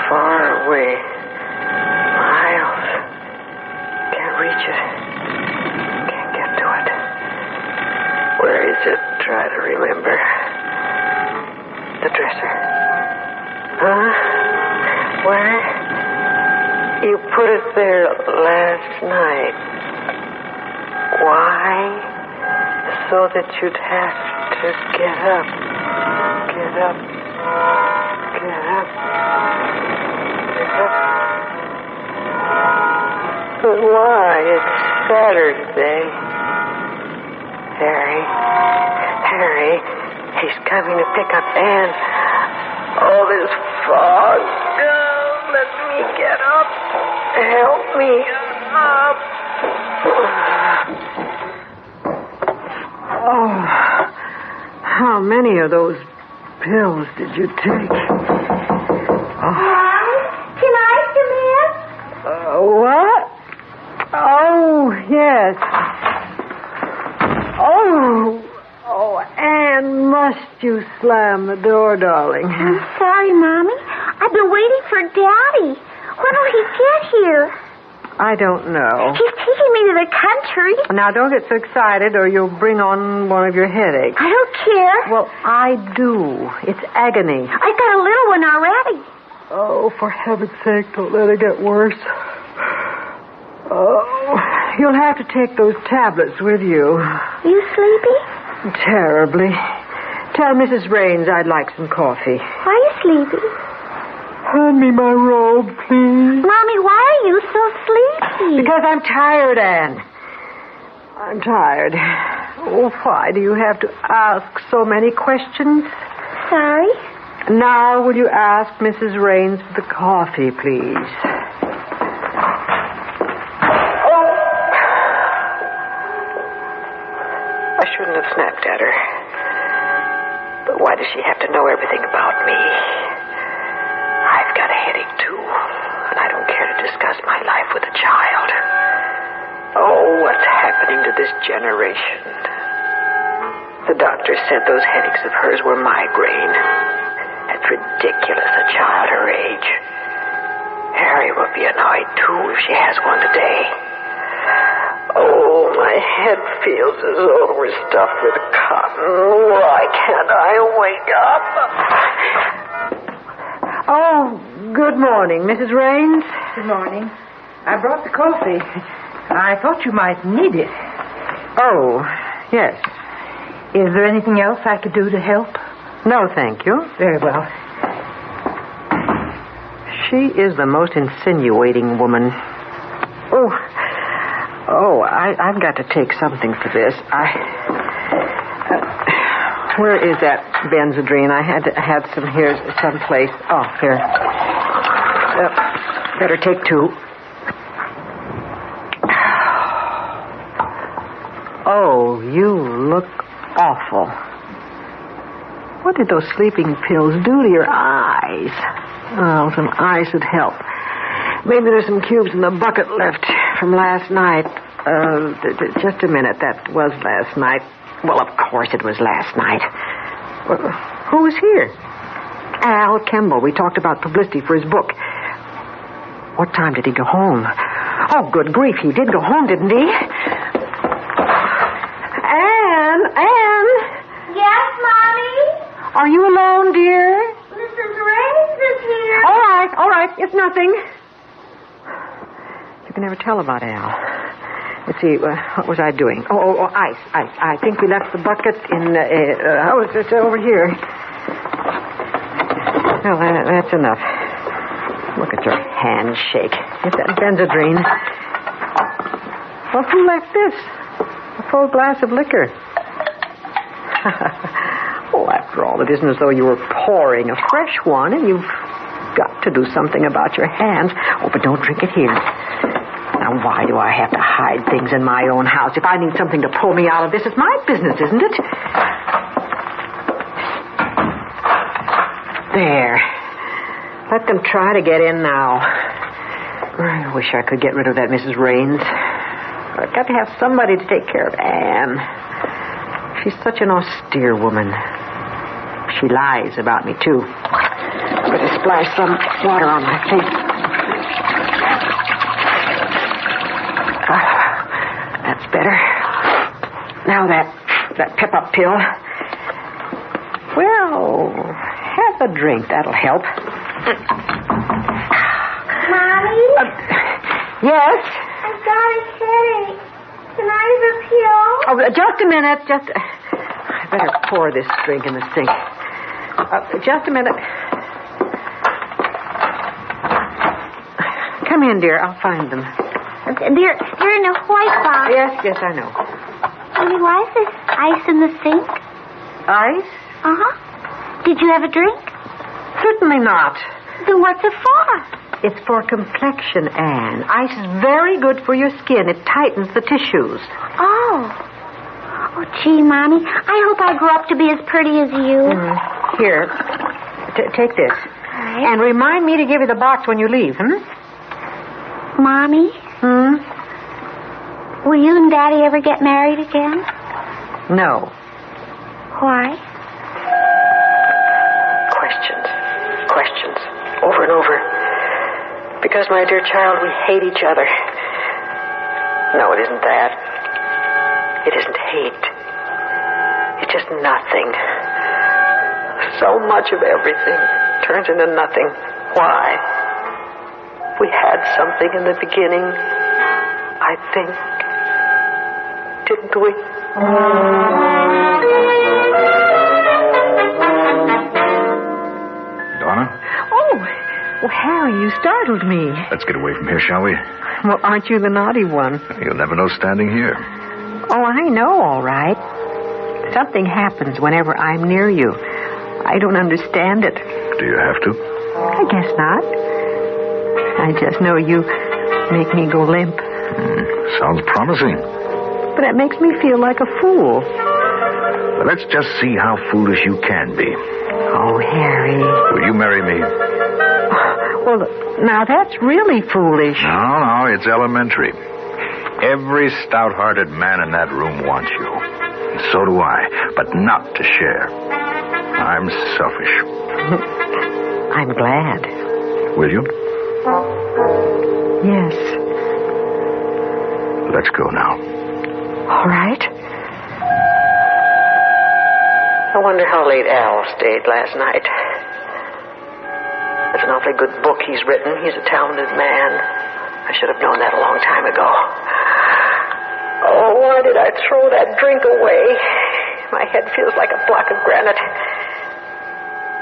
S1: far away. Miles. Can't reach it. Can't get to it. Where is it? Try to remember. The dresser. Huh? Where? You put it there last night. Why? So that you'd have to get up. Get up. Get up. Get up. But why? It's Saturday. Harry, he's coming to pick up Ann. Oh, this fog. Oh, let me get up. Help me up. Oh, how many of those pills did you take?
S12: Mom, can I come in?
S1: What? Oh, yes. Oh, Ann, must you slam the door, darling?
S12: I'm sorry, Mommy. I've been waiting for Daddy. When will he get here?
S1: I don't know.
S12: He's taking me to the country.
S1: Now, don't get so excited or you'll bring on one of your headaches.
S12: I don't care.
S1: Well, I do. It's agony.
S12: I've got a little one already.
S1: Oh, for heaven's sake, don't let it get worse. Oh, you'll have to take those tablets with you.
S12: You sleepy?
S1: Terribly. Tell Mrs. Raines I'd like some coffee.
S12: Are you sleepy?
S1: Hand me my robe, please.
S12: Mommy, why are you so sleepy?
S1: Because I'm tired, Anne. I'm tired. Oh, why do you have to ask so many questions?
S12: Sorry?
S1: Now, will you ask Mrs. Raines for the coffee, please? I shouldn't have snapped at her. But why does she have to know everything about me? I've got a headache, too. And I don't care to discuss my life with a child. Oh, what's happening to this generation? The doctor said those headaches of hers were migraine. That's ridiculous, a child her age. Harry will be annoyed, too, if she has one today. Oh, my head feels as though it were stuffed with cotton. Why can't I wake up? Oh, good morning, Mrs. Raines.
S22: Good morning. I brought the coffee. I thought you might need it.
S1: Oh, yes.
S22: Is there anything else I could do to help?
S1: No, thank you.
S22: Very well.
S1: She is the most insinuating woman. I've got to take something for this. Where is that Benzedrine? I had some here someplace. Oh, here. Better take two. Oh, you look awful. What did those sleeping pills do to your eyes? Oh, some ice would help. Maybe there's some cubes in the bucket left from last night. Just a minute. That was last night. Well, of course it was last night. Who was here? Al Kemble. We talked about publicity for his book. What time did he go home? Oh, good grief. He did go home, didn't he? Anne?
S12: Yes, Mommy?
S1: Are you alone, dear?
S12: Mrs. Raines is here.
S1: All right. It's nothing. You can never tell about Al. Let's see, what was I doing? Oh, ice. I think we left the bucket in, it's over here. Well, that's enough. Look at your handshake. Get that Benzedrine. Well, who left this? A full glass of liquor. Well, after all, it isn't as though you were pouring a fresh one, and you've got to do something about your hands. Oh, but don't drink it here. Now, why do I have to hide things in my own house? If I need something to pull me out of this, it's my business, isn't it? There. Let them try to get in now. I wish I could get rid of that Mrs. Raines. I've got to have somebody to take care of Anne. She's such an austere woman. She lies about me, too. Better splash some water on my face. That's better. Now that pep-up pill. Well, have a drink. That'll help.
S12: Mommy?
S1: Yes?
S12: I've got a headache. Can I have a pill?
S1: Oh, just a minute. I better pour this drink in the sink. Just a minute. Come in, dear. I'll find them.
S12: They're in a white box.
S1: Yes, I know.
S12: Mommy, why is there ice in the sink?
S1: Ice?
S12: Uh-huh. Did you have a drink?
S1: Certainly not.
S12: Then what's it for?
S1: It's for complexion, Anne. Ice is very good for your skin. It tightens the tissues.
S12: Oh, gee, Mommy. I hope I grow up to be as pretty as you.
S1: Here, take this.
S12: Right.
S1: And remind me to give you the box when you leave,
S12: Mommy? Will you and Daddy ever get married again?
S1: No.
S12: Why?
S1: Questions. Over and over. Because, my dear child, we hate each other. No, it isn't that. It isn't hate. It's just nothing. So much of everything turns into nothing. Why? We had something in the beginning, I think. Didn't we?
S8: Donna?
S1: Oh, Harry, you startled me.
S8: Let's get away from here, shall we?
S1: Well, aren't you the naughty one?
S8: You'll never know standing here.
S1: Oh, I know, all right. Something happens whenever I'm near you. I don't understand it.
S8: Do you have to?
S1: I guess not. I just know you make me go limp.
S8: Sounds promising.
S1: But that makes me feel like a fool.
S8: Well, let's just see how foolish you can be.
S1: Oh, Harry.
S8: Will you marry me?
S1: Well, now that's really foolish.
S8: No, it's elementary. Every stout-hearted man in that room wants you. And so do I, but not to share. I'm selfish.
S1: I'm glad.
S8: Will you?
S1: Yes.
S8: Let's go now.
S1: All right. I wonder how late Al stayed last night. It's an awfully good book he's written. He's a talented man. I should have known that a long time ago. Oh, why did I throw that drink away? My head feels like a block of granite.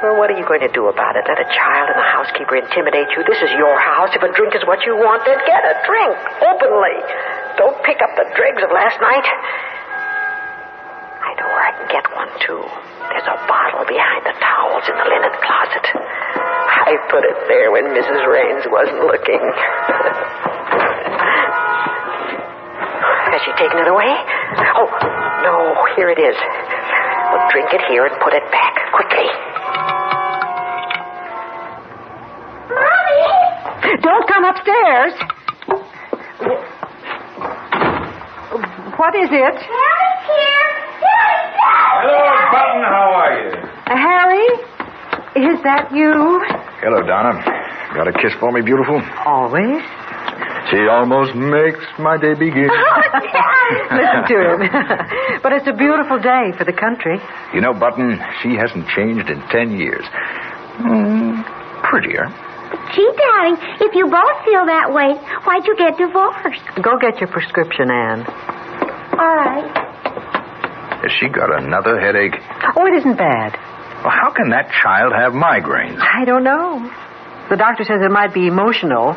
S1: Well, what are you going to do about it? Let a child and a housekeeper intimidate you? This is your house. If a drink is what you want, then get a drink. Openly. Don't pick up the dregs of last night. I know where I can get one, too. There's a bottle behind the towels in the linen closet. I put it there when Mrs. Raines wasn't looking. Has she taken it away? Oh, no, here it is. We'll drink it here and put it back, quickly. Mommy! Don't come upstairs. What is it?
S12: Daddy's here! Daddy's here!
S8: Hello, Button. How are you?
S1: Harry? Is that you?
S8: Hello, Donna. Got a kiss for me, beautiful?
S1: Always.
S8: She almost makes my day begin.
S1: Listen to him. But it's a beautiful day for the country.
S8: You know, Button, she hasn't changed in 10 years. Prettier.
S12: Gee, Daddy, if you both feel that way, why'd you get divorced?
S1: Go get your prescription, Anne.
S12: All right.
S8: Has she got another headache?
S1: Oh, it isn't bad.
S8: Well, how can that child have migraines?
S1: I don't know. The doctor says it might be emotional.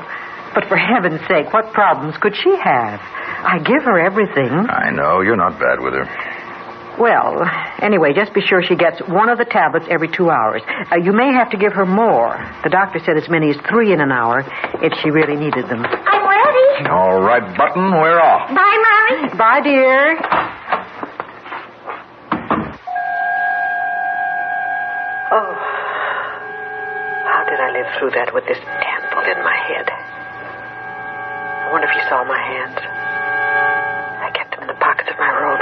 S1: But for heaven's sake, what problems could she have? I give her everything.
S8: I know. You're not bad with her.
S1: Well, anyway, just be sure she gets one of the tablets every 2 hours. You may have to give her more. The doctor said as many as 3 in an hour if she really needed them.
S12: I'm ready.
S8: All right, Button, we're off.
S12: Bye, Mommy.
S1: Bye, dear. Oh, how did I live through that with this temple in my head? I wonder if you saw my hands. I kept them in the pockets of my robe.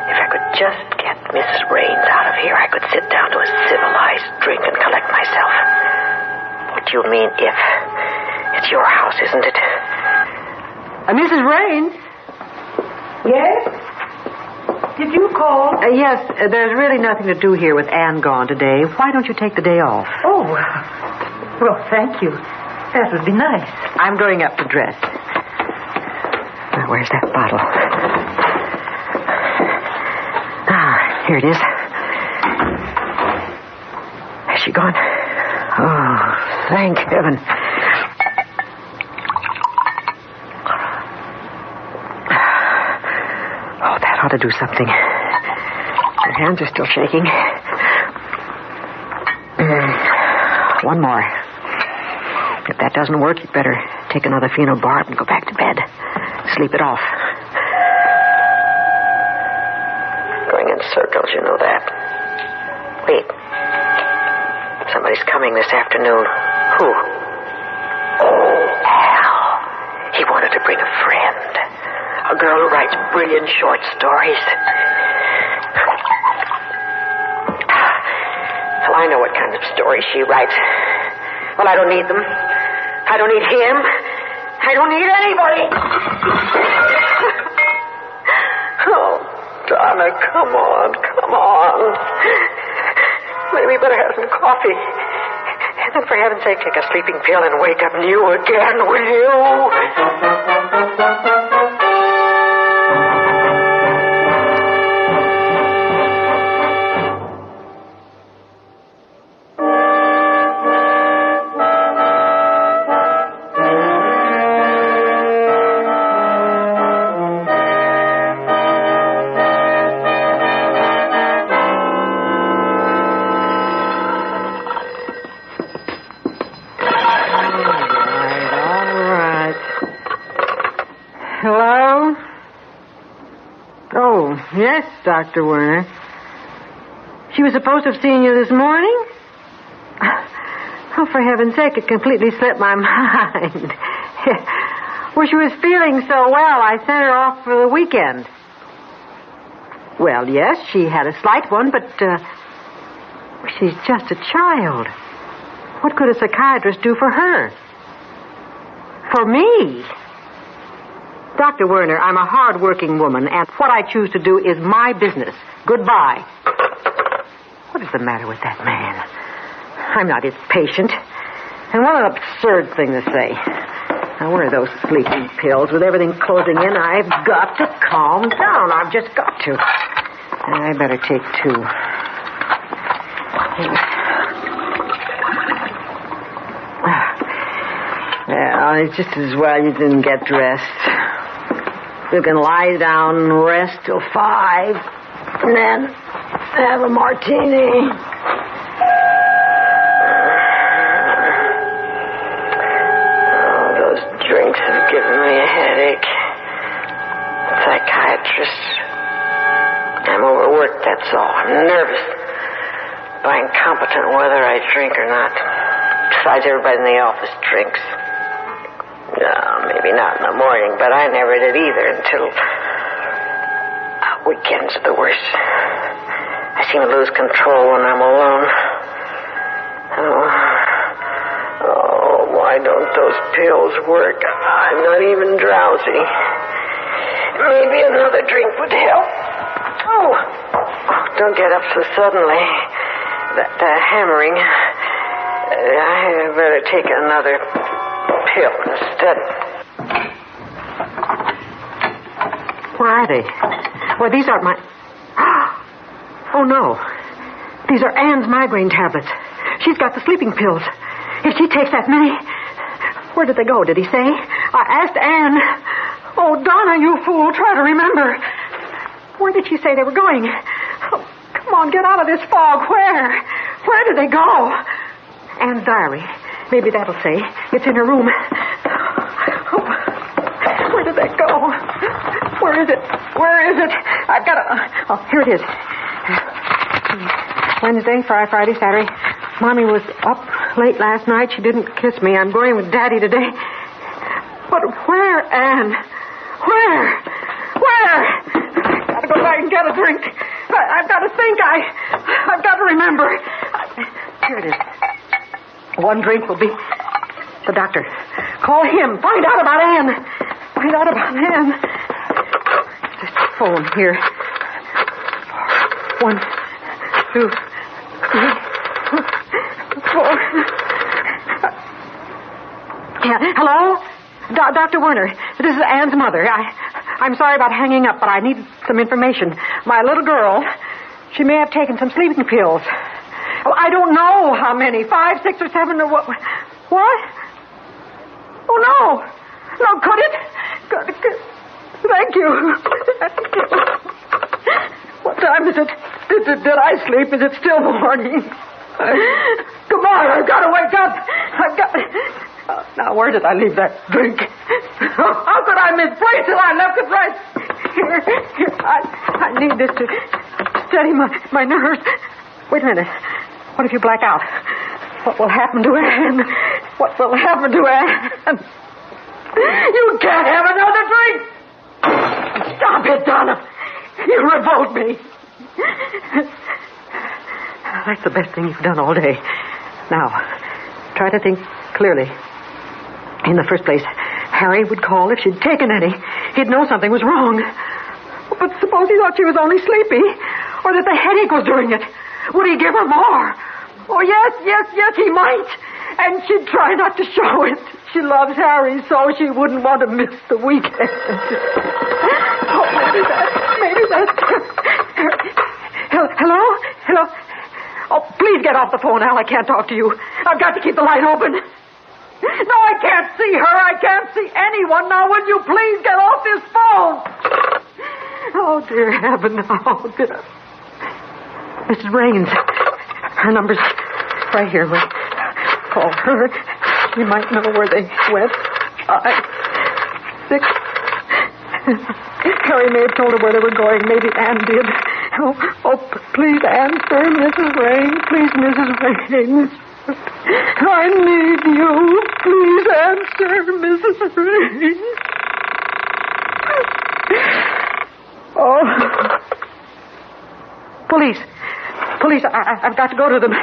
S1: If I could just get Mrs. Raines out of here, I could sit down to a civilized drink and collect myself. What do you mean, if? It's your house, isn't it?
S22: Mrs. Raines? Yes? Did you call?
S1: Yes, there's really nothing to do here with Anne gone today. Why don't you take the day off?
S22: Oh, well, thank you. That would be nice.
S1: I'm going up to dress. Now, where's that bottle? Ah, here it is. Has she gone? Oh, thank heaven. Oh, that ought to do something. My hands are still shaking. One more. If that doesn't work, you'd better take another phenobarb and go back to bed. Sleep it off. Going in circles, you know that. Wait. Somebody's coming this afternoon. Who? Oh, Al. He wanted to bring a friend. A girl who writes brilliant short stories. Well, I know what kind of stories she writes. Well, I don't need them. I don't need him. I don't need anybody. Oh, Donna, come on. Maybe we better have some coffee. And then, for heaven's sake, take a sleeping pill and wake up you again, will you? Hello? Oh, yes, Dr. Werner. She was supposed to have seen you this morning? Oh, for heaven's sake, it completely slipped my mind. Well, she was feeling so well, I sent her off for the weekend. Well, yes, she had a slight one, but she's just a child. What could a psychiatrist do for her? For me? Dr. Werner, I'm a hard-working woman, and what I choose to do is my business. Goodbye. What is the matter with that man? I'm not his patient. And what an absurd thing to say. Now, where are those sleeping pills? With everything closing in, I've got to calm down. I've just got to. I better take 2. Well, it's just as well you didn't get dressed. You can lie down and rest till 5, and then have a martini. Oh, those drinks have given me a headache. Psychiatrist. I'm overworked, that's all. I'm nervous. But incompetent whether I drink or not. Besides, everybody in the office drinks. Maybe not in the morning, but I never did either until... weekends are the worst. I seem to lose control when I'm alone. Oh, why don't those pills work? I'm not even drowsy. Maybe another drink would help. Oh, don't get up so suddenly. That hammering. I better take another pill instead. Where are they? Well, these aren't my... Oh, no. These are Anne's migraine tablets. She's got the sleeping pills. If she takes that many... Where did they go, did he say? I asked Anne. Oh, Donna, you fool. Try to remember. Where did she say they were going? Oh, come on, get out of this fog. Where? Where did they go? Anne's diary. Maybe that'll say. It's in her room. Oh, where did that go? Where is it? Where is it? I've got to... Oh, here it is. Wednesday, Friday, Saturday. Mommy was up late last night. She didn't kiss me. I'm going with Daddy today. But where, Anne? Where? Where? I've got to go back and get a drink. think. I've got to remember. Here it is. One drink will be... The doctor. Call him. Find out about Anne. Find out about Anne. This phone here. 1, 2, 3, 4. Yeah. Hello? Dr. Werner. This is Anne's mother. I'm sorry about hanging up, but I need some information. My little girl, she may have taken some sleeping pills. Oh, I don't know how many. 5, 6, or 7, or what? What? Oh, no. No, could it? Thank you. What time is it? Did I sleep? Is it still morning? Come on, I've got to wake up. Now, where did I leave that drink? How could I misplace it? I left it right here. I need this to steady my nerves. Wait a minute. What if you black out? What will happen to Anne? What will happen to Anne? You can't have another drink! Stop it, Donna! You revolt me! That's the best thing you've done all day. Now, try to think clearly. In the first place, Harry would call if she'd taken any. He'd know something was wrong. But suppose he thought she was only sleepy, or that the headache was doing it. Would he give her more? Oh, yes, he might. And she'd try not to show it. She loves Harry so she wouldn't want to miss the weekend. Oh, maybe that's... Hello? Oh, please get off the phone, Al. I can't talk to you. I've got to keep the light open. No, I can't see her. I can't see anyone. Now, will you please get off this phone? Oh, dear heaven. Oh, dear. Mrs. Raines. Her number's right here. We'll call her. You might know where they went. 5, 6. Harry may have told her where they were going. Maybe Anne did. Oh, please answer, Mrs. Raines. Please, Mrs. Raines. I need you. Please answer, Mrs. Raines. Oh. Police. I've got to go to them.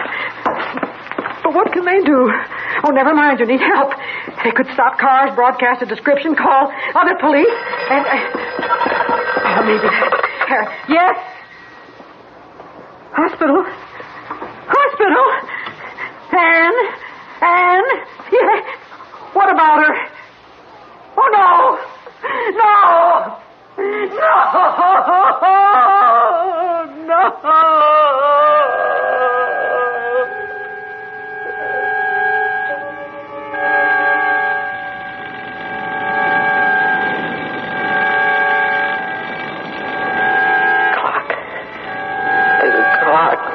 S1: But what can they do? Oh, never mind. You need help. They could stop cars, broadcast a description, call other police, and... Oh, maybe... Yes? Hospital? Anne? Yeah. What about her? Oh, no!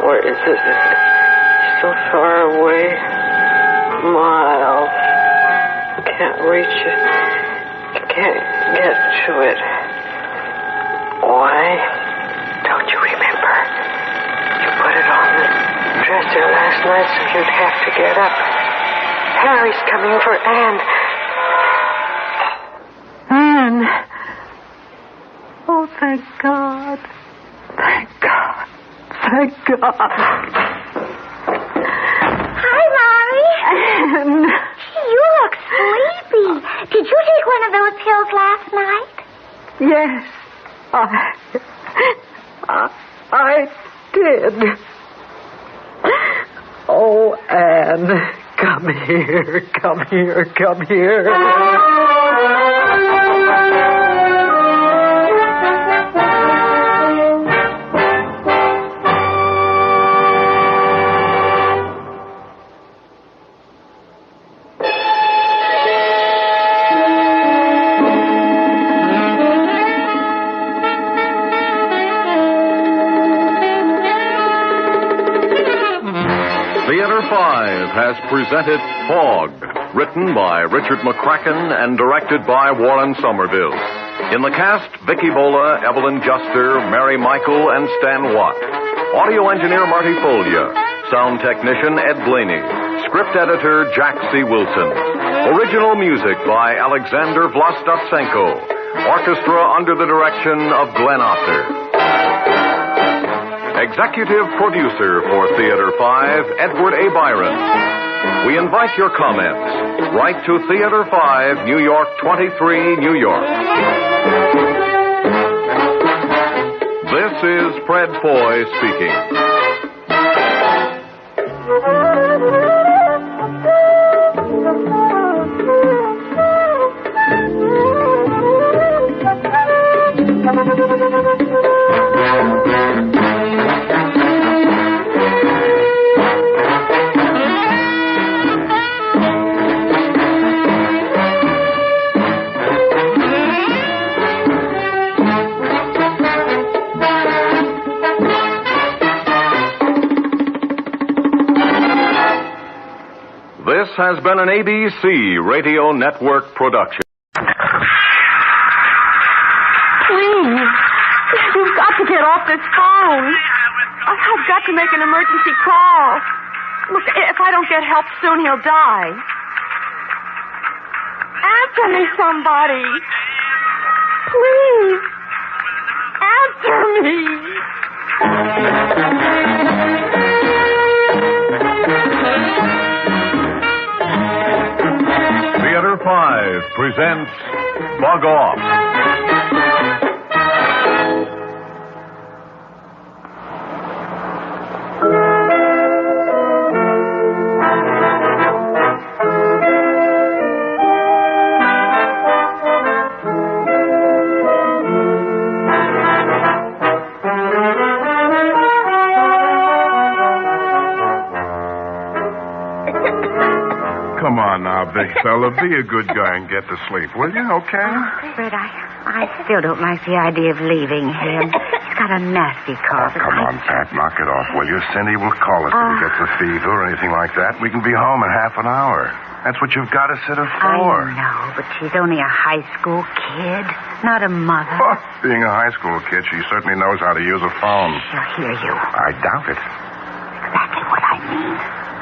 S1: Where is it? So far away. Miles. Can't reach it. Can't get to it. Why? Don't you remember? You put it on the dresser last night so you'd have to get up. Harry's coming for Anne. Anne. Oh, thank God. Thank God. Thank God.
S12: Hi, Mommy.
S1: Anne.
S12: You look sleepy. Did you take one of those pills last night?
S1: Yes. I did. Oh, Anne. Come here.
S6: Theater 5 has presented Fog, written by Richard McCracken and directed by Warren Somerville. In the cast, Vicky Bola, Evelyn Juster, Mary Michael, and Stan Watt. Audio engineer Marty Folia. Sound technician Ed Blaney. Script editor Jack C. Wilson. Original music by Alexander Vlastotsenko. Orchestra under the direction of Glenn Otter. Executive producer for Theater 5, Edward A. Byron. We invite your comments. Write to Theater 5, New York 23, New York. This is Fred Foy speaking. This has been an ABC Radio Network production.
S4: Please, you've got to get off this phone. I've got to make an emergency call. Look, if I don't get help soon, he'll die. Answer me, somebody. Please, answer
S6: Theater 5 presents Bug Off.
S18: Come on now, big fella. Be a good guy and get to sleep, will you? Okay?
S23: Fred, I still don't like the idea of leaving him. He's got a nasty cough.
S18: Come on, Pat. Knock it off, will you? Cindy will call us if he gets a fever or anything like that. We can be home in half an hour. That's what you've got to sit her for.
S23: I know, but she's only a high school kid, not a mother.
S18: Oh, being a high school kid, she certainly knows how to use a phone.
S23: She'll hear you.
S18: I doubt it.
S23: Exactly what I mean.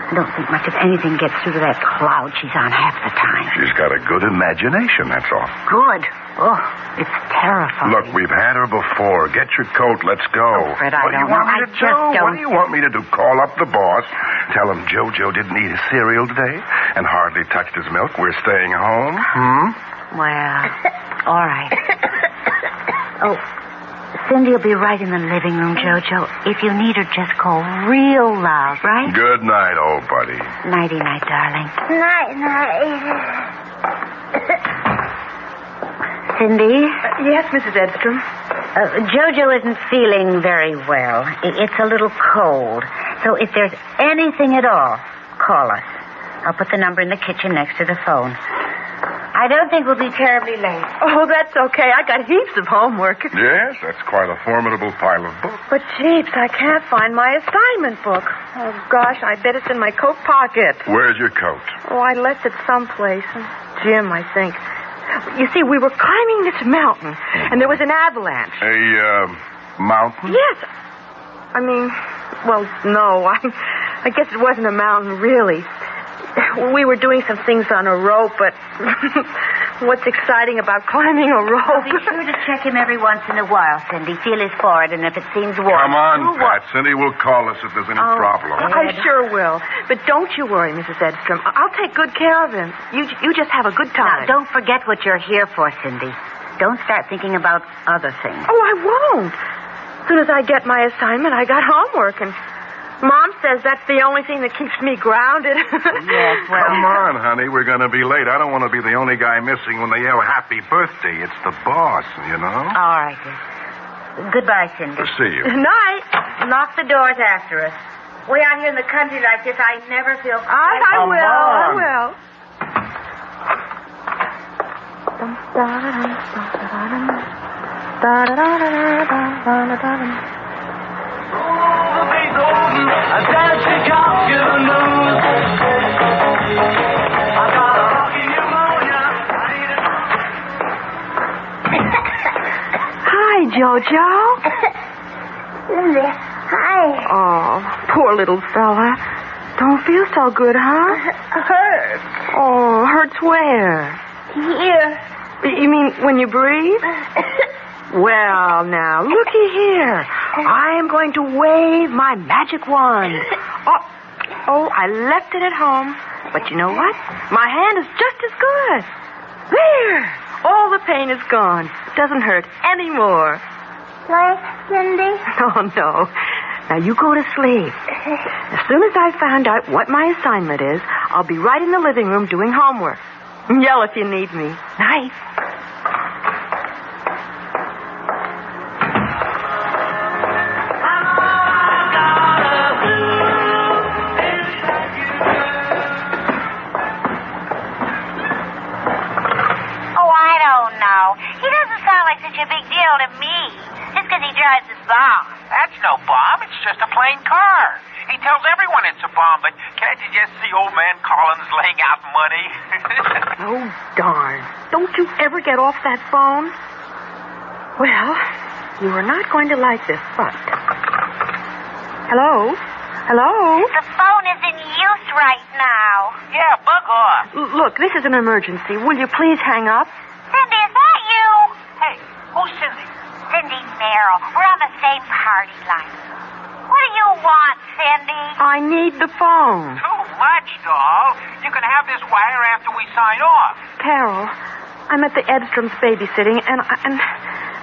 S23: I don't think much of anything gets through to that cloud she's on half the time.
S18: She's got a good imagination, that's all.
S23: Good. Oh, it's terrifying.
S18: Look, we've had her before. Get your coat. Let's go.
S23: Oh, Fred, I don't know. I just don't.
S18: What do you want me to do? Call up the boss, tell him JoJo didn't eat his cereal today and hardly touched his milk. We're staying home.
S23: Well, all right. Oh, Cindy will be right in the living room, JoJo. If you need her, just call real loud, right?
S18: Good night, old buddy.
S23: Nighty-night, darling.
S12: Night.
S23: Cindy?
S4: Yes, Mrs. Edstrom?
S23: JoJo isn't feeling very well. It's a little cold. So if there's anything at all, call us. I'll put the number in the kitchen next to the phone. I don't think we'll be terribly late.
S4: Oh, that's okay. I got heaps of homework.
S18: Yes, that's quite a formidable pile of books.
S4: But, Jeeps, I can't find my assignment book. Oh, gosh, I bet it's in my coat pocket.
S18: Where's your coat?
S4: Oh, I left it someplace. Jim, I think. You see, we were climbing this mountain, and there was an avalanche.
S18: A, mountain?
S4: Yes. I mean, well, no. I guess it wasn't a mountain, really. We were doing some things on a rope, but what's exciting about climbing a rope?
S23: Be sure to check him every once in a while, Cindy. Feel his forehead, and if it seems warm...
S18: Come on, Pat. Cindy will call us if there's any problem.
S4: I sure will. But don't you worry, Mrs. Edstrom. I'll take good care of him. You just have a good time.
S23: Now, don't forget what you're here for, Cindy. Don't start thinking about other things.
S4: Oh, I won't. As soon as I get my assignment, I got homework, and Mom says that's the only thing that keeps me grounded.
S23: Yes, well...
S18: Come on, honey. We're going to be late. I don't want to be the only guy missing when they yell happy birthday. It's the boss, you know?
S23: All right, dear. Goodbye, Cindy.
S18: See you.
S4: Night.
S23: Lock the doors after us. Way out here in the country like this, I never feel...
S4: I will. Hi, JoJo.
S12: Linda, hi.
S4: Oh, poor little fella. Don't feel so good, huh?
S12: Hurts.
S4: Oh, hurts where?
S12: Here.
S4: You mean when you breathe? Well, now, looky here. I am going to wave my magic wand. Oh, I left it at home. But you know what? My hand is just as good. There! All the pain is gone. It doesn't hurt anymore.
S12: Play, Cindy?
S4: Oh, no. Now, you go to sleep. As soon as I've found out what my assignment is, I'll be right in the living room doing homework. Yell if you need me. Night.
S23: Oh, I don't know. He doesn't sound like such a big deal to me. Just because he drives a bomb.
S3: That's no bomb. It's just a plain car. He tells everyone it's a bomb, but can't you just see old man Collins laying out money?
S4: Oh, darn. Don't you ever get off that phone? Well, you are not going to like this, but... Hello? Hello?
S23: The phone is in use right now.
S3: Yeah, bug off.
S4: Look, this is an emergency. Will you please hang up?
S23: Cindy, is that you?
S3: Hey, who's Cindy?
S23: Cindy Merrill. We're on the same party line. What do you want, Cindy?
S4: I need the phone.
S3: Too much, doll. You can have this wire after we sign off.
S4: Carol, I'm at the Edstrom's babysitting, and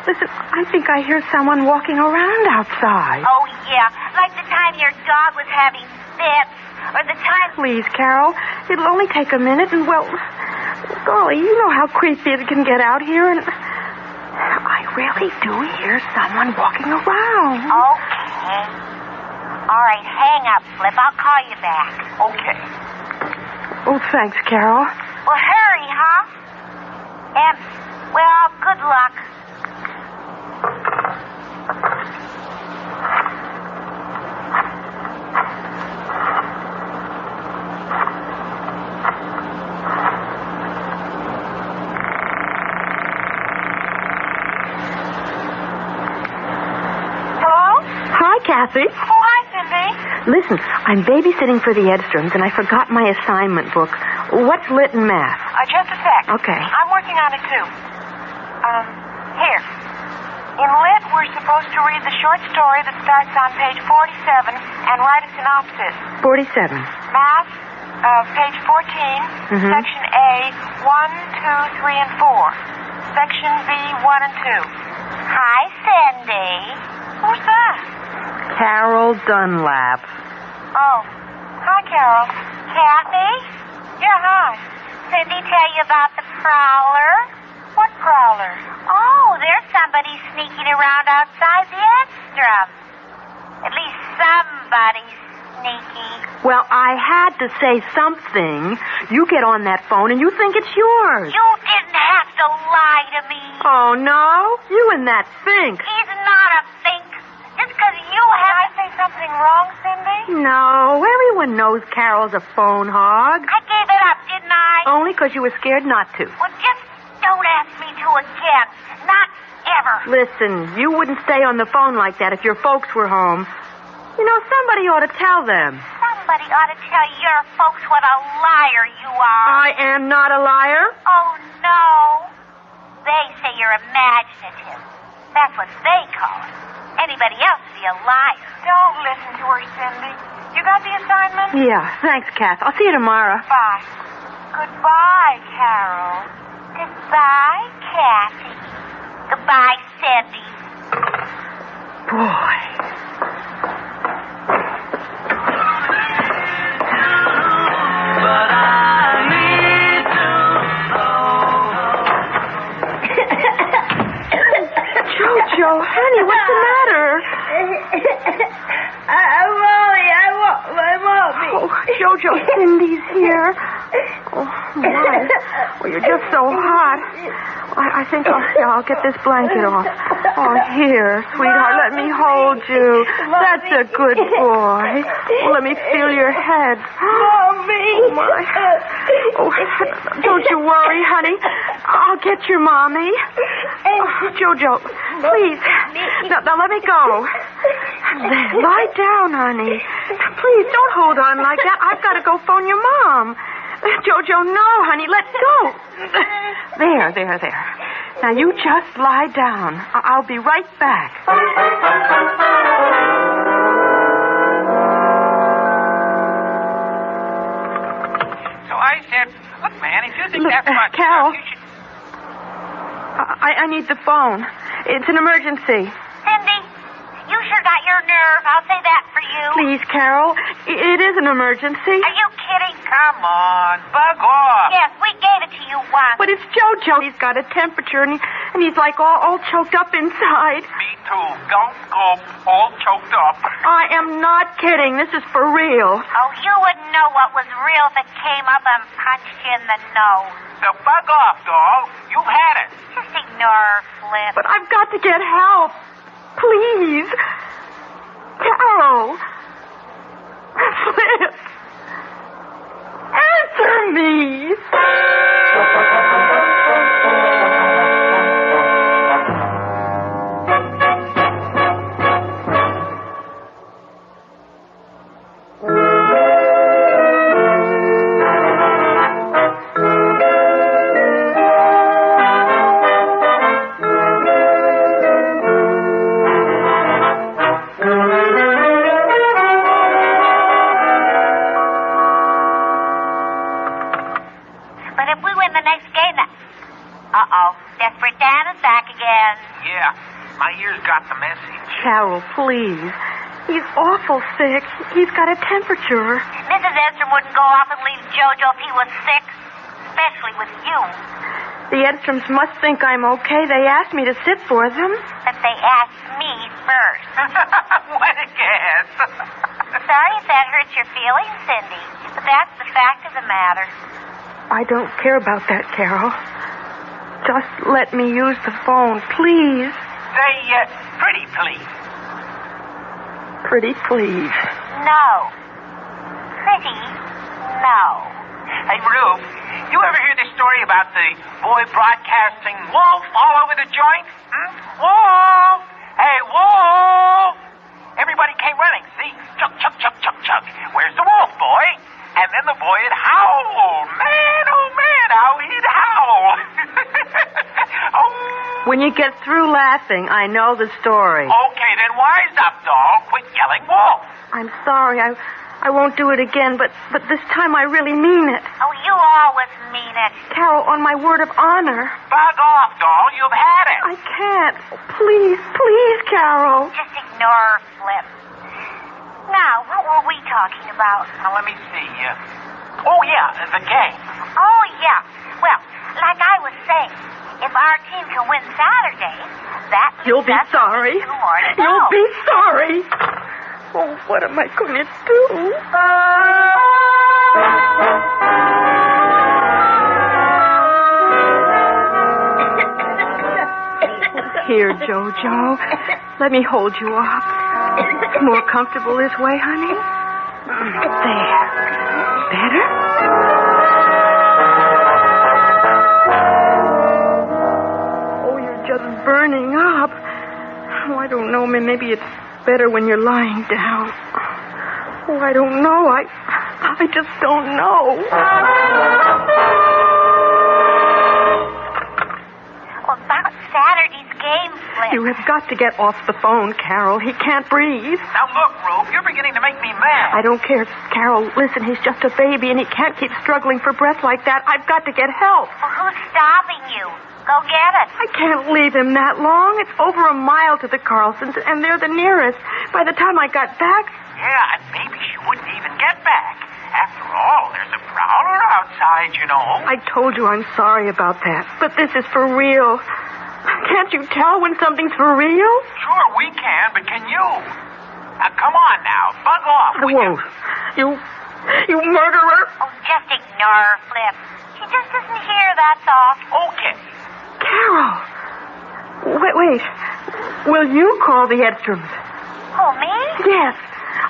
S4: listen, I think I hear someone walking around outside.
S23: Oh, yeah. Like the time your dog was having fits. Or the time...
S4: Please, Carol. It'll only take a minute, and, well, golly, you know how creepy it can get out here, and I really do hear someone walking around.
S23: Okay. All right, hang up, Flip. I'll call you back.
S3: Okay.
S4: Oh, thanks, Carol.
S23: Well, hurry, huh? And, well, good luck.
S4: Kathy.
S23: Oh, hi, Cindy.
S4: Listen, I'm babysitting for the Edstroms, and I forgot my assignment book. What's lit and math?
S23: Just a sec.
S4: Okay.
S23: I'm working on it, too. Here. In lit, we're supposed to read the short story that starts on page 47 and write a synopsis.
S4: 47.
S23: Math, page 14, section A, 1, 2, 3, and 4. Section B, 1 and 2. Hi, Cindy. Who's that?
S4: Carol Dunlap.
S23: Oh. Hi, Carol. Kathy? Yeah, hi. Cindy tell you about the prowler? What prowler? Oh, there's somebody sneaking around outside the Edstrom. At least somebody's sneaky.
S4: Well, I had to say something. You get on that phone and you think it's yours.
S23: You didn't have to lie to me.
S4: Oh, no? You and that think.
S23: He's not a think. Just because you have... Did I say something wrong, Cindy?
S4: No, everyone knows Carol's a phone hog.
S23: I gave it up, didn't I?
S4: Only because you were scared not to.
S23: Well, just don't ask me to again. Not ever.
S4: Listen, you wouldn't stay on the phone like that if your folks were home. You know, somebody ought to tell them.
S23: Somebody ought to tell your folks what a liar you are.
S4: I am not a liar.
S23: Oh, no. They say you're imaginative. That's what they call it. Anybody else would be a liar.
S17: Don't listen to her, Cindy. You got the assignment?
S4: Yeah, thanks, Kath. I'll see you tomorrow.
S17: Bye. Goodbye, Carol.
S23: Goodbye, Kathy. Goodbye, Cindy.
S4: Boy. Jojo, honey, what's the matter?
S12: I want my mommy.
S4: Oh, Jojo, Cindy's here. Oh, my. Well, you're just so hot. I think I'll get this blanket off. Oh, here, sweetheart, let me hold you. That's a good boy. Oh, let me feel your head.
S12: Mommy.
S4: Oh, my. Oh, don't you worry, honey. I'll get your mommy. Oh, Jojo, please. Now let me go. There, lie down, honey. Please, don't hold on like that. I've got to go phone your mom. Jojo, no, honey, let go. There. Now, you just lie down. I'll be right back. Look,
S3: that much.
S4: Carol.
S3: You should...
S4: I need the phone. It's an emergency.
S12: Cindy, you sure got your nerve. I'll say that for you.
S4: Please, Carol. It is an emergency.
S12: Are you kidding?
S3: Come on, bug off.
S12: Yes, we gave it to you once.
S4: But it's Jojo. He's got a temperature, and he's like all choked up inside.
S3: Me too. Don't go all choked up.
S4: I am not kidding. This is for real.
S12: Oh, you wouldn't know what was real if it came up and punched you in the nose.
S3: So bug off, doll. You've had it.
S12: Just ignore her, Flip.
S4: But I've got to get help. Please. Carol. Flip. Answer me. Carol, please. He's awful sick. He's got a temperature.
S12: Mrs. Edstrom wouldn't go off and leave Jojo if he was sick, especially with you.
S4: The Edstroms must think I'm okay. They asked me to sit for them.
S12: But they asked me first.
S3: What a guess.
S12: Sorry if that hurts your feelings, Cindy, but that's the fact of the matter.
S4: I don't care about that, Carol. Just let me use the phone, please.
S3: Say, pretty please.
S4: Pretty please.
S12: No. Pretty, no.
S3: Hey, Rube, you ever hear the story about the boy broadcasting wolf all over the joint? Wolf! Hey, wolf! Everybody came running. See? Chuck, chuck, chuck, chuck, chuck. Where's the wolf, boy? And then the boy would howl. Man, oh man, how he'd howl. Oh.
S4: When you get through laughing, I know the story.
S3: Okay, then wise up, doll. Quit yelling wolf.
S4: I'm sorry. I won't do it again, but this time I really mean it.
S12: Oh, you always mean it.
S4: Carol, on my word of honor.
S3: Bug off, doll. You've had it.
S4: I can't. Please, please, Carol.
S12: Just ignore her, Flip. Now, what were we talking about?
S3: Now, let me see. Oh, yeah, the game.
S12: Oh, yeah. Well, like I was saying, if our team can win Saturday, that means
S4: You'll be sorry. You'll be sorry. Oh, what am I going to do? Here, Jojo. Let me hold you up. More comfortable this way, honey? There. Better? Oh, you're just burning up. Oh, I don't know. Maybe it's better when you're lying down. Oh, I don't know. I just don't know.
S12: About Saturday's game, Flip.
S4: You have got to get off the phone, Carol. He can't breathe.
S3: Now, look, Rube, you're beginning to make me mad.
S4: I don't care, Carol. Listen, he's just a baby, and he can't keep struggling for breath like that. I've got to get help.
S12: Well, who's stopping you? Go get it.
S4: I can't leave him that long. It's over a mile to the Carlsons, and they're the nearest. By the time I got back...
S3: Yeah, and maybe she wouldn't even get back. After all, there's a prowler outside, you know.
S4: I told you I'm sorry about that, but this is for real. Can't you tell when something's for real?
S3: Sure, we can, but can you? Now, come on now. Bug off.
S4: I won't. You murderer.
S12: Oh, just ignore her, Flip. She just isn't here, that's all.
S3: Okay.
S4: Carol. Wait. Will you call the Edstroms?
S12: Who, me?
S4: Yes.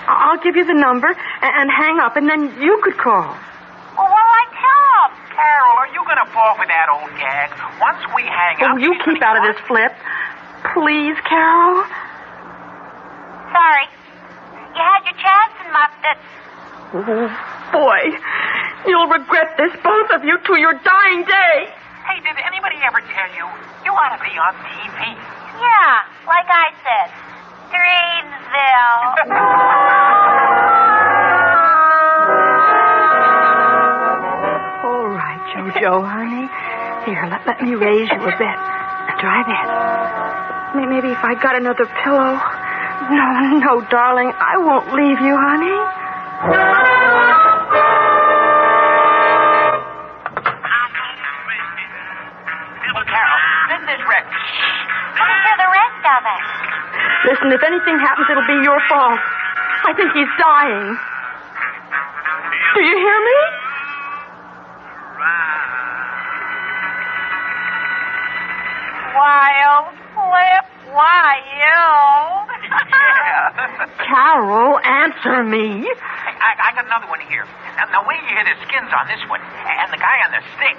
S4: I'll give you the number and hang up, and then you could call.
S12: Well, what'll I tell them?
S3: Carol, are you going to fall for that old gag? Once we hang up...
S4: Oh, you keep out of this, Flip. Please, Carol.
S12: Sorry. You had your chance and muffed it.
S4: Oh, boy. You'll regret this, both of you, to your dying day.
S3: Hey, did anybody ever tell you you ought to be on TV?
S12: Yeah, like I said. Dreamsville.
S4: All right, Jojo. Joe, honey. Here, let me raise you a bit. Try that. Maybe if I got another pillow. No, darling. I won't leave you, honey.
S3: Carol, this is Rick.
S12: What is there the rest of it?
S4: Listen, if anything happens, it'll be your fault. I think he's dying. Do you hear me?
S12: Wild, Flip, wild.
S4: Carol, answer me.
S3: I got another one here. Now, wait till you hear the skins on this one. And the guy on the stick.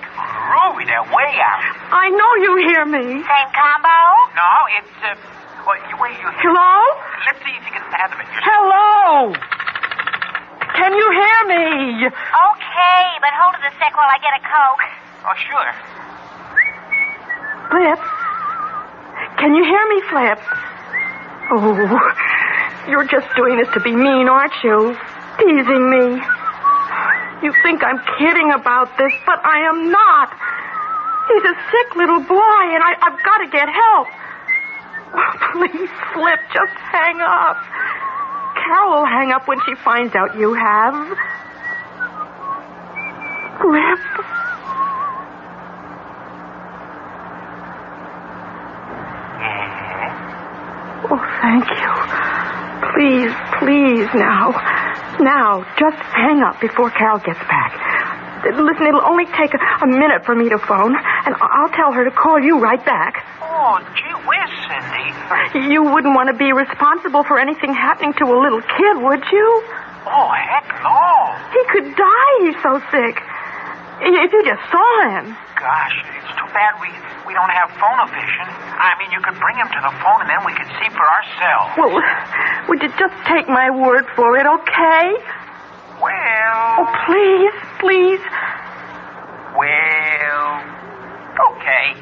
S3: Ruby, they're way out.
S4: I know you hear me.
S12: Same combo?
S3: No, it's, well, wait, you hear.
S4: Hello?
S3: Let's see if you can fathom it.
S4: Hello? Can you hear me?
S12: Okay, but hold it a sec while I get a Coke.
S3: Oh, sure.
S4: Flip? Can you hear me, Flip? Oh, you're just doing this to be mean, aren't you? Teasing me. You think I'm kidding about this, but I am not. He's a sick little boy, and I've got to get help. Oh, please, Flip, just hang up. Carol will hang up when she finds out you have. Flip. Oh, thank you. Please, now, just hang up before Carol gets back. Listen, it'll only take a minute for me to phone, and I'll tell her to call you right back.
S3: Oh, gee whiz, Cindy.
S4: You wouldn't want to be responsible for anything happening to a little kid, would you?
S3: Oh, heck no.
S4: He could die, he's so sick. If you just saw him.
S3: Gosh, it's too bad we don't have phone vision. I mean, you could bring him to the phone and then we could see for ourselves.
S4: Well, would you just take my word for it, okay?
S3: Well...
S4: Oh, please.
S3: Well... Okay.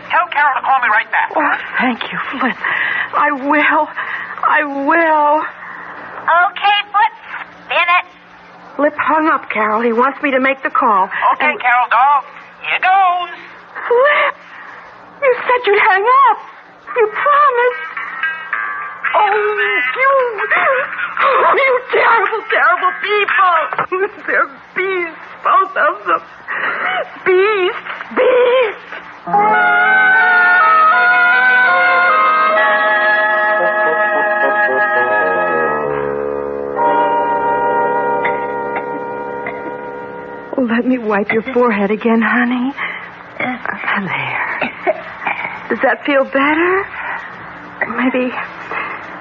S3: Tell Carol to call me right back.
S4: Oh, thank you, Flip. I will.
S12: Okay, Flip. Spin it.
S4: Flip hung up, Carol. He wants me to make the call.
S3: Okay, Carol, doll. Here goes.
S4: Flip! You said you'd hang up. You promised. You terrible, terrible people. They're beasts, both of them. Beasts. Let me wipe your forehead again, honey. There. Does that feel better?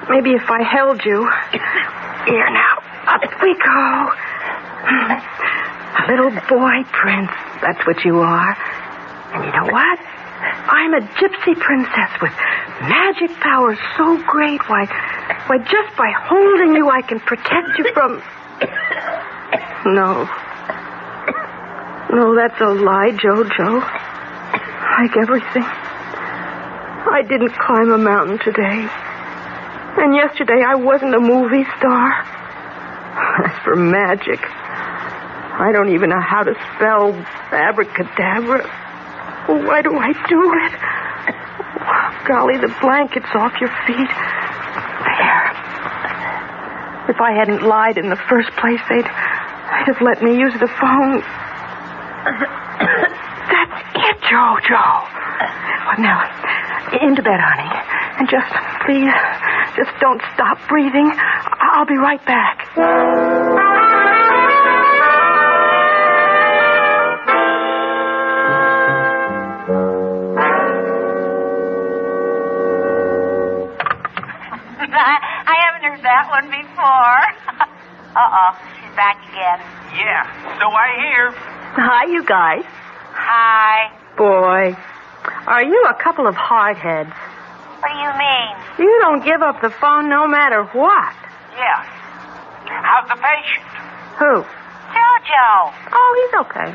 S4: Maybe if I held you. Here now. Up we go. A little boy prince. That's what you are. And you know what? I'm a gypsy princess with magic powers so great. Why, just by holding you, I can protect you from... No, that's a lie, Jojo. Like everything. I didn't climb a mountain today. And yesterday I wasn't a movie star. As for magic, I don't even know how to spell abracadabra. Why do I do it? Golly, the blanket's off your feet. There. If I hadn't lied in the first place, they'd have let me use the phone. That's it, Jojo. Well, now, into bed, honey. And just don't stop breathing. I'll be right back.
S12: I haven't heard that one before. Uh-oh, she's back again.
S3: Yeah, so I hear.
S4: Hi, you guys.
S12: Hi.
S4: Boy, are you a couple of hardheads?
S12: What do you mean?
S4: You don't give up the phone no matter what.
S3: Yeah. How's the patient?
S4: Who?
S12: Jojo.
S4: Oh, he's okay.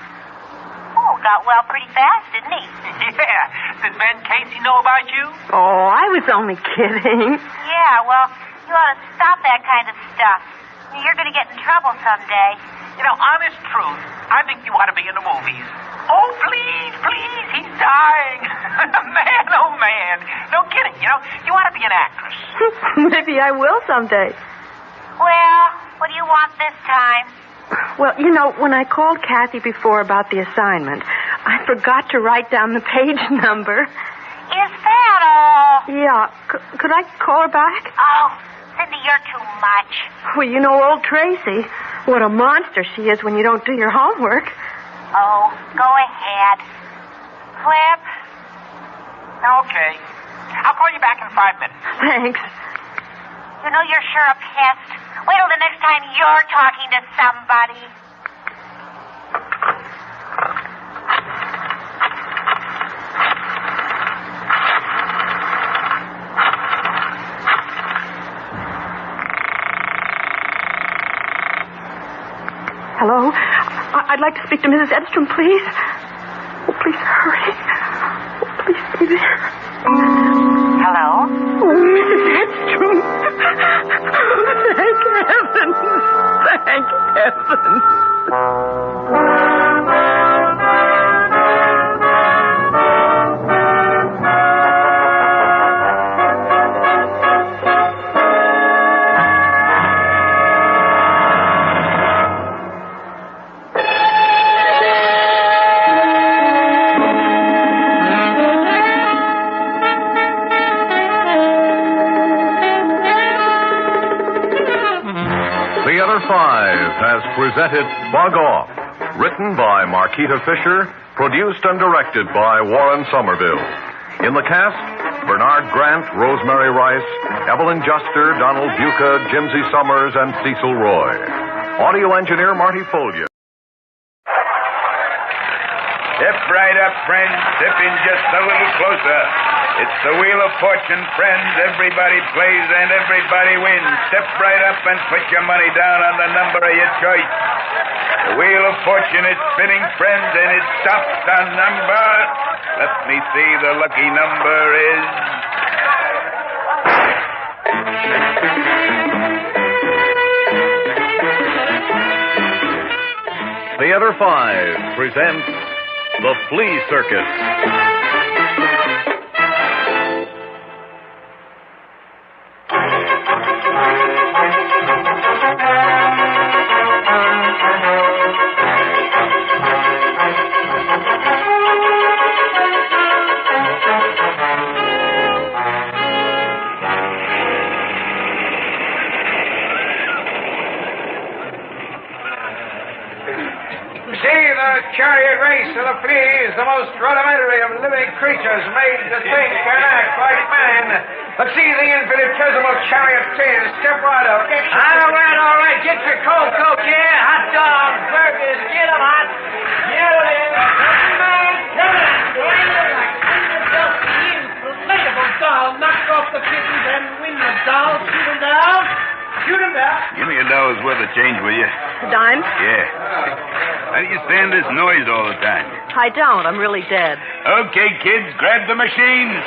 S12: Oh, got well pretty fast, didn't he?
S3: Yeah. Does Ben Casey know about you?
S4: Oh, I was only kidding.
S12: Yeah, well, you ought to stop that kind of stuff. You're going to get in trouble someday.
S3: honest truth, I think you ought to be in the movies. Oh, please, please, he's dying. Man, oh, man. No kidding, you ought to be an actress.
S4: Maybe I will someday.
S12: Well, what do you want this time?
S4: Well, when I called Kathy before about the assignment, I forgot to write down the page number.
S12: Is that all?
S4: Yeah. Could I call her back?
S12: Oh, Cindy, you're too much.
S4: Well, old Tracy. What a monster she is when you don't do your homework.
S12: Oh, go ahead. Flip?
S3: Okay. I'll call you back in 5 minutes.
S4: Thanks.
S12: You're sure a pest. Wait till the next time you're talking to somebody.
S4: Hello? I'd like to speak to Mrs. Edstrom, please. Oh, please hurry. Oh, please be there.
S12: Hello?
S4: Oh, Mrs. Edstrom. Thank heaven. Thank heaven.
S6: Has presented Bug Off, written by Marquita Fisher, produced and directed by Warren Somerville. In the cast, Bernard Grant, Rosemary Rice, Evelyn Juster, Donald Buca, Jimsy Summers, and Cecil Roy. Audio engineer Marty Follier.
S7: Step right up, friends. Step in just a little closer. It's the Wheel of Fortune, friends. Everybody plays and everybody wins. Step right up and put your money down on the number of your choice. The Wheel of Fortune is spinning, friends, and it stops on number. Let me see. The lucky number is...
S6: Theater 5 presents The Flea Circus.
S7: Chariot race of the fleas, the most rudimentary of living creatures made to think and act like man. Let's see the infinitesimal charioteers. Step right up. All right. Get your cold Coke, yeah? Hot dogs, burgers, get them hot. Get it in. Come on. Inflatable doll. Knock off the kittens and win the doll. Shoot them down. Shoot them down.
S14: Give me $1 worth of change, will you?
S4: A dime?
S14: Yeah. How do you stand this noise all the time?
S4: I don't. I'm really dead.
S14: Okay, kids, grab the machines.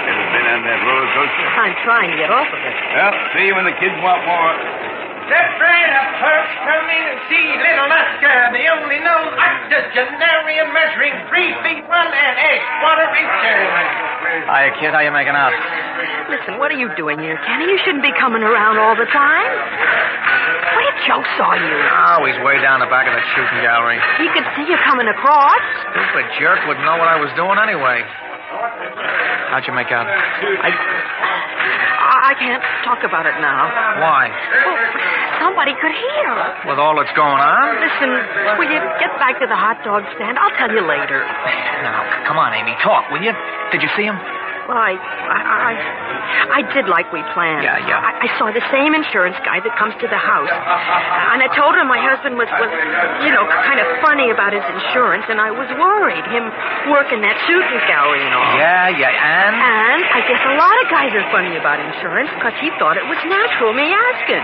S14: Ever been on that roller coaster?
S4: I'm trying to get off of it.
S14: Well, see you when the kids want more.
S7: Step right up, folks. Come in and see little Oscar, the only known octogenarian measuring 3 feet 1 and 8 inches.
S20: Hiya, kid. How you making out?
S4: Listen, what are you doing here, Kenny? You shouldn't be coming around all the time. Where did Joe saw you?
S20: Oh, he's way down the back of that shooting gallery.
S4: He could see you coming across.
S20: Stupid jerk wouldn't know what I was doing anyway. How'd you make out?
S4: I can't talk about it now.
S20: Why?
S4: Well, somebody could hear.
S20: With all that's going on?
S4: Listen, will you get back to the hot dog stand? I'll tell you later.
S20: Now, come on, Amy. Talk, will you? Did you see him?
S4: Well, I did like we planned.
S20: Yeah.
S4: I saw the same insurance guy that comes to the house. And I told him my husband was kind of funny about his insurance, and I was worried, him working that shooting gallery and all.
S20: Yeah, and?
S4: And I guess a lot of guys are funny about insurance because he thought it was natural, me asking.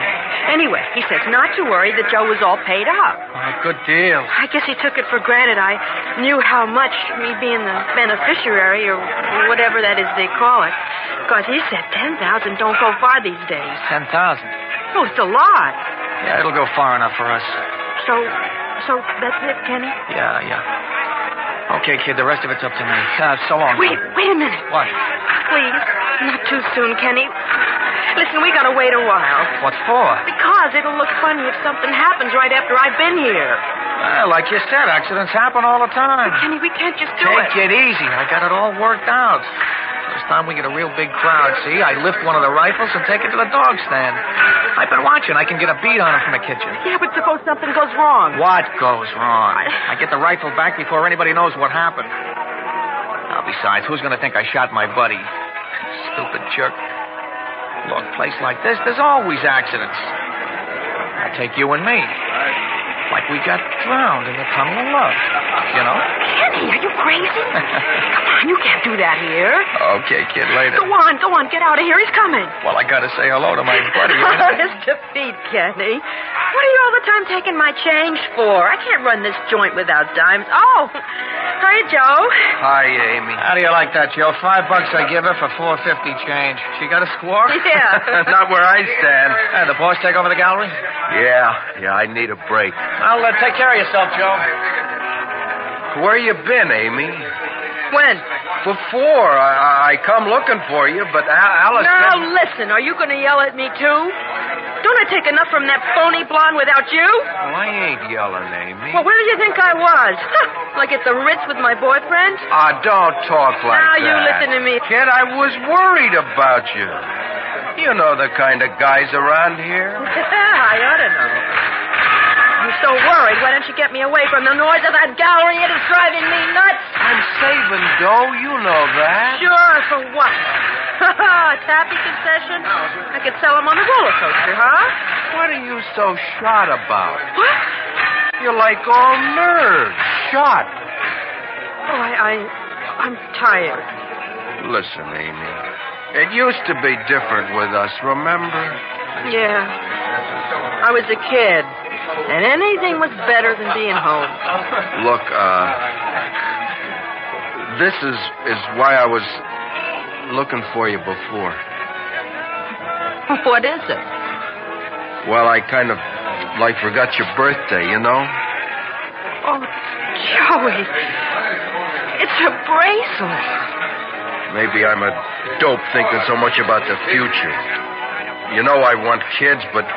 S4: Anyway, he says not to worry, that Joe was all paid up.
S20: Oh, good deal.
S4: I guess he took it for granted I knew how much, me being the beneficiary or whatever that is they call it. Because he said 10,000 don't go far these days.
S20: 10,000?
S4: Oh, it's a lot.
S20: Yeah, it'll go far enough for us.
S4: So that's it, Kenny?
S20: Yeah. Okay, kid, the rest of it's up to me. So long.
S4: Wait a minute.
S20: What?
S4: Please, not too soon, Kenny. Listen, we gotta wait a while.
S20: What for?
S4: Because it'll look funny if something happens right after I've been here.
S20: Like you said, accidents happen all the time.
S4: But Kenny, we can't just do it.
S20: Take it easy. I got it all worked out. This time we get a real big crowd, see? I lift one of the rifles and take it to the dog stand. I've been watching. I can get a beat on him from the kitchen.
S4: Yeah, but suppose something goes wrong.
S20: What goes wrong? I get the rifle back before anybody knows what happened. Now, besides, who's going to think I shot my buddy? Stupid jerk. Look, place like this, there's always accidents. I'll take you and me. Like we got drowned in the tunnel of love, you know?
S4: Kenny, are you crazy? Come on, you can't do that here.
S20: Okay, kid, later.
S4: Go on, get out of here. He's coming.
S20: Well, I gotta say hello to my buddy.
S4: Mr. Pete, Kenny. What are you all the time taking my change for? I can't run this joint without dimes. Oh, hi, Joe.
S20: Hi, Amy. How do you like that, Joe? $5 I give her for $4.50 change. She got a score?
S4: Yeah.
S20: Not where I stand. The boss take over the gallery?
S2: Yeah, I need a break.
S20: Well, take care of yourself, Joe.
S2: Where you been, Amy?
S4: When?
S2: Before. I come looking for you, but Alice...
S4: Now, listen, are you going to yell at me, too? Don't I take enough from that phony blonde without you?
S2: Well, I ain't yelling, Amy.
S4: Well, where do you think I was? Like at the Ritz with my boyfriend?
S2: Don't talk like
S4: now,
S2: that.
S4: You listen to me.
S2: Kid, I was worried about you. You know the kind of guys around here.
S4: I ought to know. I'm so worried. Why don't you get me away from the noise of that gallery? It is driving me nuts.
S2: I'm saving dough. You know that.
S4: Sure, for what? Taffy concession? I could sell them on the roller coaster, huh?
S2: What are you so shot about?
S4: What?
S2: You're like all nerves. Shot.
S4: Oh, I'm tired.
S2: Listen, Amy. It used to be different with us, remember?
S4: Yeah. I was a kid. And anything was better than being home.
S2: Look, this is why I was looking for you before.
S4: What is it?
S2: Well, I kind of forgot your birthday, you know?
S4: Oh, Joey. It's a bracelet.
S2: Maybe I'm a dope thinking so much about the future. You know I want kids, but...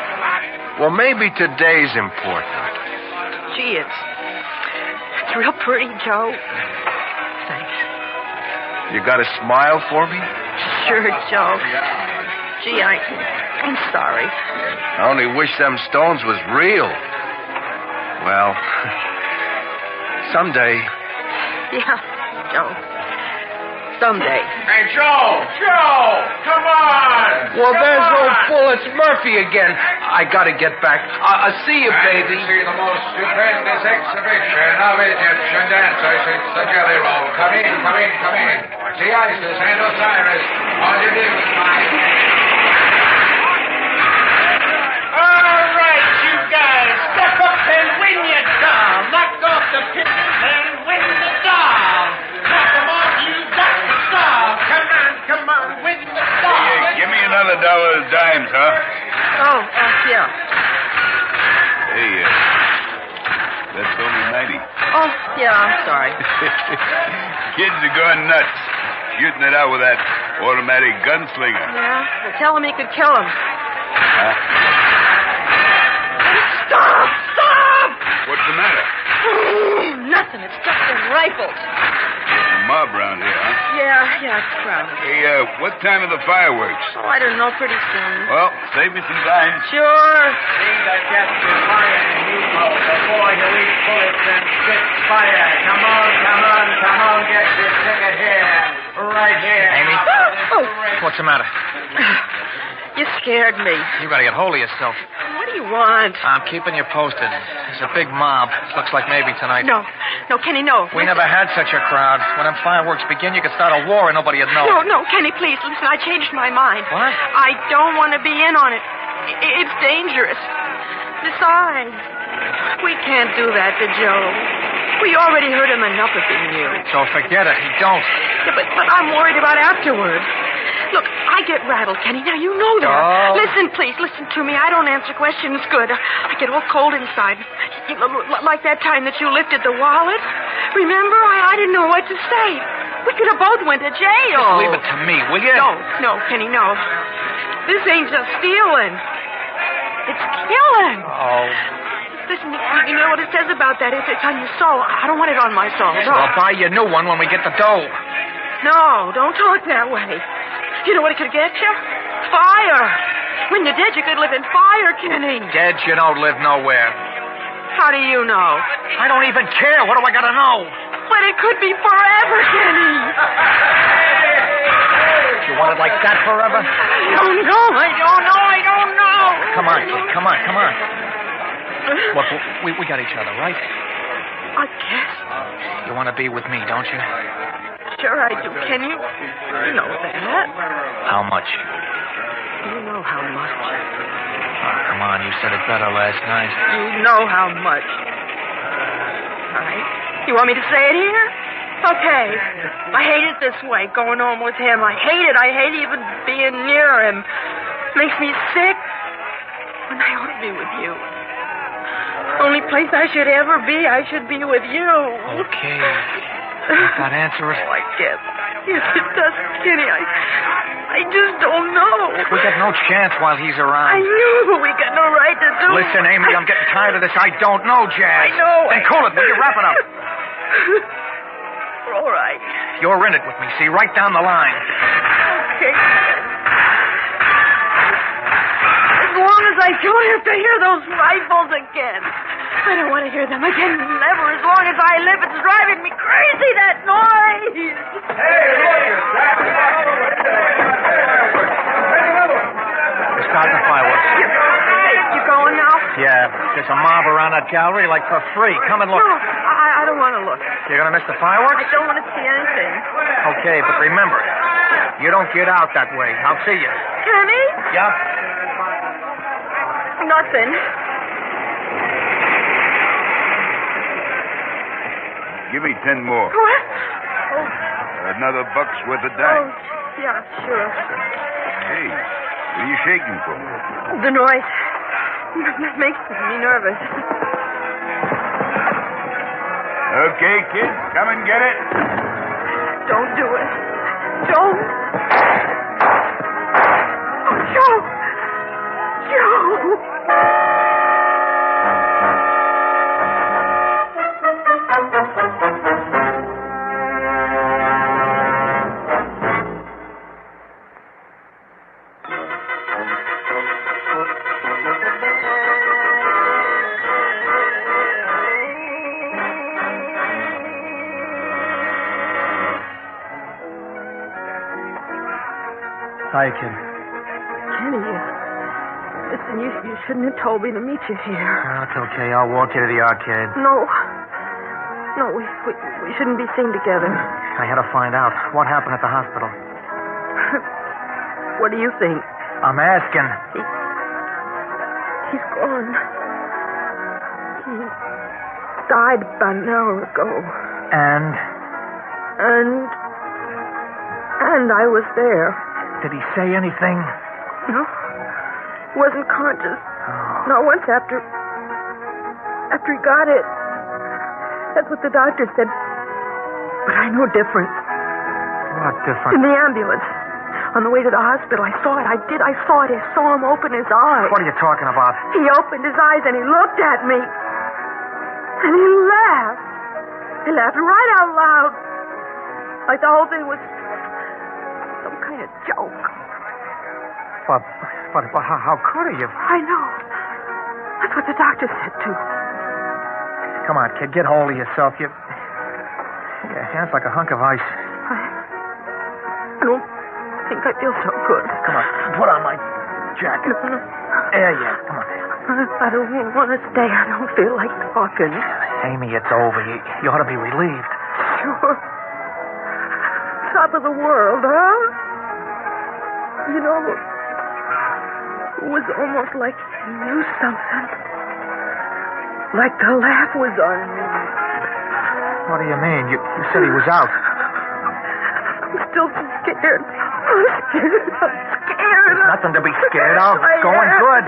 S2: Well, maybe today's important.
S4: Gee, it's real pretty, Joe. Thanks.
S2: You got a smile for me?
S4: Sure, Joe. Gee, I'm sorry.
S2: I only wish them stones was real. Well, someday.
S4: Yeah, Joe. Someday.
S3: Hey, Joe! Come on!
S2: Well, there's old Bull. It's Murphy again. I gotta get back. I'll see you, baby.
S13: See the most stupendous exhibition of Egyptian dancers. It's the Jelly Roll. Come in. See Isis and Osiris. On your news,
S3: All right, you guys. Step up and win your doll. Knock off the pictures and win the doll. Knock them off, you got the doll. Come on, win the doll.
S14: Hey, give me another $1 dimes, huh?
S4: Oh, yeah.
S14: Hey, that's only 90.
S4: Oh, yeah, I'm sorry.
S14: Kids are going nuts. Shooting it out with that automatic gunslinger.
S4: Yeah? Well, tell him he could kill him.
S14: Huh?
S4: Stop!
S14: What's the matter?
S4: Nothing. It's just them rifles.
S14: A mob around here, huh?
S4: Yeah, it's crowded.
S14: Hey, what time are the fireworks?
S4: Oh, I don't know. Pretty soon.
S14: Well, save me some time.
S4: Sure.
S3: See the jets are firing, Hugo, before you eat bullets and spit fire. Come on, get your ticket here. Right here.
S20: Amy?
S4: Oh.
S20: What's the matter?
S4: You scared me.
S20: You gotta get hold of yourself.
S4: What do you want?
S20: I'm keeping you posted. There's a big mob. Looks like maybe tonight.
S4: No, Kenny, no.
S20: We never had such a crowd. When them fireworks begin, you could start a war and nobody would know.
S4: No, Kenny, please, listen, I changed my mind.
S20: What?
S4: I don't want to be in on it. It's dangerous. Besides, we can't do that to Joe. We already hurt him enough if he knew.
S20: So forget it. He don't.
S4: Yeah, but I'm worried about afterward. Look, I get rattled, Kenny. Now, you know that.
S20: Oh.
S4: Listen, please. Listen to me. I don't answer questions good. I get all cold inside. You know, like that time that you lifted the wallet. Remember? I didn't know what to say. We could have both went to jail.
S20: Just leave it to me, will you?
S4: No, Kenny, no. This ain't just stealing. It's killing.
S20: Oh.
S4: Listen, you know what it says about that? It's on your soul. I don't want it on my soul.
S20: So
S4: No.
S20: I'll buy you a new one when we get the dough.
S4: No, don't talk that way. You know what it could get you? Fire. When you're dead, you could live in fire, Kenny.
S20: Dead, you don't live nowhere.
S4: How do you know?
S20: I don't even care. What do I gotta know?
S4: But it could be forever, Kenny.
S20: You want it like that forever?
S4: I don't know. I don't know.
S20: Come on, kid. Come on. Look, we got each other, right?
S4: I guess.
S20: You want to be with me, don't you?
S4: Sure I do, Kenny. You know that.
S20: How much?
S4: You know how much.
S20: Oh, come on, you said it better last night.
S4: You know how much. All right. You want me to say it here? Okay. I hate it this way, going home with him. I hate it. I hate even being near him. Makes me sick. And I ought to be with you. Only place I should ever be, I should be with you.
S20: Okay. Does that answer it?
S4: Oh, I guess. Yes, it does, Kenny. I just don't know.
S20: We got no chance while he's around.
S4: I know, but we got no right to do.
S20: Listen, Amy, I'm getting tired of this I don't know, Jazz.
S4: I know.
S20: Then cool it, will you? Wrap it up.
S4: All right.
S20: You're in it with me, see? Right down the line.
S4: Okay. As long as I don't have to hear those rifles again. I don't want to hear them again. Never. As long as I live, it's driving me crazy, that noise.
S13: Hey,
S20: They're starting the fireworks.
S4: You going now?
S20: Yeah, there's a mob around that gallery, like for free. Come and look.
S4: No, I don't want to look.
S20: You're going to miss the fireworks?
S4: I don't want to see anything.
S20: Okay, but remember, you don't get out that way. I'll see you.
S4: Kenny?
S20: Yeah?
S4: Nothing.
S14: Give me 10 more.
S4: What?
S14: Another buck's worth of
S4: Oh,
S14: dimes.
S4: yeah, sure.
S14: Hey, what are you shaking for?
S4: The noise. It makes me nervous.
S14: Okay, kid, come and get it.
S4: Don't do it. Don't. Oh, Joe. Joe.
S20: Hi, kid.
S4: Kenny, listen, you shouldn't have told me to meet you here.
S20: Oh, it's okay. I'll walk you to the arcade.
S4: No, we shouldn't be seen together.
S20: I had to find out what happened at the hospital.
S4: What do you think?
S20: I'm asking.
S4: He's gone. He died about an hour ago. And I was there.
S20: Did he say anything?
S4: No. Wasn't conscious.
S20: Oh.
S4: Not once after he got it. That's what the doctor said. But I know different.
S20: What different?
S4: In the ambulance. On the way to the hospital, I saw it. I saw it. I saw him open his eyes.
S20: What are you talking about?
S4: He opened his eyes and he looked at me. And he laughed. He laughed right out loud. Like the whole thing was some kind of joke.
S20: But how could he have?
S4: I know. That's what the doctor said, too.
S20: Come on, kid, get hold of yourself. Your hand's like a hunk of ice.
S4: I don't think I feel so good.
S20: Come on, put on my jacket. There you are. Come on.
S4: I don't want to stay. I don't feel like talking.
S20: Amy, it's over. You ought to be relieved.
S4: Sure. Top of the world, huh? You know, it was almost like he knew something. Like the laugh was on me.
S20: What do you mean? You said he was out.
S4: I'm still scared.
S20: There's nothing to be scared of. It's going good.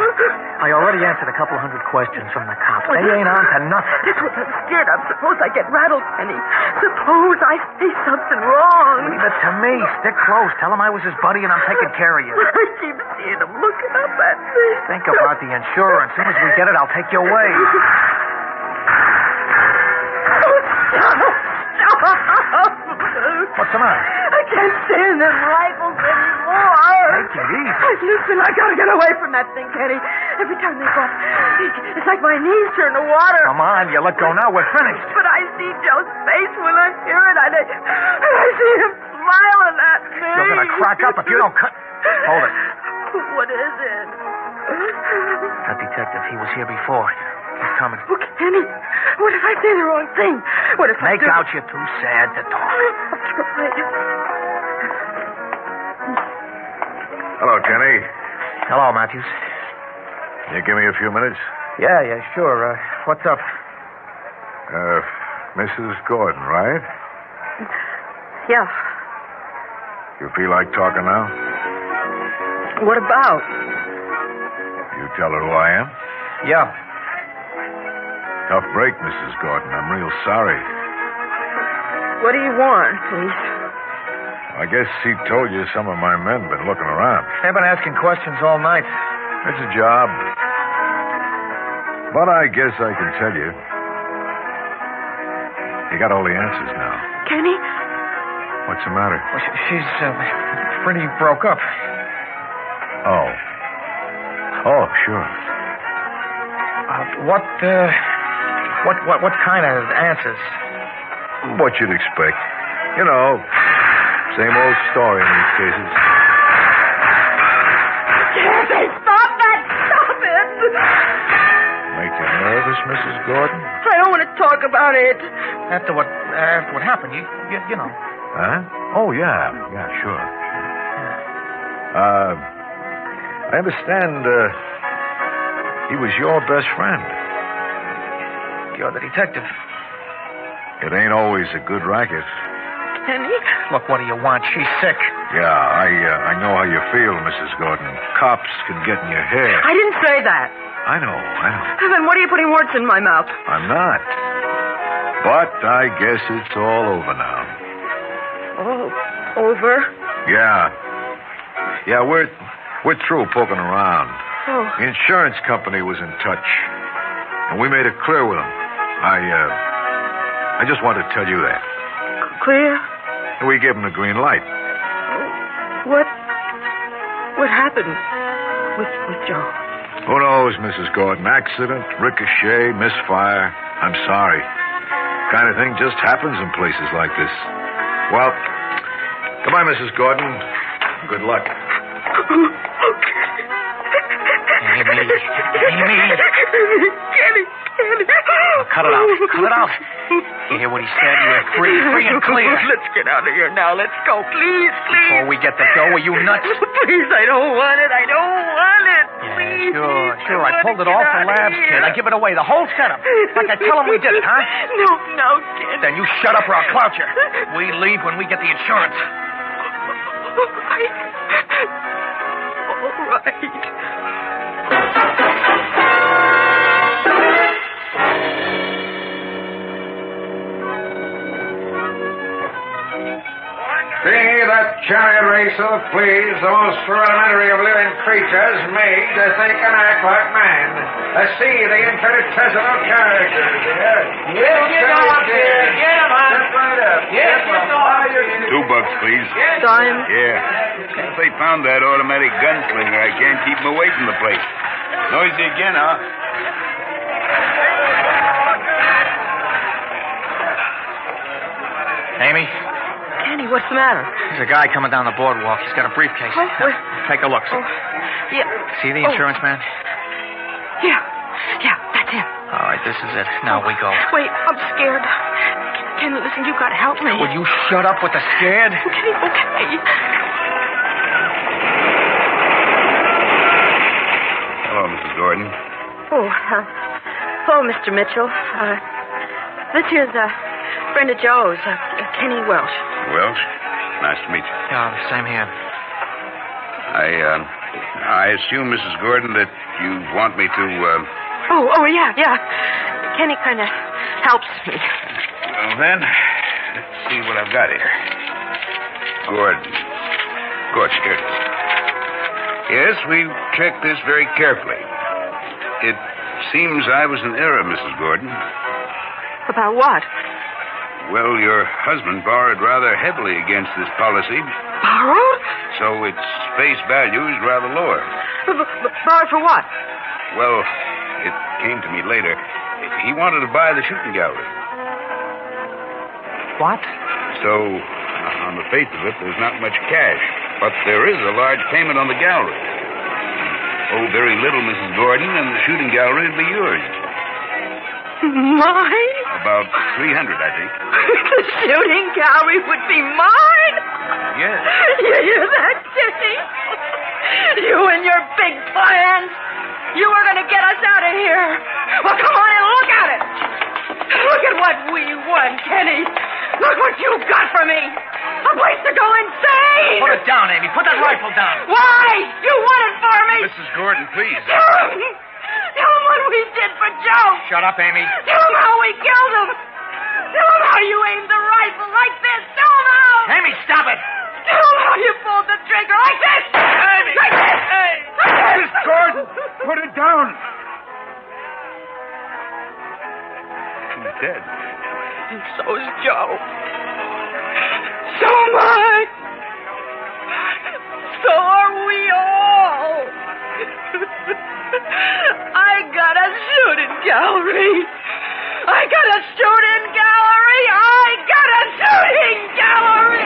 S20: I already answered a couple hundred questions from the cops. They ain't on to nothing.
S4: That's what I'm scared of. Suppose I get rattled, Kenny. Suppose I say something wrong.
S20: Leave it to me. Stick close. Tell him I was his buddy and I'm taking care of you.
S4: I keep seeing him looking up at me.
S20: Think about the insurance. As soon as we get it, I'll take you away. What's the matter?
S4: I can't stand them rifles anymore.
S20: Take it easy.
S4: Listen, I gotta get away from that thing, Kenny. Every time they go up, it's like my knees turn to water.
S20: Come on, you let go now. We're finished.
S4: But I see Joe's face when I hear it, and I see him smiling at me.
S20: You're gonna crack up if you don't cut. Hold it.
S4: What is it?
S20: That detective, he was here before. He's coming.
S4: Oh, Kenny, what if I say the wrong thing? What if
S20: Make out you're too sad to talk.
S4: I'll try.
S8: Hello, Kenny.
S20: Hello, Matthews.
S8: Can you give me a few minutes?
S20: Yeah, sure. What's up?
S8: Mrs. Gordon, right?
S4: Yeah.
S8: You feel like talking now?
S4: What about?
S8: You tell her who I am?
S20: Yeah.
S8: Tough break, Mrs. Gordon. I'm real sorry.
S4: What do you want, please?
S8: I guess he told you some of my men been looking around.
S20: They've been asking questions all night.
S8: It's a job. But I guess I can tell you. You got all the answers now.
S4: Kenny?
S8: What's the matter?
S20: Well, she's pretty broke up.
S8: Oh. Oh, sure.
S20: What kind of answers?
S8: What you'd expect. You know, same old story in these cases.
S4: Can't they stop that? Stop it!
S8: Make you nervous, Mrs. Gordon?
S4: I don't want to talk about it.
S20: After what happened, you know.
S8: Huh? Oh, yeah. Yeah, sure. I understand, he was your best friend.
S20: You're the detective.
S8: It ain't always a good racket.
S4: Kenny?
S20: Look, what do you want? She's sick.
S8: Yeah, I know how you feel, Mrs. Gordon. Cops can get in your hair.
S4: I didn't say that.
S8: I know.
S4: Then what are you putting words in my mouth?
S8: I'm not. But I guess it's all over now.
S4: Oh, over?
S8: Yeah. Yeah, we're through poking around.
S4: Oh.
S8: The insurance company was in touch, and we made it clear with them. I just wanted to tell you that.
S4: Clear?
S8: We gave them the green light.
S4: What happened with Joe?
S8: Who knows, Mrs. Gordon? Accident, ricochet, misfire. I'm sorry. Kind of thing just happens in places like this. Well, goodbye, Mrs. Gordon. Good luck. Kenny.
S20: Cut it out. You hear what he said? You're free and clear.
S4: Let's get out of here now. Let's go. Please.
S20: Before we get the dough, are you nuts?
S4: Please, I don't want it. Please.
S20: Sure. I pulled it all for labs, kid. I give it away, the whole setup. Like I tell him we did it, huh?
S4: No, kid.
S20: Then you shut up or I'll clout you. We leave when we get the insurance.
S4: All right.
S13: Be that chariot racer, please, the most rudimentary of living creatures made to think and act like man. See the infinitesimal characters here.
S3: Yes, get out there. Get him, man.
S13: Step right up.
S3: Yes, get
S14: $2, please.
S4: Dime?
S14: Yeah. Since they found that automatic gunslinger, I can't keep him away from the place. Noisy again, huh?
S20: Amy?
S4: Kenny, what's the matter?
S20: There's a guy coming down the boardwalk. He's got a briefcase.
S4: Oh,
S20: Now, take a look.
S4: Oh, yeah.
S20: See the insurance man?
S4: Yeah, that's him.
S20: All right, this is it. Now we go.
S4: Wait, I'm scared. Kenny, listen, you've got to help me.
S20: Will you shut up with the scared?
S4: Okay.
S14: Hello, Mrs. Gordon.
S4: Hello, Mr. Mitchell. This here's a friend of Joe's, Kenny Welsh.
S14: Welsh? Nice to meet you.
S20: Yeah, same here.
S14: I assume, Mrs. Gordon, that you want me to,
S4: Yeah. Kenny kind of helps me.
S14: Well, then, let's see what I've got here. Gordon. Good, here. Yes, we've checked this very carefully. It seems I was in error, Mrs. Gordon.
S4: About what?
S14: Well, your husband borrowed rather heavily against this policy.
S4: Borrowed?
S14: So its face value is rather lower.
S4: Borrowed for what?
S14: Well, it came to me later. He wanted to buy the shooting gallery.
S4: What?
S14: So, on the face of it, there's not much cash. But there is a large payment on the gallery. Oh, very little, Mrs. Gordon, and the shooting gallery will be yours.
S4: Mine?
S14: About 300, I think.
S4: The shooting gallery would be mine?
S14: Yes.
S4: You hear that, Kenny? You and your big plans. You were going to get us out of here. Well, come on and look at it. Look at what we won, Kenny. Look what you got for me. A place to go insane.
S20: Put it down, Amy. Put that rifle down.
S4: Why? You won it for me.
S14: Mrs. Gordon, please.
S4: Tell him what we did for Joe.
S20: Shut up, Amy.
S4: Tell him how we killed him. Tell him how you aimed the rifle like this. Tell him how.
S20: Amy, stop it.
S4: Tell him how you pulled the trigger like this.
S20: Amy.
S4: Like this.
S20: Hey.
S14: Miss Gordon, put it down. She's dead.
S4: And so is Joe. So am I. So are we all. I got a shooting gallery. I got a shooting gallery. I got a shooting gallery.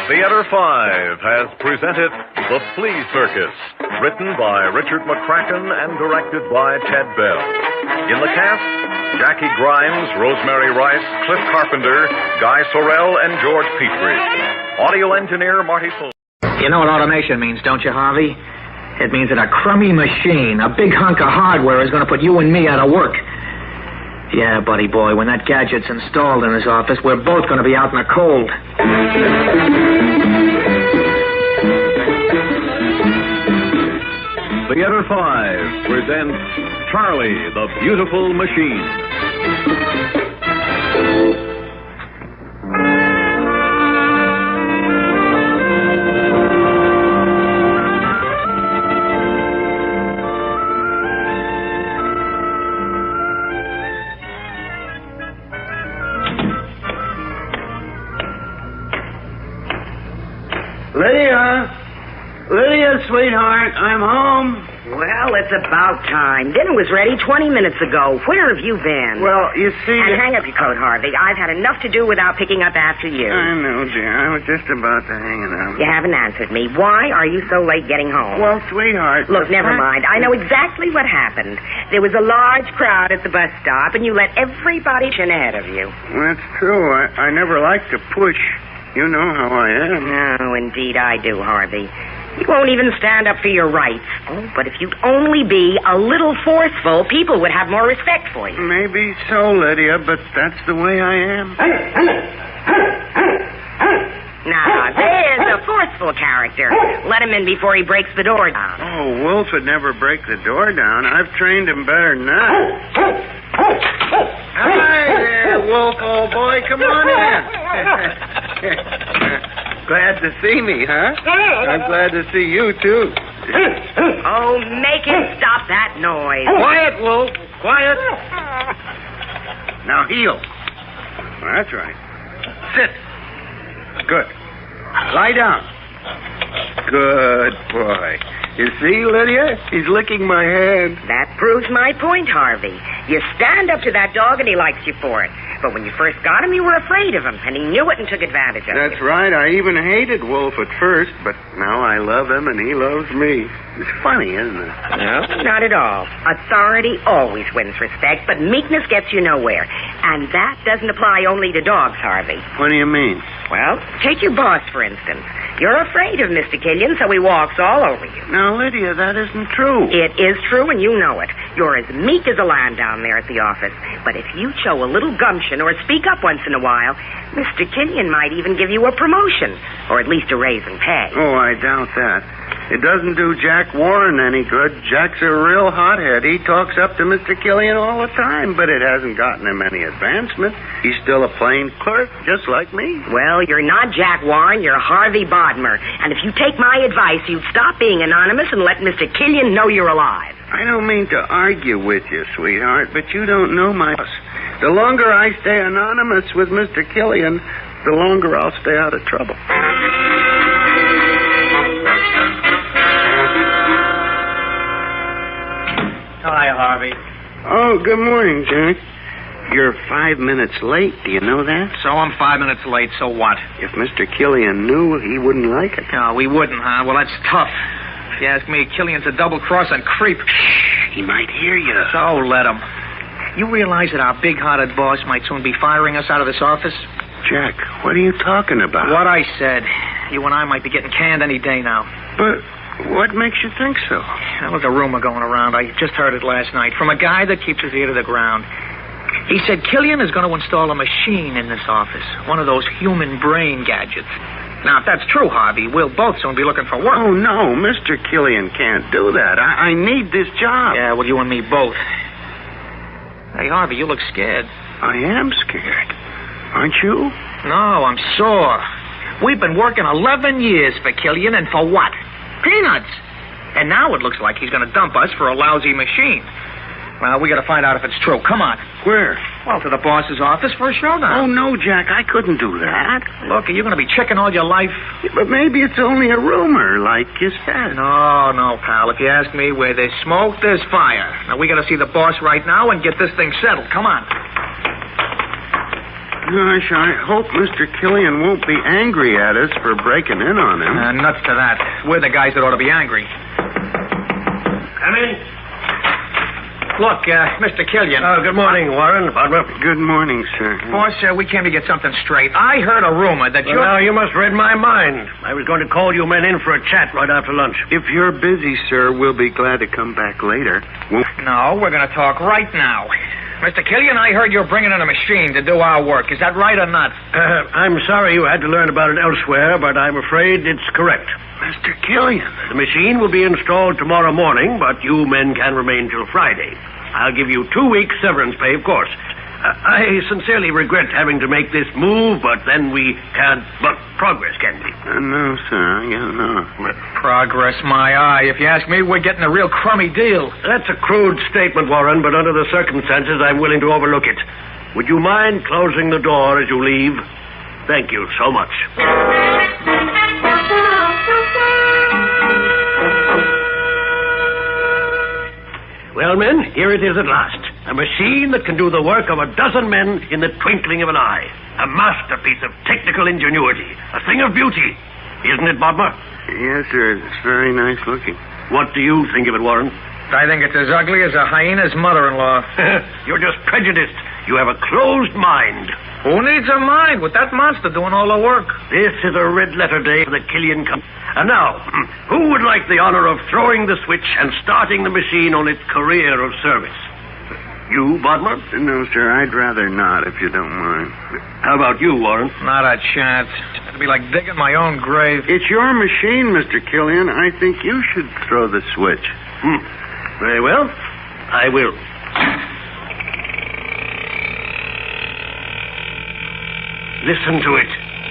S6: Theater 5 has presented The Flea Circus, written by Richard McCracken and directed by Ted Bell. In the cast, Jackie Grimes, Rosemary Rice, Cliff Carpenter, Guy Sorrell, and George Petrie. Audio engineer Marty Full.
S5: You know what automation means, don't you, Harvey? It means that a crummy machine, a big hunk of hardware is going to put you and me out of work. Yeah, buddy boy, when that gadget's installed in his office, we're both going to be out in the cold.
S6: Theater 5 presents Charlie, the Beautiful Machine.
S3: Lydia, sweetheart, I'm home.
S9: Well, it's about time. Dinner was ready 20 minutes ago. Where have you been?
S3: Well, you see...
S9: And hang up your coat, Harvey. I've had enough to do without picking up after you.
S3: I know, dear. I was just about to hang it up.
S9: You haven't answered me. Why are you so late getting home?
S3: Well, sweetheart...
S9: Look, never mind. I know exactly what happened. There was a large crowd at the bus stop, and you let everybody chin ahead of you.
S3: That's true. I never like to push. You know how I am.
S9: No, indeed I do, Harvey. You won't even stand up for your rights. Oh, but if you'd only be a little forceful, people would have more respect for you.
S3: Maybe so, Lydia, but that's the way I am.
S9: Now, there's a forceful character. Let him in before he breaks the door down.
S3: Oh, Wolf would never break the door down. I've trained him better than that. Hi there, Wolf, old boy. Come on in. Glad to see me, huh? I'm glad to see you, too.
S9: Oh, make him stop that noise.
S3: Quiet, Wolf. Quiet. Now heel. That's right. Sit. Good. Lie down. Good boy. You see, Lydia? He's licking my hand.
S9: That proves my point, Harvey. You stand up to that dog and he likes you for it. But when you first got him, you were afraid of him, and he knew it and took advantage of it.
S11: That's right. I even hated Wolf at first, but now I love him and he loves me. It's funny, isn't it?
S9: No, not at all. Authority always wins respect, but meekness gets you nowhere. And that doesn't apply only to dogs, Harvey.
S11: What do you mean?
S9: Well, take your boss, for instance. You're afraid of Mr. Killian, so he walks all over you.
S11: Now, Lydia, that isn't true.
S9: It is true, and you know it. You're as meek as a lamb down there at the office. But if you show a little gumption or speak up once in a while, Mr. Killian might even give you a promotion, or at least a raise in pay.
S11: Oh, I doubt that. It doesn't do Jack Warren any good. Jack's a real hothead. He talks up to Mr. Killian all the time, but it hasn't gotten him any advancement. He's still a plain clerk, just like me.
S9: Well, you're not Jack Warren, you're Harvey Bodmer. And if you take my advice, you'd stop being anonymous and let Mr. Killian know you're alive.
S11: I don't mean to argue with you, sweetheart, but you don't know my boss. The longer I stay anonymous with Mr. Killian, the longer I'll stay out of trouble.
S20: Hi, Harvey.
S11: Oh, good morning, Jack. You're 5 minutes late. Do you know that?
S20: So I'm 5 minutes late, so what?
S11: If Mr. Killian knew, he wouldn't like it.
S20: No, we wouldn't, huh? Well, that's tough. If you ask me, Killian's a double-crossing creep.
S11: Shh, he might hear you.
S20: So let him. You realize that our big-hearted boss might soon be firing us out of this office?
S11: Jack, what are you talking about?
S20: What I said. You and I might be getting canned any day now.
S11: But what makes you think so?
S20: There was a rumor going around. I just heard it last night from a guy that keeps his ear to the ground. He said Killian is going to install a machine in this office, one of those human brain gadgets. Now, if that's true, Harvey, we'll both soon be looking for work.
S11: Oh, no, Mr. Killian can't do that. I need this job.
S20: Yeah, well, you and me both. Hey, Harvey, you look scared.
S11: I am scared. Aren't you?
S20: No, I'm sore. We've been working 11 years for Killian, and for what? Peanuts. And now it looks like he's going to dump us for a lousy machine. Well, we got to find out if it's true. Come on.
S11: Where?
S20: Well, to the boss's office for a showdown.
S11: Oh, no, Jack, I couldn't do that.
S20: Look, are you going to be checking all your life?
S11: Yeah, but maybe it's only a rumor, like you said.
S20: No, pal. If you ask me, where there's smoke, there's fire. Now, we got to see the boss right now and get this thing settled. Come on.
S11: Gosh, I hope Mr. Killian won't be angry at us for breaking in on him.
S20: Nuts to that. We're the guys that ought to be angry.
S15: Come in.
S20: Look, Mr. Killian.
S15: Oh, good morning, Warren. Bodmer.
S11: Good morning, sir.
S20: Boss, we came to get something straight. I heard a rumor that you...
S15: Well, now, you must read my mind. I was going to call you men in for a chat right after lunch.
S11: If you're busy, sir, we'll be glad to come back later.
S20: No, we're going to talk right now. Mr. Killian, I heard you're bringing in a machine to do our work. Is that right or not?
S15: I'm sorry you had to learn about it elsewhere, but I'm afraid it's correct.
S11: Mr. Killian.
S15: The machine will be installed tomorrow morning, but you men can remain till Friday. I'll give you 2 weeks severance pay, of course. I sincerely regret having to make this move, but then we can't... But progress, can't we?
S11: No, sir. No.
S20: Progress, my eye. If you ask me, we're getting a real crummy deal.
S15: That's a crude statement, Warren, but under the circumstances, I'm willing to overlook it. Would you mind closing the door as you leave? Thank you so much. Well, men, here it is at last. A machine that can do the work of a dozen men in the twinkling of an eye. A masterpiece of technical ingenuity. A thing of beauty. Isn't it, Bodmer?
S11: Yes, sir. It's very nice looking.
S15: What do you think of it, Warren?
S20: I think it's as ugly as a hyena's mother-in-law.
S15: You're just prejudiced. You have a closed mind.
S20: Who needs a mind with that monster doing all the work?
S15: This is a red-letter day for the Killian Company. And now, who would like the honor of throwing the switch and starting the machine on its career of service? You, Bodmer?
S11: No, sir, I'd rather not, if you don't mind.
S15: How about you, Warren?
S20: Not a chance. It'd be like digging my own grave.
S11: It's your machine, Mr. Killian. I think you should throw the switch.
S15: Very well. I will. Listen to it.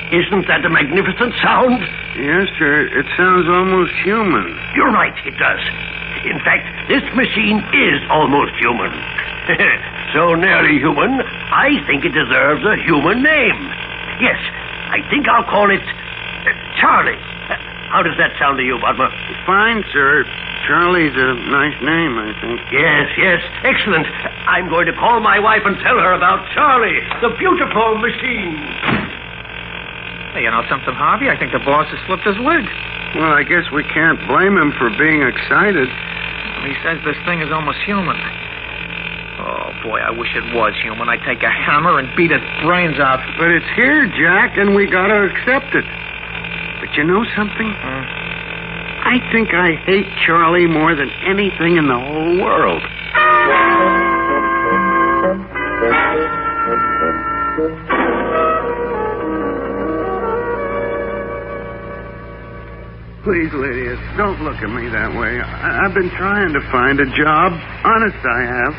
S15: Isn't that a magnificent sound?
S11: Yes, sir. It sounds almost human.
S15: You're right, it does. In fact, this machine is almost human. So nearly human, I think it deserves a human name. Yes, I think I'll call it Charlie. How does that sound to you, Bodmer?
S11: Fine, sir. Charlie's a nice name, I think.
S15: Yes. Excellent. I'm going to call my wife and tell her about Charlie, the beautiful machine.
S20: Hey, you know something, Harvey? I think the boss has slipped his wig.
S11: Well, I guess we can't blame him for being excited.
S20: He says this thing is almost human. Oh, boy, I wish it was human. I'd take a hammer and beat its brains out.
S11: But it's here, Jack, and we gotta accept it. But you know something? I think I hate Charlie more than anything in the whole world. Please, Lydia, don't look at me that way. I've been trying to find a job. Honest, I have.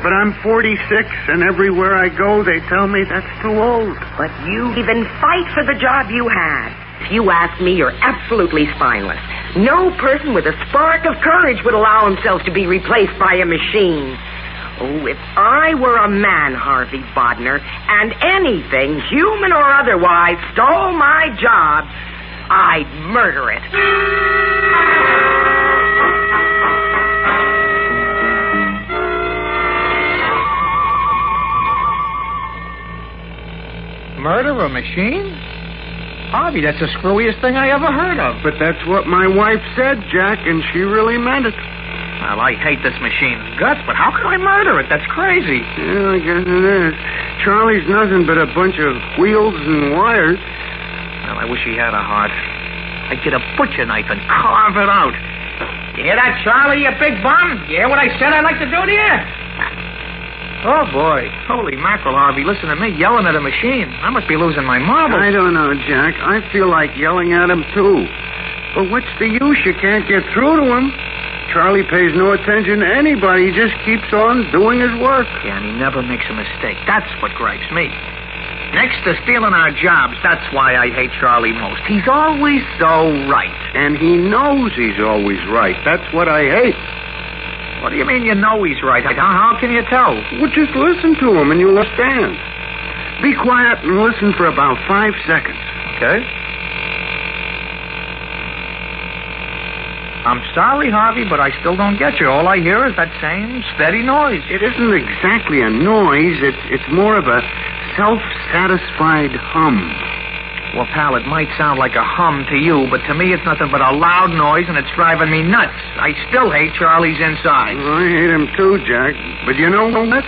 S11: But I'm 46, and everywhere I go, they tell me that's too old.
S9: But you even fight for the job you had. If you ask me, you're absolutely spineless. No person with a spark of courage would allow himself to be replaced by a machine. Oh, if I were a man, Harvey Bodner, and anything, human or otherwise, stole my job, I'd murder it.
S20: Murder a machine? Harvey, that's the screwiest thing I ever heard of.
S11: But that's what my wife said, Jack, and she really meant it.
S20: Well, I hate this machine's guts, but how could I murder it? That's crazy.
S11: Yeah, I guess it is. Charlie's nothing but a bunch of wheels and wires.
S20: Well, I wish he had a heart. I'd get a butcher knife and carve it out. You hear that, Charlie, you big bum? You hear what I said I'd like to do to you? Oh, boy. Holy mackerel, Harvey. Listen to me yelling at a machine. I must be losing my marbles.
S11: I don't know, Jack. I feel like yelling at him, too. But what's the use? You can't get through to him. Charlie pays no attention to anybody. He just keeps on doing his work.
S20: Yeah, and he never makes a mistake. That's what gripes me. Next to stealing our jobs, that's why I hate Charlie most. He's always so right.
S11: And he knows he's always right. That's what I hate.
S20: What do you mean you know he's right? How can you tell?
S11: Well, just listen to him and you'll understand. Be quiet and listen for about 5 seconds.
S20: Okay. I'm sorry, Harvey, but I still don't get you. All I hear is that same steady noise.
S11: It isn't exactly a noise. It's more of a self-satisfied hum.
S20: Well, pal, it might sound like a hum to you, but to me it's nothing but a loud noise, and it's driving me nuts. I still hate Charlie's inside.
S11: Well, I hate him too, Jack. But you know what?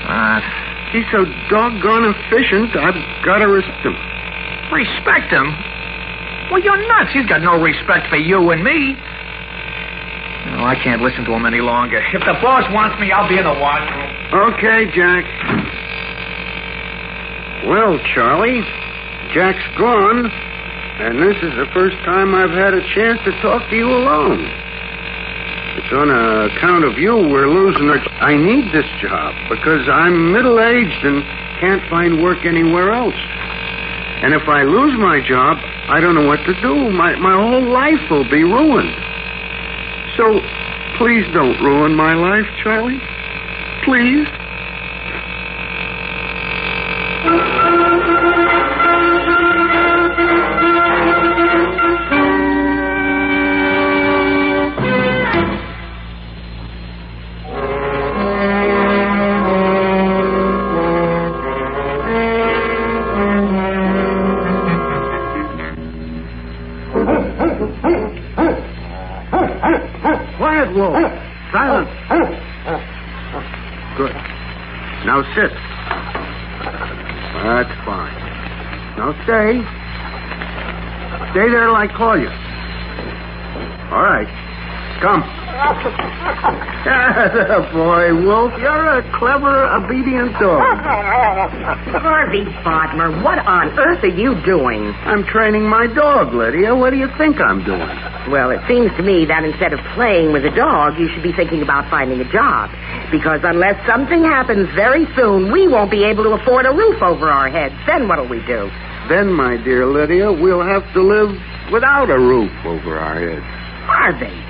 S11: He's so doggone efficient, I've got to respect him.
S20: Respect him? Well, you're nuts. He's got no respect for you and me. No, I can't listen to him any longer. If the boss wants me, I'll be in the washroom.
S11: Okay, Jack. Well, Charlie, Jack's gone, and this is the first time I've had a chance to talk to you alone. It's on account of you we're losing our... I need this job because I'm middle-aged and can't find work anywhere else. And if I lose my job, I don't know what to do. My whole life will be ruined. So, please don't ruin my life, Charlie. Please. Quiet, Wolf. Silence. Good. Now sit. That's fine. Now stay. Stay there till I call you. All right. Come. Boy, Wolf, you're a clever, obedient dog.
S9: Harvey Bodmer, what on earth are you doing?
S11: I'm training my dog, Lydia. What do you think I'm doing?
S9: Well, it seems to me that instead of playing with a dog, you should be thinking about finding a job. Because unless something happens very soon, we won't be able to afford a roof over our heads. Then what'll we do?
S11: Then, my dear Lydia, we'll have to live without a roof over our heads.
S9: Harvey,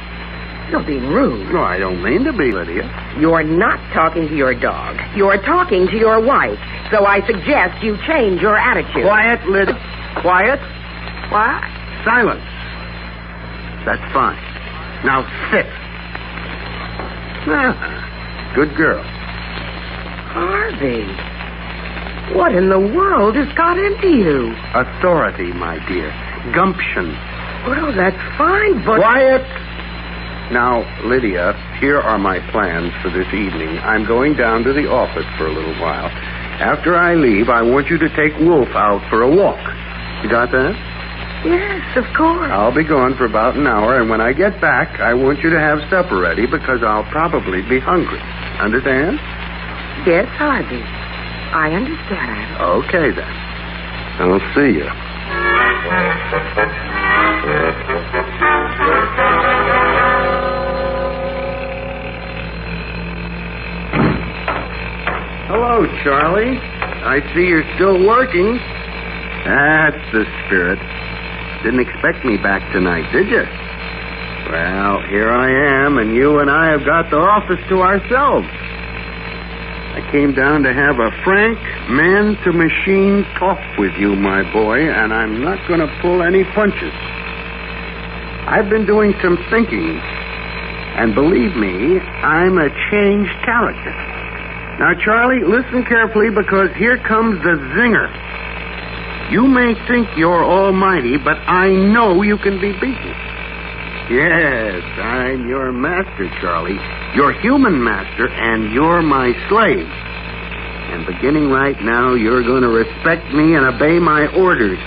S9: you're being rude.
S11: No, I don't mean to be, Lydia.
S9: You're not talking to your dog. You're talking to your wife. So I suggest you change your attitude.
S11: Quiet, Lydia. Quiet. Quiet. Silence. That's fine. Now sit. Good girl.
S22: Harvey, what in the world has got into you?
S11: Authority, my dear. Gumption.
S22: Well, that's fine, but...
S11: Quiet! Now, Lydia, here are my plans for this evening. I'm going down to the office for a little while. After I leave, I want you to take Wolf out for a walk. You got that?
S22: Yes, of course.
S11: I'll be gone for about an hour, and when I get back, I want you to have supper ready because I'll probably be hungry. Understand?
S22: Yes, Harvey. I understand.
S11: Okay, then. I'll see you. Hello, Charlie. I see you're still working. That's the spirit. Didn't expect me back tonight, did you? Well, here I am, and you and I have got the office to ourselves. I came down to have a frank, man-to-machine talk with you, my boy, and I'm not going to pull any punches. I've been doing some thinking, and believe me, I'm a changed character. Now, Charlie, listen carefully, because here comes the zinger. You may think you're almighty, but I know you can be beaten. Yes, I'm your master, Charlie. Your human master, and you're my slave. And beginning right now, you're going to respect me and obey my orders.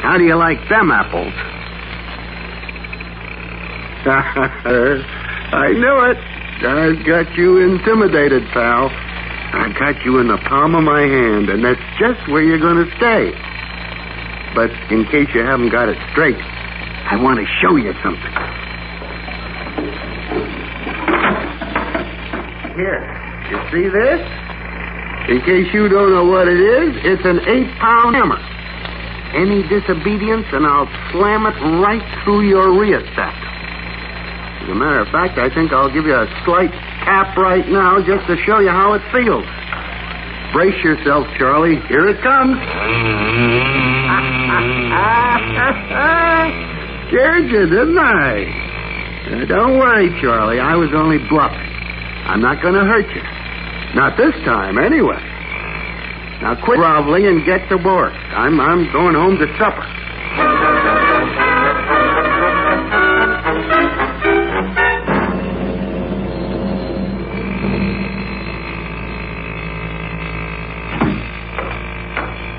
S11: How do you like them apples? I knew it. I've got you intimidated, pal. I've got you in the palm of my hand, and that's just where you're going to stay. But in case you haven't got it straight, I want to show you something. Here, you see this? In case you don't know what it is, it's an 8-pound hammer. Any disobedience, and I'll slam it right through your rheostat. As a matter of fact, I think I'll give you a slight tap right now just to show you how it feels. Brace yourself, Charlie. Here it comes. Scared you, didn't I? Don't worry, Charlie. I was only bluffing. I'm not going to hurt you. Not this time, anyway. Now quit groveling and get to work. I'm going home to supper.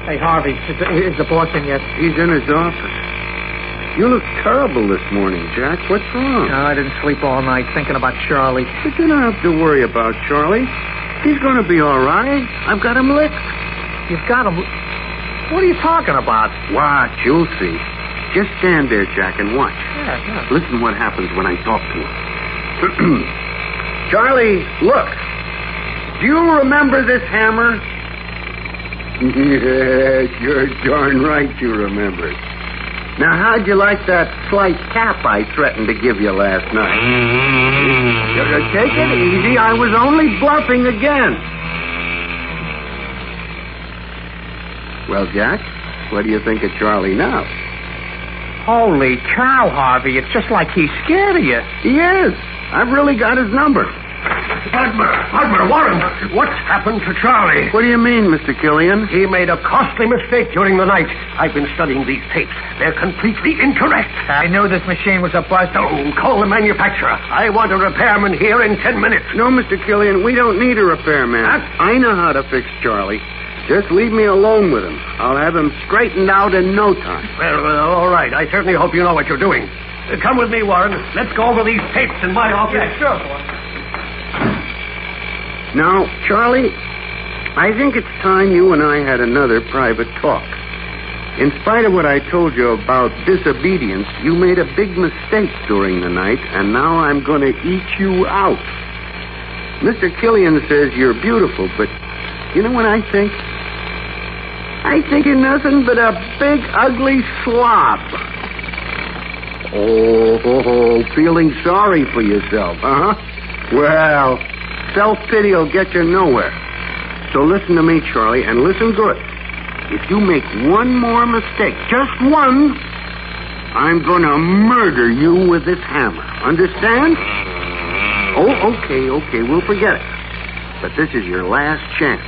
S22: Hey, Harvey, is the boss in yet?
S11: He's in his office. You look terrible this morning, Jack. What's wrong?
S22: No, I didn't sleep all night thinking about Charlie.
S11: But you don't have to worry about Charlie. He's going to be all right. I've got him licked.
S22: You've got him... What are you talking about?
S11: Watch, you'll see. Just stand there, Jack, and watch.
S22: Yeah.
S11: Listen what happens when I talk to him. Charlie, look. Do you remember this hammer? Yes, you're darn right you remember it. Now, how'd you like that slight tap I threatened to give you last night? Take it easy. I was only bluffing again. Well, Jack, what do you think of Charlie now?
S22: Holy cow, Harvey. It's just like he's scared of you.
S11: He is. I've really got his number.
S15: Admiral Warren, what's happened to Charlie?
S11: What do you mean, Mr. Killian?
S15: He made a costly mistake during the night. I've been studying these tapes. They're completely incorrect.
S22: I knew this machine was a bust.
S15: Don't call the manufacturer. I want a repairman here in 10 minutes.
S11: No, Mr. Killian, we don't need a repairman. I know how to fix Charlie. Just leave me alone with him. I'll have him straightened out in no time.
S15: Well, all right. I certainly hope you know what you're doing. Come with me, Warren. Let's go over these tapes in my office.
S22: Yeah, sure, boy.
S11: Now, Charlie, I think it's time you and I had another private talk. In spite of what I told you about disobedience, you made a big mistake during the night, and now I'm going to eat you out. Mr. Killian says you're beautiful, but you know what I think? I think you're nothing but a big, ugly slob. Oh, feeling sorry for yourself, huh? Well, self-pity will get you nowhere. So listen to me, Charlie, and listen good. If you make one more mistake, just one, I'm going to murder you with this hammer. Understand? Oh, okay. We'll forget it. But this is your last chance.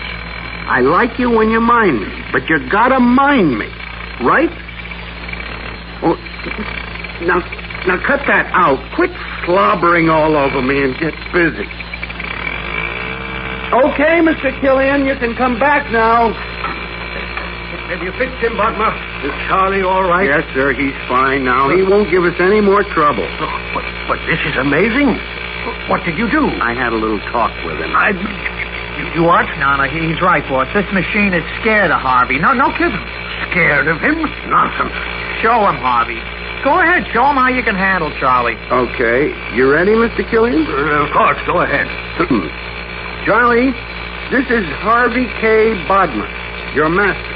S11: I like you when you mind me, but you gotta mind me, right? Oh, now cut that out. Quit slobbering all over me and get busy. Okay, Mr. Killian, you can come back now.
S15: Have you fixed him, Butler? Is Charlie all right?
S11: Yes, sir, he's fine now. He won't give us any more trouble.
S15: But this is amazing. What did you do?
S11: I had a little talk with him.
S15: You what?
S3: No, he's right, boss. This machine is scared of Harvey. No kidding.
S15: Scared of him? Nonsense.
S3: Show him, Harvey. Go ahead. Show him how you can handle Charlie.
S11: Okay. You ready, Mr. Killian?
S15: Of course. Go ahead.
S11: Charlie, this is Harvey K. Bodmer, your master.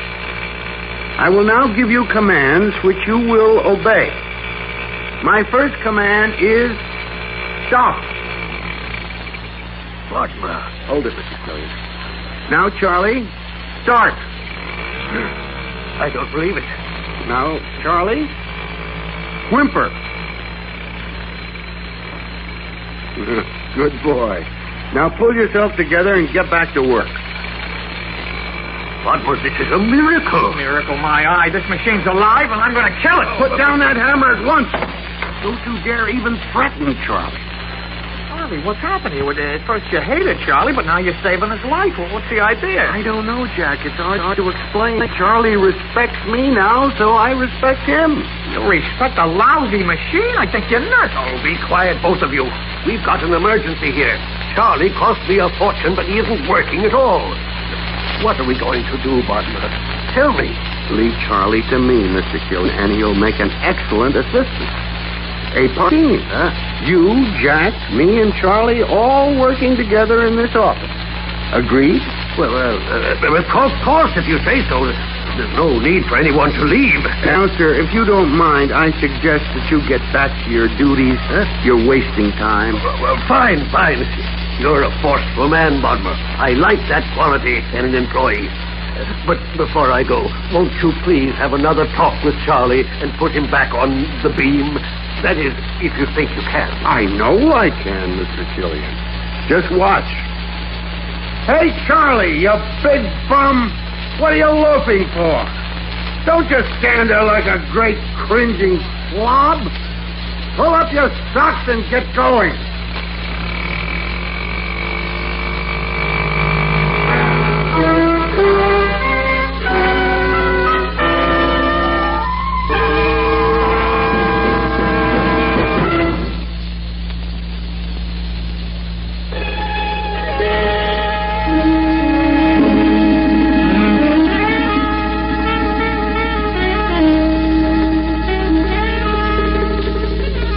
S11: I will now give you commands which you will obey. My first command is stop.
S15: Bodmer.
S11: Hold it, Mr. Killian. Now, Charlie, start.
S15: I don't believe it.
S11: Now, Charlie, whimper. Good boy. Now pull yourself together and get back to work.
S15: Bodmer, this is a miracle.
S3: Miracle, my eye. This machine's alive, and I'm going to kill it.
S11: Put down that hammer at once. Don't you dare even threaten Charlie.
S3: Harvey, what's happened here? At first you hated Charlie, but now you're saving his life. Well, what's the idea?
S11: I don't know, Jack. It's hard to explain. Charlie respects me now, so I respect him.
S3: You respect a lousy machine? I think you're nuts.
S15: Oh, be quiet, both of you. We've got an emergency here. Charlie cost me a fortune, but he isn't working at all. What are we going to do, Bodmer? Tell me.
S11: Leave Charlie to me, Mr. Killian, and he'll make an excellent assistant. A team, huh? You, Jack, me, and Charlie all working together in this office. Agreed?
S15: Well, of course, if you say so. There's no need for anyone to leave.
S11: Now, sir, if you don't mind, I suggest that you get back to your duties. Huh? You're wasting time.
S15: Well, fine. You're a forceful man, Bodmer. I like that quality in an employee. But before I go, won't you please have another talk with Charlie and put him back on the beam? That is, if you think you can.
S11: I know I can, Mr. Killian. Just watch. Hey, Charlie, you big bum. What are you loafing for? Don't just stand there like a great cringing slob. Pull up your socks and get going.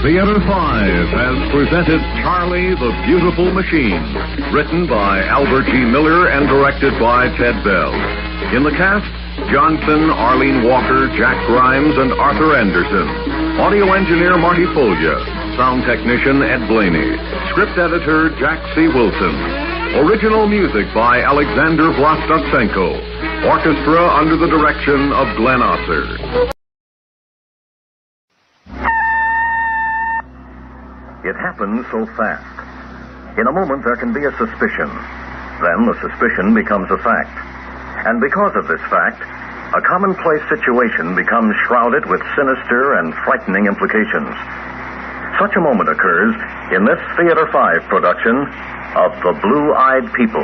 S6: Theater 5 has presented Charlie the Beautiful Machine, written by Albert G. Miller and directed by Ted Bell. In the cast, Johnson, Arlene Walker, Jack Grimes, and Arthur Anderson. Audio engineer Marty Folya. Sound technician Ed Blaney. Script editor Jack C. Wilson. Original music by Alexander Vlastotsenko. Orchestra under the direction of Glenn Osser.
S10: It happens so fast. In a moment, there can be a suspicion. Then the suspicion becomes a fact. And because of this fact, a commonplace situation becomes shrouded with sinister and frightening implications. Such a moment occurs in this Theater 5 production of The Blue-Eyed People.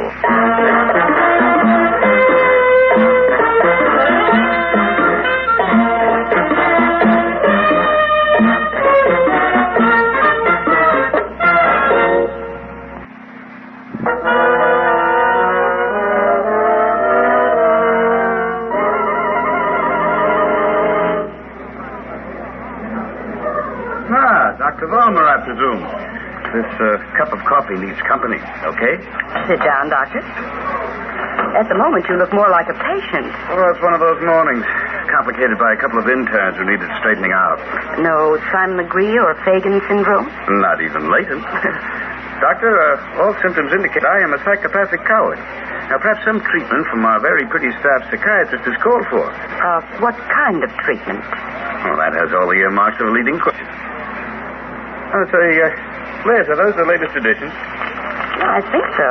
S11: Dr. Vollmer, I presume. This cup of coffee needs company, okay?
S9: Sit down, Doctor. At the moment, you look more like a patient.
S11: Oh, it's one of those mornings. Complicated by a couple of interns who needed straightening out.
S9: No Simon Legree or Fagan syndrome?
S11: Not even latent. Doctor, all symptoms indicate I am a psychopathic coward. Now, perhaps some treatment from our very pretty staff psychiatrist is called for.
S9: What kind of treatment?
S11: Well, that has all the earmarks of a leading question. I'll say, Liz, are those the latest editions?
S16: I think so.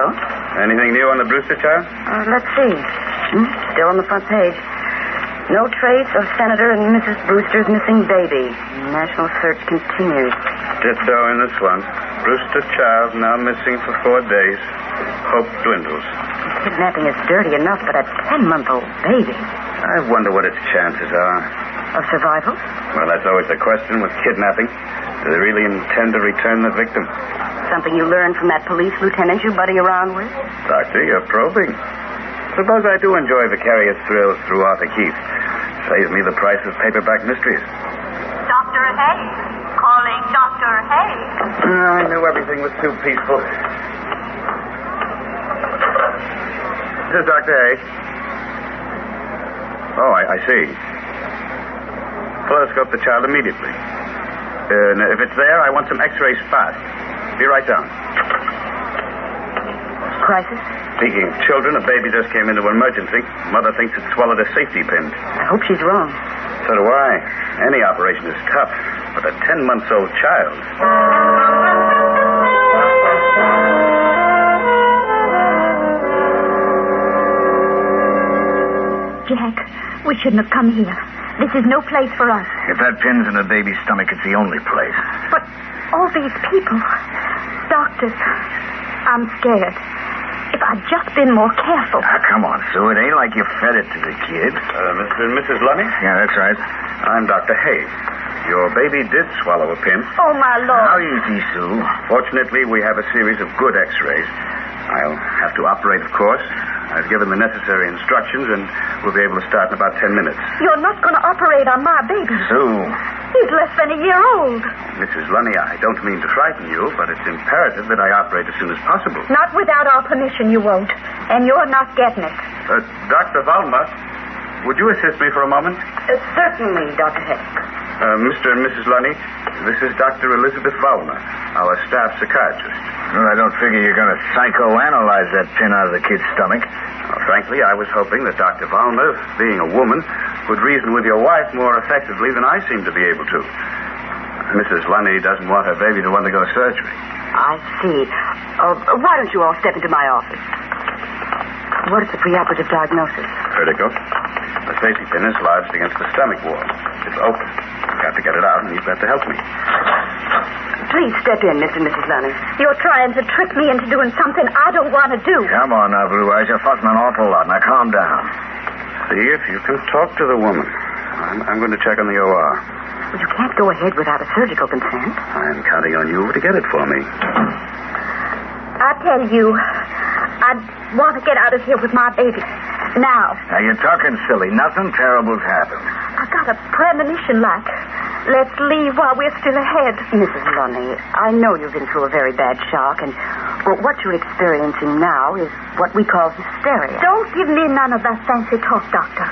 S11: Anything new on the Brewster child?
S16: Let's see. Still on the front page. No trace of Senator and Mrs. Brewster's missing baby. National search continues.
S11: Ditto in this one. Brewster child now missing for 4 days. Hope dwindles.
S16: Kidnapping is dirty enough, but a 10-month-old baby.
S11: I wonder what its chances are.
S16: Of survival?
S11: Well, that's always the question with kidnapping. Do they really intend to return the victim?
S16: Something you learned from that police lieutenant you buddy around with?
S11: Doctor, you're probing. Suppose I do enjoy vicarious thrills through Arthur Keith. Saves me the price of paperback mysteries.
S12: Dr. Hay. Calling Dr. Hay.
S11: I knew everything was too peaceful. This is Dr. Hay. Oh, I see. Fluoroscope the child immediately. If it's there, I want some x-rays fast. Be right down.
S16: Crisis?
S11: Speaking of children, a baby just came into emergency. Mother thinks it swallowed a safety pin.
S16: I hope she's wrong.
S11: So do I. Any operation is tough, but a 10-month-old child.
S19: Jack, we shouldn't have come here. This is no place for us.
S21: If that pin's in the baby's stomach, it's the only place.
S19: But all these people, doctors, I'm scared. If I'd just been more careful.
S21: Come on, Sue. It ain't like you fed it to the kid.
S11: Mr. and Mrs. Lunny?
S21: Yeah, that's right.
S11: I'm Dr. Hay. Your baby did swallow a pin.
S19: Oh, my Lord.
S21: How easy, Sue.
S11: Fortunately, we have a series of good x-rays. I'll have to operate, of course. I've given the necessary instructions, and we'll be able to start in about 10 minutes.
S19: You're not going to operate on my baby.
S21: Sue.
S19: He's less than a year old.
S11: Mrs. Lunny, I don't mean to frighten you, but it's imperative that I operate as soon as possible.
S19: Not without our permission, you won't. And you're not getting it.
S11: Dr. Valma, would you assist me for a moment?
S16: Certainly, Dr. Heck.
S11: Mr. and Mrs. Lunny, this is Dr. Elizabeth Valma, our staff psychiatrist.
S21: Well, I don't figure you're going to psychoanalyze that pin out of the kid's stomach.
S11: Well, frankly, I was hoping that Dr. Valma, being a woman, would reason with your wife more effectively than I seem to be able to. Mrs. Lunny doesn't want her baby to undergo surgery.
S16: I see. Why don't you all step into my office? What is the preoperative diagnosis?
S11: Critical. The safety pin is lodged against the stomach wall. It's open. I've got to get it out, and you've got to help me.
S16: Please step in, Mr. and Mrs. Lunny.
S19: You're trying to trick me into doing something I don't want to do.
S21: Come on now, Blue Eyes. You're fussing an awful lot. Now, calm down.
S11: See if you can talk to the woman. I'm going to check on the OR.
S16: Well, you can't go ahead without a surgical consent.
S11: I'm counting on you to get it for me.
S19: I tell you, I'd want to get out of here with my baby. Now.
S21: Now, you're talking silly. Nothing terrible's happened.
S19: I got a premonition like. Let's leave while we're still ahead.
S16: Mrs. Lunny, I know you've been through a very bad shock, and what you're experiencing now is what we call hysteria.
S19: Don't give me none of that fancy talk, Doctor.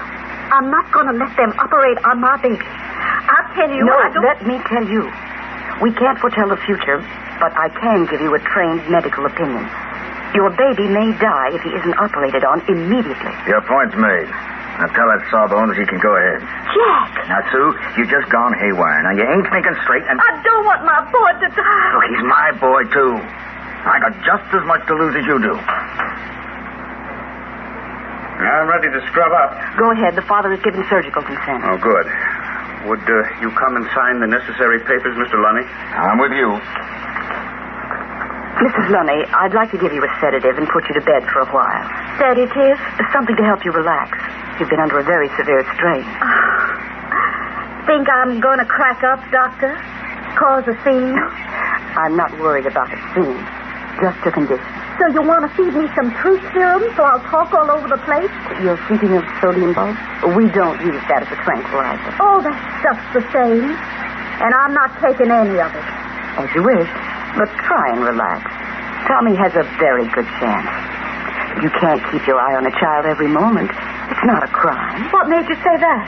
S19: I'm not going to let them operate on my baby. I'll tell you...
S16: No, let me tell you. We can't foretell the future, but I can give you a trained medical opinion. Your baby may die if he isn't operated on immediately.
S21: Your point's made. Now tell that sawbones he can go ahead.
S19: Jack!
S21: Now, Sue, you've just gone haywire. Now, you ain't thinking straight and...
S19: I don't want my boy to die.
S21: Look, he's my boy, too. I got just as much to lose as you do.
S11: I'm ready to scrub up.
S16: Go ahead. The father has given surgical consent.
S11: Oh, good. Would you come and sign the necessary papers, Mr. Lunny?
S21: I'm with you.
S16: Mrs. Lunny, I'd like to give you a sedative and put you to bed for a while.
S19: Sedative?
S16: Something to help you relax. You've been under a very severe strain.
S19: Think I'm going to crack up, Doctor? Cause a scene?
S16: I'm not worried about a scene. Just a condition.
S19: So you want to feed me some truth serum so I'll talk all over the place?
S16: You're thinking of sodium bulbs? We don't use that as a tranquilizer.
S19: Oh, that stuff's the same. And I'm not taking any of it.
S16: As you wish. But try and relax. Tommy has a very good chance. You can't keep your eye on a child every moment. It's not a crime.
S19: What made you say that?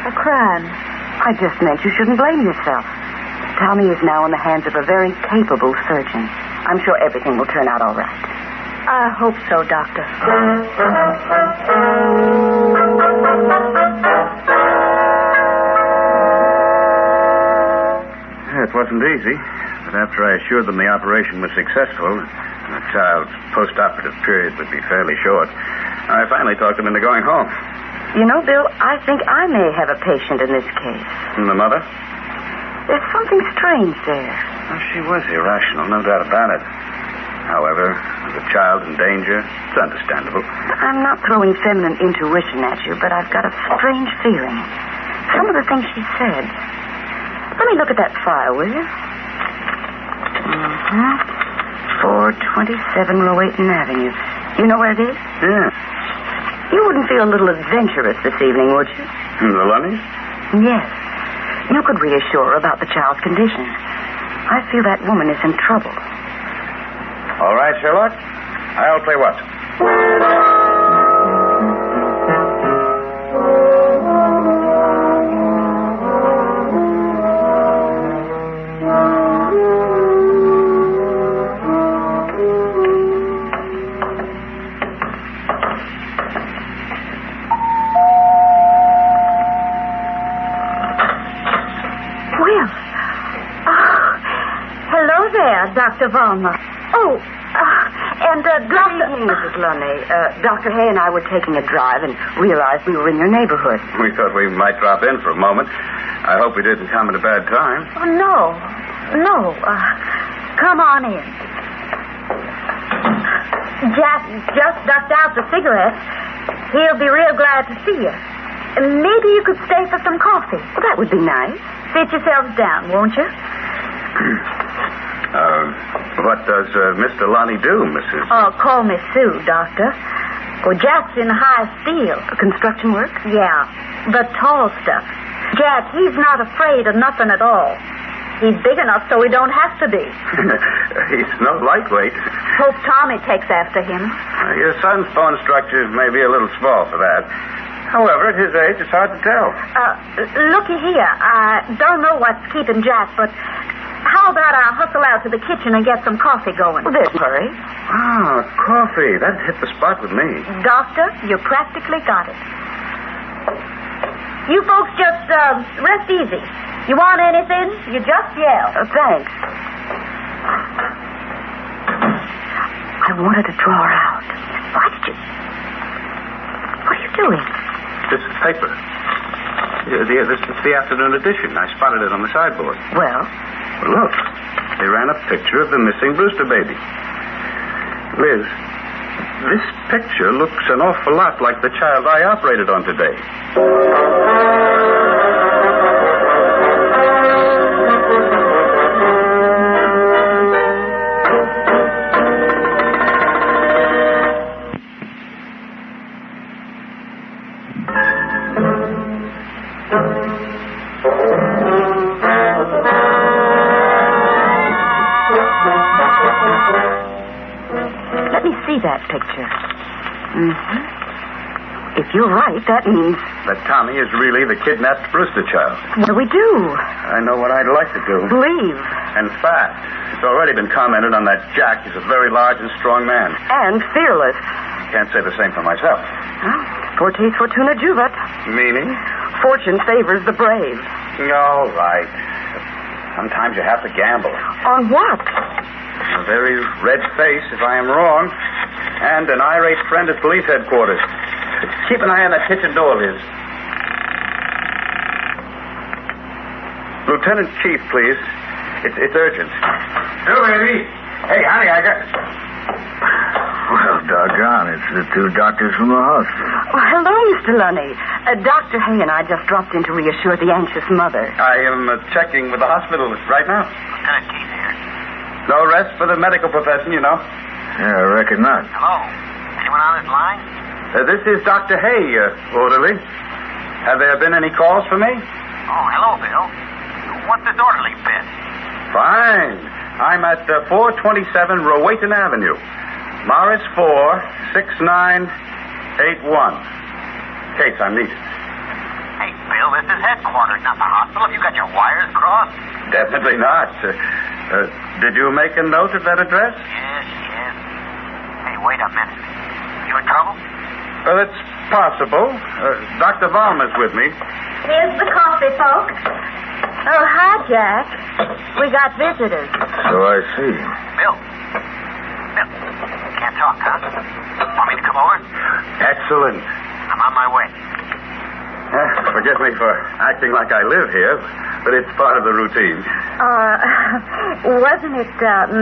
S19: A crime?
S16: I just meant you shouldn't blame yourself. Tommy is now in the hands of a very capable surgeon. I'm sure everything will turn out all right.
S19: I hope so, Doctor.
S11: It wasn't easy. but after I assured them the operation was successful, and the child's post-operative period would be fairly short, I finally talked them into going home.
S16: You know, Bill, I think I may have a patient in this case.
S11: And the mother?
S16: There's something strange there.
S11: Well, she was irrational, no doubt about it. However, with a child in danger, it's understandable.
S16: I'm not throwing feminine intuition at you, but I've got a strange feeling. Some of the things she said. Let me look at that file, will you? 427 Rowayton Avenue. You know where it is?
S11: Yeah.
S16: You wouldn't feel a little adventurous this evening, would you?
S11: The Lunnies?
S16: Yes. You could reassure her about the child's condition. I feel that woman is in trouble.
S11: All right, Sherlock. I'll play what?
S19: Dr. Vollmer.
S16: Oh, and Dr. Mrs. Lunny, Dr. Hay and I were taking a drive and realized we were in your neighborhood.
S11: We thought we might drop in for a moment. I hope we didn't come at a bad time.
S19: Oh, no. Come on in. Jack just ducked out the cigarette. He'll be real glad to see you. Maybe you could stay for some coffee.
S16: Well, that would be nice.
S19: Sit yourselves down, won't you?
S11: What does Mr. Lonnie do, Mrs.?
S19: Oh, call me Sue, Doctor. Well, Jack's in high steel.
S16: Construction work?
S19: Yeah, the tall stuff. Jack, he's not afraid of nothing at all. He's big enough so he don't have to be.
S11: He's no lightweight.
S19: Hope Tommy takes after him.
S11: Your son's bone structure may be a little small for that. However, at his age, it's hard to tell.
S19: Looky here. I don't know what's keeping Jack, but how about I hustle out to the kitchen and get some coffee going?
S16: Well, there's hurry.
S11: Ah, coffee. That'd hit the spot with me.
S19: Doctor, you practically got it. You folks just rest easy. You want anything, you just yell.
S16: Thanks. I wanted to draw her out. Why did you... What are you doing?
S11: This is paper. This is the afternoon edition. I spotted it on the sideboard.
S16: Well?
S11: Look, they ran a picture of the missing Brewster baby. Liz, this picture looks an awful lot like the child I operated on today.
S16: That picture. If you're right, that means...
S11: That Tommy is really the kidnapped Brewster child.
S16: What do we do?
S11: I know what I'd like to do.
S16: Leave.
S11: In fact, it's already been commented on that Jack is a very large and strong man.
S16: And fearless.
S11: Can't say the same for myself.
S16: Fortis fortuna juvat.
S11: Meaning?
S16: Fortune favors the brave.
S11: All right. Sometimes you have to gamble.
S16: On what?
S11: A very red face if I am wrong. And an irate friend at police headquarters. Keep an eye on that kitchen door, Liz. Lieutenant Chief, please. It's urgent.
S13: Oh, baby. Hey, honey, I got...
S21: Well, doggone, it's the two doctors from the hospital.
S16: Oh, hello, Mr. Lunny. Dr. Hay and I just dropped in to reassure the anxious mother.
S11: I am checking with the hospital right now.
S3: Lieutenant Keith here.
S11: No rest for the medical profession, you know.
S21: Yeah, I reckon not.
S3: Hello. Anyone on this line?
S11: This is Dr. Hay, orderly. Have there been any calls for me?
S3: Oh, hello, Bill. What's this orderly bit?
S11: Fine. I'm at 427 Rowayton Avenue. Morris 46981. Case I'm needed.
S3: Hey, Bill, this is headquarters, not the hospital. Have you got your wires crossed?
S11: Definitely not. Did you make a note of that address?
S3: Yes. Hey, wait a minute. You in trouble?
S11: It's possible. Dr. Vollmer's with me.
S19: Here's the coffee, folks. Oh, hi, Jack. We got visitors.
S10: So I see.
S3: Bill. Can't talk, huh? Want me to come over?
S11: Excellent.
S3: I'm on my way.
S11: Forgive me for acting like I live here, but it's part of the routine.
S19: Wasn't it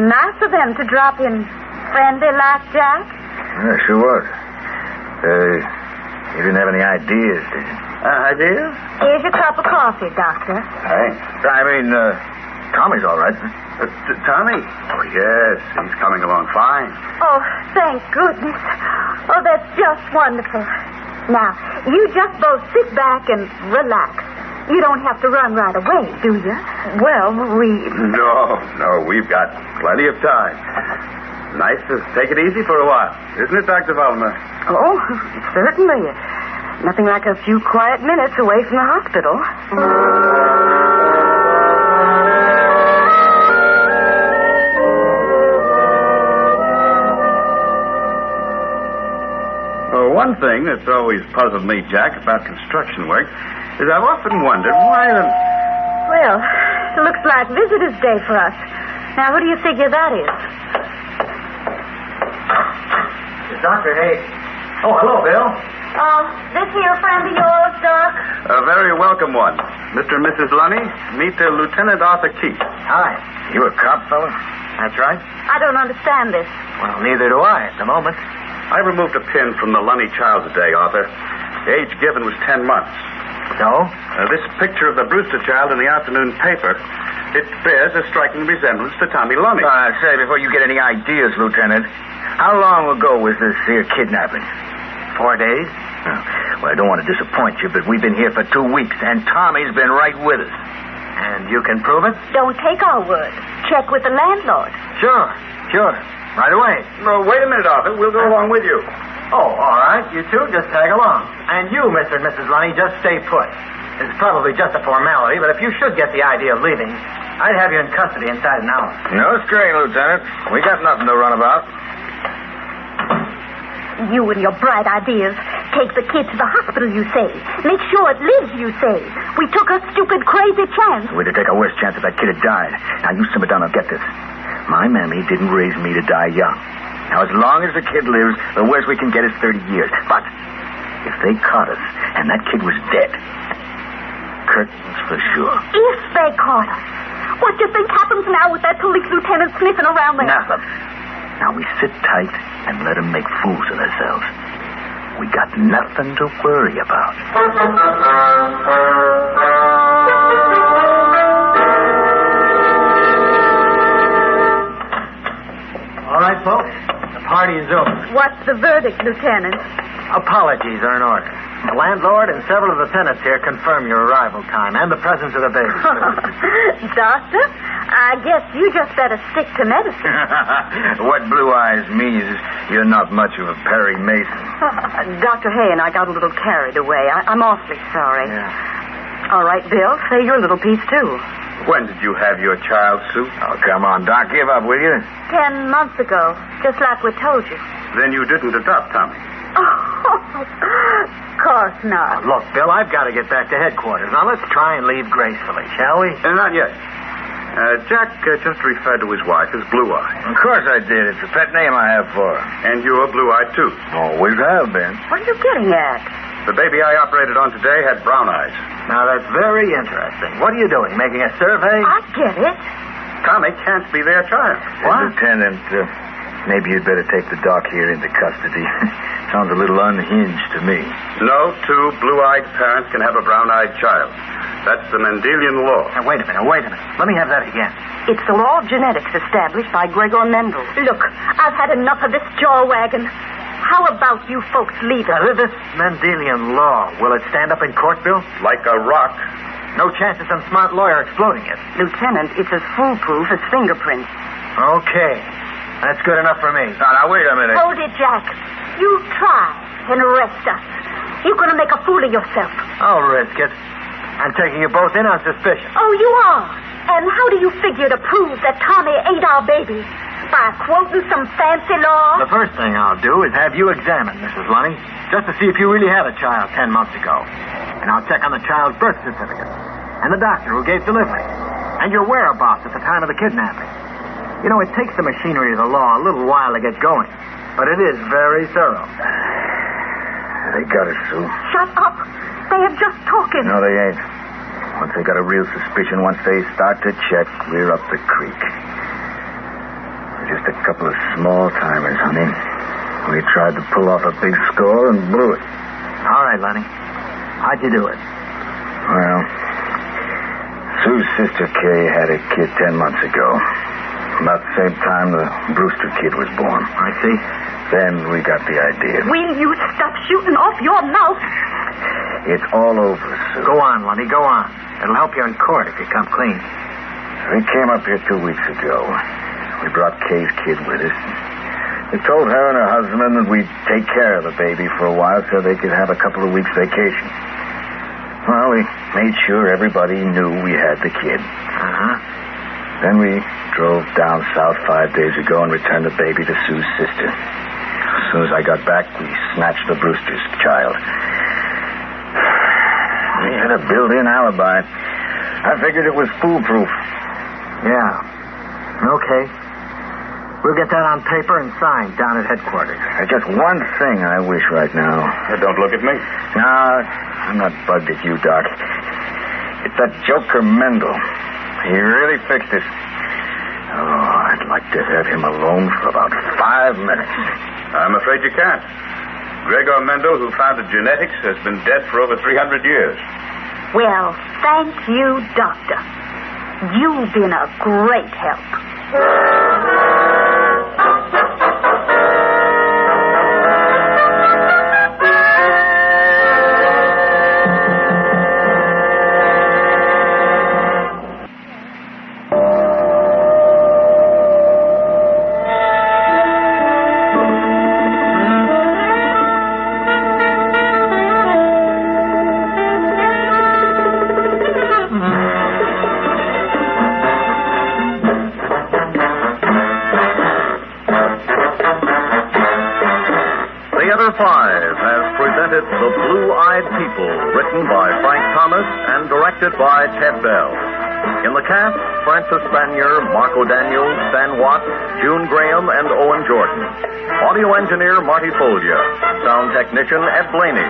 S19: nice of them to drop in friendly like, Jack?
S10: Yeah, sure was. You didn't have any ideas, did you?
S11: Ideas?
S19: Here's your cup of coffee, Doctor.
S11: Thanks.
S10: I mean, Tommy's all right.
S11: Tommy? Oh, yes. He's coming along fine.
S19: Oh, thank goodness. Oh, that's just wonderful. Now, you just both sit back and relax. You don't have to run right away, do you? Well, we...
S11: No, we've got plenty of time. Nice to take it easy for a while, isn't it, Dr. Vollmer?
S16: Oh, certainly. Nothing like a few quiet minutes away from the hospital.
S11: One thing that's always puzzled me, Jack, about construction work is I've often wondered why the...
S19: Well, it looks like Visitors' Day for us. Now, who do you figure that is?
S5: Doctor, hey. Oh, hello, Bill.
S19: This here friend of yours, Doc?
S11: A very welcome one. Mr. and Mrs. Lunny, meet Lieutenant Arthur Keith.
S5: Hi. You a cop, fella? That's right.
S19: I don't understand this.
S5: Well, neither do I at the moment.
S11: I removed a pin from the Lunny child today, Arthur. The age given was 10 months.
S5: So?
S11: This picture of the Brewster child in the afternoon paper, it bears a striking resemblance to Tommy Lunny.
S10: Say, before you get any ideas, Lieutenant, how long ago was this here kidnapping?
S5: 4 days.
S10: Well, I don't want to disappoint you, but we've been here for 2 weeks, and Tommy's been right with us.
S5: And you can prove it?
S19: Don't take our word. Check with the landlord.
S5: Sure. Right away.
S11: No, wait a minute, Arthur. We'll go along with you.
S5: Oh, all right. You two just tag along. And you, Mr. and Mrs. Lunny, just stay put. It's probably just a formality, but if you should get the idea of leaving, I'd have you in custody inside an hour.
S10: No strain, Lieutenant. We got nothing to run about.
S19: You and your bright ideas. Take the kid to the hospital, you say. Make sure it lives, you say. We took a stupid, crazy chance.
S10: We'd have taken a worse chance if that kid had died. Now, you simmer down and get this. My mammy didn't raise me to die young. Now, as long as the kid lives, the worst we can get is 30 years. But if they caught us and that kid was dead, curtains for sure.
S19: If they caught us, what do you think happens now with that police lieutenant sniffing around there?
S10: Nothing. Now, we sit tight and let them make fools of themselves. We got nothing to worry about.
S5: All right, folks. The party is over.
S19: What's the verdict, Lieutenant?
S5: Apologies are in order. The landlord and several of the tenants here confirm your arrival time and the presence of the baby.
S19: Doctor, I guess you just better stick to medicine.
S10: What Blue Eyes means is you're not much of a Perry Mason.
S16: Dr. Hay and I got a little carried away. I'm awfully sorry.
S5: Yeah.
S16: All right, Bill, say your little piece, too.
S11: When did you have your child, Sue?
S10: Oh, come on, Doc. Give up, will you?
S19: 10 months ago, just like we told you.
S11: Then you didn't adopt Tommy.
S19: Of course not.
S5: Look, Bill, I've got to get back to headquarters. Now, let's try and leave gracefully, shall we?
S11: Not yet. Jack just referred to his wife as Blue Eye.
S10: Of course I did. It's a pet name I have for her.
S11: And you're blue-eyed, too.
S10: Always have been.
S16: What are you getting at?
S11: The baby I operated on today had brown eyes.
S5: Now, that's very interesting. What are you doing, making a survey?
S19: I get it.
S11: Tommy can't be their child.
S5: What?
S10: Lieutenant, maybe you'd better take the doc here into custody. Sounds a little unhinged to me.
S11: No two blue-eyed parents can have a brown-eyed child. That's the Mendelian law.
S5: Now, wait a minute. Let me have that again.
S16: It's the law of genetics established by Gregor Mendel.
S19: Look, I've had enough of this jaw wagon. How about you folks leave it?
S5: Now, this Mendelian law, will it stand up in court, Bill?
S11: Like a rock.
S5: No chance of some smart lawyer exploding it.
S16: Lieutenant, it's as foolproof as fingerprints.
S5: Okay. That's good enough for me.
S10: Now, wait a minute.
S19: Hold it, Jack. You try and arrest us. You're going to make a fool of yourself.
S5: I'll risk it. I'm taking you both in on suspicion.
S19: Oh, you are? And how do you figure to prove that Tommy ain't our baby? By quoting some fancy law?
S5: The first thing I'll do is have you examined, Mrs. Lunny, just to see if you really had a child 10 months ago. And I'll check on the child's birth certificate.
S1: and the doctor who gave delivery, and your whereabouts at the time of the kidnapping. You know, it takes the machinery of the law a little while to get going, but it is very thorough.
S21: They got us, Sue.
S19: Shut up. They are just talking.
S21: No, they ain't. Once they got a real suspicion, once they start to check, we're up the creek. We're just a couple of small-timers, honey. We tried to pull off a big score and blew it.
S1: All right, Lenny. How'd you do it?
S21: Well, Sue's sister Kay had a kid 10 months ago. About the same time the Brewster kid was born.
S1: I see.
S21: Then we got the idea.
S19: Will you stop shooting off your mouth?
S21: It's all over, Sue.
S1: Go on, Lenny, go on. It'll help you in court if you come clean.
S21: We came up here 2 weeks ago. We brought Kay's kid with us. We told her and her husband that we'd take care of the baby for a while so they could have a couple of weeks' vacation. Well, we made sure everybody knew we had the kid.
S1: Uh-huh.
S21: Then we drove down south 5 days ago and returned the baby to Sue's sister. As soon as I got back, we snatched the Brewster's child. We had a built-in alibi. I figured it was foolproof.
S1: Yeah. Okay. We'll get that on paper and signed down at headquarters.
S21: There's just one thing I wish right now.
S17: Don't look at me.
S21: No, I'm not bugged at you, Doc. It's that joker Mendel. He really fixed it. Oh, I'd like to have him alone for about 5 minutes.
S17: I'm afraid you can't. Gregor Mendel, who founded genetics, has been dead for over 300 years.
S19: Well, thank you, Doctor. You've been a great help.
S18: The Blue-Eyed People, written by Frank Thomas and directed by Ted Bell. In the cast, Francis Spanier, Marco Daniels, Stan Watt, June Graham, and Owen Jordan. Audio engineer, Marty Folger. Sound technician, Ed Blaney.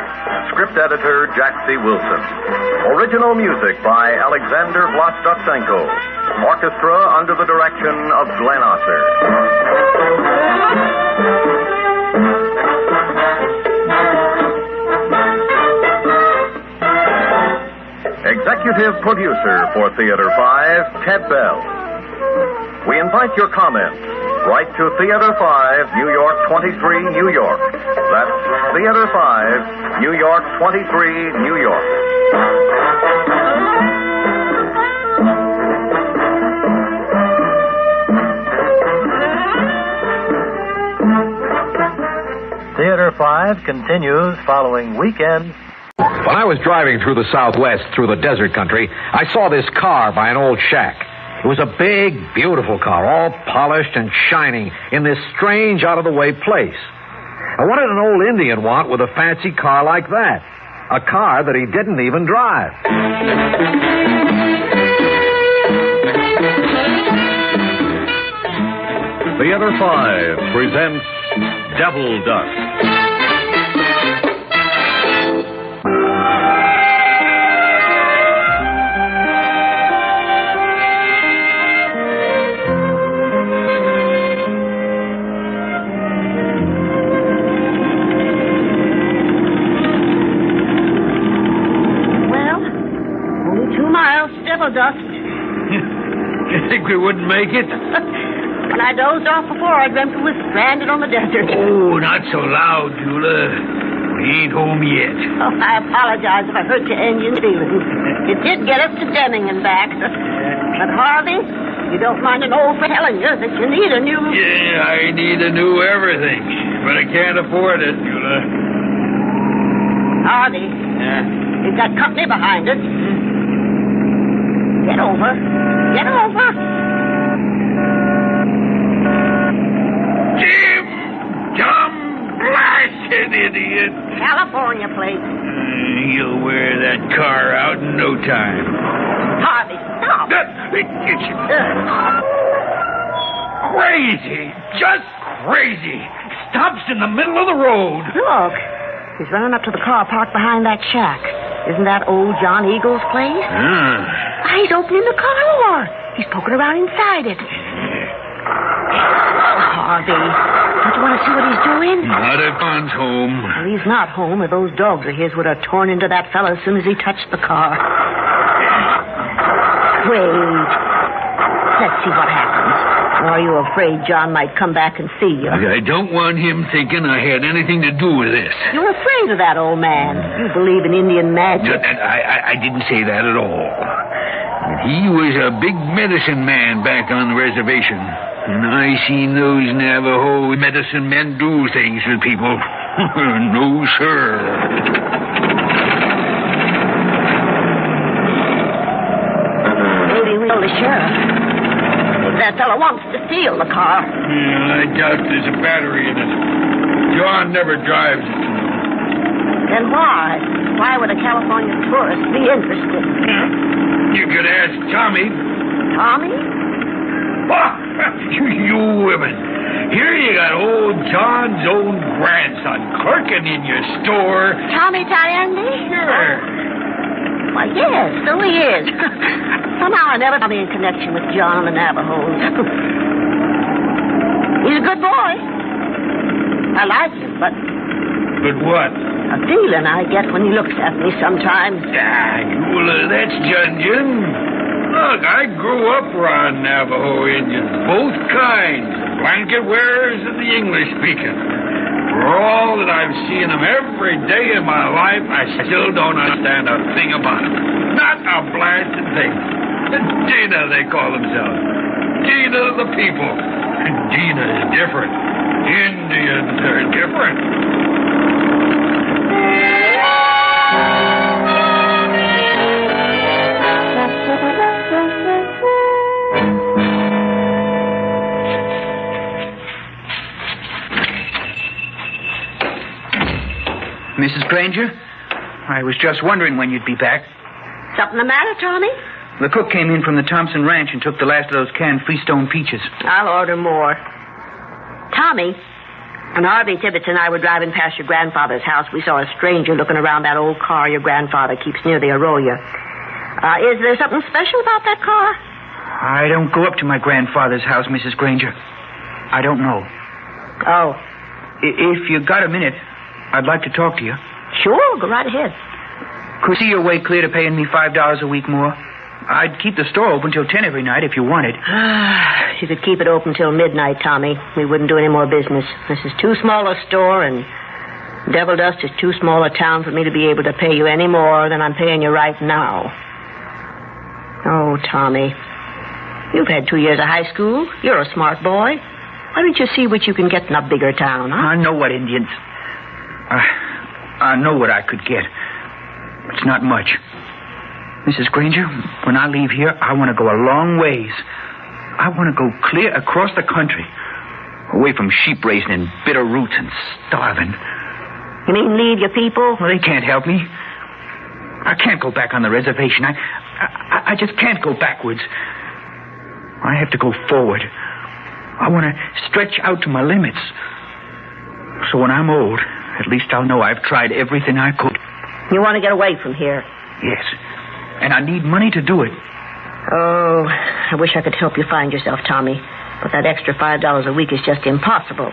S18: Script editor, Jack C. Wilson. Original music by Alexander Vlastotsenko. Orchestra under the direction of Glenn Osser. Executive producer for Theater 5, Ted Bell. We invite your comments. Write to Theater 5, New York 23, New York. That's Theater 5, New York 23, New York.
S1: Theater 5 continues following weekend.
S8: When I was driving through the Southwest, through the desert country, I saw this car by an old shack. It was a big, beautiful car, all polished and shining in this strange, out-of-the-way place. Now, what did an old Indian want with a fancy car like that? A car that he didn't even drive.
S6: Theater 5 presents Devil Dust.
S24: Dust.
S15: You think we wouldn't make it?
S24: When I dozed off before, I dreamt we were stranded on the desert.
S15: Oh, not so loud, Jula. We ain't home yet.
S24: Oh, I apologize if I hurt your engine's feelings. It did get us to Deming and back. But, Harvey, you don't mind an old for telling you that you need a new...
S15: Yeah, I need a new everything. But I can't afford it, Jula.
S24: Harvey. We've got company behind us. Get over. Get over.
S15: Jim! Dumb, blasted idiot.
S24: California plate.
S15: You'll wear that car out in no time.
S24: Harvey, stop.
S2: Crazy. Just crazy. Stops in the middle of the road.
S24: Look. He's running up to the car parked behind that shack. Isn't that old John Eagle's place? He's opening the car door. He's poking around inside it. Oh, Harvey. Don't you want to see what he's doing?
S2: Not if John's home.
S24: Well, he's not home, or those dogs of his would have torn into that fella as soon as he touched the car. Wait. Let's see what happens. Or are you afraid John might come back and see you?
S2: I don't want him thinking I had anything to do with this.
S24: You're afraid of that old man. You believe in Indian magic.
S2: I didn't say that at all. He was a big medicine man back on the reservation. And I seen those Navajo medicine men do things with people. No, sir.
S24: Maybe we'll the sheriff. That fellow wants to steal the car.
S2: Yeah, I doubt there's a battery in it. John never drives it.
S24: Then why? Why would a California tourist be interested?
S2: You could ask Tommy.
S24: Tommy?
S2: Oh, you women. Here you got old John's own grandson clerking in your store.
S24: Tommy Tyandy?
S2: Sure.
S24: Why, yes, so he is. Somehow I never thought he in connection with John and the Navajos. He's a good boy. I like him, but...
S2: But what?
S24: A feeling I get when he looks at me sometimes.
S2: That's Jun. Look, I grew up around Navajo Indians, both kinds, the blanket wearers and the English speakers. For all that I've seen them every day in my life, I still don't understand a thing about them. Not a blasted thing. Dina, they call themselves. Dina the people. Dina is different. Indians are different.
S7: Mrs. Granger, I was just wondering when you'd be back.
S24: Something the matter, Tommy?
S7: The cook came in from the Thompson Ranch and took the last of those canned Freestone peaches.
S24: I'll order more. Tommy, when Harvey Tibbetts and I were driving past your grandfather's house, we saw a stranger looking around that old car your grandfather keeps near the arroyo. Is there something special about that car?
S7: I don't go up to my grandfather's house, Mrs. Granger. I don't know.
S24: Oh.
S7: If you got a minute, I'd like to talk to you.
S24: Sure, go right ahead.
S7: Could you see your way clear to paying me $5 a week more? I'd keep the store open till 10 every night if you wanted.
S24: You could keep it open till midnight, Tommy. We wouldn't do any more business. This is too small a store, and Devil Dust is too small a town for me to be able to pay you any more than I'm paying you right now. Oh, Tommy. You've had 2 years of high school. You're a smart boy. Why don't you see what you can get in a bigger town, huh?
S7: I know what Indians... I know what I could get. It's not much. Mrs. Granger, when I leave here, I want to go a long ways. I want to go clear across the country, away from sheep raising and bitter roots and starving.
S24: You mean leave your people?
S7: Well, they can't help me. I can't go back on the reservation. I just can't go backwards. I have to go forward. I want to stretch out to my limits. So when I'm old, at least I'll know I've tried everything I could.
S24: You want to get away from here?
S7: Yes. And I need money to do it.
S24: Oh, I wish I could help you find yourself, Tommy. But that extra $5 a week is just impossible.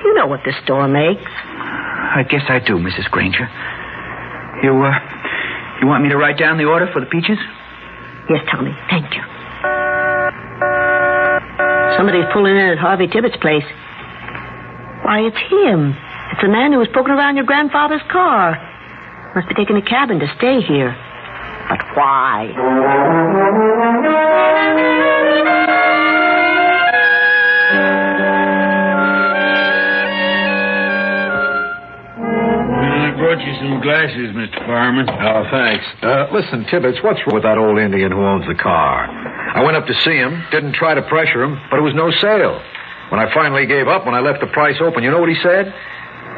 S24: You know what this store makes.
S7: I guess I do, Mrs. Granger. You want me to write down the order for the peaches?
S24: Yes, Tommy. Thank you. Somebody's pulling in at Harvey Tibbetts' place. Why, it's him. It's the man who was poking around your grandfather's car. Must be taking a cabin to stay here. But why?
S2: I brought you some glasses, Mr. Fireman.
S8: Oh, thanks. Listen, Tibbetts, what's wrong with that old Indian who owns the car? I went up to see him, didn't try to pressure him, but it was no sale. When I finally gave up, when I left the price open, you know what he said?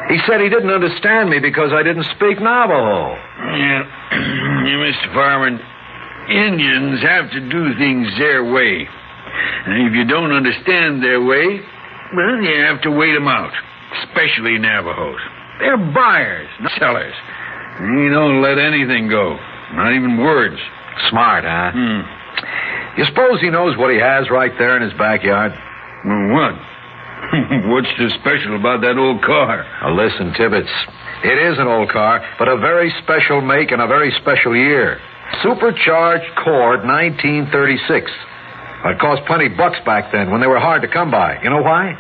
S8: He said he didn't understand me because I didn't speak Navajo.
S2: Yeah, Mr. Fireman, Indians have to do things their way. And if you don't understand their way, well, you have to wait them out. Especially Navajos. They're buyers, not sellers. They don't let anything go. Not even words.
S8: Smart, huh? You suppose he knows what he has right there in his backyard?
S2: Well, what? What's so special about that old car?
S8: Now, listen, Tibbets. It is an old car, but a very special make and a very special year. Supercharged Cord 1936. It cost plenty bucks back then when they were hard to come by. You know why?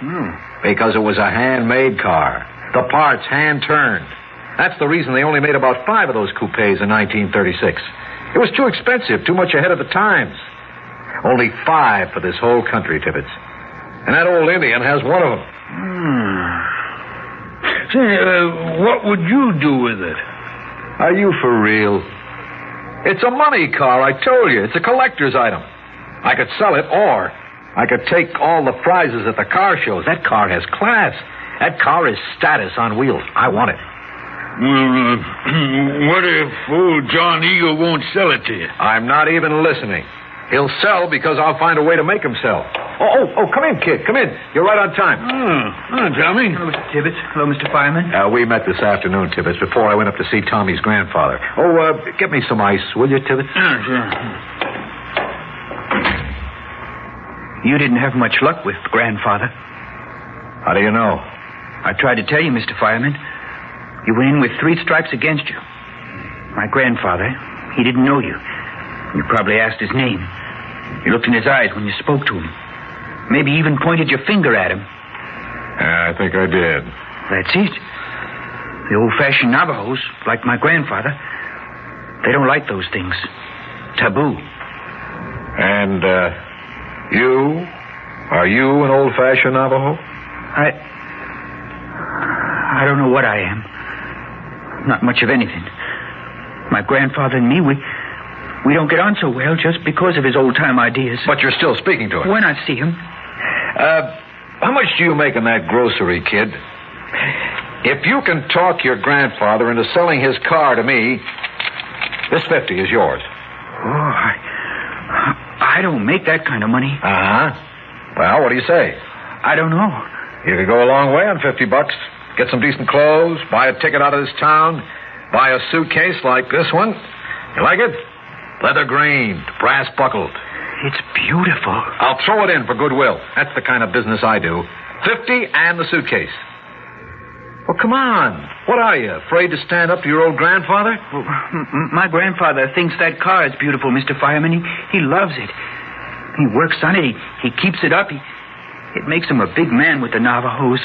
S8: Because it was a handmade car. The parts hand-turned. That's the reason they only made about 5 of those coupes in 1936. It was too expensive, too much ahead of the times. Only 5 for this whole country, Tibbets. And that old Indian has one of them.
S2: Say, what would you do with it?
S8: Are you for real? It's a money car, I told you. It's a collector's item. I could sell it, or I could take all the prizes at the car shows. That car has class. That car is status on wheels. I want it.
S2: Well, what if old John Eagle won't sell it to you?
S8: I'm not even listening. He'll sell because I'll find a way to make him sell. Oh, come in, kid. Come in. You're right on time.
S2: Tommy.
S7: Hello, Mr. Tibbets. Hello, Mr. Fireman.
S8: We met this afternoon, Tibbets, before I went up to see Tommy's grandfather. Get me some ice, will you, Tibbets?
S2: Sure.
S7: You didn't have much luck with grandfather.
S8: How do you know?
S7: I tried to tell you, Mr. Fireman. You went in with 3 strikes against you. My grandfather, he didn't know you. You probably asked his name. You looked in his eyes when you spoke to him. Maybe even pointed your finger at him.
S8: Yeah, I think I did.
S7: That's it. The old-fashioned Navajos, like my grandfather, they don't like those things. Taboo.
S8: And, you? Are you an old-fashioned Navajo?
S7: I don't know what I am. Not much of anything. My grandfather and me, we don't get on so well just because of his old-time ideas.
S8: But you're still speaking to him.
S7: When I see him.
S8: How much do you make in that grocery, kid? If you can talk your grandfather into selling his car to me, this 50 is yours.
S7: Oh, I don't make that kind of money.
S8: Uh-huh. Well, what do you say?
S7: I don't know.
S8: You could go a long way on $50. Get some decent clothes, buy a ticket out of this town, buy a suitcase like this one. You like it? Leather grained, brass buckled.
S7: It's beautiful.
S8: I'll throw it in for goodwill. That's the kind of business I do. 50 and the suitcase. Well, come on. What are you, afraid to stand up to your old grandfather?
S7: Well, my grandfather thinks that car is beautiful, Mr. Fireman. He loves it. He works on it. He keeps it up. It makes him a big man with the Navajos.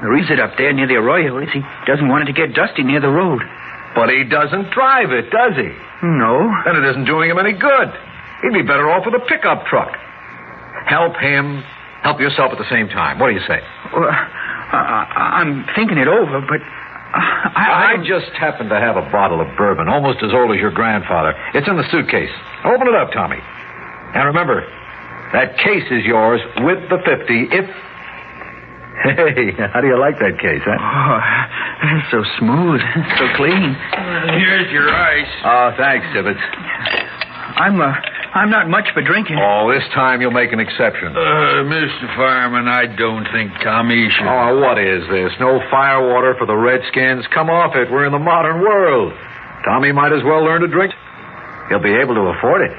S7: The reason up there near the arroyo is he doesn't want it to get dusty near the road.
S8: But he doesn't drive it, does he?
S7: No.
S8: Then it isn't doing him any good. He'd be better off with a pickup truck. Help him. Help yourself at the same time. What do you say?
S7: Well, I'm thinking it over, but
S8: I just happen to have a bottle of bourbon, almost as old as your grandfather. It's in the suitcase. Open it up, Tommy. And remember, that case is yours with the 50 if... Hey, how do you like that case, huh?
S7: Oh, it's so smooth, so clean.
S2: Here's your ice.
S8: Oh, thanks, Tibbets.
S7: I'm not much for drinking.
S8: Oh, this time you'll make an exception.
S2: Mr. Fireman, I don't think Tommy should...
S8: Oh, what is this? No firewater for the Redskins? Come off it. We're in the modern world. Tommy might as well learn to drink. He'll be able to afford it.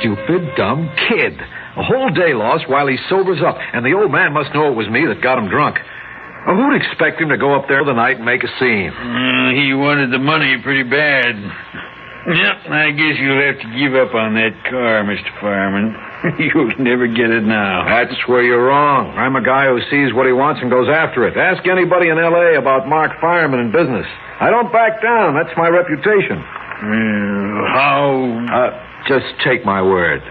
S8: Stupid, dumb kid. A whole day lost while he sobers up, and the old man must know it was me that got him drunk. Well, who'd expect him to go up there the night and make a scene?
S2: He wanted the money pretty bad. Yep, I guess you'll have to give up on that car, Mr. Fireman. You'll never get it now.
S8: That's where you're wrong. I'm a guy who sees what he wants and goes after it. Ask anybody in L.A. about Mark Fireman in business. I don't back down. That's my reputation.
S2: How...
S8: Just take my word.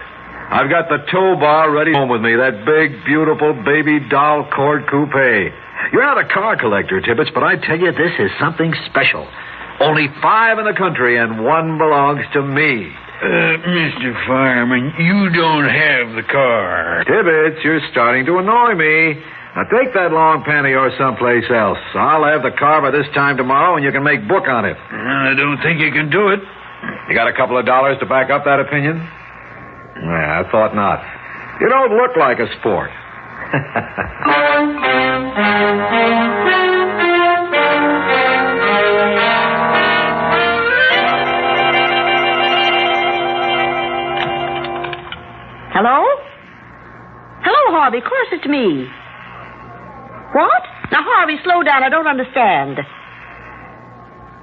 S8: I've got the tow bar ready home with me, that big, beautiful baby doll Cord Coupe. You're not a car collector, Tibbets, but I tell you, this is something special. Only 5 in the country, and 1 belongs to me.
S2: Mr. Fireman, you don't have the car.
S8: Tibbets, you're starting to annoy me. Now take that long pan of yours someplace else. I'll have the car by this time tomorrow, and you can make book on it.
S2: I don't think you can do it.
S8: You got a couple of dollars to back up that opinion? Yeah, I thought not. You don't look like a sport.
S24: Hello? Hello, Harvey. Of course it's me. What? Now, Harvey, slow down. I don't understand.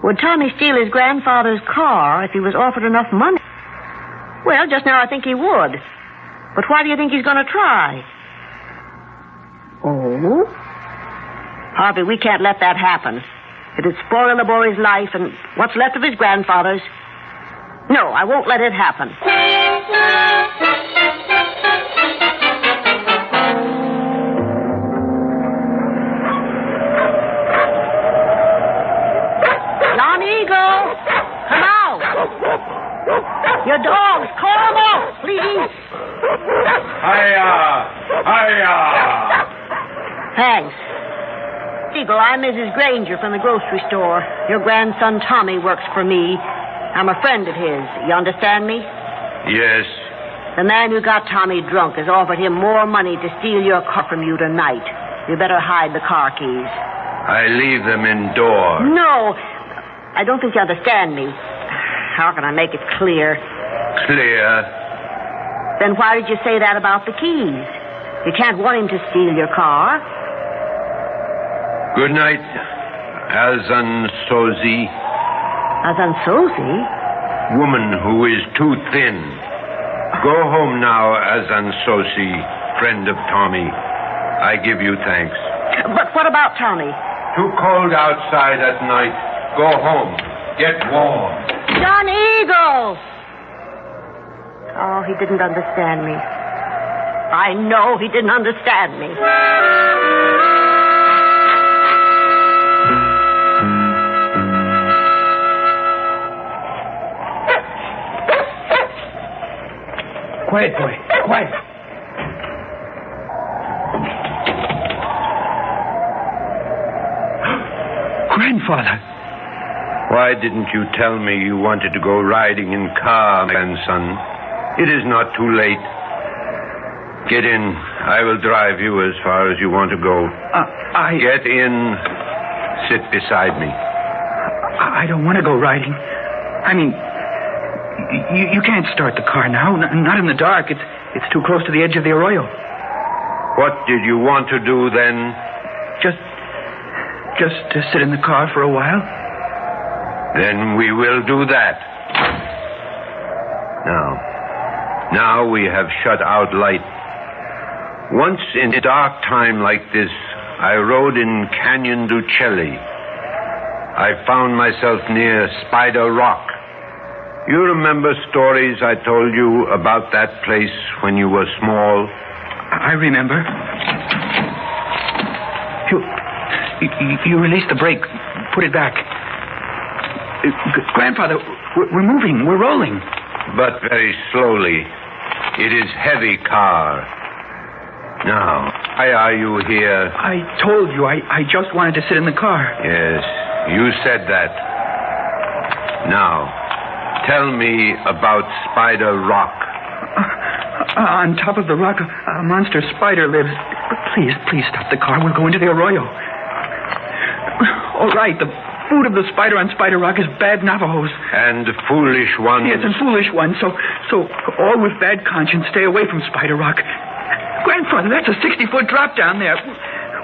S24: Would Tommy steal his grandfather's car if he was offered enough money? Well, just now I think he would. But why do you think he's going to try? Oh? Harvey, we can't let that happen. It'd spoil the boy's life and what's left of his grandfather's. No, I won't let it happen. John Eagle, come out. Your dogs, call them out, please.
S2: Hiya!
S24: Thanks. Eagle, I'm Mrs. Granger from the grocery store. Your grandson Tommy works for me. I'm a friend of his. You understand me?
S2: Yes.
S24: The man who got Tommy drunk has offered him more money to steal your car from you tonight. You better hide the car keys.
S2: I leave them indoors.
S24: No. I don't think you understand me. How can I make it clear?
S2: Clear?
S24: Then why did you say that about the keys? You can't want him to steal your car.
S2: Good night, Azan Sozi.
S24: Azan Sozi?
S2: Woman who is too thin. Go home now, Azan Sozi, friend of Tommy. I give you thanks.
S24: But what about Tommy?
S2: Too cold outside at night. Go home. Get warm.
S24: John Eagle! Oh, he didn't understand me. I know he didn't understand me.
S7: Quiet, boy. Quiet. Grandfather.
S2: Why didn't you tell me you wanted to go riding in car, grandson? It is not too late. Get in. I will drive you as far as you want to go. Get in. Sit beside me.
S7: I don't want to go riding. I mean, you can't start the car now. Not in the dark. It's too close to the edge of the arroyo.
S2: What did you want to do then?
S7: Just to sit in the car for a while.
S2: Then we will do that. Now we have shut out light. Once in a dark time like this, I rode in Canyon du Chelly. I found myself near Spider Rock. You remember stories I told you about that place when you were small?
S7: I remember. You released the brake. Put it back. Grandfather, we're moving. We're rolling.
S2: But very slowly. It is heavy car. Now, why are you here?
S7: I told you I just wanted to sit in the car.
S2: Yes, you said that. Now, tell me about Spider Rock.
S7: On top of the rock, a monster spider lives. Please stop the car. We'll go into the arroyo. All right, the food of the spider on Spider Rock is bad Navajos.
S2: And foolish ones.
S7: Yes, and foolish ones. So all with bad conscience stay away from Spider Rock. Grandfather, that's a 60-foot drop down there.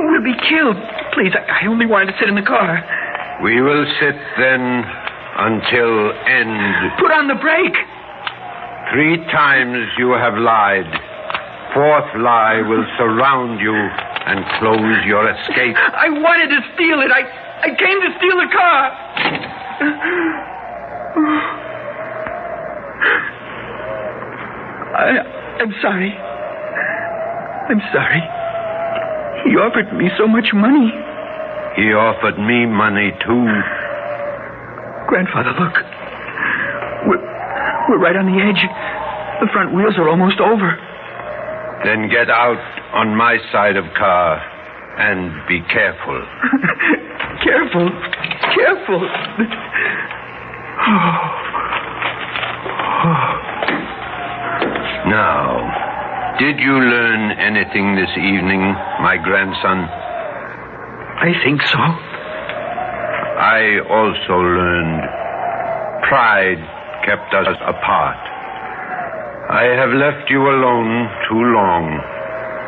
S7: We'll be killed. Please, I only wanted to sit in the car.
S2: We will sit then until end.
S7: Put on the brake.
S2: 3 times you have lied. 4th lie will surround you and close your escape.
S7: I wanted to steal it. I came to steal the car. I'm sorry. I'm sorry. He offered me so much money.
S15: He offered me money, too.
S7: Grandfather, look. We're right on the edge. The front wheels are almost over.
S15: Then get out on my side of car and be careful.
S7: Careful. Careful.
S15: Now, did you learn anything this evening, my grandson?
S7: I think so.
S15: I also learned pride kept us apart. I have left you alone too long.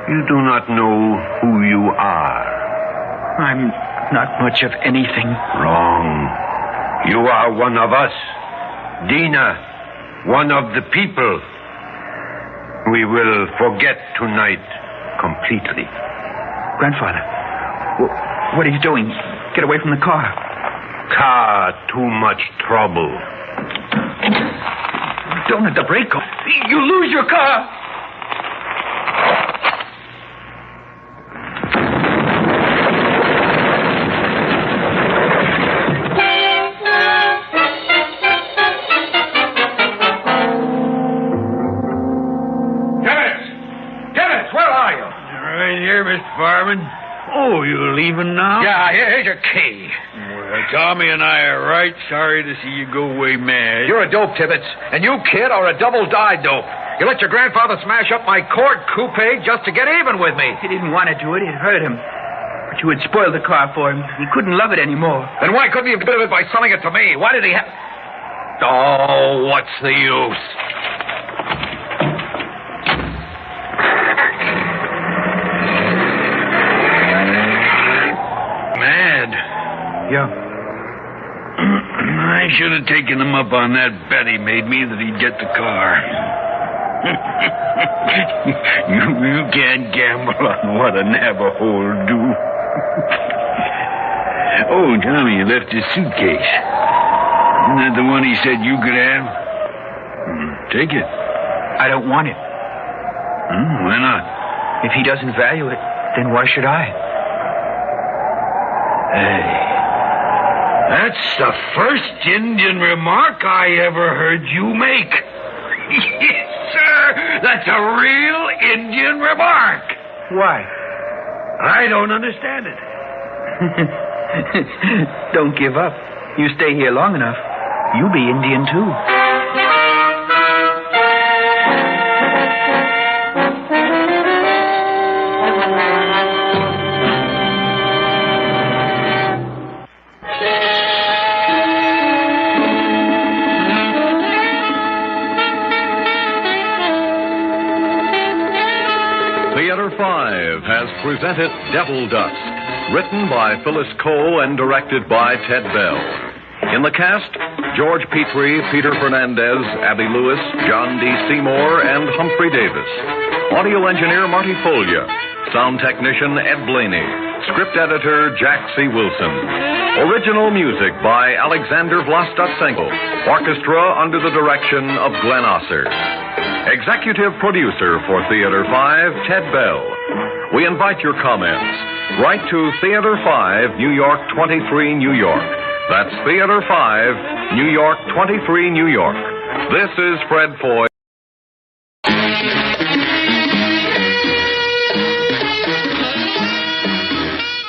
S15: You do not know who you are.
S7: I'm not much of anything.
S15: Wrong. You are one of us. Dina, one of the people. We will forget tonight completely.
S7: Grandfather, what are you doing? Get away from the car.
S15: Car, too much trouble.
S7: Don't let the brake go. You lose your car.
S2: Dennis, where are you? Right here, Mr. Fireman. Oh, you're leaving now?
S8: Yeah, here's your key.
S2: Well, Tommy and I are right sorry to see you go away mad.
S8: You're a dope, Tibbets. And you, kid, are a double-dyed dope. You let your grandfather smash up my Cord coupe just to get even with me.
S7: He didn't want to do it. It hurt him. But you had spoiled the car for him. He couldn't love it anymore.
S8: Then why couldn't he have done it by selling it to me? Why did he have... Oh, what's the use?
S2: Mad.
S7: Yeah.
S2: I should have taken him up on that bet he made me that he'd get the car. you can't gamble on what a Navajo'll do. Oh, Tommy, you left his suitcase. Isn't that the one he said you could have? Take it.
S7: I don't want it.
S2: Why not?
S7: If he doesn't value it, then why should I?
S2: Hey, that's the first Indian remark I ever heard you make. Yes, sir. That's a real Indian remark.
S7: Why?
S2: I don't understand it.
S7: Don't give up. You stay here long enough, you'll be Indian, too.
S6: Theater 5 has presented Devil Dust, written by Phyllis Cole and directed by Ted Bell. In the cast, George Petrie, Peter Fernandez, Abby Lewis, John D. Seymour, and Humphrey Davis. Audio engineer Marty Folia. Sound technician Ed Blaney. Script editor Jack C. Wilson. Original music by Alexander Vlastotsenko. Orchestra under the direction of Glenn Osser. Executive producer for Theater 5, Ted Bell. We invite your comments. Write to Theater 5, New York 23, New York. That's Theater 5, New York 23, New York. This is Fred Foy.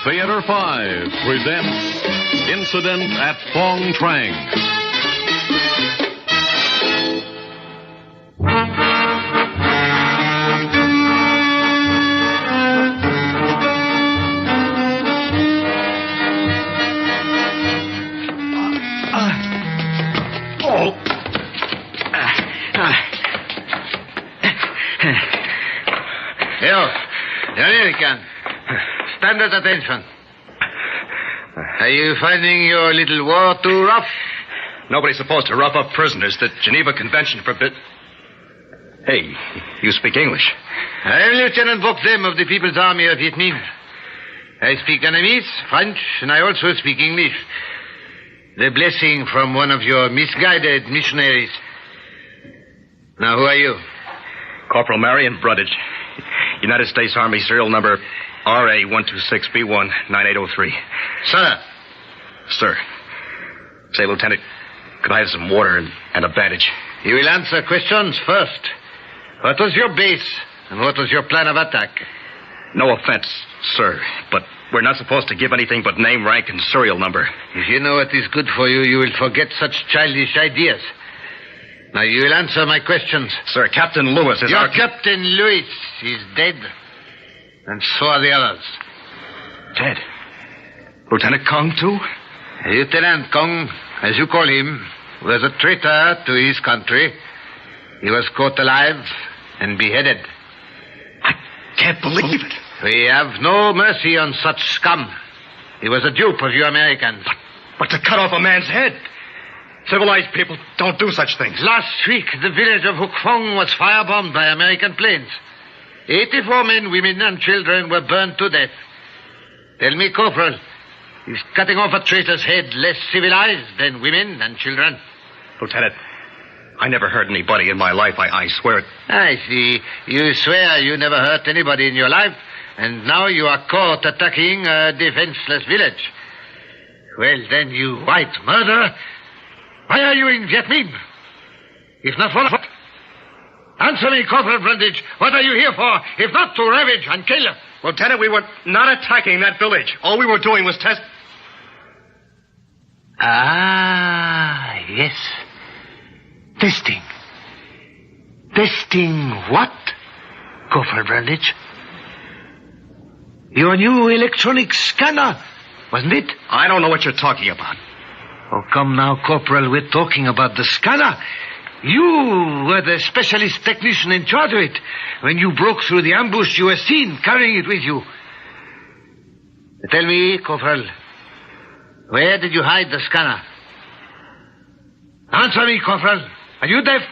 S6: Theater 5 presents Incident at Phong Trang.
S4: The American. Stand at attention. Are you finding your little war too rough?
S14: Nobody's supposed to rough up prisoners. The Geneva Convention forbid... Hey, you speak English.
S4: I am Lieutenant Boxem of the People's Army of Viet Minh. I speak Vietnamese, French, and I also speak English. The blessing from one of your misguided missionaries. Now, who are you?
S14: Corporal Marion Brundage. United States Army serial number RA126B19803.
S4: Sir.
S14: Sir. Say, Lieutenant, could I have some water and a bandage?
S4: You will answer questions first. What was your base, and what was your plan of attack?
S14: No offense, sir, but we're not supposed to give anything but name, rank, and serial number.
S4: If you know what is good for you, you will forget such childish ideas. Now, you will answer my questions.
S14: Sir, Captain Lewis is
S4: Your
S14: our...
S4: Captain Lewis is dead, and so are the others.
S14: Dead? Lieutenant Kong, too?
S4: Lieutenant Kong, as you call him, was a traitor to his country. He was caught alive and beheaded.
S14: I can't believe it.
S4: We have no mercy on such scum. He was a dupe of you Americans.
S14: But to cut off a man's head... Civilized people don't do such things.
S4: Last week, the village of Hook Fong was firebombed by American planes. 84 men, women, and children were burned to death. Tell me, Corporal, is cutting off a traitor's head less civilized than women and children?
S14: Lieutenant, I never hurt anybody in my life. I swear it.
S4: I see. You swear you never hurt anybody in your life, and now you are caught attacking a defenseless village. Well, then, you white murderer... Why are you in Viet Minh? If not for what? Answer me, Corporal Brundage. What are you here for, if not to ravage and kill?
S14: Lieutenant, we were not attacking that village. All we were doing was test...
S4: Ah, yes. Testing. Testing what, Corporal Brundage? Your new electronic scanner, wasn't it?
S14: I don't know what you're talking about.
S4: Oh, come now, Corporal, we're talking about the scanner. You were the specialist technician in charge of it. When you broke through the ambush, you were seen carrying it with you. Tell me, Corporal, where did you hide the scanner? Answer me, Corporal. Are you deaf?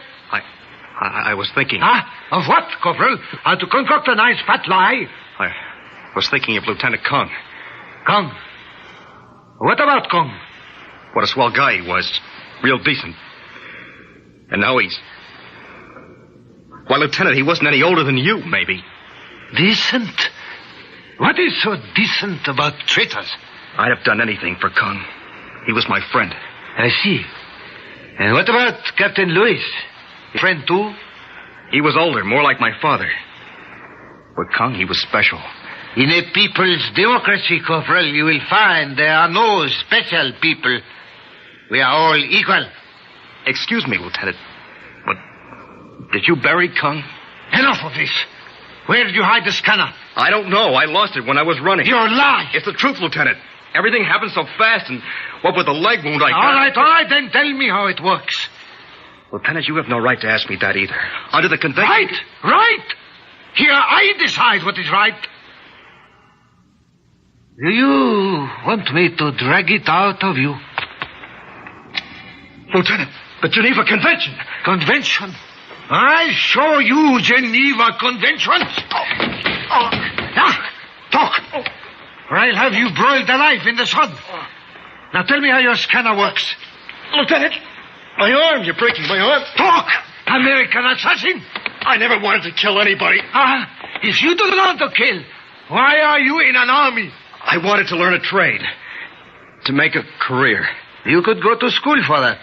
S14: I was thinking...
S4: Of what, Corporal? How to concoct a nice fat lie?
S14: I was thinking of Lieutenant Kong.
S4: Kong? What about Kong?
S14: What a swell guy he was. Real decent. And now he's... Why, Lieutenant, he wasn't any older than you, maybe.
S4: Decent? What is so decent about traitors?
S14: I'd have done anything for Kong. He was my friend.
S4: I see. And what about Captain Lewis? Your friend, too?
S14: He was older, more like my father. But Kong, he was special.
S4: In a people's democracy, Corporal, you will find there are no special people. We are all equal.
S14: Excuse me, Lieutenant, but did you bury Kong?
S4: Enough of this. Where did you hide the scanner?
S14: I don't know. I lost it when I was running.
S4: You're lying.
S14: It's the truth, Lieutenant. Everything happened so fast, and what with the leg wound I got...
S4: All right, then tell me how it works.
S14: Lieutenant, you have no right to ask me that either. Under the convention...
S4: Right. Here I decide what is right. Do you want me to drag it out of you?
S14: Lieutenant, the Geneva Convention.
S4: Convention? I'll show you Geneva Convention. Talk. Or I'll have you broiled alive in the sun. Now tell me how your scanner works.
S14: Lieutenant, my arm. You're breaking my arm.
S4: Talk, American assassin.
S14: I never wanted to kill anybody.
S4: If you don't want to kill, why are you in an army?
S14: I wanted to learn a trade. To make a career.
S4: You could go to school for that.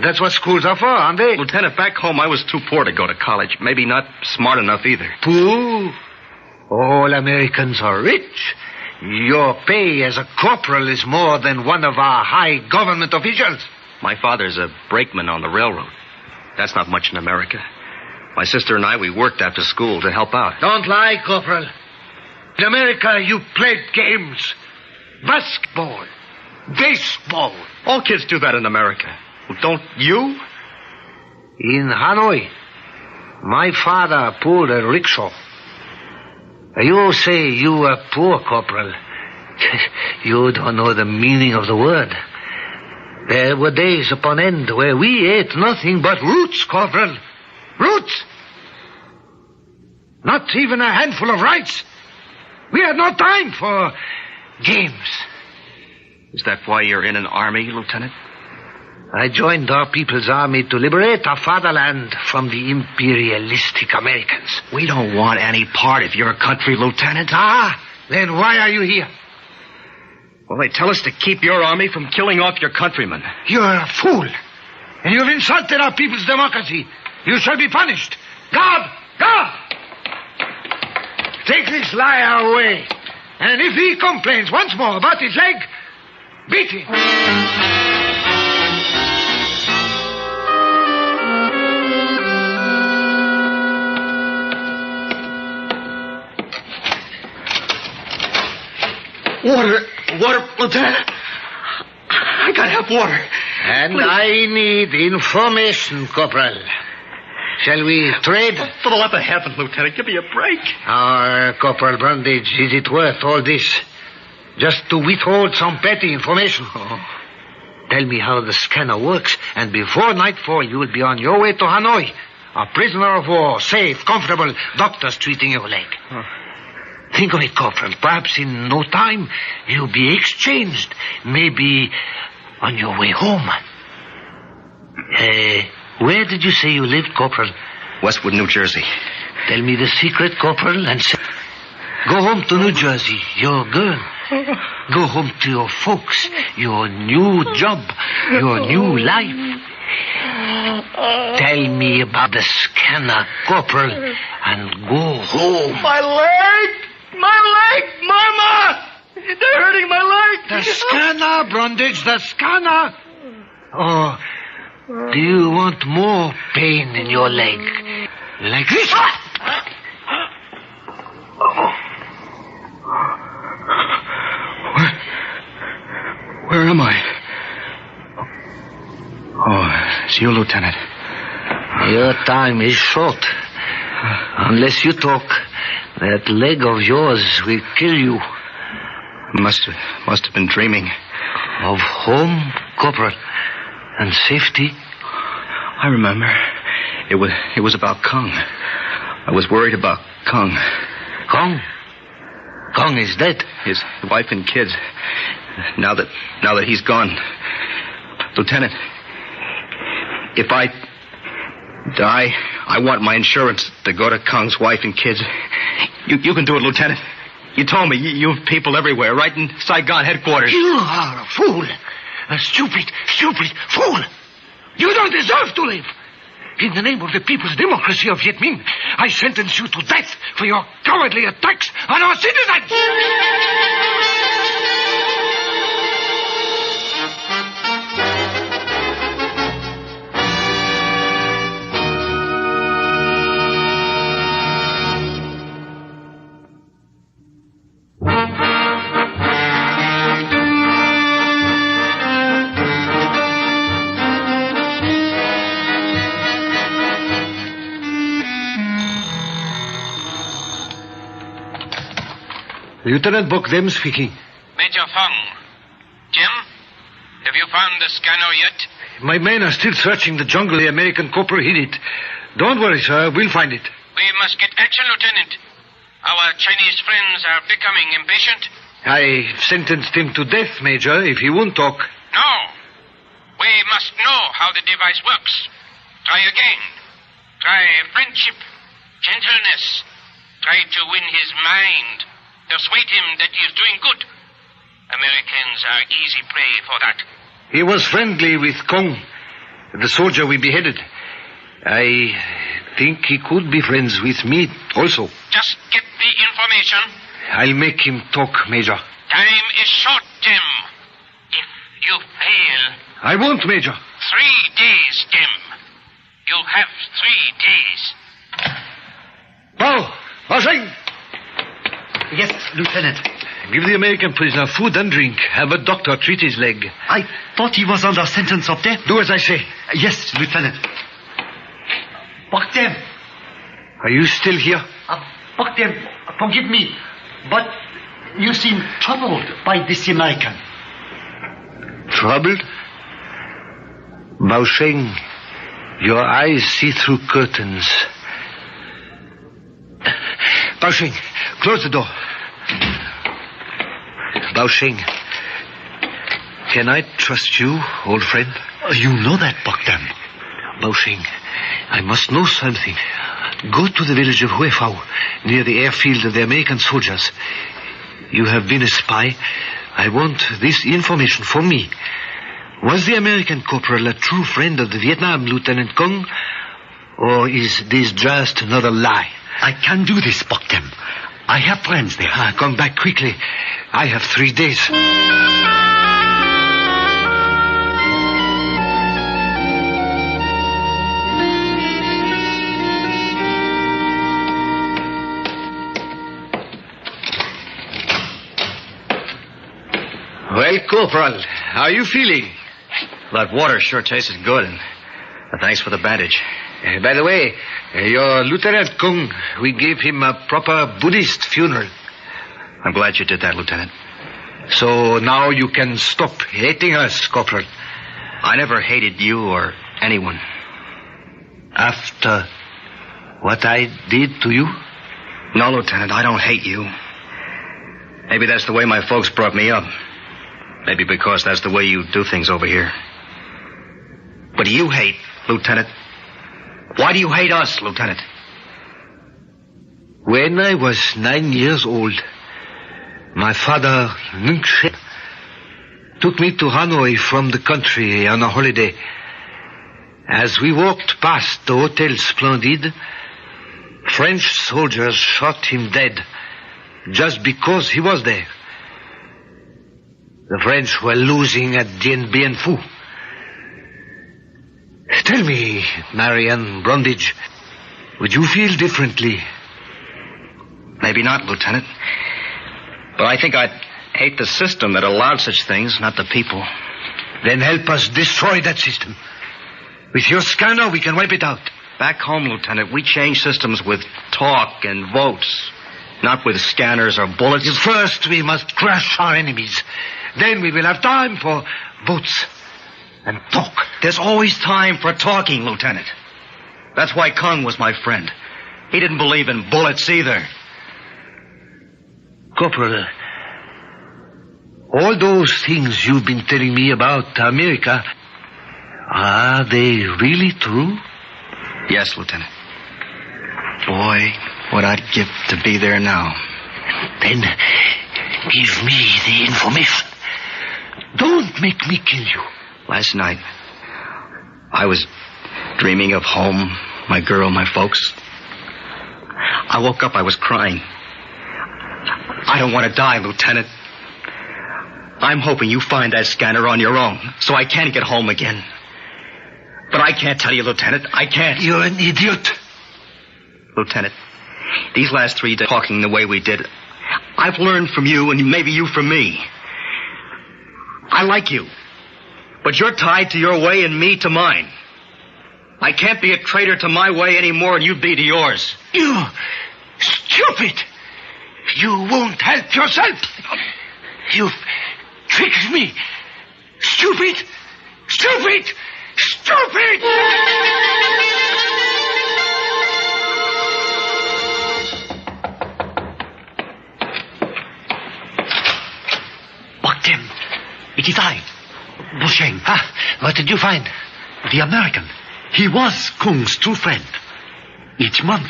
S4: That's what schools are for, aren't they?
S14: Lieutenant, back home I was too poor to go to college. Maybe not smart enough either.
S4: Poor? All Americans are rich. Your pay as a corporal is more than one of our high government officials.
S14: My father's a brakeman on the railroad. That's not much in America. My sister and I, we worked after school to help out.
S4: Don't lie, Corporal. In America, you played games. Basketball. Baseball.
S14: All kids do that in America. Well, don't you?
S4: In Hanoi, my father pulled a rickshaw. You say you were poor, Corporal. You don't know the meaning of the word. There were days upon end where we ate nothing but roots, Corporal. Roots! Not even a handful of rice. We had no time for games.
S14: Is that why you're in an army, Lieutenant?
S4: I joined our people's army to liberate our fatherland from the imperialistic Americans.
S14: We don't want any part of your country, Lieutenant.
S4: Then why are you here?
S14: Well, they tell us to keep your army from killing off your countrymen.
S4: You're a fool. And you've insulted our people's democracy. You shall be punished. Guard! Take this liar away. And if he complains once more about his leg, beat him.
S14: Water, Lieutenant. I gotta have water.
S4: And
S14: Please.
S4: I need information, Corporal. Shall we trade?
S14: For the love of heaven, Lieutenant, give me a break.
S4: Corporal Brundage, is it worth all this? Just to withhold some petty information? Tell me how the scanner works, and before nightfall you will be on your way to Hanoi. A prisoner of war, safe, comfortable, doctors treating your leg. Think of it, Corporal. Perhaps in no time you'll be exchanged. Maybe on your way home. Where did you say you lived, Corporal?
S14: Westwood, New Jersey.
S4: Tell me the secret, Corporal, and go home to New Jersey, your girl. Go home to your folks, your new job, your new life. Tell me about the scanner, Corporal, and go home.
S14: My leg! Mama! They're hurting my leg!
S4: The scanner, Brundage, the scanner. Oh, do you want more pain in your leg? Like this?
S14: Where am I? Oh, it's you, Lieutenant.
S4: Your time is short. Unless you talk, that leg of yours will kill you.
S14: Must have been dreaming.
S4: Of home, Corporal, and safety?
S14: I remember. It was about Kong. I was worried about Kong.
S4: Kong? Kong is dead.
S14: His wife and kids. Now that he's gone. Lieutenant, if I die, I want my insurance to go to Kong's wife and kids. You can do it, Lieutenant. You told me you have people everywhere, right in Saigon headquarters.
S4: You are a fool. A stupid fool. You don't deserve to live. In the name of the People's Democracy of Viet Minh, I sentence you to death for your cowardly attacks on our citizens. Lieutenant Bokdem speaking.
S9: Major Fung. Jim, have you found the scanner yet?
S4: My men are still searching the jungle the American corporal hid it. Don't worry, sir. We'll find it.
S9: We must get action, Lieutenant. Our Chinese friends are becoming impatient.
S4: I sentenced him to death, Major, if he won't talk.
S9: No. We must know how the device works. Try again. Try friendship, gentleness. Try to win his mind. Persuade him that he is doing good. Americans are easy prey for that.
S4: He was friendly with Kong, the soldier we beheaded. I think he could be friends with me also.
S9: Just get the information.
S4: I'll make him talk, Major.
S9: Time is short, Jim. If you fail...
S4: I won't, Major.
S9: 3 days, Jim. You have 3 days.
S4: Bao! Bao!
S20: Yes, Lieutenant.
S4: Give the American prisoner food and drink. Have a doctor treat his leg.
S20: I thought he was under sentence of death.
S4: Do as I say.
S20: Yes, Lieutenant. Bokdem.
S4: Are you still here?
S20: Bokdem, forgive me, but you seem troubled by this American.
S4: Troubled? Bao Sheng, your eyes see through curtains. Bao Sheng, close the door. Bao Sheng, can I trust you, old friend?
S12: You know that, Bogdan. Bausheng, I must know something. Go to the village of Huefao, near the airfield of the American soldiers. You have been a spy. I want this information for me. Was the American corporal a true friend of the Vietnam Lieutenant Kung? Or is this just another lie? I can do this, Bogdan. I have friends there. Come back quickly. I have 3 days.
S14: Well, Corporal, how are you feeling? That water sure tasted good, and thanks for the bandage.
S4: By the way, your Lieutenant Kung, we gave him a proper Buddhist funeral.
S14: I'm glad you did that, Lieutenant.
S4: So now you can stop hating us, Corporal.
S14: I never hated you or anyone.
S4: After what I did to you?
S14: No, Lieutenant, I don't hate you. Maybe that's the way my folks brought me up. Maybe because that's the way you do things over here. But you hate, Lieutenant. Why do you hate us, Lieutenant?
S4: When I was 9 years old, my father, Nung Shep, took me to Hanoi from the country on a holiday. As we walked past the Hotel Splendide, French soldiers shot him dead just because he was there. The French were losing at Dien Bien Phu. Tell me, Marianne Brundage, would you feel differently?
S14: Maybe not, Lieutenant. But I think I'd hate the system that allowed such things, not the people.
S4: Then help us destroy that system. With your scanner, we can wipe it out.
S14: Back home, Lieutenant, we change systems with talk and votes, not with scanners or bullets.
S4: First, we must crush our enemies. Then we will have time for votes and talk.
S14: There's always time for talking, Lieutenant. That's why Kung was my friend. He didn't believe in bullets either.
S4: Corporal, all those things you've been telling me about America, are they really true?
S14: Yes, Lieutenant. Boy, what I'd give to be there now.
S4: Then give me the information. Don't make me kill you.
S14: Last night, I was dreaming of home, my girl, my folks. I woke up, I was crying. I don't want to die, Lieutenant. I'm hoping you find that scanner on your own, so I can get home again. But I can't tell you, Lieutenant. I can't.
S4: You're an idiot.
S14: Lieutenant, these last 3 days, talking the way we did, I've learned from you, and maybe you from me. I like you. But you're tied to your way and me to mine. I can't be a traitor to my way any more than you be to yours.
S4: You stupid! You won't help yourself. You've tricked me. Stupid! Stupid! Stupid!
S20: Bogdan, it is I, Bausheng.
S4: What did you find?
S20: The American. He was Kung's true friend. Each month,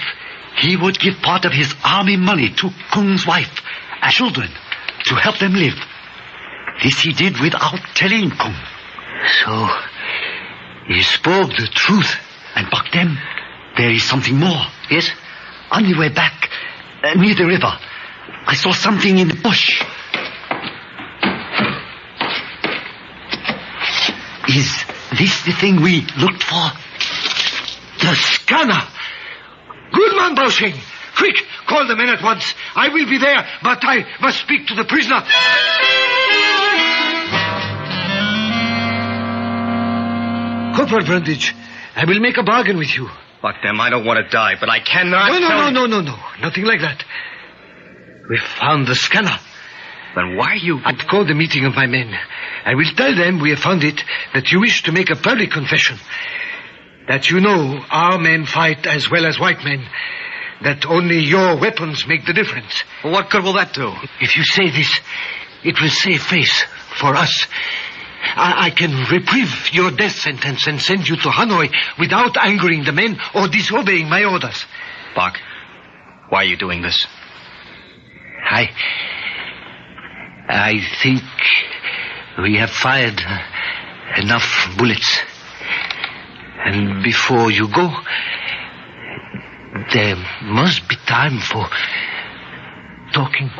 S20: he would give part of his army money to Kung's wife and children to help them live. This he did without telling Kung.
S4: So, he spoke the truth.
S20: And Bogdan, there is something more.
S4: Yes?
S20: On the way back, near the river, I saw something in the bush. Is this the thing we looked for?
S4: The scanner! Good man, Bausheng. Quick, call the men at once. I will be there, but I must speak to the prisoner. Corporal Brundage, I will make a bargain with you.
S14: Fuck them, I don't want to die, but I cannot...
S4: No. Nothing like that. We've found the scanner.
S14: Then why are you...
S4: I've called the meeting of my men. I will tell them we have found it, that you wish to make a public confession. That you know our men fight as well as white men. That only your weapons make the difference.
S14: Well, what good will that do?
S4: If you say this, it will save face for us
S12: I can reprieve your death sentence and send you to Hanoi without angering the men or disobeying my orders.
S14: Bach, why are you doing this?
S12: I think we have fired enough bullets. And before you go, there must be time for talking.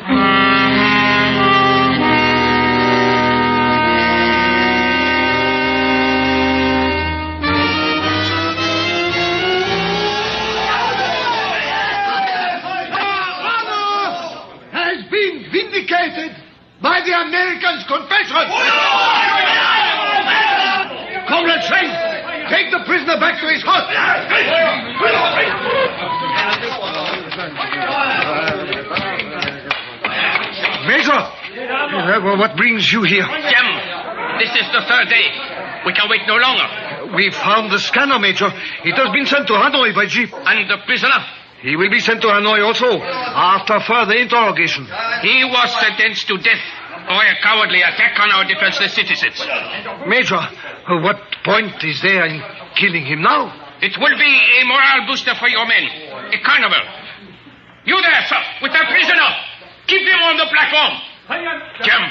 S3: Has been vindicated by the Americans' confession. Comrade Shrink, take the prisoner back to his hut.
S12: Major, what brings you here?
S9: Jem, this is the third day. We can wait no longer.
S12: We found the scanner, Major. It has been sent to Hanoi by jeep.
S9: And the prisoner?
S12: He will be sent to Hanoi also, after further interrogation.
S9: He was sentenced to death for a cowardly attack on our defenseless citizens.
S12: Major, what point is there in killing him now?
S9: It will be a morale booster for your men. A carnival. You there, sir, with that prisoner. Keep him on the platform. Jem,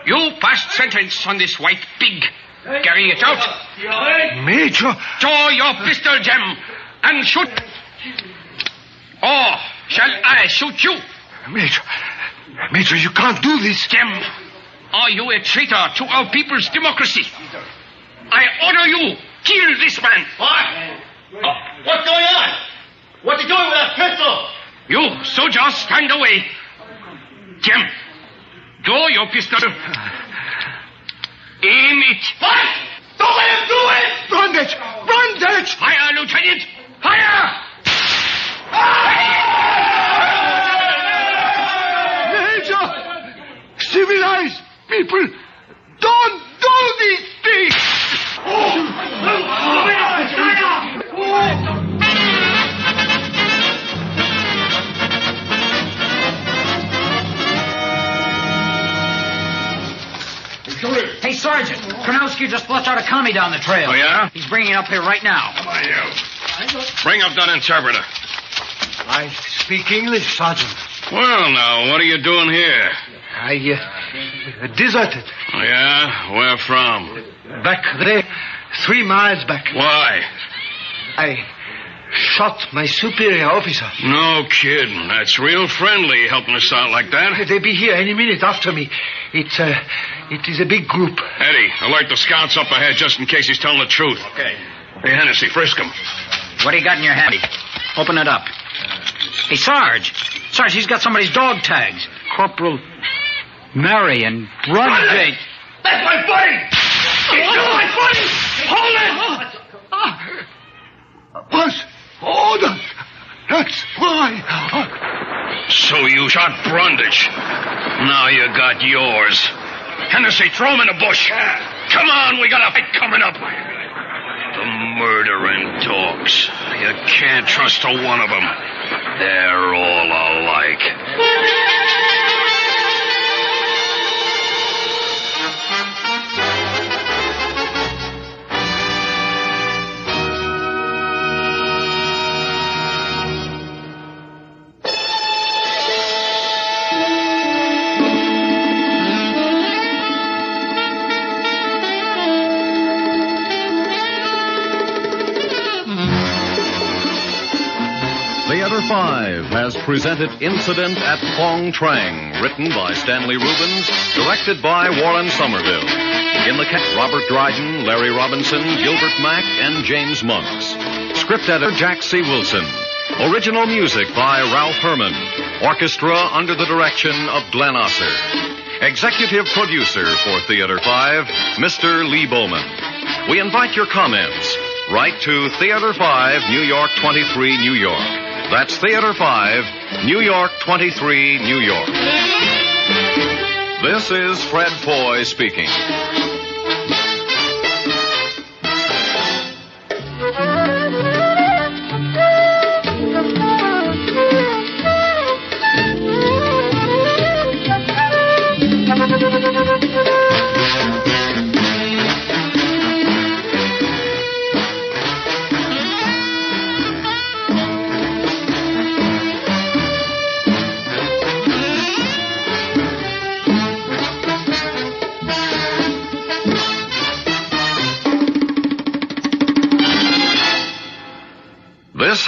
S9: you passed sentence on this white pig. Carry it out.
S12: Major!
S9: Draw your pistol, Jem, and shoot. Or shall I shoot you?
S12: Major, you can't do this.
S9: Jem, are you a traitor to our people's democracy? I order you, kill this man.
S3: What? What's going on? What's he doing with that pistol?
S9: You soldiers, stand away. Jem, draw your pistol. Aim it.
S3: What? Don't let him do it!
S12: Brundage!
S9: Fire, Lieutenant! Fire!
S12: Major! Civilized people don't do these things!
S7: Hey, Sergeant, Kronowski just flushed out a commie down the trail.
S17: Oh, yeah?
S7: He's bringing it up here right now.
S17: Come on, you. Bring up that interpreter.
S12: I speak English, Sergeant.
S17: Well, now, what are you doing here?
S12: I deserted.
S17: Oh, yeah? Where from?
S12: Back there, 3 miles back.
S17: Why?
S12: I shot my superior officer.
S17: No kidding. That's real friendly, helping us out like that.
S12: They'll be here any minute after me. It is a big group.
S17: Eddie, alert the scouts up ahead just in case he's telling the truth.
S7: Okay.
S17: Hey, Hennessy, frisk him.
S7: What do you got in your hand? Open it up. Hey, Sarge, he's got somebody's dog tags. Corporal Marion Brundage.
S3: That's my buddy! He's my buddy! Hold it!
S12: What? Orders! That's why.
S17: So you shot Brundage. Now you got yours. Hennessy, throw him in the bush. Come on, we got a fight coming up. The murdering dogs. You can't trust a one of them. They're all alike.
S6: Theater 5 has presented Incident at Phong Trang, written by Stanley Rubens, directed by Warren Somerville. In the cast, Robert Dryden, Larry Robinson, Gilbert Mack, and James Monks. Script editor Jack C. Wilson. Original music by Ralph Herman. Orchestra under the direction of Glenn Osser. Executive producer for Theater 5, Mr. Lee Bowman. We invite your comments. Write to Theater 5, New York 23, New York. That's Theater 5, New York 23, New York. This is Fred Foy speaking.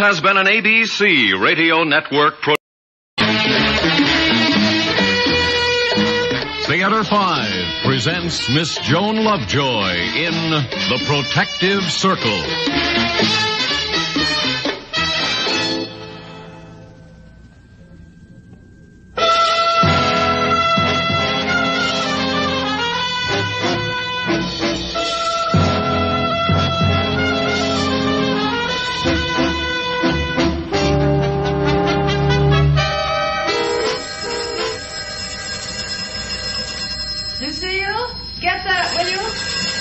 S6: has been an ABC Radio Network production. Theater 5 presents Miss Joan Lovejoy in The Protective Circle.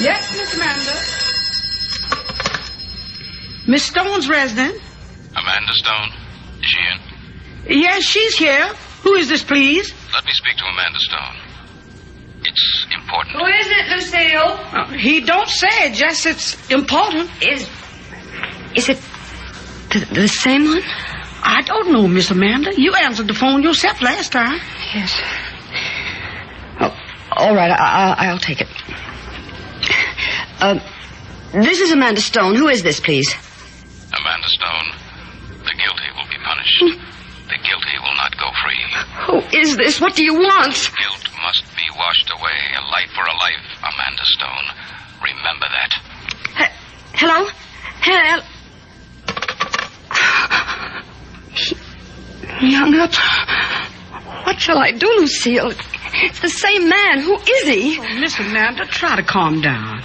S11: Yes, Miss Amanda. Miss Stone's resident.
S9: Amanda Stone? Is she in?
S11: Yes, she's here. Who is this, please?
S9: Let me speak to Amanda Stone. It's important.
S11: Who is it, Lucille? He don't say it, just it's important.
S13: Is it the same one?
S11: I don't know, Miss Amanda. You answered the phone yourself last time.
S13: Yes. Oh, all right, I'll take it. This is Amanda Stone. Who is this, please?
S9: Amanda Stone. The guilty will be punished. The guilty will not go free.
S13: Who is this? What do you want?
S9: Guilt must be washed away. A life for a life, Amanda Stone. Remember that.
S13: Hello? He hung up. What shall I do, Lucille? It's the same man. Who is he?
S11: Oh, Miss Amanda, try to calm down.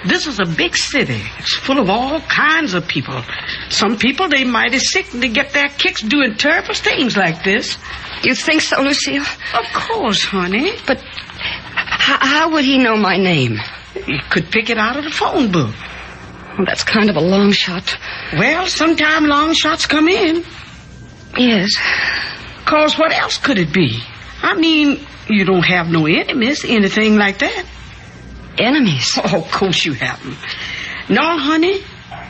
S11: This is a big city. It's full of all kinds of people. Some people, they mighty sick and they get their kicks doing terrible things like this.
S13: You think so, Lucille?
S11: Of course, honey.
S13: But how would he know my name?
S11: He could pick it out of the phone book.
S13: Well, that's kind of a long shot.
S11: Well, sometime long shots come in.
S13: Yes.
S11: 'Cause what else could it be? I mean, you don't have no enemies, anything like that.
S13: Enemies?
S11: Oh, of course you haven't. No, honey.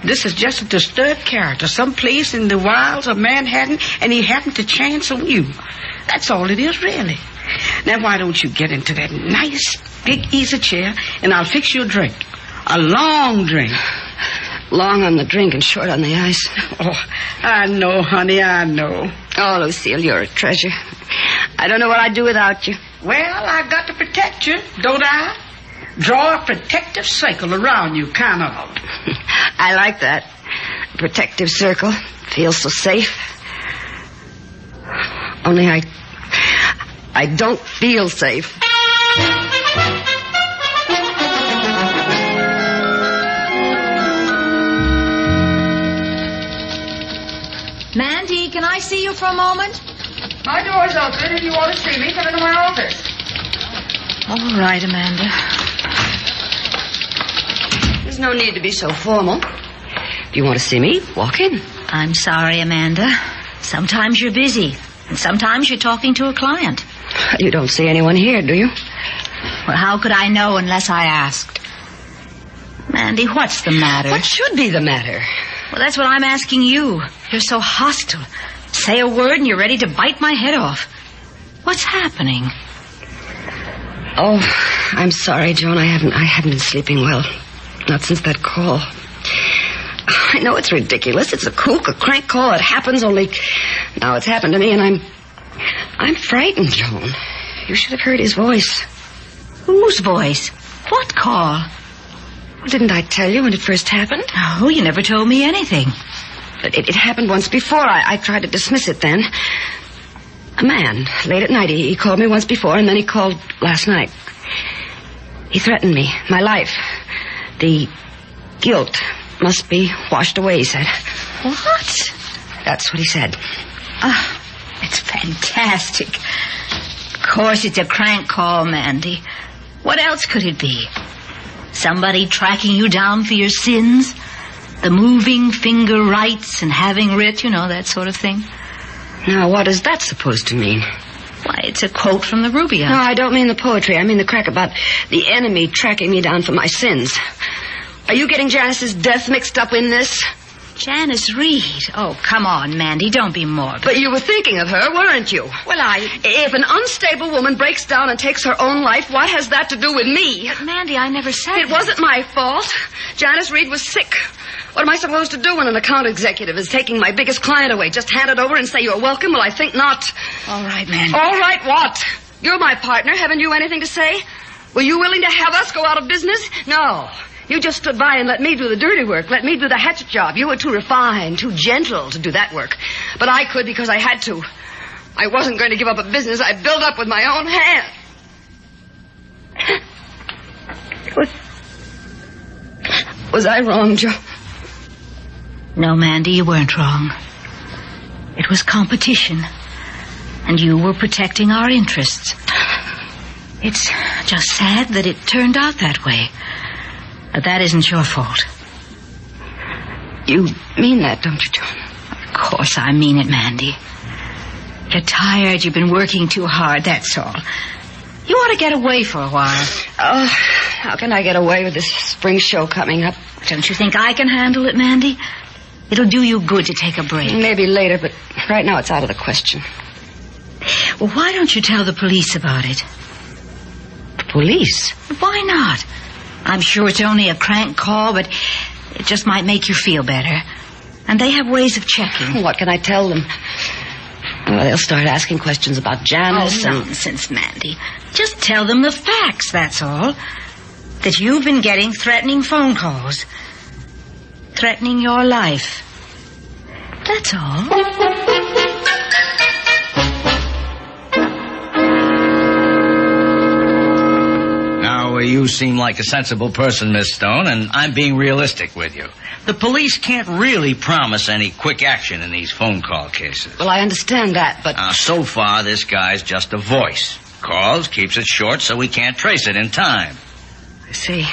S11: This is just a disturbed character, someplace in the wilds of Manhattan, and he happened to chance on you. That's all it is, really. Now, why don't you get into that nice, big, easy chair, and I'll fix you a drink. A long drink.
S13: Long on the drink and short on the ice.
S11: Oh, I know, honey, I know.
S13: Oh, Lucille, you're a treasure. I don't know what I'd do without you.
S11: Well, I got to protect you, don't I? Draw a protective circle around you, kind of.
S13: I like that. Protective circle. Feels so safe. Only I don't feel safe.
S22: Mandy, can I see you for a moment?
S11: My door's open. If you want to see me, come into my office.
S22: All right, Amanda.
S13: There's no need to be so formal. If you want to see me, walk in.
S22: I'm sorry, Amanda. Sometimes you're busy, and sometimes you're talking to a client.
S13: You don't see anyone here, do you?
S22: Well, how could I know unless I asked? Mandy, what's the matter?
S13: What should be the matter?
S22: Well, that's what I'm asking you. You're so hostile. Say a word and you're ready to bite my head off. What's happening?
S13: Oh, I'm sorry, Joan. I haven't been sleeping well. Not since that call. I know it's ridiculous. It's a kook, a crank call. It happens, only now it's happened to me, and I'm frightened, Joan. You should have heard his voice.
S22: Whose voice? What call?
S13: Well, didn't I tell you when it first happened?
S22: Oh, you never told me anything.
S13: But it happened once before. I tried to dismiss it then. A man, late at night, he called me once before, and then he called last night. He threatened me, my life. The guilt must be washed away, he said.
S22: What?
S13: That's what he said.
S22: Oh, it's fantastic. Of course, it's a crank call, Mandy. What else could it be? Somebody tracking you down for your sins? The moving finger rights and having writ, you know, that sort of thing.
S13: Now, what is that supposed to mean?
S22: Why, it's a quote from the Rubaiyat.
S13: No, I don't mean the poetry. I mean the crack about the enemy tracking me down for my sins. Are you getting Janice's death mixed up in this?
S22: Janice Reed? Oh, come on, Mandy, don't be morbid.
S13: But you were thinking of her, weren't you?
S22: Well,
S13: If an unstable woman breaks down and takes her own life, what has that to do with me?
S22: But, Mandy, I never said
S13: It wasn't my fault. Janice Reed was sick. What am I supposed to do when an account executive is taking my biggest client away? Just hand it over and say you're welcome? Well, I think not.
S22: All right, Mandy.
S13: All right, what? You're my partner. Haven't you anything to say? Were you willing to have us go out of business? No. You just stood by and let me do the dirty work. Let me do the hatchet job. You were too refined, too gentle to do that work. But I could because I had to. I wasn't going to give up a business I built up with my own hand. Was I wrong, Joe?
S22: No, Mandy, you weren't wrong. It was competition. And you were protecting our interests. It's just sad that it turned out that way. But that isn't your fault.
S13: You mean that, don't you, John?
S22: Of course I mean it, Mandy. You're tired. You've been working too hard, that's all. You ought to get away for a while.
S13: Oh, how can I get away with this spring show coming up?
S22: Don't you think I can handle it, Mandy? It'll do you good to take a break.
S13: Maybe later, but right now it's out of the question.
S22: Well, why don't you tell the police about it?
S13: The police?
S22: Why not? I'm sure it's only a crank call, but it just might make you feel better. And they have ways of checking.
S13: What can I tell them? Well, they'll start asking questions about Janice.
S22: Oh, nonsense, Mandy. Just tell them the facts, that's all. That you've been getting threatening phone calls. Threatening your life. That's all.
S5: Now, you seem like a sensible person, Miss Stone, and I'm being realistic with you. The police can't really promise any quick action in these phone call cases.
S13: Well, I understand that, but...
S5: So far, this guy's just a voice. Calls, keeps it short so we can't trace it in time.
S13: I see.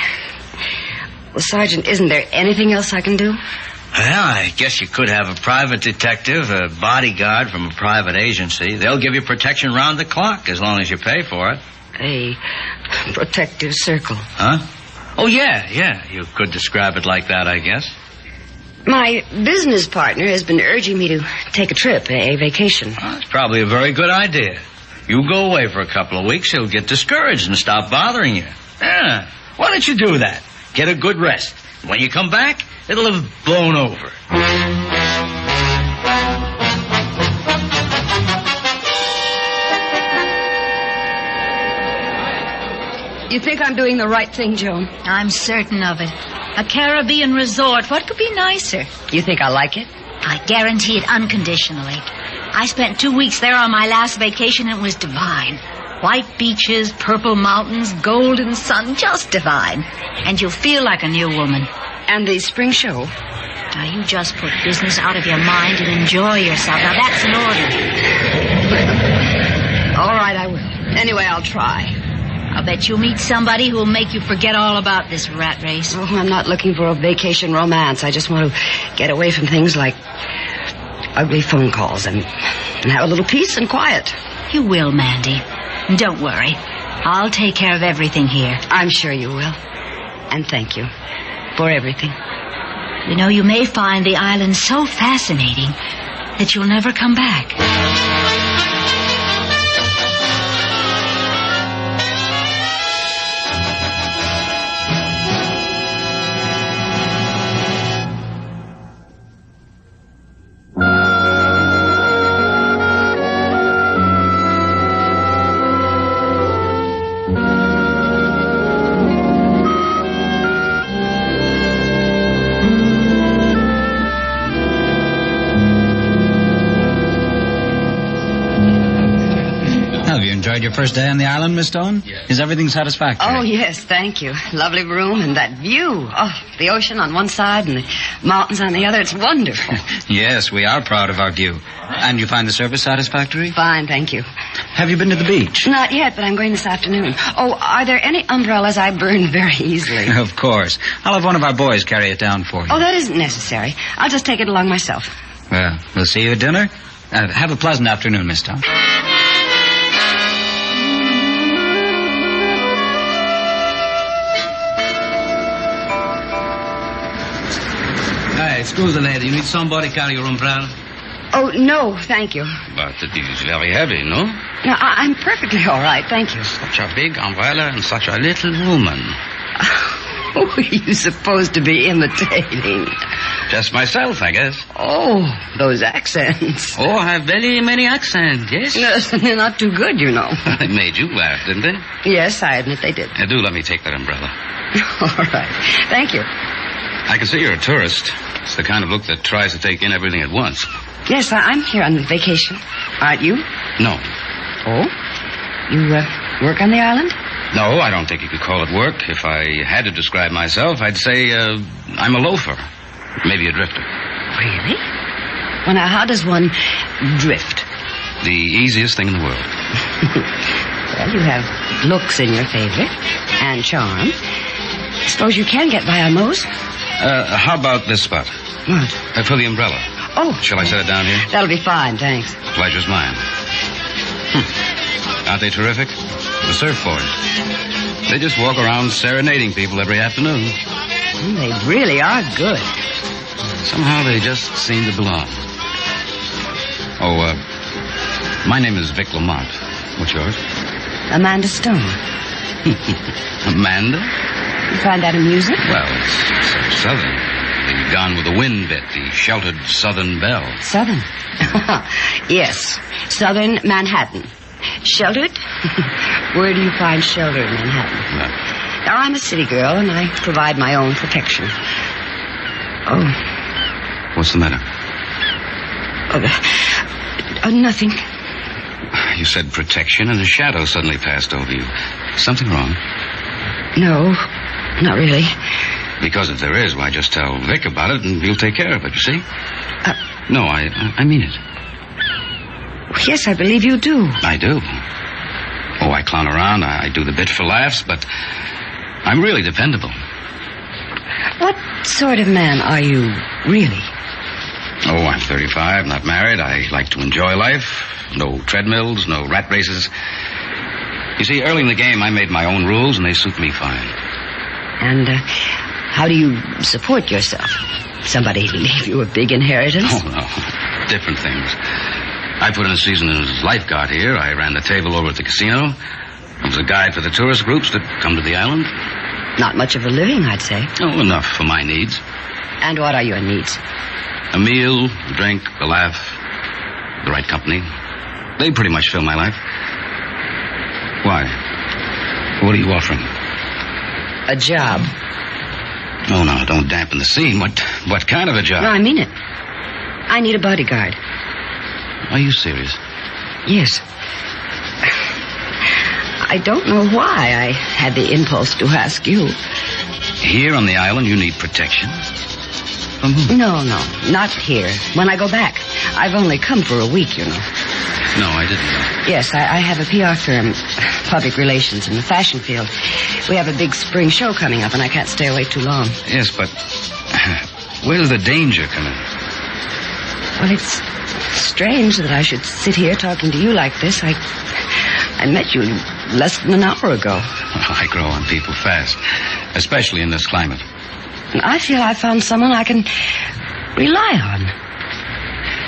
S13: Well, Sergeant, isn't there anything else I can do?
S5: Well, I guess you could have a private detective, a bodyguard from a private agency. They'll give you protection round the clock as long as you pay for it.
S13: A protective circle.
S5: Huh? Oh, yeah. You could describe it like that, I guess.
S13: My business partner has been urging me to take a trip, a vacation.
S5: Well, it's probably a very good idea. You go away for a couple of weeks, he'll get discouraged and stop bothering you. Yeah. Why don't you do that? Get a good rest. When you come back, it'll have blown over.
S13: You think I'm doing the right thing, Joan?
S22: I'm certain of it. A Caribbean resort. What could be nicer?
S13: You think I like it?
S22: I guarantee it unconditionally. I spent 2 weeks there on my last vacation and it was divine. White beaches, purple mountains, golden sun, just divine. And you'll feel like a new woman.
S13: And the spring show?
S22: Now, you just put business out of your mind and enjoy yourself. Now, that's an order.
S13: All right, I will. Anyway, I'll try.
S22: I'll bet you'll meet somebody who'll make you forget all about this rat race.
S13: Oh, I'm not looking for a vacation romance. I just want to get away from things like ugly phone calls and have a little peace and quiet.
S22: You will, Mandy. Don't worry. I'll take care of everything here.
S13: I'm sure you will. And thank you for everything.
S22: You know, you may find the island so fascinating that you'll never come back.
S10: Your first day on the island, Miss Stone? Yes. Is everything satisfactory?
S13: Oh, yes, thank you. Lovely room and that view. Oh, the ocean on one side and the mountains on the other. It's wonderful.
S10: Yes, we are proud of our view. And you find the service satisfactory?
S13: Fine, thank you.
S10: Have you been to the beach?
S13: Not yet, but I'm going this afternoon. Oh, are there any umbrellas? I burn very easily.
S10: Of course. I'll have one of our boys carry it down for you.
S13: Oh, that isn't necessary. I'll just take it along myself.
S10: Well, we'll see you at dinner. Have a pleasant afternoon, Miss Stone.
S16: Excuse the lady. You need somebody carry your umbrella?
S13: Oh, no, thank you.
S17: But it is very heavy, no?
S13: No, I'm perfectly all right, thank you.
S17: Such a big umbrella and such a little woman.
S13: Who are you supposed to be imitating?
S16: Just myself, I guess.
S13: Oh, those accents.
S16: Oh, I have very many accents, yes?
S13: No, they're not too good, you know.
S16: They made you laugh, didn't they?
S13: Yes, I admit they did.
S16: Do let me take that umbrella.
S13: All right. Thank you.
S16: I can see you're a tourist. It's the kind of look that tries to take in everything at once.
S13: Yes, I'm here on vacation. Aren't you?
S16: No.
S13: Oh? You work on the island?
S16: No, I don't think you could call it work. If I had to describe myself, I'd say I'm a loafer. Maybe a drifter.
S13: Really? Well, now, how does one drift?
S16: The easiest thing in the world.
S13: Well, you have looks in your favor and charm. Suppose you can get by on those?
S16: How about this spot?
S13: What?
S16: For the umbrella.
S13: Oh.
S16: Shall I set it down here?
S13: That'll be fine, thanks.
S16: Pleasure's mine. Aren't they terrific? The surf boys. They just walk around serenading people every afternoon.
S13: They really are good.
S16: Somehow they just seem to belong. Oh, my name is Vic Lamont. What's yours?
S13: Amanda Stone.
S16: Amanda?
S13: You find that amusing?
S16: Well, it's so southern. The Gone with the Wind bit, the sheltered Southern belle.
S13: Southern? Yes. Southern Manhattan. Sheltered? Where do you find shelter in Manhattan?
S16: No.
S13: Now, I'm a city girl, and I provide my own protection. Oh.
S16: What's the matter?
S13: Nothing.
S16: You said protection, and a shadow suddenly passed over you. Something wrong?
S13: No, not really.
S16: Because if there is, why, just tell Vic about it, and he'll take care of it, you see? No, I mean it.
S13: Yes, I believe you do.
S16: I do. Oh, I clown around, I do the bit for laughs, but I'm really dependable.
S13: What sort of man are you, really?
S16: Oh, I'm 35, not married. I like to enjoy life. No treadmills, no rat races. You see, early in the game, I made my own rules, and they suit me fine.
S13: And how do you support yourself? Somebody leave you a big inheritance?
S16: Oh, no. Different things. I put in a season as lifeguard here. I ran the table over at the casino. I was a guide for the tourist groups that come to the island.
S13: Not much of a living, I'd say.
S16: Oh, enough for my needs.
S13: And what are your needs?
S16: A meal, a drink, a laugh, the right company. They pretty much fill my life. Why? What are you offering?
S13: A job.
S16: Oh, no, don't dampen the scene. What kind of a job?
S13: No, I mean it. I need a bodyguard.
S16: Are you serious?
S13: Yes. I don't know why I had the impulse to ask you.
S16: Here on the island, you need protection? From whom?
S13: No, not here. When I go back. I've only come for a week, you know.
S16: No, I didn't know.
S13: Yes, I have a PR firm, public relations in the fashion field. We have a big spring show coming up, and I can't stay away too long.
S16: Yes, but where does the danger come in?
S13: Well, it's strange that I should sit here talking to you like this. I met you less than an hour ago.
S16: I grow on people fast, especially in this climate.
S13: And I feel I found someone I can rely on.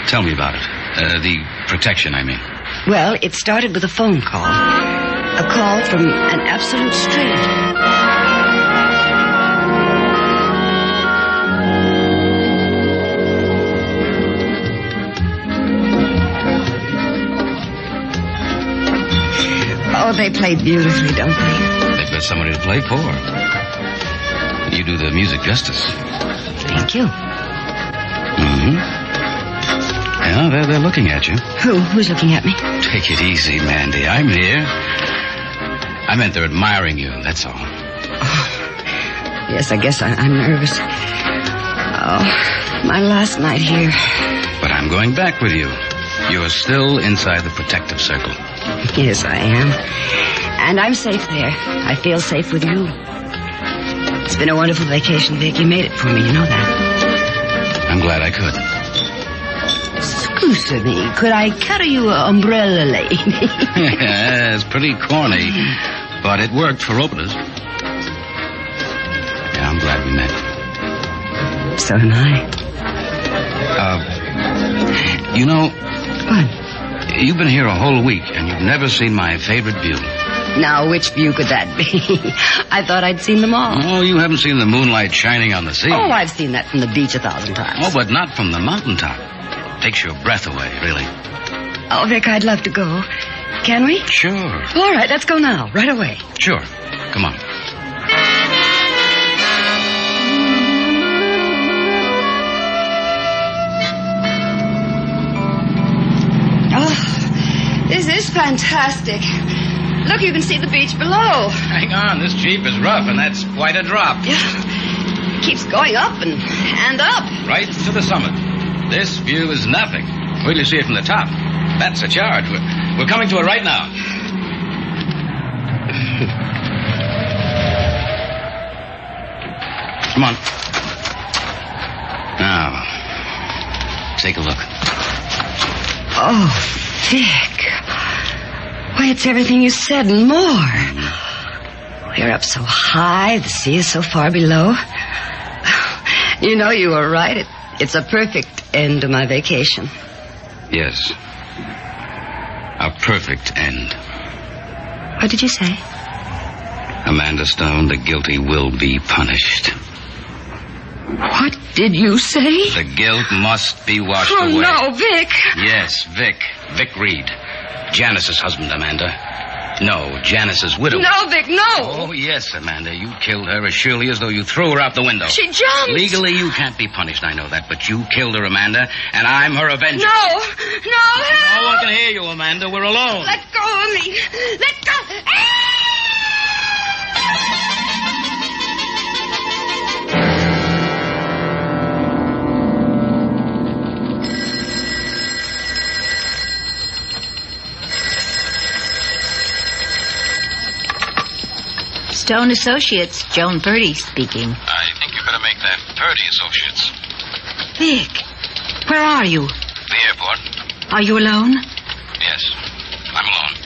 S16: Tell me about it. The protection, I mean.
S13: Well, it started with a phone call. A call from an absolute stranger. Oh, they play beautifully, don't they?
S16: They've got somebody to play for. You do the music justice.
S13: Thank you.
S16: Mm-hmm. Yeah, they're looking at you.
S13: Who's looking at me?
S16: Take it easy, Mandy. I'm here. I meant they're admiring you, that's all.
S13: Oh, yes, I guess I'm nervous. Oh, my last night here.
S16: But I'm going back with you. You're still inside the protective circle.
S13: Yes, I am. And I'm safe there. I feel safe with you. It's been a wonderful vacation, Vic. You made it for me, you know that.
S16: I'm glad I could.
S13: Excuse me, could I carry you an umbrella, lady?
S16: Yeah, it's pretty corny, but it worked for openers. Yeah, I'm glad we met.
S13: So am I.
S16: You know...
S13: What?
S16: You've been here a whole week, and you've never seen my favorite view.
S13: Now, which view could that be? I thought I'd seen them all.
S16: Oh, you haven't seen the moonlight shining on the sea.
S13: Oh, I've seen that from the beach 1,000 times.
S16: Oh, but not from the mountaintop. Takes your breath away, really.
S13: Oh, Vic, I'd love to go. Can we?
S16: Sure.
S13: All right, let's go now, right away.
S16: Sure. Come on.
S13: Oh, this is fantastic. Look, you can see the beach below.
S16: Hang on, this jeep is rough, and that's quite a drop.
S13: Yeah. It keeps going up and up.
S16: Right to the summit. This view is nothing. Wait till you see it from the top. That's a charge. We're coming to it right now. Come on. Now, take a look.
S13: Oh, Vic. Why, it's everything you said and more. We're up so high, the sea is so far below. You know, you were right. It's a perfect end to my vacation.
S16: Yes. A perfect end.
S13: What did you say?
S16: Amanda Stone, the guilty will be punished.
S13: What did you say?
S16: The guilt must be washed away.
S13: Oh, no, Vic.
S16: Yes, Vic. Vic Reed. Janice's husband, Amanda. No, Janice's widow.
S13: No, Vic, no.
S16: Oh, yes, Amanda. You killed her as surely as though you threw her out the window.
S13: She jumped.
S16: Legally, you can't be punished, I know that, but you killed her, Amanda, and I'm her avenger.
S13: No, help.
S16: No one can hear you, Amanda. We're alone.
S13: Let go of me. Let go.
S22: Stone Associates, Joan Purdy speaking.
S17: I think you better make that Purdy Associates.
S22: Vic, where are you?
S17: The airport.
S22: Are you alone?
S17: Yes, I'm alone.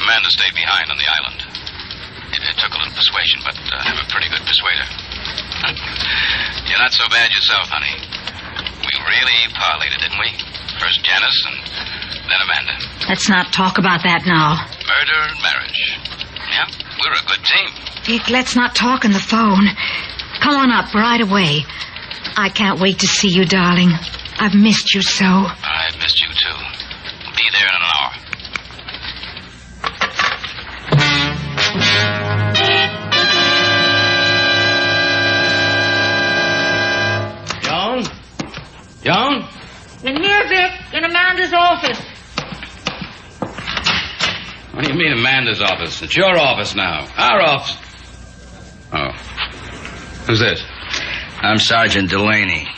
S17: Amanda stayed behind on the island. It took a little persuasion, but I'm a pretty good persuader. You're not so bad yourself, honey. We really parlayed it, didn't we? First Janice and then Amanda.
S22: Let's not talk about that now.
S17: Murder and marriage. Yeah, we're a good team.
S22: Vic, let's not talk on the phone. Come on up right away. I can't wait to see you, darling. I've missed you so.
S17: I've missed you, too. Be there in an hour.
S16: Joan?
S22: In here, Vic, in Amanda's office.
S16: What do you mean Amanda's office? It's your office now. Our office. Oh. Who's this? I'm Sergeant Delaney.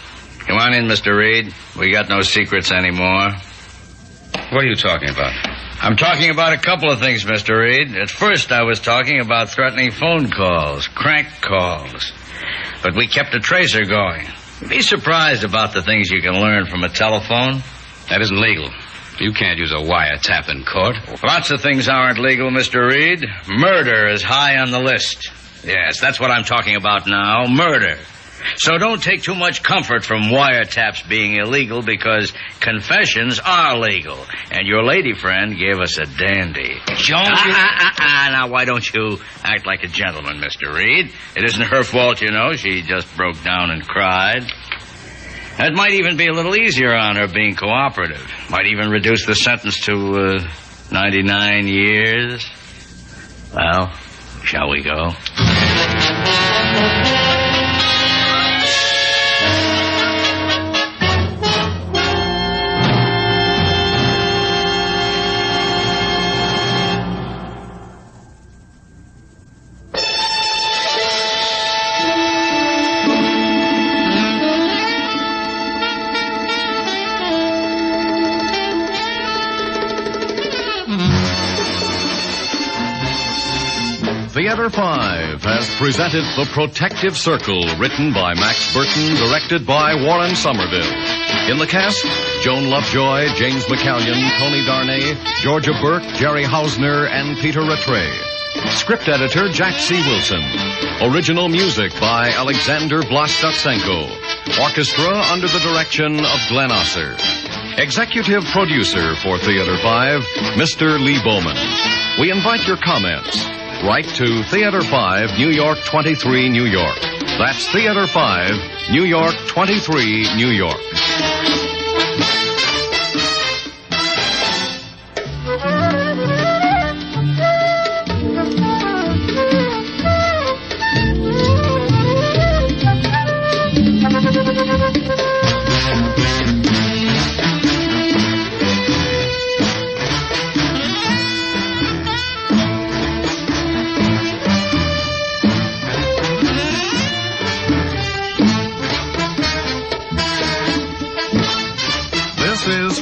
S16: Come on in, Mr. Reed. We got no secrets anymore. What are you talking about? I'm talking about a couple of things, Mr. Reed. At first, I was talking about threatening phone calls, crank calls. But we kept a tracer going. Be surprised about the things you can learn from a telephone. That isn't legal. You can't use a wiretap in court. Lots of things aren't legal, Mr. Reed. Murder is high on the list. Yes, that's what I'm talking about now. Murder. So don't take too much comfort from wiretaps being illegal because confessions are legal. And your lady friend gave us a dandy. Now, why don't you act like a gentleman, Mr. Reed? It isn't her fault, you know. She just broke down and cried. That might even be a little easier on her being cooperative. Might even reduce the sentence to 99 years. Well, shall we go?
S6: Theater 5 has presented The Protective Circle, written by Max Burton, directed by Warren Somerville. In the cast, Joan Lovejoy, James McCallion, Tony Darnay, Georgia Burke, Jerry Hausner, and Peter Rattray. Script editor, Jack C. Wilson. Original music by Alexander Vlastotsenko. Orchestra under the direction of Glenn Osser. Executive producer for Theater 5, Mr. Lee Bowman. We invite your comments. Write to Theater 5, New York 23, New York. That's Theater 5, New York 23, New York.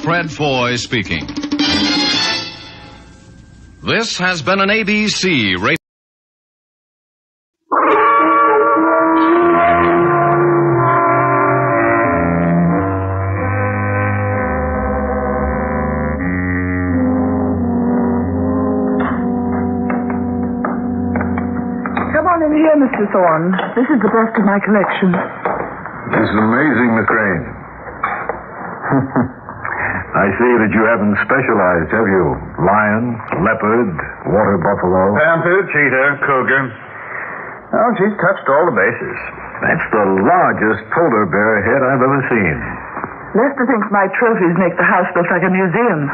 S6: Fred Foy speaking. This has been an ABC radio.
S18: Come on in here, Mr. Thorne. This is the best of my collection.
S8: This is amazing, Miss Crane. I see that you haven't specialized, have you? Lion, leopard, water buffalo.
S19: Panther, cheetah, cougar. Oh, she's touched all the bases.
S8: That's the largest polar bear head I've ever seen.
S18: Lester thinks my trophies make the house look like a museum.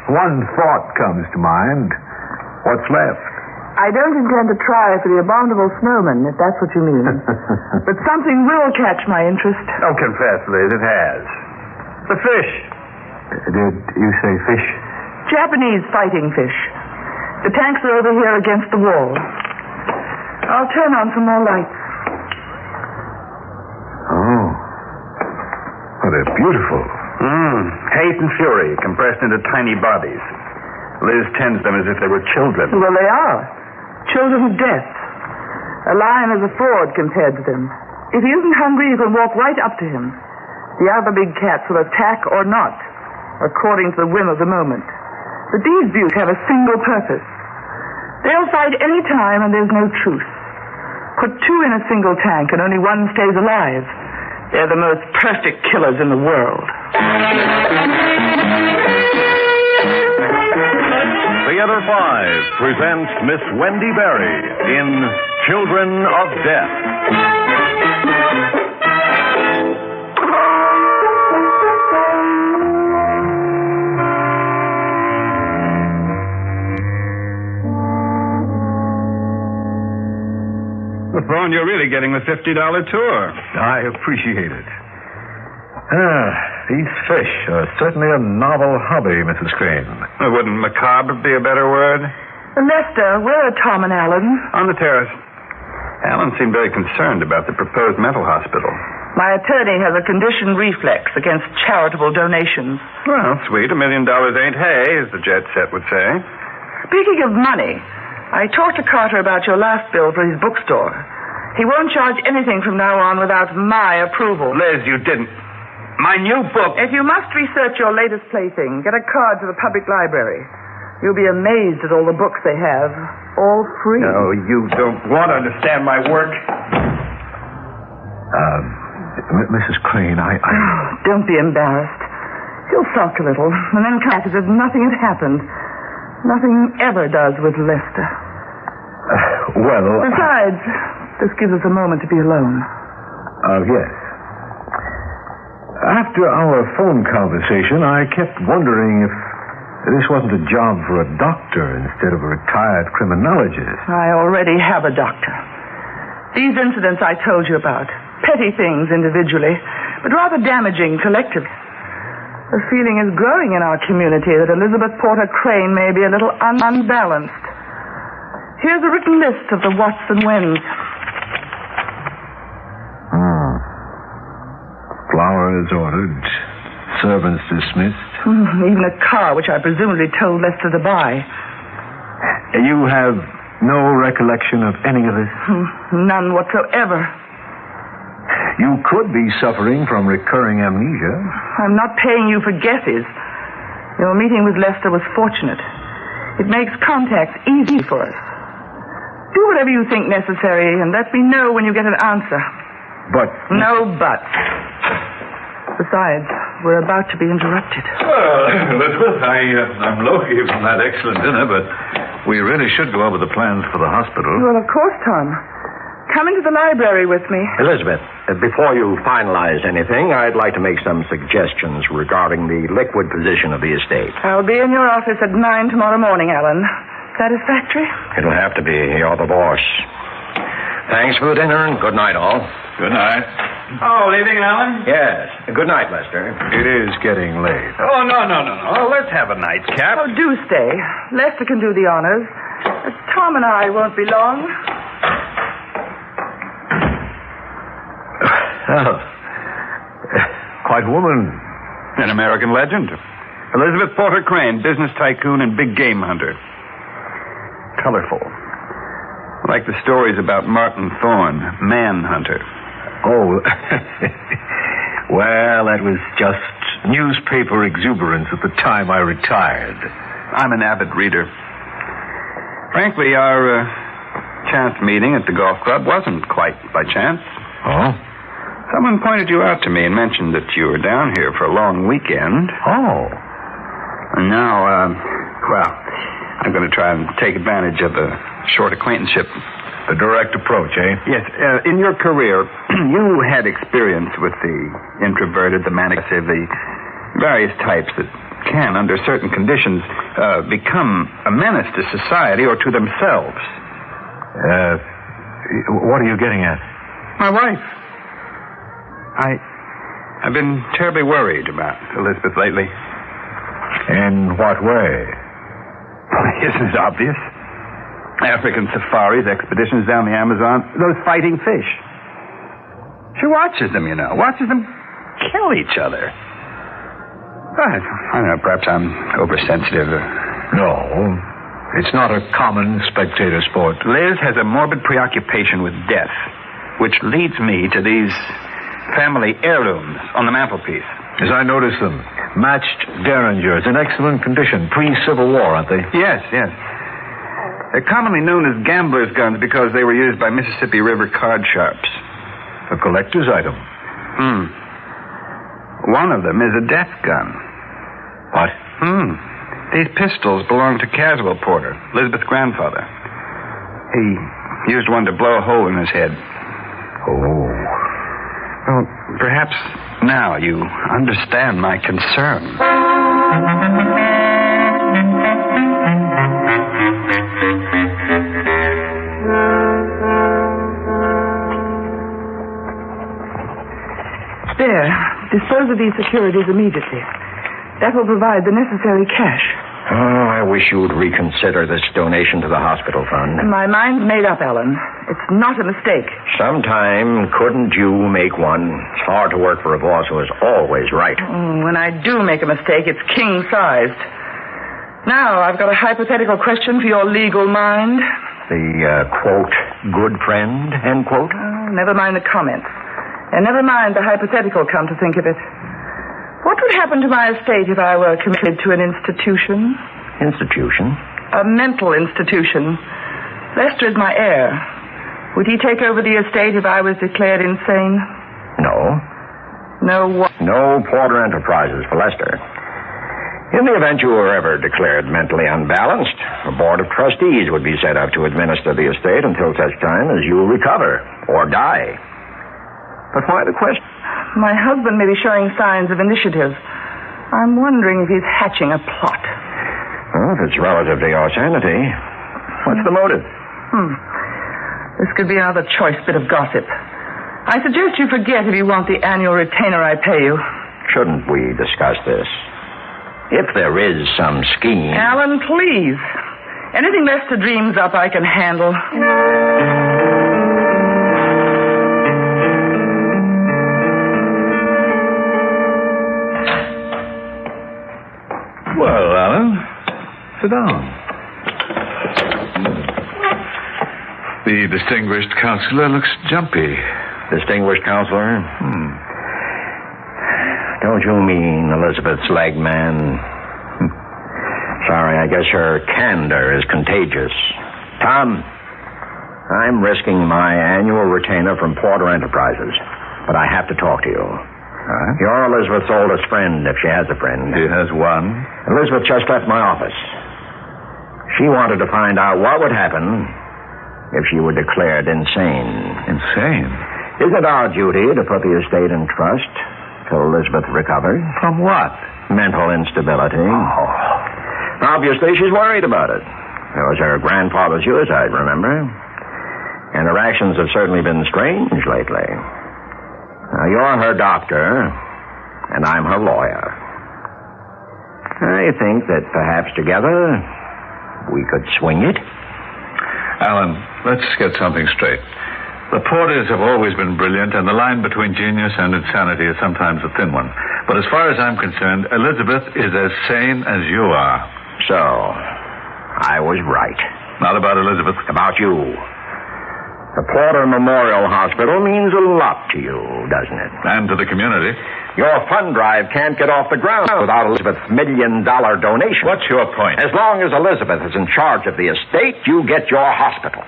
S8: One thought comes to mind. What's left?
S18: I don't intend to try for the abominable snowman, if that's what you mean. But something will catch my interest.
S19: Oh, confess, Liz, it has. The fish.
S8: Did you say fish?
S18: Japanese fighting fish. The tanks are over here against the wall. I'll turn on some more lights.
S8: Oh. Well, they're beautiful.
S19: Hate and fury compressed into tiny bodies. Liz tends them as if they were children.
S18: Well, they are. Children of death. A lion is a fraud compared to them. If he isn't hungry, you can walk right up to him. The other big cats will attack or not, according to the whim of the moment. But these beauties have a single purpose. They'll fight any time, and there's no truce. Put two in a single tank, and only one stays alive. They're the most perfect killers in the world.
S6: Theater 5 presents Miss Wendy Berry in Children of Death.
S19: Vaughn, you're really getting the $50 tour.
S8: I appreciate it. These fish are certainly a novel hobby, Mrs. Crane.
S19: Wouldn't macabre be a better word?
S18: Lester, where are Tom and Alan?
S19: On the terrace. Alan seemed very concerned about the proposed mental hospital.
S18: My attorney has a conditioned reflex against charitable donations.
S19: Well, sweet, $1 million ain't hay, as the jet set would say.
S18: Speaking of money, I talked to Carter about your last bill for his bookstore. He won't charge anything from now on without my approval.
S19: Liz, you didn't. My new book.
S18: If you must research your latest plaything, get a card to the public library. You'll be amazed at all the books they have. All free.
S19: No, you don't want to understand my work.
S8: Mrs. Crane, I...
S18: Don't be embarrassed. He'll sulk a little, and then come back as if nothing had happened. Nothing ever does with Lester. Besides, this gives us a moment to be alone.
S8: Yes. After our phone conversation, I kept wondering if this wasn't a job for a doctor instead of a retired criminologist.
S18: I already have a doctor. These incidents I told you about, petty things individually, but rather damaging collectively. The feeling is growing in our community that Elizabeth Porter Crane may be a little unbalanced. Here's a written list of the whats and whens.
S8: Flowers ordered, servants dismissed.
S18: Even a car, which I presumably told Lester to buy.
S8: You have no recollection of any of this?
S18: None whatsoever.
S8: You could be suffering from recurring amnesia.
S18: I'm not paying you for guesses. Your meeting with Lester was fortunate. It makes contact easy for us. Do whatever you think necessary and let me know when you get an answer.
S8: But...
S18: No buts. Besides, we're about to be interrupted.
S8: Well, Elizabeth, I'm low-key from that excellent dinner, but we really should go over the plans for the hospital.
S18: Well, of course, Tom. Come into the library with me.
S1: Elizabeth, before you finalize anything, I'd like to make some suggestions regarding the liquid position of the estate.
S18: I'll be in your office at 9 tomorrow morning, Alan. Satisfactory?
S1: It'll have to be. You're the boss. Thanks for the dinner, and good night, all.
S8: Good night.
S1: Oh, leaving, Alan? Yes. Good night, Lester.
S8: It is getting late.
S2: Oh, no. Let's have a nightcap.
S18: Oh, do stay. Lester can do the honors. Tom and I won't be long.
S8: Oh. Quite a woman.
S2: An American legend. Elizabeth Porter Crane, business tycoon and big game hunter. Colorful. Like the stories about Martin Thorne, manhunter.
S8: Oh, well, that was just newspaper exuberance at the time I retired.
S2: I'm an avid reader. Frankly, our chance meeting at the golf club wasn't quite by chance.
S8: Oh?
S2: Someone pointed you out to me and mentioned that you were down here for a long weekend.
S8: Oh.
S2: And now, I'm going to try and take advantage of a short acquaintanceship.
S8: A direct approach, eh?
S2: Yes. In your career, you had experience with the introverted, the manic, the various types that can, under certain conditions, become a menace to society or to themselves.
S8: What are you getting at?
S2: My wife. I've been terribly worried about Elizabeth lately.
S8: In what way?
S2: Isn't it obvious? African safaris, expeditions down the Amazon, those fighting fish. She watches them, watches them kill each other. I don't know, perhaps I'm oversensitive.
S8: No, it's not a common spectator sport.
S2: Liz has a morbid preoccupation with death, which leads me to these family heirlooms on the mantelpiece.
S8: As I notice them, matched derringers in excellent condition, pre-Civil War, aren't they?
S2: Yes. They're commonly known as gamblers' guns because they were used by Mississippi River card sharps.
S8: A collector's item.
S2: One of them is a death gun.
S8: What?
S2: These pistols belong to Caswell Porter, Elizabeth's grandfather. He used one to blow a hole in his head.
S8: Oh.
S2: Well, perhaps now you understand my concern.
S18: There. Dispose of these securities immediately. That will provide the necessary cash.
S1: Oh, I wish you would reconsider this donation to the hospital fund.
S18: My mind's made up, Ellen. It's not a mistake.
S1: Sometime, couldn't you make one? It's hard to work for a boss who is always right.
S18: When I do make a mistake, it's king-sized. Now, I've got a hypothetical question for your legal mind.
S1: The, quote, good friend, end quote?
S18: Never mind the comments. And never mind the hypothetical, come to think of it. What would happen to my estate if I were committed to an institution?
S1: Institution?
S18: A mental institution. Lester is my heir. Would he take over the estate if I was declared insane?
S1: No.
S18: No what?
S1: No Porter Enterprises for Lester. In the event you were ever declared mentally unbalanced, a board of trustees would be set up to administer the estate until such time as you recover or die. But why the question?
S18: My husband may be showing signs of initiative. I'm wondering if he's hatching a plot.
S1: Well, if it's relative to your sanity, what's the motive?
S18: This could be another choice bit of gossip. I suggest you forget if you want the annual retainer I pay you.
S1: Shouldn't we discuss this? If there is some scheme...
S18: Alan, please. Anything Lester dreams up, I can handle.
S8: Well, Alan, sit down. The distinguished counselor looks jumpy.
S1: Distinguished counselor? Don't you mean Elizabeth's leg man? Sorry, I guess her candor is contagious. Tom, I'm risking my annual retainer from Porter Enterprises, but I have to talk to you. You're Elizabeth's oldest friend, if she has a friend.
S19: She has one.
S1: Elizabeth just left my office. She wanted to find out what would happen if she were declared insane.
S19: Insane?
S1: Isn't it our duty to put the estate in trust till Elizabeth recovered?
S19: From what?
S1: Mental instability.
S19: Oh.
S1: Obviously, she's worried about it. There was her grandfather's suicide, remember? And her actions have certainly been strange lately. Now, you're her doctor, and I'm her lawyer. I think that perhaps together we could swing it.
S19: Alan, let's get something straight. The Porters have always been brilliant, and the line between genius and insanity is sometimes a thin one. But as far as I'm concerned, Elizabeth is as sane as you are.
S1: So, I was right.
S19: Not about Elizabeth.
S1: About you. The Porter Memorial Hospital means a lot to you, doesn't it?
S19: And to the community.
S1: Your fund drive can't get off the ground without Elizabeth's $1 million donation.
S19: What's your point?
S1: As long as Elizabeth is in charge of the estate, you get your hospital.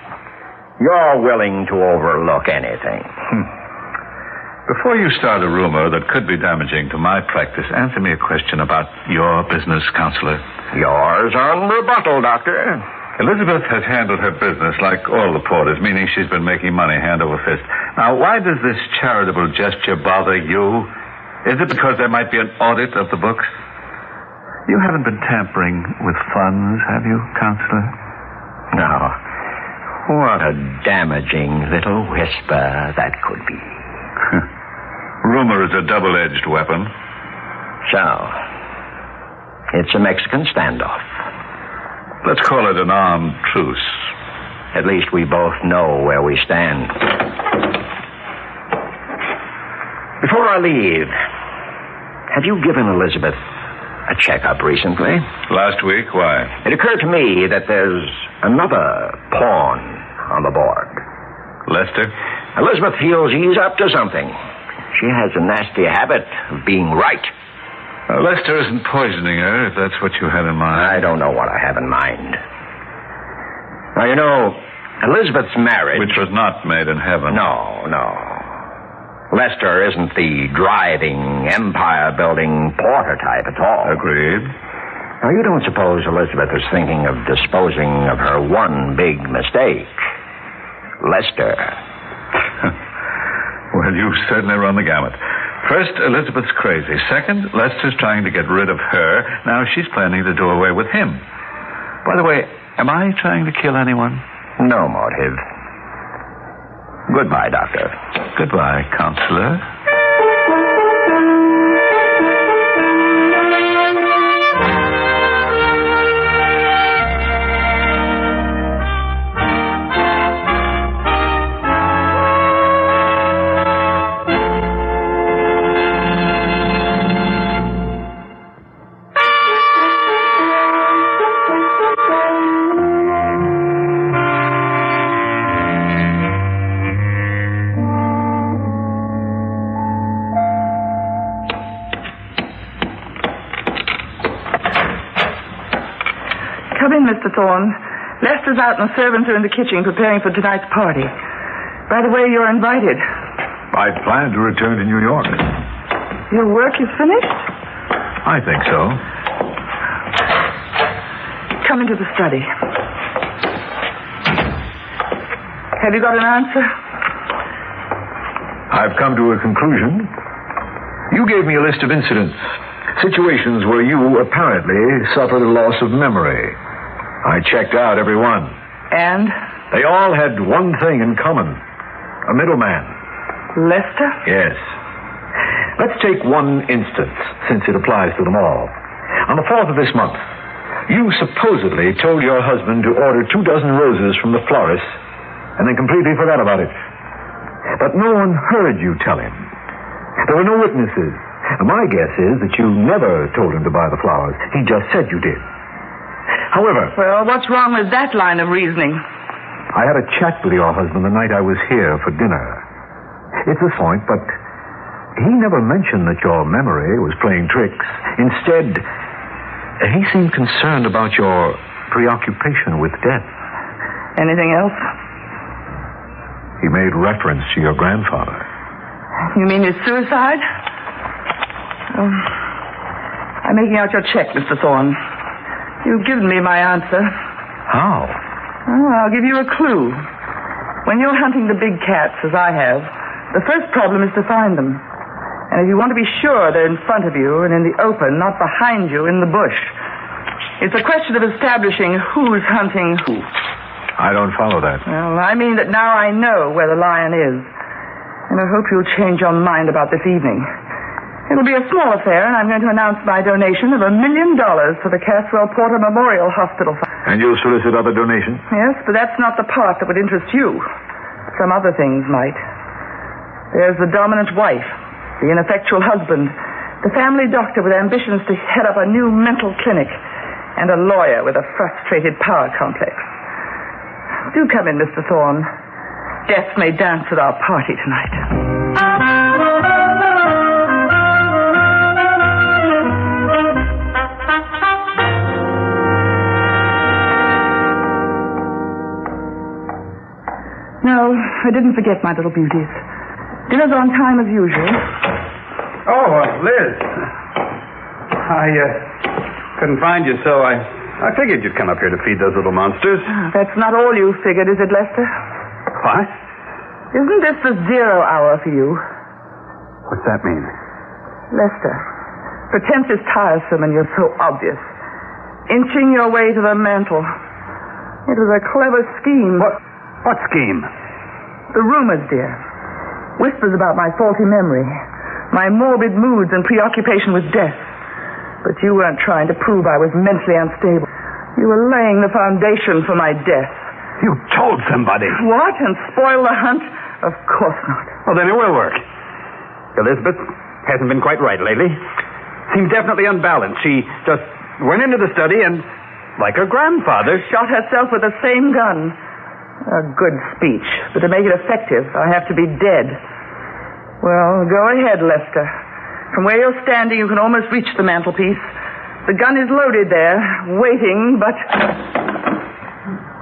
S1: You're willing to overlook anything.
S19: Before you start a rumor that could be damaging to my practice, answer me a question about your business, counselor.
S1: Yours on rebuttal, Doctor.
S19: Elizabeth has handled her business like all the Porters, meaning she's been making money hand over fist. Now, why does this charitable gesture bother you? Is it because there might be an audit of the books? You haven't been tampering with funds, have you, counselor?
S1: No. What a damaging little whisper that could be.
S19: Rumor is a double-edged weapon.
S1: So, it's a Mexican standoff.
S19: Let's call it an armed truce.
S1: At least we both know where we stand. Before I leave, have you given Elizabeth a checkup recently?
S19: Last week? Why?
S1: It occurred to me that there's another pawn on the board.
S19: Lester?
S1: Elizabeth feels he's up to something. She has a nasty habit of being right.
S19: Lester isn't poisoning her, if that's what you had in mind.
S1: I don't know what I have in mind. Now, you know, Elizabeth's marriage...
S19: Which was not made in heaven.
S1: No. Lester isn't the driving, empire-building Porter type at all.
S19: Agreed.
S1: Now, you don't suppose Elizabeth is thinking of disposing of her one big mistake, Lester?
S19: Well, you've certainly run the gamut. First, Elizabeth's crazy. Second, Lester's trying to get rid of her. Now she's planning to do away with him. By the way, am I trying to kill anyone?
S1: No motive. Goodbye, Doctor.
S19: Goodbye, counselor.
S18: Come in, Mr. Thorne. Lester's out and the servants are in the kitchen preparing for tonight's party. By the way, you're invited.
S8: I plan to return to New York.
S18: Your work is finished?
S8: I think so.
S18: Come into the study. Have you got an answer?
S8: I've come to a conclusion. You gave me a list of incidents, situations where you apparently suffered a loss of memory. I checked out every one.
S18: And?
S8: They all had one thing in common. A middleman.
S18: Lester?
S8: Yes. Let's take one instance, since it applies to them all. On the 4th of this month, you supposedly told your husband to order 24 roses from the florist and then completely forgot about it. But no one heard you tell him. There were no witnesses. My guess is that you never told him to buy the flowers. He just said you did. However...
S18: Well, what's wrong with that line of reasoning?
S8: I had a chat with your husband the night I was here for dinner. It's a point, but he never mentioned that your memory was playing tricks. Instead, he seemed concerned about your preoccupation with death.
S18: Anything else?
S8: He made reference to your grandfather.
S18: You mean his suicide? I'm making out your check, Mr. Thorne. You've given me my answer.
S8: How?
S18: Oh, I'll give you a clue. When you're hunting the big cats, as I have, the first problem is to find them. And if you want to be sure they're in front of you and in the open, not behind you in the bush, it's a question of establishing who's hunting who.
S8: I don't follow that.
S18: Well, I mean that now I know where the lion is. And I hope you'll change your mind about this evening. It'll be a small affair, and I'm going to announce my donation of $1 million for the Caswell Porter Memorial Hospital Fund.
S8: And you'll solicit other donations?
S18: Yes, but that's not the part that would interest you. Some other things might. There's the dominant wife, the ineffectual husband, the family doctor with ambitions to head up a new mental clinic, and a lawyer with a frustrated power complex. Do come in, Mr. Thorne. Death may dance at our party tonight. No, I didn't forget my little beauties. Dinner's on time as usual.
S15: Oh, Liz. I couldn't find you, so I figured you'd come up here to feed those little monsters.
S18: That's not all you figured, is it, Lester?
S15: What?
S18: Isn't this the 0 hour for you?
S15: What's that mean?
S18: Lester, pretense is tiresome and you're so obvious. Inching your way to the mantel. It was a clever scheme.
S15: What scheme?
S18: The rumors, dear. Whispers about my faulty memory, my morbid moods and preoccupation with death. But you weren't trying to prove I was mentally unstable. You were laying the foundation for my death.
S15: You told somebody.
S18: What? And spoil the hunt? Of course not.
S15: Well, then it will work. Elizabeth hasn't been quite right lately. Seemed definitely unbalanced. She just went into the study and, like her grandfather,
S18: shot herself with the same gun. A good speech, but to make it effective, I have to be dead. Well, go ahead, Lester. From where you're standing, you can almost reach the mantelpiece. The gun is loaded there, waiting, but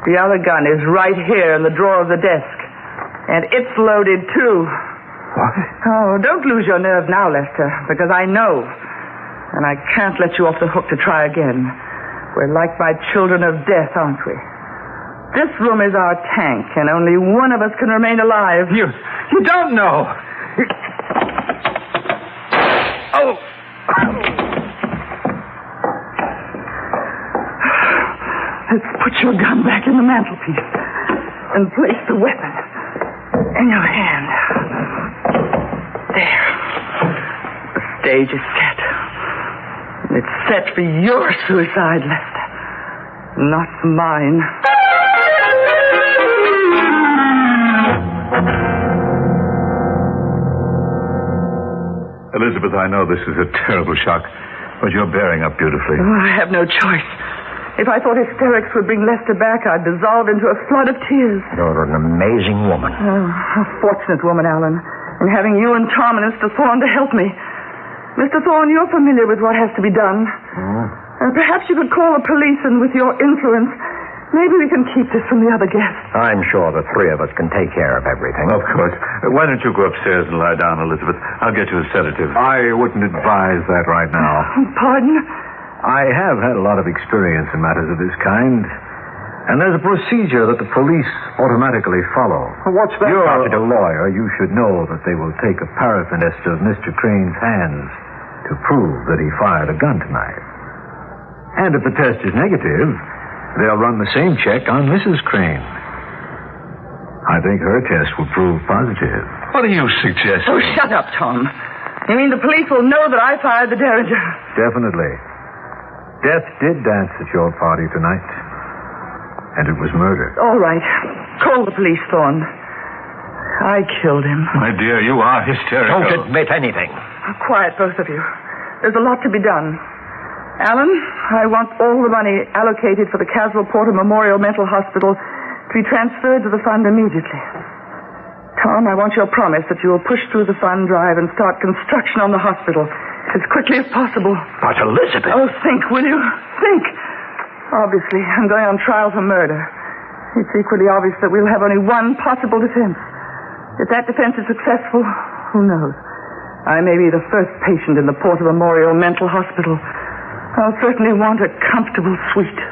S18: the other gun is right here in the drawer of the desk. And it's loaded, too.
S15: What?
S18: Oh, don't lose your nerve now, Lester, because I know. And I can't let you off the hook to try again. We're like my children of death, aren't we? This room is our tank, and only one of us can remain alive.
S15: You don't know. Oh.
S18: Let's put your gun back in the mantelpiece and place the weapon in your hand. There. The stage is set. It's set for your suicide, Lester, not mine.
S19: Elizabeth, I know this is a terrible shock, but you're bearing up beautifully.
S18: Oh, I have no choice. If I thought hysterics would bring Lester back, I'd dissolve into a flood of tears.
S1: You're an amazing woman.
S18: Oh, a fortunate woman, Alan, in having you and Tom and Mr. Thorne to help me. Mr. Thorne, you're familiar with what has to be done. And perhaps you could call the police, and with your influence, maybe we can keep this from the other guests.
S1: I'm sure the three of us can take care of everything.
S19: Of course. Why don't you go upstairs and lie down, Elizabeth? I'll get you a sedative.
S8: I wouldn't advise that right now.
S18: Pardon?
S8: I have had a lot of experience in matters of this kind. And there's a procedure that the police automatically follow.
S15: What's that?
S8: You're a lawyer. You should know that they will take a paraffin test of Mr. Crane's hands to prove that he fired a gun tonight. And if the test is negative, they'll run the same check on Mrs. Crane. I think her test will prove positive.
S19: What are you suggesting?
S18: Oh, shut up, Tom. You mean the police will know that I fired the Derringer?
S8: Definitely. Death did dance at your party tonight. And it was murder.
S18: All right. Call the police, Thorne. I killed him.
S19: My dear, you are hysterical.
S1: Don't admit anything.
S18: Quiet, both of you. There's a lot to be done. Alan, I want all the money allocated for the Caswell Porter Memorial Mental Hospital to be transferred to the fund immediately. Tom, I want your promise that you will push through the fund drive and start construction on the hospital as quickly as possible.
S1: But Elizabeth...
S18: Oh, think, will you? Think. Obviously, I'm going on trial for murder. It's equally obvious that we'll have only one possible defense. If that defense is successful, who knows? I may be the first patient in the Porter Memorial Mental Hospital. I'll certainly want a comfortable suite.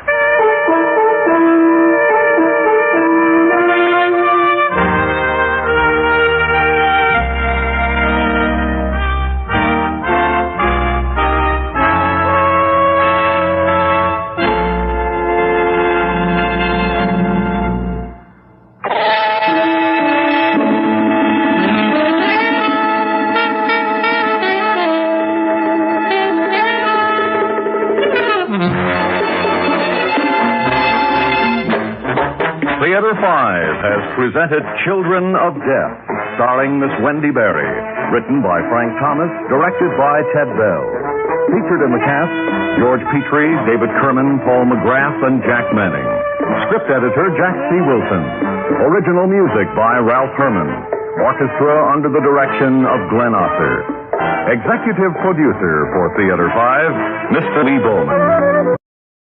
S6: Theater 5 has presented Children of Death, starring Miss Wendy Berry, written by Frank Thomas, directed by Ted Bell. Featured in the cast, George Petrie, David Kerman, Paul McGrath, and Jack Manning. Script editor, Jack C. Wilson. Original music by Ralph Herman. Orchestra under the direction of Glenn Osser. Executive producer for Theater 5, Mr. Lee Bowman.